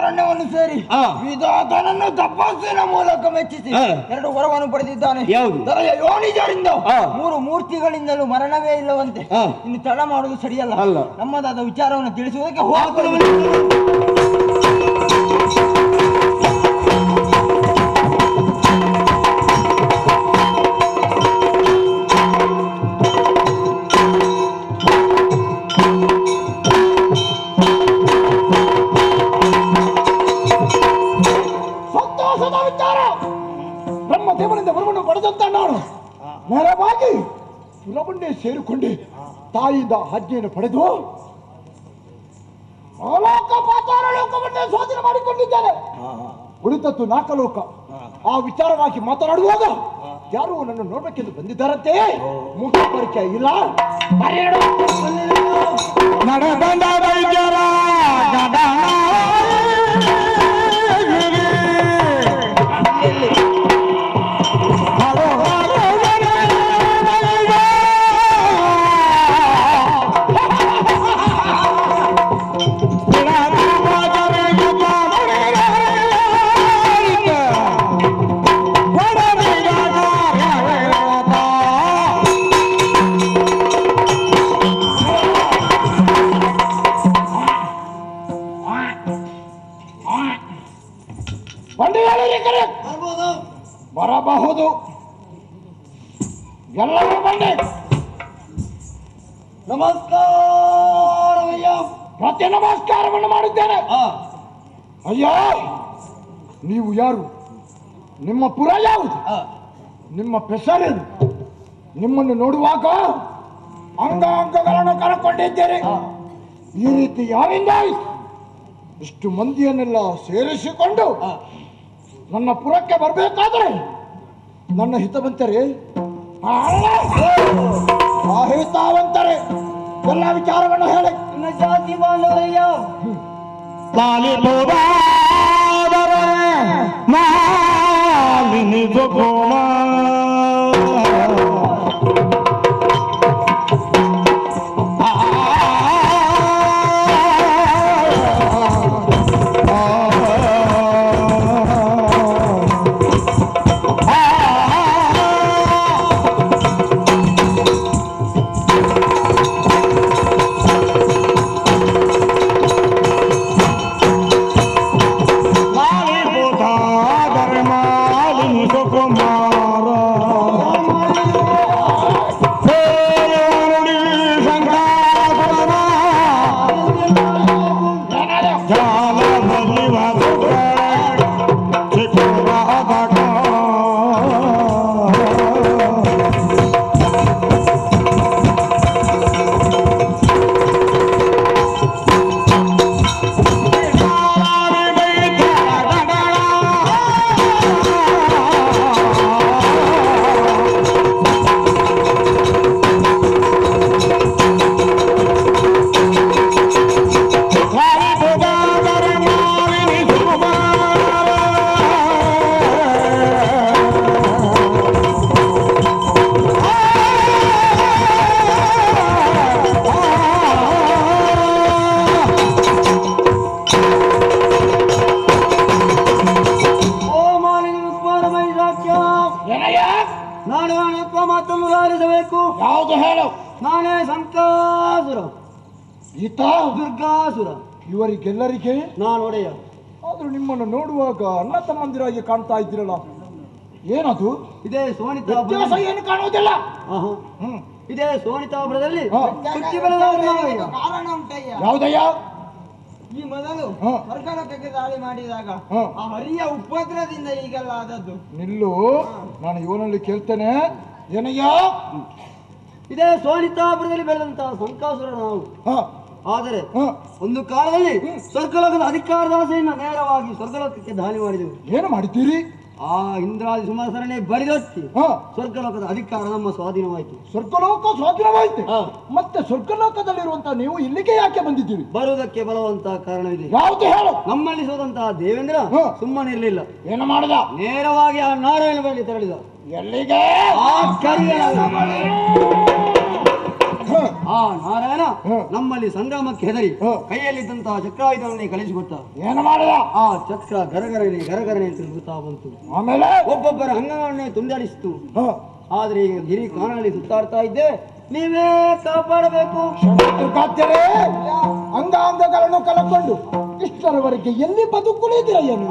ಅರಣ್ಯವನ್ನು ಸೇರಿ ವಿಧಾತನನ್ನು ತಪಸ್ಸಿನ ಮೂಲಕ ಮೆಚ್ಚಿಸಿ 2 ವರವನ್ನು ಪಡೆದಿದ್ದಾನೆ. ದರೆಯ ಯೋನಿಜರಿಂದ 3 ಮೂರ್ತಿಗಳಿಂದಲೂ ಮರಣವೇ ಇಲ್ಲವಂತೆ. ಇನ್ನು ತಡ ಮಾಡುವುದು ಸರಿಯಲ್ಲ. ನಮ್ಮದಾದ ವಿಚಾರವನ್ನು ತಿಳಿಸುವುದಕ್ಕೆ ಬ್ರಹ್ಮದೇವನಿಂದ ವರವನ್ನು ಪಡೆದಂತ ನಾನು ನೇರವಾಗಿ ಸುಲಭಂಡೆ ಸೇರಿಕೊಂಡೆ ತಾಯಿಯಿಂದ ಆಜ್ಞೆಯನ್ನು ಪಡೆದು ಆಲೋಕ ಪಾತಾಳ ಲೋಕವನ್ನೇ ಸ್ವಾಧೀನ ಮಾಡಿಕೊಂಡಿದ್ದೇನೆ. ಉಳಿದದ್ದು 4 ಲೋಕ. ಆ ವಿಚಾರವಾಗಿ ಮಾತನಾಡುವಾಗ ಯಾರು ನನ್ನ ನೋಡ್ಬೇಕೆಂದು ಬಂದಿದ್ದಾರಂತೆ. ಮುಖ ಪರಿಚಯ ಇಲ್ಲ. ಬರಬಹುದು. ಎಲ್ಲರೂ ಬನ್ನಿ. ನಮಸ್ಕಾರವಯ್ಯ. ಪ್ರತಿ ನಮಸ್ಕಾರವನ್ನು ಮಾಡಿದ್ದೇನೆ. ಅಯ್ಯ, ನೀವು ಯಾರು? ನಿಮ್ಮ ಪುರ ಯಾವುದು? ನಿಮ್ಮ ಹೆಸರೇನು? ನಿಮ್ಮನ್ನು ನೋಡುವಾಗ ಅಂಗಾಂಗಗಳನ್ನು ಕಳ್ಕೊಂಡಿದ್ದೀರಿ. ಈ ರೀತಿ ಯಾರಿಂದ ಆಯಿತು? ಇಷ್ಟು ಮಂದಿಯನ್ನೆಲ್ಲ ಸೇರಿಸಿಕೊಂಡು ನನ್ನ ಪುರಕ್ಕೆ ಬರಬೇಕಾದ್ರೆ ನನ್ನ ಹಿತವಂತರೇ, ಹಿತಾವಂತರೇ, ಎಲ್ಲ ವಿಚಾರವನ್ನು ಹೇಳಿ. ಜಾತಿ ಬಾಂಧವರಯ್ಯ, ಧರ್ಮ ಆಲಿಸಬೇಕು. ಯಾವುದು ಹೇಳು? ನಾನೇ ಸಂಕಾಸುರ, ಈತ ದುರ್ಗಾಸುರ, ಇವರಿಗೆಲ್ಲರಿಗೆ ನಾನು ಒಡೆಯ. ಆದ್ರೂ ನಿಮ್ಮನ್ನು ನೋಡುವಾಗ ಅಣ್ಣ ತಮ್ಮಂದಿರಾಗಿ ಕಾಣ್ತಾ ಇದ್ದೀರಲ್ಲ, ಏನದು? ಇದೇ ಸೋನಿತ ವ್ಯತ್ಯಾಸ ಏನು ಕಾಣುವುದಿಲ್ಲ. ಇದೇ ಸೋನಿತಾಪುರದಲ್ಲಿ ಹುಟ್ಟಿ ಬೆಳೆದವರು ನಾವೇ. ಕಾರಣ ಉಂಟಯ್ಯ. ಯಾವುದಯ್ಯ? ಈ ಮೊದಲು ಸ್ವರ್ಗಲೋಕಕ್ಕೆ ದಾಳಿ ಮಾಡಿದಾಗ ಆ ಹರಿಯ ಉಪದ್ರದಿಂದ ಈಗೆಲ್ಲ ಆದದ್ದು. ನಿಲ್ಲು, ನಾನು ಇವನಲ್ಲಿ ಕೇಳ್ತೇನೆ. ಏನಯ್ಯ? ಇದೇ ಸೋನಿತಾಪುರದಲ್ಲಿ ಬೆಳೆದಂತಹ ಸಂಕಾಸುರ ನಾವು. ಆದರೆ ಒಂದು ಕಾಲದಲ್ಲಿ ಸ್ವರ್ಗಲೋಕದ ಅಧಿಕಾರದ ಆಸೆಯಿಂದ ನೇರವಾಗಿ ಸ್ವರ್ಗಲೋಕಕ್ಕೆ ದಾಳಿ ಮಾಡಿದೆವು. ಏನು ಮಾಡಿದ್ದೀರಿ? ಆ ಇಂದ್ರಾದಿ ಸಿಂಹಾಸನನೇ ಬರಿದೊತ್ತಿ ಸ್ವರ್ಗಲೋಕದ ಅಧಿಕಾರ ನಮ್ಮ ಸ್ವಾಧೀನವಾಯಿತು. ಸ್ವರ್ಗಲೋಕ ಸ್ವಾಧೀನವಾಯಿತು. ಮತ್ತೆ ಸ್ವರ್ಗಲೋಕದಲ್ಲಿರುವಂತಹ ನೀವು ಇಲ್ಲಿಗೆ ಯಾಕೆ ಬಂದಿದ್ದೀರಿ? ಬರುವುದಕ್ಕೆ ಬಲವಂತಹ ಕಾರಣವಿದೆ. ಯಾವುದು ಹೇಳು? ನಮ್ಮಲ್ಲಿ ಸೋದಂತಹ ದೇವೇಂದ್ರ ಸುಮ್ಮನೆ ಇರಲಿಲ್ಲ. ಏನು ಮಾಡಿದ? ನೇರವಾಗಿ ಆ ನಾರಾಯಣ ಬಳಿ ತೆರಳಿದ. ಎಲ್ಲಿಗೆ? ಆ ಆ ನಾರಾಯಣ ನಮ್ಮಲ್ಲಿ ಸಂಗ್ರಾಮಕ್ಕೆ ಹೆದರಿ ಕೈಯಲ್ಲಿದ್ದಂತಹ ಚಕ್ರಾಯುಧವನ್ನೇ ಕಳಿಸಿಕೊಟ್ಟ. ಏನು ಮಾಡಿದ? ಆ ಚಕ್ರ ಗರಗರನೆ ಅಂತ ತಿರುಗುತ್ತಾ ಬಂತು. ಆಮೇಲೆ ಒಬ್ಬೊಬ್ಬರ ಅಂಗಗಳನ್ನೇ ತುಂಡಾಡಿಸಿತು. ಆದ್ರೆ ಈಗ ಗಿರಿ ಕಾಣಲಿ ಸುತ್ತಾಡ್ತಾ ಇದ್ದೆ, ನೀವೇ ಕಾಪಾಡಬೇಕು. ಅಂಗಾಂಗಗಳನ್ನು ಕಳಕೊಂಡು ಇಷ್ಟರವರೆಗೆ ಎಲ್ಲಿ ಬದುಕುಳಿದಿರಯ್ಯನು?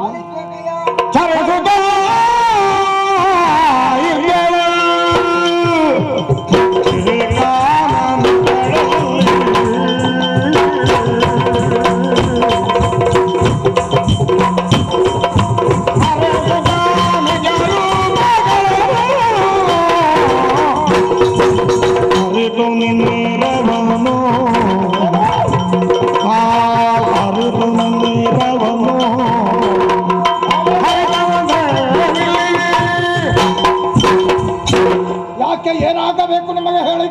ಯಾಕೆ ಏನಾಗಬೇಕು ನಿಮಗೆ ಹೇಳಿ?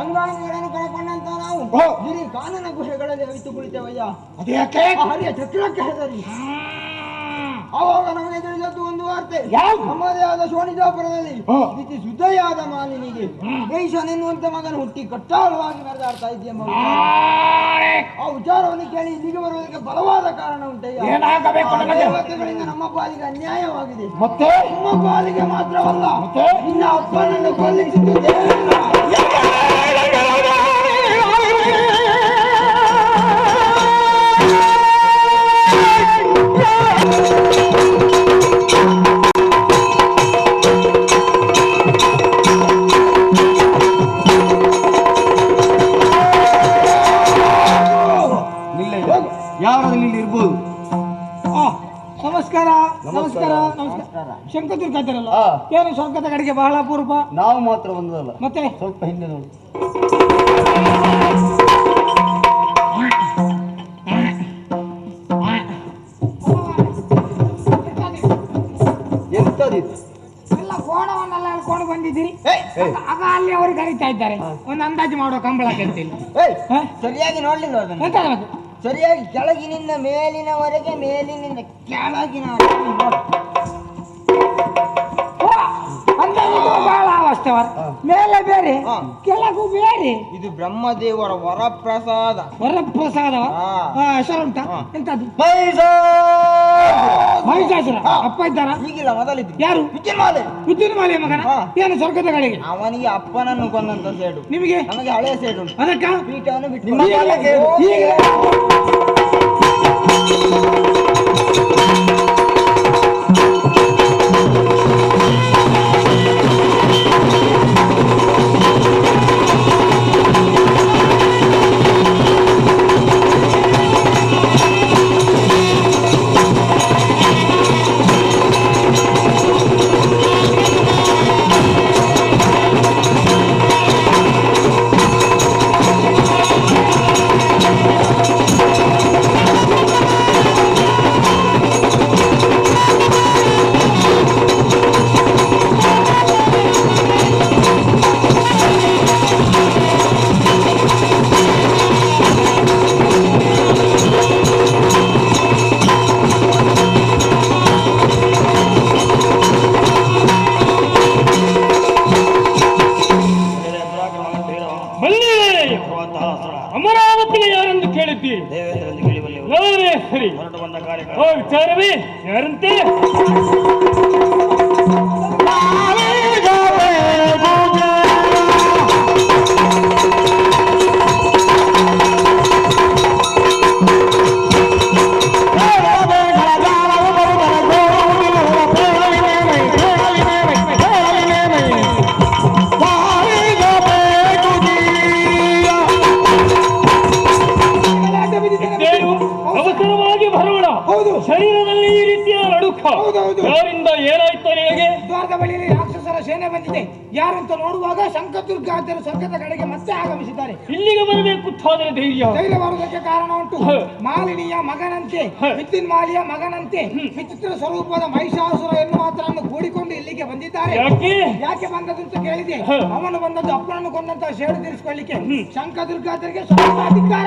ಅಂಗಾಂಗಗಳನ್ನು ಕಳಕೊಂಡಂತ ನಾವು ಗಿರಿ ಕಾನನ ಗುಹೆಗಳಲ್ಲಿ ಅವಿತು ಕುಳಿತೇವಯ್ಯ. ಅದ್ಯಾಕೆ? ಹರಿಯ ಚಕ್ರಕ್ಕೆ ಹೆದರಿ. ಆವಾಗ ನಮಗೆ ತಿಳಿದದ್ದು ಒಂದು ವಾರ್ತೆ. ನಮ್ಮದೇ ಆದ ಶೋಣಿತಾಪುರದಲ್ಲಿ ಇತಿ ಶುದ್ಧಯಾದ ಮಾಲಿನಿಗೆ ಗೈಶನೆನ್ನುವಂತ ಮಗನ ಹುಟ್ಟಿ ಕಟ್ಟಾಳವಾಗಿ ಮೆರೆದಾಡ್ತಾ ಇದೆಯಮ್ಮ. ಆ ವಿಚಾರವನ್ನು ಕೇಳಿ ಇಲ್ಲಿಗೆ ಬರುವುದಕ್ಕೆ ಬಲವಾದ ಕಾರಣ ಉಂಟಯ್ಯ. ದೇವತೆಗಳಿಂದ ನಮ್ಮ ಪಾಲಿಗೆ ಅನ್ಯಾಯವಾಗಿದೆ. ಮತ್ತೆ ನಮ್ಮ ಪಾಲಿಗೆ ಮಾತ್ರವಲ್ಲ, ನಿನ್ನ ಅಪ್ಪನನ್ನು ಕೊಲ್ಲಿಸಿದ್ದು ಯಾರಲ್ಲಿ ಇಲ್ಲಿ ಇರ್ಬೋದು. ನಮಸ್ಕಾರ ನಮಸ್ಕಾರ ನಮಸ್ಕಾರ. ಶಂಕದುರ್ಗ ಇದ್ದಾರಲ್ಲ, ಏನು ಸ್ವರ್ಗದ ಕಡೆಗೆ ಬಹಳ ಅಪೂರ್ವ. ನಾವು ಮಾತ್ರ ಬಂದದಲ್ಲ, ಮತ್ತೆ ಸ್ವಲ್ಪ ಹಿಂದೆ ನೋಡಿ. ಎಂತದಿತ್ತು? ಎಲ್ಲ ಕೋಣವನ್ನೆಲ್ಲ ಎಳ್ಕೊಂಡು ಬಂದಿದ್ದೀರಿ. ಆಗ ಅಲ್ಲಿ ಅವರು ಕರೀತಾ ಇದ್ದಾರೆ, ಒಂದು ಅಂದಾಜು ಮಾಡುವ ಕಂಬಳಕ್ಕೆ ಅಂತೇಳಿ. ಸರಿಯಾಗಿ ನೋಡ್ಲಿಲ್ಲ ಅದನ್ನು. ಸರಿಯಾಗಿ ಕೆಳಗಿನಿಂದ ಮೇಲಿನವರೆಗೆ, ಮೇಲಿನಿಂದ ಕೆಳಗಿನ ಬಹಳ ಅವಸ್ಥವರ. ಮೇಲೆ ಬೇರೆ, ಕೆಳಗೂ ಬೇರೆ. ಇದು ಬ್ರಹ್ಮದೇವರ ವರಪ್ರಸಾದ. ವರಪ್ರಸಾದವ ಹೆಸರು ಉಂಟಾ? ಎಂತದ್ದು? ಮಹಿಷಾಸುರ ಅಪ್ಪ ಇದ್ದಾರ? ಈಗಿಲ್ಲ, ಮೊದಲಿದ್ದು. ಯಾರು? ವಿದ್ಯುನ್ಮಾಲೆ ಮಗನ. ಏನು ಸ್ವರ್ಗದ ಕಡೆಗೆ? ಅವನಿಗೆ ಅಪ್ಪನನ್ನು ಕೊಂದಂತ ಸೇಡು. ನಿಮಗೆ? ನಮಗೆ ಹಳೆಯ ಸೇಡು ಉಂಟು. ಅದಕ್ಕ ಪೀಠವನ್ನು ಬಿಟ್ಟು ಹೊರಟು ಬಂದ ಕಾರ್ಯಕ್ರಮ. ಓ ವಿಚಾರವೇ ಯಾರಂತೆ? ಅವಸರವಾಗಿ ಬರೋಣ. ಶರೀರದಲ್ಲಿ ಈ ರೀತಿಯ ಅಡುಕ ಯಾರಿಂದ ಏನಾಯ್ತು ನಿನಗೆ? ದ್ವಾರದ ಬಳಿಯಲ್ಲಿ ರಾಕ್ಷಸರ ಸೇನೆ ಬಂದಿದೆ. ಯಾರಂತ ನೋಡುವಾಗ ಶಂಕದುರ್ಗಾಚಾರ್ಯ ಸ್ವರ್ಗದ ಕಡೆಗೆ ಮತ್ತೆ ಆಗಮಿಸಿದ್ದಾರೆ. ಇಲ್ಲಿಗೆ ಬರಬೇಕು ಧೈರ್ಯ ಬರುವುದಕ್ಕೆ ಕಾರಣ ಉಂಟು. ಮಾಲಿನಿಯ ಮಗನಂತೆ ವಿದ್ಯುನ್ ಮಾಲಿಯ ಮಗನಂತೆ ವಿಚಿತ್ರ ಸ್ವರೂಪದ ಮಹಿಷಾಸುರ ಎನ್ನುವಾತನನ್ನು ಕೂಡಿಕೊಂಡು ಇಲ್ಲಿಗೆ ಬಂದಿದ್ದಾರೆ. ಯಾಕೆ ಬಂದದಂತ ಕೇಳಿದೆ. ಅವನು ಬಂದದ್ದು ಅಪ್ಪನನ್ನು ಕೊಂದಂತ ಸೇಡು ತೀರಿಸಿಕೊಳ್ಳಿಕ್ಕೆ. ಶಂಕದುರ್ಗಾಚಾರ್ಯರಿಗೆ ಸ್ವಲ್ಪ ಅಧಿಕಾರ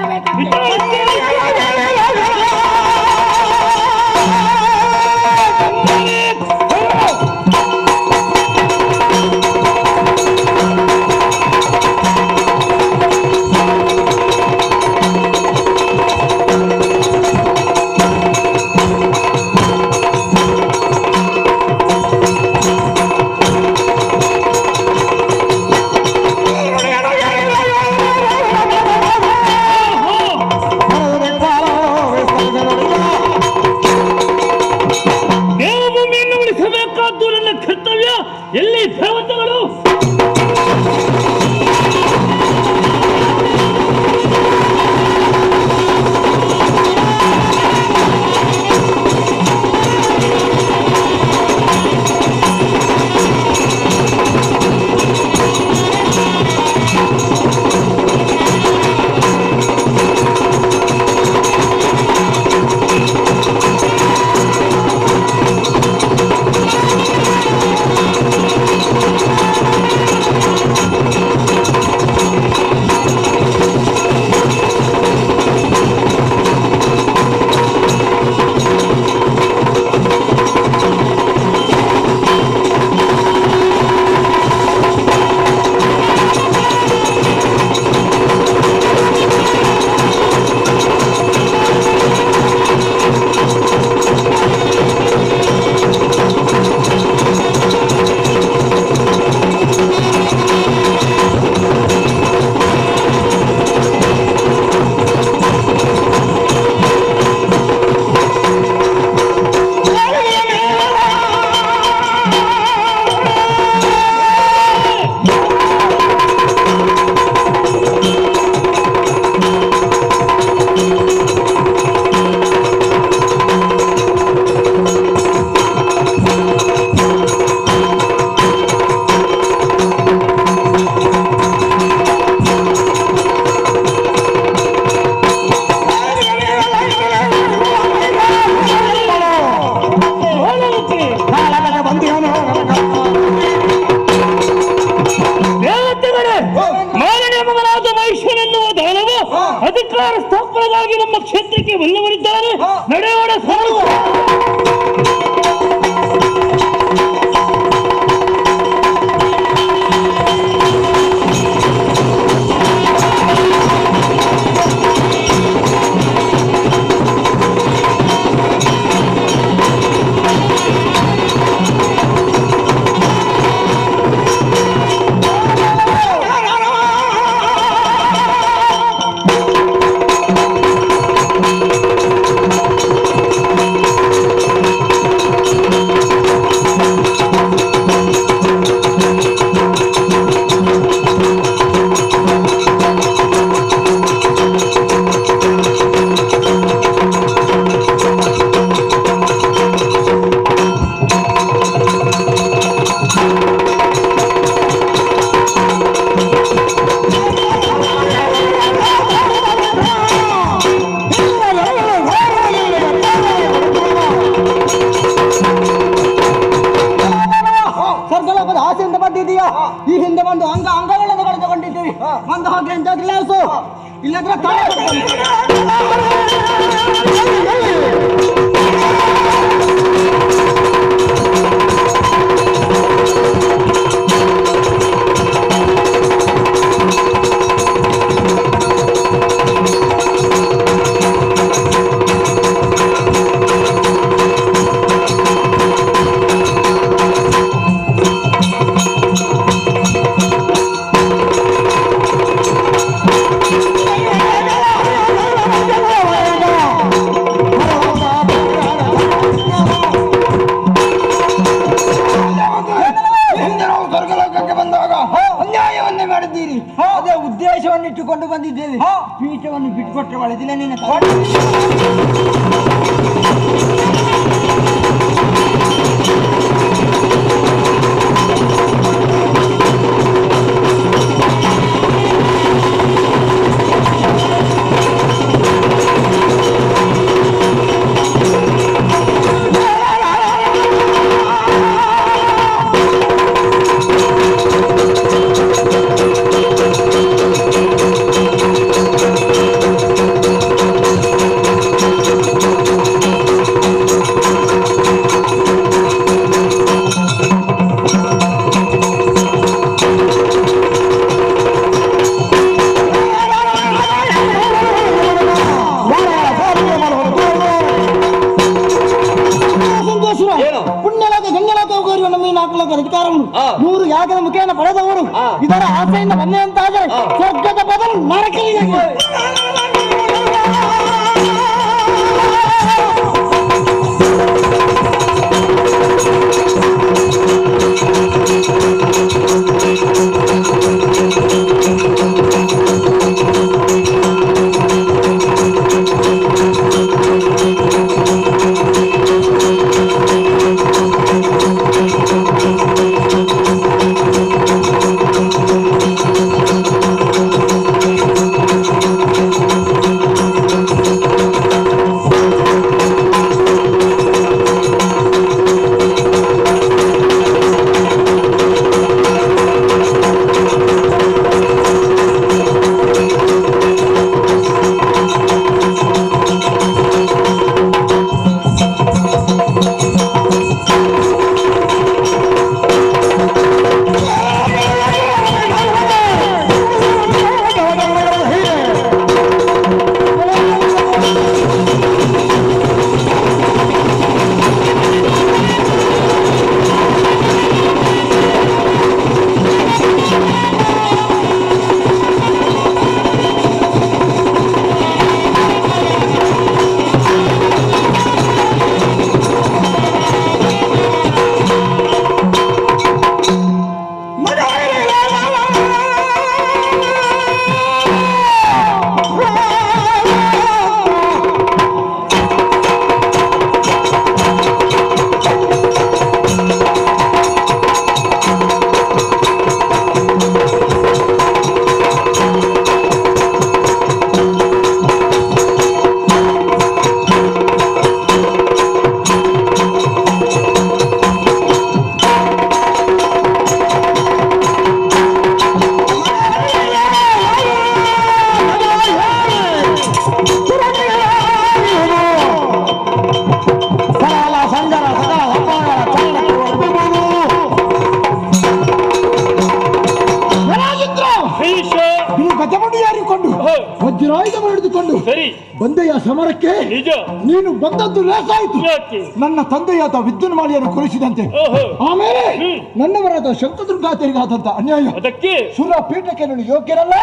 ಕರ್ತವ್ಯ. ಎಲ್ಲಿ ದೇವತೆಗಳು? ಅಧಿಕಾರ ಸ್ಥಾಪನೆಗಾಗಿ ನಮ್ಮ ಕ್ಷೇತ್ರಕ್ಕೆ ಬಲ್ಲವರಿದ್ದಾರೆ. ನಡೆಯೋಣ. ಈ ಹಿಂದೆ ಒಂದು ಅಂಗಗಳನ್ನು ಕಳೆದುಕೊಂಡಿದ್ದೀರಿ. ಒಂದು ಹಾಗೆ ಎಂತಾದ್ರೂ ಇಲ್ಲದ್ರೆ ಕೊಟ್ಟರೆ ಒಳ್ಳೆದಿಲ್ಲ ನಿನ್ನ ನೂರು ಯಾಗದ ಮುಖೇನ ಪಡೆದವರು ಇದರ ಆಸೆಯಿಂದ ಬಂದೆ ಅಂತಾದರೆ ಸ್ವರ್ಗದ ಬದಲು ನರಕಲಿಗೆ ವಜ್ರಾಯುಧವನ್ನು ಹಿಡಿದುಕೊಂಡು ಬಂದೆಯ ಸಮರಕ್ಕೆ ನೀನು ಬಂದದ್ದು ಲೇಸಾಯಿತು. ನನ್ನ ತಂದೆಯಾದ ವಿದ್ಯುನ್ಮಾಲಿಯನ್ನು ಕೊಲಿಸಿದಂತೆ ಆಮೇಲೆ ನನ್ನವರಾದ ಶಂಕದುರ್ಗಾತರಿಗಾದಂತ ಅನ್ಯಾಯ ಅದಕ್ಕೆ ಸುರ ಪೀಠಕ್ಕೆ ನೀನು ಯೋಗ್ಯರಲ್ಲ.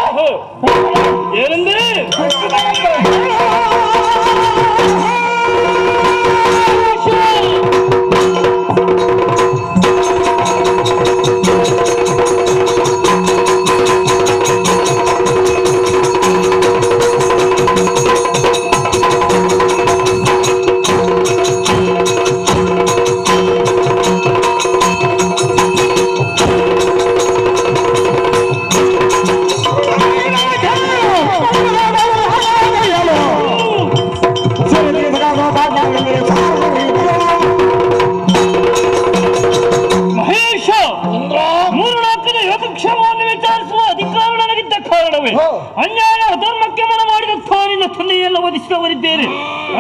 ಅನ್ಯಾಯ ಅಧರ್ಮಕ್ಕೆ ಮನ ಮಾಡಿದ ತಾನಿನ ತಂದೆಯೆಲ್ಲ ವಧಿಸಿದವರಿದ್ದೇನೆ.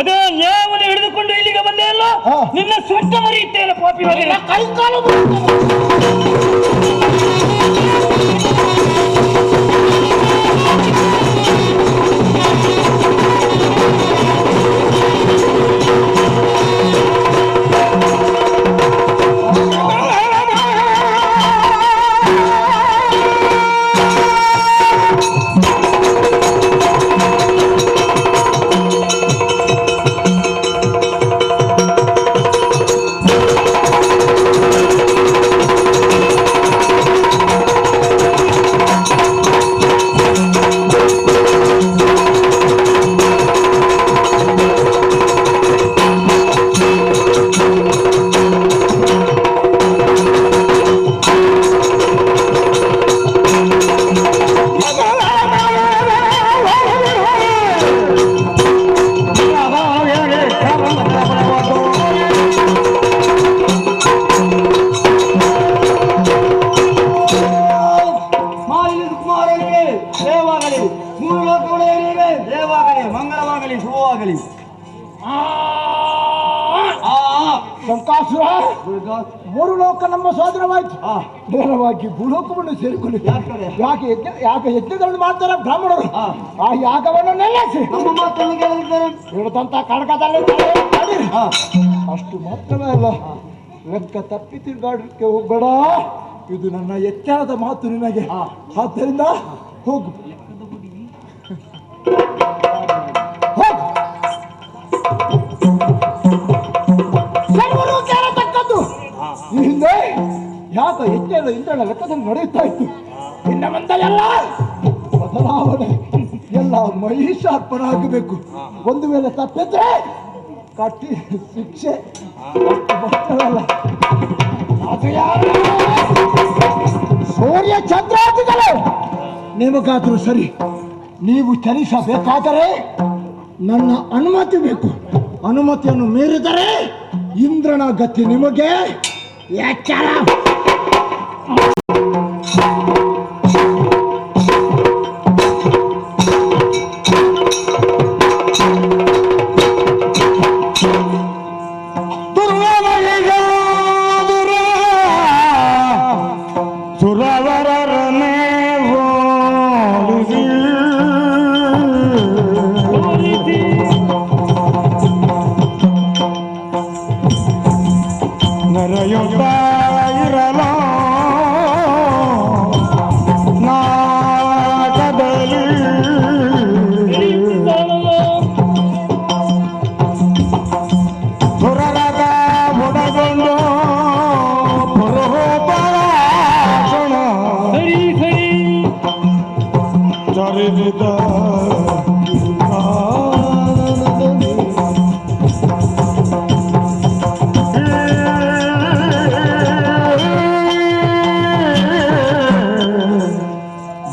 ಅದೇ ನ್ಯಾಯವನ್ನು ಹಿಡಿದುಕೊಂಡು ಇಲ್ಲಿಗೆ ಬಂದೆ ಅಲ್ಲ, ನಿನ್ನ ಸ್ವಂತ ಮರೆಯುತ್ತೇನೆ ಪಾಪಿ. ಕೈಕಾಲು ಶಂಕಾಸುರ ಮೂರು ಲೋಕ ನಮ್ಮ ಸ್ವಾಧೀನವಾಯ್ತು. ನೇರವಾಗಿ ಭೂಲೋಕವನ್ನು ಸೇರಿಕೊಂಡು ಯಾಕೆ ಯಜ್ಞಗಳನ್ನು ಮಾಡ್ತಾರೆ ಬ್ರಾಹ್ಮಣರು. ಆ ಯಾಗವನ್ನು ನಿಲ್ಲಿಸಿ ಹಿಡಿದಂತ ಕಡಕದಲ್ಲಿ ಅಷ್ಟು ಮಾತ್ರವೇ ಅಲ್ಲ, ಲೆಕ್ಕ ತಪ್ಪಿ ತಿರುಗಾಡಕ್ಕೆ ಹೋಗ್ಬೇಡ. ಇದು ನನ್ನ ಎಚ್ಚರದ ಮಾತು ನಿನಗೆ. ಆದ್ದರಿಂದ ಹೋಗು ಕೇಳತಕ್ಕದ್ದು. ಈ ಹಿಂದೆ ಯಾಕ ಹೆಚ್ಚೆಲ್ಲ ಇಂದ್ರನ ಲೆಕ್ಕದಲ್ಲಿ ನಡೆಯುತ್ತಾ ಇತ್ತು. ಇನ್ನ ಮುಂದೆ ಎಲ್ಲ ಬದಲಾವಣೆ, ಎಲ್ಲ ಮಹಿಷಾರ್ಪಣಾಗಬೇಕು. ಒಂದು ವೇಳೆ ತಪ್ಪಿದ್ರೆ ಕಟ್ಟಿ ಶಿಕ್ಷೆ. ಸೂರ್ಯ ಚಂದ್ರಾದಿಗಳು ನಿಮಗಾದ್ರೂ ಸರಿ, ನೀವು ಚಲಿಸಬೇಕಾದರೆ ನನ್ನ ಅನುಮತಿ ಬೇಕು. ಅನುಮತಿಯನ್ನು ಮೀರಿದರೆ ಇಂದ್ರನ ಗತಿ ನಿಮಗೆ ಎಚ್ಚರ.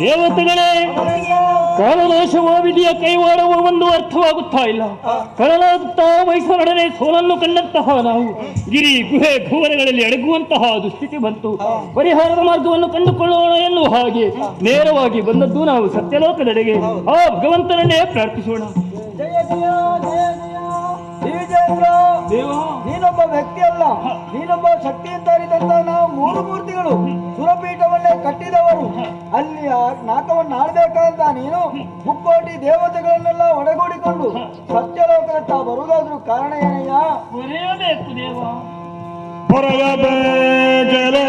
ದೇವತೆಗಳೇ, ಕಾಲನಾಶವ ವಿಧಿಯ ಕೈವಾಡುವ ಒಂದು ಅರ್ಥವಾಗುತ್ತಾ ಇಲ್ಲ. ಕಳಲಾಗುತ್ತಾ ಮೈಸೂರೊಡನೆ ಸೋಲನ್ನು ಕಂಡಂತಹ ನಾವು ಗಿರಿ ಗುಹೆ ಘೋರಗಳಲ್ಲಿ ಅಡಗುವಂತಹ ದುಸ್ಥಿತಿ ಬಂತು. ಪರಿಹಾರದ ಮಾರ್ಗವನ್ನು ಕಂಡುಕೊಳ್ಳೋಣ ಎನ್ನುವ ಹಾಗೆ ನೇರವಾಗಿ ಬಂದದ್ದು ನಾವು ಸತ್ಯಲೋಕದೆಡೆಗೆ. ಆ ಭಗವಂತನನ್ನೇ ಪ್ರಾರ್ಥಿಸೋಣ. ನೀನೊಬ್ಬ ವ್ಯಕ್ತಿ ಅಲ್ಲ, ನೀನೊಬ್ಬ ಶಕ್ತಿಯಿಂದ ಅರಿದಂತ ನಾವು ಮೂರು ಮೂರ್ತಿಗಳು ಸುರಪೀಠವನ್ನೇ ಕಟ್ಟಿದವರು. ಅಲ್ಲಿ ಆ ನಾಕವನ್ನು ಆಳ್ಬೇಕಾದ ನೀನು ಮುಕ್ಕೋಟಿ ದೇವತೆಗಳನ್ನೆಲ್ಲ ಒಡಗೂಡಿಕೊಂಡು ಸತ್ಯಲೋಕದತ್ತ ಬರುವುದಾದ್ರೂ ಕಾರಣ ಏನಯ್ಯ? ಬರೆಯಬೇಕು ದೇವ, ಬರೆಯಬೇಕಲೇ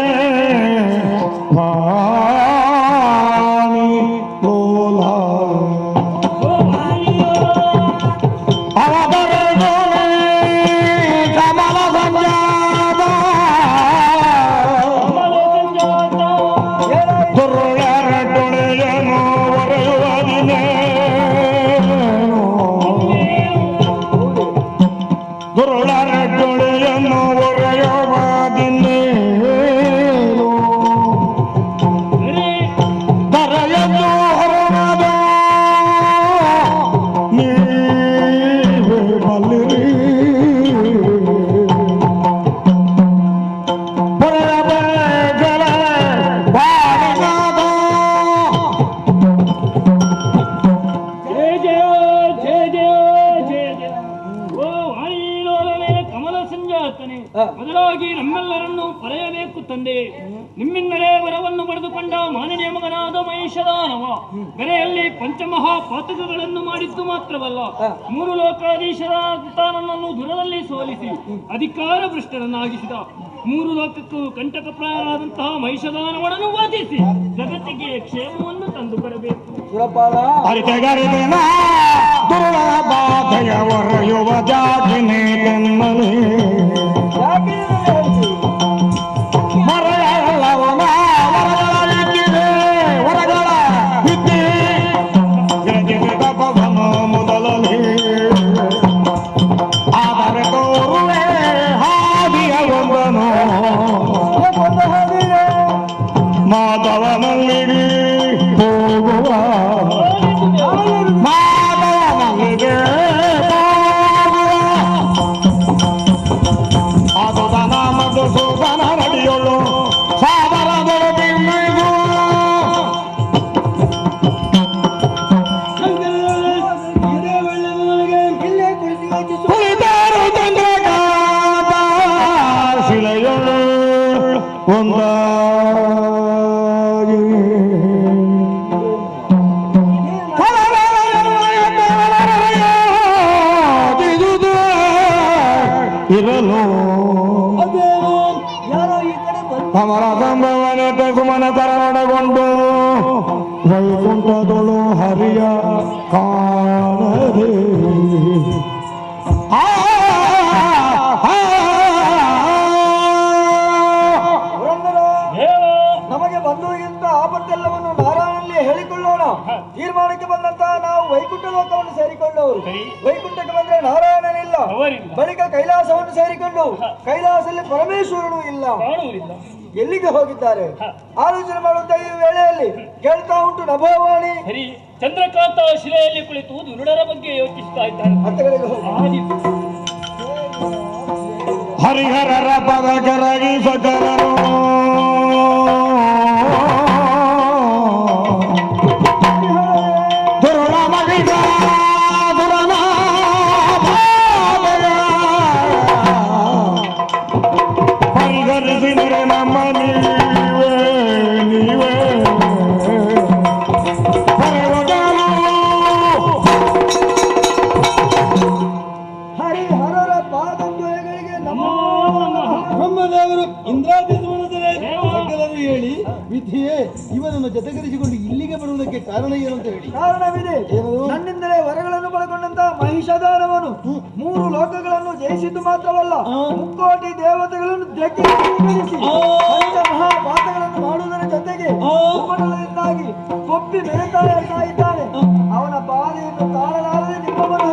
ಮೊದಲಾಗಿ ನಮ್ಮೆಲ್ಲರನ್ನು ಪರೆಯಬೇಕು ತಂದೆ. ನಿಮ್ಮಿಂದಲೇ ವರವನ್ನು ಪಡೆದುಕೊಂಡ ಮಾನನೀಯ ಮಗನಾದ ಮಹಿಷದಾನವ ಬೆರೆಯಲ್ಲಿ ಪಂಚಮಹಾಪಾತಕಗಳನ್ನು ಮಾಡಿದ್ದು ಮಾತ್ರವಲ್ಲ, ಮೂರು ಲೋಕಾಧೀಶರ ನನ್ನನ್ನು ದೂರದಲ್ಲಿ ಸೋಲಿಸಿ ಅಧಿಕಾರ ಭ್ರಷ್ಟರನ್ನಾಗಿಸಿದ. ಮೂರು ಲೋಕಕ್ಕೂ ಕಂಟಕಪ್ರಾಯನಾದಂತಹ ಮಹಿಷದಾನವನನ್ನು ವಧಿಸಿ ಜಗತ್ತಿಗೆ ಕ್ಷೇಮವನ್ನು ತಂದು ಬರಬೇಕು. ಮಾಧವನಲ್ಲಿಗೆ ಹೋಗುವ ಮಾಧವನಲ್ಲಿಗೆ ಹೋಗುವ ಒಂದಾಗಿ ಇರಲು ಅಮರ ಸಂಭವನೆ ಸುಮನ ತರನೊಡಗೊಂಡು ವೈಕುಂಠದೊಳು ಹರಿಯ ಕಾಣದೆ ನಮಗೆ ಬಂದು ಇಂಥ ಆಪತ್ತೆಲ್ಲವನ್ನು ನಾರಾಯಣಲ್ಲಿ ಹೇಳಿಕೊಳ್ಳೋಣ. ತೀರ್ಮಾನಕ್ಕೆ ಬಂದಂತಹ ನಾವು ವೈಕುಂಠ ಲೋಕವನ್ನು ಸೇರಿಕೊಂಡವರು. ವೈಕುಂಠಕ್ಕೆ ಬಂದ್ರೆ ನಾರಾಯಣನಿಲ್ಲ, ಬಳಿಕ ಕೈಲಾಸವನ್ನು ಸೇರಿಕೊಂಡು ಕೈಲಾಸದಲ್ಲಿ ಪರಮೇಶ್ವರನು ಇಲ್ಲ. ಎಲ್ಲಿಗೆ ಹೋಗಿದ್ದಾರೆ ಆಲೋಚನೆ ಮಾಡುವಂತ ಈ ವೇಳೆಯಲ್ಲಿ ಕೇಳ್ತಾ ಉಂಟು ನಭೋವಾಣಿ. ಚಂದ್ರಕಾಂತ ಶಿಲೆಯಲ್ಲಿ ಕುಳಿತು ದುರುಡರ ಬಗ್ಗೆ ಯೋಚಿಸ್ತಾ ಇದ್ದಾರೆ. ಹರಿಹರರ ಪದ ಕರಗಿ ಸಕಲರು ಪರಿಹರಿಸಿದರೆ ನಮ್ಮ ನೀವೇ ನೀವೇ ಹರಿಹರರ ಪಾದದ್ವಯಗಳಿಗೆ ಬ್ರಹ್ಮದೇವರು ಇಂದ್ರಾದಿಸುವನದರೆ ಸಕಲರು ಹೇಳಿ ವಿಧಿಯೇ ಇವನನ್ನು ಜೊತೆಗರಿಸಿಕೊಂಡು ಇಲ್ಲಿಗೆ ಬರುವುದಕ್ಕೆ ಕಾರಣ ಏನು ಅಂತ ಹೇಳಿ. ಕಾರಣವಿದೆ. ನನ್ನಿಂದಲೇ ವರಗಳನ್ನು ಪಡ್ಕೊಂಡಂತಹ ಮಹಿಷದಾನವನು 3 ಲೋಕಗಳನ್ನು ಜಯಿಸಿದ್ದು ಮಾತ್ರವಲ್ಲ, 3 ಕೋಟಿ ದೇವತೆಗಳನ್ನು ಧಿಕ್ಕರಿಸಿ ಪಂಚ ಮಹಾಪಾತಗಳನ್ನು ಮಾಡುವುದರ ಜೊತೆಗೆ ಉಪಟಳದಿಂದಾಗಿ ಕೊಪ್ಪಿ ಬೆರೆತಾ ಇದ್ದಾನೆ. ಅವನ ಬಾಧೆಯನ್ನು ತಾಳಲಾರದೆ ನಿಮ್ಮವನ್ನು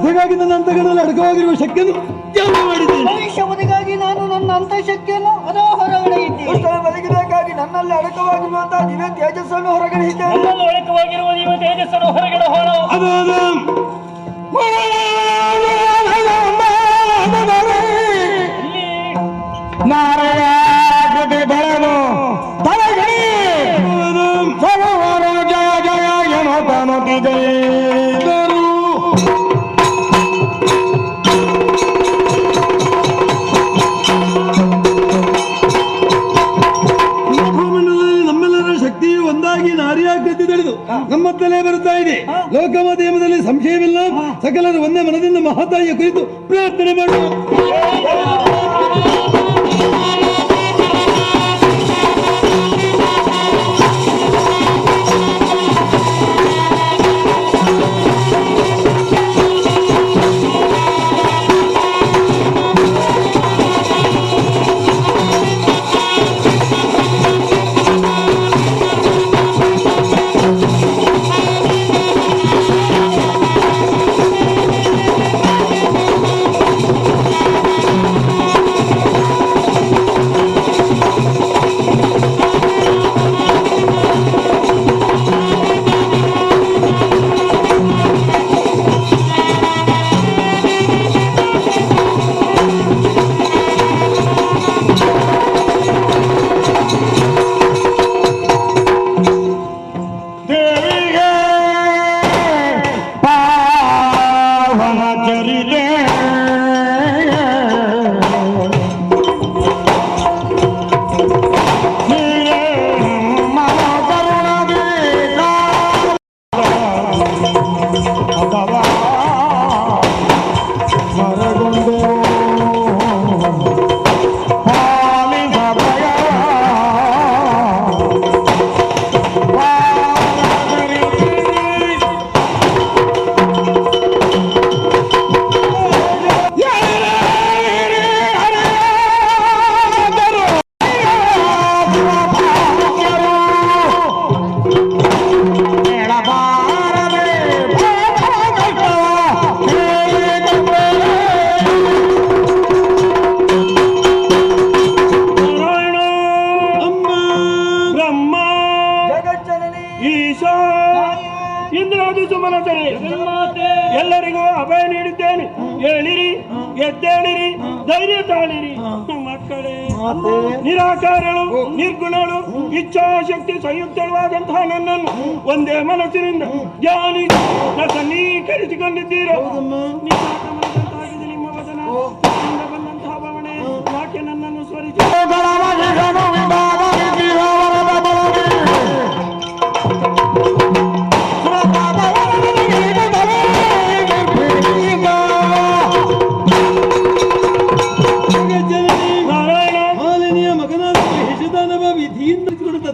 ವಧೆಗಾಗಿ ನನ್ನ ಅಂತಗಳಲ್ಲಿ ಅಡಕವಾಗಿರುವ ಶಕ್ತಿಯನ್ನು ತ್ಯಾಗ ಮಾಡಿದ್ದೇನೆ. ಭವಿಷ್ಯವಧಿಗಾಗಿ ನಾನು ನನ್ನ ಅಂತಃಶಕ್ತಿಯನ್ನು ಹೊರಗಡೆ ಬದುಕಬೇಕಾಗಿ ನನ್ನಲ್ಲಿ ಅಡಕವಾಗಿರುವಂತಹ ದಿವ್ಯ ತೇಜಸ್ಸನ್ನು ಹೊರಗಡೆ ಇದ್ದೇನೆ. ಅಡಕವಾಗಿರುವ ದಿವ್ಯ ತೇಜಸ್ಸನ್ನು ಹೊರಗಡೆ ನಾರಾಯಣ ಬೆಳೆದು ತಲೆಗಡಿ ಸರೋವರು ಜಯ ಜಯ ಏನೋ ತಾನುತ್ತಿದ್ದರು. ನಮ್ಮೆಲ್ಲರ ಶಕ್ತಿಯು ಒಂದಾಗಿ ನಾರಿಯಾಕೃತಿ ತಿಳಿದು ನಮ್ಮತ್ತಲೇ ಬರುತ್ತಾ ಇದೆ. ಲೋಕಮಾಧ್ಯಮದಲ್ಲಿ ಸಂಶಯವಿಲ್ಲ. ಸಕಲರು ಒಂದೇ ಮನದಿಂದ ಮಹಾತಾಯಿಯ ಕುರಿತು ಪ್ರಾರ್ಥನೆ ಮಾಡುವ. ಜಗನ್ಮಾತೆ ಎಲ್ಲರಿಗೂ ಅಭಯ ನೀಡಿದ್ದೇನೆ. ಹೇಳಿರಿ, ಎದ್ದೇಳಿರಿ, ಧೈರ್ಯ ತಾಳಿರಿ ಮಕ್ಕಳೇ. ನಿರಾಕಾರಳು, ನಿರ್ಗುಣಳು, ಇಚ್ಛಾಶಕ್ತಿ ಸಂಯುಕ್ತವಾದಂತಹ ನನ್ನನ್ನು ಒಂದೇ ಮನಸ್ಸಿನಿಂದ ಧ್ಯಾನಿಸಿ ಸನ್ನಿಕರಿಸಿಕೊಂಡಿದ್ದೀರ. ನಿಮ್ಮ ವದನ ಬಂದಂತಹ ಭಾವನೆ ಯಾಕೆ ನನ್ನನ್ನು ಸ್ವರಿಸಿ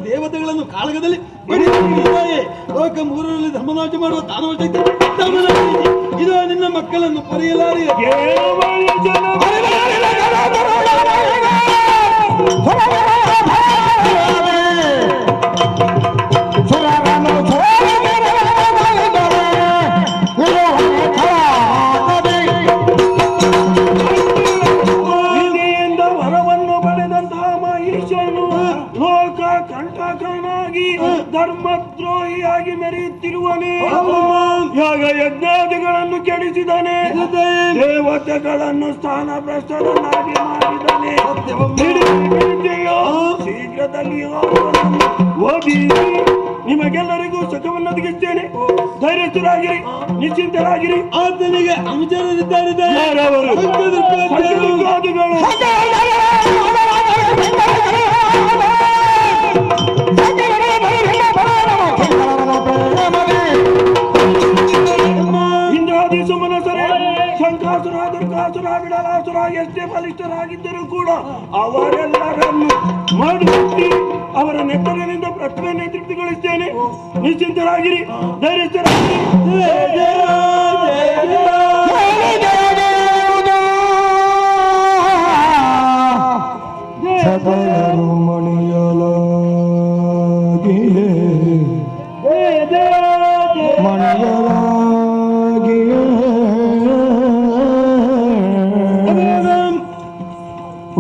ದೇವತೆಗಳನ್ನು ಕಾಳಗದಲ್ಲಿ ಬಡಿದಿದ್ದಾರೆ. ಲೋಕ ಮೂರರಲ್ಲಿ ಧರ್ಮನಾಶ ಮಾಡುವ ದಾನವಶಕ್ತಿ ಇದು ನಿನ್ನ ಮಕ್ಕಳನ್ನು ಪಡೆಯಲಾರೆ. ಧರ್ಮದ್ರೋಹಿಯಾಗಿ ಮೆರೆಯುತ್ತಿರುವನೇ. ಯಾಗ ಯಜ್ಞಾದಿಗಳನ್ನು ಕೆಡಿಸಿದನೆ. ದೇವತೆಗಳನ್ನು ಸ್ಥಾನ ಭ್ರಷ್ಟರನ್ನಾಗಿ ಮಾಡಿದನೆ. ಶೀಘ್ರದಲ್ಲಿ ಓದಿ ನಿಮಗೆಲ್ಲರಿಗೂ ಸುಖವನ್ನು ಒದಗಿಸ್ತೇನೆ. ಧೈರ್ಯಸ್ಥರಾಗಿರಿ, ನಿಶ್ಚಿಂತರಾಗಿರಿ. ಆತನಿಗೆ ಅನುಚರರಿದ್ದಾರೆ. ಇಂದ್ರಾದಿ ಸುಮನಸರೇ, ಶಂಕಾಸುರ, ದುರ್ಗಾಸುರ, ಬಿಡಲಾಸುರ ಎಷ್ಟೇ ಬಲಿಷ್ಠರಾಗಿದ್ದರೂ ಕೂಡ ಅವರೆಲ್ಲರನ್ನು ಮಾಡಿ ಅವರ ನೆತ್ತರನಿಂದ ಪ್ರತಿಭೆಯನ್ನು ತೃಪ್ತಿಗೊಳಿಸ್ತೇನೆ. ನಿಶ್ಚಿಂತರಾಗಿರಿ, ಧೈರ್ಯಸ್ಥರಾಗಿರಿ.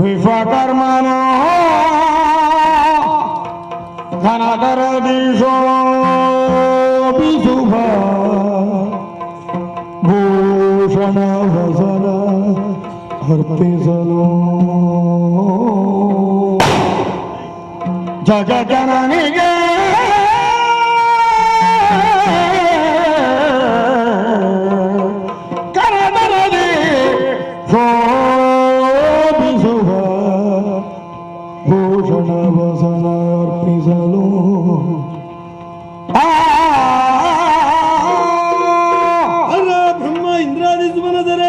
ವಿಶ್ವಕರ್ಮನೋ ಧನಧರ ದಿಶೋ ಶುಭ ಭೂಷಣ ವಸನ ಅರ್ಪಿಸಲು ಜಗಜನನಿಗೆ ಕರದರದಿ ಶೋಭಿಸುವ ಭೂಷಣ ವಸನ ಅರ್ಪಿಸಲು ಬ್ರಹ್ಮ ಇಂದ್ರಾದಿ ಸುಮನದರೆ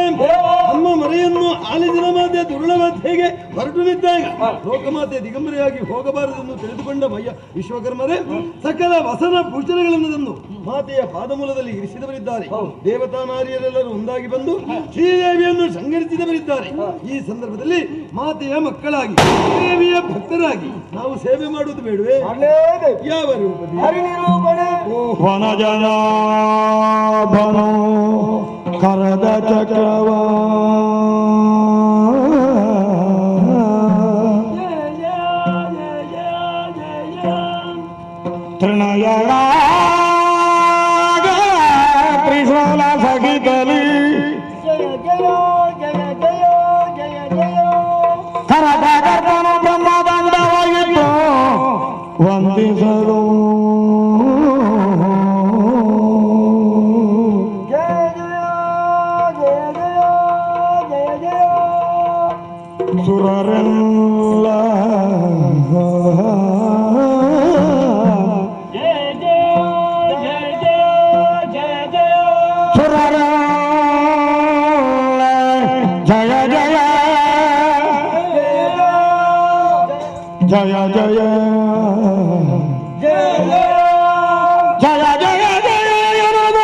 ನಮ್ಮ ಮರೆಯನ್ನು ಆಲಿಸಿನ ಮಾತೆ ದುರ್ಲಭತೆಗೆ ಹೊರಟು ನಿಂತಾಗ ಲೋಕಮಾತೆ ದಿಗಂಬರಿಯಾಗಿ ಹೋಗಬಾರದೆಂದು ತಿಳಿದುಕೊಂಡ ಮಯ್ಯ ವಿಶ್ವಕರ್ಮರೇ ಸಕಲ ವಸನ ಭೂಷಣಗಳನ್ನು ತಂದು ಮಾತೆಯ ಪಾದಮೂಲದಲ್ಲಿ ಇರಿಸಿದವರಿದ್ದಾರೆ. ದೇವತಾ ನಾರಿಯರೆಲ್ಲರೂ ಒಂದಾಗಿ ಬಂದು ಶ್ರೀದೇವಿಯನ್ನು ಸಂಗರಿಸಿದವರಿದ್ದಾರೆ. ಈ ಸಂದರ್ಭದಲ್ಲಿ ಮಾತೆಯ ಮಕ್ಕಳಾಗಿ ದೇವಿಯ ಭಕ್ತರಾಗಿ ನಾವು ಸೇವೆ ಮಾಡುವುದು ಬೇಡವೇ? ಯಾವ ರೂಪದಲ್ಲಿ? ವನಜನಾಭನೋ ಕರದ ಚಕ್ರವ ತೃಣಯಳ ತ್ರಿಶೂಲ ಸಹಿತಲಿ ಕರದ ಕರ್ತನು ಬ್ರಹ್ಮದಂಡವಾಗಿತ್ತು ವಂದಿಸಲು ಸುರರೆಲ್ಲ ಜಯ ಜಯ ಜಯ ಜಯ ಜಯ ಎನ್ನುವ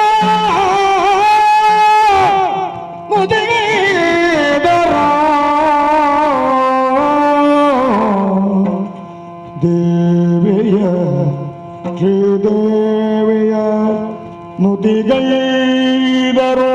ಮುದಿದರ ದೇವಿಯ ಶ್ರೀದೇವಿಯ ನುತಿಗೈದರು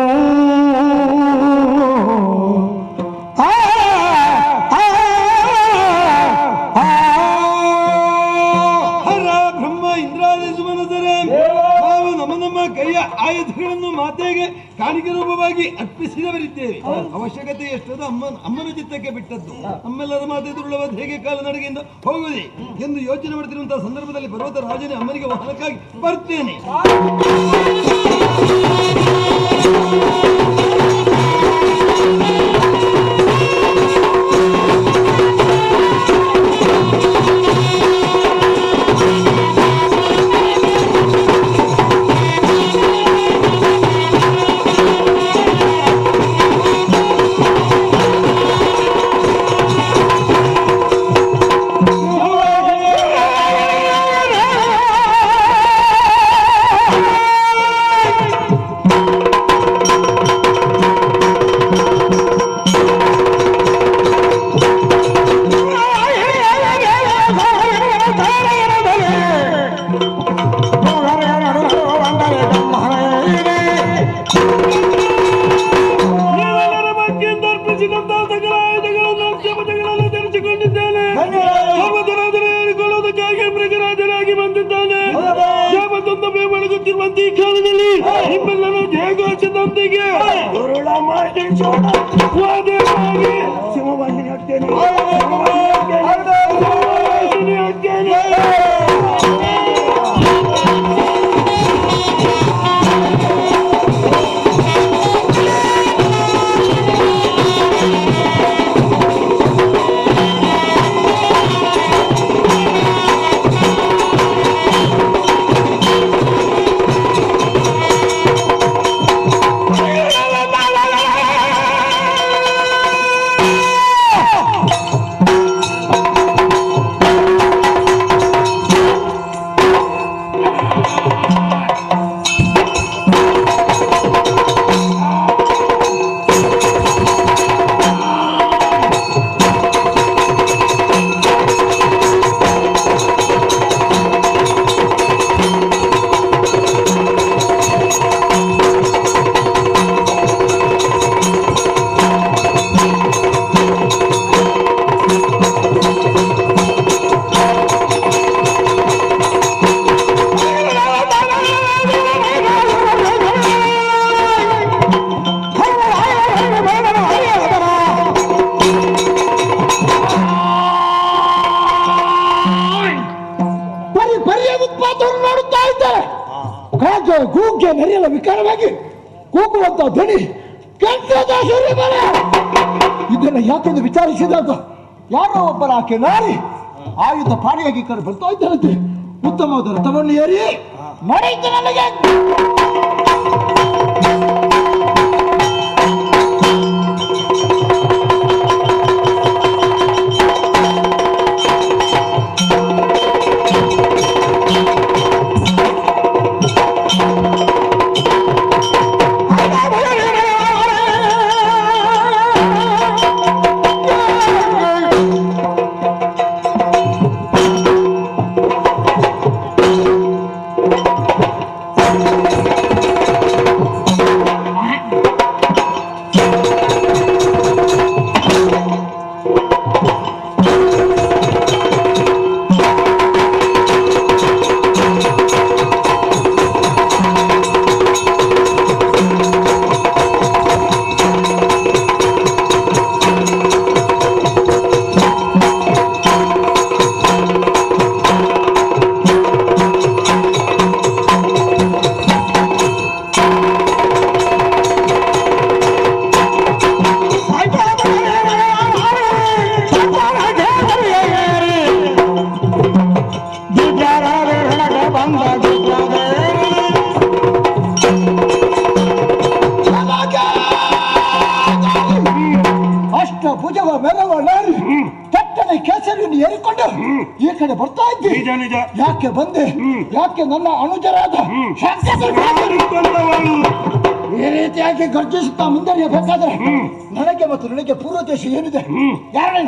ಆಯುಧಗಳನ್ನು ಮಾತೆ ಅಮ್ಮನಿಗೆ ಕಾಣಿಕೆ ರೂಪವಾಗಿ ಅರ್ಪಿಸಿದವರಿದ್ದೇವೆ. ಅವಶ್ಯಕತೆ ಎಷ್ಟದು ಅಮ್ಮನ ಚಿತ್ತಕ್ಕೆ ಬಿಟ್ಟದ್ದು. ನಮ್ಮೆಲ್ಲರ ಮಾತೆದುರುಳವಾದ ಹೇಗೆ ಕಾಲನಡಿಗೆಯಿಂದ ಹೋಗುವುದೇ ಎಂದು ಯೋಚನೆ ಮಾಡ್ತಿರುವಂತಹ ಸಂದರ್ಭದಲ್ಲಿ ಪರ್ವತ ರಾಜನೇ ಅಮ್ಮನಿಗೆ ವಾಹನಕ್ಕಾಗಿ ಬರ್ತೇನೆ. ಗೂಗ್ಗೆ ನೆರೆಯಲ್ಲ ವಿಕಾರವಾಗಿ ಕೂಗುವಂತ ಧ್ವನಿ ಇದನ್ನ ಯಾಕೆಂದು ವಿಚಾರಿಸಿದಾಗ ಯಾರೋ ಒಬ್ಬರ ಆಕೆ ನಾರಿ ಆಯುಧ ಪಾಣಿಯಾಗಿ ಕಡೆ ಬರ್ತಾ ಇದ್ದಾರಂತೆ. ಉತ್ತಮವಾದ ರಥವನ್ನು ಏರಿ ನಡೆಯಿತು ನನಗೆ. ಭುಜವ ಮೆರವ ನಾರಿ ಕೆಟ್ಟನೆ ಕೇಸರಿಯನ್ನು ಏರಿಕೊಂಡು ಈ ಕಡೆ ಬರ್ತಾ ಇದ್ದೆ. ಯಾಕೆ ಬಂದೆ? ಯಾಕೆ ನನ್ನ ಅನುಜರಾದ ಈ ರೀತಿಯಾಗಿ ಗರ್ಜಿಸುತ್ತಾ ಮುಂದರಿಯಬೇಕಾದ್ರೆ ನನಗೆ ಮತ್ತು ನನಗೆ ಪೂರ್ವ ದೇಶ ಏನಿದೆ? ಯಾರೇ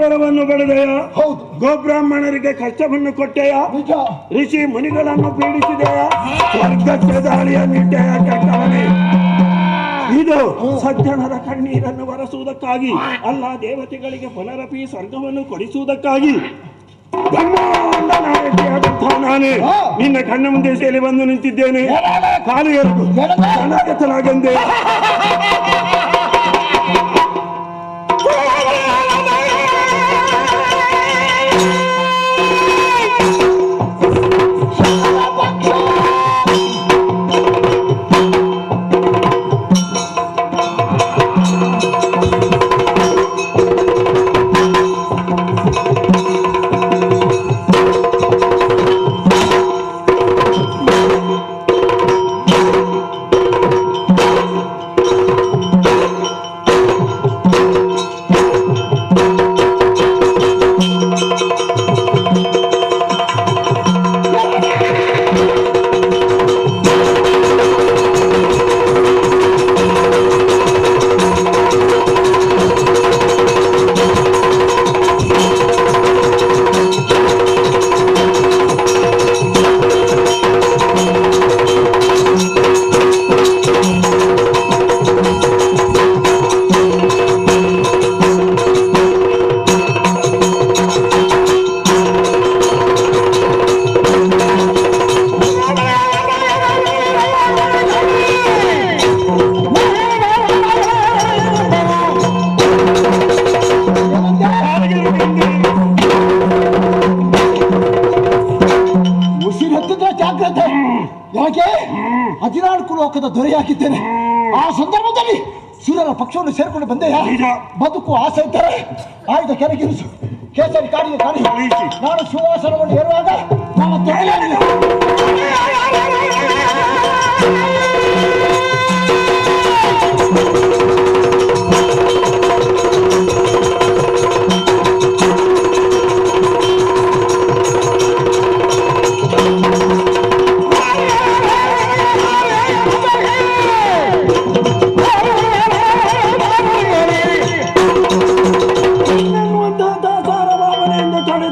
ವರವನ್ನು ಪಡೆದೆಯ? ಹೌದು. ಗೋಬ್ರಾಹ್ಮಣರಿಗೆ ಕಷ್ಟವನ್ನು ಕೊಟ್ಟೆಯ? ನಿಜ. ಋಷಿ ಮುನಿಗಳನ್ನು ಪೀಡಿಸಿದೆಯ? ಸ್ವರ್ಗಕ್ಕೆ ದಾಳಿಯನ್ನಿಟ್ಟೆಯ ಕೆಟ್ಟವನೇ? ಇದು ಸಜ್ಜನರ ಕಣ್ಣೀರನ್ನು ಒರೆಸುವುದಕ್ಕಾಗಿ ಅಲ್ಲ, ದೇವತೆಗಳಿಗೆ ಪುನರಪಿ ಸ್ವರ್ಗವನ್ನು ಕೊಡಿಸುವುದಕ್ಕಾಗಿ ಬ್ರಹ್ಮಾಂಡ ನಾಯಕಿಯಾದಂತಹ ನಾನೇ ನಿನ್ನ ಕಣ್ಣ ಮುಂದೆ ಸೇರಿ ಬಂದು ನಿಂತಿದ್ದೇನೆ. ಕಾಲು ಎರೆದು ಶರಣಾಗತನಾಗೆಂದೆ. ಯಾಕೆ 14 ಲೋಕದ ದೊರೆಯಾಗಿದ್ದೇನೆ. ಆ ಸಂದರ್ಭದಲ್ಲಿ ಸುರರ ಪಕ್ಷವನ್ನು ಸೇರ್ಕೊಂಡು ಬಂದೆಯಾ? ಬದುಕು ಆಸೆ ಇದ್ದರೆ ಆಯ್ದ ಕೆಳಗಿರಿಸು, ಕೇಸರಿ ಕಾಡಿಗೆ ಕಾಡಿ. ನಾನು ಸಿಂಹಾಸನವನ್ನು ಏರುವಾಗ ನಾನು ತೆರಳಿಲ್ಲ.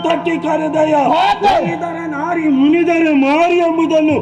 ತಟ್ಟಿ ಕರೆದಯ ನಾರಿ ಮುನಿದರೆ ಮಾರಿ ಎಂಬುದನ್ನು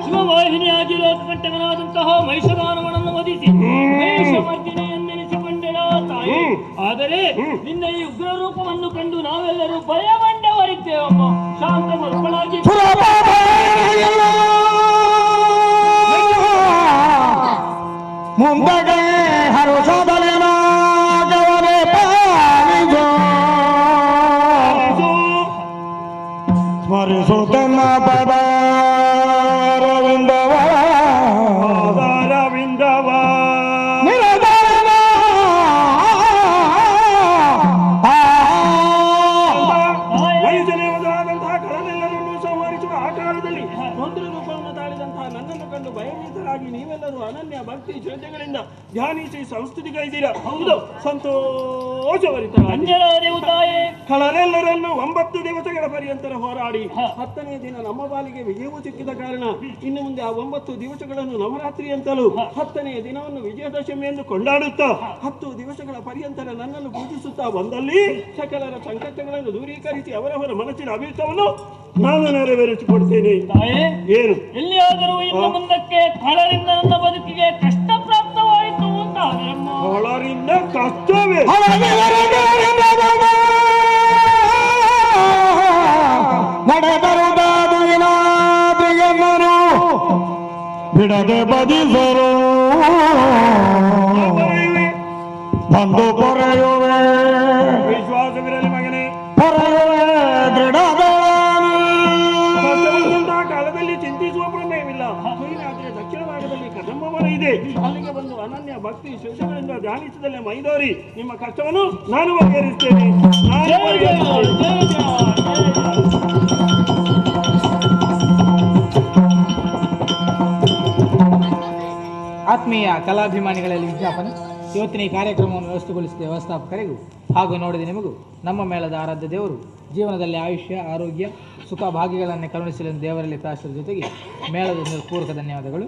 ಶಿವವಾಹಿನಿಯಾಗಿ ಲೋಕಕಂಟಕನಾದಂತಹ ಮಹಿಷದಾನವನನ್ನು ವಧಿಸಿ ಮಹಿಷಮರ್ದಿನಿಯನ್ನೆನಿಸಿಕೊಂಡೆಳ ತಾಯಿ. ಆದರೆ ನಿನ್ನ ಈ ಉಗ್ರ ರೂಪವನ್ನು ಕಂಡು ನಾವೆಲ್ಲರೂ ಭಯಗೊಂಡವರಿದ್ದೇವಮ್ಮ. ಶಾಂತ ಸ್ವಲ್ಪಳಾಗಿ ಮುಂದಗೆ ಹರುಷದಲೆನ ಗವನೆ ಪಾಲಿಸೋ ಸ್ಮರಿಸುತ್ತನ್ನ ಪದ ರವಿಂದವ ರವಿಂದವ ವಯಸ್ಸನೇವಾದಂತಹ ಕಳನೆಲ್ಲರನ್ನು ಸಂಹರಿಸುವ ಆಕಾರದಲ್ಲಿ ತೊಂದರೆ ರೂಪವನ್ನು ತಾಳಿದಂತಹ ನನ್ನನ್ನು ಕಂಡು ಭಯಭೀತರಾಗಿ ನೀವೆಲ್ಲರೂ ಅನನ್ಯ ಭಕ್ತಿ ಶ್ರದ್ಧೆಗಳಿಂದ ಧ್ಯಾನಿಸಿ ಸಂಸ್ತುತಿಗೈದಿರ. ಹೌದು, ಸಂತೋಷವರಿತ ಕಳರೆಲ್ಲರನ್ನು 9 ದಿವಸಗಳ ಪರ್ಯಂತರ ಹೋರಾಡಿ 10ನೇ ದಿನ ನಮ್ಮ ಪಾಲಿಗೆ ವಿಜಯವು ಸಿಕ್ಕಿದ ಕಾರಣ ಇನ್ನು ಮುಂದೆ ಆ 9 ದಿವಸಗಳನ್ನು ನವರಾತ್ರಿ ಅಂತಲೂ 10ನೇ ದಿನವನ್ನು ವಿಜಯದಶಮಿ ಎಂದು ಕೊಂಡಾಡುತ್ತಾ 10 ದಿವಸಗಳ ಪರ್ಯಂತರ ನನ್ನನ್ನು ಪೂಜಿಸುತ್ತಾ ಬಂದಲ್ಲಿ ಸಕಲರ ಸಂಕಟಗಳನ್ನು ದೂರೀಕರಿಸಿ ಅವರವರ ಮನಸ್ಸಿನ ಅಭಿಷ್ಟವನ್ನು ನಾನು ನೆರವೇರಿಸಿಕೊಡ್ತೇನೆ. ಏನು ಎಲ್ಲಿಯಾದರೂ ಇನ್ನು ಮುಂದಕ್ಕೆ ಕಳರಿಂದ ನನ್ನ ಬದುಕಿಗೆ ಕಷ್ಟ ಪ್ರಾಪ್ತವಾಯಿತು ಅಂತ ಕಳರಿಂದ ಕಷ್ಟವೇ ನಡೆದರುದಾದು ವಿನಾದಿಯನ್ನರು ಬಿಡದೆ ಬದಿಸರು ಬಂದು ಪೊರೆಯುವೆ ವಿಶ್ವಾಸವಿರಲಿ ಮಗನೇ, ಪೊರೆಯುವೆ ದೃಢದ ಕಾಲದಲ್ಲಿ ಚಿಂತಿಸುವ ಪ್ರಮೇಯವಿಲ್ಲ. ಆದರೆ ದಕ್ಷಿಣ ಭಾಗದಲ್ಲಿ ಕದಂಬವನ ಇದೆ, ಅಲ್ಲಿಗೆ ಬಂದು ಅನನ್ಯ ಭಕ್ತಿ ಶ್ರದ್ಧೆಗಳಿಂದ ಧ್ಯಾನಿಸಿದಲ್ಲೇ ಮೈದೋರಿ ನಿಮ್ಮ ಕಷ್ಟವನ್ನು ನಾನು ಬಗೆಹರಿಸ್ತೇನೆ. ಆತ್ಮೀಯ ಕಲಾಭಿಮಾನಿಗಳಲ್ಲಿ ವಿಜ್ಞಾಪನೆ. ಇವತ್ತಿನ ಈ ಕಾರ್ಯಕ್ರಮವನ್ನು ವ್ಯವಸ್ಥೆಗೊಳಿಸಿದ ವ್ಯವಸ್ಥಾಪಕರಿಗೂ ಹಾಗೂ ನೋಡಿದ ನಿಮಗೂ ನಮ್ಮ ಮೇಳದ ಆರಾಧ್ಯ ದೇವರು ಜೀವನದಲ್ಲಿ ಆಯುಷ್ಯ, ಆರೋಗ್ಯ, ಸುಖ ಭಾಗ್ಯಗಳನ್ನು ಕರುಣಿಸಲು ದೇವರಲ್ಲಿ ಪ್ರಾರ್ಥನೆ ಜೊತೆಗೆ ಮೇಳದ ಪೂರ್ವಕ ಧನ್ಯವಾದಗಳು.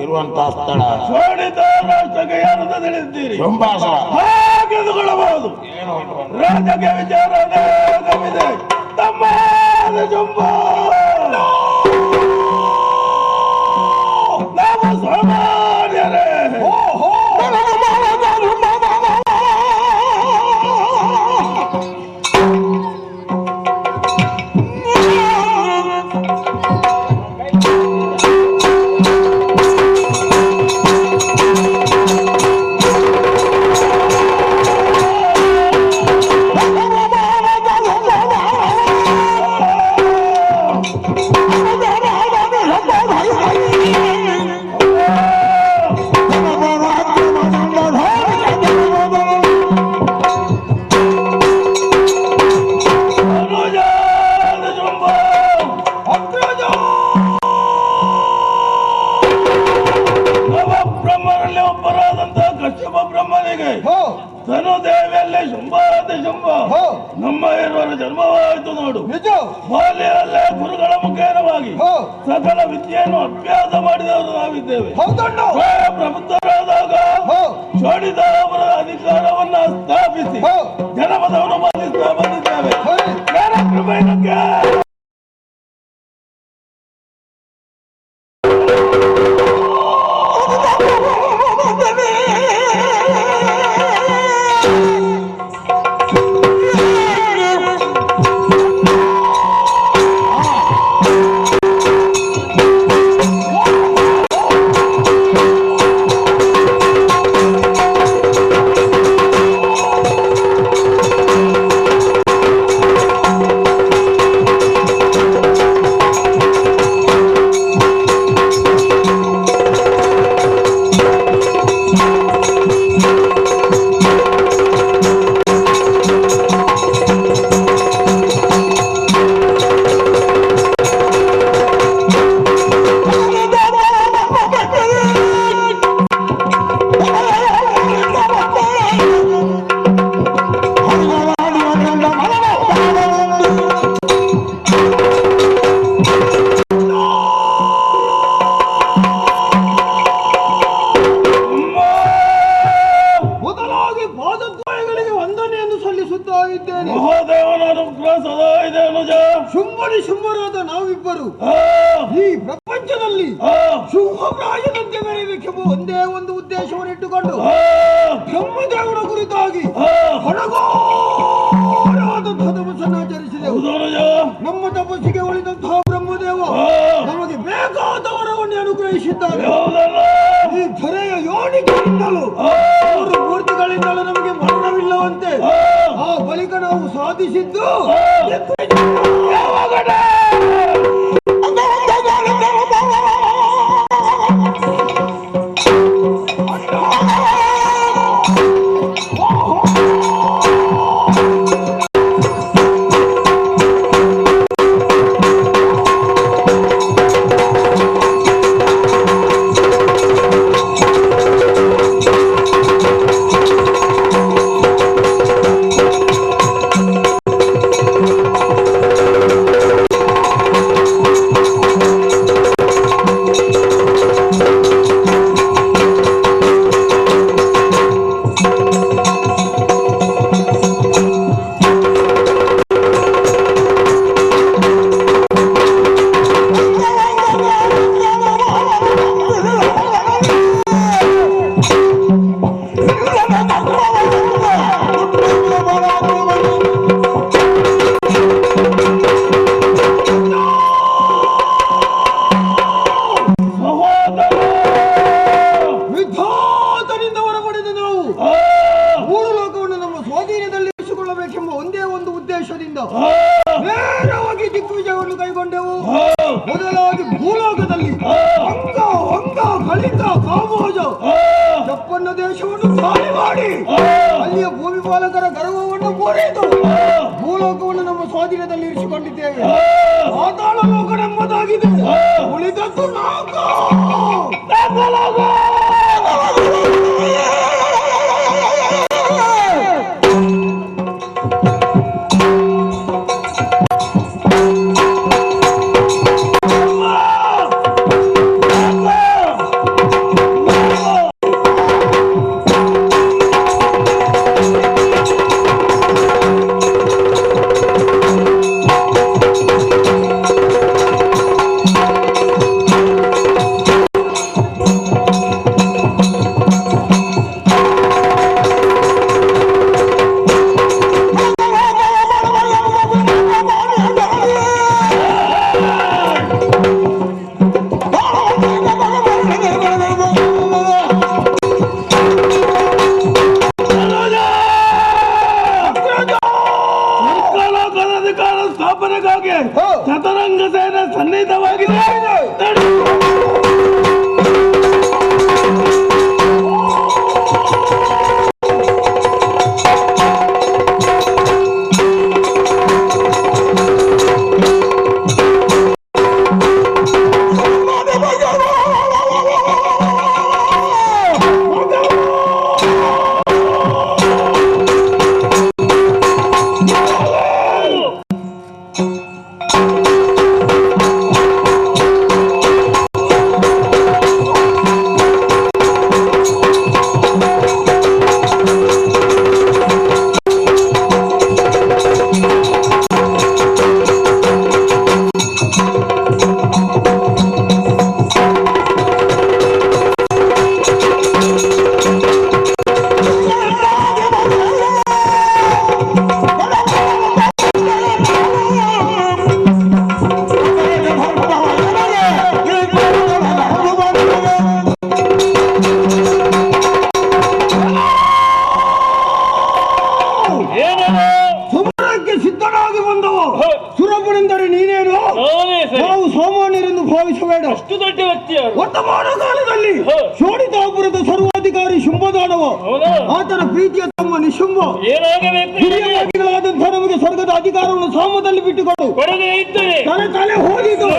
ಇರುವಂತಹ ಸ್ಥಳ ಶೋಣಿತ ರಾಷ್ಟ್ರಕ್ಕೆ ಯಾರು ತಿಳಿದ್ದೀರಿ ಹಾಗೆದುಕೊಳ್ಳಬಹುದು. ರಾಜಕೀಯ ವಿಚಾರ ಅನೇಕವಿದೆ. ತಮ್ಮ ಜಂಬ ನಾವು ಸಾಮಾನ್ಯರೇ. ಧನುದೇವಿಯಲ್ಲಿ ಶುಂಭಾತಿ ಶುಂಭ ನಮ್ಮ ಇರುವರ ಜನ್ಮವಾಯಿತು ನೋಡು. ಬಾಲ್ಯದಲ್ಲೇ ಗುರುಗಳ ಮುಖೇನವಾಗಿ ಸಕಲ ವಿದ್ಯೆಯನ್ನು ಅಭ್ಯಾಸ ಮಾಡಿದವರು ನಾವಿದ್ದೇವೆ. ಪ್ರಬುದ್ಧರಾದಾಗ ಶೋಣಿತಾಪುರ ಅಧಿಕಾರವನ್ನ ಸ್ಥಾಪಿಸಿ ಜನಪದವನ್ನು ಪಾಲಿಸ್ತಾ ಬಂದಿದ್ದೇವೆ. ಶುಂಭನಿ ಶುಂಭರಾದ ನಾವಿಬ್ಬರು ಈ ಪ್ರಪಂಚದಲ್ಲಿ ಶುಂಭರಾಜನಂತೆ ಮೆರೆಯಬೇಕೆಂಬ ಒಂದೇ ಒಂದು ಉದ್ದೇಶವನ್ನು ಇಟ್ಟುಕೊಂಡು ಬ್ರಹ್ಮದೇವರ ಕುರಿತಾಗಿ ಹೊರಗೋರಾದಂತಹ ತಪಸ್ಸನ್ನು ಆಚರಿಸಿದೆವು. ನಮ್ಮ ತಪಸ್ಸಿಗೆ ಉಳಿದಂತಹ ಬ್ರಹ್ಮದೇವ ನಮಗೆ ಬೇಕಾದ ವರವನ್ನು ಅನುಗ್ರಹಿಸಿದ್ದಾರೆ. ಈ ಧರೆಯ ಯೋನಿಗಳಿಂದಲೂ ಮೂರ್ತಿಗಳಿಂದಲೂ ನಮಗೆ ಮರಣವಿಲ್ಲವಂತೆ ಆ ಬಳಿಕ ನಾವು ಸಾಧಿಸಿದ್ದು ನೇರವಾಗಿ ದಿಗ್ವಿಜಯವನ್ನು ಕೈಗೊಂಡೆವು. ಮೊದಲಾಗಿ ಭೂಲೋಕದಲ್ಲಿ ಅಂಗ ಅಂಗ ಕಳಿತ ಕಾಮೋಜ ಜಪ್ಪನ್ನ ದೇಶವನ್ನು ಖಾಲಿ ಮಾಡಿ ಅಲ್ಲಿಯ ಭೂಮಿ ಪಾಲಕರ ಗರ್ವವನ್ನು ಮುರಿದು ಭೂಲೋಕವನ್ನು ನಮ್ಮ ಸ್ವಾಧೀನದಲ್ಲಿ ಇರಿಸಿಕೊಂಡಿದ್ದೇವೆ. ಪಾತಾಳ ಲೋಕ ನಮ್ಮದಾಗಿದೆ, ಉಳಿದದ್ದು ನಾಗ. ಕಾಲದಲ್ಲಿ ಶೋಣಿತಾಪುರದ ಸರ್ವಾಧಿಕಾರಿ ಶುಂಭದಾನವ ಆತನ ಪ್ರೀತಿಯ ತಮ್ಮ ನಿಶುಂಭ ಹಿರಿಯರಾದಂತಹ ನಮಗೆ ಸ್ವರ್ಗದ ಅಧಿಕಾರವನ್ನು ಸಾಮದಲ್ಲಿ ಬಿಟ್ಟುಕೊಡು. ತಲೆ ತಲೆ ಹೋಗಿದ್ದು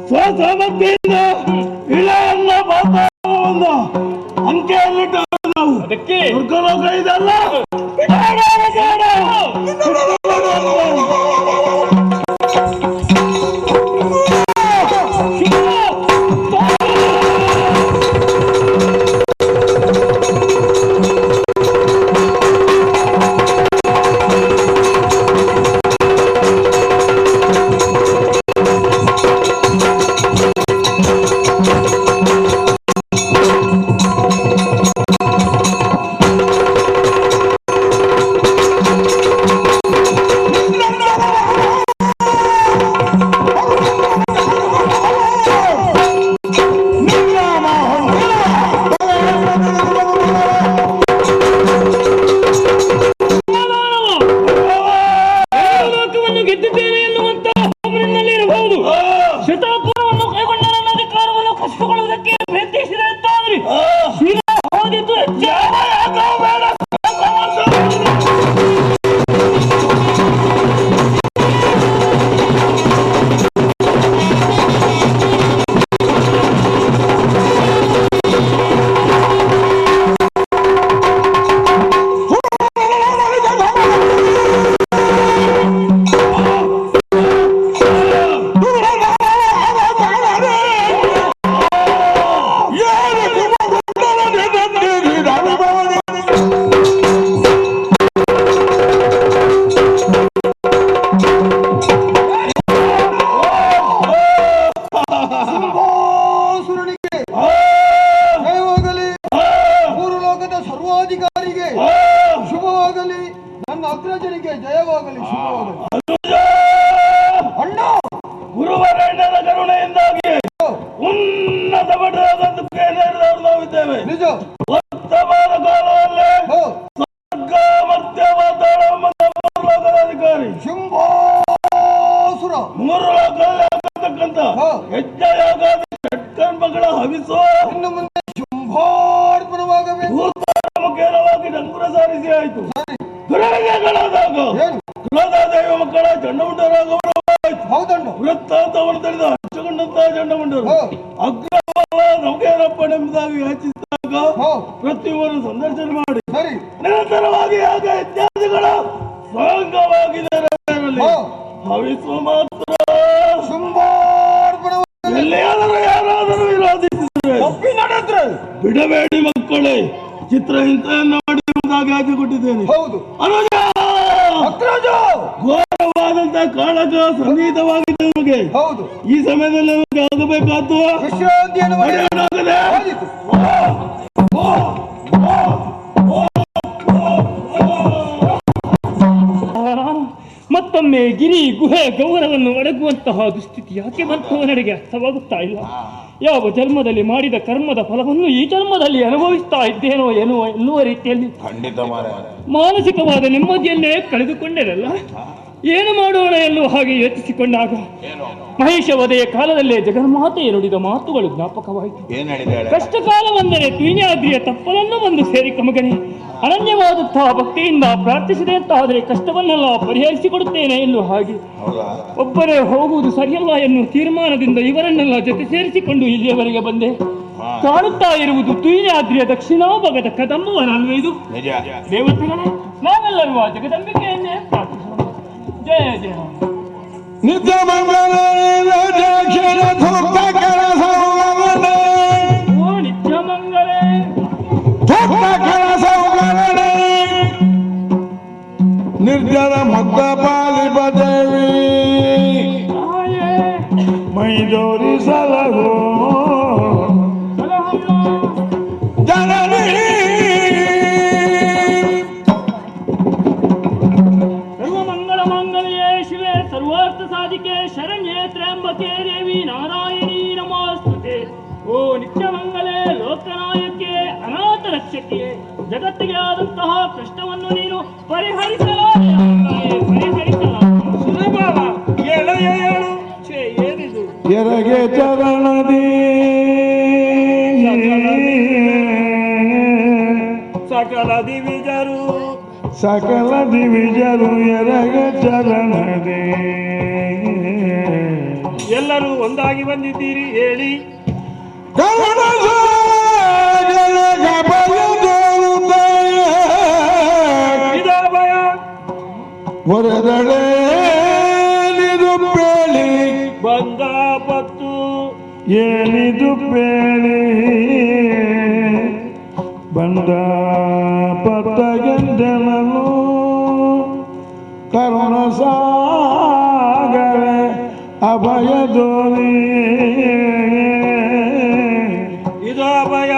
ಸ್ವಸಾಮರ್ಥ್ಯದಿಂದ ಇಳೆಯನ್ನ ಅಂಕೆಯಲ್ಲಿಟ್ಟು ನಾವು ದುರ್ಗಲೋಕ ಇದಲ್ಲ. ಮೂರು ಲೋಕದಲ್ಲಿ ಆಗತಕ್ಕಂತ ಯಜ್ಞ ಯಾಗ ಷಟ್ಕರ್ಮಗಳ ಹವಿಸೋ ಇನ್ನು ಮುಂದೆ ಶುಂಭಾರ್ಪಣವಾಗಬೇಕು. ಮುಖೇನವಾಗಿ ಡಂಗುರ ಸಾರಿಸಿ ಆಯ್ತು. ದುರಗಳಾದಾಗ ಕುಲದ ದೈವ ಮಕ್ಕಳ ಚಂಡಮುಂಡರಾಗವರು ಹೌದಣ್ಣ. ವೃತ್ತಾಂತವನ್ನು ತಿಳಿದ ಹಚ್ಚಗೊಂಡಂತ ಚಂಡಮುಂಡರು ಅಗ್ರವ ನಮಗೇನಪ್ಪನೆಂಬುದಾಗಿ ಯಾಚಿಸಿದಾಗ ಪ್ರತಿಯೊಬ್ಬರು ಸಂದರ್ಶನ ಮಾಡಿ ನಿರಂತರವಾಗಿ ಯಾಗ ಇತ್ಯಾದಿಗಳ ಸಾಂಗವಾಗಿದೆ. ಹವಿಸುವ ಮಾತ್ರ ಎಲ್ಲಿಯಾದರೂ ಯಾರಾದರೂ ವಿರೋಧಿಸಿದರೆ ಬಿಡಬೇಡಿ ಮಕ್ಕಳೇ, ಚಿತ್ರಹಿಂಸೆಯನ್ನು ಮಾಡಿ ಆಚೆ ಕೊಟ್ಟಿದ್ದೇನೆ. ಹೌದು ಘೋರವಾದಂತಹ ಕಾಳಗ ಸಂಗೀತವಾಗಿದೆ ನಮಗೆ. ಹೌದು, ಈ ಸಮಯದಲ್ಲಿ ನಮಗೆ ಆಗಬೇಕಾದ್ದು ವಿಶ್ರಾಂತಿಯನ್ನು ಮತ್ತೊಮ್ಮೆ ಗಿರಿ ಗುಹೆ ಗೌರವನ್ನು ಅಡಗುವಂತಹ ದುಸ್ಥಿತಿ ಯಾಕೆ ಬಂತು ನನಗೆ ಅರ್ಥವಾಗುತ್ತಾ ಇಲ್ಲ. ಯಾವ ಜನ್ಮದಲ್ಲಿ ಮಾಡಿದ ಕರ್ಮದ ಫಲವನ್ನು ಈ ಜನ್ಮದಲ್ಲಿ ಅನುಭವಿಸ್ತಾ ಇದ್ದೇನೋ ಎನ್ನುವ ರೀತಿಯಲ್ಲಿ ಮಾನಸಿಕವಾದ ನೆಮ್ಮದಿಯನ್ನೇ ಕಳೆದುಕೊಂಡೆನಲ್ಲ. ಏನು ಮಾಡೋಣ ಎನ್ನುವ ಹಾಗೆ ಯೋಚಿಸಿಕೊಂಡಾಗ ಮಹಿಷವದೆಯ ಕಾಲದಲ್ಲೇ ಜಗನ್ಮಾತೆಯ ನುಡಿದ ಮಾತುಗಳು ಜ್ಞಾಪಕವಾಯಿತು. ಕಷ್ಟ ಕಾಲ ಬಂದರೆ ತುಯ್ಯಾದ್ರಿಯ ತಪ್ಪಲನ್ನು ಬಂದು ಸೇರಿಕ ಮಗನೇ, ಅನನ್ಯವಾದಂತಹ ಭಕ್ತಿಯಿಂದ ಪ್ರಾರ್ಥಿಸಿದೆ ಅಂತ ಆದರೆ ಕಷ್ಟವನ್ನೆಲ್ಲ ಪರಿಹರಿಸಿಕೊಡುತ್ತೇನೆ ಎನ್ನುವ ಹಾಗೆ ಒಬ್ಬರೇ ಹೋಗುವುದು ಸರಿಯಲ್ಲ ಎನ್ನುವ ತೀರ್ಮಾನದಿಂದ ಇವರನ್ನೆಲ್ಲ ಜೊತೆ ಸೇರಿಸಿಕೊಂಡು ಇಲ್ಲಿಯವರೆಗೆ ಬಂದೆ. ಕಾಣುತ್ತಾ ಇರುವುದು ತುಯ್ಯಾದ್ರಿಯ ದಕ್ಷಿಣಾಭಾಗದ ಕದಂಬವನಲ್ವೇ ಇದು? ದೇವತೆಗಳೇ, ನಾವೆಲ್ಲರೂ ಆ ಜಗದಂಬಿಕೆಯನ್ನೇ ಪ್ರಾರ್ಥಿಸೋಣ. ಜಯ ಜಯ. ನಿತ್ಯ ಮಂಗಲ ನಿತ್ಯ ಮಂಗಲೇ ನಿರ್ಜನ ಮಗ್ಗ ಪಾಲಿಪ ದೇವಿ ಮೈದೋರಿ ಸಲಹೋ ಜನನಿ ಸರ್ವಮಂಗಳ ಮಾಂಗಲ್ಯೇ ಶಿವೆ ಸರ್ವಾರ್ಥ ಸಾಧಿಕೆ ಶರಣ್ಯೇ ತ್ರ್ಯಂಬಕೆ ದೇವಿ ನಾರಾಯಣಿ ನಮೋಸ್ತುತೆ. ಓ ನಿತ್ಯ ಮಂಗಲೇ, ಲೋಕನಾಯಕ್ಕೆ, ಅನಾಥ ರಕ್ಷಕ್ಕೆ, ಜಗತ್ತಿಗೆ ಆದಂತಹ ಕಷ್ಟವನ್ನು ನೀನು ಪರಿಹರಿಸಲಾರೆ. ಏನಿದು ಎರಗೆ ಚರಣದಿ ಸಕಲ ದಿವಿಜರು ಎರಗೆ ಚರಣದಿ ಎಲ್ಲರೂ ಒಂದಾಗಿ ಬಂದಿದ್ದೀರಿ ಹೇಳಿ. ಹೊರದಡೆ ಬೇಳಿ ಬಂದ ಪತ್ತು ಏನಿದು ಬೇಳಿ ಬಂದ ಪತ್ತಗೆಂದೆನನು ಕರುಣ ಸಾಗರೆ ಅಭಯ ದೋನಿ ಇದು ಅಭಯ.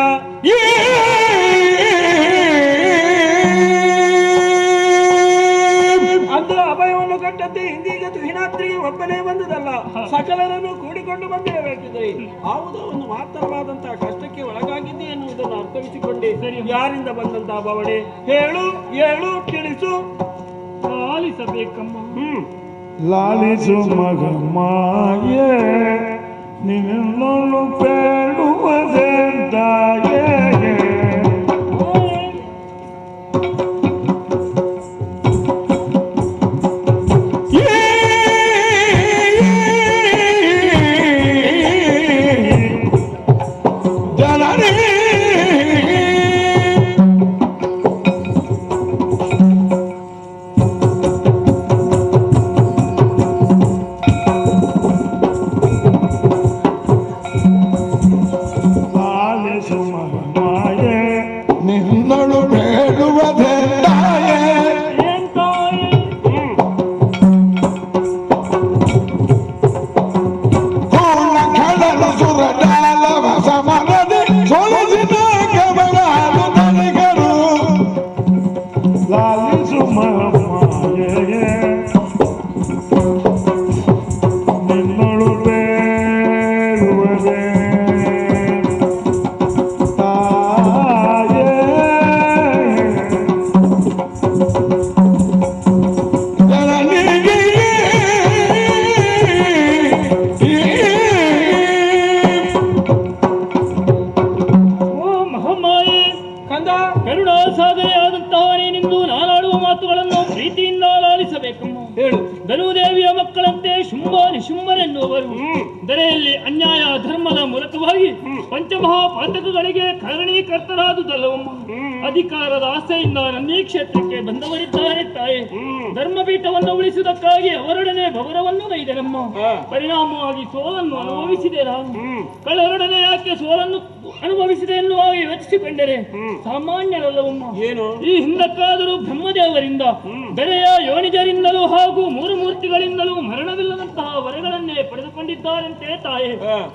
ಅಂದು ಅಭಯವನ್ನು ಕಟ್ಟಂತೆ ಇಂದೀಗ ತುಹಿನಾದ್ರಿಗೆ ಒಬ್ಬನೇ ಬಂದದಲ್ಲ, ಸಕಲರನ್ನು ಕೂಡಿಕೊಂಡು ಬಂದಿರಬೇಕಿದೆ. ಯಾವುದೋ ಒಂದು ಮಾತ್ರವಾದಂತಹ ಕಷ್ಟಕ್ಕೆ ಒಳಗಾಗಿದ್ದೆ ಎನ್ನುವುದನ್ನು ಅರ್ಥವಿಸಿಕೊಂಡೆ. ಯಾರಿಂದ ಬಂದಂತಹ ಬವಣೆ ಹೇಳು ಹೇಳು ತಿಳಿಸು. ಆಲಿಸಬೇಕಮ್ಮ. ಲಾಲಿಸು ಮಗಮ್ಮಾಗೆ ನಿನ್ನನ್ನು ಬೇಡುವುದೆಂದಾಗೆ ಸುಮ ಧನುದೇವಿಯ ಮಕ್ಕಳಂತೆ ಶುಂಭ ನಿಶುಂಭನೆನ್ನುವರು. ದರೆಯಲ್ಲಿ ಅನ್ಯಾಯ ಧರ್ಮದ ಮೂಲಕವಾಗಿ ಪಂಚಮಹಾಪಾತಕಗಳಿಗೆ ಕಾರಣೀಕರ್ತರಾದುದಲ್ಲವಮ್ಮ. ಅಧಿಕಾರದ ಆಸೆಯಿಂದ ನನ್ನೀ ಕ್ಷೇತ್ರಕ್ಕೆ ಬಂದವರಿದ್ದಾರೆ ತಾಯಿ. ಧರ್ಮಪೀಠವನ್ನು ಉಳಿಸುವುದಕ್ಕಾಗಿ ಅವರೊಡನೆ ಭವರವನ್ನು ನೈದೆನಮ್ಮ. ಪರಿಣಾಮವಾಗಿ ಸೋಲನ್ನು ಅನುಭವಿಸಿದೆ ನಾನು. ಕಳೆರೊಡನೆ ಯಾಕೆ ಸೋಲನ್ನು ಅನುಭವಿಸಿದೆ ಎನ್ನುವಾಗಿ ಯೋಚಿಸಿಕೊಂಡರೆ ಸಾಮಾನ್ಯರಲ್ಲವಮ್ಮ. ಏನು ಈ ಹಿಂದಕ್ಕಾದರೂ ಬ್ರಹ್ಮದೇವರಿಂದ ಬೆಳೆಯ ಯೋನಿಜರಿಂದಲೂ ಹಾಗೂ ಮೂರು ಮೂರ್ತಿಗಳಿಂದಲೂ ಮರಣವಿಲ್ಲದಂತಹ ವರಗಳನ್ನೇ ಪಡೆದುಕೊಂಡಿದ್ದಾರಂತೆ ತಾಯಿ.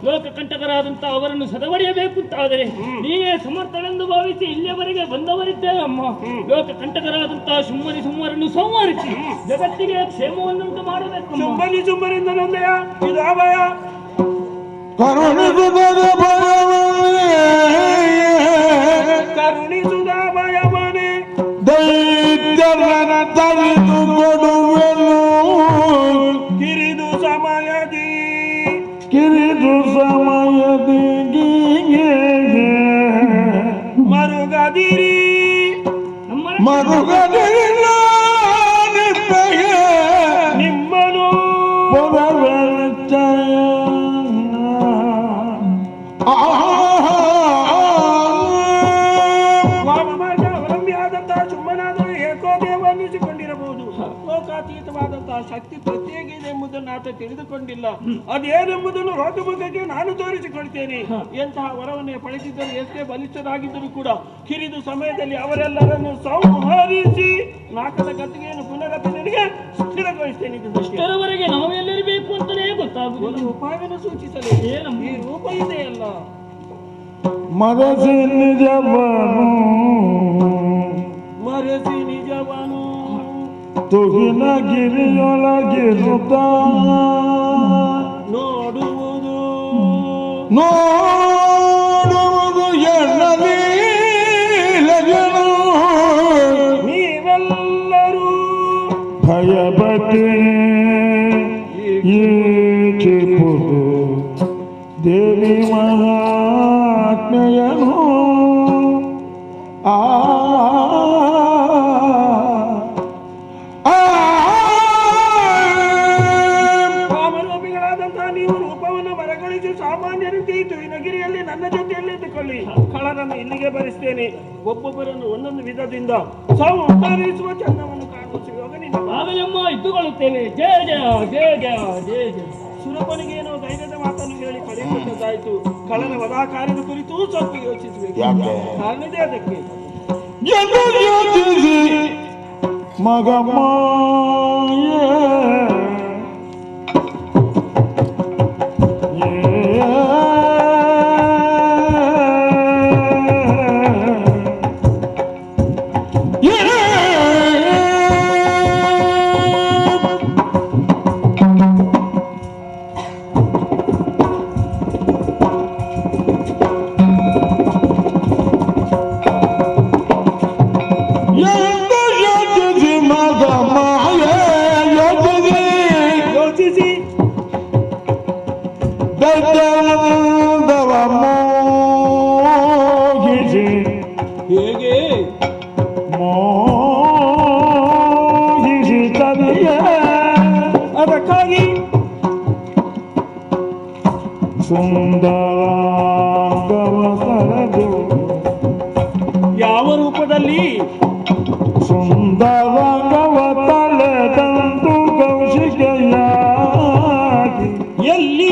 ಲೋಕಕಂಟಕರಾದಂತಹ ಅವರನ್ನು ಸದವಡಿಯಬೇಕಂತಾದರೆ ನೀನೇ ಸಮರ್ಥನೆಂದು ಭಾವಿಸಿ ಇಲ್ಲಿಯವರೆಗೆ ಬಂದವರಿದ್ದೇವೆ ಅಮ್ಮ. ಲೋಕಕಂಟಕರಾದಂತಹ ಶುಂಭನಿ ಸುಮ್ಮರನ್ನು ಸಂಹರಿಸಿ ಜಗತ್ತಿಗೆ ಕ್ಷೇಮವನ್ನುಂಟು ಮಾಡಬೇಕು. ಶುಂಭನಿ ಸುಮ್ಮರಿಂದ ನೊಂದೆಯ ಇದು ಅಭಯ ಕರುಣಿಸುದ ಭಯವನೇ ದೈತ್ಯರನ ತರಿದು ಕೊಡುವೆನು ಕಿರಿದು ಸಮಯದಿ ಮರುಗದಿರಿ ನಿಮ್ಮನು ಅವಲಂಬಿಯಾದಂತಹ ಶುಂಭನಾದರೂ ಏಕೋ ದೇವ ಅನ್ನಿಸಿಕೊಂಡಿರಬಹುದು. ಲೋಕಾತೀತವಾದಂತಹ ಶಕ್ತಿ ಪ್ರತ್ಯೇಕ ಇದೆ ಎಂಬುದನ್ನು ಆತ ತಿಳಿದುಕೊಂಡಿಲ್ಲ. ಅದೇನೆಂಬುದನ್ನು ರೋಗಮುಖಕ್ಕೆ ನಾನು ತೋರಿಸಿಕೊಳ್ತೇನೆ. ಎಂತಹ ವರವನ್ನೇ ಪಡೆದಿದ್ದರೂ ಎಷ್ಟೇ ಬಲಿಷ್ಠರಾಗಿದ್ದರೂ ಕೂಡ ಕಿರಿದು ಸಮಯದಲ್ಲಿ ಅವರೆಲ್ಲರನ್ನು ಸಂಹರಿಸಿ ನಾಕದ ಗತಿಗೆಯನ್ನು ಪುನರಪನೆಗೆ ಸ್ಥಿರಗೊಳಿಸ್ತೇನೆ. ಇಷ್ಟರವರೆಗೆ ನಾವೆಲ್ಲರಿರಬೇಕು ಅಂತಲೇ ಗೊತ್ತಾಗುವುದು. ಒಂದು ಉಪಾಯವನ್ನು ಸೂಚಿಸಲಿ. ಈ ರೂಪ ಇದೆಯಲ್ಲ ಮರಸಿ ನಿಜವನು ತುಗಿನ ಗಿರಿಯೊಳಗಿರುತ್ತ ನೋಡುವುದು ಎಣ್ಣಲೀಲಜನು ನೀವೆಲ್ಲರೂ ಭಯಪಟ್ಟೆ ಏಕೆಂಬುದು ದೇವಿ ಮಹಾತ್ಮೆಯನು ಕಾಮಲೋಭಿಗಳಾದಂತಹ ನೀವು ರೂಪವನ್ನು ಮರಗಳಿಸಿ ಸಾಮಾನ್ಯರಂತೆ ಈ ತುಯಿನಗಿರಿಯಲ್ಲಿ ನನ್ನ ಜೊತೆಯಲ್ಲಿ ಇದ್ದುಕೊಳ್ಳಿ. ಕಳರನ್ನು ಇಲ್ಲಿಗೆ ಬರೆಸ್ತೇನೆ. ಒಬ್ಬೊಬ್ಬರನ್ನು ಒಂದೊಂದು ವಿಧದಿಂದ ಸಂಹರಿಸುವ ಚಂದವನ್ನು ಕಾಣುವ ಸುಯೋಗ ನಾವೆಲ್ಲಮ್ಮ ಇದ್ದುಕೊಳ್ಳುತ್ತೇವೆ. ಜಯ ಜಯ ಜಯ ಜಯ ಜಯ ಜಯ. ಸುರಪನಿಗೆ ಏನೋ ಧೈರ್ಯದ ಮಾತನ್ನು ಹೇಳಿ ಕಳೆಯದಾಯಿತು. ಕಳನ ವಧಾಕಾರ್ಯದ ಕುರಿತು ಸ್ವಲ್ಪ ಯೋಚಿಸಬೇಕು. ಕಾರಣದೇ ಅದಕ್ಕೆ ಮಗಮ್ಮ ಹೇಗೆ ಅದಕ್ಕಾಗಿ ಯಾವ ರೂಪದಲ್ಲಿ ಸುಂದರ ತಲೆದಂತು ಕೌಶಿಕೆಯ ಎಲ್ಲಿ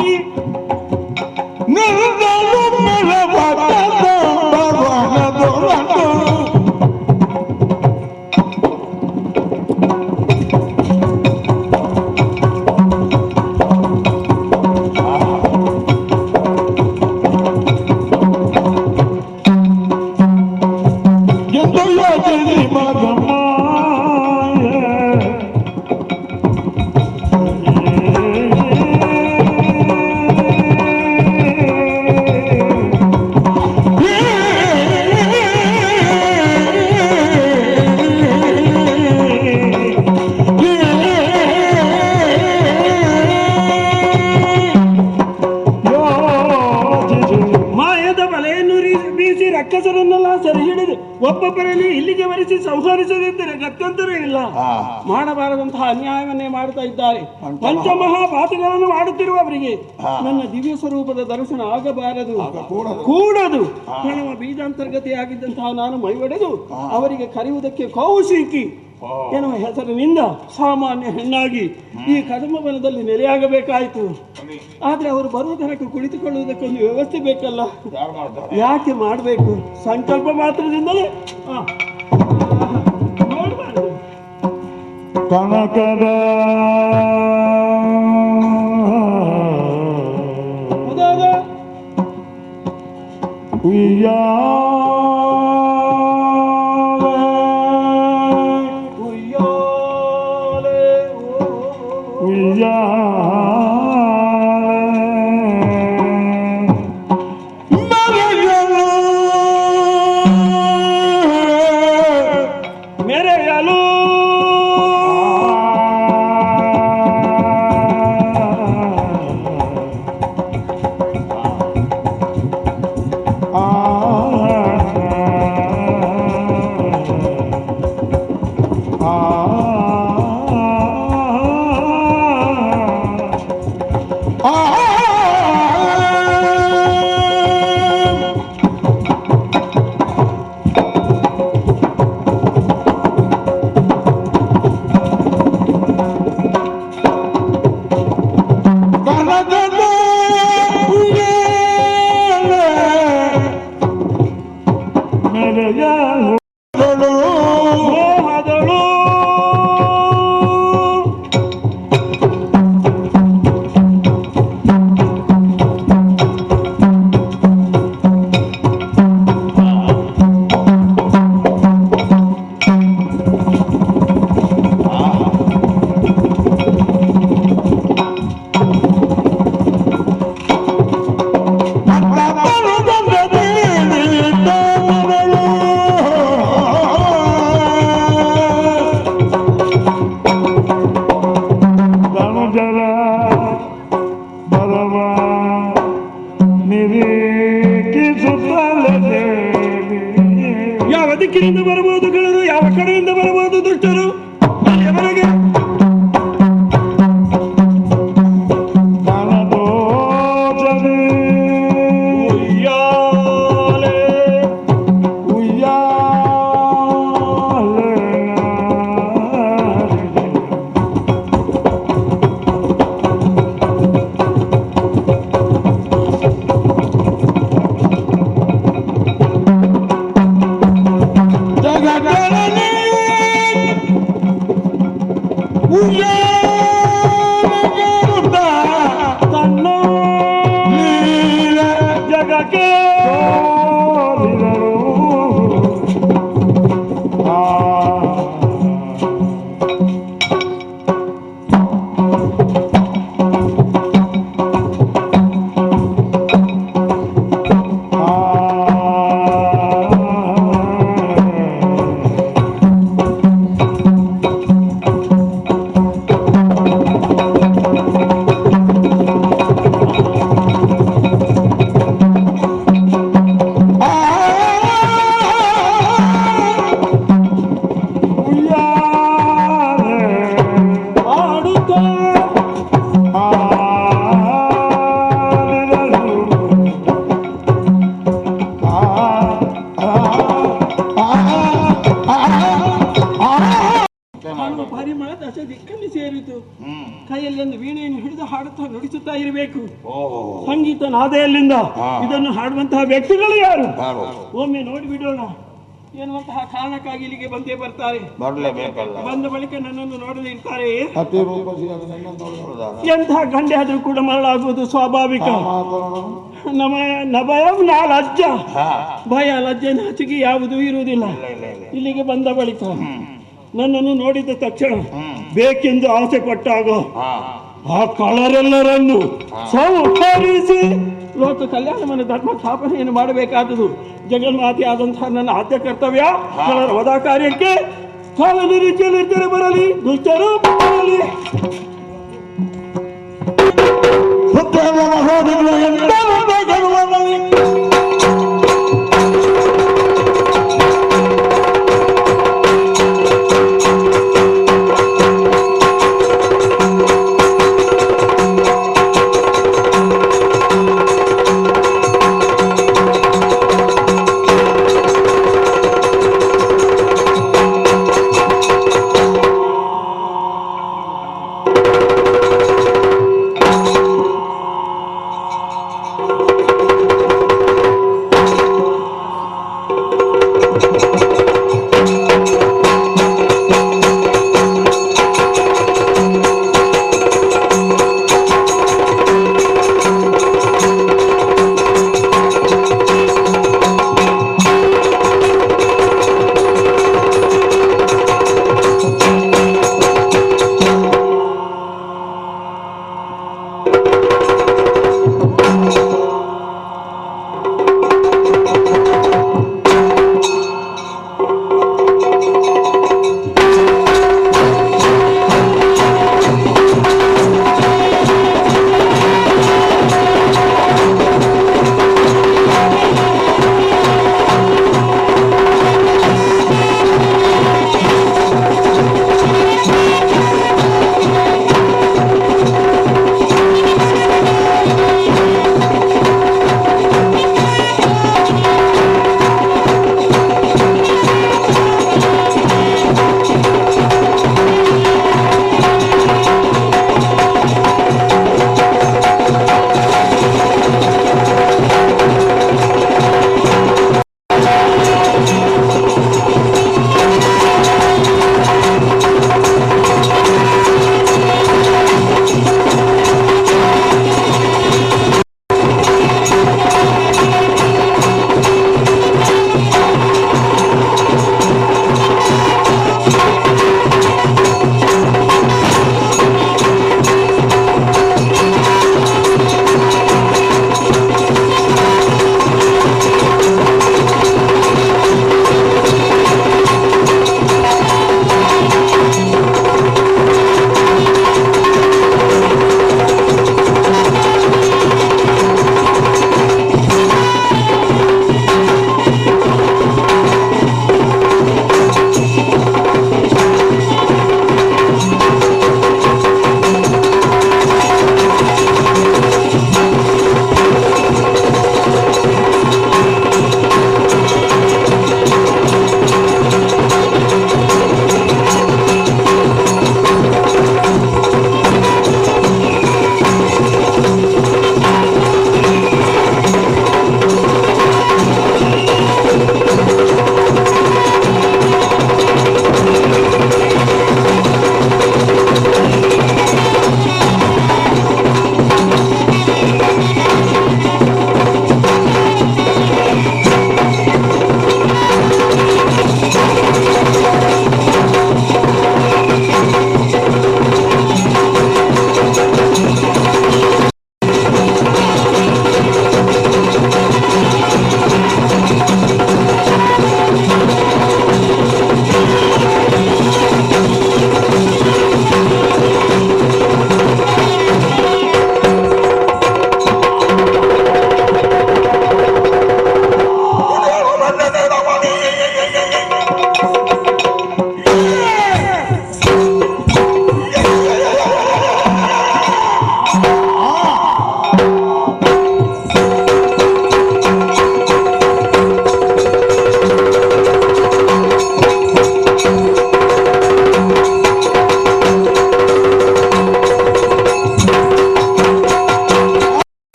ರಕ್ಕಸರನ್ನೆಲ್ಲ ಸೆರೆ ಹಿಡಿದು ಒಬ್ಬೊಬ್ಬರಲ್ಲಿ ಇಲ್ಲಿಗೆ ಬರೆಸಿ ಸಂಸಾರಿಸದಿದ್ದರೆ ಗತ್ಯಂತರ ಇಲ್ಲ. ಮಾಡಬಾರದಂತಹ ಅನ್ಯಾಯವನ್ನೇ ಮಾಡ್ತಾ ಇದ್ದಾರೆ. ಪಂಚಮಹಾಪಾತಗಳನ್ನು ಮಾಡುತ್ತಿರುವವರಿಗೆ ನನ್ನ ದಿವ್ಯ ಸ್ವರೂಪದ ದರ್ಶನ ಆಗಬಾರದು, ಕೂಡದು. ಪ್ರಣವ ಬೀಜಾಂತರ್ಗತಿಯಾಗಿದ್ದಂತಹ ನಾನು ಮೈವಡೆದು ಅವರಿಗೆ ಕರೆಯುವುದಕ್ಕೆ ಕೌಶಿಕಿ ಎನ್ನುವ ಹೆಸರಿನಿಂದ ಸಾಮಾನ್ಯ ಹೆಣ್ಣಾಗಿ ಈ ಕದಮವನದಲ್ಲಿ ನೆಲೆಯಾಗಬೇಕಾಯಿತು. ಆದ್ರೆ ಅವರು ಬರುವ ತನಕ ಕುಳಿತುಕೊಳ್ಳುವುದಕ್ಕೊಂದು ವ್ಯವಸ್ಥೆ ಬೇಕಲ್ಲ. ಯಾಕೆ ಮಾಡಬೇಕು? ಸಂಕಲ್ಪ ಮಾತ್ರದಿಂದಲೇ ಕನಕದ ಯಾವ ದಿಕ್ಕಿನಿಂದ ಬರಬಹುದು ಗೆಳೆಯರು, ಯಾವ ಕಡೆಯಿಂದ ಬರಬಹುದು ದುಷ್ಟರು ಎವರಿಗೆ ಕೈಯಲ್ಲಿ ಒಂದು ವೀಣೆಯನ್ನು ಹಿಡಿದು ಹಾಡುತ್ತಾ ನುಡಿಸುತ್ತಾ ಇರಬೇಕು. ಸಂಗೀತ ನಾದೆಯಲ್ಲಿಂದ ಇದನ್ನು ಹಾಡುವಂತಹ ವ್ಯಕ್ತಿಗಳು ಯಾರು ಒಮ್ಮೆ ನೋಡಿ ಬಿಡೋಣ ಎನ್ನುವಂತಹ ಕಾರಣಕ್ಕಾಗಿ ಇಲ್ಲಿಗೆ ಬಂದೇ ಬರ್ತಾರೆ. ಬಂದ ಬಳಿಕ ನನ್ನನ್ನು ನೋಡಲು ಇರ್ತಾರೆ. ಎಂತಹ ಗಂಡೆ ಆದ್ರೂ ಕೂಡ ಮರಳಾಗುವುದು ಸ್ವಾಭಾವಿಕ. ಭಯ ಲಜ್ಜ, ಭಯ ಲಜ್ಜೆ ನಾಚಿಕೆ ಯಾವುದೂ ಇರುವುದಿಲ್ಲ. ಇಲ್ಲಿಗೆ ಬಂದ ಬಳಿಕ ನನ್ನನ್ನು ನೋಡಿದ ತಕ್ಷಣ ಬೇಕೆಂದು ಆಸೆ ಪಟ್ಟಾಗ ಆ ಕಳರೆಲ್ಲರನ್ನು ಸಂಹರಿಸಿ ಲೋಕ ಕಲ್ಯಾಣವನ್ನು ಧರ್ಮ ಸ್ಥಾಪನೆಯನ್ನು ಮಾಡಬೇಕಾದುದು ಜಗನ್ಮಾತೆ ಆದಂತಹ ನನ್ನ ಆದ್ಯ ಕರ್ತವ್ಯ. ಕಳರ ವಧಾ ಕಾರ್ಯಕ್ಕೆ ಕಾಲದ ರೀತಿಯಲ್ಲಿ ಇದ್ದರೆ ಬರಲಿ, ದುಷ್ಟರು ಬರಲಿ.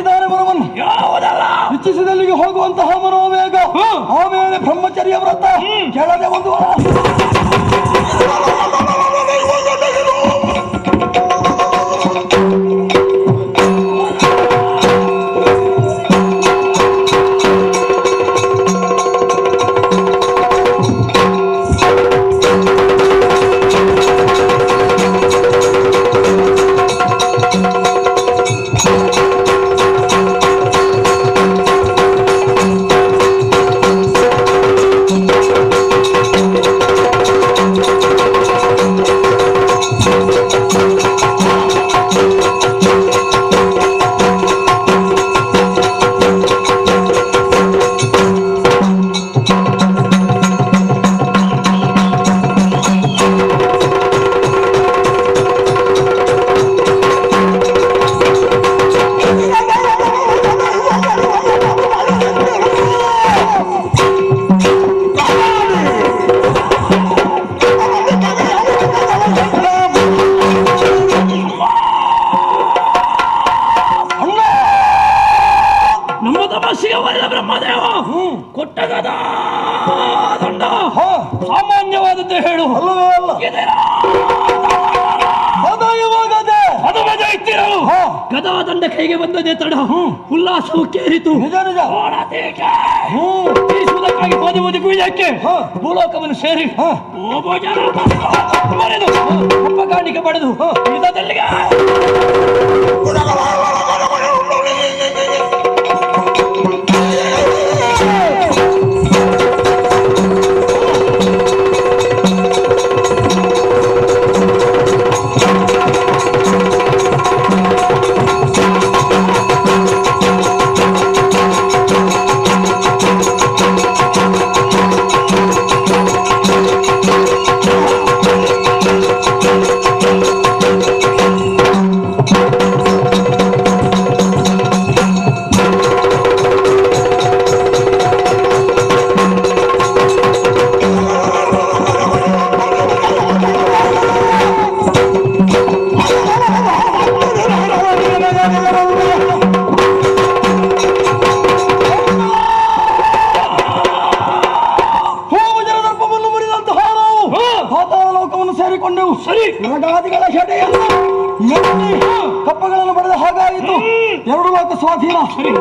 ಮಾಡಿದ್ದಾರೆ ವರವನ್ನು ಇಚ್ಛಿಸಿದಲ್ಲಿಗೆ ಹೋಗುವಂತಹ ಮನೋವೇಗ ಆಮೇಲೆ ಬ್ರಹ್ಮಚರ್ಯ ವ್ರತ ಕೆಳಗೆ ಒಂದು ವರ ಸಾಮಾನ್ಯವಾದದ್ದು ಹೇಳು ಅಲ್ಲವೇ ಅಲ್ಲ ಗದಾದಂಡ ಕೈಗೆ ಬಂದದೇ ತಡ ಉಲ್ಲಾಸವು ಕೇರಿತು ತೀರಿಸುವುದಕ್ಕಾಗಿ ಹೋದೆ ಓದಿಗೂ ಇದಕ್ಕೆ ಭೂಲೋಕವನ್ನು ಸೇರಿ ಮರೆದು ಉಪ ಕಾಣಿಕೆ ಪಡೆದು ಯುದ್ಧದಲ್ಲಿಗೆ ಸೇರಿಕೊಂಡೆವು ಸರಿ ಮೃಗಾದಿಗಳ ಹೆಡೆಯನ್ನು ಮೆಟ್ಟಿ ಕಪ್ಪಗಳನ್ನು ಬರೆದ ಹಾಗಾಯಿತು ಎರಡು ಲೋಕ ಸ್ವಾಧೀನ ಸರಿ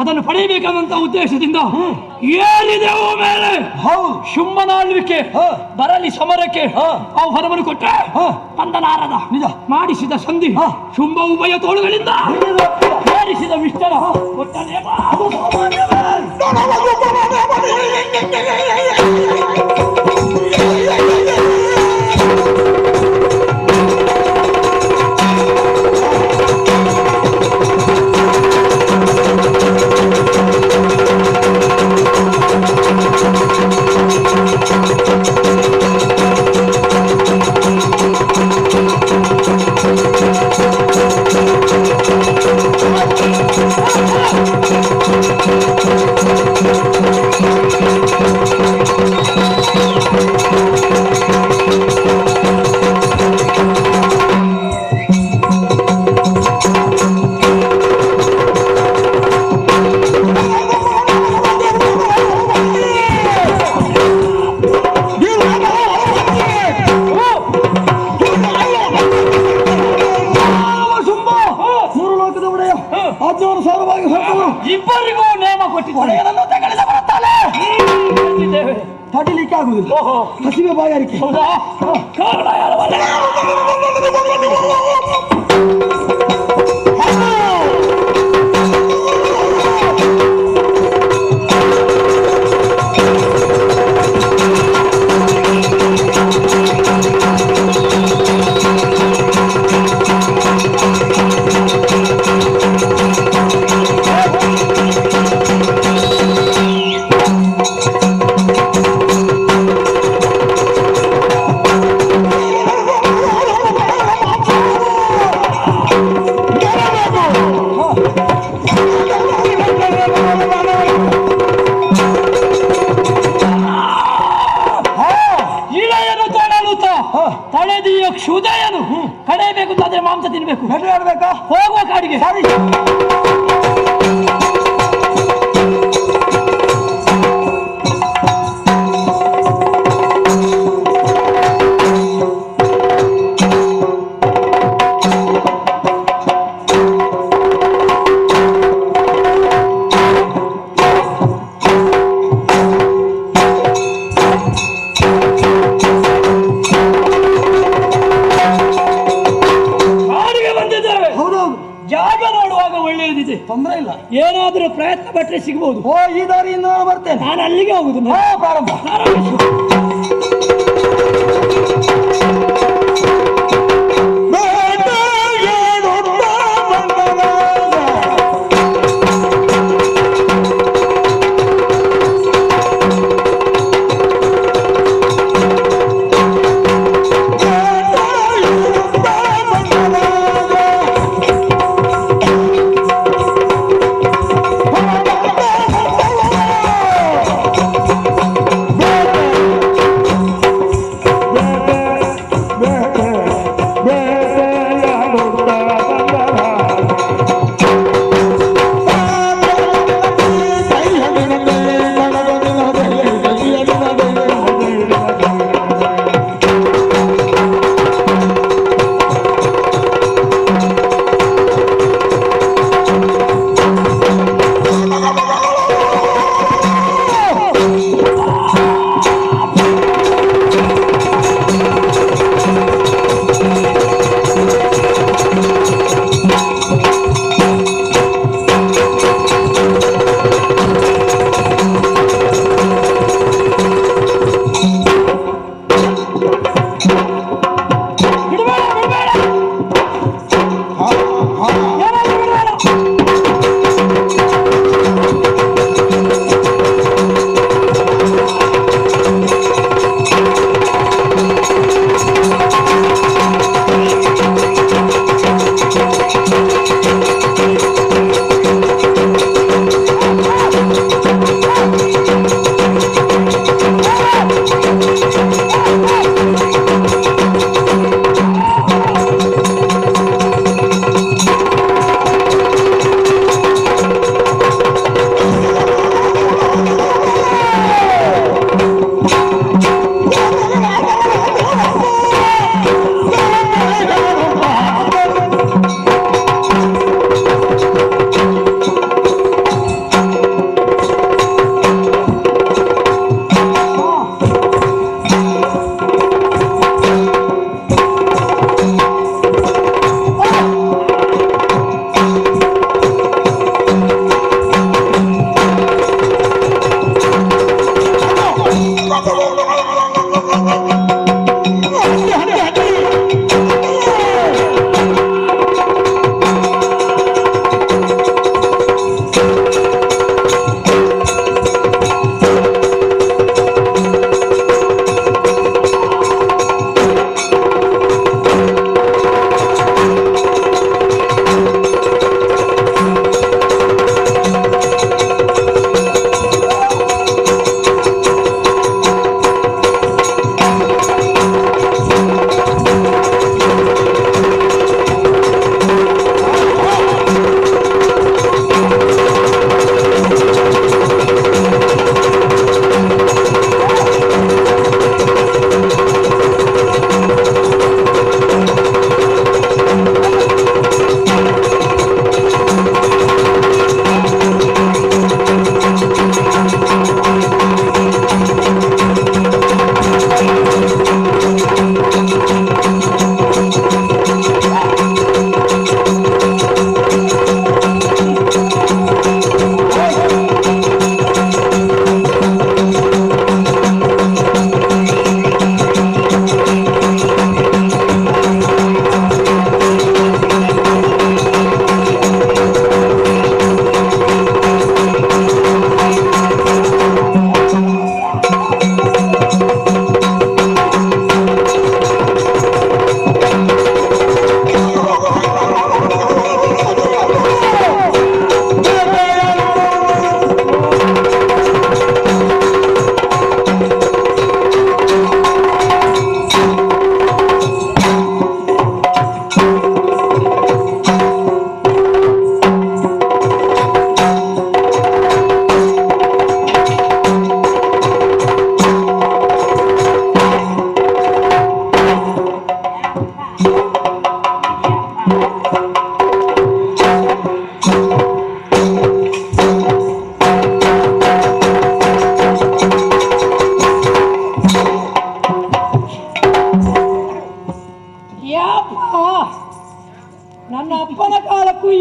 ಅದನ್ನು ಪಡೆಯಬೇಕಾದಂತ ಉದ್ದೇಶದಿಂದ ಏನಿದೆವು ಮೇಲೆ ಶುಂಭನಾಳ್ವಿಕೆ ಬರಲಿ ಸಮರಕ್ಕೆ ಅವು ಹೊರವನ್ನು ಕೊಟ್ಟೆ ತಂದನಾರದ ನಿಜ ಮಾಡಿಸಿದ ಸಂಧಿ ಶುಂಭ ಉಭಯ ತೋಳುಗಳಿಂದ ಏರಿಸಿದ ವಿಷ್ಠರ ಕೊಟ್ಟನೆ ವೇಗವಾಗಿ ಹೊರಟವರು ಇಬ್ಬರಿಗೂ ನೇಮ ಕೊಟ್ಟಿದ್ದಾರೆ. ಒಡೆಯನನ್ನು ತೆಗೆದು ಬರುತ್ತಾನೆ. ತಡಿಲಿಕ್ಕೆ ಆಗುದಿಲ್ಲ. ಹಸಿವೆ ಬಾಯಾರಿಕೆ. ಹೌದಾ? ಕಾರಣ ಯಾರವಲ್ಲ? ತಳೆದಿಯ ಕ್ಷುದಯನು ಕಡೆಯಬೇಕು ಅಂತಾದ್ರೆ ಮಾಂಸ ತಿನ್ಬೇಕು. ಆಡ್ಬೇಕಾ? ಹೋಗುವ ಕಾಡಿಗೆ. ಜಾಗ ನೋಡುವಾಗ ಒಳ್ಳೆಯದಿದೆ, ತೊಂದರೆ ಇಲ್ಲ. ಏನಾದರೂ ಪ್ರಯತ್ನ ಪಟ್ಟರೆ ಸಿಗಬಹುದು. ಓ ಈ ದಾರಿಯಿಂದ ನಾನು ಬರ್ತೇನೆ. ನಾನು ಅಲ್ಲಿಗೆ ಹೋಗುದು. ಪ್ರಾರಂಭ.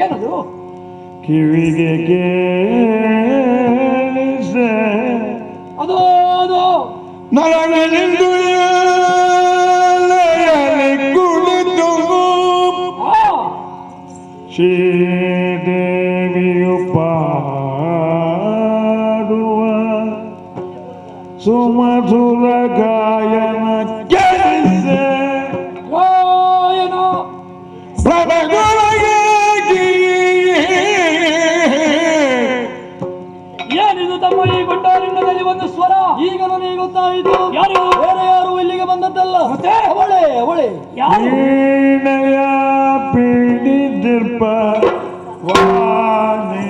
ಏನದು? ಕಿವಿಗೆ ಕೇಳಿಸೆ ಅದೋ ಅದೋ ನರಗಳಿಂದು ಕುಳಿತು ಶ್ರೀದೇವಿಯು ಪಾಡುವ ಸುಮಧುರ ಗಾಯನ ಕೇಳಿಸೆ ಗಾಯನ ಏನಿದು ತಮ್ಮ ಈ ಗುಂಡಾಲಿಂಗದಲ್ಲಿ ಒಂದು ಸ್ವರ? ಈಗ ನನಗೆ ಗೊತ್ತಾಯಿತು. ಯಾರು? ಬೇರೆ ಯಾರು ಇಲ್ಲಿಗೆ ಬಂದದ್ದಲ್ಲ, ಮತ್ತೆ ಅವಳೇ ಅವಳೇ. ಯಾರು? ವೀಣೆಯ ಪಿಡಿದಿರ್ಪ ವಾಣಿ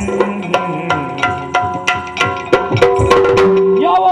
ಯಾವ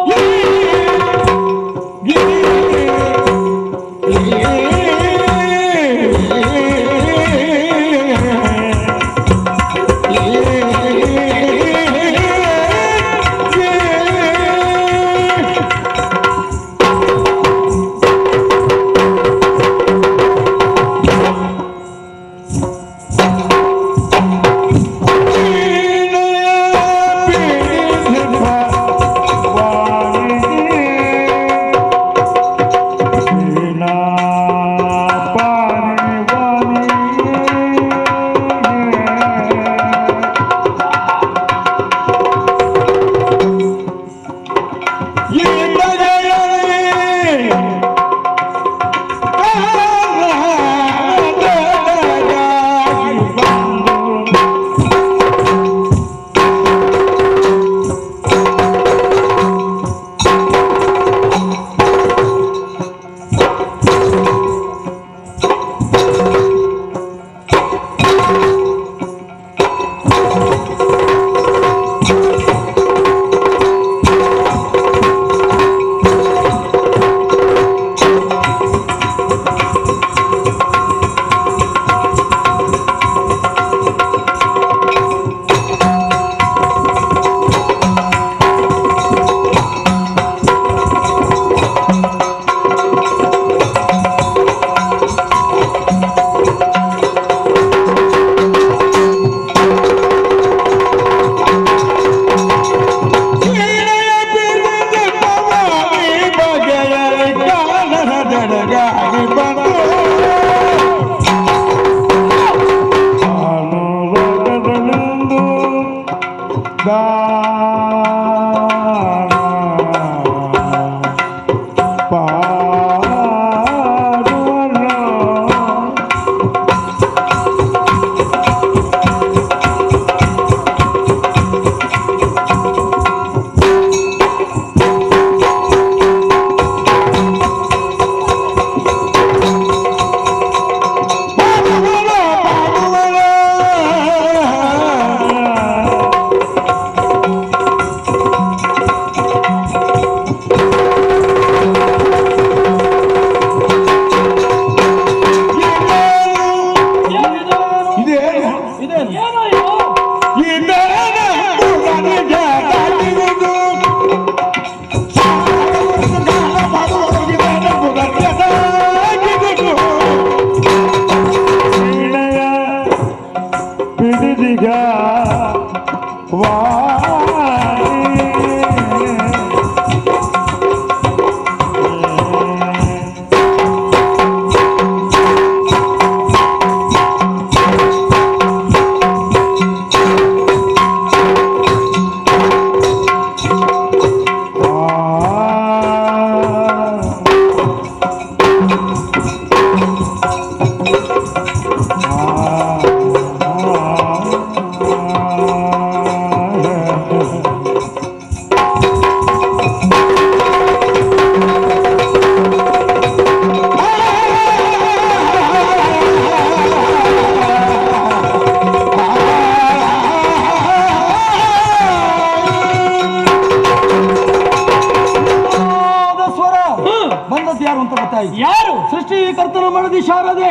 ಯಾರು? ಸೃಷ್ಟಿಕರ್ತನ ಮಡದಿ ಶಾರದೆ.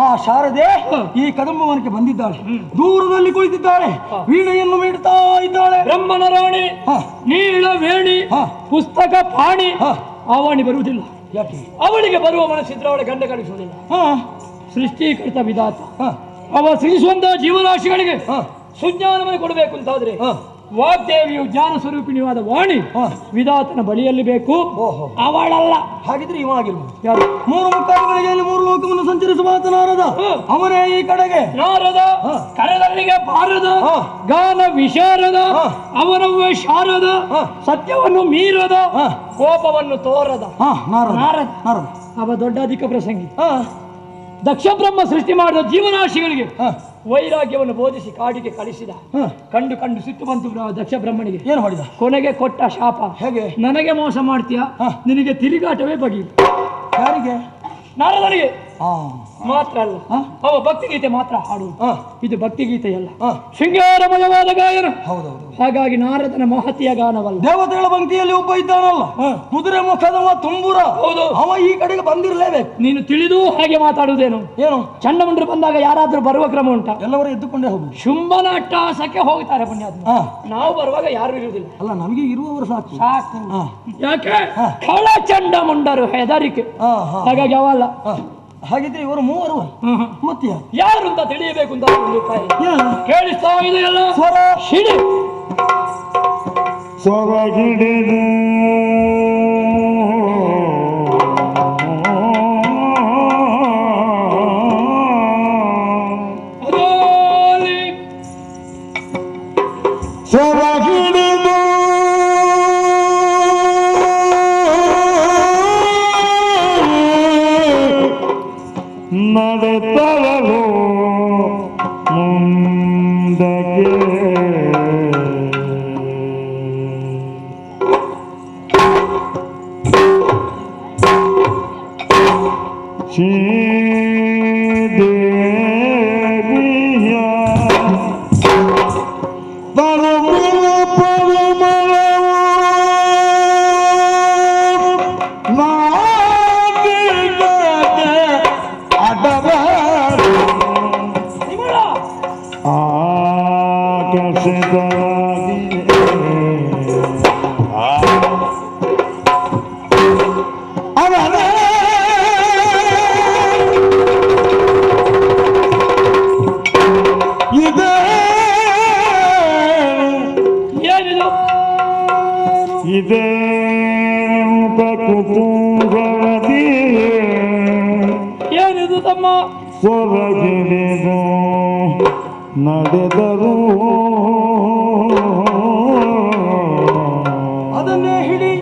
ಆ ಶಾರದೆ ಈ ಕದಂಬವನಕ್ಕೆ ಬಂದಿದ್ದಾಳೆ, ದೂರದಲ್ಲಿ ಕುಳಿತಿದ್ದಾಳೆ, ವೀಣೆಯನ್ನು ಮೀಡ್ತಾ ಇದ್ದಾಳೆ. ಬ್ರಹ್ಮನ ರಾಣಿ ನೀಳ ವೇಣಿ ಪುಸ್ತಕ ಪಾಣಿ ಅವನಿ ಬರುವುದಿಲ್ಲ. ಯಾಕೆ? ಅವಳಿಗೆ ಬರುವ ಮನಸ್ಸಿದ್ರೆ ಅವಳ ಗಂಡ ಕಳಿಸುವುದಿಲ್ಲ. ಸೃಷ್ಟಿಕರ್ತ ವಿಧಾತ ಅವ ಸೃಜಿಸುವಂತಹ ಜೀವರಾಶಿಗಳಿಗೆ ಸುಜ್ಞಾನವನ್ನು ಕೊಡಬೇಕು ಅಂತಾದ್ರೆ ವಾಗ್ದೇವಿಯು ಜ್ಞಾನ ಸ್ವರೂಪಿಣಿಯಾದ ವಾಣಿ ವಿಧಾತನ ಬಳಿಯಲ್ಲಿ ಬೇಕು. ಅವಳಲ್ಲ. ಹಾಗಿದ್ರೆ ಇವಾಗಿಲ್ವ ಯಾರು 3 ಮುಕ್ಕಾಲುಗಳಿಗೆ 3 ಲೋಕವನ್ನು ಸಂಚರಿಸುವ ನಾರದ ಅವನೇ ಈ ಕಡೆಗೆ ನಾರದ ಕರೆದಲ್ಲಿಗೆ ಬಾರದ ಗಾನ ವಿಶಾರದ ಅವನವೇ ಶಾರದ ಸತ್ಯವನ್ನು ಮೀರದ ಕೋಪವನ್ನು ತೋರದ ನಾರದ ಅವ ದೊಡ್ಡ ಅಧಿಕ ಪ್ರಸಂಗಿ. ದಕ್ಷ ಬ್ರಹ್ಮ ಸೃಷ್ಟಿ ಮಾಡಿದ ಜೀವರಾಶಿಗಳಿಗೆ ವೈರಾಗ್ಯವನ್ನು ಬೋಧಿಸಿ ಕಾಡಿಗೆ ಕಳಿಸಿದ. ಕಂಡು ಕಂಡು ಸಿಟ್ಟು ಬಂತು ದಕ್ಷ ಬ್ರಹ್ಮನಿಗೆ. ಏನು ಮಾಡಿದ? ಕೊನೆಗೆ ಕೊಟ್ಟ ಶಾಪ. ಹೇಗೆ? ನನಗೆ ಮೋಸ ಮಾಡ್ತೀಯ, ನಿನಗೆ ತಿರುಗಾಟವೇ ಬಗೆ. ಯಾರಿಗೆ? ನಾರದನಿಗೆ. ಮಾತ್ರ ಅಲ್ಲ, ಅವ ಭಕ್ತಿಗೀತೆ ಮಾತ್ರ ಹಾಡು. ಇದು ಭಕ್ತಿಗೀತೆಯಲ್ಲ, ಶೃಂಗಾರಮಯವಾದ ಗಾಯನ. ಹಾಗಾಗಿ ನಾರದನ ಮಹತಿಯ ಗಾನವಲ್ಲ. ದೇವತೆಗಳ ಪಂಕ್ತಿಯಲ್ಲಿ ಒಬ್ಬ ಇದ್ದಾನಲ್ಲ, ಕುದುರೆ ಮುಖದವ ತುಂಬುರ. ಅವ ಈ ಕಡೆಗೆ ಬಂದಿರಲೇಬೇಕು. ನೀನು ತಿಳಿದು ಹಾಗೆ ಮಾತಾಡುವುದೇನು? ಏನು? ಚಂಡಮುಂಡರು ಬಂದಾಗ ಯಾರಾದ್ರೂ ಬರುವ ಕ್ರಮ ಉಂಟಾ? ಎಲ್ಲವರು ಎದ್ದುಕೊಂಡೇ ಹೋಗು. ಶುಂಭನ ಅಟ್ಟಹಾಸಕ್ಕೆ ಹೋಗ್ತಾರೆ ಪುಣ್ಯಾತ್ಮ. ನಾವು ಬರುವಾಗ ಯಾರು ಇರುವುದಿಲ್ಲ. ಅಲ್ಲ, ನಮಗೆ ಇರುವವರು ಸಾಕು. ಸಾಕು. ಯಾಕೆ? ಖಳ ಚಂಡಮುಂಡರು ಹೆದರಿಕೆ. ಹಾಗಾಗಿ ಅವಲ್ಲ. ಹಾಗಿದ್ರೆ ಇವರು ಮೂವರು ಮತ್ತೆ ಯಾರು ಅಂತ ತಿಳಿಯಬೇಕು ಅಂತ ಒಂದು ಉಪಾಯ ಕೇಳಿಸ್ತಾ ಇದೆಯಲ್ಲ. ಸ್ವರ ಶಿಡಿ ಸೊರಗಿಡಿದು ಸೊರಗಿಡಿದು ನಡೆತರಲು ಮುಂದಕ್ಕೆ ಶ್ರೀದೇವಿಯ ಇದೇ ಕುತೂಹಲದಿ ಏನಿದು ತಮ್ಮ ಸೊರಗಿಡಿದು ನಡೆದರು ಅದನ್ನೇ ಹಿಡಿ.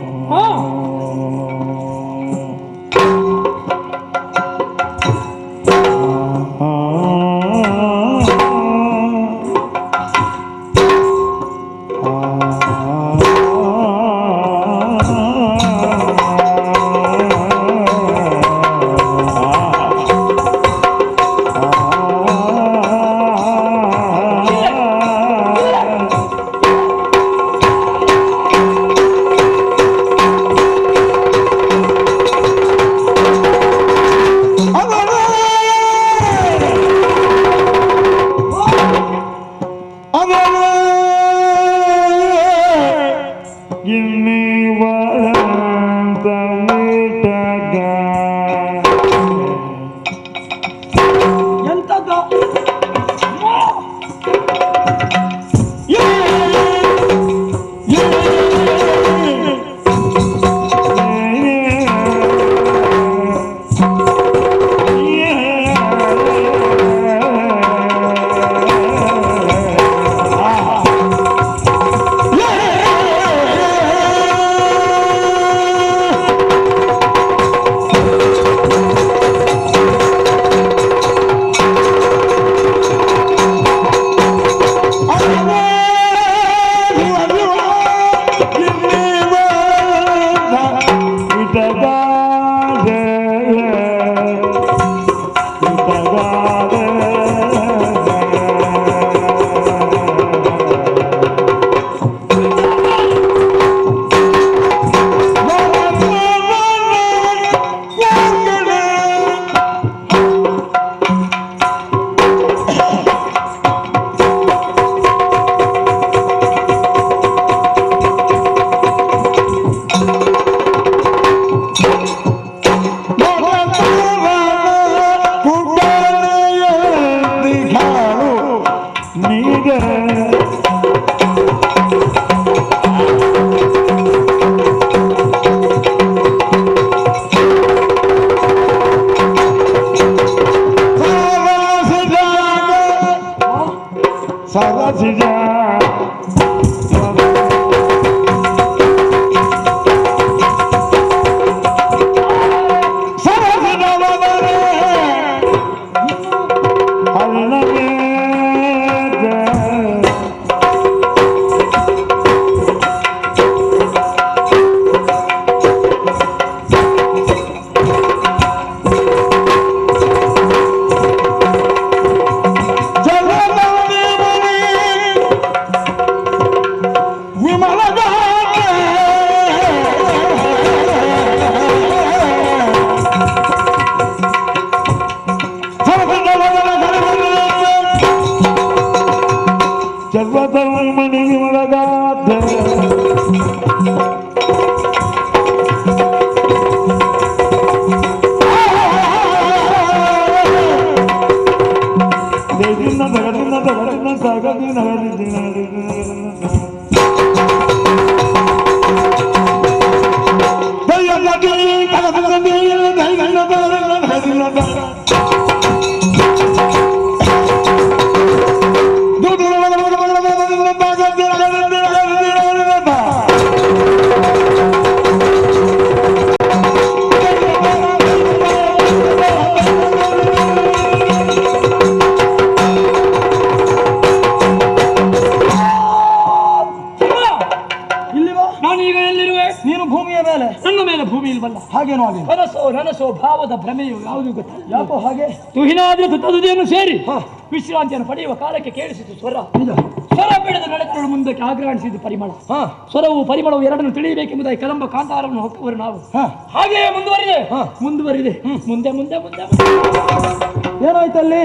ನನಸೋ ಭಾವದ ಭ್ರಮೆಯು ಯಾವುದು ಗೊತ್ತಾ? ಯಾಕೋ ಹಾಗೆ? ತುಹಿನಾದ್ರೆ ತುತ್ತದುದಿಯನ್ನು ಸೇರಿ ವಿಶ್ರಾಂತಿಯನ್ನು ಪಡೆಯುವ ಕಾಲಕ್ಕೆ ಕೇಳಿಸಿತು ಸ್ವರ. ಸ್ವರ ಬೆಳೆದ ನಡೆಗಳು ಮುಂದಕ್ಕೆ ಆಗ್ರಹಿಸಿದ್ದು ಪರಿಮಳ. ಸ್ವರವು ಪರಿಮಳವು ಎರಡನ್ನು ತಿಳಿಯಬೇಕೆಂಬುದಾಗಿ ಕಲಂಬ ಕಾಂತಾರವನ್ನು ಹೊಕ್ಕವರು ನಾವು. ಹಾಗೆಯೇ ಮುಂದುವರಿದೆ ಮುಂದೆ ಮುಂದೆ ಮುಂದೆ ಏನಾಯ್ತಲ್ಲಿ?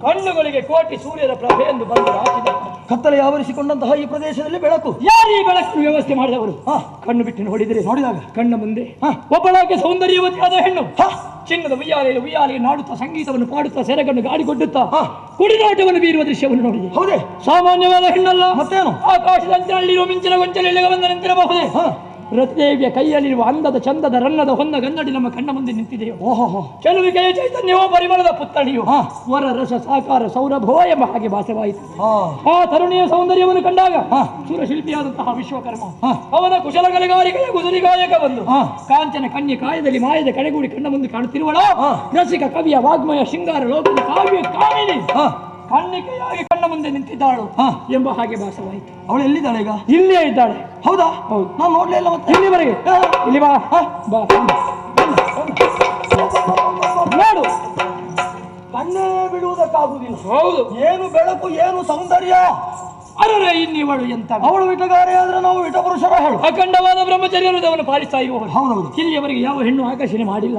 ಕಣ್ಣುಗಳಿಗೆ ಕೋಟಿ ಸೂರ್ಯರ ಪ್ರಭೆ ಎಂದು ಬಂದು ಹಾಕಿದ ಕತ್ತಲೆ ಆವರಿಸಿಕೊಂಡಂತಹ ಈ ಪ್ರದೇಶದಲ್ಲಿ ಬೆಳಕು. ಯಾರು ಈ ಬೆಳಕು ವ್ಯವಸ್ಥೆ ಮಾಡಿದವರು? ಕಣ್ಣು ಬಿಟ್ಟು ನೋಡಿದಾಗ ಕಣ್ಣ ಮುಂದೆ ಒಬ್ಬಳಾಕೆ ಸೌಂದರ್ಯವತಿಯಾದ ಹೆಣ್ಣು ಚಿನ್ನದ ಉಯ್ಯಾಲೆಯಲ್ಲಿ ನಾಡುತ್ತಾ ಸಂಗೀತವನ್ನು ಪಾಡುತ್ತಾ ಸೆರೆಗಣ್ಣು ಗಾಡಿಗೊಡ್ಡುತ್ತಾ ಕುಡಿದಾಟವನ್ನು ಬೀರುವ ದೃಶ್ಯವನ್ನು ನೋಡಿದೆ. ಹೌದೇ? ಸಾಮಾನ್ಯವಾದ ಹೆಣ್ಣಲ್ಲ. ಮತ್ತೇನು? ಆಕಾಶದಂತೆ ಅಲ್ಲಿರುವ ಮಿಂಚಿನ ಗೊಂಚಲೆಯಲ್ಲಿ ಬಂದ ನಿಂತಿರಬಹುದೇ? ರತಿದೇವಿಯ ಕೈಯಲ್ಲಿರುವ ಅಂದದ ಚಂದದ ರನ್ನದ ಹೊನ್ನ ಗನ್ನಡಿ ನಮ್ಮ ಕಣ್ಣ ಮುಂದೆ ನಿಂತಿದೆಯೋ. ಓಹೋ, ಚೆಲುವಿಕೆಯ ಚೈತನ್ಯವೋ ಪರಿಮಳದ ಪುತ್ತಳಿಯೋ ವರ ರಸ ಸಾಕಾರ ಸೌರಭೋ ಎಂಬ ಹಾಗೆ ಭಾಸವಾಯಿತು. ಆ ತರುಣಿಯ ಸೌಂದರ್ಯವನ್ನು ಕಂಡಾಗ ಸುರಶಿಲ್ಪಿಯಾದಂತಹ ವಿಶ್ವಕರ್ಮ ಅವನ ಕುಶಲಕಲೆಗಾರಿಕೆಯ ಗುಜರಿಗಾಯಕ ಬಂದು ಕಾಂಚನ ಕನ್ಯೆ ಕಾಯದಲ್ಲಿ ಮಾಯದ ಕಡೆಗೂಡಿ ಕಣ್ಣ ಮುಂದೆ ಕಾಣುತ್ತಿರುವಳ ರಸಿಕ ಕವಿಯ ವಾಗ್ಮಯ ಶೃಂಗಾರ ಲೋಕದ ಕಾವ್ಯ ಕಾಮಿನಿ ಕಣ್ಣಿಕೆಯಾಗಿ ಕಣ್ಣ ಮುಂದೆ ನಿಂತಿದ್ದಾಳು ಎಂಬ ಹಾಗೆ ಭಾಸವಾಯಿತು. ಅವಳು ಎಲ್ಲಿದ್ದಾಳೆ ಈಗ? ಇಲ್ಲೇ ಇದ್ದಾಳೆ. ಹೌದಾ? ಹೌದು. ನಾನು ನೋಡ್ಲೇ ಇಲ್ಲ. ಮತ್ತೆ ಇಲ್ಲಿವರೆಗೆ ಇಲ್ಲಿ ಬಾ ನೋಡು. ಕಣ್ಣೇ ಬಿಡುವುದಕ್ಕಾಗುವುದಿಲ್ಲ. ಹೌದು. ಏನು ಬೆಳಕು, ಏನು ಸೌಂದರ್ಯ! ಅರರೆ ಇನ್ನಿವಳು ಎಂತ! ಅವಳು ವಿಟಗಾರೆ ಆದ್ರೆ ನಾವು ವಿಟಪುರುಷರ ಹೇಳು. ಅಖಂಡವಾದ ಬ್ರಹ್ಮಚರ್ಯ ಹೃದಯವನ್ನು ಪಾಲಿಸ್ತಾ ಇರುವವರು. ಹೌದೌದು. ಇಲ್ಲಿಯವರೆಗೆ ಯಾವ ಹೆಣ್ಣು ಆಕರ್ಷಣೆ ಮಾಡಿಲ್ಲ.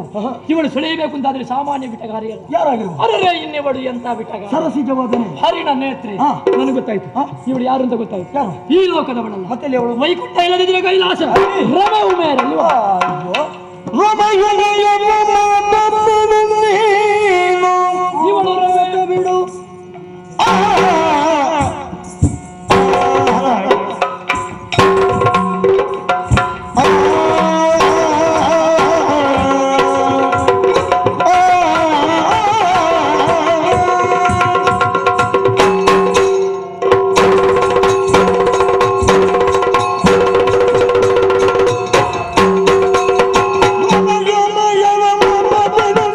ಇವಳು ಸೆಳೆಯಬೇಕು ಅಂತಾದ್ರೆ ಸಾಮಾನ್ಯ ವಿಟಗಾರಿಯಲ್ಲ. ಯಾರಾಗಿರುವ? ಅರರೆ ಇನ್ನಿವಳು ಎಂತ ವಿಟಗಾರ! ಸರಸಿಜವಾದನೆ ಹರಿಣ ನೇತ್ರೆ. ನನಗೆ ಗೊತ್ತಾಯ್ತು ಇವಳು ಯಾರು ಅಂತ ಗೊತ್ತಾಯ್ತು. ಯಾರು? ಈ ಲೋಕದವಳಲ್ಲ. ಮತ್ತೆ ಅವಳು ವೈಕುಂಠ ಇಲ್ಲದಿದ್ರೆ ಕೈಲಾಸ ರಮ ಉಮೇರಲ್ಲಿ ಇವಳು ರಮ ಬಿಡು. Bye.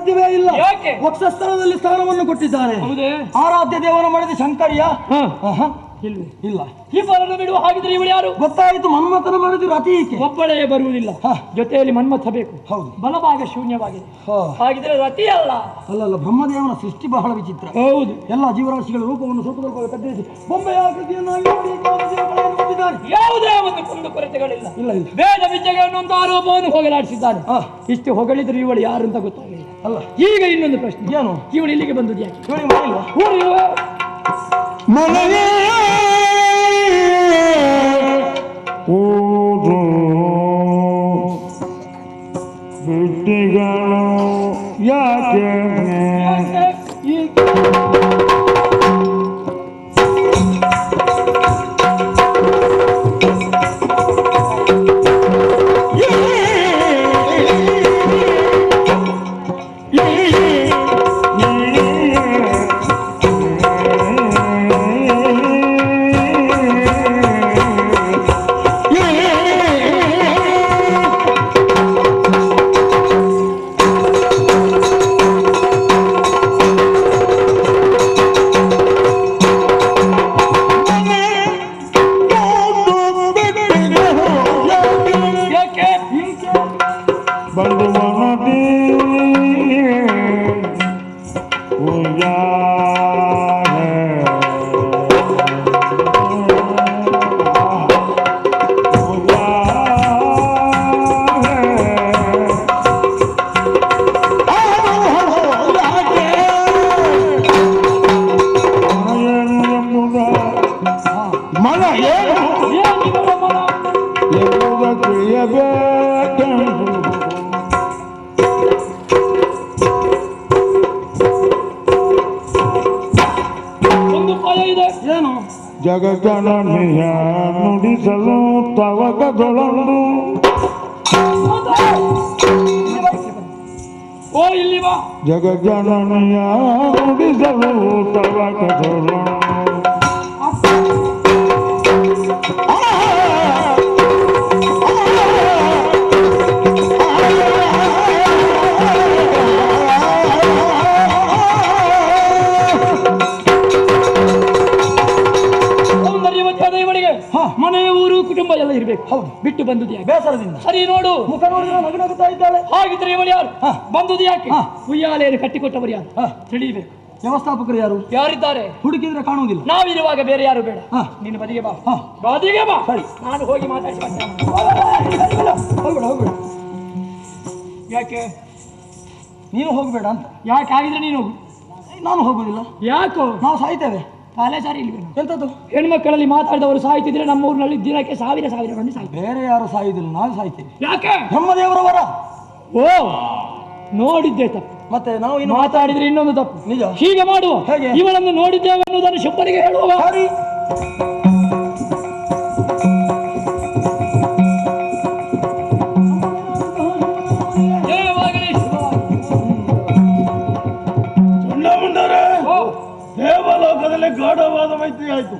ಸಾಧ್ಯವೇ ಇಲ್ಲ. ಯಾಕೆ? ವಕ್ಷಸ್ಥಳದಲ್ಲಿ ಸ್ಥಾನವನ್ನು ಕೊಟ್ಟಿದ್ದಾನೆ. ಹೌದೇ? ಆರಾಧ್ಯ ದೇವನ ಮಾಡಿದ ಶಂಕರ್ಯ ಇಲ್ವೇ? ಇಲ್ಲ. ಇಬ್ಬರನ್ನು ಬಿಡುವ ಹಾಗಿದ್ರೆ ಇವಳು ಯಾರು? ಗೊತ್ತಾಯಿತು, ಮನ್ಮಥನ ಮಾಡಿದ್ರು ಅತಿ ಈಕೆ. ಒಬ್ಬಳೇ ಬರುವುದಿಲ್ಲ, ಜೊತೆಯಲ್ಲಿ ಮನ್ಮಥ ಬೇಕು. ಹೌದು. ಬಲಭಾಗ ಶೂನ್ಯವಾಗಿದೆ. ಹಾಗಿದ್ರೆ ರತಿ ಅಲ್ಲ. ಅಲ್ಲಲ್ಲ, ಬ್ರಹ್ಮದೇವನ ಸೃಷ್ಟಿ ಬಹಳ ವಿಚಿತ್ರ. ಹೌದು. ಎಲ್ಲ ಜೀವರಾಶಿಗಳ ರೂಪವನ್ನು ಸ್ವಲ್ಪ ಸ್ವಲ್ಪ ಕತ್ತರಿಸಿ ಬೊಂಬೆಯ ಆಕೃತಿಯನ್ನಾಗಿ ಮಾಡಿ ದೇವತೆಗಳನ್ನು ಹೊಂದಿದ್ದಾನೆ. ಯಾವುದೇ ಒಂದು ಕುಂದು ಕೊರತೆಗಳಿಲ್ಲ. ಇಲ್ಲ ಇಲ್ಲ. ವೇದ ವಿದ್ಯೆಗಳನ್ನು ಒಂದು ಆರೋಪವನ್ನು ಹೋಗಲಾಡಿಸಿದ್ದಾನೆ. ಇಷ್ಟು ಹೊಗಳಿದ್ರೆ ಇವಳು ಯಾರು ಅಂತ ಗೊತ್ತಾಗಲಿಲ್ಲ. ಅಲ್ಲ, ಈಗ ಇನ್ನೊಂದು ಪ್ರಶ್ನೆ, ಏನು? ಇವಳು ಇಲ್ಲಿಗೆ ಬಂದದ್ದು ಯಾಕೆ? ಇವಳಿಗೆ ಮಾಡಿಲ್ವಾ? ಊರಿಲ್ವಾ? ಮನೆಯೇ ಊರು ಬಿಟ್ಟಿಗಳು ಯಾಕೆ ಜಗಗಣನೆಯ ನುಡಿಸಲು ತವಕದೊಳಂದು ಓ ಇಲ್ಲಿ ಬಾ. ಜಗಗಣನೆಯ ನುಡಿಸಲು ತವಕದೊಳಂದು ಮನೆಯ ಊರು ಕುಟುಂಬ ಎಲ್ಲ ಇರ್ಬೇಕು. ಹೌದು. ಬಿಟ್ಟು ಬಂದುದು ಯಾಕೆ? ಬೇಸರದಿಂದ. ಸರಿ ನೋಡು, ಮುಖ ನೋಡಿದ್ರೆ ನಗುನಗುತ್ತಾ ಇದ್ದಾಳೆ. ಹಾಗಿದ್ರೆ ಇವಳು ಯಾರು? ಬಂದುದು ಯಾಕೆ? ಉಯ್ಯಾಲೆಯನ್ನು ಕಟ್ಟಿಕೊಟ್ಟವರು ಯಾರು ತಿಳಿಬೇಕು. ವ್ಯವಸ್ಥಾಪಕರು ಯಾರು? ಯಾರಿದ್ದಾರೆ? ಹುಡುಕಿದ್ರೆ ಕಾಣುವುದಿಲ್ಲ. ನಾವಿರುವಾಗ ಬೇರೆ ಯಾರು ಬೇಡ. ನಿನ್ನ ಬದಿಗೆ ಬಾ. ಬದಿಗೆ ಬಾ. ಸರಿ, ನಾನು ಹೋಗಿ ಮಾತಾಡಿ ಹೋಗ್ಬೇಡ ಹೋಗ್ಬೇಡ. ಯಾಕೆ? ನೀನು ಹೋಗ್ಬೇಡ ಅಂತ. ಯಾಕೆ? ಆಗಿದ್ರೆ ನೀನು ಹೋಗು. ನಾನು ಹೋಗುದಿಲ್ಲ. ಯಾಕೋ? ನಾವು ಸಾಯ್ತೇವೆ. ಕಾಲೇಜಾರಿ ಇಲ್ವೇ? ಎಂತದ್ದು? ಹೆಣ್ಮಕ್ಕಳಲ್ಲಿ ಮಾತಾಡಿದವರು ಸಾಯ್ತಿದ್ರೆ ನಮ್ಮ ಊರಿನಲ್ಲಿ ದಿನಕ್ಕೆ ಸಾವಿರ ಮಂದಿ ಸಾಯ್ತಾರೆ. ಬೇರೆ ಯಾರು ಸಾಯುವುದಿಲ್ಲ, ನಾವು ಸಾಯ್ತೇವೆ. ಯಾಕೆ? ಬ್ರಹ್ಮದೇವರ ವರ. ಓ, ನೋಡಿದ್ದೆ ತಪ್ಪು. ಮತ್ತೆ ನಾವು ಇನ್ನು ಮಾತಾಡಿದ್ರೆ ಇನ್ನೊಂದು ತಪ್ಪು. ನಿಜ. ಹೀಗೆ ಮಾಡುವ. ಹೇಗೆ? ಇವಳನ್ನು ನೋಡಿದ್ದೇವೆ ಅನ್ನೋದನ್ನು ಶುಭನಿಗೆ ಹೇಳುವ. ಸರಿ. ದೇವಲೋಕದಲ್ಲಿ ಗಾಢವಾದ ಮೈತ್ರಿ ಆಯಿತು.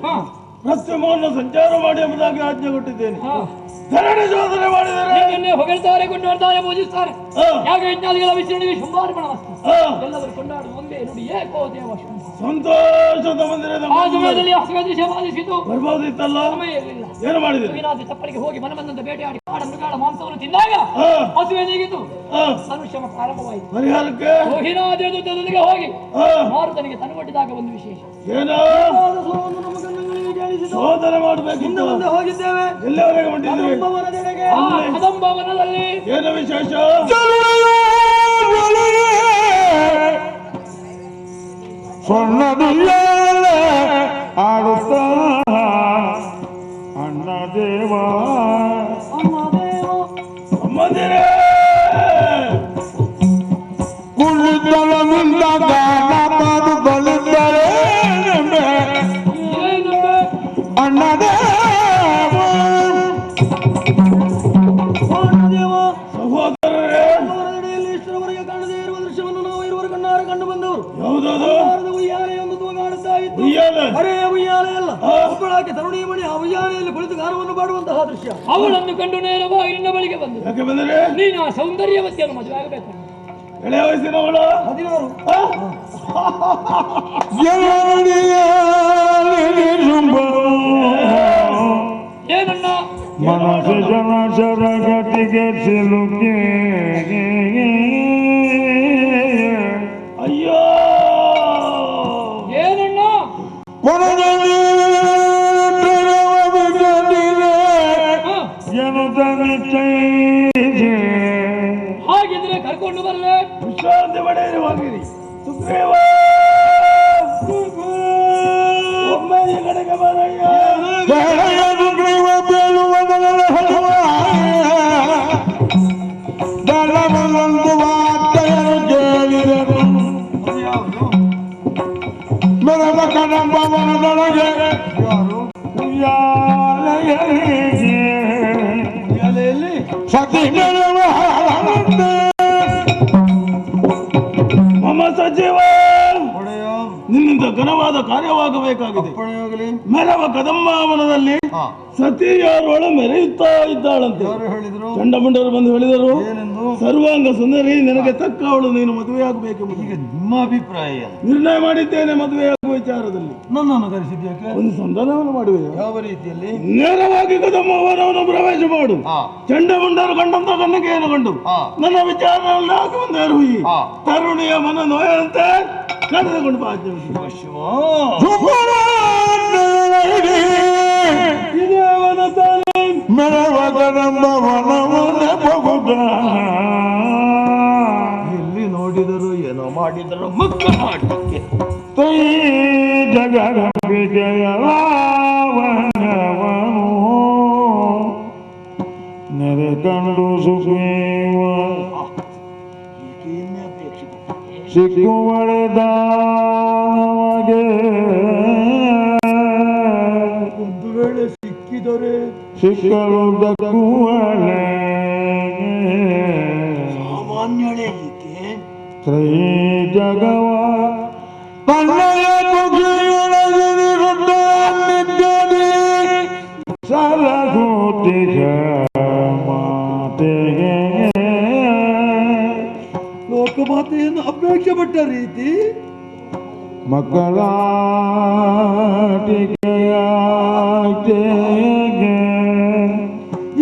ಪ್ರತ್ಯುಮವನ್ನು ಸಂಚಾರ ಮಾಡಿ ಎಂಬುದಾಗಿ ಆಜ್ಞೆ ಕೊಟ್ಟಿದ್ದೇನೆ. ಧರಣಿ ಶೋಧನೆ ಮಾಡಿದರೆ ಹೊಗಳ್ತಾರೆ, ಕೊಂಡಾಡ್ತಾರೆ, ಪೂಜಿಸ್ತಾರೆ. ಯಾಗ ಯಜ್ಞಾದಿಗಳ ವಿಷಯಗಳಿಗೆ ಶುಭಾರ್ಪಣ ಎಲ್ಲವರು ಕೊಂಡಾಡುವ ಒಂದೇ ನುಡಿ ಏಕೋ ದೇವ ಶುಂಭ. ಸಂತೋಷದ ಮಂದಿರದ ಆ ಸಮಯದಲ್ಲಿ ಅಸಗದೃಶ್ಯ ಬಾಧಿಸಿತು. ಬರ್ಬೋದಿತ್ತಲ್ಲ, ಸಮಯ ಇರಲಿಲ್ಲ. ಏನು ಮಾಡಿದ್ರು? ಏನಾದ್ರೂ ತಪ್ಪಲಿಗೆ ಹೋಗಿ ಮನಮಂದಂತ ಬೇಟೆಯಾಡಿ ಕಾಡ ಮೃಗಾಳ ಮಾಂಸವನ್ನು ತಿಂದಾಗ ಹಸುವೆ ನೀಗಿತು. ಮನುಷ್ಯನ ಪ್ರಾರಂಭವಾಯಿತು. ಪರಿಹಾರಕ್ಕೆ ರೋಹಿಣಾದಿಯ ದೂತದೊಂದಿಗೆ ಹೋಗಿ ಮಾರುತನಿಗೆ ತನಗೊಡ್ಡಿದಾಗ ಒಂದು ವಿಶೇಷ ಏನೋ ಶೋಧನೆ ಮಾಡಬೇಕಿತ್ತು. ಮುಂದೆ ಹೋಗಿದ್ದೇವೆ. ಎಲ್ಲಿವರೆಗೆ ಹೊಂಟಿದ್ರಿ? ಕದಂಬವನದಲ್ಲಿ ಏನು ವಿಶೇಷ? ಸ್ವರ್ಣದ ಆಡುತ್ತ ಅಣ್ಣ ದೇವ ಕುಳಿತಲ ನಿಂದ ಗಾನ ಮಾಡು ಬಲಿದ್ದರೆ ಅಣ್ಣ ದೇವ. ಸಹೋದರರೇ, ಇಷ್ಟರವರೆಗೆ ಕಾಣದೇ ಇರುವ ದೃಶ್ಯವನ್ನು ನಾವು ಇರುವರು ಕಣ್ಣಾರೆ ಕಂಡು ಬಂದವರು. ಯಾವುದಾದ್ರು ಉಯ್ಯಾಲೆಯೊಂದು ತೂಗಾಡುತ್ತಾ ಇತ್ತು. ಉಯ್ಯಾಲೆ? ಅರೇ ಉಯ್ಯಾಲೆ ಅಲ್ಲ, ಒಬ್ಬಳಾಕೆ ತರುಣಿಯ ಮಣಿ ಆ ಉಯ್ಯಾಲೆಯಲ್ಲಿ ಕುಳಿತು ಗಾನವನ್ನು ಮಾಡುವಂತಹ ದೃಶ್ಯ. ಅವಳನ್ನು ಕಂಡು ನೇರವಾಗಿ ನಿನ್ನ ಬಳಿಗೆ ಬಂದು ಯಾಕೆ ಬಂದರೆ? ನೀನು ಆ ಸೌಂದರ್ಯವತಿಯನ್ನು ಮದುವೆ ಆಗಬೇಕು. ಎಳೆಯ ವಯಸ್ಸಿನವಳು 16 ಏನಣ್ಣ ಮನಸ್ಸು ಜನ ಸರಗತಿಗೆ ಸಿಲುಕಿ ಅಯ್ಯೋ ಏನಣ್ಣ ಹಾಗಿದ್ರೆ ಕರ್ಕೊಂಡು ಬರಲೇ ವಿಶ್ರಾಂತಿ ಪಡೆಯುವಾಗಿರಿ ಸುಗ್ರೀವ ಒಮ್ಮೆ ಈ ಕಡೆಗೆ ಬರಯ್ಯ ಭವನದೊಳಗೆ ಸತಿ ಮಮ ಸಚಿವ ನಿನ್ನಿಂದ ಘನವಾದ ಕಾರ್ಯವಾಗಬೇಕಾಗಿದೆ. ಮೆರವ ಕದಂಬಾವನದಲ್ಲಿ ಸತಿಯಾರೊಳ ಮೆರೆಯುತ್ತಾ ಇದ್ದಾಳಂತೆ. ಚಂಡಮುಂಡರು ಬಂದು ಹೇಳಿದರು, ಸರ್ವಾಂಗ ಸುಂದರಿ ನಿನಗೆ ತಕ್ಕವಳು, ನೀನು ಮದುವೆಯಾಗಬೇಕೆಂಬುದು. ಈಗ ನಿಮ್ಮ ಅಭಿಪ್ರಾಯ? ನಿರ್ಣಯ ಮಾಡಿದ್ದೇನೆ ಮದುವೆಯಾಗುವ ವಿಚಾರದಲ್ಲಿ. ನನ್ನನ್ನು ಕರೆಸಿದ್ಯಾಕೆ? ಒಂದು ಸಂಧಾನವನ್ನು ಮಾಡುವೆ. ಯಾವ ರೀತಿಯಲ್ಲಿ? ನೇರವಾಗಿ ಕದಂಬಾವನವನ್ನು ಪ್ರವೇಶ ಮಾಡು. ಚಂಡಮುಂಡರು ಕಂಡಂತ ಕನ್ನಿಕೆಯನ್ನು ಕಂಡು ನನ್ನ ವಿಚಾರದಲ್ಲಿ ಹಾಕಿ ಬಂದರು. ತರುಣಿಯ ಮನ ನೋಯಂತೆ ಕರೆದುಕೊಂಡು ಬಾ. ಎಲ್ಲಿ ನೋಡಿದರು ಏನೋ ಮಾಡಿದರು ಮಕ್ಕಳ ಆಟಕ್ಕೆ. ನೆರೆ ಕಂಡು ಸುಖೀವ ಸಿಕ್ಕುವಳೆದಾನಮಗೆ ಒಂದು ವೇಳೆ ಸಿಕ್ಕಿದರೆ ಸಿಕ್ಕಲು ದಕ್ಕುವಳೆ ಸಾಮಾನ್ಯಳೇ ಈಕೆ. ತ್ರೈ ಜಗವ ಪನ್ನಯ ಕುಗಿಯೊಳಗಿರುತ್ತಿದ್ದಲ್ಲಿ ಸಲಗೂತಿಗ ಮಾತೆಗೆ ಲೋಕಮಾತೆಯನ್ನು ಅಪೇಕ್ಷೆ ಪಟ್ಟ ರೀತಿ ಮಕ್ಕಳಾಟಿಕೆಯಾಕೆಗೆ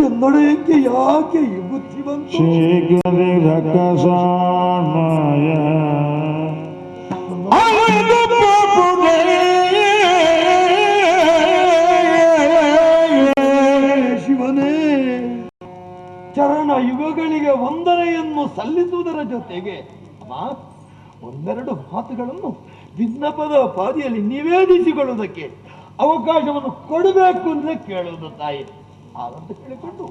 ಎಂದೊಡೆಯಕ್ಕೆ ಯಾಕೆ ಈ ಬುದ್ಧಿ ಬಂತು? ಶೀಘ್ರದಿ ರಕ್ಕಸಾಮಯ ಶಿವನೇ, ಚರಣ ಯುಗಗಳಿಗೆ ವಂದನೆಯನ್ನು ಸಲ್ಲಿಸುವುದರ ಜೊತೆಗೆ ಒಂದೆರಡು ಮಾತುಗಳನ್ನು ವಿನ್ನಪದ ಪಾದಿಯಲ್ಲಿ ನಿವೇದಿಸಿಕೊಳ್ಳುವುದಕ್ಕೆ ಅವಕಾಶವನ್ನು ಕೊಡಬೇಕು ಅಂದ್ರೆ ಕೇಳುವುದು ತಾಯಿ. ಹಾಗಂತ ಕೇಳಿಕೊಂಡು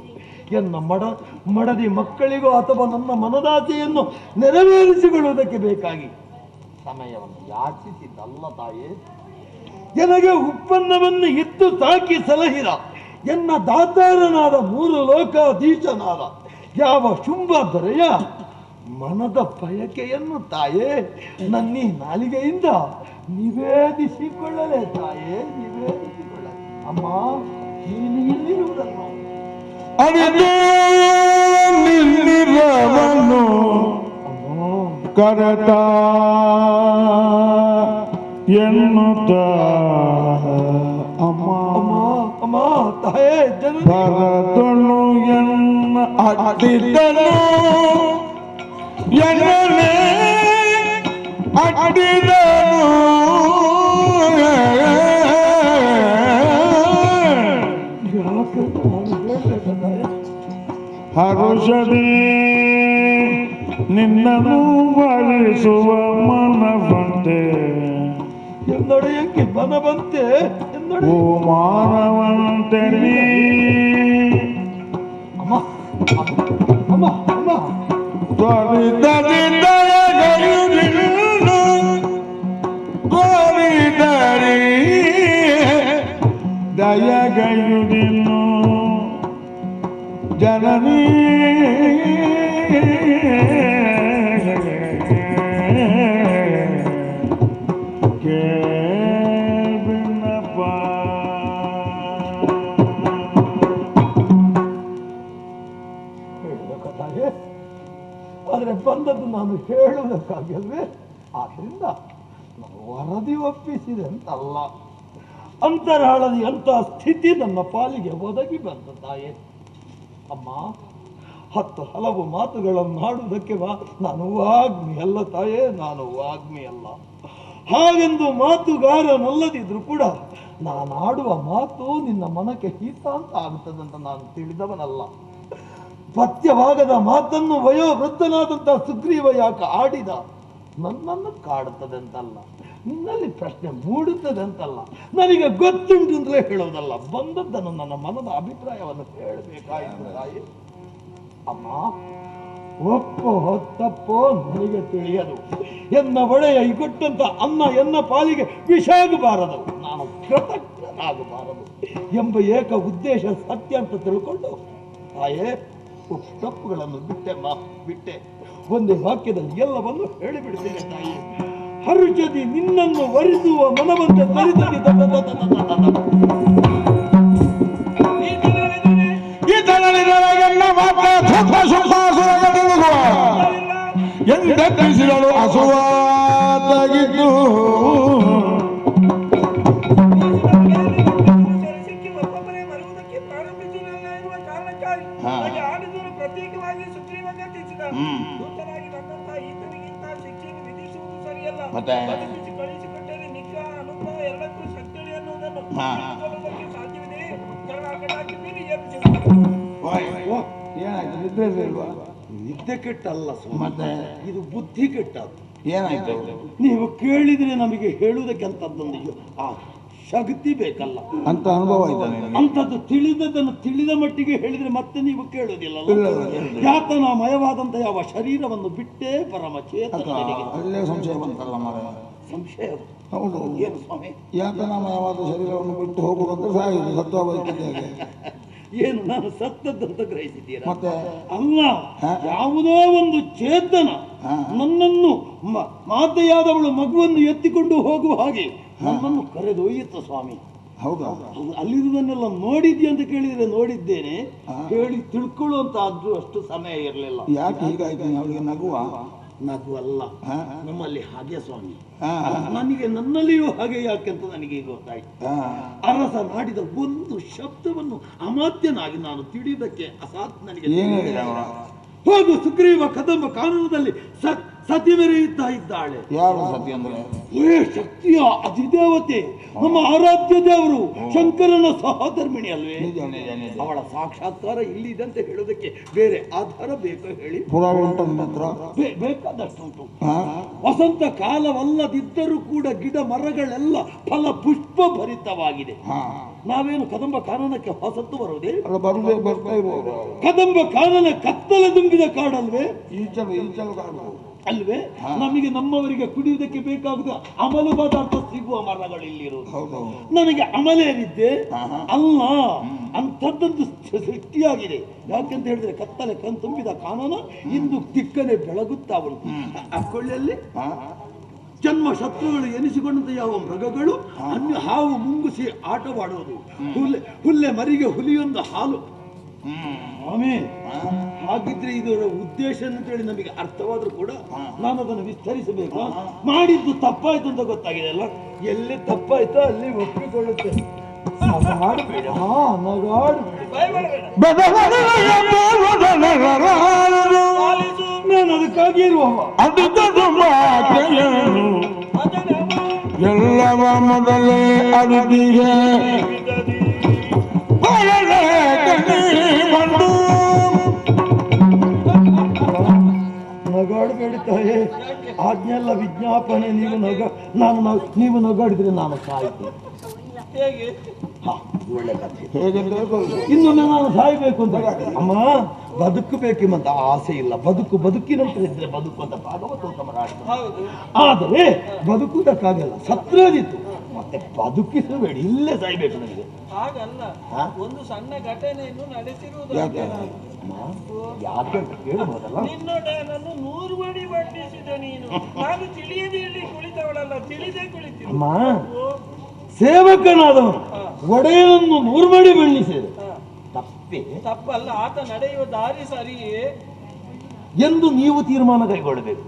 ಎನ್ನ ಮಡದಿ ಮಕ್ಕಳಿಗೂ ಅಥವಾ ನನ್ನ ಮನದಾಸೆಯನ್ನು ನೆರವೇರಿಸಿಕೊಳ್ಳುವುದಕ್ಕೆ ಬೇಕಾಗಿ ಸಮಯವನ್ನು ಯಾಚಿಸಿದ್ದಲ್ಲ ತಾಯಿ. ನನಗೆ ಉತ್ಪನ್ನವನ್ನು ಇತ್ತು ಸಾಕಿ ಸಲಹಿದ ಎನ್ನ ದಾತಾರನಾದ 3 ಲೋಕಾಧೀಶನಾದ ಯಾವ ಶುಂಭ ದೊರೆಯ ಮನದ ಬಯಕೆಯನ್ನು ತಾಯೇ ನನ್ನೀ ನಾಲಿಗೆಯಿಂದ ನಿವೇದಿಸಿಕೊಳ್ಳಲೇ ತಾಯೇ, ನಿವೇದಿಸಿಕೊಳ್ಳಲೇ. ಅಮ್ಮ, ನೀನು ಇಲ್ಲಿರುವುದನ್ನು ನಿಲ್ಲಿರವನು ಕರತ ಎನ್ನುತ್ತ ಅಮ್ಮ ಅಮ್ಮ ತಾಯೇ ಭರತನು ಎನ್ನ ಅಡ್ಡಿದನು ಎನ್ನನೇ ಅಡ್ಡಿದನು ಹರುಷದಿ ನಿನ್ನನ್ನು ಬಲಿಸುವ ಮನ ಬಂತೆ ಎಂದೊಡೆಯಕ್ಕೆ ಮನ ಬಂತೆ. ಓ ಮಾನವಂತೆ ನೀ ಅಮ್ಮ ಅಮ್ಮ ಅಮ್ಮ ತ್ವರಿತದಿಂದ ಗೈಯುವುದಿನ್ನು ಕೋರಿದರಿ ದಯಗೈಯುವುದಿನ್ನು ಜನನೀ ಆದರೆ ಬಂದದ್ದು ನಾನು ಹೇಳುವುದಕ್ಕಾಗಲ್ವೇ? ಆದ್ರಿಂದ ನಾನು ವರದಿ ಒಪ್ಪಿಸಿದೆ ಅಂತಲ್ಲ, ಅಂತರಾಳದ ಎಂಥ ಸ್ಥಿತಿ ನನ್ನ ಪಾಲಿಗೆ ಒದಗಿ ಬಂದ ತಾಯೇ. ಅಮ್ಮ, 10 ಹಲವು ಮಾತುಗಳನ್ನು ಆಡುವುದಕ್ಕೆ ನಾನು ವಾಗ್ಮಿ ಅಲ್ಲ ತಾಯೇ, ನಾನು ವಾಗ್ಮಿ ಅಲ್ಲ. ಹಾಗೆಂದು ಮಾತುಗಾರನಲ್ಲದಿದ್ರು ಕೂಡ ನಾನು ಆಡುವ ಮಾತು ನಿನ್ನ ಮನಕ್ಕೆ ಹಿತ ಅಂತ ಆಗುತ್ತದಂತ ನಾನು ತಿಳಿದವನಲ್ಲ. ಪಥ್ಯವಾಗದ ಮಾತನ್ನು ವಯೋವೃದ್ಧನಾದಂತಹ ಸುಗ್ರೀವ ಯಾಕೆ ಆಡಿದ? ನನ್ನನ್ನು ಕಾಡುತ್ತದೆ ಅಂತಲ್ಲ, ನಿನ್ನಲ್ಲಿ ಪ್ರಶ್ನೆ ಮೂಡುತ್ತದೆ ಅಂತಲ್ಲ, ನನಗೆ ಗೊತ್ತುಂಟು ಅಂತಲೇ ಹೇಳೋದಲ್ಲ, ಬಂದದ್ದನ್ನು ನನ್ನ ಮನದ ಅಭಿಪ್ರಾಯವನ್ನು ಹೇಳಬೇಕಾಯಿತು ತಾಯಿ. ಅಮ್ಮ, ಒಪ್ಪೋ ತಪ್ಪೋ ನನಗೆ ತಿಳಿಯದು. ಎನ್ನ ಒಡೆಯ ಇಗೊಟ್ಟಂತ ಅನ್ನ ಎನ್ನ ಪಾಲಿಗೆ ವಿಷಾಗಬಾರದು, ನಾನು ಕೃತಜ್ಞನಾಗಬಾರದು ಎಂಬ ಏಕ ಉದ್ದೇಶ ಸತ್ಯ ಅಂತ ತಿಳ್ಕೊಂಡು ತಾಯೇ ತಪ್ಪುಗಳನ್ನು ಬಿಟ್ಟೆ. ಒಂದೇ ವಾಕ್ಯದಲ್ಲಿ ಎಲ್ಲವನ್ನು ಹೇಳಿಬಿಡ್ತೇನೆ ತಾಯಿ. ಹರುಚದಿ ನಿನ್ನನ್ನು ವರಿಸುವ ಮನವಂತೆ ತರಿಸದಿ ಎಂದೆತ್ತಿಸಿದಳು ಹಸುವಾದಾಗಿದ್ದು ಪ್ರತ್ಯೇಕವಾಗಿ ಸುಗ್ರೀವನ್ನ ತಿಳಿಸಿದ. ದೂತನಾಗಿ ಬಂದಂತಹ ಈತನಿಗಿಂತ ಶಿಕ್ಷೆಯನ್ನು ವಿಧಿಸುವುದು ಸರಿಯಲ್ಲ. ಕಳಿಸಿಕೊಟ್ಟರೆ ನಿಗ್ರಹ ಅನುಗ್ರಹ ಎರಡಕ್ಕೂ ಶಕ್ತಿ ಅನ್ನುವುದನ್ನು ತಿಳಿದುಕೊಳ್ಳುವುದಕ್ಕೆ ಸಾಧ್ಯವಿದೆ. ನಿದ್ದೆ ಕೆಟ್ಟಲ್ಲ ಮತ್ತೆ ಇದು ಬುದ್ಧಿ ಕೆಟ್ಟದ್ದು. ಏನಾಯ್ತು? ನೀವು ಕೇಳಿದ್ರೆ ನಮಗೆ ಹೇಳುವುದಕ್ಕೆ ಅಂತದ್ದೊಂದು ಆ ಶಕ್ತಿ ಬೇಕಲ್ಲ ಅಂತ ಅನುಭವ ಆಯ್ತಾ? ಅಂತದ್ದು ತಿಳಿದದನ್ನು ತಿಳಿದ ಮಟ್ಟಿಗೆ ಹೇಳಿದ್ರೆ ಮತ್ತೆ ನೀವು ಕೇಳುವುದಿಲ್ಲ. ಯಾತನಾಮಯವಾದಂತ ಯಾವ ಶರೀರವನ್ನು ಬಿಟ್ಟೇ ಪರಮಚೇತನಿಗೆ ಅಲ್ಲೇ ಸಂಶಯ ಬಂತಲ್ಲ ಮಾರ. ಸಂಶಯ ಹೌದು, ಏನು ಸ್ವಾಮಿ? ಯಾತನಾಮಯವಾದ ಶರೀರವನ್ನು ಬಿಟ್ಟು ಹೋಗುವಂತ ಸಾಯುವುದು ಸತ್ವ ಬದುಕಿದ್ದೇವೆ. ಏನು ನಾನು ಸತ್ತದ್ದಂತ ಗ್ರಹಿಸಿದ್ದೀರಾ? ಮತ್ತೆ ಅಲ್ಲ, ಯಾವುದೋ ಒಂದು ಚೇತನ ನನ್ನನ್ನು ಮಾತೆಯಾದವಳು ಮಗುವನ್ನು ಎತ್ತಿಕೊಂಡು ಹೋಗುವ ಹಾಗೆ ನನ್ನನ್ನು ಕರೆದೊಯ್ಯುತ್ತ ಸ್ವಾಮಿ. ಹೌದಾ? ಅಲ್ಲಿರುವುದನ್ನೆಲ್ಲ ನೋಡಿದ್ಯಾ ಅಂತ ಕೇಳಿದ್ರೆ ನೋಡಿದ್ದೇನೆ, ಹೇಳಿ ತಿಳ್ಕೊಳ್ಳುವಂತ ಅಷ್ಟು ಸಮಯ ಇರಲಿಲ್ಲ. ಯಾಕೆ ಹೀಗಾಯ್ತು? ಅವಳಿಗೆ ನಗು ಅಲ್ಲ, ನಮ್ಮಲ್ಲಿ ಹಾಗೆ ಸ್ವಾಮಿ. ನನಗೆ ನನ್ನಲ್ಲಿಯೂ ಹಾಗೆ ಯಾಕೆ ಅಂತ ನನಗೆ ಗೊತ್ತಾಯ್ತು. ಅರಸ ನಾಡಿದ ಒಂದು ಶಬ್ದವನ್ನು ಅಮಾತ್ಯನಾಗಿ ನಾನು ತಿಳಿಯುವುದಕ್ಕೆ ಅಸಾಧ್ಯ ನನಗೆ. ಹೋಗು, ಸುಗ್ರೀವ ಕದಂಬ ಕಾನೂನದಲ್ಲಿ ಸತಿ ಮೆರೆಯುತ್ತಾ ಇದ್ದಾಳೆ. ಯಾರು ಸತಿ ಅಂದ್ರೆ? ಶಕ್ತಿಯ ಅಧಿದೇವತೆ, ನಮ್ಮ ಆರಾಧ್ಯ ದೇವರು ಶಂಕರನ ಸಹಧರ್ಮಿಣಿ ಅಲ್ವೇ? ಅವಳ ಸಾಕ್ಷಾತ್ಕಾರ ಇಲ್ಲಿದೆ ಅಂತ ಹೇಳೋದಕ್ಕೆ ಬೇರೆ ಆಧಾರ ಬೇಕೋ ಹೇಳಿ? ಪುರಾವೆ ಉಂಟು ನಿಮ್ಮ ಹತ್ರ? ಬೇಕಾದಷ್ಟುಂಟು. ವಸಂತ ಕಾಲವಲ್ಲದಿದ್ದರೂ ಕೂಡ ಗಿಡ ಮರಗಳೆಲ್ಲ ಫಲ ಪುಷ್ಪ ಭರಿತವಾಗಿದೆ. ನಾವೇನು ಕದಂಬ ಕಾನನಕ್ಕೆ ಹೊಸತ್ತು ಬರುವುದೇ? ಬರ್ತಾ ಇರುವುದು ಕದಂಬ ಕಾನನ ಕತ್ತಲೆ ತುಂಬಿದ ಕಾಡಲ್ವೇ? ಈಚಲು ಕಾಡು ಅಲ್ವೇ? ನಮಗೆ ನಮ್ಮವರಿಗೆ ಕುಡಿಯುವುದಕ್ಕೆ ಬೇಕಾಗುವ ಅಮಲು ಪದಾರ್ಥ ಸಿಗುವ ಮರಗಳು ಇಲ್ಲಿರುವುದು. ನನಗೆ ಅಮಲೇರಿದ್ದೆ ಅಲ್ಲ, ಅಂಥದ್ದೊಂದು ಸೃಷ್ಟಿಯಾಗಿದೆ. ಯಾಕೆಂತ ಹೇಳಿದ್ರೆ ಕತ್ತಲೆ ತುಂಬಿದ ಕಾನನ ಇಂದು ತಿಕ್ಕನೆ ಬೆಳಗುತ್ತಾ ಉಂಟು. ಅಕ್ಕೊಳ್ಳಲ್ಲಿ ಜನ್ಮ ಶತ್ರುಗಳು ಎನಿಸಿಕೊಂಡಂತ ಯಾವ ಮೃಗಗಳು ಅನ್ಯ ಹಾವು ಮುಂಗುಸಿ ಆಟವಾಡುವುದು, ಹುಲ್ಲೆ ಮರಿಗೆ ಹುಲಿಯೊಂದು ಹಾಲು. ಸ್ವಾಮಿ, ಹಾಗಿದ್ರೆ ಇದರ ಉದ್ದೇಶ ಅಂತೇಳಿ ನಮಗೆ ಅರ್ಥವಾದ್ರೂ ಕೂಡ ನಾನು ಅದನ್ನು ವಿಸ್ತರಿಸಬೇಕು. ಮಾಡಿದ್ದು ತಪ್ಪಾಯ್ತು ಅಂತ ಗೊತ್ತಾಗಿದೆ ಅಲ್ಲ, ಎಲ್ಲಿ ತಪ್ಪಾಯ್ತೋ ಅಲ್ಲಿ ಒಪ್ಪಿಕೊಳ್ಳುತ್ತೆ. ನಾನು ಅದಕ್ಕಾಗಿ ಇರುವವ ಎಲ್ಲವ ಮೊದಲೇ ಅರುದಿಗೆ ನಗಾಡಬೇಡುತ್ತಾರೆ. ಆಜ್ಞೆಲ್ಲ ವಿಜ್ಞಾಪನೆ. ನೀವು ನಗಾಡಿದ್ರೆ ನಾನು ಸಾಯ್ತೇನೆ. ಹೇಗೆ? ಒಳ್ಳೆ ಕಥೆ. ಇನ್ನೊಮ್ಮೆ ನಾನು ಸಾಯ್ಬೇಕು ಅಂತ ಅಮ್ಮ ಬದುಕಬೇಕೆಂಬಂತ ಆಸೆ ಇಲ್ಲ. ಬದುಕಿನಂತೆ ಇದ್ರೆ ಬದುಕು ಅಂತ ಭಾಗವತೋತ್ತಮ ಆದರೆ ಬದುಕುವುದಕ್ಕಾಗಲ್ಲ, ಸತ್ರದಿತ್ತು. ಮತ್ತೆ ಬದುಕಿಸಬೇಡಿ, ಇಲ್ಲೇ ಸಾಯ್ಬೇಕು ನನಗೆ. ಹಾಗಲ್ಲ, ಒಂದು ಸಣ್ಣ ಘಟನೆಯನ್ನು ನಡೆಸಿರುವುದು. ಯಾಕೆ ಕೇಳಬಹುದಲ್ಲ? ನಿನ್ನೊಡೆಯನನ್ನು 100 ಬಡಿ ಬಡ್ಡಿಸಿದ ನೀನು. ನಾನು ತಿಳಿಯದೆ ಇಲ್ಲಿ ಕುಳಿತವಳಲ್ಲ, ತಿಳಿದೇ ಕುಳಿತೀನಿ. ಅಮ್ಮ, ಸೇವಕನಾದವನು ಒಡೆಯನನ್ನು 100 ಬಡಿ ಬಣ್ಣಿಸಿದೆ ತಪ್ಪೇ? ತಪ್ಪಲ್ಲ, ಆತ ನಡೆಯುವ ದಾರಿ ಸರಿಯೇ. ಎಂದು ನೀವು ತೀರ್ಮಾನ ಕೈಗೊಳ್ಳಬೇಕು.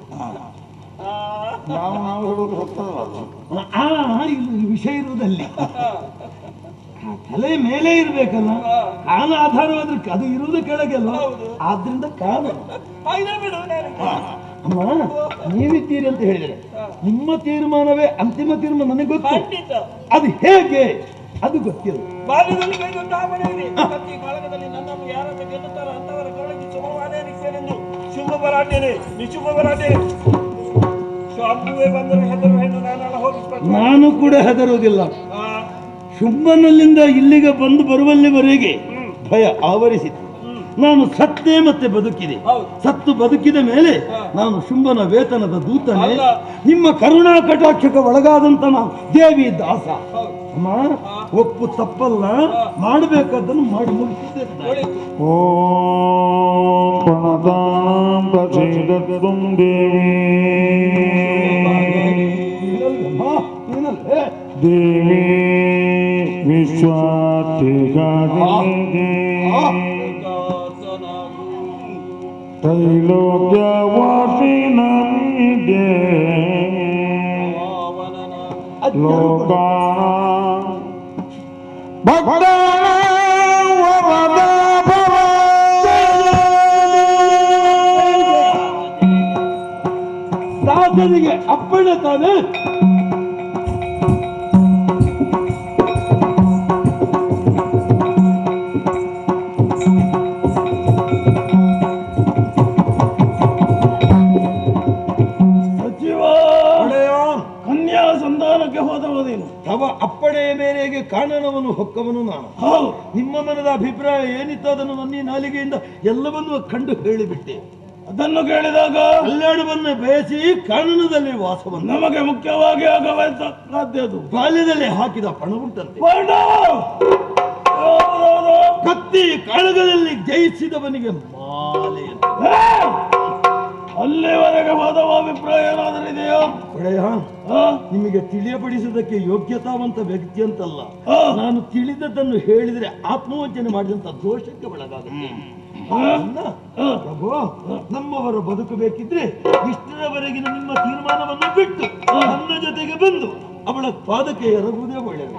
ಇಲ್ಲಿ ವಿಷಯ ಇರುವುದಲ್ಲಿ ತಲೆ ಮೇಲೆ ಇರ್ಬೇಕಲ್ಲ, ಕಾಲ ಆಧಾರವಾದ್ರೆ ಅದು ಇರುವುದು ಕೆಳಗೆಲ್ಲ, ಆದ್ರಿಂದ ಕಾಲ. ಅಮ್ಮ, ನೀವಿದ್ದೀರಿ ಅಂತ ಹೇಳಿದರೆ ನಿಮ್ಮ ತೀರ್ಮಾನವೇ ಅಂತಿಮ ತೀರ್ಮಾನ. ನನಗೆ ಗೊತ್ತು ಅದು ಹೇಗೆ, ಅದು ಗೊತ್ತಿಲ್ಲ. ಬಾಲ್ಯದಲ್ಲಿ ಕೈಗೊಂಡ ಮನೆಯಲ್ಲಿ ನನ್ನನ್ನು ಯಾರನ್ನು ಗೆಲ್ಲುತ್ತಾರೋ ಅಂತವರ ಕಡೆಗೆ ಶುಭವಾದೇ ನಿಕ್ಷೇನೆಂದು ಶುಭ ಬರಾಟೇನೆ ನಿಶುಭ ಬರಾಟೆ ಶಾಂಪುವೆ ಬಂದರೆ ಹೆದರು ಹೆಣ್ಣು ನಾನೆಲ್ಲ ಹೋಗಿಸ್ಬೇಕು. ನಾನು ಕೂಡ ಹೆದರುವುದಿಲ್ಲ. ಶುಂಭನಲ್ಲಿಂದ ಇಲ್ಲಿಗೆ ಬಂದು ಬರುವಲ್ಲಿವರೆಗೆ ಭಯ ಆವರಿಸಿತು. ನಾನು ಸತ್ತೇ ಮತ್ತೆ ಬದುಕಿದೆ. ಸತ್ತು ಬದುಕಿದ ಮೇಲೆ ನಾನು ಶುಂಭನ ವೇತನದ ದೂತನೇ, ನಿಮ್ಮ ಕರುಣಾ ಕಟಾಕ್ಷಕ್ಕೆ ಒಳಗಾದಂತ ನಾನು ದೇವಿ ದಾಸ. ಅಮ್ಮ, ಒಪ್ಪು ತಪ್ಪಲ್ಲ, ಮಾಡಬೇಕಾದ್ದನ್ನು ಮಾಡಿ ಮುಗಿಸಿದ್ದೇನೆ. ದೇವಿ ತ್ರೈಲೋಕ್ಯವಾಸಿನಮಿದೆ ಲೋಕಾ ಭಕ್ತ ದಾಸನಿಗೆ ಅಪ್ಪಣೆ ತಾನೆ. ಕನ್ಯಾ ಸಂಧಾನಕ್ಕೆ ಹೋದವದೇನು? ತವ ಅಪ್ಪಣೆಯ ಮೇರೆಗೆ ಕಾನನವನ್ನು ಹೊಕ್ಕವನು ನಾನು. ನಿಮ್ಮ ಮನದ ಅಭಿಪ್ರಾಯ ಏನಿತ್ತು ಅದನ್ನು ನನ್ನ ನಾಲಿಗೆಯಿಂದ ಎಲ್ಲವನ್ನೂ ಕಂಡು ಹೇಳಿಬಿಟ್ಟೆ. ಅದನ್ನು ಕೇಳಿದಾಗ ಕಲ್ಯಾಣವನ್ನು ಬಯಸಿ ಕಾನನದಲ್ಲಿ ವಾಸವನ್ನು ನಮಗೆ ಮುಖ್ಯವಾಗಿ ಆಗಬೇಕಾದ್ದು ಬಾಲ್ಯದಲ್ಲಿ ಹಾಕಿದ ಪಣ ಉಂಟಂತೆ. ಕತ್ತಿ ಕಾಳಗದಲ್ಲಿ ಜಯಿಸಿದವನಿಗೆ ಮಾಲೆ. ಅಲ್ಲಿವರೆಗೆ ಹೋದವ ಅಭಿಪ್ರಾಯ ಏನಾದರೂ ಇದೆಯೋ? ಒಡೆಯ, ನಿಮಗೆ ತಿಳಿಯಪಡಿಸುವುದಕ್ಕೆ ಯೋಗ್ಯತಾವಂತ ವ್ಯಕ್ತಿ ಅಂತಲ್ಲ. ನಾನು ತಿಳಿದದ್ದನ್ನು ಹೇಳಿದರೆ ಆತ್ಮವಂಚನೆ ಮಾಡಿದಂತ ದೋಷಕ್ಕೆ ಒಳಗಾಗುತ್ತೆ. ಪ್ರಭು, ನಮ್ಮವರು ಬದುಕಬೇಕಿದ್ರೆ ಇಷ್ಟರವರೆಗಿನ ನಿಮ್ಮ ತೀರ್ಮಾನವನ್ನು ಬಿಟ್ಟು ನನ್ನ ಜೊತೆಗೆ ಬಂದು ಅವಳ ಪಾದಕ್ಕೆ ಎರಗುವುದೇ ಒಳ್ಳೆಯದು.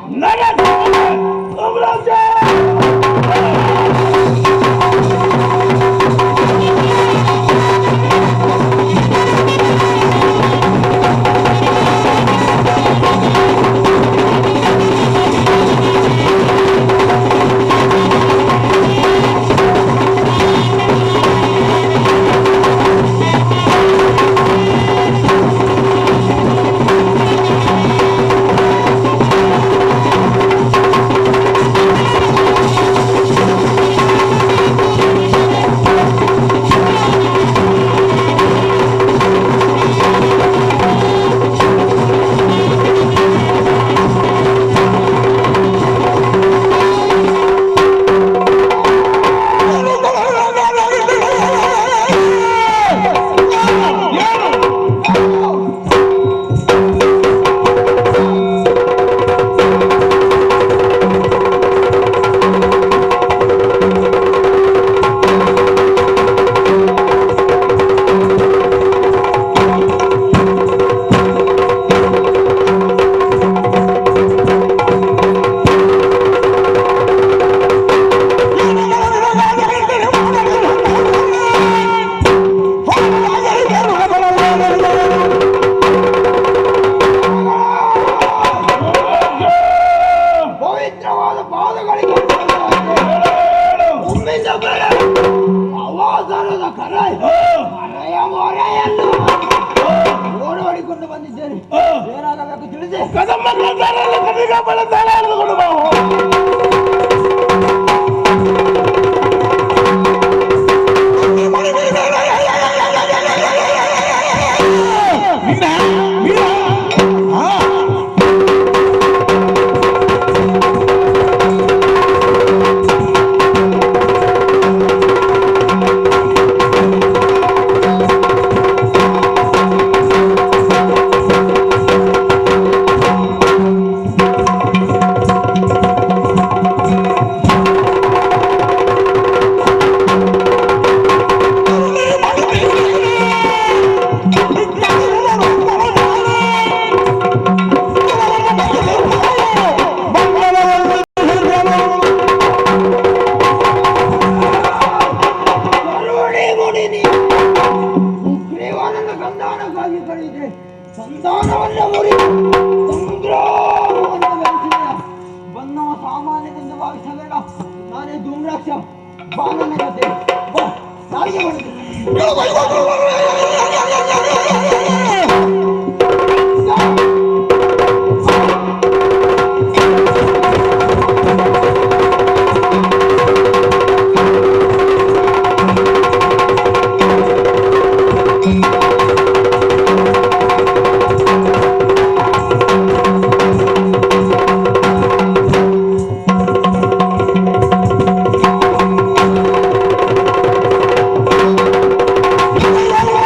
ಓಡೋಡಿಕೊಂಡು ಬಂದಿದ್ದೇನೆ. ಏನಾಗಬೇಕು ತಿಳಿಸಿ. ಸುಗ್ರೀವಾನಂದ ಸಂಧಾನಕ್ಕಾಗಿ ಕಳಿಸಿದೆ. ಸಂಧಾನವನ್ನ ಮುರಿ ಸಂಗ್ರಾಮವನ್ನು ಬೆಳೆಸಿದ ಬನ್ನವ ಸಾಮಾನ್ಯದಿಂದ ಭಾವಿಸಬೇಡ. ನಾನೇ ಧೂಮ್ರಾಕ್ಷ ಬಾಣನ ಜೊತೆ ನಾರಿಗೆ Yeah.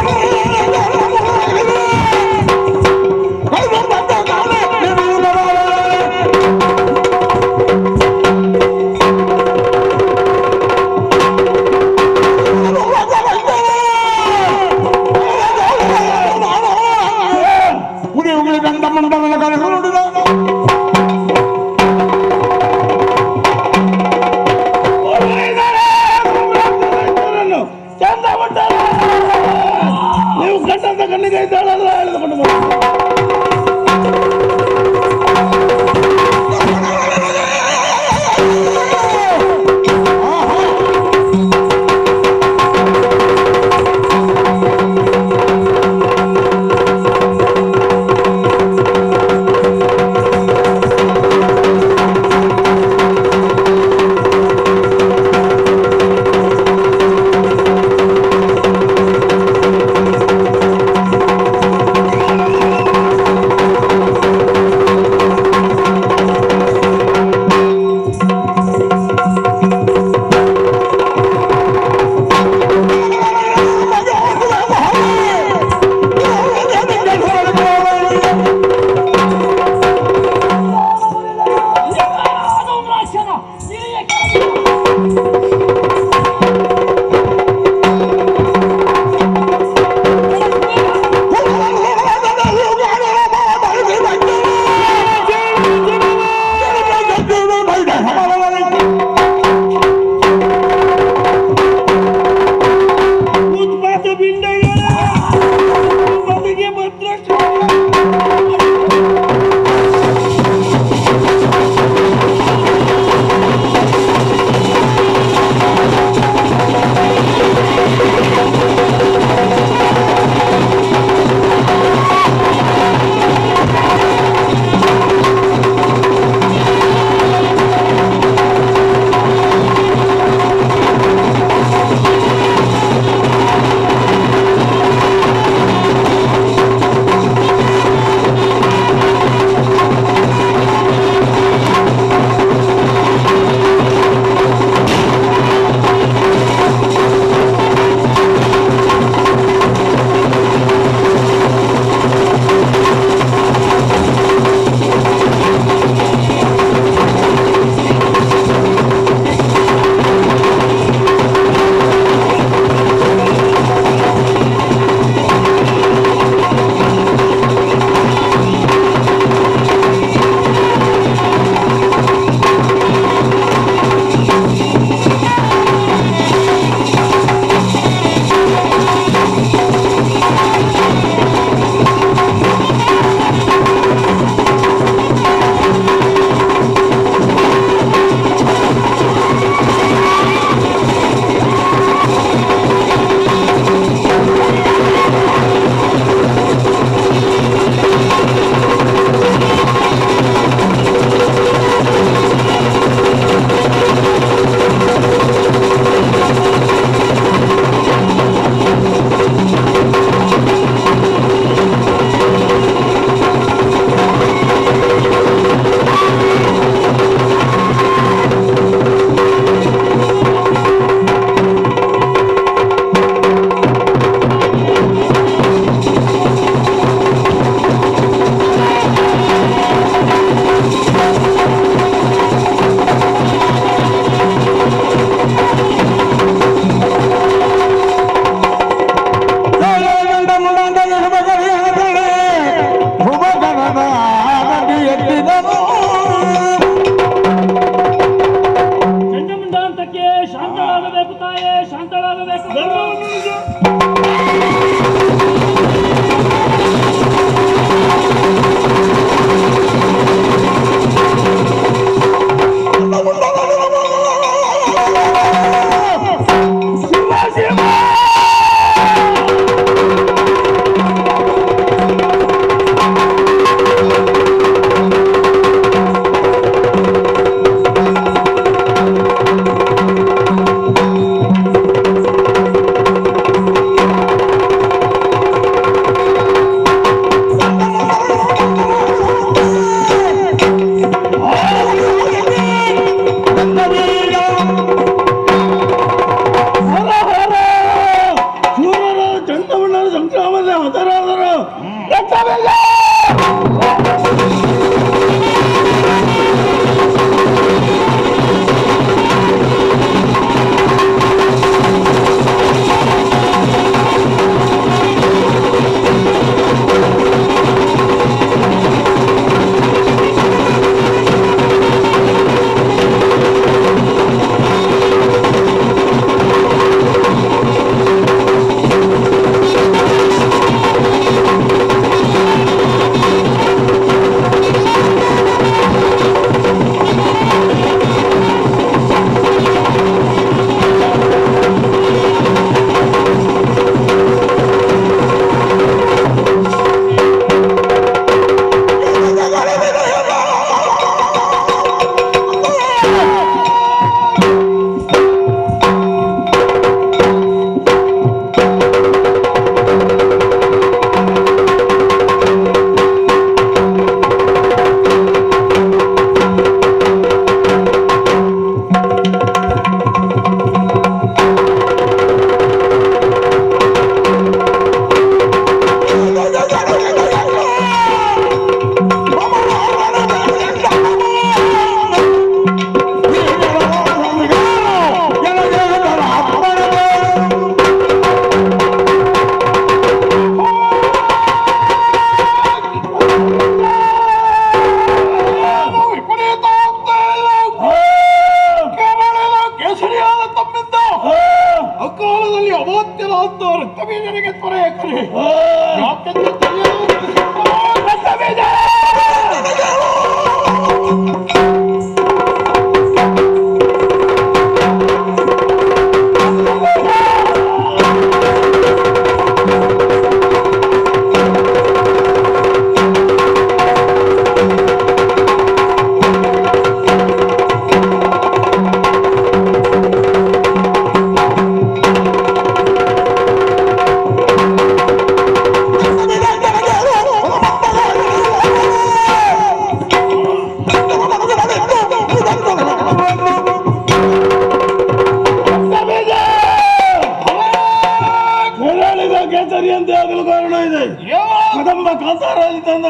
ಸಂಕ್ರಮದ ಹತರಾದರು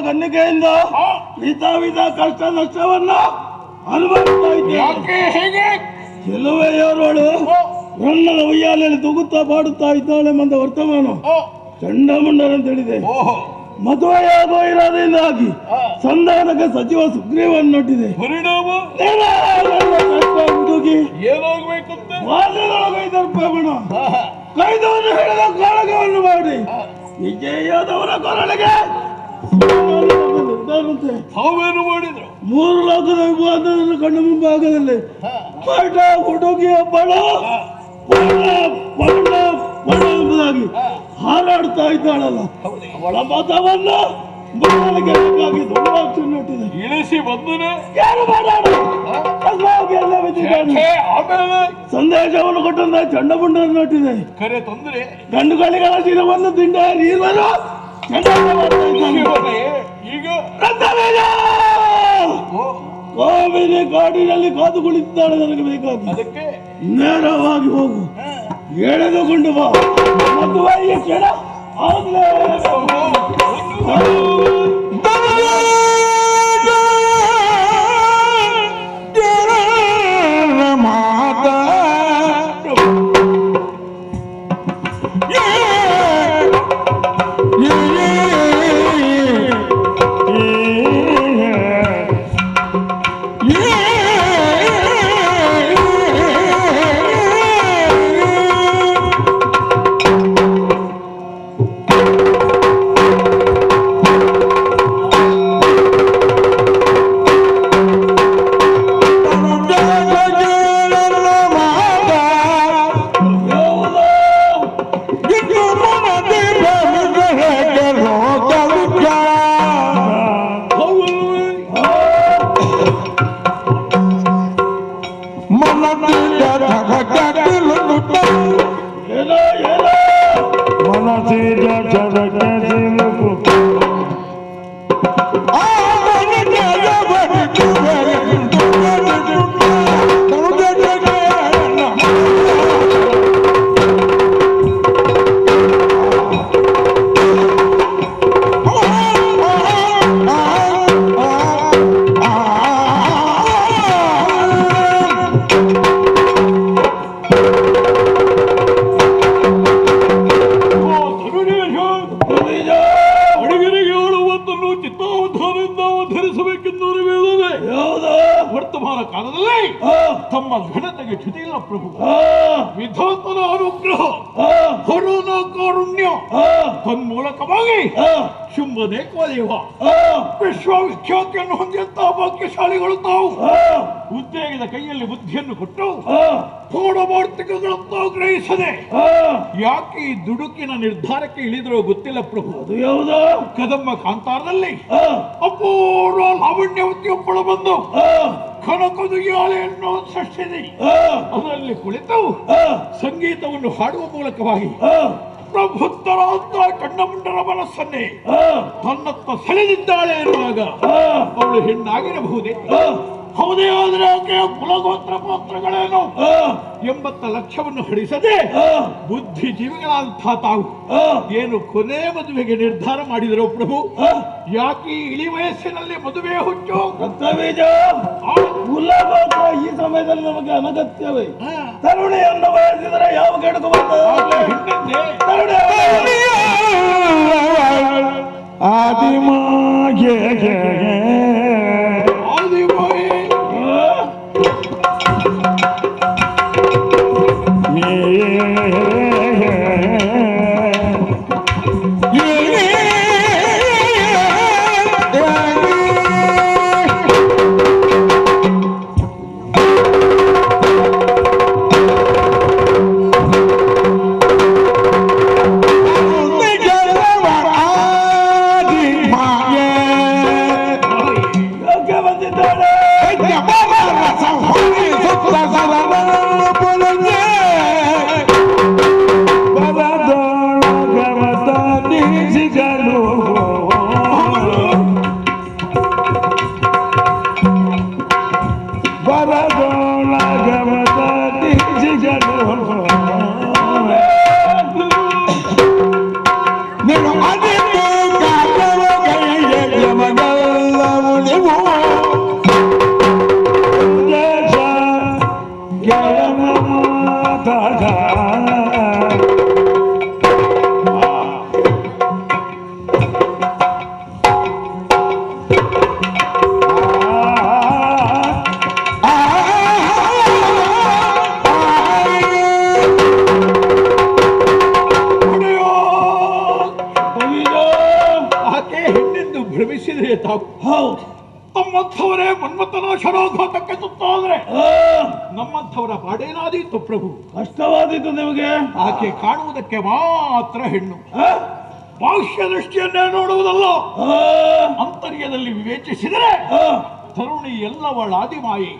ಕನ್ನಿಕೆಯಿಂದ ವಿಧ ಕಷ್ಟ ನಷ್ಟವನ್ನ ಅನುಭವಿಸ್ತಾ ಇದ್ದೇನೆ. ಕೆಲವೆಯವರವಳು ರನ್ನದ ಉಯ್ಯಾಲೆಯಲ್ಲಿ ತೂಗುತ್ತಾ ಪಾಡುತ್ತಾ ಇದ್ದಾಳೆ ಮಂದ ವರ್ತಮಾನ ಚಂಡಮುಂಡರಂತ ಹೇಳಿದೆ. ಮದುವೆಯಾಗುವ ಇರಾದೆಯಿಂದಾಗಿ ಸಂಧಾನಕ್ಕೆ ಸಚಿವ ಸುಗ್ರೀವನ್ನೊಟ್ಟಿದೆ. ಹುಡುಗಿ ದರ್ಪಗುಣ ಕೈದವನ್ನು ಹಿಡಿದ ಕಾಳಗವನ್ನು ಮಾಡಿ ವಿಜಯದವರ ಕೊರಳಿಗೆ ತಾವೇನು ಮಾಡಿದ್ರು. 3 ಲೋಕದ ವಿವಾದವನ್ನು ಕಣ್ಣು ಮುಂಭಾಗದಲ್ಲಿ ಪಟ ಹುಡುಗಿಯ ಬಡ ಎಂಬುದಾಗಿ ಹಾರಾಡ್ತಾ ಇದ್ದಾಳಲ್ಲ, ಅವಳ ಮತವನ್ನ ಇಳಿಸಿ ಬಂದು ಸಂದೇಶವನ್ನು ಕೊಟ್ಟಂತ ಚಂಡಮುಂಡರು ನೋಟಿದೆ. ಕರೆ ತೊಂದರೆ ಗಂಡುಗಳಿಗಳ ಶಿರವನ್ನು ತಿಂಡ ನೀರು ಈಗ ಕಾವೇರಿ ಕಾಡಿನಲ್ಲಿ ಕಾದು ಕುಳಿತಿದ್ದಾಳೆ. ನನಗೆ ಬೇಕಾಗಿ ಅದಕ್ಕೆ ನೇರವಾಗಿ ಹೋಗು, ಎಳೆದುಕೊಂಡು ಬಾ. ಮದುವೆಯ ಕ್ಷಣ ಆಗ್ಲೇ ಘನತೆಗೆ ಚ್ಯುತಿ ಇಲ್ಲ ಪ್ರಭು. ವಿಧಾತನ ಅನುಗ್ರಹ, ಕರುಣ ಕಾರುಣ್ಯ ತನ್ಮೂಲಕವಾಗಿ ಶುಂಭ ದೇವ ವಿಶ್ವವಿಖ್ಯಾತಿಯನ್ನು ಹೊಂದಿದಂತಹ ಭಾಗ್ಯಶಾಲಿಗಳು ತಾವು. ಉದ್ವೇಗದ ಕೈಯಲ್ಲಿ ಬುದ್ಧಿಯನ್ನು ಕೊಟ್ಟು ಮೂಢಮಾರ್ತಿಕಗಳನ್ನು ಗ್ರಹಿಸದೆ ಯಾಕೆ ಈ ದುಡುಕಿನ ನಿರ್ಧಾರಕ್ಕೆ ಇಳಿದ್ರೋ ಗೊತ್ತಿಲ್ಲ ಪ್ರಭು. ಅದು ಯಾವುದೋ ಕದಂಬ ಕಾಂತಾರದಲ್ಲಿ ಅಪೂರ್ವ ಲಾವಣ್ಯವತಿಯೊಬ್ಬಳು ಬಂದು ಕನಕದುಯಾಲೆಯನ್ನು ಸೃಷ್ಟಿಸಿ ಅದರಲ್ಲಿ ಕುಳಿತು ಸಂಗೀತವನ್ನು ಹಾಡುವ ಮೂಲಕವಾಗಿ ಪ್ರಬುದ್ಧರಾದ ಚಂಡಮುಂಡರ ಮನಸ್ಸನ್ನೇ ತನ್ನತ್ತ ಸೆಳೆದಿದ್ದಾಳೆ ಎನ್ನುವಾಗ ಅವಳು ಹೆಣ್ಣಾಗಿರಬಹುದೇ? ಹೌದೇ ಆದರೆ ಆಕೆಯ ಕುಲಗೋತ್ರ ಪಾತ್ರಗಳೇನು 80 ಲಕ್ಷವನ್ನು ಹಡಿಸದೆ ಬುದ್ಧಿಜೀವಿಗಳಂತಹ ತಾವು ಏನು ಕೊನೆ ಮದುವೆಗೆ ನಿರ್ಧಾರ ಮಾಡಿದರು ಪ್ರಭು? ಯಾಕೆ ಇಳಿ ವಯಸ್ಸಿನಲ್ಲಿ ಮದುವೆ ಹುಚ್ಚು? ಕುಲಗೋತ್ರ ಈ ಸಮಯದಲ್ಲಿ ನಮಗೆ ಅನಗತ್ಯವೇ? ತರುಣಿಯನ್ನು ಬಯಸಿದರೆ ಯಾವ ಕೆಡಕು ತಮ್ಮಂಥವರೇ ಮನ್ಮಥನಾಶರಾಘಾತಕ್ಕೆ ತುತ್ತಾದ್ರೆ ನಮ್ಮಂಥವರ ಪಾಡೇನಾದೀತು ಪ್ರಭು? ಕಷ್ಟವಾದೀತು ನಿಮಗೆ. ಆಕೆ ಕಾಣುವುದಕ್ಕೆ ಮಾತ್ರ ಹೆಣ್ಣು, ಬಾಹ್ಯ ದೃಷ್ಟಿಯನ್ನೇ ನೋಡುವುದಲ್ಲ. ಅಂತರ್ಯದಲ್ಲಿ ವಿವೇಚಿಸಿದರೆ ತರುಣಿ ಎಲ್ಲವಳ ಆದಿಮಾಯಿ,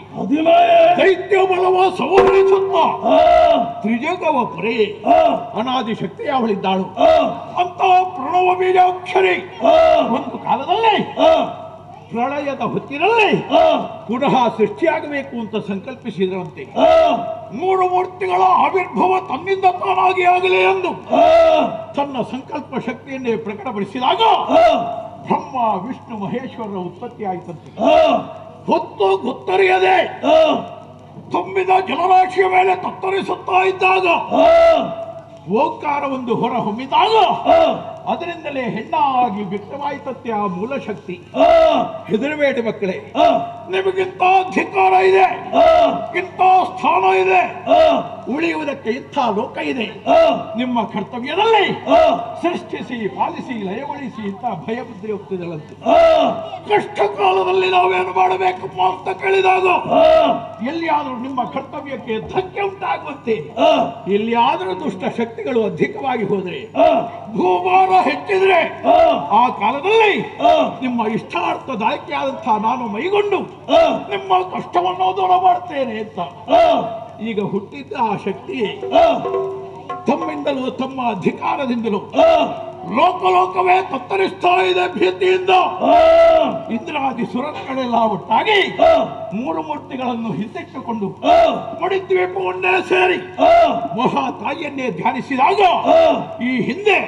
ದೈತ್ಯ ಬಲವ ಸಂವರಿಸುತ್ತ ತ್ರಿಜಗವ ಪೊರೆ ಅನಾದಿ ಶಕ್ತಿ ಅವಳಿದ್ದಾಳು. ಅಂತ ಪ್ರಣವ ಬೀಜಾಕ್ಷರಿ ಒಂದು ಕಾಲದಲ್ಲಿ ಪ್ರಳಯದ ಹೊತ್ತಿನಲ್ಲಿ ಪುನಃ ಸೃಷ್ಟಿಯಾಗಬೇಕು ಅಂತ ಸಂಕಲ್ಪಿಸಿದ್ರಂತೆ. 3 ಮೂರ್ತಿಗಳ ಆವಿರ್ಭವ ತನ್ನಿಂದ ತಾನಾಗಿ ಆಗಲಿ ಎಂದು ತನ್ನ ಸಂಕಲ್ಪ ಶಕ್ತಿಯನ್ನೇ ಪ್ರಕಟಪಡಿಸಿದಾಗ ಬ್ರಹ್ಮ ವಿಷ್ಣು ಮಹೇಶ್ವರರ ಉತ್ಪತ್ತಿ ಆಯಿತಂತೆ. ಹೊತ್ತು ಗೊತ್ತರಿಯದೆ ತುಂಬಿದ ಜಲರಾಶಿಯ ಮೇಲೆ ತತ್ತರಿಸುತ್ತಾ ಇದ್ದಾಗ ಓಂಕಾರವೊಂದು ಹೊರ ಹೊಮ್ಮಿದಾಗ ಅದರಿಂದಲೇ ಹೆಣ್ಣಾಗಿ ವ್ಯಕ್ತವಾಯಿತಂತೆ ಆ ಮೂಲ ಶಕ್ತಿ. ಹೆದರಬೇಡಿ ಮಕ್ಕಳೇ, ನಿಮಗಿಂತ ಅಧಿಕಾರ ಇದೆ, ಇಂಥ ಸ್ಥಾನ ಇದೆ, ಉಳಿಯುವುದಕ್ಕೆ ಇಂಥ ಲೋಕ ಇದೆ. ನಿಮ್ಮ ಕರ್ತವ್ಯದಲ್ಲಿ ಸೃಷ್ಟಿಸಿ ಪಾಲಿಸಿ ಲಯಗೊಳಿಸಿ ಇಂಥ ಭಯಬುದ್ಧಿ ಹೋಗ್ತಿದಳಂತೆ. ಕಷ್ಟ ಕಾಲದಲ್ಲಿ ನಾವೇನು ಮಾಡಬೇಕಪ್ಪ ಅಂತ ಕೇಳಿದಾಗ ಎಲ್ಲಿಯಾದರೂ ನಿಮ್ಮ ಕರ್ತವ್ಯಕ್ಕೆ ಧಕ್ಕೆ ಉಂಟಾಗುವಂತೆ, ಎಲ್ಲಿಯಾದರೂ ದುಷ್ಟ ಶಕ್ತಿಗಳು ಅಧಿಕವಾಗಿ ಹೋದರೆ, ಭೂಭಾರ ಹೆಚ್ಚಿದ್ರೆ ಆ ಕಾಲದಲ್ಲಿ ನಿಮ್ಮ ಇಷ್ಟಾರ್ಥದಾಯಕಿಯಾದಂತಹ ನಾನು ಮೈಗೊಂಡು ನಿಮ್ಮ ಕಷ್ಟವನ್ನು ದೂರ ಮಾಡ್ತೇನೆ ಅಂತ. ಈಗ ಹುಟ್ಟಿದ್ದ ಆ ಶಕ್ತಿ ತಮ್ಮಿಂದಲೂ ತಮ್ಮ ಅಧಿಕಾರದಿಂದಲೂ ಲೋಕಲೋಕವೇ ತತ್ತರಿಸ್ತಾ ಇದೆ ಭೀತಿಯಿಂದ. ಇಂದ್ರಾದಿ ಸುರಗಳೆಲ್ಲ ಒಟ್ಟಾಗಿ 3 ಮೂರ್ತಿಗಳನ್ನು ಹಿಂದಿಟ್ಟುಕೊಂಡು ಮಣಿದ್ವೀಪವನ್ನೇ ಸೇರಿ ಮಹಾ ತಾಯಿಯನ್ನೇ ಧ್ಯಾನಿಸಿದಾಗ ಈ ಹಿಂದೆ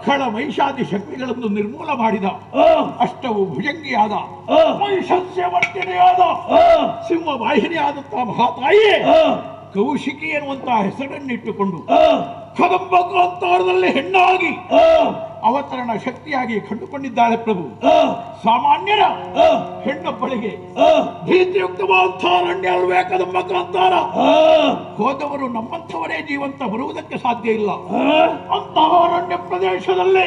ಖಳ ಮಹಿಷಾದಿ ಶಕ್ತಿಗಳನ್ನು ನಿರ್ಮೂಲ ಮಾಡಿದ ಅಷ್ಟವು ಭುಜಂಗಿಯಾದ ಮಹಿಷಸ್ಯವರ್ತಿನಿಯಾದ ಸಿಂಹ ವಾಹಿನಿಯಾದಂತಹ ಮಹಾತಾಯಿ ಕೌಶಿಕಿ ಎನ್ನುವಂತಹ ಹೆಸರನ್ನಿಟ್ಟುಕೊಂಡು ಕದಂಬ ಕಾಂತಾರದಲ್ಲಿ ಹೆಣ್ಣಾಗಿ ಅವತರಣ ಶಕ್ತಿಯಾಗಿ ಕಂಡುಕೊಂಡಿದ್ದಾಳೆ ಪ್ರಭು. ಸಾಮಾನ್ಯರ ಹೆಣ್ಣೊಬ್ಬಳಿಗೆ ಭೀತಿಯುಕ್ತವಾದಂತಹ ಅರಣ್ಯ ಅಲ್ವೇ ಕದಂಬ ಕಾಂತಾರ. ಹೋದವರು ನಮ್ಮಂಥವರೇ ಜೀವಂತ ಬರುವುದಕ್ಕೆ ಸಾಧ್ಯ ಇಲ್ಲ. ಅಂತಹ ಅರಣ್ಯ ಪ್ರದೇಶದಲ್ಲಿ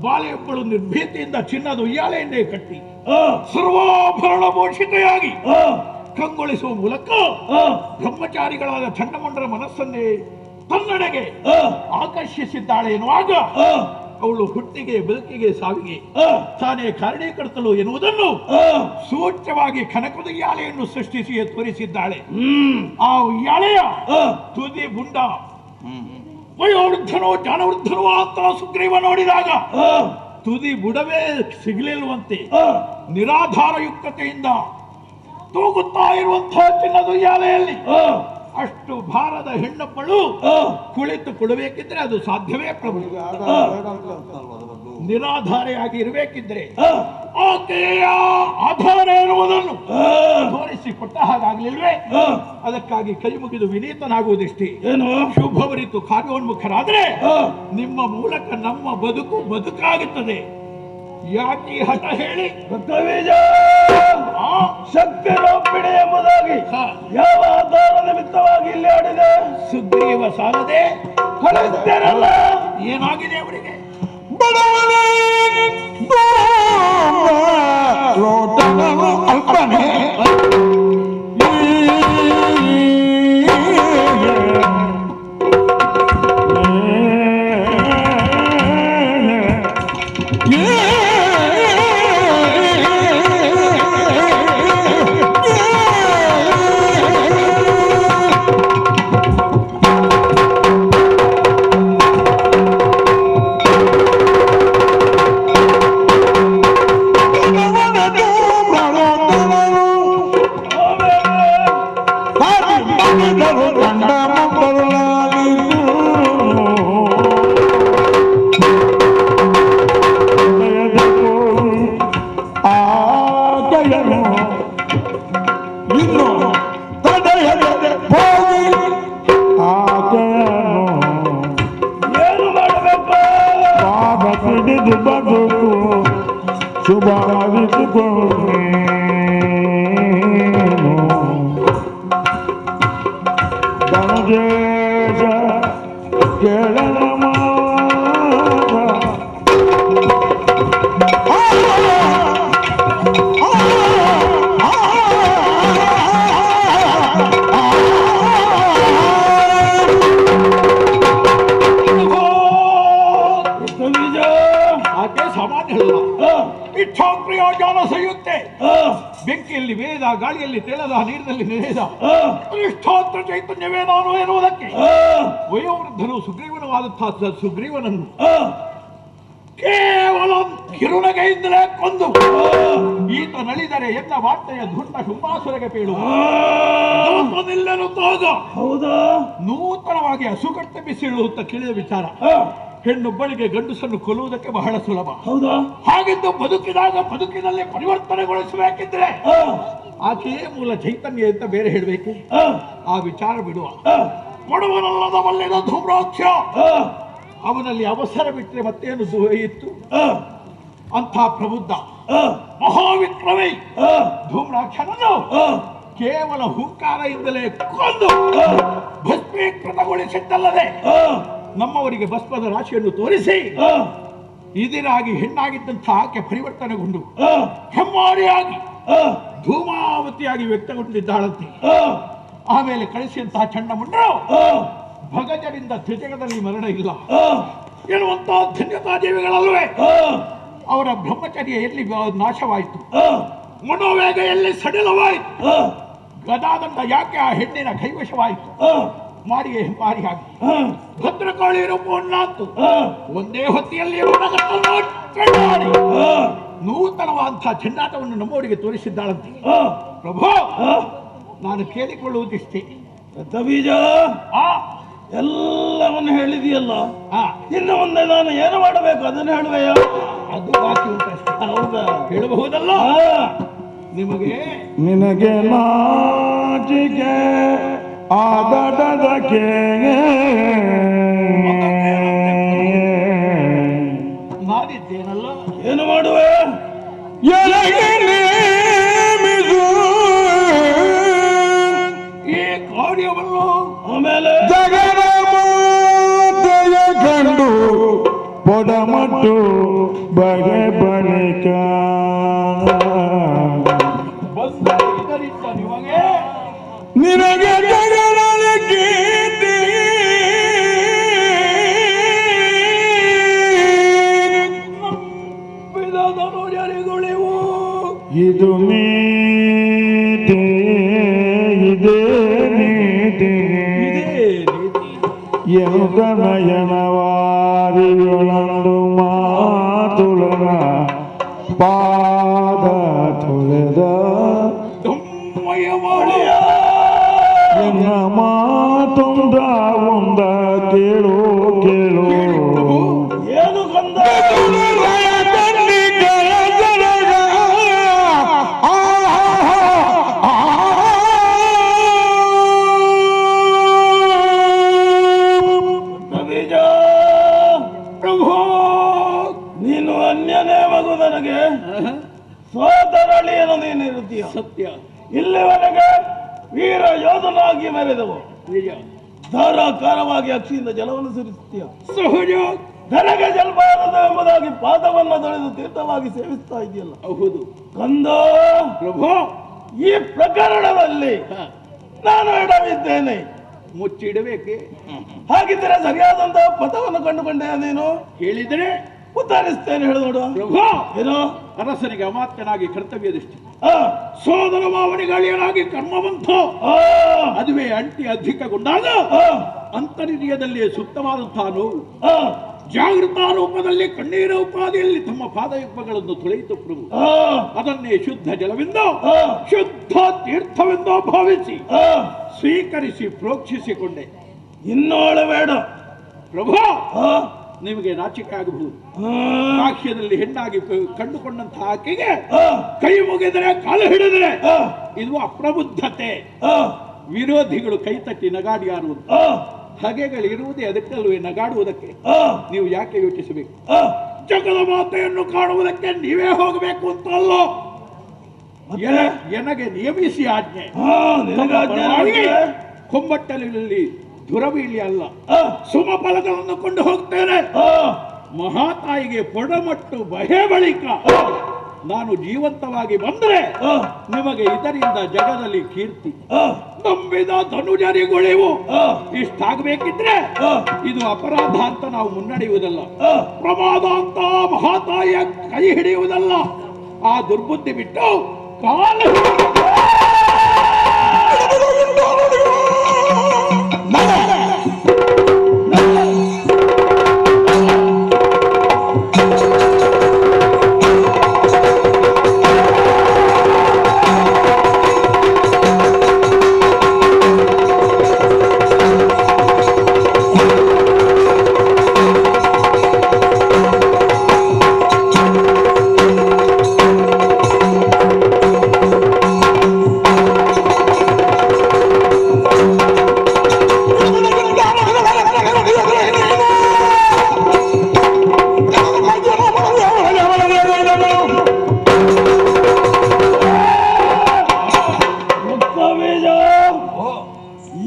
ಬಾಲೆಯೊಬ್ಬಳು ನಿರ್ಭೀತಿಯಿಂದ ಚಿನ್ನದ ಉಯ್ಯಾಲೆಯನ್ನೇ ಕಟ್ಟಿ ಸರ್ವಾಭರಣ ಭೂಷಿತೆಯಾಗಿ ಕಂಗೊಳಿಸುವ ಮೂಲಕ ಬ್ರಹ್ಮಚಾರಿಗಳಾದ ಚಂಡಮುಂಡರ ಮನಸ್ಸನ್ನೇ ತನ್ನಡೆಗೆ ಆಕರ್ಷಿಸಿದ್ದಾಳೆ ಎನ್ನುವಾಗ ಅವಳು ಹುಟ್ಟಿಗೆ ಬದುಕಿಗೆ ಸಾವಿಗೆ ತಾನೇ ಕಾರಣೀಕರ್ತಳು ಎನ್ನುವುದನ್ನು ಸೂಚ್ಯವಾಗಿ ಕನಕದ ಉಯ್ಯಾಲೆಯನ್ನು ಸೃಷ್ಟಿಸಿ ತೋರಿಸಿದ್ದಾಳೆ. ಆ ಉಯ್ಯಾಲೆಯ ತುದಿ ಬುಂಡ ವಯೋವೃದ್ಧನೋ ಜ್ಞಾನವೃದ್ಧನೋ ಅಂತ ಸುಗ್ರೀವ ನೋಡಿದಾಗ ತುದಿ ಬುಡವೇ ಸಿಗಲಿಲ್ಲವಂತೆ ನಿರಾಧಾರಯುಕ್ತತೆಯಿಂದ ತೂಗುತ್ತಾ ಇರುವಂತಹ ಚಿನ್ನದ ಉಯ್ಯಾಲೆಯಲ್ಲಿ ಅಷ್ಟು ಭಾರದ ಹೆಣ್ಣೊಬ್ಬಳು ಕುಳಿತು ಕೊಡಬೇಕಿದ್ರೆ ಅದು ಸಾಧ್ಯವೇ ಪ್ರಭು? ನಿರಾಧಾರೆಯಾಗಿ ಇರಬೇಕಿದ್ರೆ ಆಕೆಯ ಆಧಾರ ಇರುವುದನ್ನು ತೋರಿಸಿಕೊಟ್ಟ ಹಾಗಾಗ್ಲಿಲ್ವೇ? ಅದಕ್ಕಾಗಿ ಕೈ ಮುಗಿದು ವಿನೀತನಾಗುವುದಿಷ್ಟೇ. ಏನು ಶುಭವರಿತು ಕಾರ್ಯೋನ್ಮುಖರಾದ್ರೆ ನಿಮ್ಮ ಮೂಲಕ ನಮ್ಮ ಬದುಕಾಗುತ್ತದೆ. ಯಾಕೆ ಹಠ ಹೇಳಿ ಶಕ್ತಿ ರೋಪಿಣಿ ಎಂಬುದಾಗಿ ಯಾವ ಆಧಾರ ನಿಮಿತ್ತವಾಗಿ ಇಲ್ಲಿ ಆಡಿದೆ? ಸುಗ್ರೀವ ಸಾಲದೆ ಕಳಿಸ್ತೇನಲ್ಲ. ಏನಾಗಿದೆ ಅವರಿಗೆ? ಅಲ್ಪನೆ ಬೆಂಕಿಯಲ್ಲಿ ವೇದ, ಗಾಳಿಯಲ್ಲಿ ತೇಲದ, ನೀರಿನಲ್ಲಿ ನೆನೆದ ಅನಿಷ್ಠಾತ್ರ ಚೈತನ್ಯವೇ ನಾನು ಎನ್ನುವುದಕ್ಕೆ ವಯೋವೃದ್ಧನು ಸುಗ್ರೀವನವಾದಂತಹ ಸುಗ್ರೀವನನ್ನು ಕೇವಲ ಕಿರುನಗೆಯಿಂದಲೇ ಕೊಂದು ಈತ ನಳಿದರೆ ಎನ್ನ ವಾರ್ತೆಯ ಧುಂಡ ಶುಂಭಾಸುರಗೆ ಪೇಳುವ ಹೌದಾ? ನೂತನವಾಗಿ ಅಸುಕಟ್ಟ ಬಿಸಿಳುತ್ತ ಕಿಳಿಯ ವಿಚಾರ. ಹೆಣ್ಣೊಬ್ಬಳಿಗೆ ಗಂಡಸನ್ನು ಕೊಲ್ಲುವುದಕ್ಕೆ ಬಹಳ ಸುಲಭ. ಹೌದಾ? ಹಾಗೆಂದು ಬದುಕಿದಾಗ ಬದುಕಿನಲ್ಲಿ ಪರಿವರ್ತನೆಗೊಳಿಸಬೇಕಿದ್ರೆ ಆಕೆಯೇ ಮೂಲ ಚೈತನ್ಯ ಅಂತ ಬೇರೆ ಹೇಳಬೇಕು. ಆ ವಿಚಾರ ಬಿಡುವ. ಕೊಡುವನಲ್ಲದ ಮಲ್ಲಿನ ಧೂಮ್ರಾಕ್ಷ ಅವನಲ್ಲಿ ಅವಸರ ಬಿಟ್ಟರೆ ಮತ್ತೇನು ಇತ್ತು? ಅಂಥ ಪ್ರಬುದ್ಧ ಮಹಾವಿಕ್ರಮಿ ಧೂಮ್ರಾಕ್ಷನನ್ನು ಕೇವಲ ಹುಂಕಾರದಿಂದಲೇ ಕೊಂದು ಭಸ್ಮೀಕೃತಗೊಳಿಸಿದ್ದಲ್ಲದೆ ನಮ್ಮವರಿಗೆ ಭಸ್ಮದ ರಾಶಿಯನ್ನು ತೋರಿಸಿ ಇದಿರಾಗಿ ಹೆಣ್ಣಾಗಿದ್ದಂಥ ಆಕೆ ಪರಿವರ್ತನೆಗೊಂಡು ಹೆಮ್ಮಾರಿಯಾಗಿ ಧೂಮಾವತಿಯಾಗಿ ವ್ಯಕ್ತಗೊಂಡಿದ್ದಾಳಂತೆ. ಆಮೇಲೆ ಕಳಿಸಿದಂತಹ ಚಂಡಮುಂಡರು ಭಗಜರಿಂದ ತ್ರಿಜಗದಲ್ಲಿ ಮರಣ ಇಲ್ಲ ಎನ್ನುವಂತಹ ಧನ್ಯತಾ ದೇವಿಗಳಲ್ವೇ ಅವರ ಬ್ರಹ್ಮಚರ್ಯ ಎಲ್ಲಿ ನಾಶವಾಯಿತು, ಮನೋವೇಗ ಎಲ್ಲಿ ಸಡಿಲವಾಯಿತು, ಗದಾದಂಡ ಯಾಕೆ ಆ ಹೆಣ್ಣಿನ ಕೈವಶವಾಯಿತು, ಮಾರಿಗೆ ಮಾರಿಯಾಗಿ ಭದ್ರಕಾಳಿ ರೂಪವನ್ನಾಂತು ಒಂದೇ ಹೊತ್ತಿಯಲ್ಲಿ ನೂತನವಾದಂತಹ ಚೆಂಡಾಟವನ್ನು ನಮ್ಮವರಿಗೆ ತೋರಿಸಿದ್ದಾಳಂತೆ. ಪ್ರಭು, ನಾನು ಕೇಳಿಕೊಳ್ಳುವುದಿಷ್ಟೇ. ಬೀಜ ಎಲ್ಲವನ್ನು ಹೇಳಿದೆಯಲ್ಲ, ಇನ್ನು ಮುಂದೆ ನಾನು ಏನು ಮಾಡಬೇಕು ಅದನ್ನು ಹೇಳುವೆಯಾ? ಅದು ಬಾಕಿ ಉಂಟಷ್ಟೇ. ಹೌದಾ? ಹೇಳಬಹುದಲ್ಲ? ನಿನಗೆ ನಾಚಿಕೆ ಆದಡದಕ್ಕೆ ಮಾಡಿದ್ದೇನಲ್ಲ, ಏನು ಮಾಡುವೆ? ಎನಗೆ ನೇಮಿಸು ಈ ಕಾರ್ಯವನ್ನು ಆಮೇಲೆ ಜಗದ ಮಾತೆಯ ಕಂಡು ಪೊಡಮಟ್ಟು ಬಗೆ ಬಳಿಕ ಇದರಿಂದ ನಿಮಗೆ ನಿನಗೆ ಜಗದ ಕೀರ್ತಿ ಧನುಜರಿಗಳಿವು ಇದು ನೀತಿ ಇದೇ ನೀತಿ ಎಂತ ನಯನವಾರಿಯೊಳಂದು ಮಾತುಳನ ಪಾದ ತೊಳೆದ ಎನ್ನ ಮಾತೊಂದ ಒಂದ ಕೇಳು ಕೇಳು ಏನು ಕಂದ? ನೀನು ಅನ್ಯನೇ ಮಗು ನನಗೆ, ಸೋದರಳಿಯನ್ನು ನೀನಿರುತ್ತೀಯ. ಸತ್ಯ. ಇಲ್ಲಿವರೆಗೆ ವೀರ ಯೋಧನಾಗಿ ಮೆರೆದವು, ನಿಜ. ಧಾರಾಕಾರವಾಗಿ ಅಕ್ಷಿಯಿಂದ ಜಲವನ್ನು ಸುರಿಸುತ್ತೀಯ. ಸಹಜ. ನನಗೆ ಜಲಬಾರದು ಎಂಬುದಾಗಿ ಪಾದವನ್ನು ತೊಳೆದು ತೀರ್ಥವಾಗಿ ಸೇವಿಸ್ತಾ ಇದೆಯಲ್ಲ. ಹೌದು ಕಂದ ಪ್ರಭು, ಈ ಪ್ರಕರಣದಲ್ಲಿ ನಾನು ಎಡವಿದ್ದೇನೆ. ಮುಚ್ಚಿಡಬೇಕೆ? ಹಾಗಿದ್ದರೆ ಸರಿಯಾದಂತಹ ಪಥವನ್ನು ಕಂಡುಕೊಂಡೆ. ನೀನು ಹೇಳಿದರೆ ಉತ್ತರಿಸ್ತೇನೆ, ಹೇಳು ನೋಡು. ಪ್ರಭು, ಏನು? ಅರಸನಿಗೆ ಅಮಾತ್ಯನಾಗಿ ಕರ್ತವ್ಯ ದೃಷ್ಟಿ, ಸೋದರ ಮಾವನಿಗೆ ಅಳಿಯನಾಗಿ ಕರ್ಮವಂತ, ಅದುವೇ ಅಂಟಿ ಅಧಿಕಗೊಂಡಾಗ ಅಂತರ್ಯದಲ್ಲಿ ಸೂಕ್ತವಾದಂತಹ ನೋವು ಜಾಗೃತ ರೂಪದಲ್ಲಿ ಕಣ್ಣೀರ ಉಪಾದಿಯಲ್ಲಿ ತಮ್ಮ ಪಾದಯುಗ್ಮಗಳನ್ನು ತೊಳೆಯಿತು ಪ್ರಭು. ಅದನ್ನೇ ಶುದ್ಧ ಜಲವೆಂದು ಶುದ್ಧ ತೀರ್ಥವೆಂದು ಭಾವಿಸಿ ಸ್ವೀಕರಿಸಿ ಪ್ರೋಕ್ಷಿಸಿಕೊಂಡೆ. ಇನ್ನೋಳಬೇಡ ಪ್ರಭು, ನಿಮಗೆ ನಾಚಿಕೆ ಆಗಬಹುದು. ಸಾಕ್ಷ್ಯದಲ್ಲಿ ಹೆಣ್ಣಾಗಿ ಕಂಡುಕೊಂಡಂತಹ ಆಕೆಗೆ ಕೈ ಮುಗಿದರೆ ಕಾಲು ಹಿಡಿದರೆ ಇದು ಅಪ್ರಬುದ್ಧತೆ. ವಿರೋಧಿಗಳು ಕೈ ತಟ್ಟಿ ನಗಾಡಿಯಾರುವುದು, ಹಗೆಗಳಿರುವುದೇ ಅದಕ್ಕಲ್ವೇ ನಗಾಡುವುದಕ್ಕೆ. ನೀವು ಯಾಕೆ ಯೋಚಿಸಬೇಕು? ಜಗದ ಮಾತೆಯನ್ನು ಕಾಣುವುದಕ್ಕೆ ನೀವೇ ಹೋಗಬೇಕು ಅಂತ ಅಲ್ಲ, ನನಗೆ ನಿಯಮಿಸಿ ಆಜ್ಞೆ. ಕೊಂಬಟ್ಟಲಿನಲ್ಲಿ ದುರಬೀಳಿ ಅಲ್ಲ, ಸುಮಫಲಗಳನ್ನು ಕೊಂಡು ಹೋಗ್ತೇನೆ. ಮಹಾತಾಯಿಗೆ ಪೊಡಮಟ್ಟು ಬಹೆ ಬಳಿಕ ನಾನು ಜೀವಂತವಾಗಿ ಬಂದರೆ ನಿಮಗೆ ಇದರಿಂದ ಜಗದಲ್ಲಿ ಕೀರ್ತಿ. ನಂಬಿದ ಧನುಜರಿಗಳಿವು. ಇಷ್ಟಾಗಬೇಕಿದ್ರೆ ಇದು ಅಪರಾಧ ಅಂತ ನಾವು ಮುನ್ನಡೆಯುವುದಲ್ಲ, ಪ್ರಮಾದ ಅಂತ ಮಹಾತಾಯಿಯ ಕೈ ಹಿಡಿಯುವುದಲ್ಲ. ಆ ದುರ್ಬುದ್ಧಿ ಬಿಟ್ಟು ಕಾಲು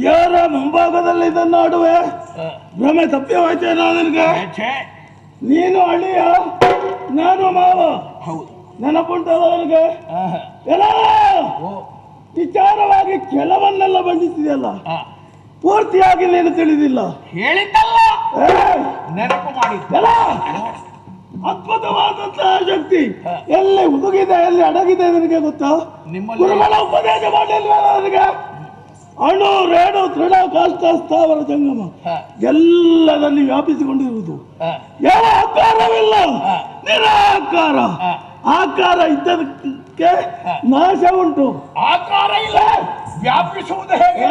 ಯಾರ ಮುಂಭಾಗದಲ್ಲಿ ಇದನ್ನು ಆಡುವೆ? ಭ್ರಮೆ ತಪ್ಪಿವಾಯ್ತೇನೋ ನಿನಗೆ? ನೀನು ಅಳಿಯ, ನಾನು ಮಾವ. ನೆನಪುಂಟಲ್ಲ ನನಗೆ? ಎಲ್ಲ ವಿಚಾರವಾಗಿ ಕೆಲವನ್ನೆಲ್ಲ ಬಂಧಿಸಿದೆಯಲ್ಲ, ಪೂರ್ತಿಯಾಗಿ ನೀನು ತಿಳಿದಿಲ್ಲ. ಹೇಳಿದ್ದಲ್ಲ, ನೆನಪು ಮಾಡಿದ್ದಲ್ಲ. ಅದ್ಭುತವಾದಂತಹ ಶಕ್ತಿ ಎಲ್ಲಿ ಹುದುಗಿದೆ, ಎಲ್ಲಿ ಅಡಗಿದೆ ನಿನಗೆ ಗೊತ್ತಾ? ಗುರುಗಳ ಉಪದೇಶ ಮಾಡಲಿಲ್ವ ನನಗೆ? ಅಣು ರೇಣು ತೃಣ ಕಾಷ್ಟ ಸ್ಥಾವರ ಜಂಗಮ ಎಲ್ಲದಲ್ಲಿ ವ್ಯಾಪಿಸಿಕೊಂಡಿರುವುದು. ಯಾವ ಆಕಾರವಿಲ್ಲ, ನಿರಾಕಾರ. ಆಕಾರ ಇದ್ದದಕ್ಕೆ ನಾಶ ಉಂಟು. ಆಕಾರ ಇಲ್ಲ, ವ್ಯಾಪಿಸುವುದು ಹೇಗೆ?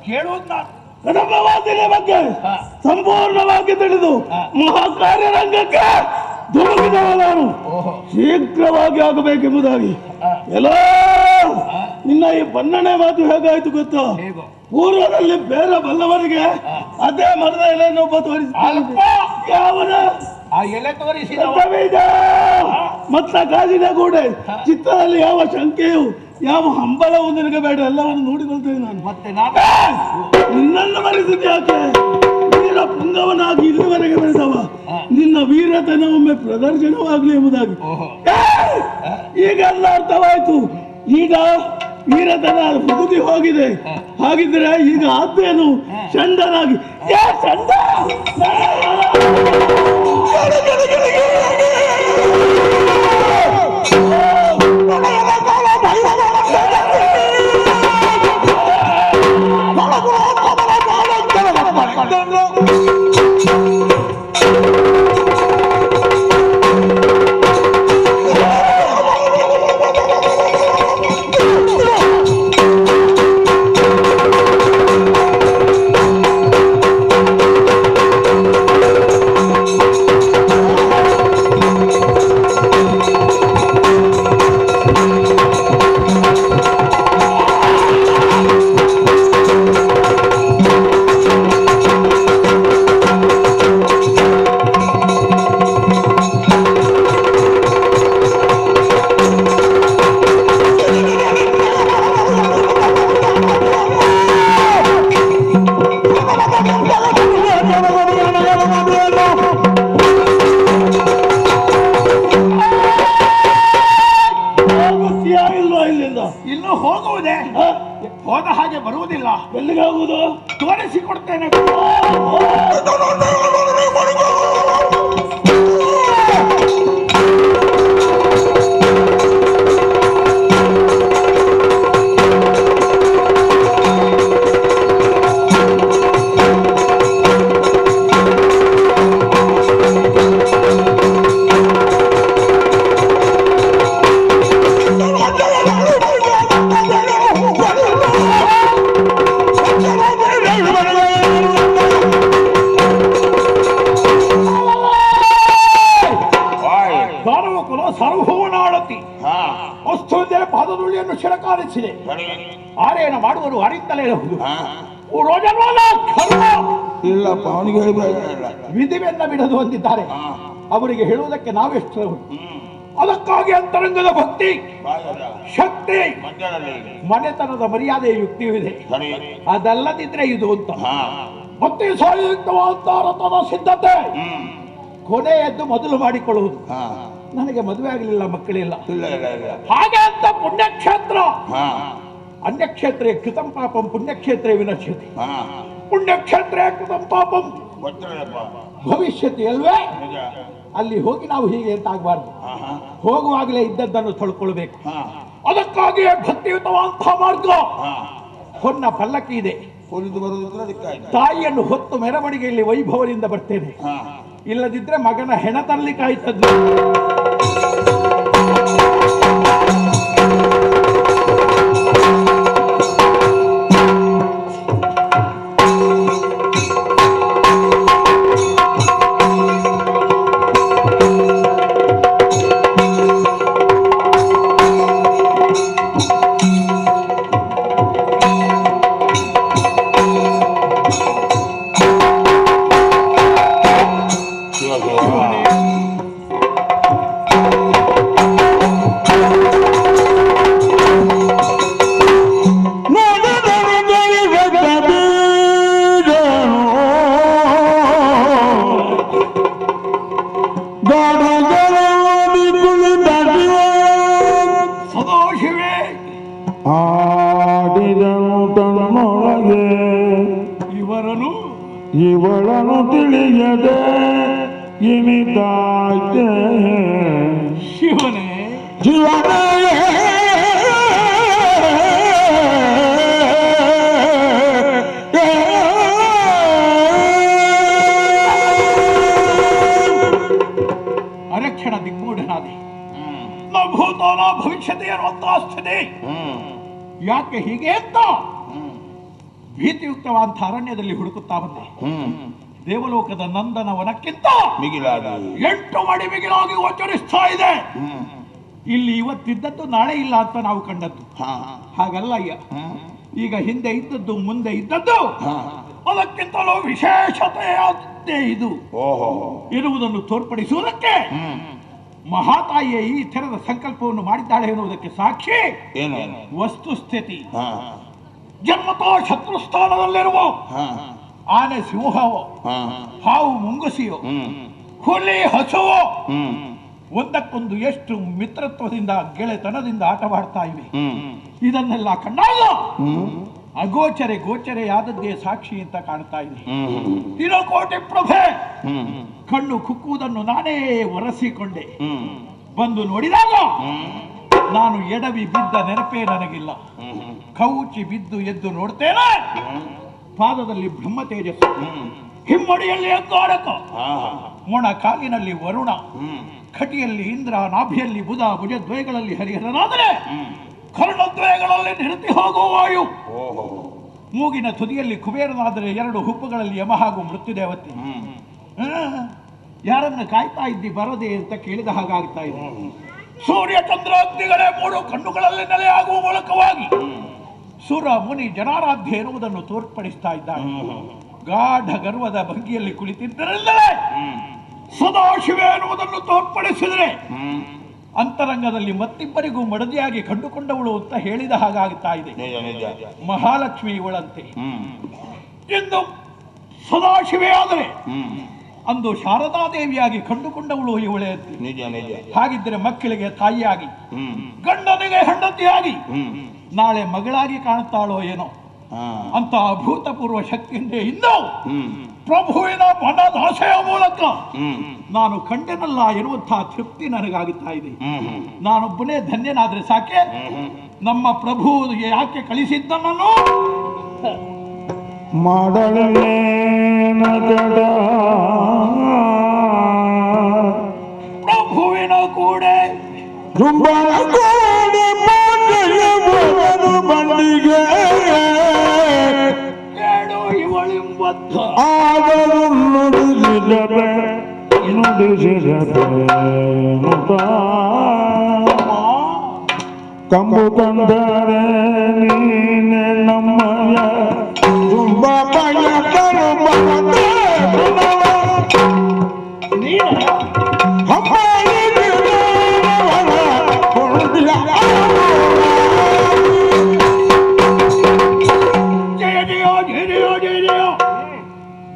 ಕೇಳುವುದು ನಾನು ಕಡಪವಾದಿನ ಬಗ್ಗೆ ಸಂಪೂರ್ಣವಾಗಿ ತಿಳಿದು ಮಹಾಕಾರ್ಯ ರಂಗಕ್ಕೆ ಧುಮುಕಿದವ ನಾನು ಶೀಘ್ರವಾಗಿ ಆಗಬೇಕೆಂಬುದಾಗಿ ಎಲ್ಲ ನಿನ್ನ ಈ ಬಣ್ಣನೆ ಮಾತು ಹೇಗಾಯ್ತು ಗೊತ್ತು? ಪೂರ್ವದಲ್ಲಿ ಬೇರೆ ಬಲ್ಲವರಿಗೆ ಅದೇ ಮರದ ಎಲೆಯನ್ನು ಯಾವನ ಆ ಎಲೆ ತೋರಿಸಿದ ಮತ್ತ ಗಾಜಿನ ಕೂಡ ಚಿತ್ರದಲ್ಲಿ ಯಾವ ಶಂಕೆಯು ಯಾವ ಹಂಬಲವು ನಿನಗೆ ಬೇಡ, ಎಲ್ಲವನ್ನು ನೋಡಿಕೊಳ್ತೇನೆ ನಾನು. ಮತ್ತೆ ನಿನ್ನನ್ನು ಮರೆಸಿದ ಯಾಕೆ? ವೀರ ಪುಂಗವನಾಗಿ ಇಲ್ಲಿವರೆಗೆ ಬೆಳೆದವ ನಿನ್ನ ವೀರತನ ಒಮ್ಮೆ ಪ್ರದರ್ಶನವಾಗ್ಲಿ ಎಂಬುದಾಗಿ ಈಗ ಎಲ್ಲ ಅರ್ಥವಾಯ್ತು. ಈಗ ವೀರತನ ಹುದುಗಿ ಹೋಗಿದೆ. ಹಾಗಿದ್ರೆ ಈಗ ಆದ್ಯನು ಚಂಡನಾಗಿ ಚಂಡ ಇನ್ನು ಹೋಗುವುದೇ? ಹೋದ ಹಾಗೆ ಬರುವುದಿಲ್ಲ. ಎಲ್ಲಿಗಾಗುವುದು? ತೋರಿಸಿಕೊಡ್ತೇನೆ. ಸರ್ವಭುವನಾಳತಿ ವಸ್ತುವಿಂದೇ ಪಾದಧೂಳಿಯನ್ನು ಶಿರಕಾರಿಸಿದೆ. ಆರೇನ ಮಾಡುವರು ಅರಿತಲೇ ಇರಬಹುದು. ಇಲ್ಲಪ್ಪ ಅವನಿಗೆ ವಿಧಿವೆಲ್ಲ ಬಿಡದು ಅಂದಿದ್ದಾರೆ. ಅವರಿಗೆ ಹೇಳುವುದಕ್ಕೆ ನಾವೆಷ್ಟು? ಅದಕ್ಕಾಗಿ ಅಂತರಂಗದ ಭಕ್ತಿ, ಶಕ್ತಿ, ಮನೆತನದ ಮರ್ಯಾದೆ, ಯುಕ್ತಿಯೂ ಇದೆ. ಅದಲ್ಲದಿದ್ರೆ ಇದು ಅಂತ ಭಕ್ತಿ ಸಾಯುಕ್ತವಾದ ರಥದ ಸಿದ್ಧತೆ ಕೊನೆಯದ್ದು ಮೊದಲು ಮಾಡಿಕೊಳ್ಳುವುದು. ನನಗೆ ಮದುವೆ ಆಗಲಿಲ್ಲ, ಮಕ್ಕಳಿಲ್ಲ. ಹಾಗೆ ಅಂತ ಪುಣ್ಯಕ್ಷೇತ್ರ, ಅನ್ಯಕ್ಷೇತ್ರ ಕೃತಂ ಪಾಪಂ ಪುಣ್ಯಕ್ಷೇತ್ರ ವಿನಶ್ಯತಿ. ಪುಣ್ಯಕ್ಷೇತ್ರ ಕೃತಂ ಪಾಪಂ ಭವಿಷ್ಯತಿ ಅಲ್ವೇ? ಅಲ್ಲಿ ಹೋಗಿ ನಾವು ಹೀಗೆ ಅಂತ ಆಗಬಾರ್ದು. ಹೋಗುವಾಗಲೇ ಇದ್ದದ್ದನ್ನು ತೊಳ್ಕೊಳ್ಬೇಕು. ಅದಕ್ಕಾಗಿಯೇ ಭಕ್ತಿಯುತವಾದಂತಹ ಮಾರ್ಗ. ಹೊನ್ನ ಪಲ್ಲಕ್ಕಿ ಇದೆ. ತಾಯಿಯನ್ನು ಹೊತ್ತು ಮೆರವಣಿಗೆಯಲ್ಲಿ ವೈಭವದಿಂದ ಬರ್ತೇನೆ. ಇಲ್ಲದಿದ್ರೆ ಮಗನ ಹೆಣ ತರಲಿಕ್ಕಾಯ್ತದ್ದು. ಇವಳನು ತಿಳಿಯದೆ ಇನಿತಾಯ್ತೆ ಶಿವನೇ ಶಿವನೇ ಅರಕ್ಷಣ ದಿಗ್ಮೂಢನಾದೆ. ನ ಭೂತೋ ನ ಭವಿಷ್ಯತೆ ಅನ್ನುವಂತ ಸ್ಥಿತಿ. ಯಾಕೆ ಹೀಗೆ ಅಂತ ಭೀತಿಯುಕ್ತವಾದ ಅರಣ್ಯದಲ್ಲಿ ಹುಡುಕುತ್ತಾ ಬಂದೆ. ದೇವಲೋಕದ ನಂದನ ವನಕ್ಕಿಂತ 8 ಮಡಿ ಮಿಗಿಲಾಗಿ ಗೋಚರಿಸ್ತಾ ಇದೆ. ಇಲ್ಲಿ ಇವತ್ತಿದ್ದದ್ದು ನಾಳೆ ಇಲ್ಲ ಅಂತ ನಾವು ಕಂಡದ್ದು. ಹಾಗಲ್ಲ ಅಯ್ಯ, ಈಗ ಹಿಂದೆ ಇದ್ದದ್ದು ಮುಂದೆ ಇದ್ದದ್ದು ಅದಕ್ಕಿಂತಲೂ ವಿಶೇಷತೆಯಾದ್ದೇ ಇದು ಇರುವುದನ್ನು ತೋರ್ಪಡಿಸುವುದಕ್ಕೆ ಮಹಾತಾಯಿಯ ಈ ಥರದ ಸಂಕಲ್ಪವನ್ನು ಮಾಡಿದ್ದಾಳೆ ಎನ್ನುವುದಕ್ಕೆ ಸಾಕ್ಷಿ ವಸ್ತುಸ್ಥಿತಿ. ಜನ್ಮತಃ ಶತ್ರುಸ್ಥಾನದಲ್ಲಿರುವ ಆನೆ ಸಿಂಹವೋ, ಹಾವು ಮುಂಗುಸಿಯೋ, ಹುಲಿ ಹಸುವೋ ಒಂದಕ್ಕೊಂದು ಎಷ್ಟು ಮಿತ್ರತ್ವದಿಂದ ಗೆಳೆತನದಿಂದ ಆಟವಾಡ್ತಾ ಇವೆ. ಇದನ್ನೆಲ್ಲ ಕಂಡಾಗ ಅಗೋಚರೆ ಗೋಚರೆಯಾದದ್ದೇ ಸಾಕ್ಷಿ ಅಂತ ಕಾಣ್ತಾ ಇದೆ. ತಿರುಕೋಟಿ ಪ್ರಭೆ ಕಣ್ಣು ಕುಕ್ಕುವುದನ್ನು ನಾನೇ ಒರೆಸಿಕೊಂಡೆ. ಬಂದು ನೋಡಿದಾಗ ನಾನು ಎಡವಿ ಬಿದ್ದ ನೆನಪೇ ನನಗಿಲ್ಲ. ಕೌಚಿ ಬಿದ್ದು ಎದ್ದು ನೋಡ್ತೇನೆ, ಪಾದದಲ್ಲಿ ಬ್ರಹ್ಮ ತೇಜಸ್ಸು, ಹಿಮ್ಮಡಿಯಲ್ಲಿ ಅಂಗಾರಕ, ಮೊಣ ಕಾಲಿನಲ್ಲಿ ವರುಣ, ಕಟಿಯಲ್ಲಿ ಇಂದ್ರ, ನಾಭಿಯಲ್ಲಿ ಬುಧ, ಭುಜದ್ವಯಗಳಲ್ಲಿ ಹರಿಹರನಾದರೆ ಕರ್ಣದ್ವಯಗಳಲ್ಲಿ ನಿರತಿ ಹೋಗುವ ವಾಯು, ಮೂಗಿನ ತುದಿಯಲ್ಲಿ ಕುಬೇರನಾದರೆ ಎರಡು ಹುಬ್ಬುಗಳಲ್ಲಿ ಯಮ ಹಾಗೂ ಮೃತ್ಯುದೇವತೆ. ಯಾರನ್ನು ಕಾಯ್ತಾ ಇದ್ದಿ ಬರದೆ ಅಂತ ಕೇಳಿದ ಹಾಗಾಗ್ತಾ ಇದೆ. ಸೂರ್ಯ ಚಂದ್ರಾಗ್ನಿಗಳೇ ಮೂರು ಕಣ್ಣುಗಳಲ್ಲಿ ನೆಲೆಯಾಗುವ ಮೂಲಕವಾಗಿ ಸುರ ಮುನಿ ಜನಾರಾಧ್ಯ ಎನ್ನುವುದನ್ನು ತೋರ್ಪಡಿಸ್ತಾ ಇದ್ದಾರೆ. ಗಾಢ ಗರ್ವದ ಭಂಗಿಯಲ್ಲಿ ಕುಳಿತಿದ್ದರೆಂದರೆ ಸದಾಶಿವ ಎನ್ನುವುದನ್ನು ತೋರ್ಪಡಿಸಿದರೆ ಅಂತರಂಗದಲ್ಲಿ ಮತ್ತಿಬ್ಬರಿಗೂ ಮಡದಿಯಾಗಿ ಕಂಡುಕೊಂಡವಳು ಅಂತ ಹೇಳಿದ ಹಾಗಾಗ್ತಾ ಇದೆ. ಮಹಾಲಕ್ಷ್ಮಿ ಇವಳಂತೆ. ಇಂದು ಸದಾಶಿವೆ ಆದರೆ ಅಂದು ಶಾರದಾದೇವಿಯಾಗಿ ಕಂಡುಕೊಂಡವಳು ಇವಳೇ ಅಂತೆ. ಹಾಗಿದ್ದರೆ ಮಕ್ಕಳಿಗೆ ತಾಯಿಯಾಗಿ, ಗಂಡನಿಗೆ ಹೆಂಡತಿಯಾಗಿ, ನಾಳೆ ಮಗಳಾಗಿ ಕಾಣುತ್ತಾಳೋ ಏನೋ ಅಂತ ಅಭೂತಪೂರ್ವ ಶಕ್ತಿಯಿಂದ ಇಂದು ಪ್ರಭುವಿನ ಮನದಾಸೆಯ ಮೂಲಕ ನಾನು ಕಂಡೆನಲ್ಲ ಎನ್ನುವಂತಹ ತೃಪ್ತಿ ನನಗಾಗುತ್ತಾ ಇದೆ. ನಾನೊಬ್ಬನೇ ಧನ್ಯನಾದ್ರೆ ಸಾಕೆ. ನಮ್ಮ ಪ್ರಭು ಯಾಕೆ ಕಳಿಸಿದ್ದನನ್ನು ಪ್ರಭುವಿನ ಕೂಡೆ ಬಂಡಿಗೆ ಕೇಳು ಇವಳೆಂಬತ್ತ ಆದರೂ ನುಡಿಸಿದರೆ ಕಂಬು ಕಂದರೆ ನೀನೆ ನಮ್ಮಯ ತುಂಬ ಭಯಕರು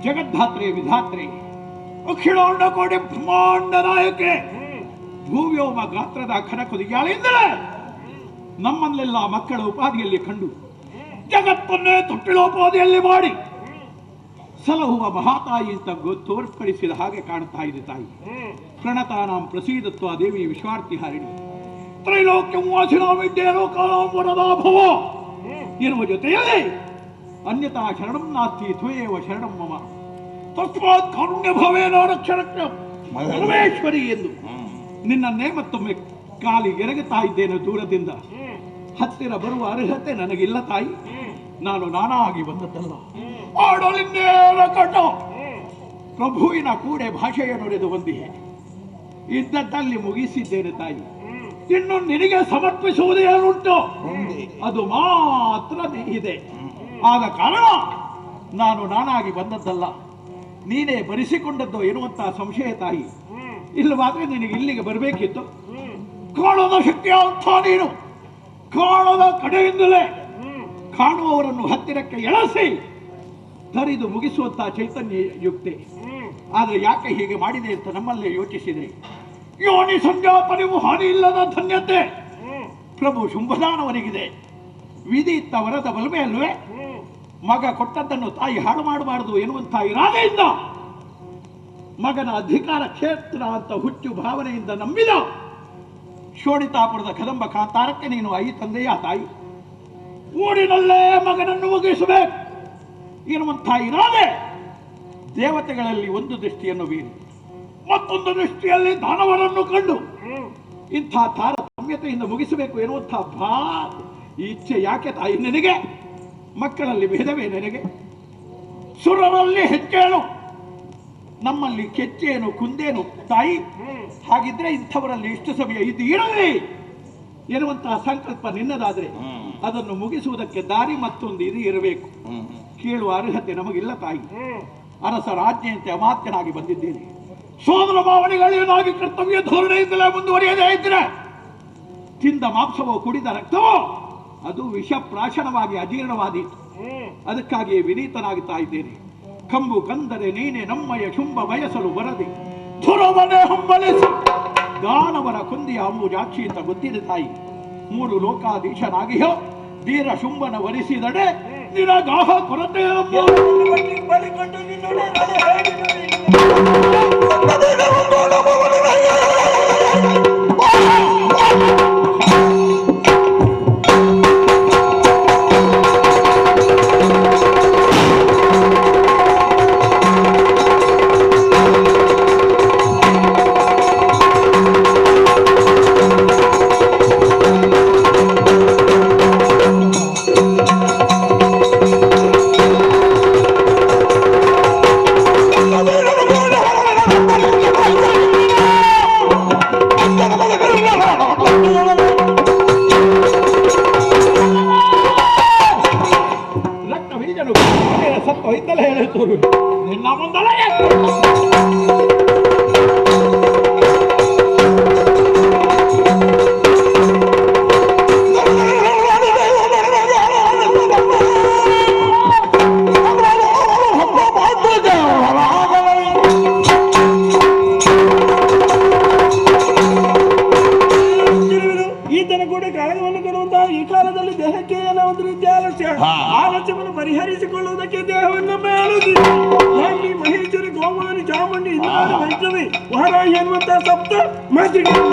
ಜಗದ್ಧಾತ್ರೆ ವಿಧಾತ್ರೆ ಅಖಿಲಾಂಡ ಕೋಟಿ ಬ್ರಹ್ಮಾಂಡ ನಾಯಕೆ ಭೂವ್ಯೋಮ ಗಾತ್ರದ ಖನಕುದಿಯಾಳಿಂದಲೇ ನಮ್ಮನ್ನೆಲ್ಲ ಮಕ್ಕಳ ಉಪಾಧಿಯಲ್ಲಿ ಕಂಡು ಜಗತ್ತನ್ನೇ ತೊಟ್ಟಿಲೋಪಾದಿಯಲ್ಲಿ ಮಾಡಿ ಸಲಹುವ ಮಹಾತಾಯಿ ಅಂತ ತೋರ್ಪಡಿಸಿದ ಹಾಗೆ ಕಾಣ್ತಾ ಇದೆ ತಾಯಿ. ಪ್ರಣತಾನಾಂ ಪ್ರಸೀದತ್ವ ದೇವಿ ವಿಶ್ವಾರ್ಥಿ ಹಾರಿಣಿ ತ್ರೈಲೋಕ್ಯಂ ವಾಸಿನಾಮಿಡ್ಡೇನೋ ಕಾಲಾಂಬರದಾಭವ ಇರುವ ಜೊತೆಯಲ್ಲಿ ಅನ್ಯತಾ ಶರಣಂ ನಾಸ್ತಿ ತ್ವಯೇವ ಶರಣಂ ಮಮ ತಸ್ಮಾತ್ ಕಾರುಣ್ಯ ಭಾವೇನ ರಕ್ಷಣಕ್ಕೆ ಪರಮೇಶ್ವರಿ ಎಂದು ನಿನ್ನನ್ನೇ ಮತ್ತೊಮ್ಮೆ ಕಾಲಿಗೆ ಎರಗುತ್ತಾ ಇದ್ದೇನೆ ದೂರದಿಂದ. ಹತ್ತಿರ ಬರುವ ಅರ್ಹತೆ ನನಗಿಲ್ಲ ತಾಯಿ. ನಾನು ನಾನಾಗಿ ಬಂದದ್ದಲ್ಲ. ಆಡಲಿನ್ನೇನ ಕಟ ಪ್ರಭುವಿನ ಕೂಡೆ ಭಾಷೆಯ ನುಡಿದು ಬಂದಿದೆ. ಇದ್ದದ್ದಲ್ಲಿ ಮುಗಿಸಿದ್ದೇನೆ ತಾಯಿ. ಇನ್ನು ನಿನಗೆ ಸಮರ್ಪಿಸುವುದೇನುಂಟು ಅದು ಮಾತ್ರ ಇದೆ. ಆದ ಕಾರಣ ನಾನು ನಾನಾಗಿ ಬಂದದ್ದಲ್ಲ, ನೀನೇ ಬರೆಸಿಕೊಂಡದ್ದು ಎನ್ನುವಂತಹ ಸಂಶಯ ತಾಯಿ. ಇಲ್ಲವಾದ್ರೆ ನಿನಗೆ ಇಲ್ಲಿಗೆ ಬರಬೇಕಿತ್ತು. ಕಾಣದ ಶಕ್ತಿಯ ಅರ್ಥ ನೀನು. ಕಾಣದ ಕಡೆಯಿಂದಲೇ ಕಾಣುವವರನ್ನು ಹತ್ತಿರಕ್ಕೆ ಎಳಸಿ ತರಿದು ಮುಗಿಸುವಂತಹ ಚೈತನ್ಯ ಯುಕ್ತಿ. ಆದ್ರೆ ಯಾಕೆ ಹೀಗೆ ಮಾಡಿದೆ ಅಂತ ನಮ್ಮಲ್ಲೇ ಯೋಚಿಸಿದ್ರಿ. ಯೋನಿ ಸಂಜಾಪನಿಗೂ ಹಾನಿ ಇಲ್ಲದ ಧನ್ಯತೆ ಪ್ರಭು ಶುಂಭದಾನವನಿಗಿದೆ. ವಿಧಿ ಇತ್ತ ವರದ ಬಲಮೆ ಅಲ್ವೇ. ಮಗ ಕೊಟ್ಟದ್ದನ್ನು ತಾಯಿ ಹಾಳು ಮಾಡಬಾರದು ಎನ್ನುವಂತಹ ಇರಾದೆಯಿಂದ ಮಗನ ಅಧಿಕಾರ ಕ್ಷೇತ್ರ ಅಂತ ಹುಚ್ಚು ಭಾವನೆಯಿಂದ ನಂಬಿದ ಶೋಣಿತಾಪುರದ ಕದಂಬ ಕಾಂತಾರಕ್ಕೆ ನೀನು ತಂದೆಯ ತಾಯಿ. ಊರಿನಲ್ಲೇ ಮಗನನ್ನು ಮುಗಿಸಬೇಕು ಎನ್ನುವಂತಹ ಇರಾದೆ ದೇವತೆಗಳಲ್ಲಿ ಒಂದು ದೃಷ್ಟಿಯನ್ನು ಬೀರಿ ಮತ್ತೊಂದು ದೃಷ್ಟಿಯಲ್ಲಿ ದಾನವರನ್ನು ಕಂಡು ಇಂಥ ತಾರತಮ್ಯತೆಯಿಂದ ಮುಗಿಸಬೇಕು ಎನ್ನುವಂತಹ ಇಚ್ಛೆ ಯಾಕೆ ತಾಯಿ ನಿನಗೆ? ಮಕ್ಕಳಲ್ಲಿ ಭೇದವೇ ನಿನಗೆ? ಸುರರಲ್ಲಿ ಹೆಚ್ಚೇನು, ನಮ್ಮಲ್ಲಿ ಕೆಚ್ಚೇನು ಕುಂದೇನು ತಾಯಿ? ಹಾಗಿದ್ರೆ ಇಂಥವರಲ್ಲಿ ಇಷ್ಟು ಸಮಯ ಇದು ಇರಲಿ ಎನ್ನುವಂತಹ ಸಂಕಲ್ಪ ನಿನ್ನದಾದ್ರೆ ಅದನ್ನು ಮುಗಿಸುವುದಕ್ಕೆ ದಾರಿ ಮತ್ತೊಂದು ಇದು ಇರಬೇಕು. ಕೇಳುವ ಅರ್ಹತೆ ನಮಗಿಲ್ಲ ತಾಯಿ. ಅರಸರ ಆಜ್ಞೆಯಂತೆ ಅಮಾತ್ಯನಾಗಿ ಬಂದಿದ್ದೇನೆ. ಸೋದರ ಮಾವನಿಗಳೇನಾಗಿ ಕರ್ತವ್ಯ ಧೋರಣೆಯಿಂದಲೇ ಮುಂದುವರಿಯದೇ ಇದ್ರೆ ತಿಂದ ಮಾಂಸವೋ ಕುಡಿದ ರಕ್ತವೋ ಅದು ವಿಷಪ್ರಾಶನವಾಗಿ ಅಜೀರ್ಣವಾದೀತು. ಅದಕ್ಕಾಗಿ ವಿನೀತನಾಗುತ್ತಾ ಇದ್ದೇನೆ. ಕಂಬು ಕಂದರೆ ನೀನೆ ನಮ್ಮಯ ಶುಂಭ ಬಯಸಲು ಬರದೆ ಧುರವನೆ ಹಂಬಲಿಸಿ ದಾನವರ ಕೊಂದಿಯ ಅಂಬುಜಾಕ್ಷಿ ಅಂತ ಗೊತ್ತಿದೆ ತಾಯಿ. 3 ಲೋಕಾಧೀಶನಾಗಿಯೋ ಧೀರ ಶುಂಭನ ವರಿಸಿದಡೆ ನಿನಗಾಹ ಕೊರತೆ ಬಲಿಕೊಂಡು ಪರಿಹರಿಸಿಕೊಳ್ಳುವುದಕ್ಕೆ ದೇಹವನ್ನು ಮೇಳುತ್ತಿದೆ. ಮಹೇಶ್ವರಿ, ಗೋಮಾನಿ, ಚಾಮುಂಡಿ, ವೈಷ್ಣವಿ, ವಾರಾಹಿ ಎನ್ನುವಂತಹ ಸಪ್ತ ಮಾತೃಗಳು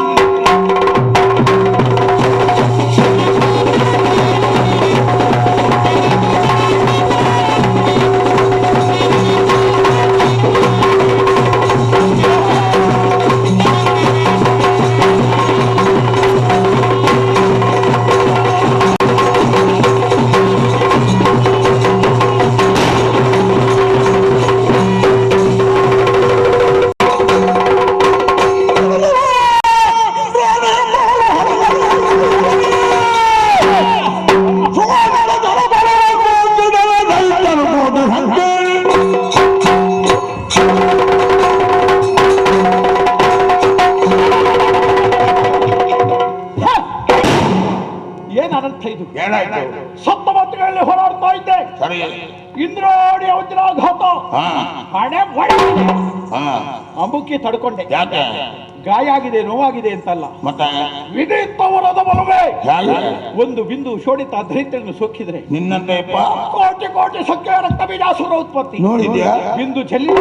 ಸಪ್ತ ಮಾತುಗಳಲ್ಲಿ ಹೋರಾಡ್ತಾ ಇದ್ದೆ. ಇಂದ್ರಾಡಿ ವಜ್ರಾಘಾತ ಹಣೆ ಅಂಬುಕಿ ತಡ್ಕೊಂಡೆ. ಗಾಯ ಆಗಿದೆ, ನೋವಾಗಿದೆ ಅಂತಲ್ಲ, ವಿಧಿತ್ತವರದ ಬಲವೇ ಒಂದು ಬಿಂದು ಶೋಣಿತ ಧರಿತ್ರಿಯನ್ನು ಸೋಕಿದ್ರೆ ನಿನ್ನಂತೆ ಕೋಟಿ ಕೋಟಿ ಸಖ್ಯ ರಕ್ತ ಬೀಜಾಸುರ ಉತ್ಪತ್ತಿ ನೋಡಿದ್ಯಾ? ಬಿಂದು ಚೆಲ್ಲಿ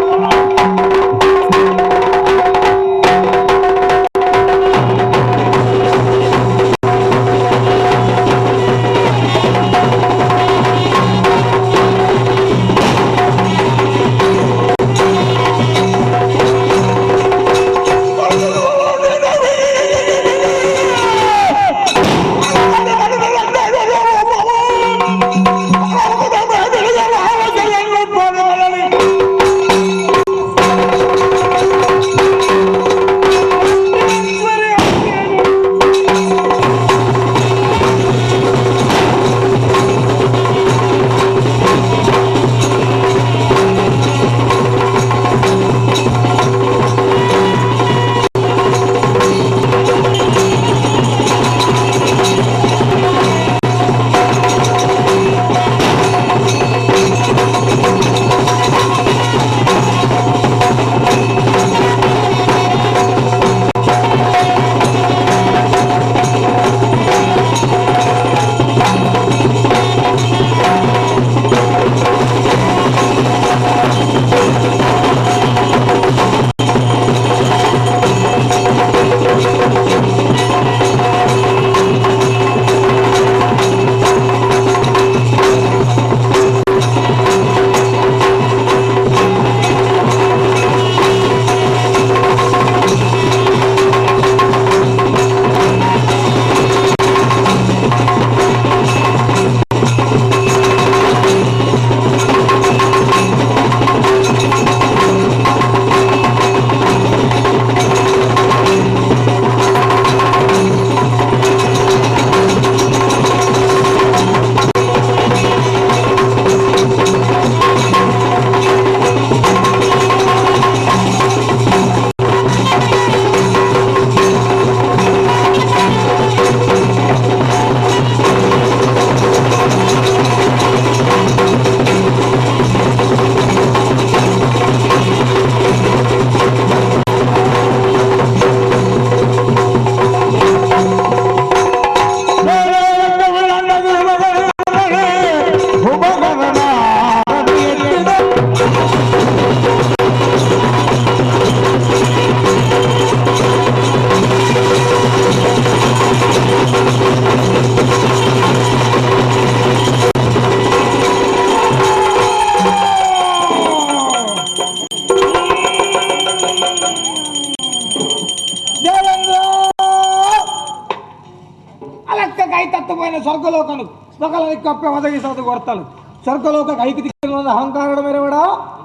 పోయిన స్వర్గలోకను స్వకలని కప్పే ಒದಗಿಸೋದು ಕೊಡ್ತಾಳು ಸ್ವರ್ಗಲೋಕ ಕೈకి ದಿಕ್ಕಿನ ಅಹಂಕಾರದ ಮೇರೆವಡ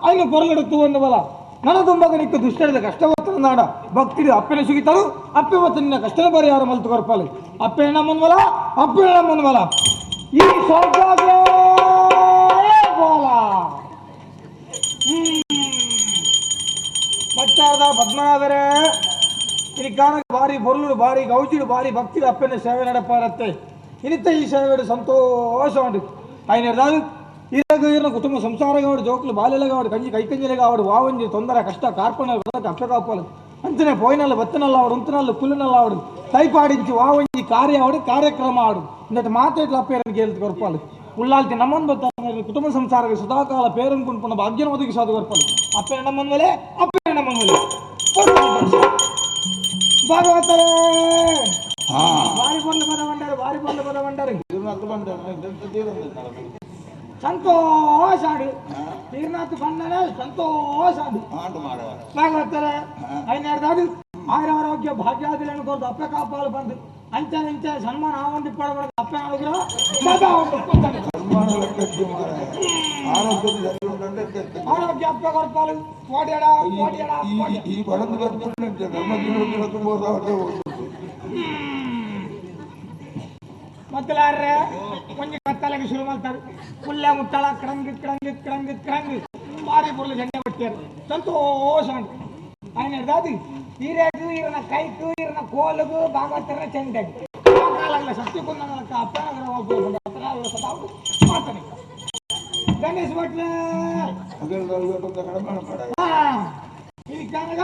ಅಲ್ಲಿ ಪೊರಲೆಡುತ್ತು ಒಂದು ಬಲ ನನ್ನ ತುಂಬಾಗ ನಿಕ್ಕು ದುಷ್ಟರಿದ ಕಷ್ಟವತ್ತನಾಡ ಭಕ್ತಿಡು ಅಪ್ಪೆನ ಸಿಗಿತರು ಅಪ್ಪೆ ಮತ್ತು ನಿನ್ನ ಕಷ್ಟದ ಪರಿಹಾರ ಮಲ್ತು ಕೊರ್ಪಾలి ಅಪ್ಪೆ ನಮ್ಮನ್ವಲ ಅಪ್ಪೆ ನಮ್ಮನ್ವಲ ಈ ಸ್ವರ್ಗವೇ ಬೋಲ ಮತ್ತಾದ ಪದ್ಮನಾಭರೇ ಇಲ್ಲಿ ಕಾಣಕ ಭಾರಿ ಬೊರ್ಲು ಭಾರಿ ಗೌಜಿಡು ಭಾರಿ ಭಕ್ತಿಡು ಅಪ್ಪನ ಸೇವೆ ನಡಪಾರತ್ತೆ ಇನಿತ್ತ ಈ ಸೇವೆ ಸಂತೋಷ ಉಂಟು ఆయన ఈయన కుటుంబ సంసారం కావడు జోకులు బాల్యలు కావడు కంచి కైకంజలు కావడు వావంజి తొందర కష్ట కార్పణ అప్ప కాపాలి అంతనే పోయినళ్ళు బత్తనల్లు ఆవిడు ఉంతనళ్ళు పుల్లినల్లు ఆవిడు తైపాడించి వావంజి కార్యావడు కార్ಯಕ್ರಮ ఆవిడు ఇంతటి మాట ఇట్లా అప్పేరని గేలుతు కొరపాలి ఉల్లాల్తి నమ్మన్ బతాను కుటుంబ సంసార సదాకాల పేరనుకుంటున్న భాగ్యం ఒదిగి చదువు కొరపాలి అప్పే నమ్మన్ వలే అప్పే నమ్మన్ వలే భాగవతరే వారి పనులు పదవంటారు వారి పనులు పదవంటారు ಸಂತೋಷಾಡು ತೀರ್ನಾಥ್ ಬಂದನೆ ಸಂತೋಷಾಡು ಭಾಗವತರೆ ಐನಾರ್ದಾಡು ಆಯುರಾರೋಗ್ಯ ಭಾಗ್ಯಾದಿಗಳನ್ನು ಕೊರದು ಅಪ್ಪೆ ಕಾಪಾಲು ಬಂದು ಅಂಚೆ ಇಂಚೆ ಸನ್ಮಾನ ಆವಂದಿ ಪಡಬಾರ್ದು ಅಪ್ಪೆ ಅನುಗ್ರಹ ಆರೋಗ್ಯ ಅಪ್ಪೆ ಕೊರಪಾಲು ಓಡ್ಯಾಡ ಓಡ್ಯಾಡ ಈ ಬಡದು ಮತ್ತಲಾರ್ರೆ ಕೊಂಚ ಕತ್ತಲೆಗೆ ಶುರು ಮಾಡ್ತಾರೆ ಪುಲ್ಲ ಮುಟ್ಟಳ ಕ್ರಂಗ್ ಕ್ರಂಗ್ ಕ್ರಂಗ್ ಕ್ರಂಗ್ ಮಾರಿ ಬುರ್ಲು ಜಂಡೆ ಬಿಟ್ಟಾರು ಸಂತೋಷ ಉಂಟು ఆయన దాది ఈరేటు ఈయన కైకు ఈయన కోలుగు భాగవతర చెండాడు కాలంలో సత్యకున్న మాట్లాడి గణేష్ భట్ల ఇది కనుక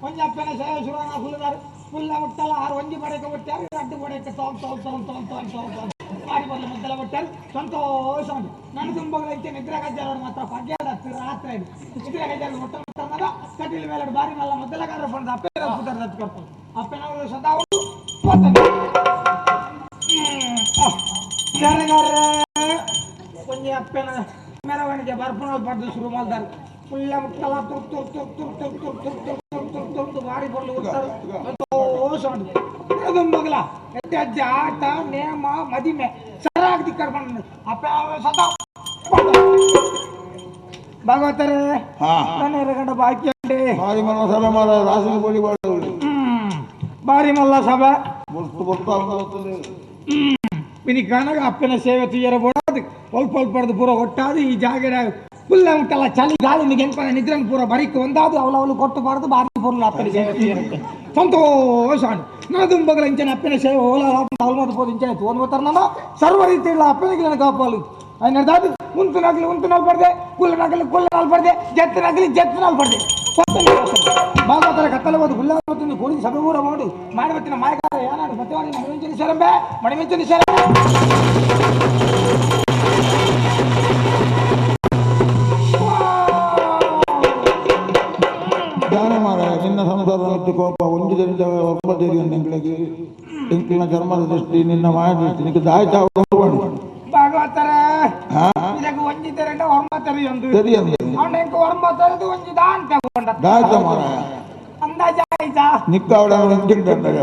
కొంచెం అప్పైన శుభ్రంగా ఫుల్లున్నారు ఫుల్ ముట్టాల 6 వంజి పడక కొట్టారు అడ్డు పడక ఆడి పనులు ముద్దలు కొట్టారు సంతోషం నన్ను దుంబలు అయితే నిద్ర గజ్జాలు మాత్రం పగ్గాడు రాత్రి నిద్ర గజ్జాలు ముట్టం కదా కటీలు వేలాడు భారీ మళ్ళీ ముద్దలగారు పండు అప్పే రప్పుతారు రచ్చుకొడతారు అప్పైన సదావుడు పోతాడు కొంచెం అప్పైన మెరవనికి బర్పణాలు పడ్డ శురు మాల్దారు ఫుల్ ముట్టల తుర్తు భారీ పనులు కొట్టారు ಸಂತೋಷ ಮಗಲ ಅಜ್ಜ ಆಟ ನೇಮ ಮದಿಮೆ ಸರಾಗ ದಿಕ್ಕರ್ ಬಂದ ಅಪ್ಪ ಸದಾ ಭಾಗವತರೇ ನನ್ನ ಎರಗಂಡ ಬಾಕಿ ಅಂಡೆ ಭಾರಿ ಮಲ್ಲ ಸಭೆ ಮಾಡ ರಾಸಿನ ಗೋಳಿ ಭಾರಿ ಮಲ್ಲ ಸಭೆ ಬರ್ತಾ ಇನಿ ಕಾನಾಗ ಅಪ್ಪನ ಸೇವೆ ತುಯ್ಯರ ಬೋಡಾದು ಸ್ವಲ್ಪ ಪಡೆದು ಪೂರ ಒಟ್ಟಾದು ಈ ಜಾಗಡ ಫುಲ್ ಉಂಟಲ್ಲ ಚಳಿ ಗಾಳಿ ನಿಗೆಂಪ ನಿದ್ರನ್ ಪೂರ ಬರಿಕ್ ಒಂದಾದು ಅವಳು ಕೊಟ್ಟು ಬಾರದು ಬಾರಿ ಪೂರ್ಲ ಅಪ್ಪನ ಸೇವೆ ತುಯ್ಯರಂತೆ ಸಂತೋಷ నా దుంబగల ఇంచని అప్పిన సేవ ఓలా అల్మత పోదు ఇంచని తోను పోతారన్నా సర్వ రీతిలో అప్పనికి నేను కాపాలి ఆయన దాదు ఉంతు నగలు పడితే కుళ్ళ నగలు పడితే జత్తు నగలు పడితే బాగా కత్తల పోదు గుల్లాపోతుంది కూడి సభ కూడా పోడు మాడబెట్టిన మాయకార ఏనాడు ప్రతివాడిని మడిమించని శరంబే మడిమించని శరంబే ನಿನ್ನ ಸಂಸಾರ ಕೋಪ ಒಂದು ಜನದ ಒಬ್ಬರಿಗೆ ಎಂಕಿನ ಚರ್ಮದ ದೃಷ್ಟಿ ನಿನ್ನ ಮಾಯ ದೃಷ್ಟಿ ನಿನಗೆ ದಾಯ್ತ ಭಾಗವತರ ಇದಕ್ಕೆ ಒಂಜಿತರಂಡ ಹೊರಮತರಿ ಎಂದು ಅವನಿಗೆ ಹೊರಮತರದು ಒಂಜಿ ದಾನ್ ತಗೊಂಡ ದಾಯ್ತ ಮಾರ ಅಂದಾಜ ಆಯ್ತಾ ನಿಕ್ಕ ಅವಳ ಇಂಜಿಂಟಂದಾಗ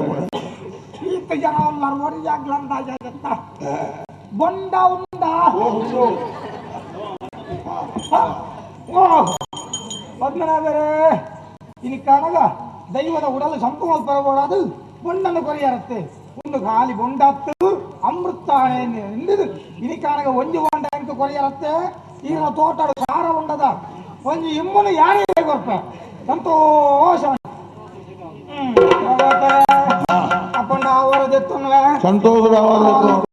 ಈತ ಜನ ಎಲ್ಲರೂ ಒರಿಯಾಗ್ಲ ಅಂದಾಜ ಆಯ್ತಾ ಬೊಂಡ ಉಂಡ ಪದ್ಮನಾಭರೇ ಇನಿ ಕಾಣಗ ದೈವದ ಉಡಲು ಸಂಪೂರ್ಣ ಪರಬೋಡದು ಬೊಂಡನ್ನು ಕೊರಿಯರತ್ತೆ ಒಂದು ಖಾಲಿ ಬೊಂಡತ್ತು ಅಮೃತಾಣೆ ಎಂದಿದು ಇನಿ ಕಾಣಗ ಒಂಜಿ ಬೊಂಡ ಎಂಕ ಕೊರಿಯರತ್ತೆ ಈಗ ತೋಟಡು ಸಾರ ಉಂಡದ ಒಂಜಿ ಇಮ್ಮನು ಯಾರೇ ಕೊರ್ಪೆ ಸಂತೋಷ ಅಪ್ಪಂಡ ಅವರದೆತ್ತುನ್ವೆ ಸಂತೋಷದ ಅವರದೆತ್ತು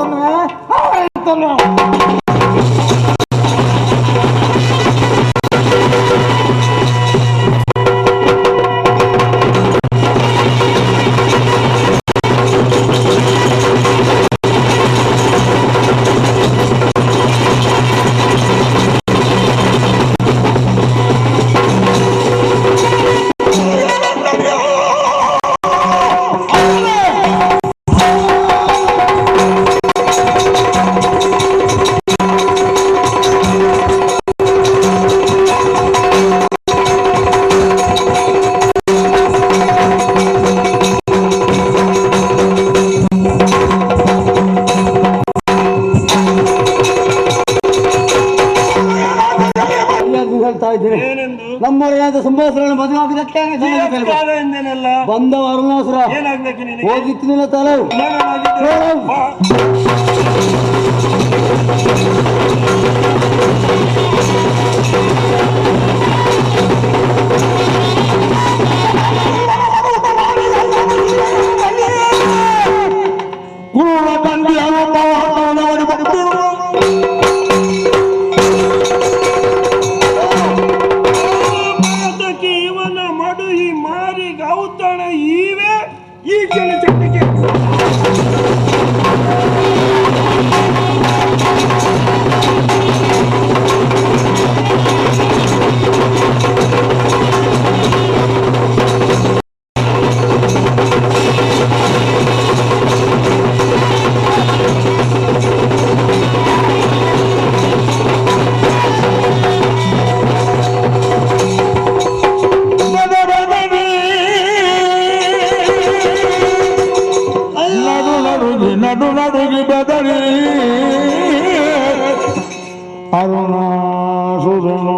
ಸಂಭಾಷಣೆ ಮದುವೆ ಆಗುದಕ್ಕೆ ಎಂದೇನಲ್ಲ ಬಂದ ಅರುಣಾಸುರ ಏನಾಗ್ಬೇಕು ನಿನಗೆ ಹೋಗಿತ್ತು ನಿನ್ನ ತಲೆ ಗುರುಳ ತಂದೆ ಇವನ ಮಡು ಈ ಮಾರಿ ಗೌತಣ ಈವೆ ಈ ಜನ ಚಟ್ಟಿಗೆ ನಡು ನಡುಗಿ ಬೆದರಿ ಅರುಣಾಸುರನು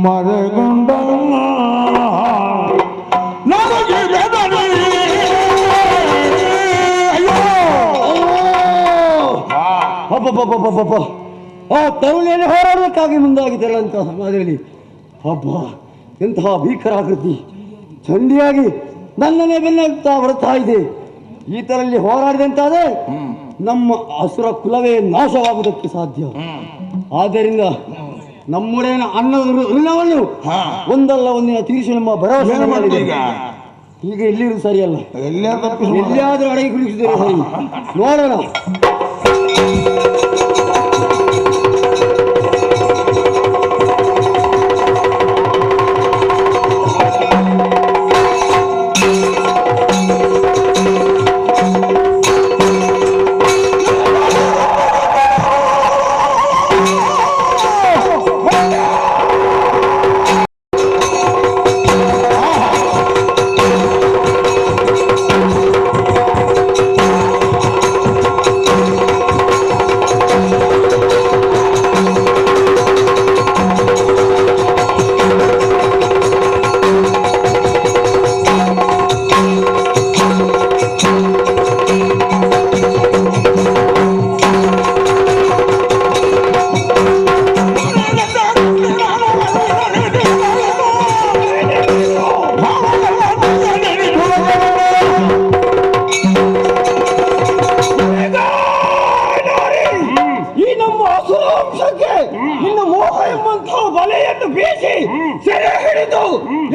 ಮರೆಗೊಂಡ ನಡುಗಿ ಬೆದರಿ ಆ ತರುಣಿಯನ್ನು ಹೋರಾಡೋದಕ್ಕಾಗಿ ಮುಂದಾಗಿದ್ದಲ್ಲ ಅಂತ ಸಮಾಜದಲ್ಲಿ ಹಬ್ಬ ಎಂತಹ ಭೀಕರಾಕೃತಿ ಚಂಡಿಯಾಗಿ ನನ್ನನ್ನೇ ಬೆನ್ನತ್ತಾ ಬರ್ತಾ ಇದೆ. ಈತರಲ್ಲಿ ಹೋರಾಡಿದಂತಾದರೆ ನಮ್ಮ ಅಸುರ ಕುಲವೇ ನಾಶವಾಗುವುದಕ್ಕೆ ಸಾಧ್ಯ. ಆದ್ದರಿಂದ ನಮ್ಮೊಡೆಯನ ಅನ್ನದ ಋಣವನ್ನು ಒಂದಲ್ಲ ಒಂದಿನ ತೀರಿಸಿ ನಮ್ಮ ಭರವಸೆ ಮಾಡಿದೆ. ಈಗ ಎಲ್ಲಿರುವುದು ಸರಿಯಲ್ಲ, ಎಲ್ಲಿಯಾದರೂ ಅಡಗಿ ಕುಳಿಸಿದರೆ ಸರಿ. ನೋಡೋಣ.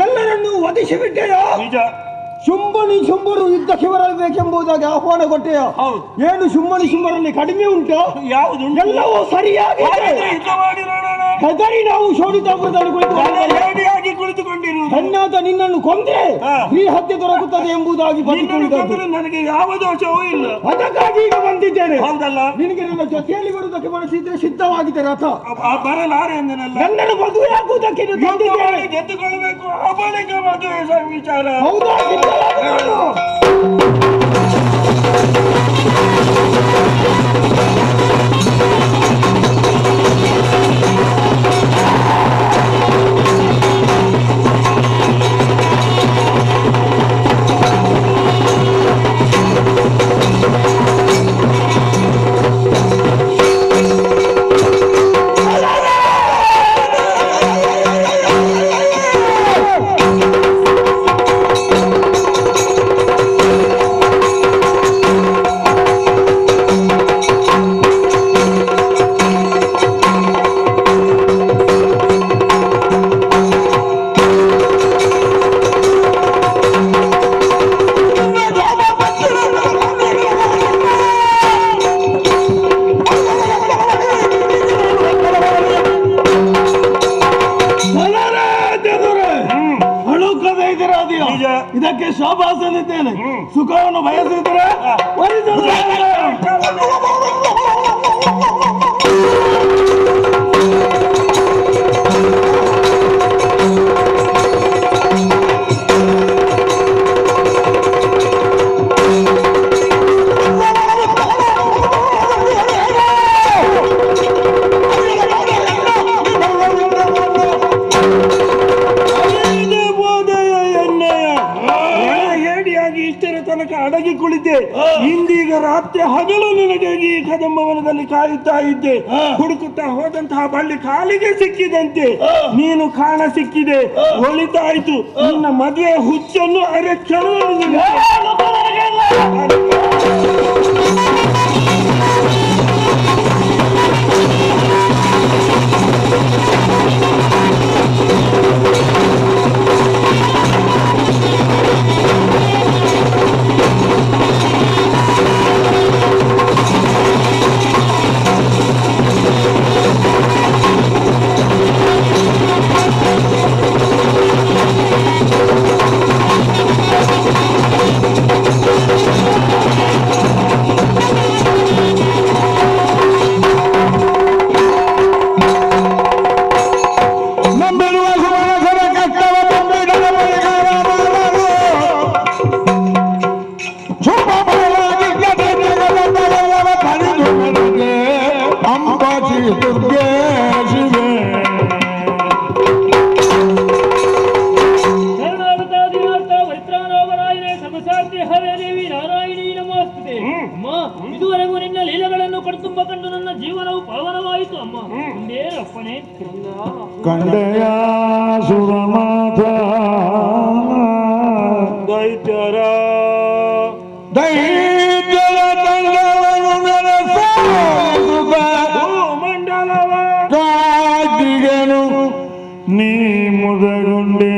ಎಲ್ಲರನ್ನೂ ವಧಿಸಿಬಿಟ್ಟೆಯೋ? ಶುಂಭರು ಯುದ್ಧಕ್ಕೆ ಬರಬೇಕೆಂಬುದಾಗಿ ಆಹ್ವಾನ ಕೊಟ್ಟೆಯೋ? ಏನು ಶುಂಭರಲ್ಲಿ ಕಡಿಮೆ ಉಂಟು? ಯಾವುದು? ಎಲ್ಲವೂ ಸರಿಯಾಗಿ ಹೆದರಿ ನಾವು ಶೋಣಿತಾಪುರದಲ್ಲಿ ಕುಳಿತುಕೊಂಡಿರುವುದು. ಹೆಣ್ಣಾದ ನಿನ್ನನ್ನು ಕೊಂದ್ರೆ ಈ ಹತ್ಯೆ ದೊರಕುತ್ತದೆ ಎಂಬುದಾಗಿ ನನಗೆ ಯಾವ ದೋಷವೂ ಇಲ್ಲ. ಅದಕ್ಕಾಗಿ ಈಗ ಬಂದಿದ್ದೇನೆ. ಹೌದಲ್ಲ? ನಿನಗೆ ನನ್ನ ಜೊತೆಯಲ್ಲಿ ಬರುವುದಕ್ಕೆ ಮನಸ್ಸಿದ್ರೆ ಸಿದ್ಧವಾಗಿದೆ ರಥ. ಬರಲಾರೆ ಎಂದನಲ್ಲ. ನನ್ನನ್ನು ಮದುವೆಯಾಗುವುದಕ್ಕೆ ಗೆದ್ದುಕೊಳ್ಳಬೇಕು. ಆ ಬಳಿಕ ಮದುವೆ ವಿಚಾರ. ಹೌದಾ? ಇದಕ್ಕೆ ಶೋಭಾಸ ನಿದ್ದೇನೆ. ಸುಖವನ್ನು ಬಯಸಿದ್ರೆ ಇದ್ದೆ. ಇಂದೀಗ ರಾತ್ರಿ ಹಗಲು ನಿನಗಾಗಿ ಈ ಕದಂಬವನದಲ್ಲಿ ಕಾಯುತ್ತಾ ಇದ್ದೆ. ಹುಡುಕುತ್ತಾ ಹೋದಂತಹ ಬಳ್ಳಿ ಕಾಲಿಗೆ ಸಿಕ್ಕಿದಂತೆ ನೀನು ಕಾಣ ಸಿಕ್ಕಿದೆ. ಒಳಿತಾಯ್ತು. ನಿನ್ನ ಮದುವೆ ಹುಚ್ಚನ್ನು ಅರೆ ಇದುವರೆಗೂ ನಿನ್ನ ಲೀಲೆಗಳನ್ನು ಕಣ್ತುಂಬ ಕಂಡು ನನ್ನ ಜೀವನವು ಪಾವನವಾಯಿತು ಅಮ್ಮ. ಅಪ್ಪಣೆ ಕಂಡೆಯ ಸುರಮಾತ ದೈತ್ಯರ ಮಂಡಲವ ಕಾದಿಗನು ನೀ ಮುದಗೊಂಡೆ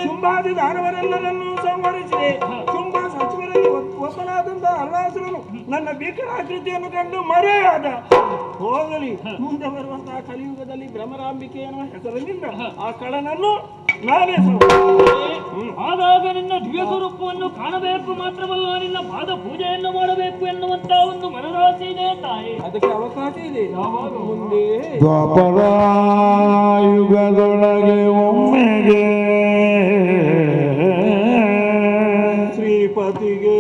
ಶುಂಭಾದಿ ದಾನವರೆಲ್ಲರನ್ನು ಸಂಹರಿಸಿದೆ. ಶುಂಭ ಸಚಿವರಲ್ಲಿ ಒಬ್ಬನಾದಂತ ಅರುಣಾಸುರನು ನನ್ನ ಭೀಕರಾಕೃತಿಯನ್ನು ಕಂಡು ಮರೆಯಾದ. ಹೋಗಲಿ, ಮುಂದೆ ಬರುವಂತಹ ಕಲಿಯುಗದಲ್ಲಿ ಭ್ರಮರಾಂಬಿಕೆ ಎನ್ನುವ ಹೆಸರಿನಿಂದ ಆ ಕಳನನ್ನು ನಾನೇ ಆಗಾಗ ನಿನ್ನ ದಿವ್ಯ ಸ್ವರೂಪವನ್ನು ಕಾಣಬೇಕು ಮಾತ್ರವಲ್ಲ, ನಿನ್ನ ಪಾದ ಪೂಜೆಯನ್ನು ಮಾಡಬೇಕು ಎನ್ನುವಂತ ಒಂದು ಮನರಾಸೆ ಇದೆ ತಾಯಿ. ಅದಕ್ಕೆ ಅವಕಾಶ ಇದೆ. ಯಾವಾಗ ಮುಂದೆ ದ್ವಾಪರ ಯುಗದೊಳಗೆ ಒಮ್ಮೆಗೆ ಶ್ರೀಪತಿಗೆ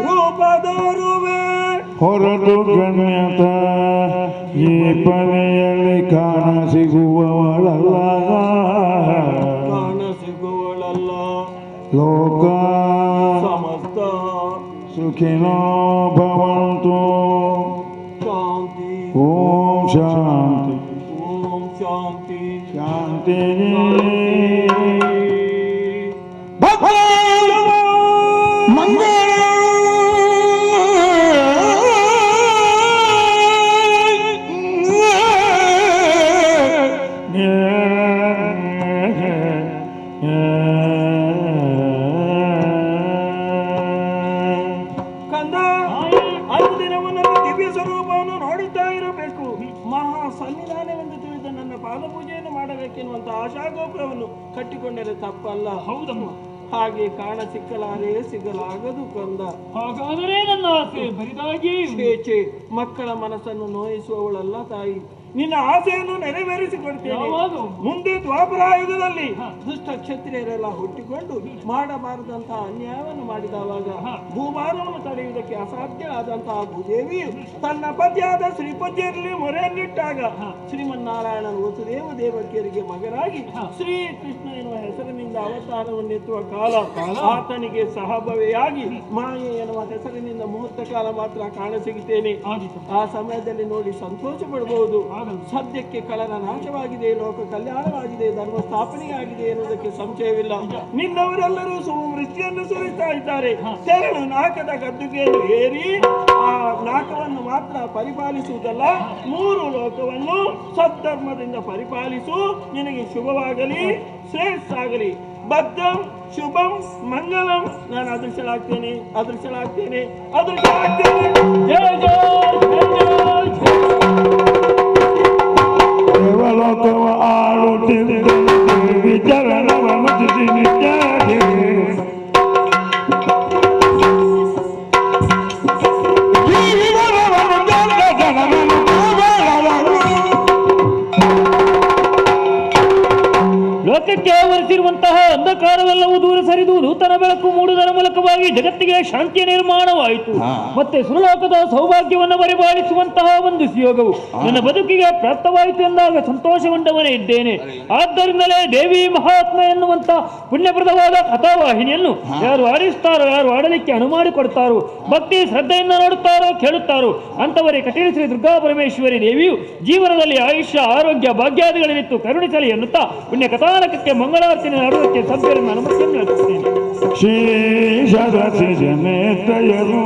ರೂಪದೋರುವೆ ಹೊರಟು ಗಣ್ಯತ ಈ ಪನೆಯಲ್ಲಿ ಕಾಣಸಿಗುವವಳಲ್ಲ ಲೋಕ ಸಮಸ್ತ ಸುಖಿನೋ ಭವಂತು. ಶಾಂತಿ ಓಂ ಶಾಂತಿ ಓಂ ಶಾಂತಿ ಶಾಂತಿ. ಮಂಗಳ ಕಂದ, ಅನುದಿನವನ್ನು ದಿವ್ಯ ಸ್ವರೂಪವನ್ನು ನೋಡುತ್ತಾ ಇರಬೇಕು. ಮಹಾ ಸನ್ನಿಧಾನವೆಂದು ತಿಳಿದ ನನ್ನ ಪಾದಪೂಜೆಯನ್ನು ಮಾಡಬೇಕೆನ್ನುವಂತ ಆಶಾಗೋಪುರವನ್ನು ಕಟ್ಟಿಕೊಂಡರೆ ತಪ್ಪಲ್ಲ. ಹೌದಮ್ಮ. ಹಾಗೆ ಕಾಣ ಸಿಕ್ಕಲಾರೆ ಸಿಗಲಾಗದು ಕಂದ. ಹಾಗಾದರೆ ನನ್ನ ಆಸೆ ಬರಿದಾಗಿ ಛೇ, ಮಕ್ಕಳ ಮನಸ್ಸನ್ನು ನೋಯಿಸುವವಳಲ್ಲ ತಾಯಿ. ನಿನ್ನ ಆಸೆಯನ್ನು ನೆರವೇರಿಸಿಕೊಡ್ತೇನೆ. ಮುಂದೆ ದ್ವಾಪರಾಯುಗದಲ್ಲಿ ದುಷ್ಟ ಕ್ಷತ್ರಿಯರೆಲ್ಲ ಹುಟ್ಟಿಕೊಂಡು ಮಾಡಬಾರದಂತಹ ಅನ್ಯಾಯವನ್ನು ಮಾಡಿದವಾಗ ಭೂಭಾರವನ್ನು ತಡೆಯುವುದಕ್ಕೆ ಅಸಾಧ್ಯ ಆದಂತಹ ಭೂದೇವಿಯು ತನ್ನ ಪತಿಯಾದ ಶ್ರೀಪತಿಯಲ್ಲಿ ಮೊರೆಯನ್ನಿಟ್ಟಾಗ ಶ್ರೀಮನ್ನಾರಾಯಣನ ವಸುದೇವ ದೇವಕಿಯರಿಗೆ ಮಗನಾಗಿ ಶ್ರೀ ಕೃಷ್ಣ ಎನ್ನುವ ಹೆಸರಿನಿಂದ ಅವತಾರವನ್ನೆತ್ತುವ ಕಾಲ ಆತನಿಗೆ ಸಹಭವೆಯಾಗಿ ಮಾಯೆ ಎನ್ನುವ ಹೆಸರಿನಿಂದ ಮುಹೂರ್ತ ಕಾಲ ಮಾತ್ರ ಕಾಣಸಿಗುತ್ತೇನೆ. ಆ ಸಮಯದಲ್ಲಿ ನೋಡಿ ಸಂತೋಷ ಪಡಬಹುದು. ಸದ್ಯಕ್ಕೆ ಕಳನ ನಾಶವಾಗಿದೆ, ಲೋಕ ಕಲ್ಯಾಣವಾಗಿದೆ, ಧರ್ಮ ಸ್ಥಾಪನೆಯಾಗಿದೆ ಎನ್ನುವುದಕ್ಕೆ ಸಂಶಯವಿಲ್ಲ. ನಿನ್ನವರೆಲ್ಲರೂ ಸುವೃತ್ತಿಯನ್ನು ಸುರಿತಾ ಇದ್ದಾರೆ. ತೆರಳು ನಾಕದ ಗದ್ದುಗೆಯನ್ನು ಏರಿ ಆ ನಾಕವನ್ನು ಮಾತ್ರ ಪರಿಪಾಲಿಸುವುದಲ್ಲ, 3 ಲೋಕವನ್ನು ಸದ್ಧರ್ಮದಿಂದ ಪರಿಪಾಲಿಸು. ನಿನಗೆ ಶುಭವಾಗಲಿ, ಶ್ರೇಷ್ಠ ಆಗಲಿ. ಬದ್ಧಂ ಶುಭಂ ಮಂಗಲಂ. ನಾನು ಅದೃಶ್ಯಳಾಗ್ತೇನೆ. ಜಯ ಜಯ ದೇವಲೋಕವ ಆಳುತ್ತಿದ್ದ ವಿಚರಣವ ಮುಚಿಸಿ ನಿತ್ಯಾಗಿ ಲೋಕಕ್ಕೆ ಆವರಿಸಿರುವಂತಹ ಅಂಧಕಾರವೆಲ್ಲವೂ ದುಃಖವೆಲ್ಲವೂ ದೂರ ಸರಿದು ನೂತನ ಬೆಳಕು ಮೂಡುವುದರ ಮೂಲಕವಾಗಿ ಜಗತ್ತಿಗೆ ಶಾಂತಿಯ ನಿರ್ಮಾಣವಾಯಿತು. ಮತ್ತೆ ಸುರಲೋಕದ ಸೌಭಾಗ್ಯವನ್ನು ಪರಿಪಾಲಿಸುವಂತಹ ಒಂದು ಸುಯೋಗವು ನನ್ನ ಬದುಕಿಗೆ ಪ್ರಾಪ್ತವಾಯಿತು ಎಂದಾಗ ಸಂತೋಷಗೊಂಡವನೇ ಇದ್ದೇನೆ. ಆದ್ದರಿಂದಲೇ ದೇವಿ ಮಹಾತ್ಮ ಎನ್ನುವಂತ ಪುಣ್ಯಪ್ರದವಾದ ಕಥಾವಾಹಿನಿಯನ್ನು ಯಾರು ಆಡಿಸ್ತಾರೋ, ಯಾರು ಆಡಲಿಕ್ಕೆ ಅನುಮಾಡಿಕೊಡ್ತಾರೋ, ಭಕ್ತಿ ಶ್ರದ್ಧೆಯಿಂದ ನೋಡುತ್ತಾರೋ ಕೇಳುತ್ತಾರೋ ಅಂತವರೇ ಕಟೀಲು ಶ್ರೀ ದುರ್ಗಾ ಪರಮೇಶ್ವರಿ ದೇವಿಯು ಜೀವನದಲ್ಲಿ ಆಯುಷ್ಯ, ಆರೋಗ್ಯ, ಭಾಗ್ಯಾದಿಗಳನ್ನಿತ್ತು ಕರುಣಿಸಲಿ ಎನ್ನುತ್ತಾ ಪುಣ್ಯ ಕಥಾನಕಕ್ಕೆ ಮಂಗಳಾರ್ಚನೆ ಮಾಡುವುದಕ್ಕೆ ಸಭ್ಯರನ್ನು ಅನುಮತಿಯನ್ನು ನೀಡುತ್ತೇನೆ. ಶೇಷರಸಿ ಜನೇತಯರು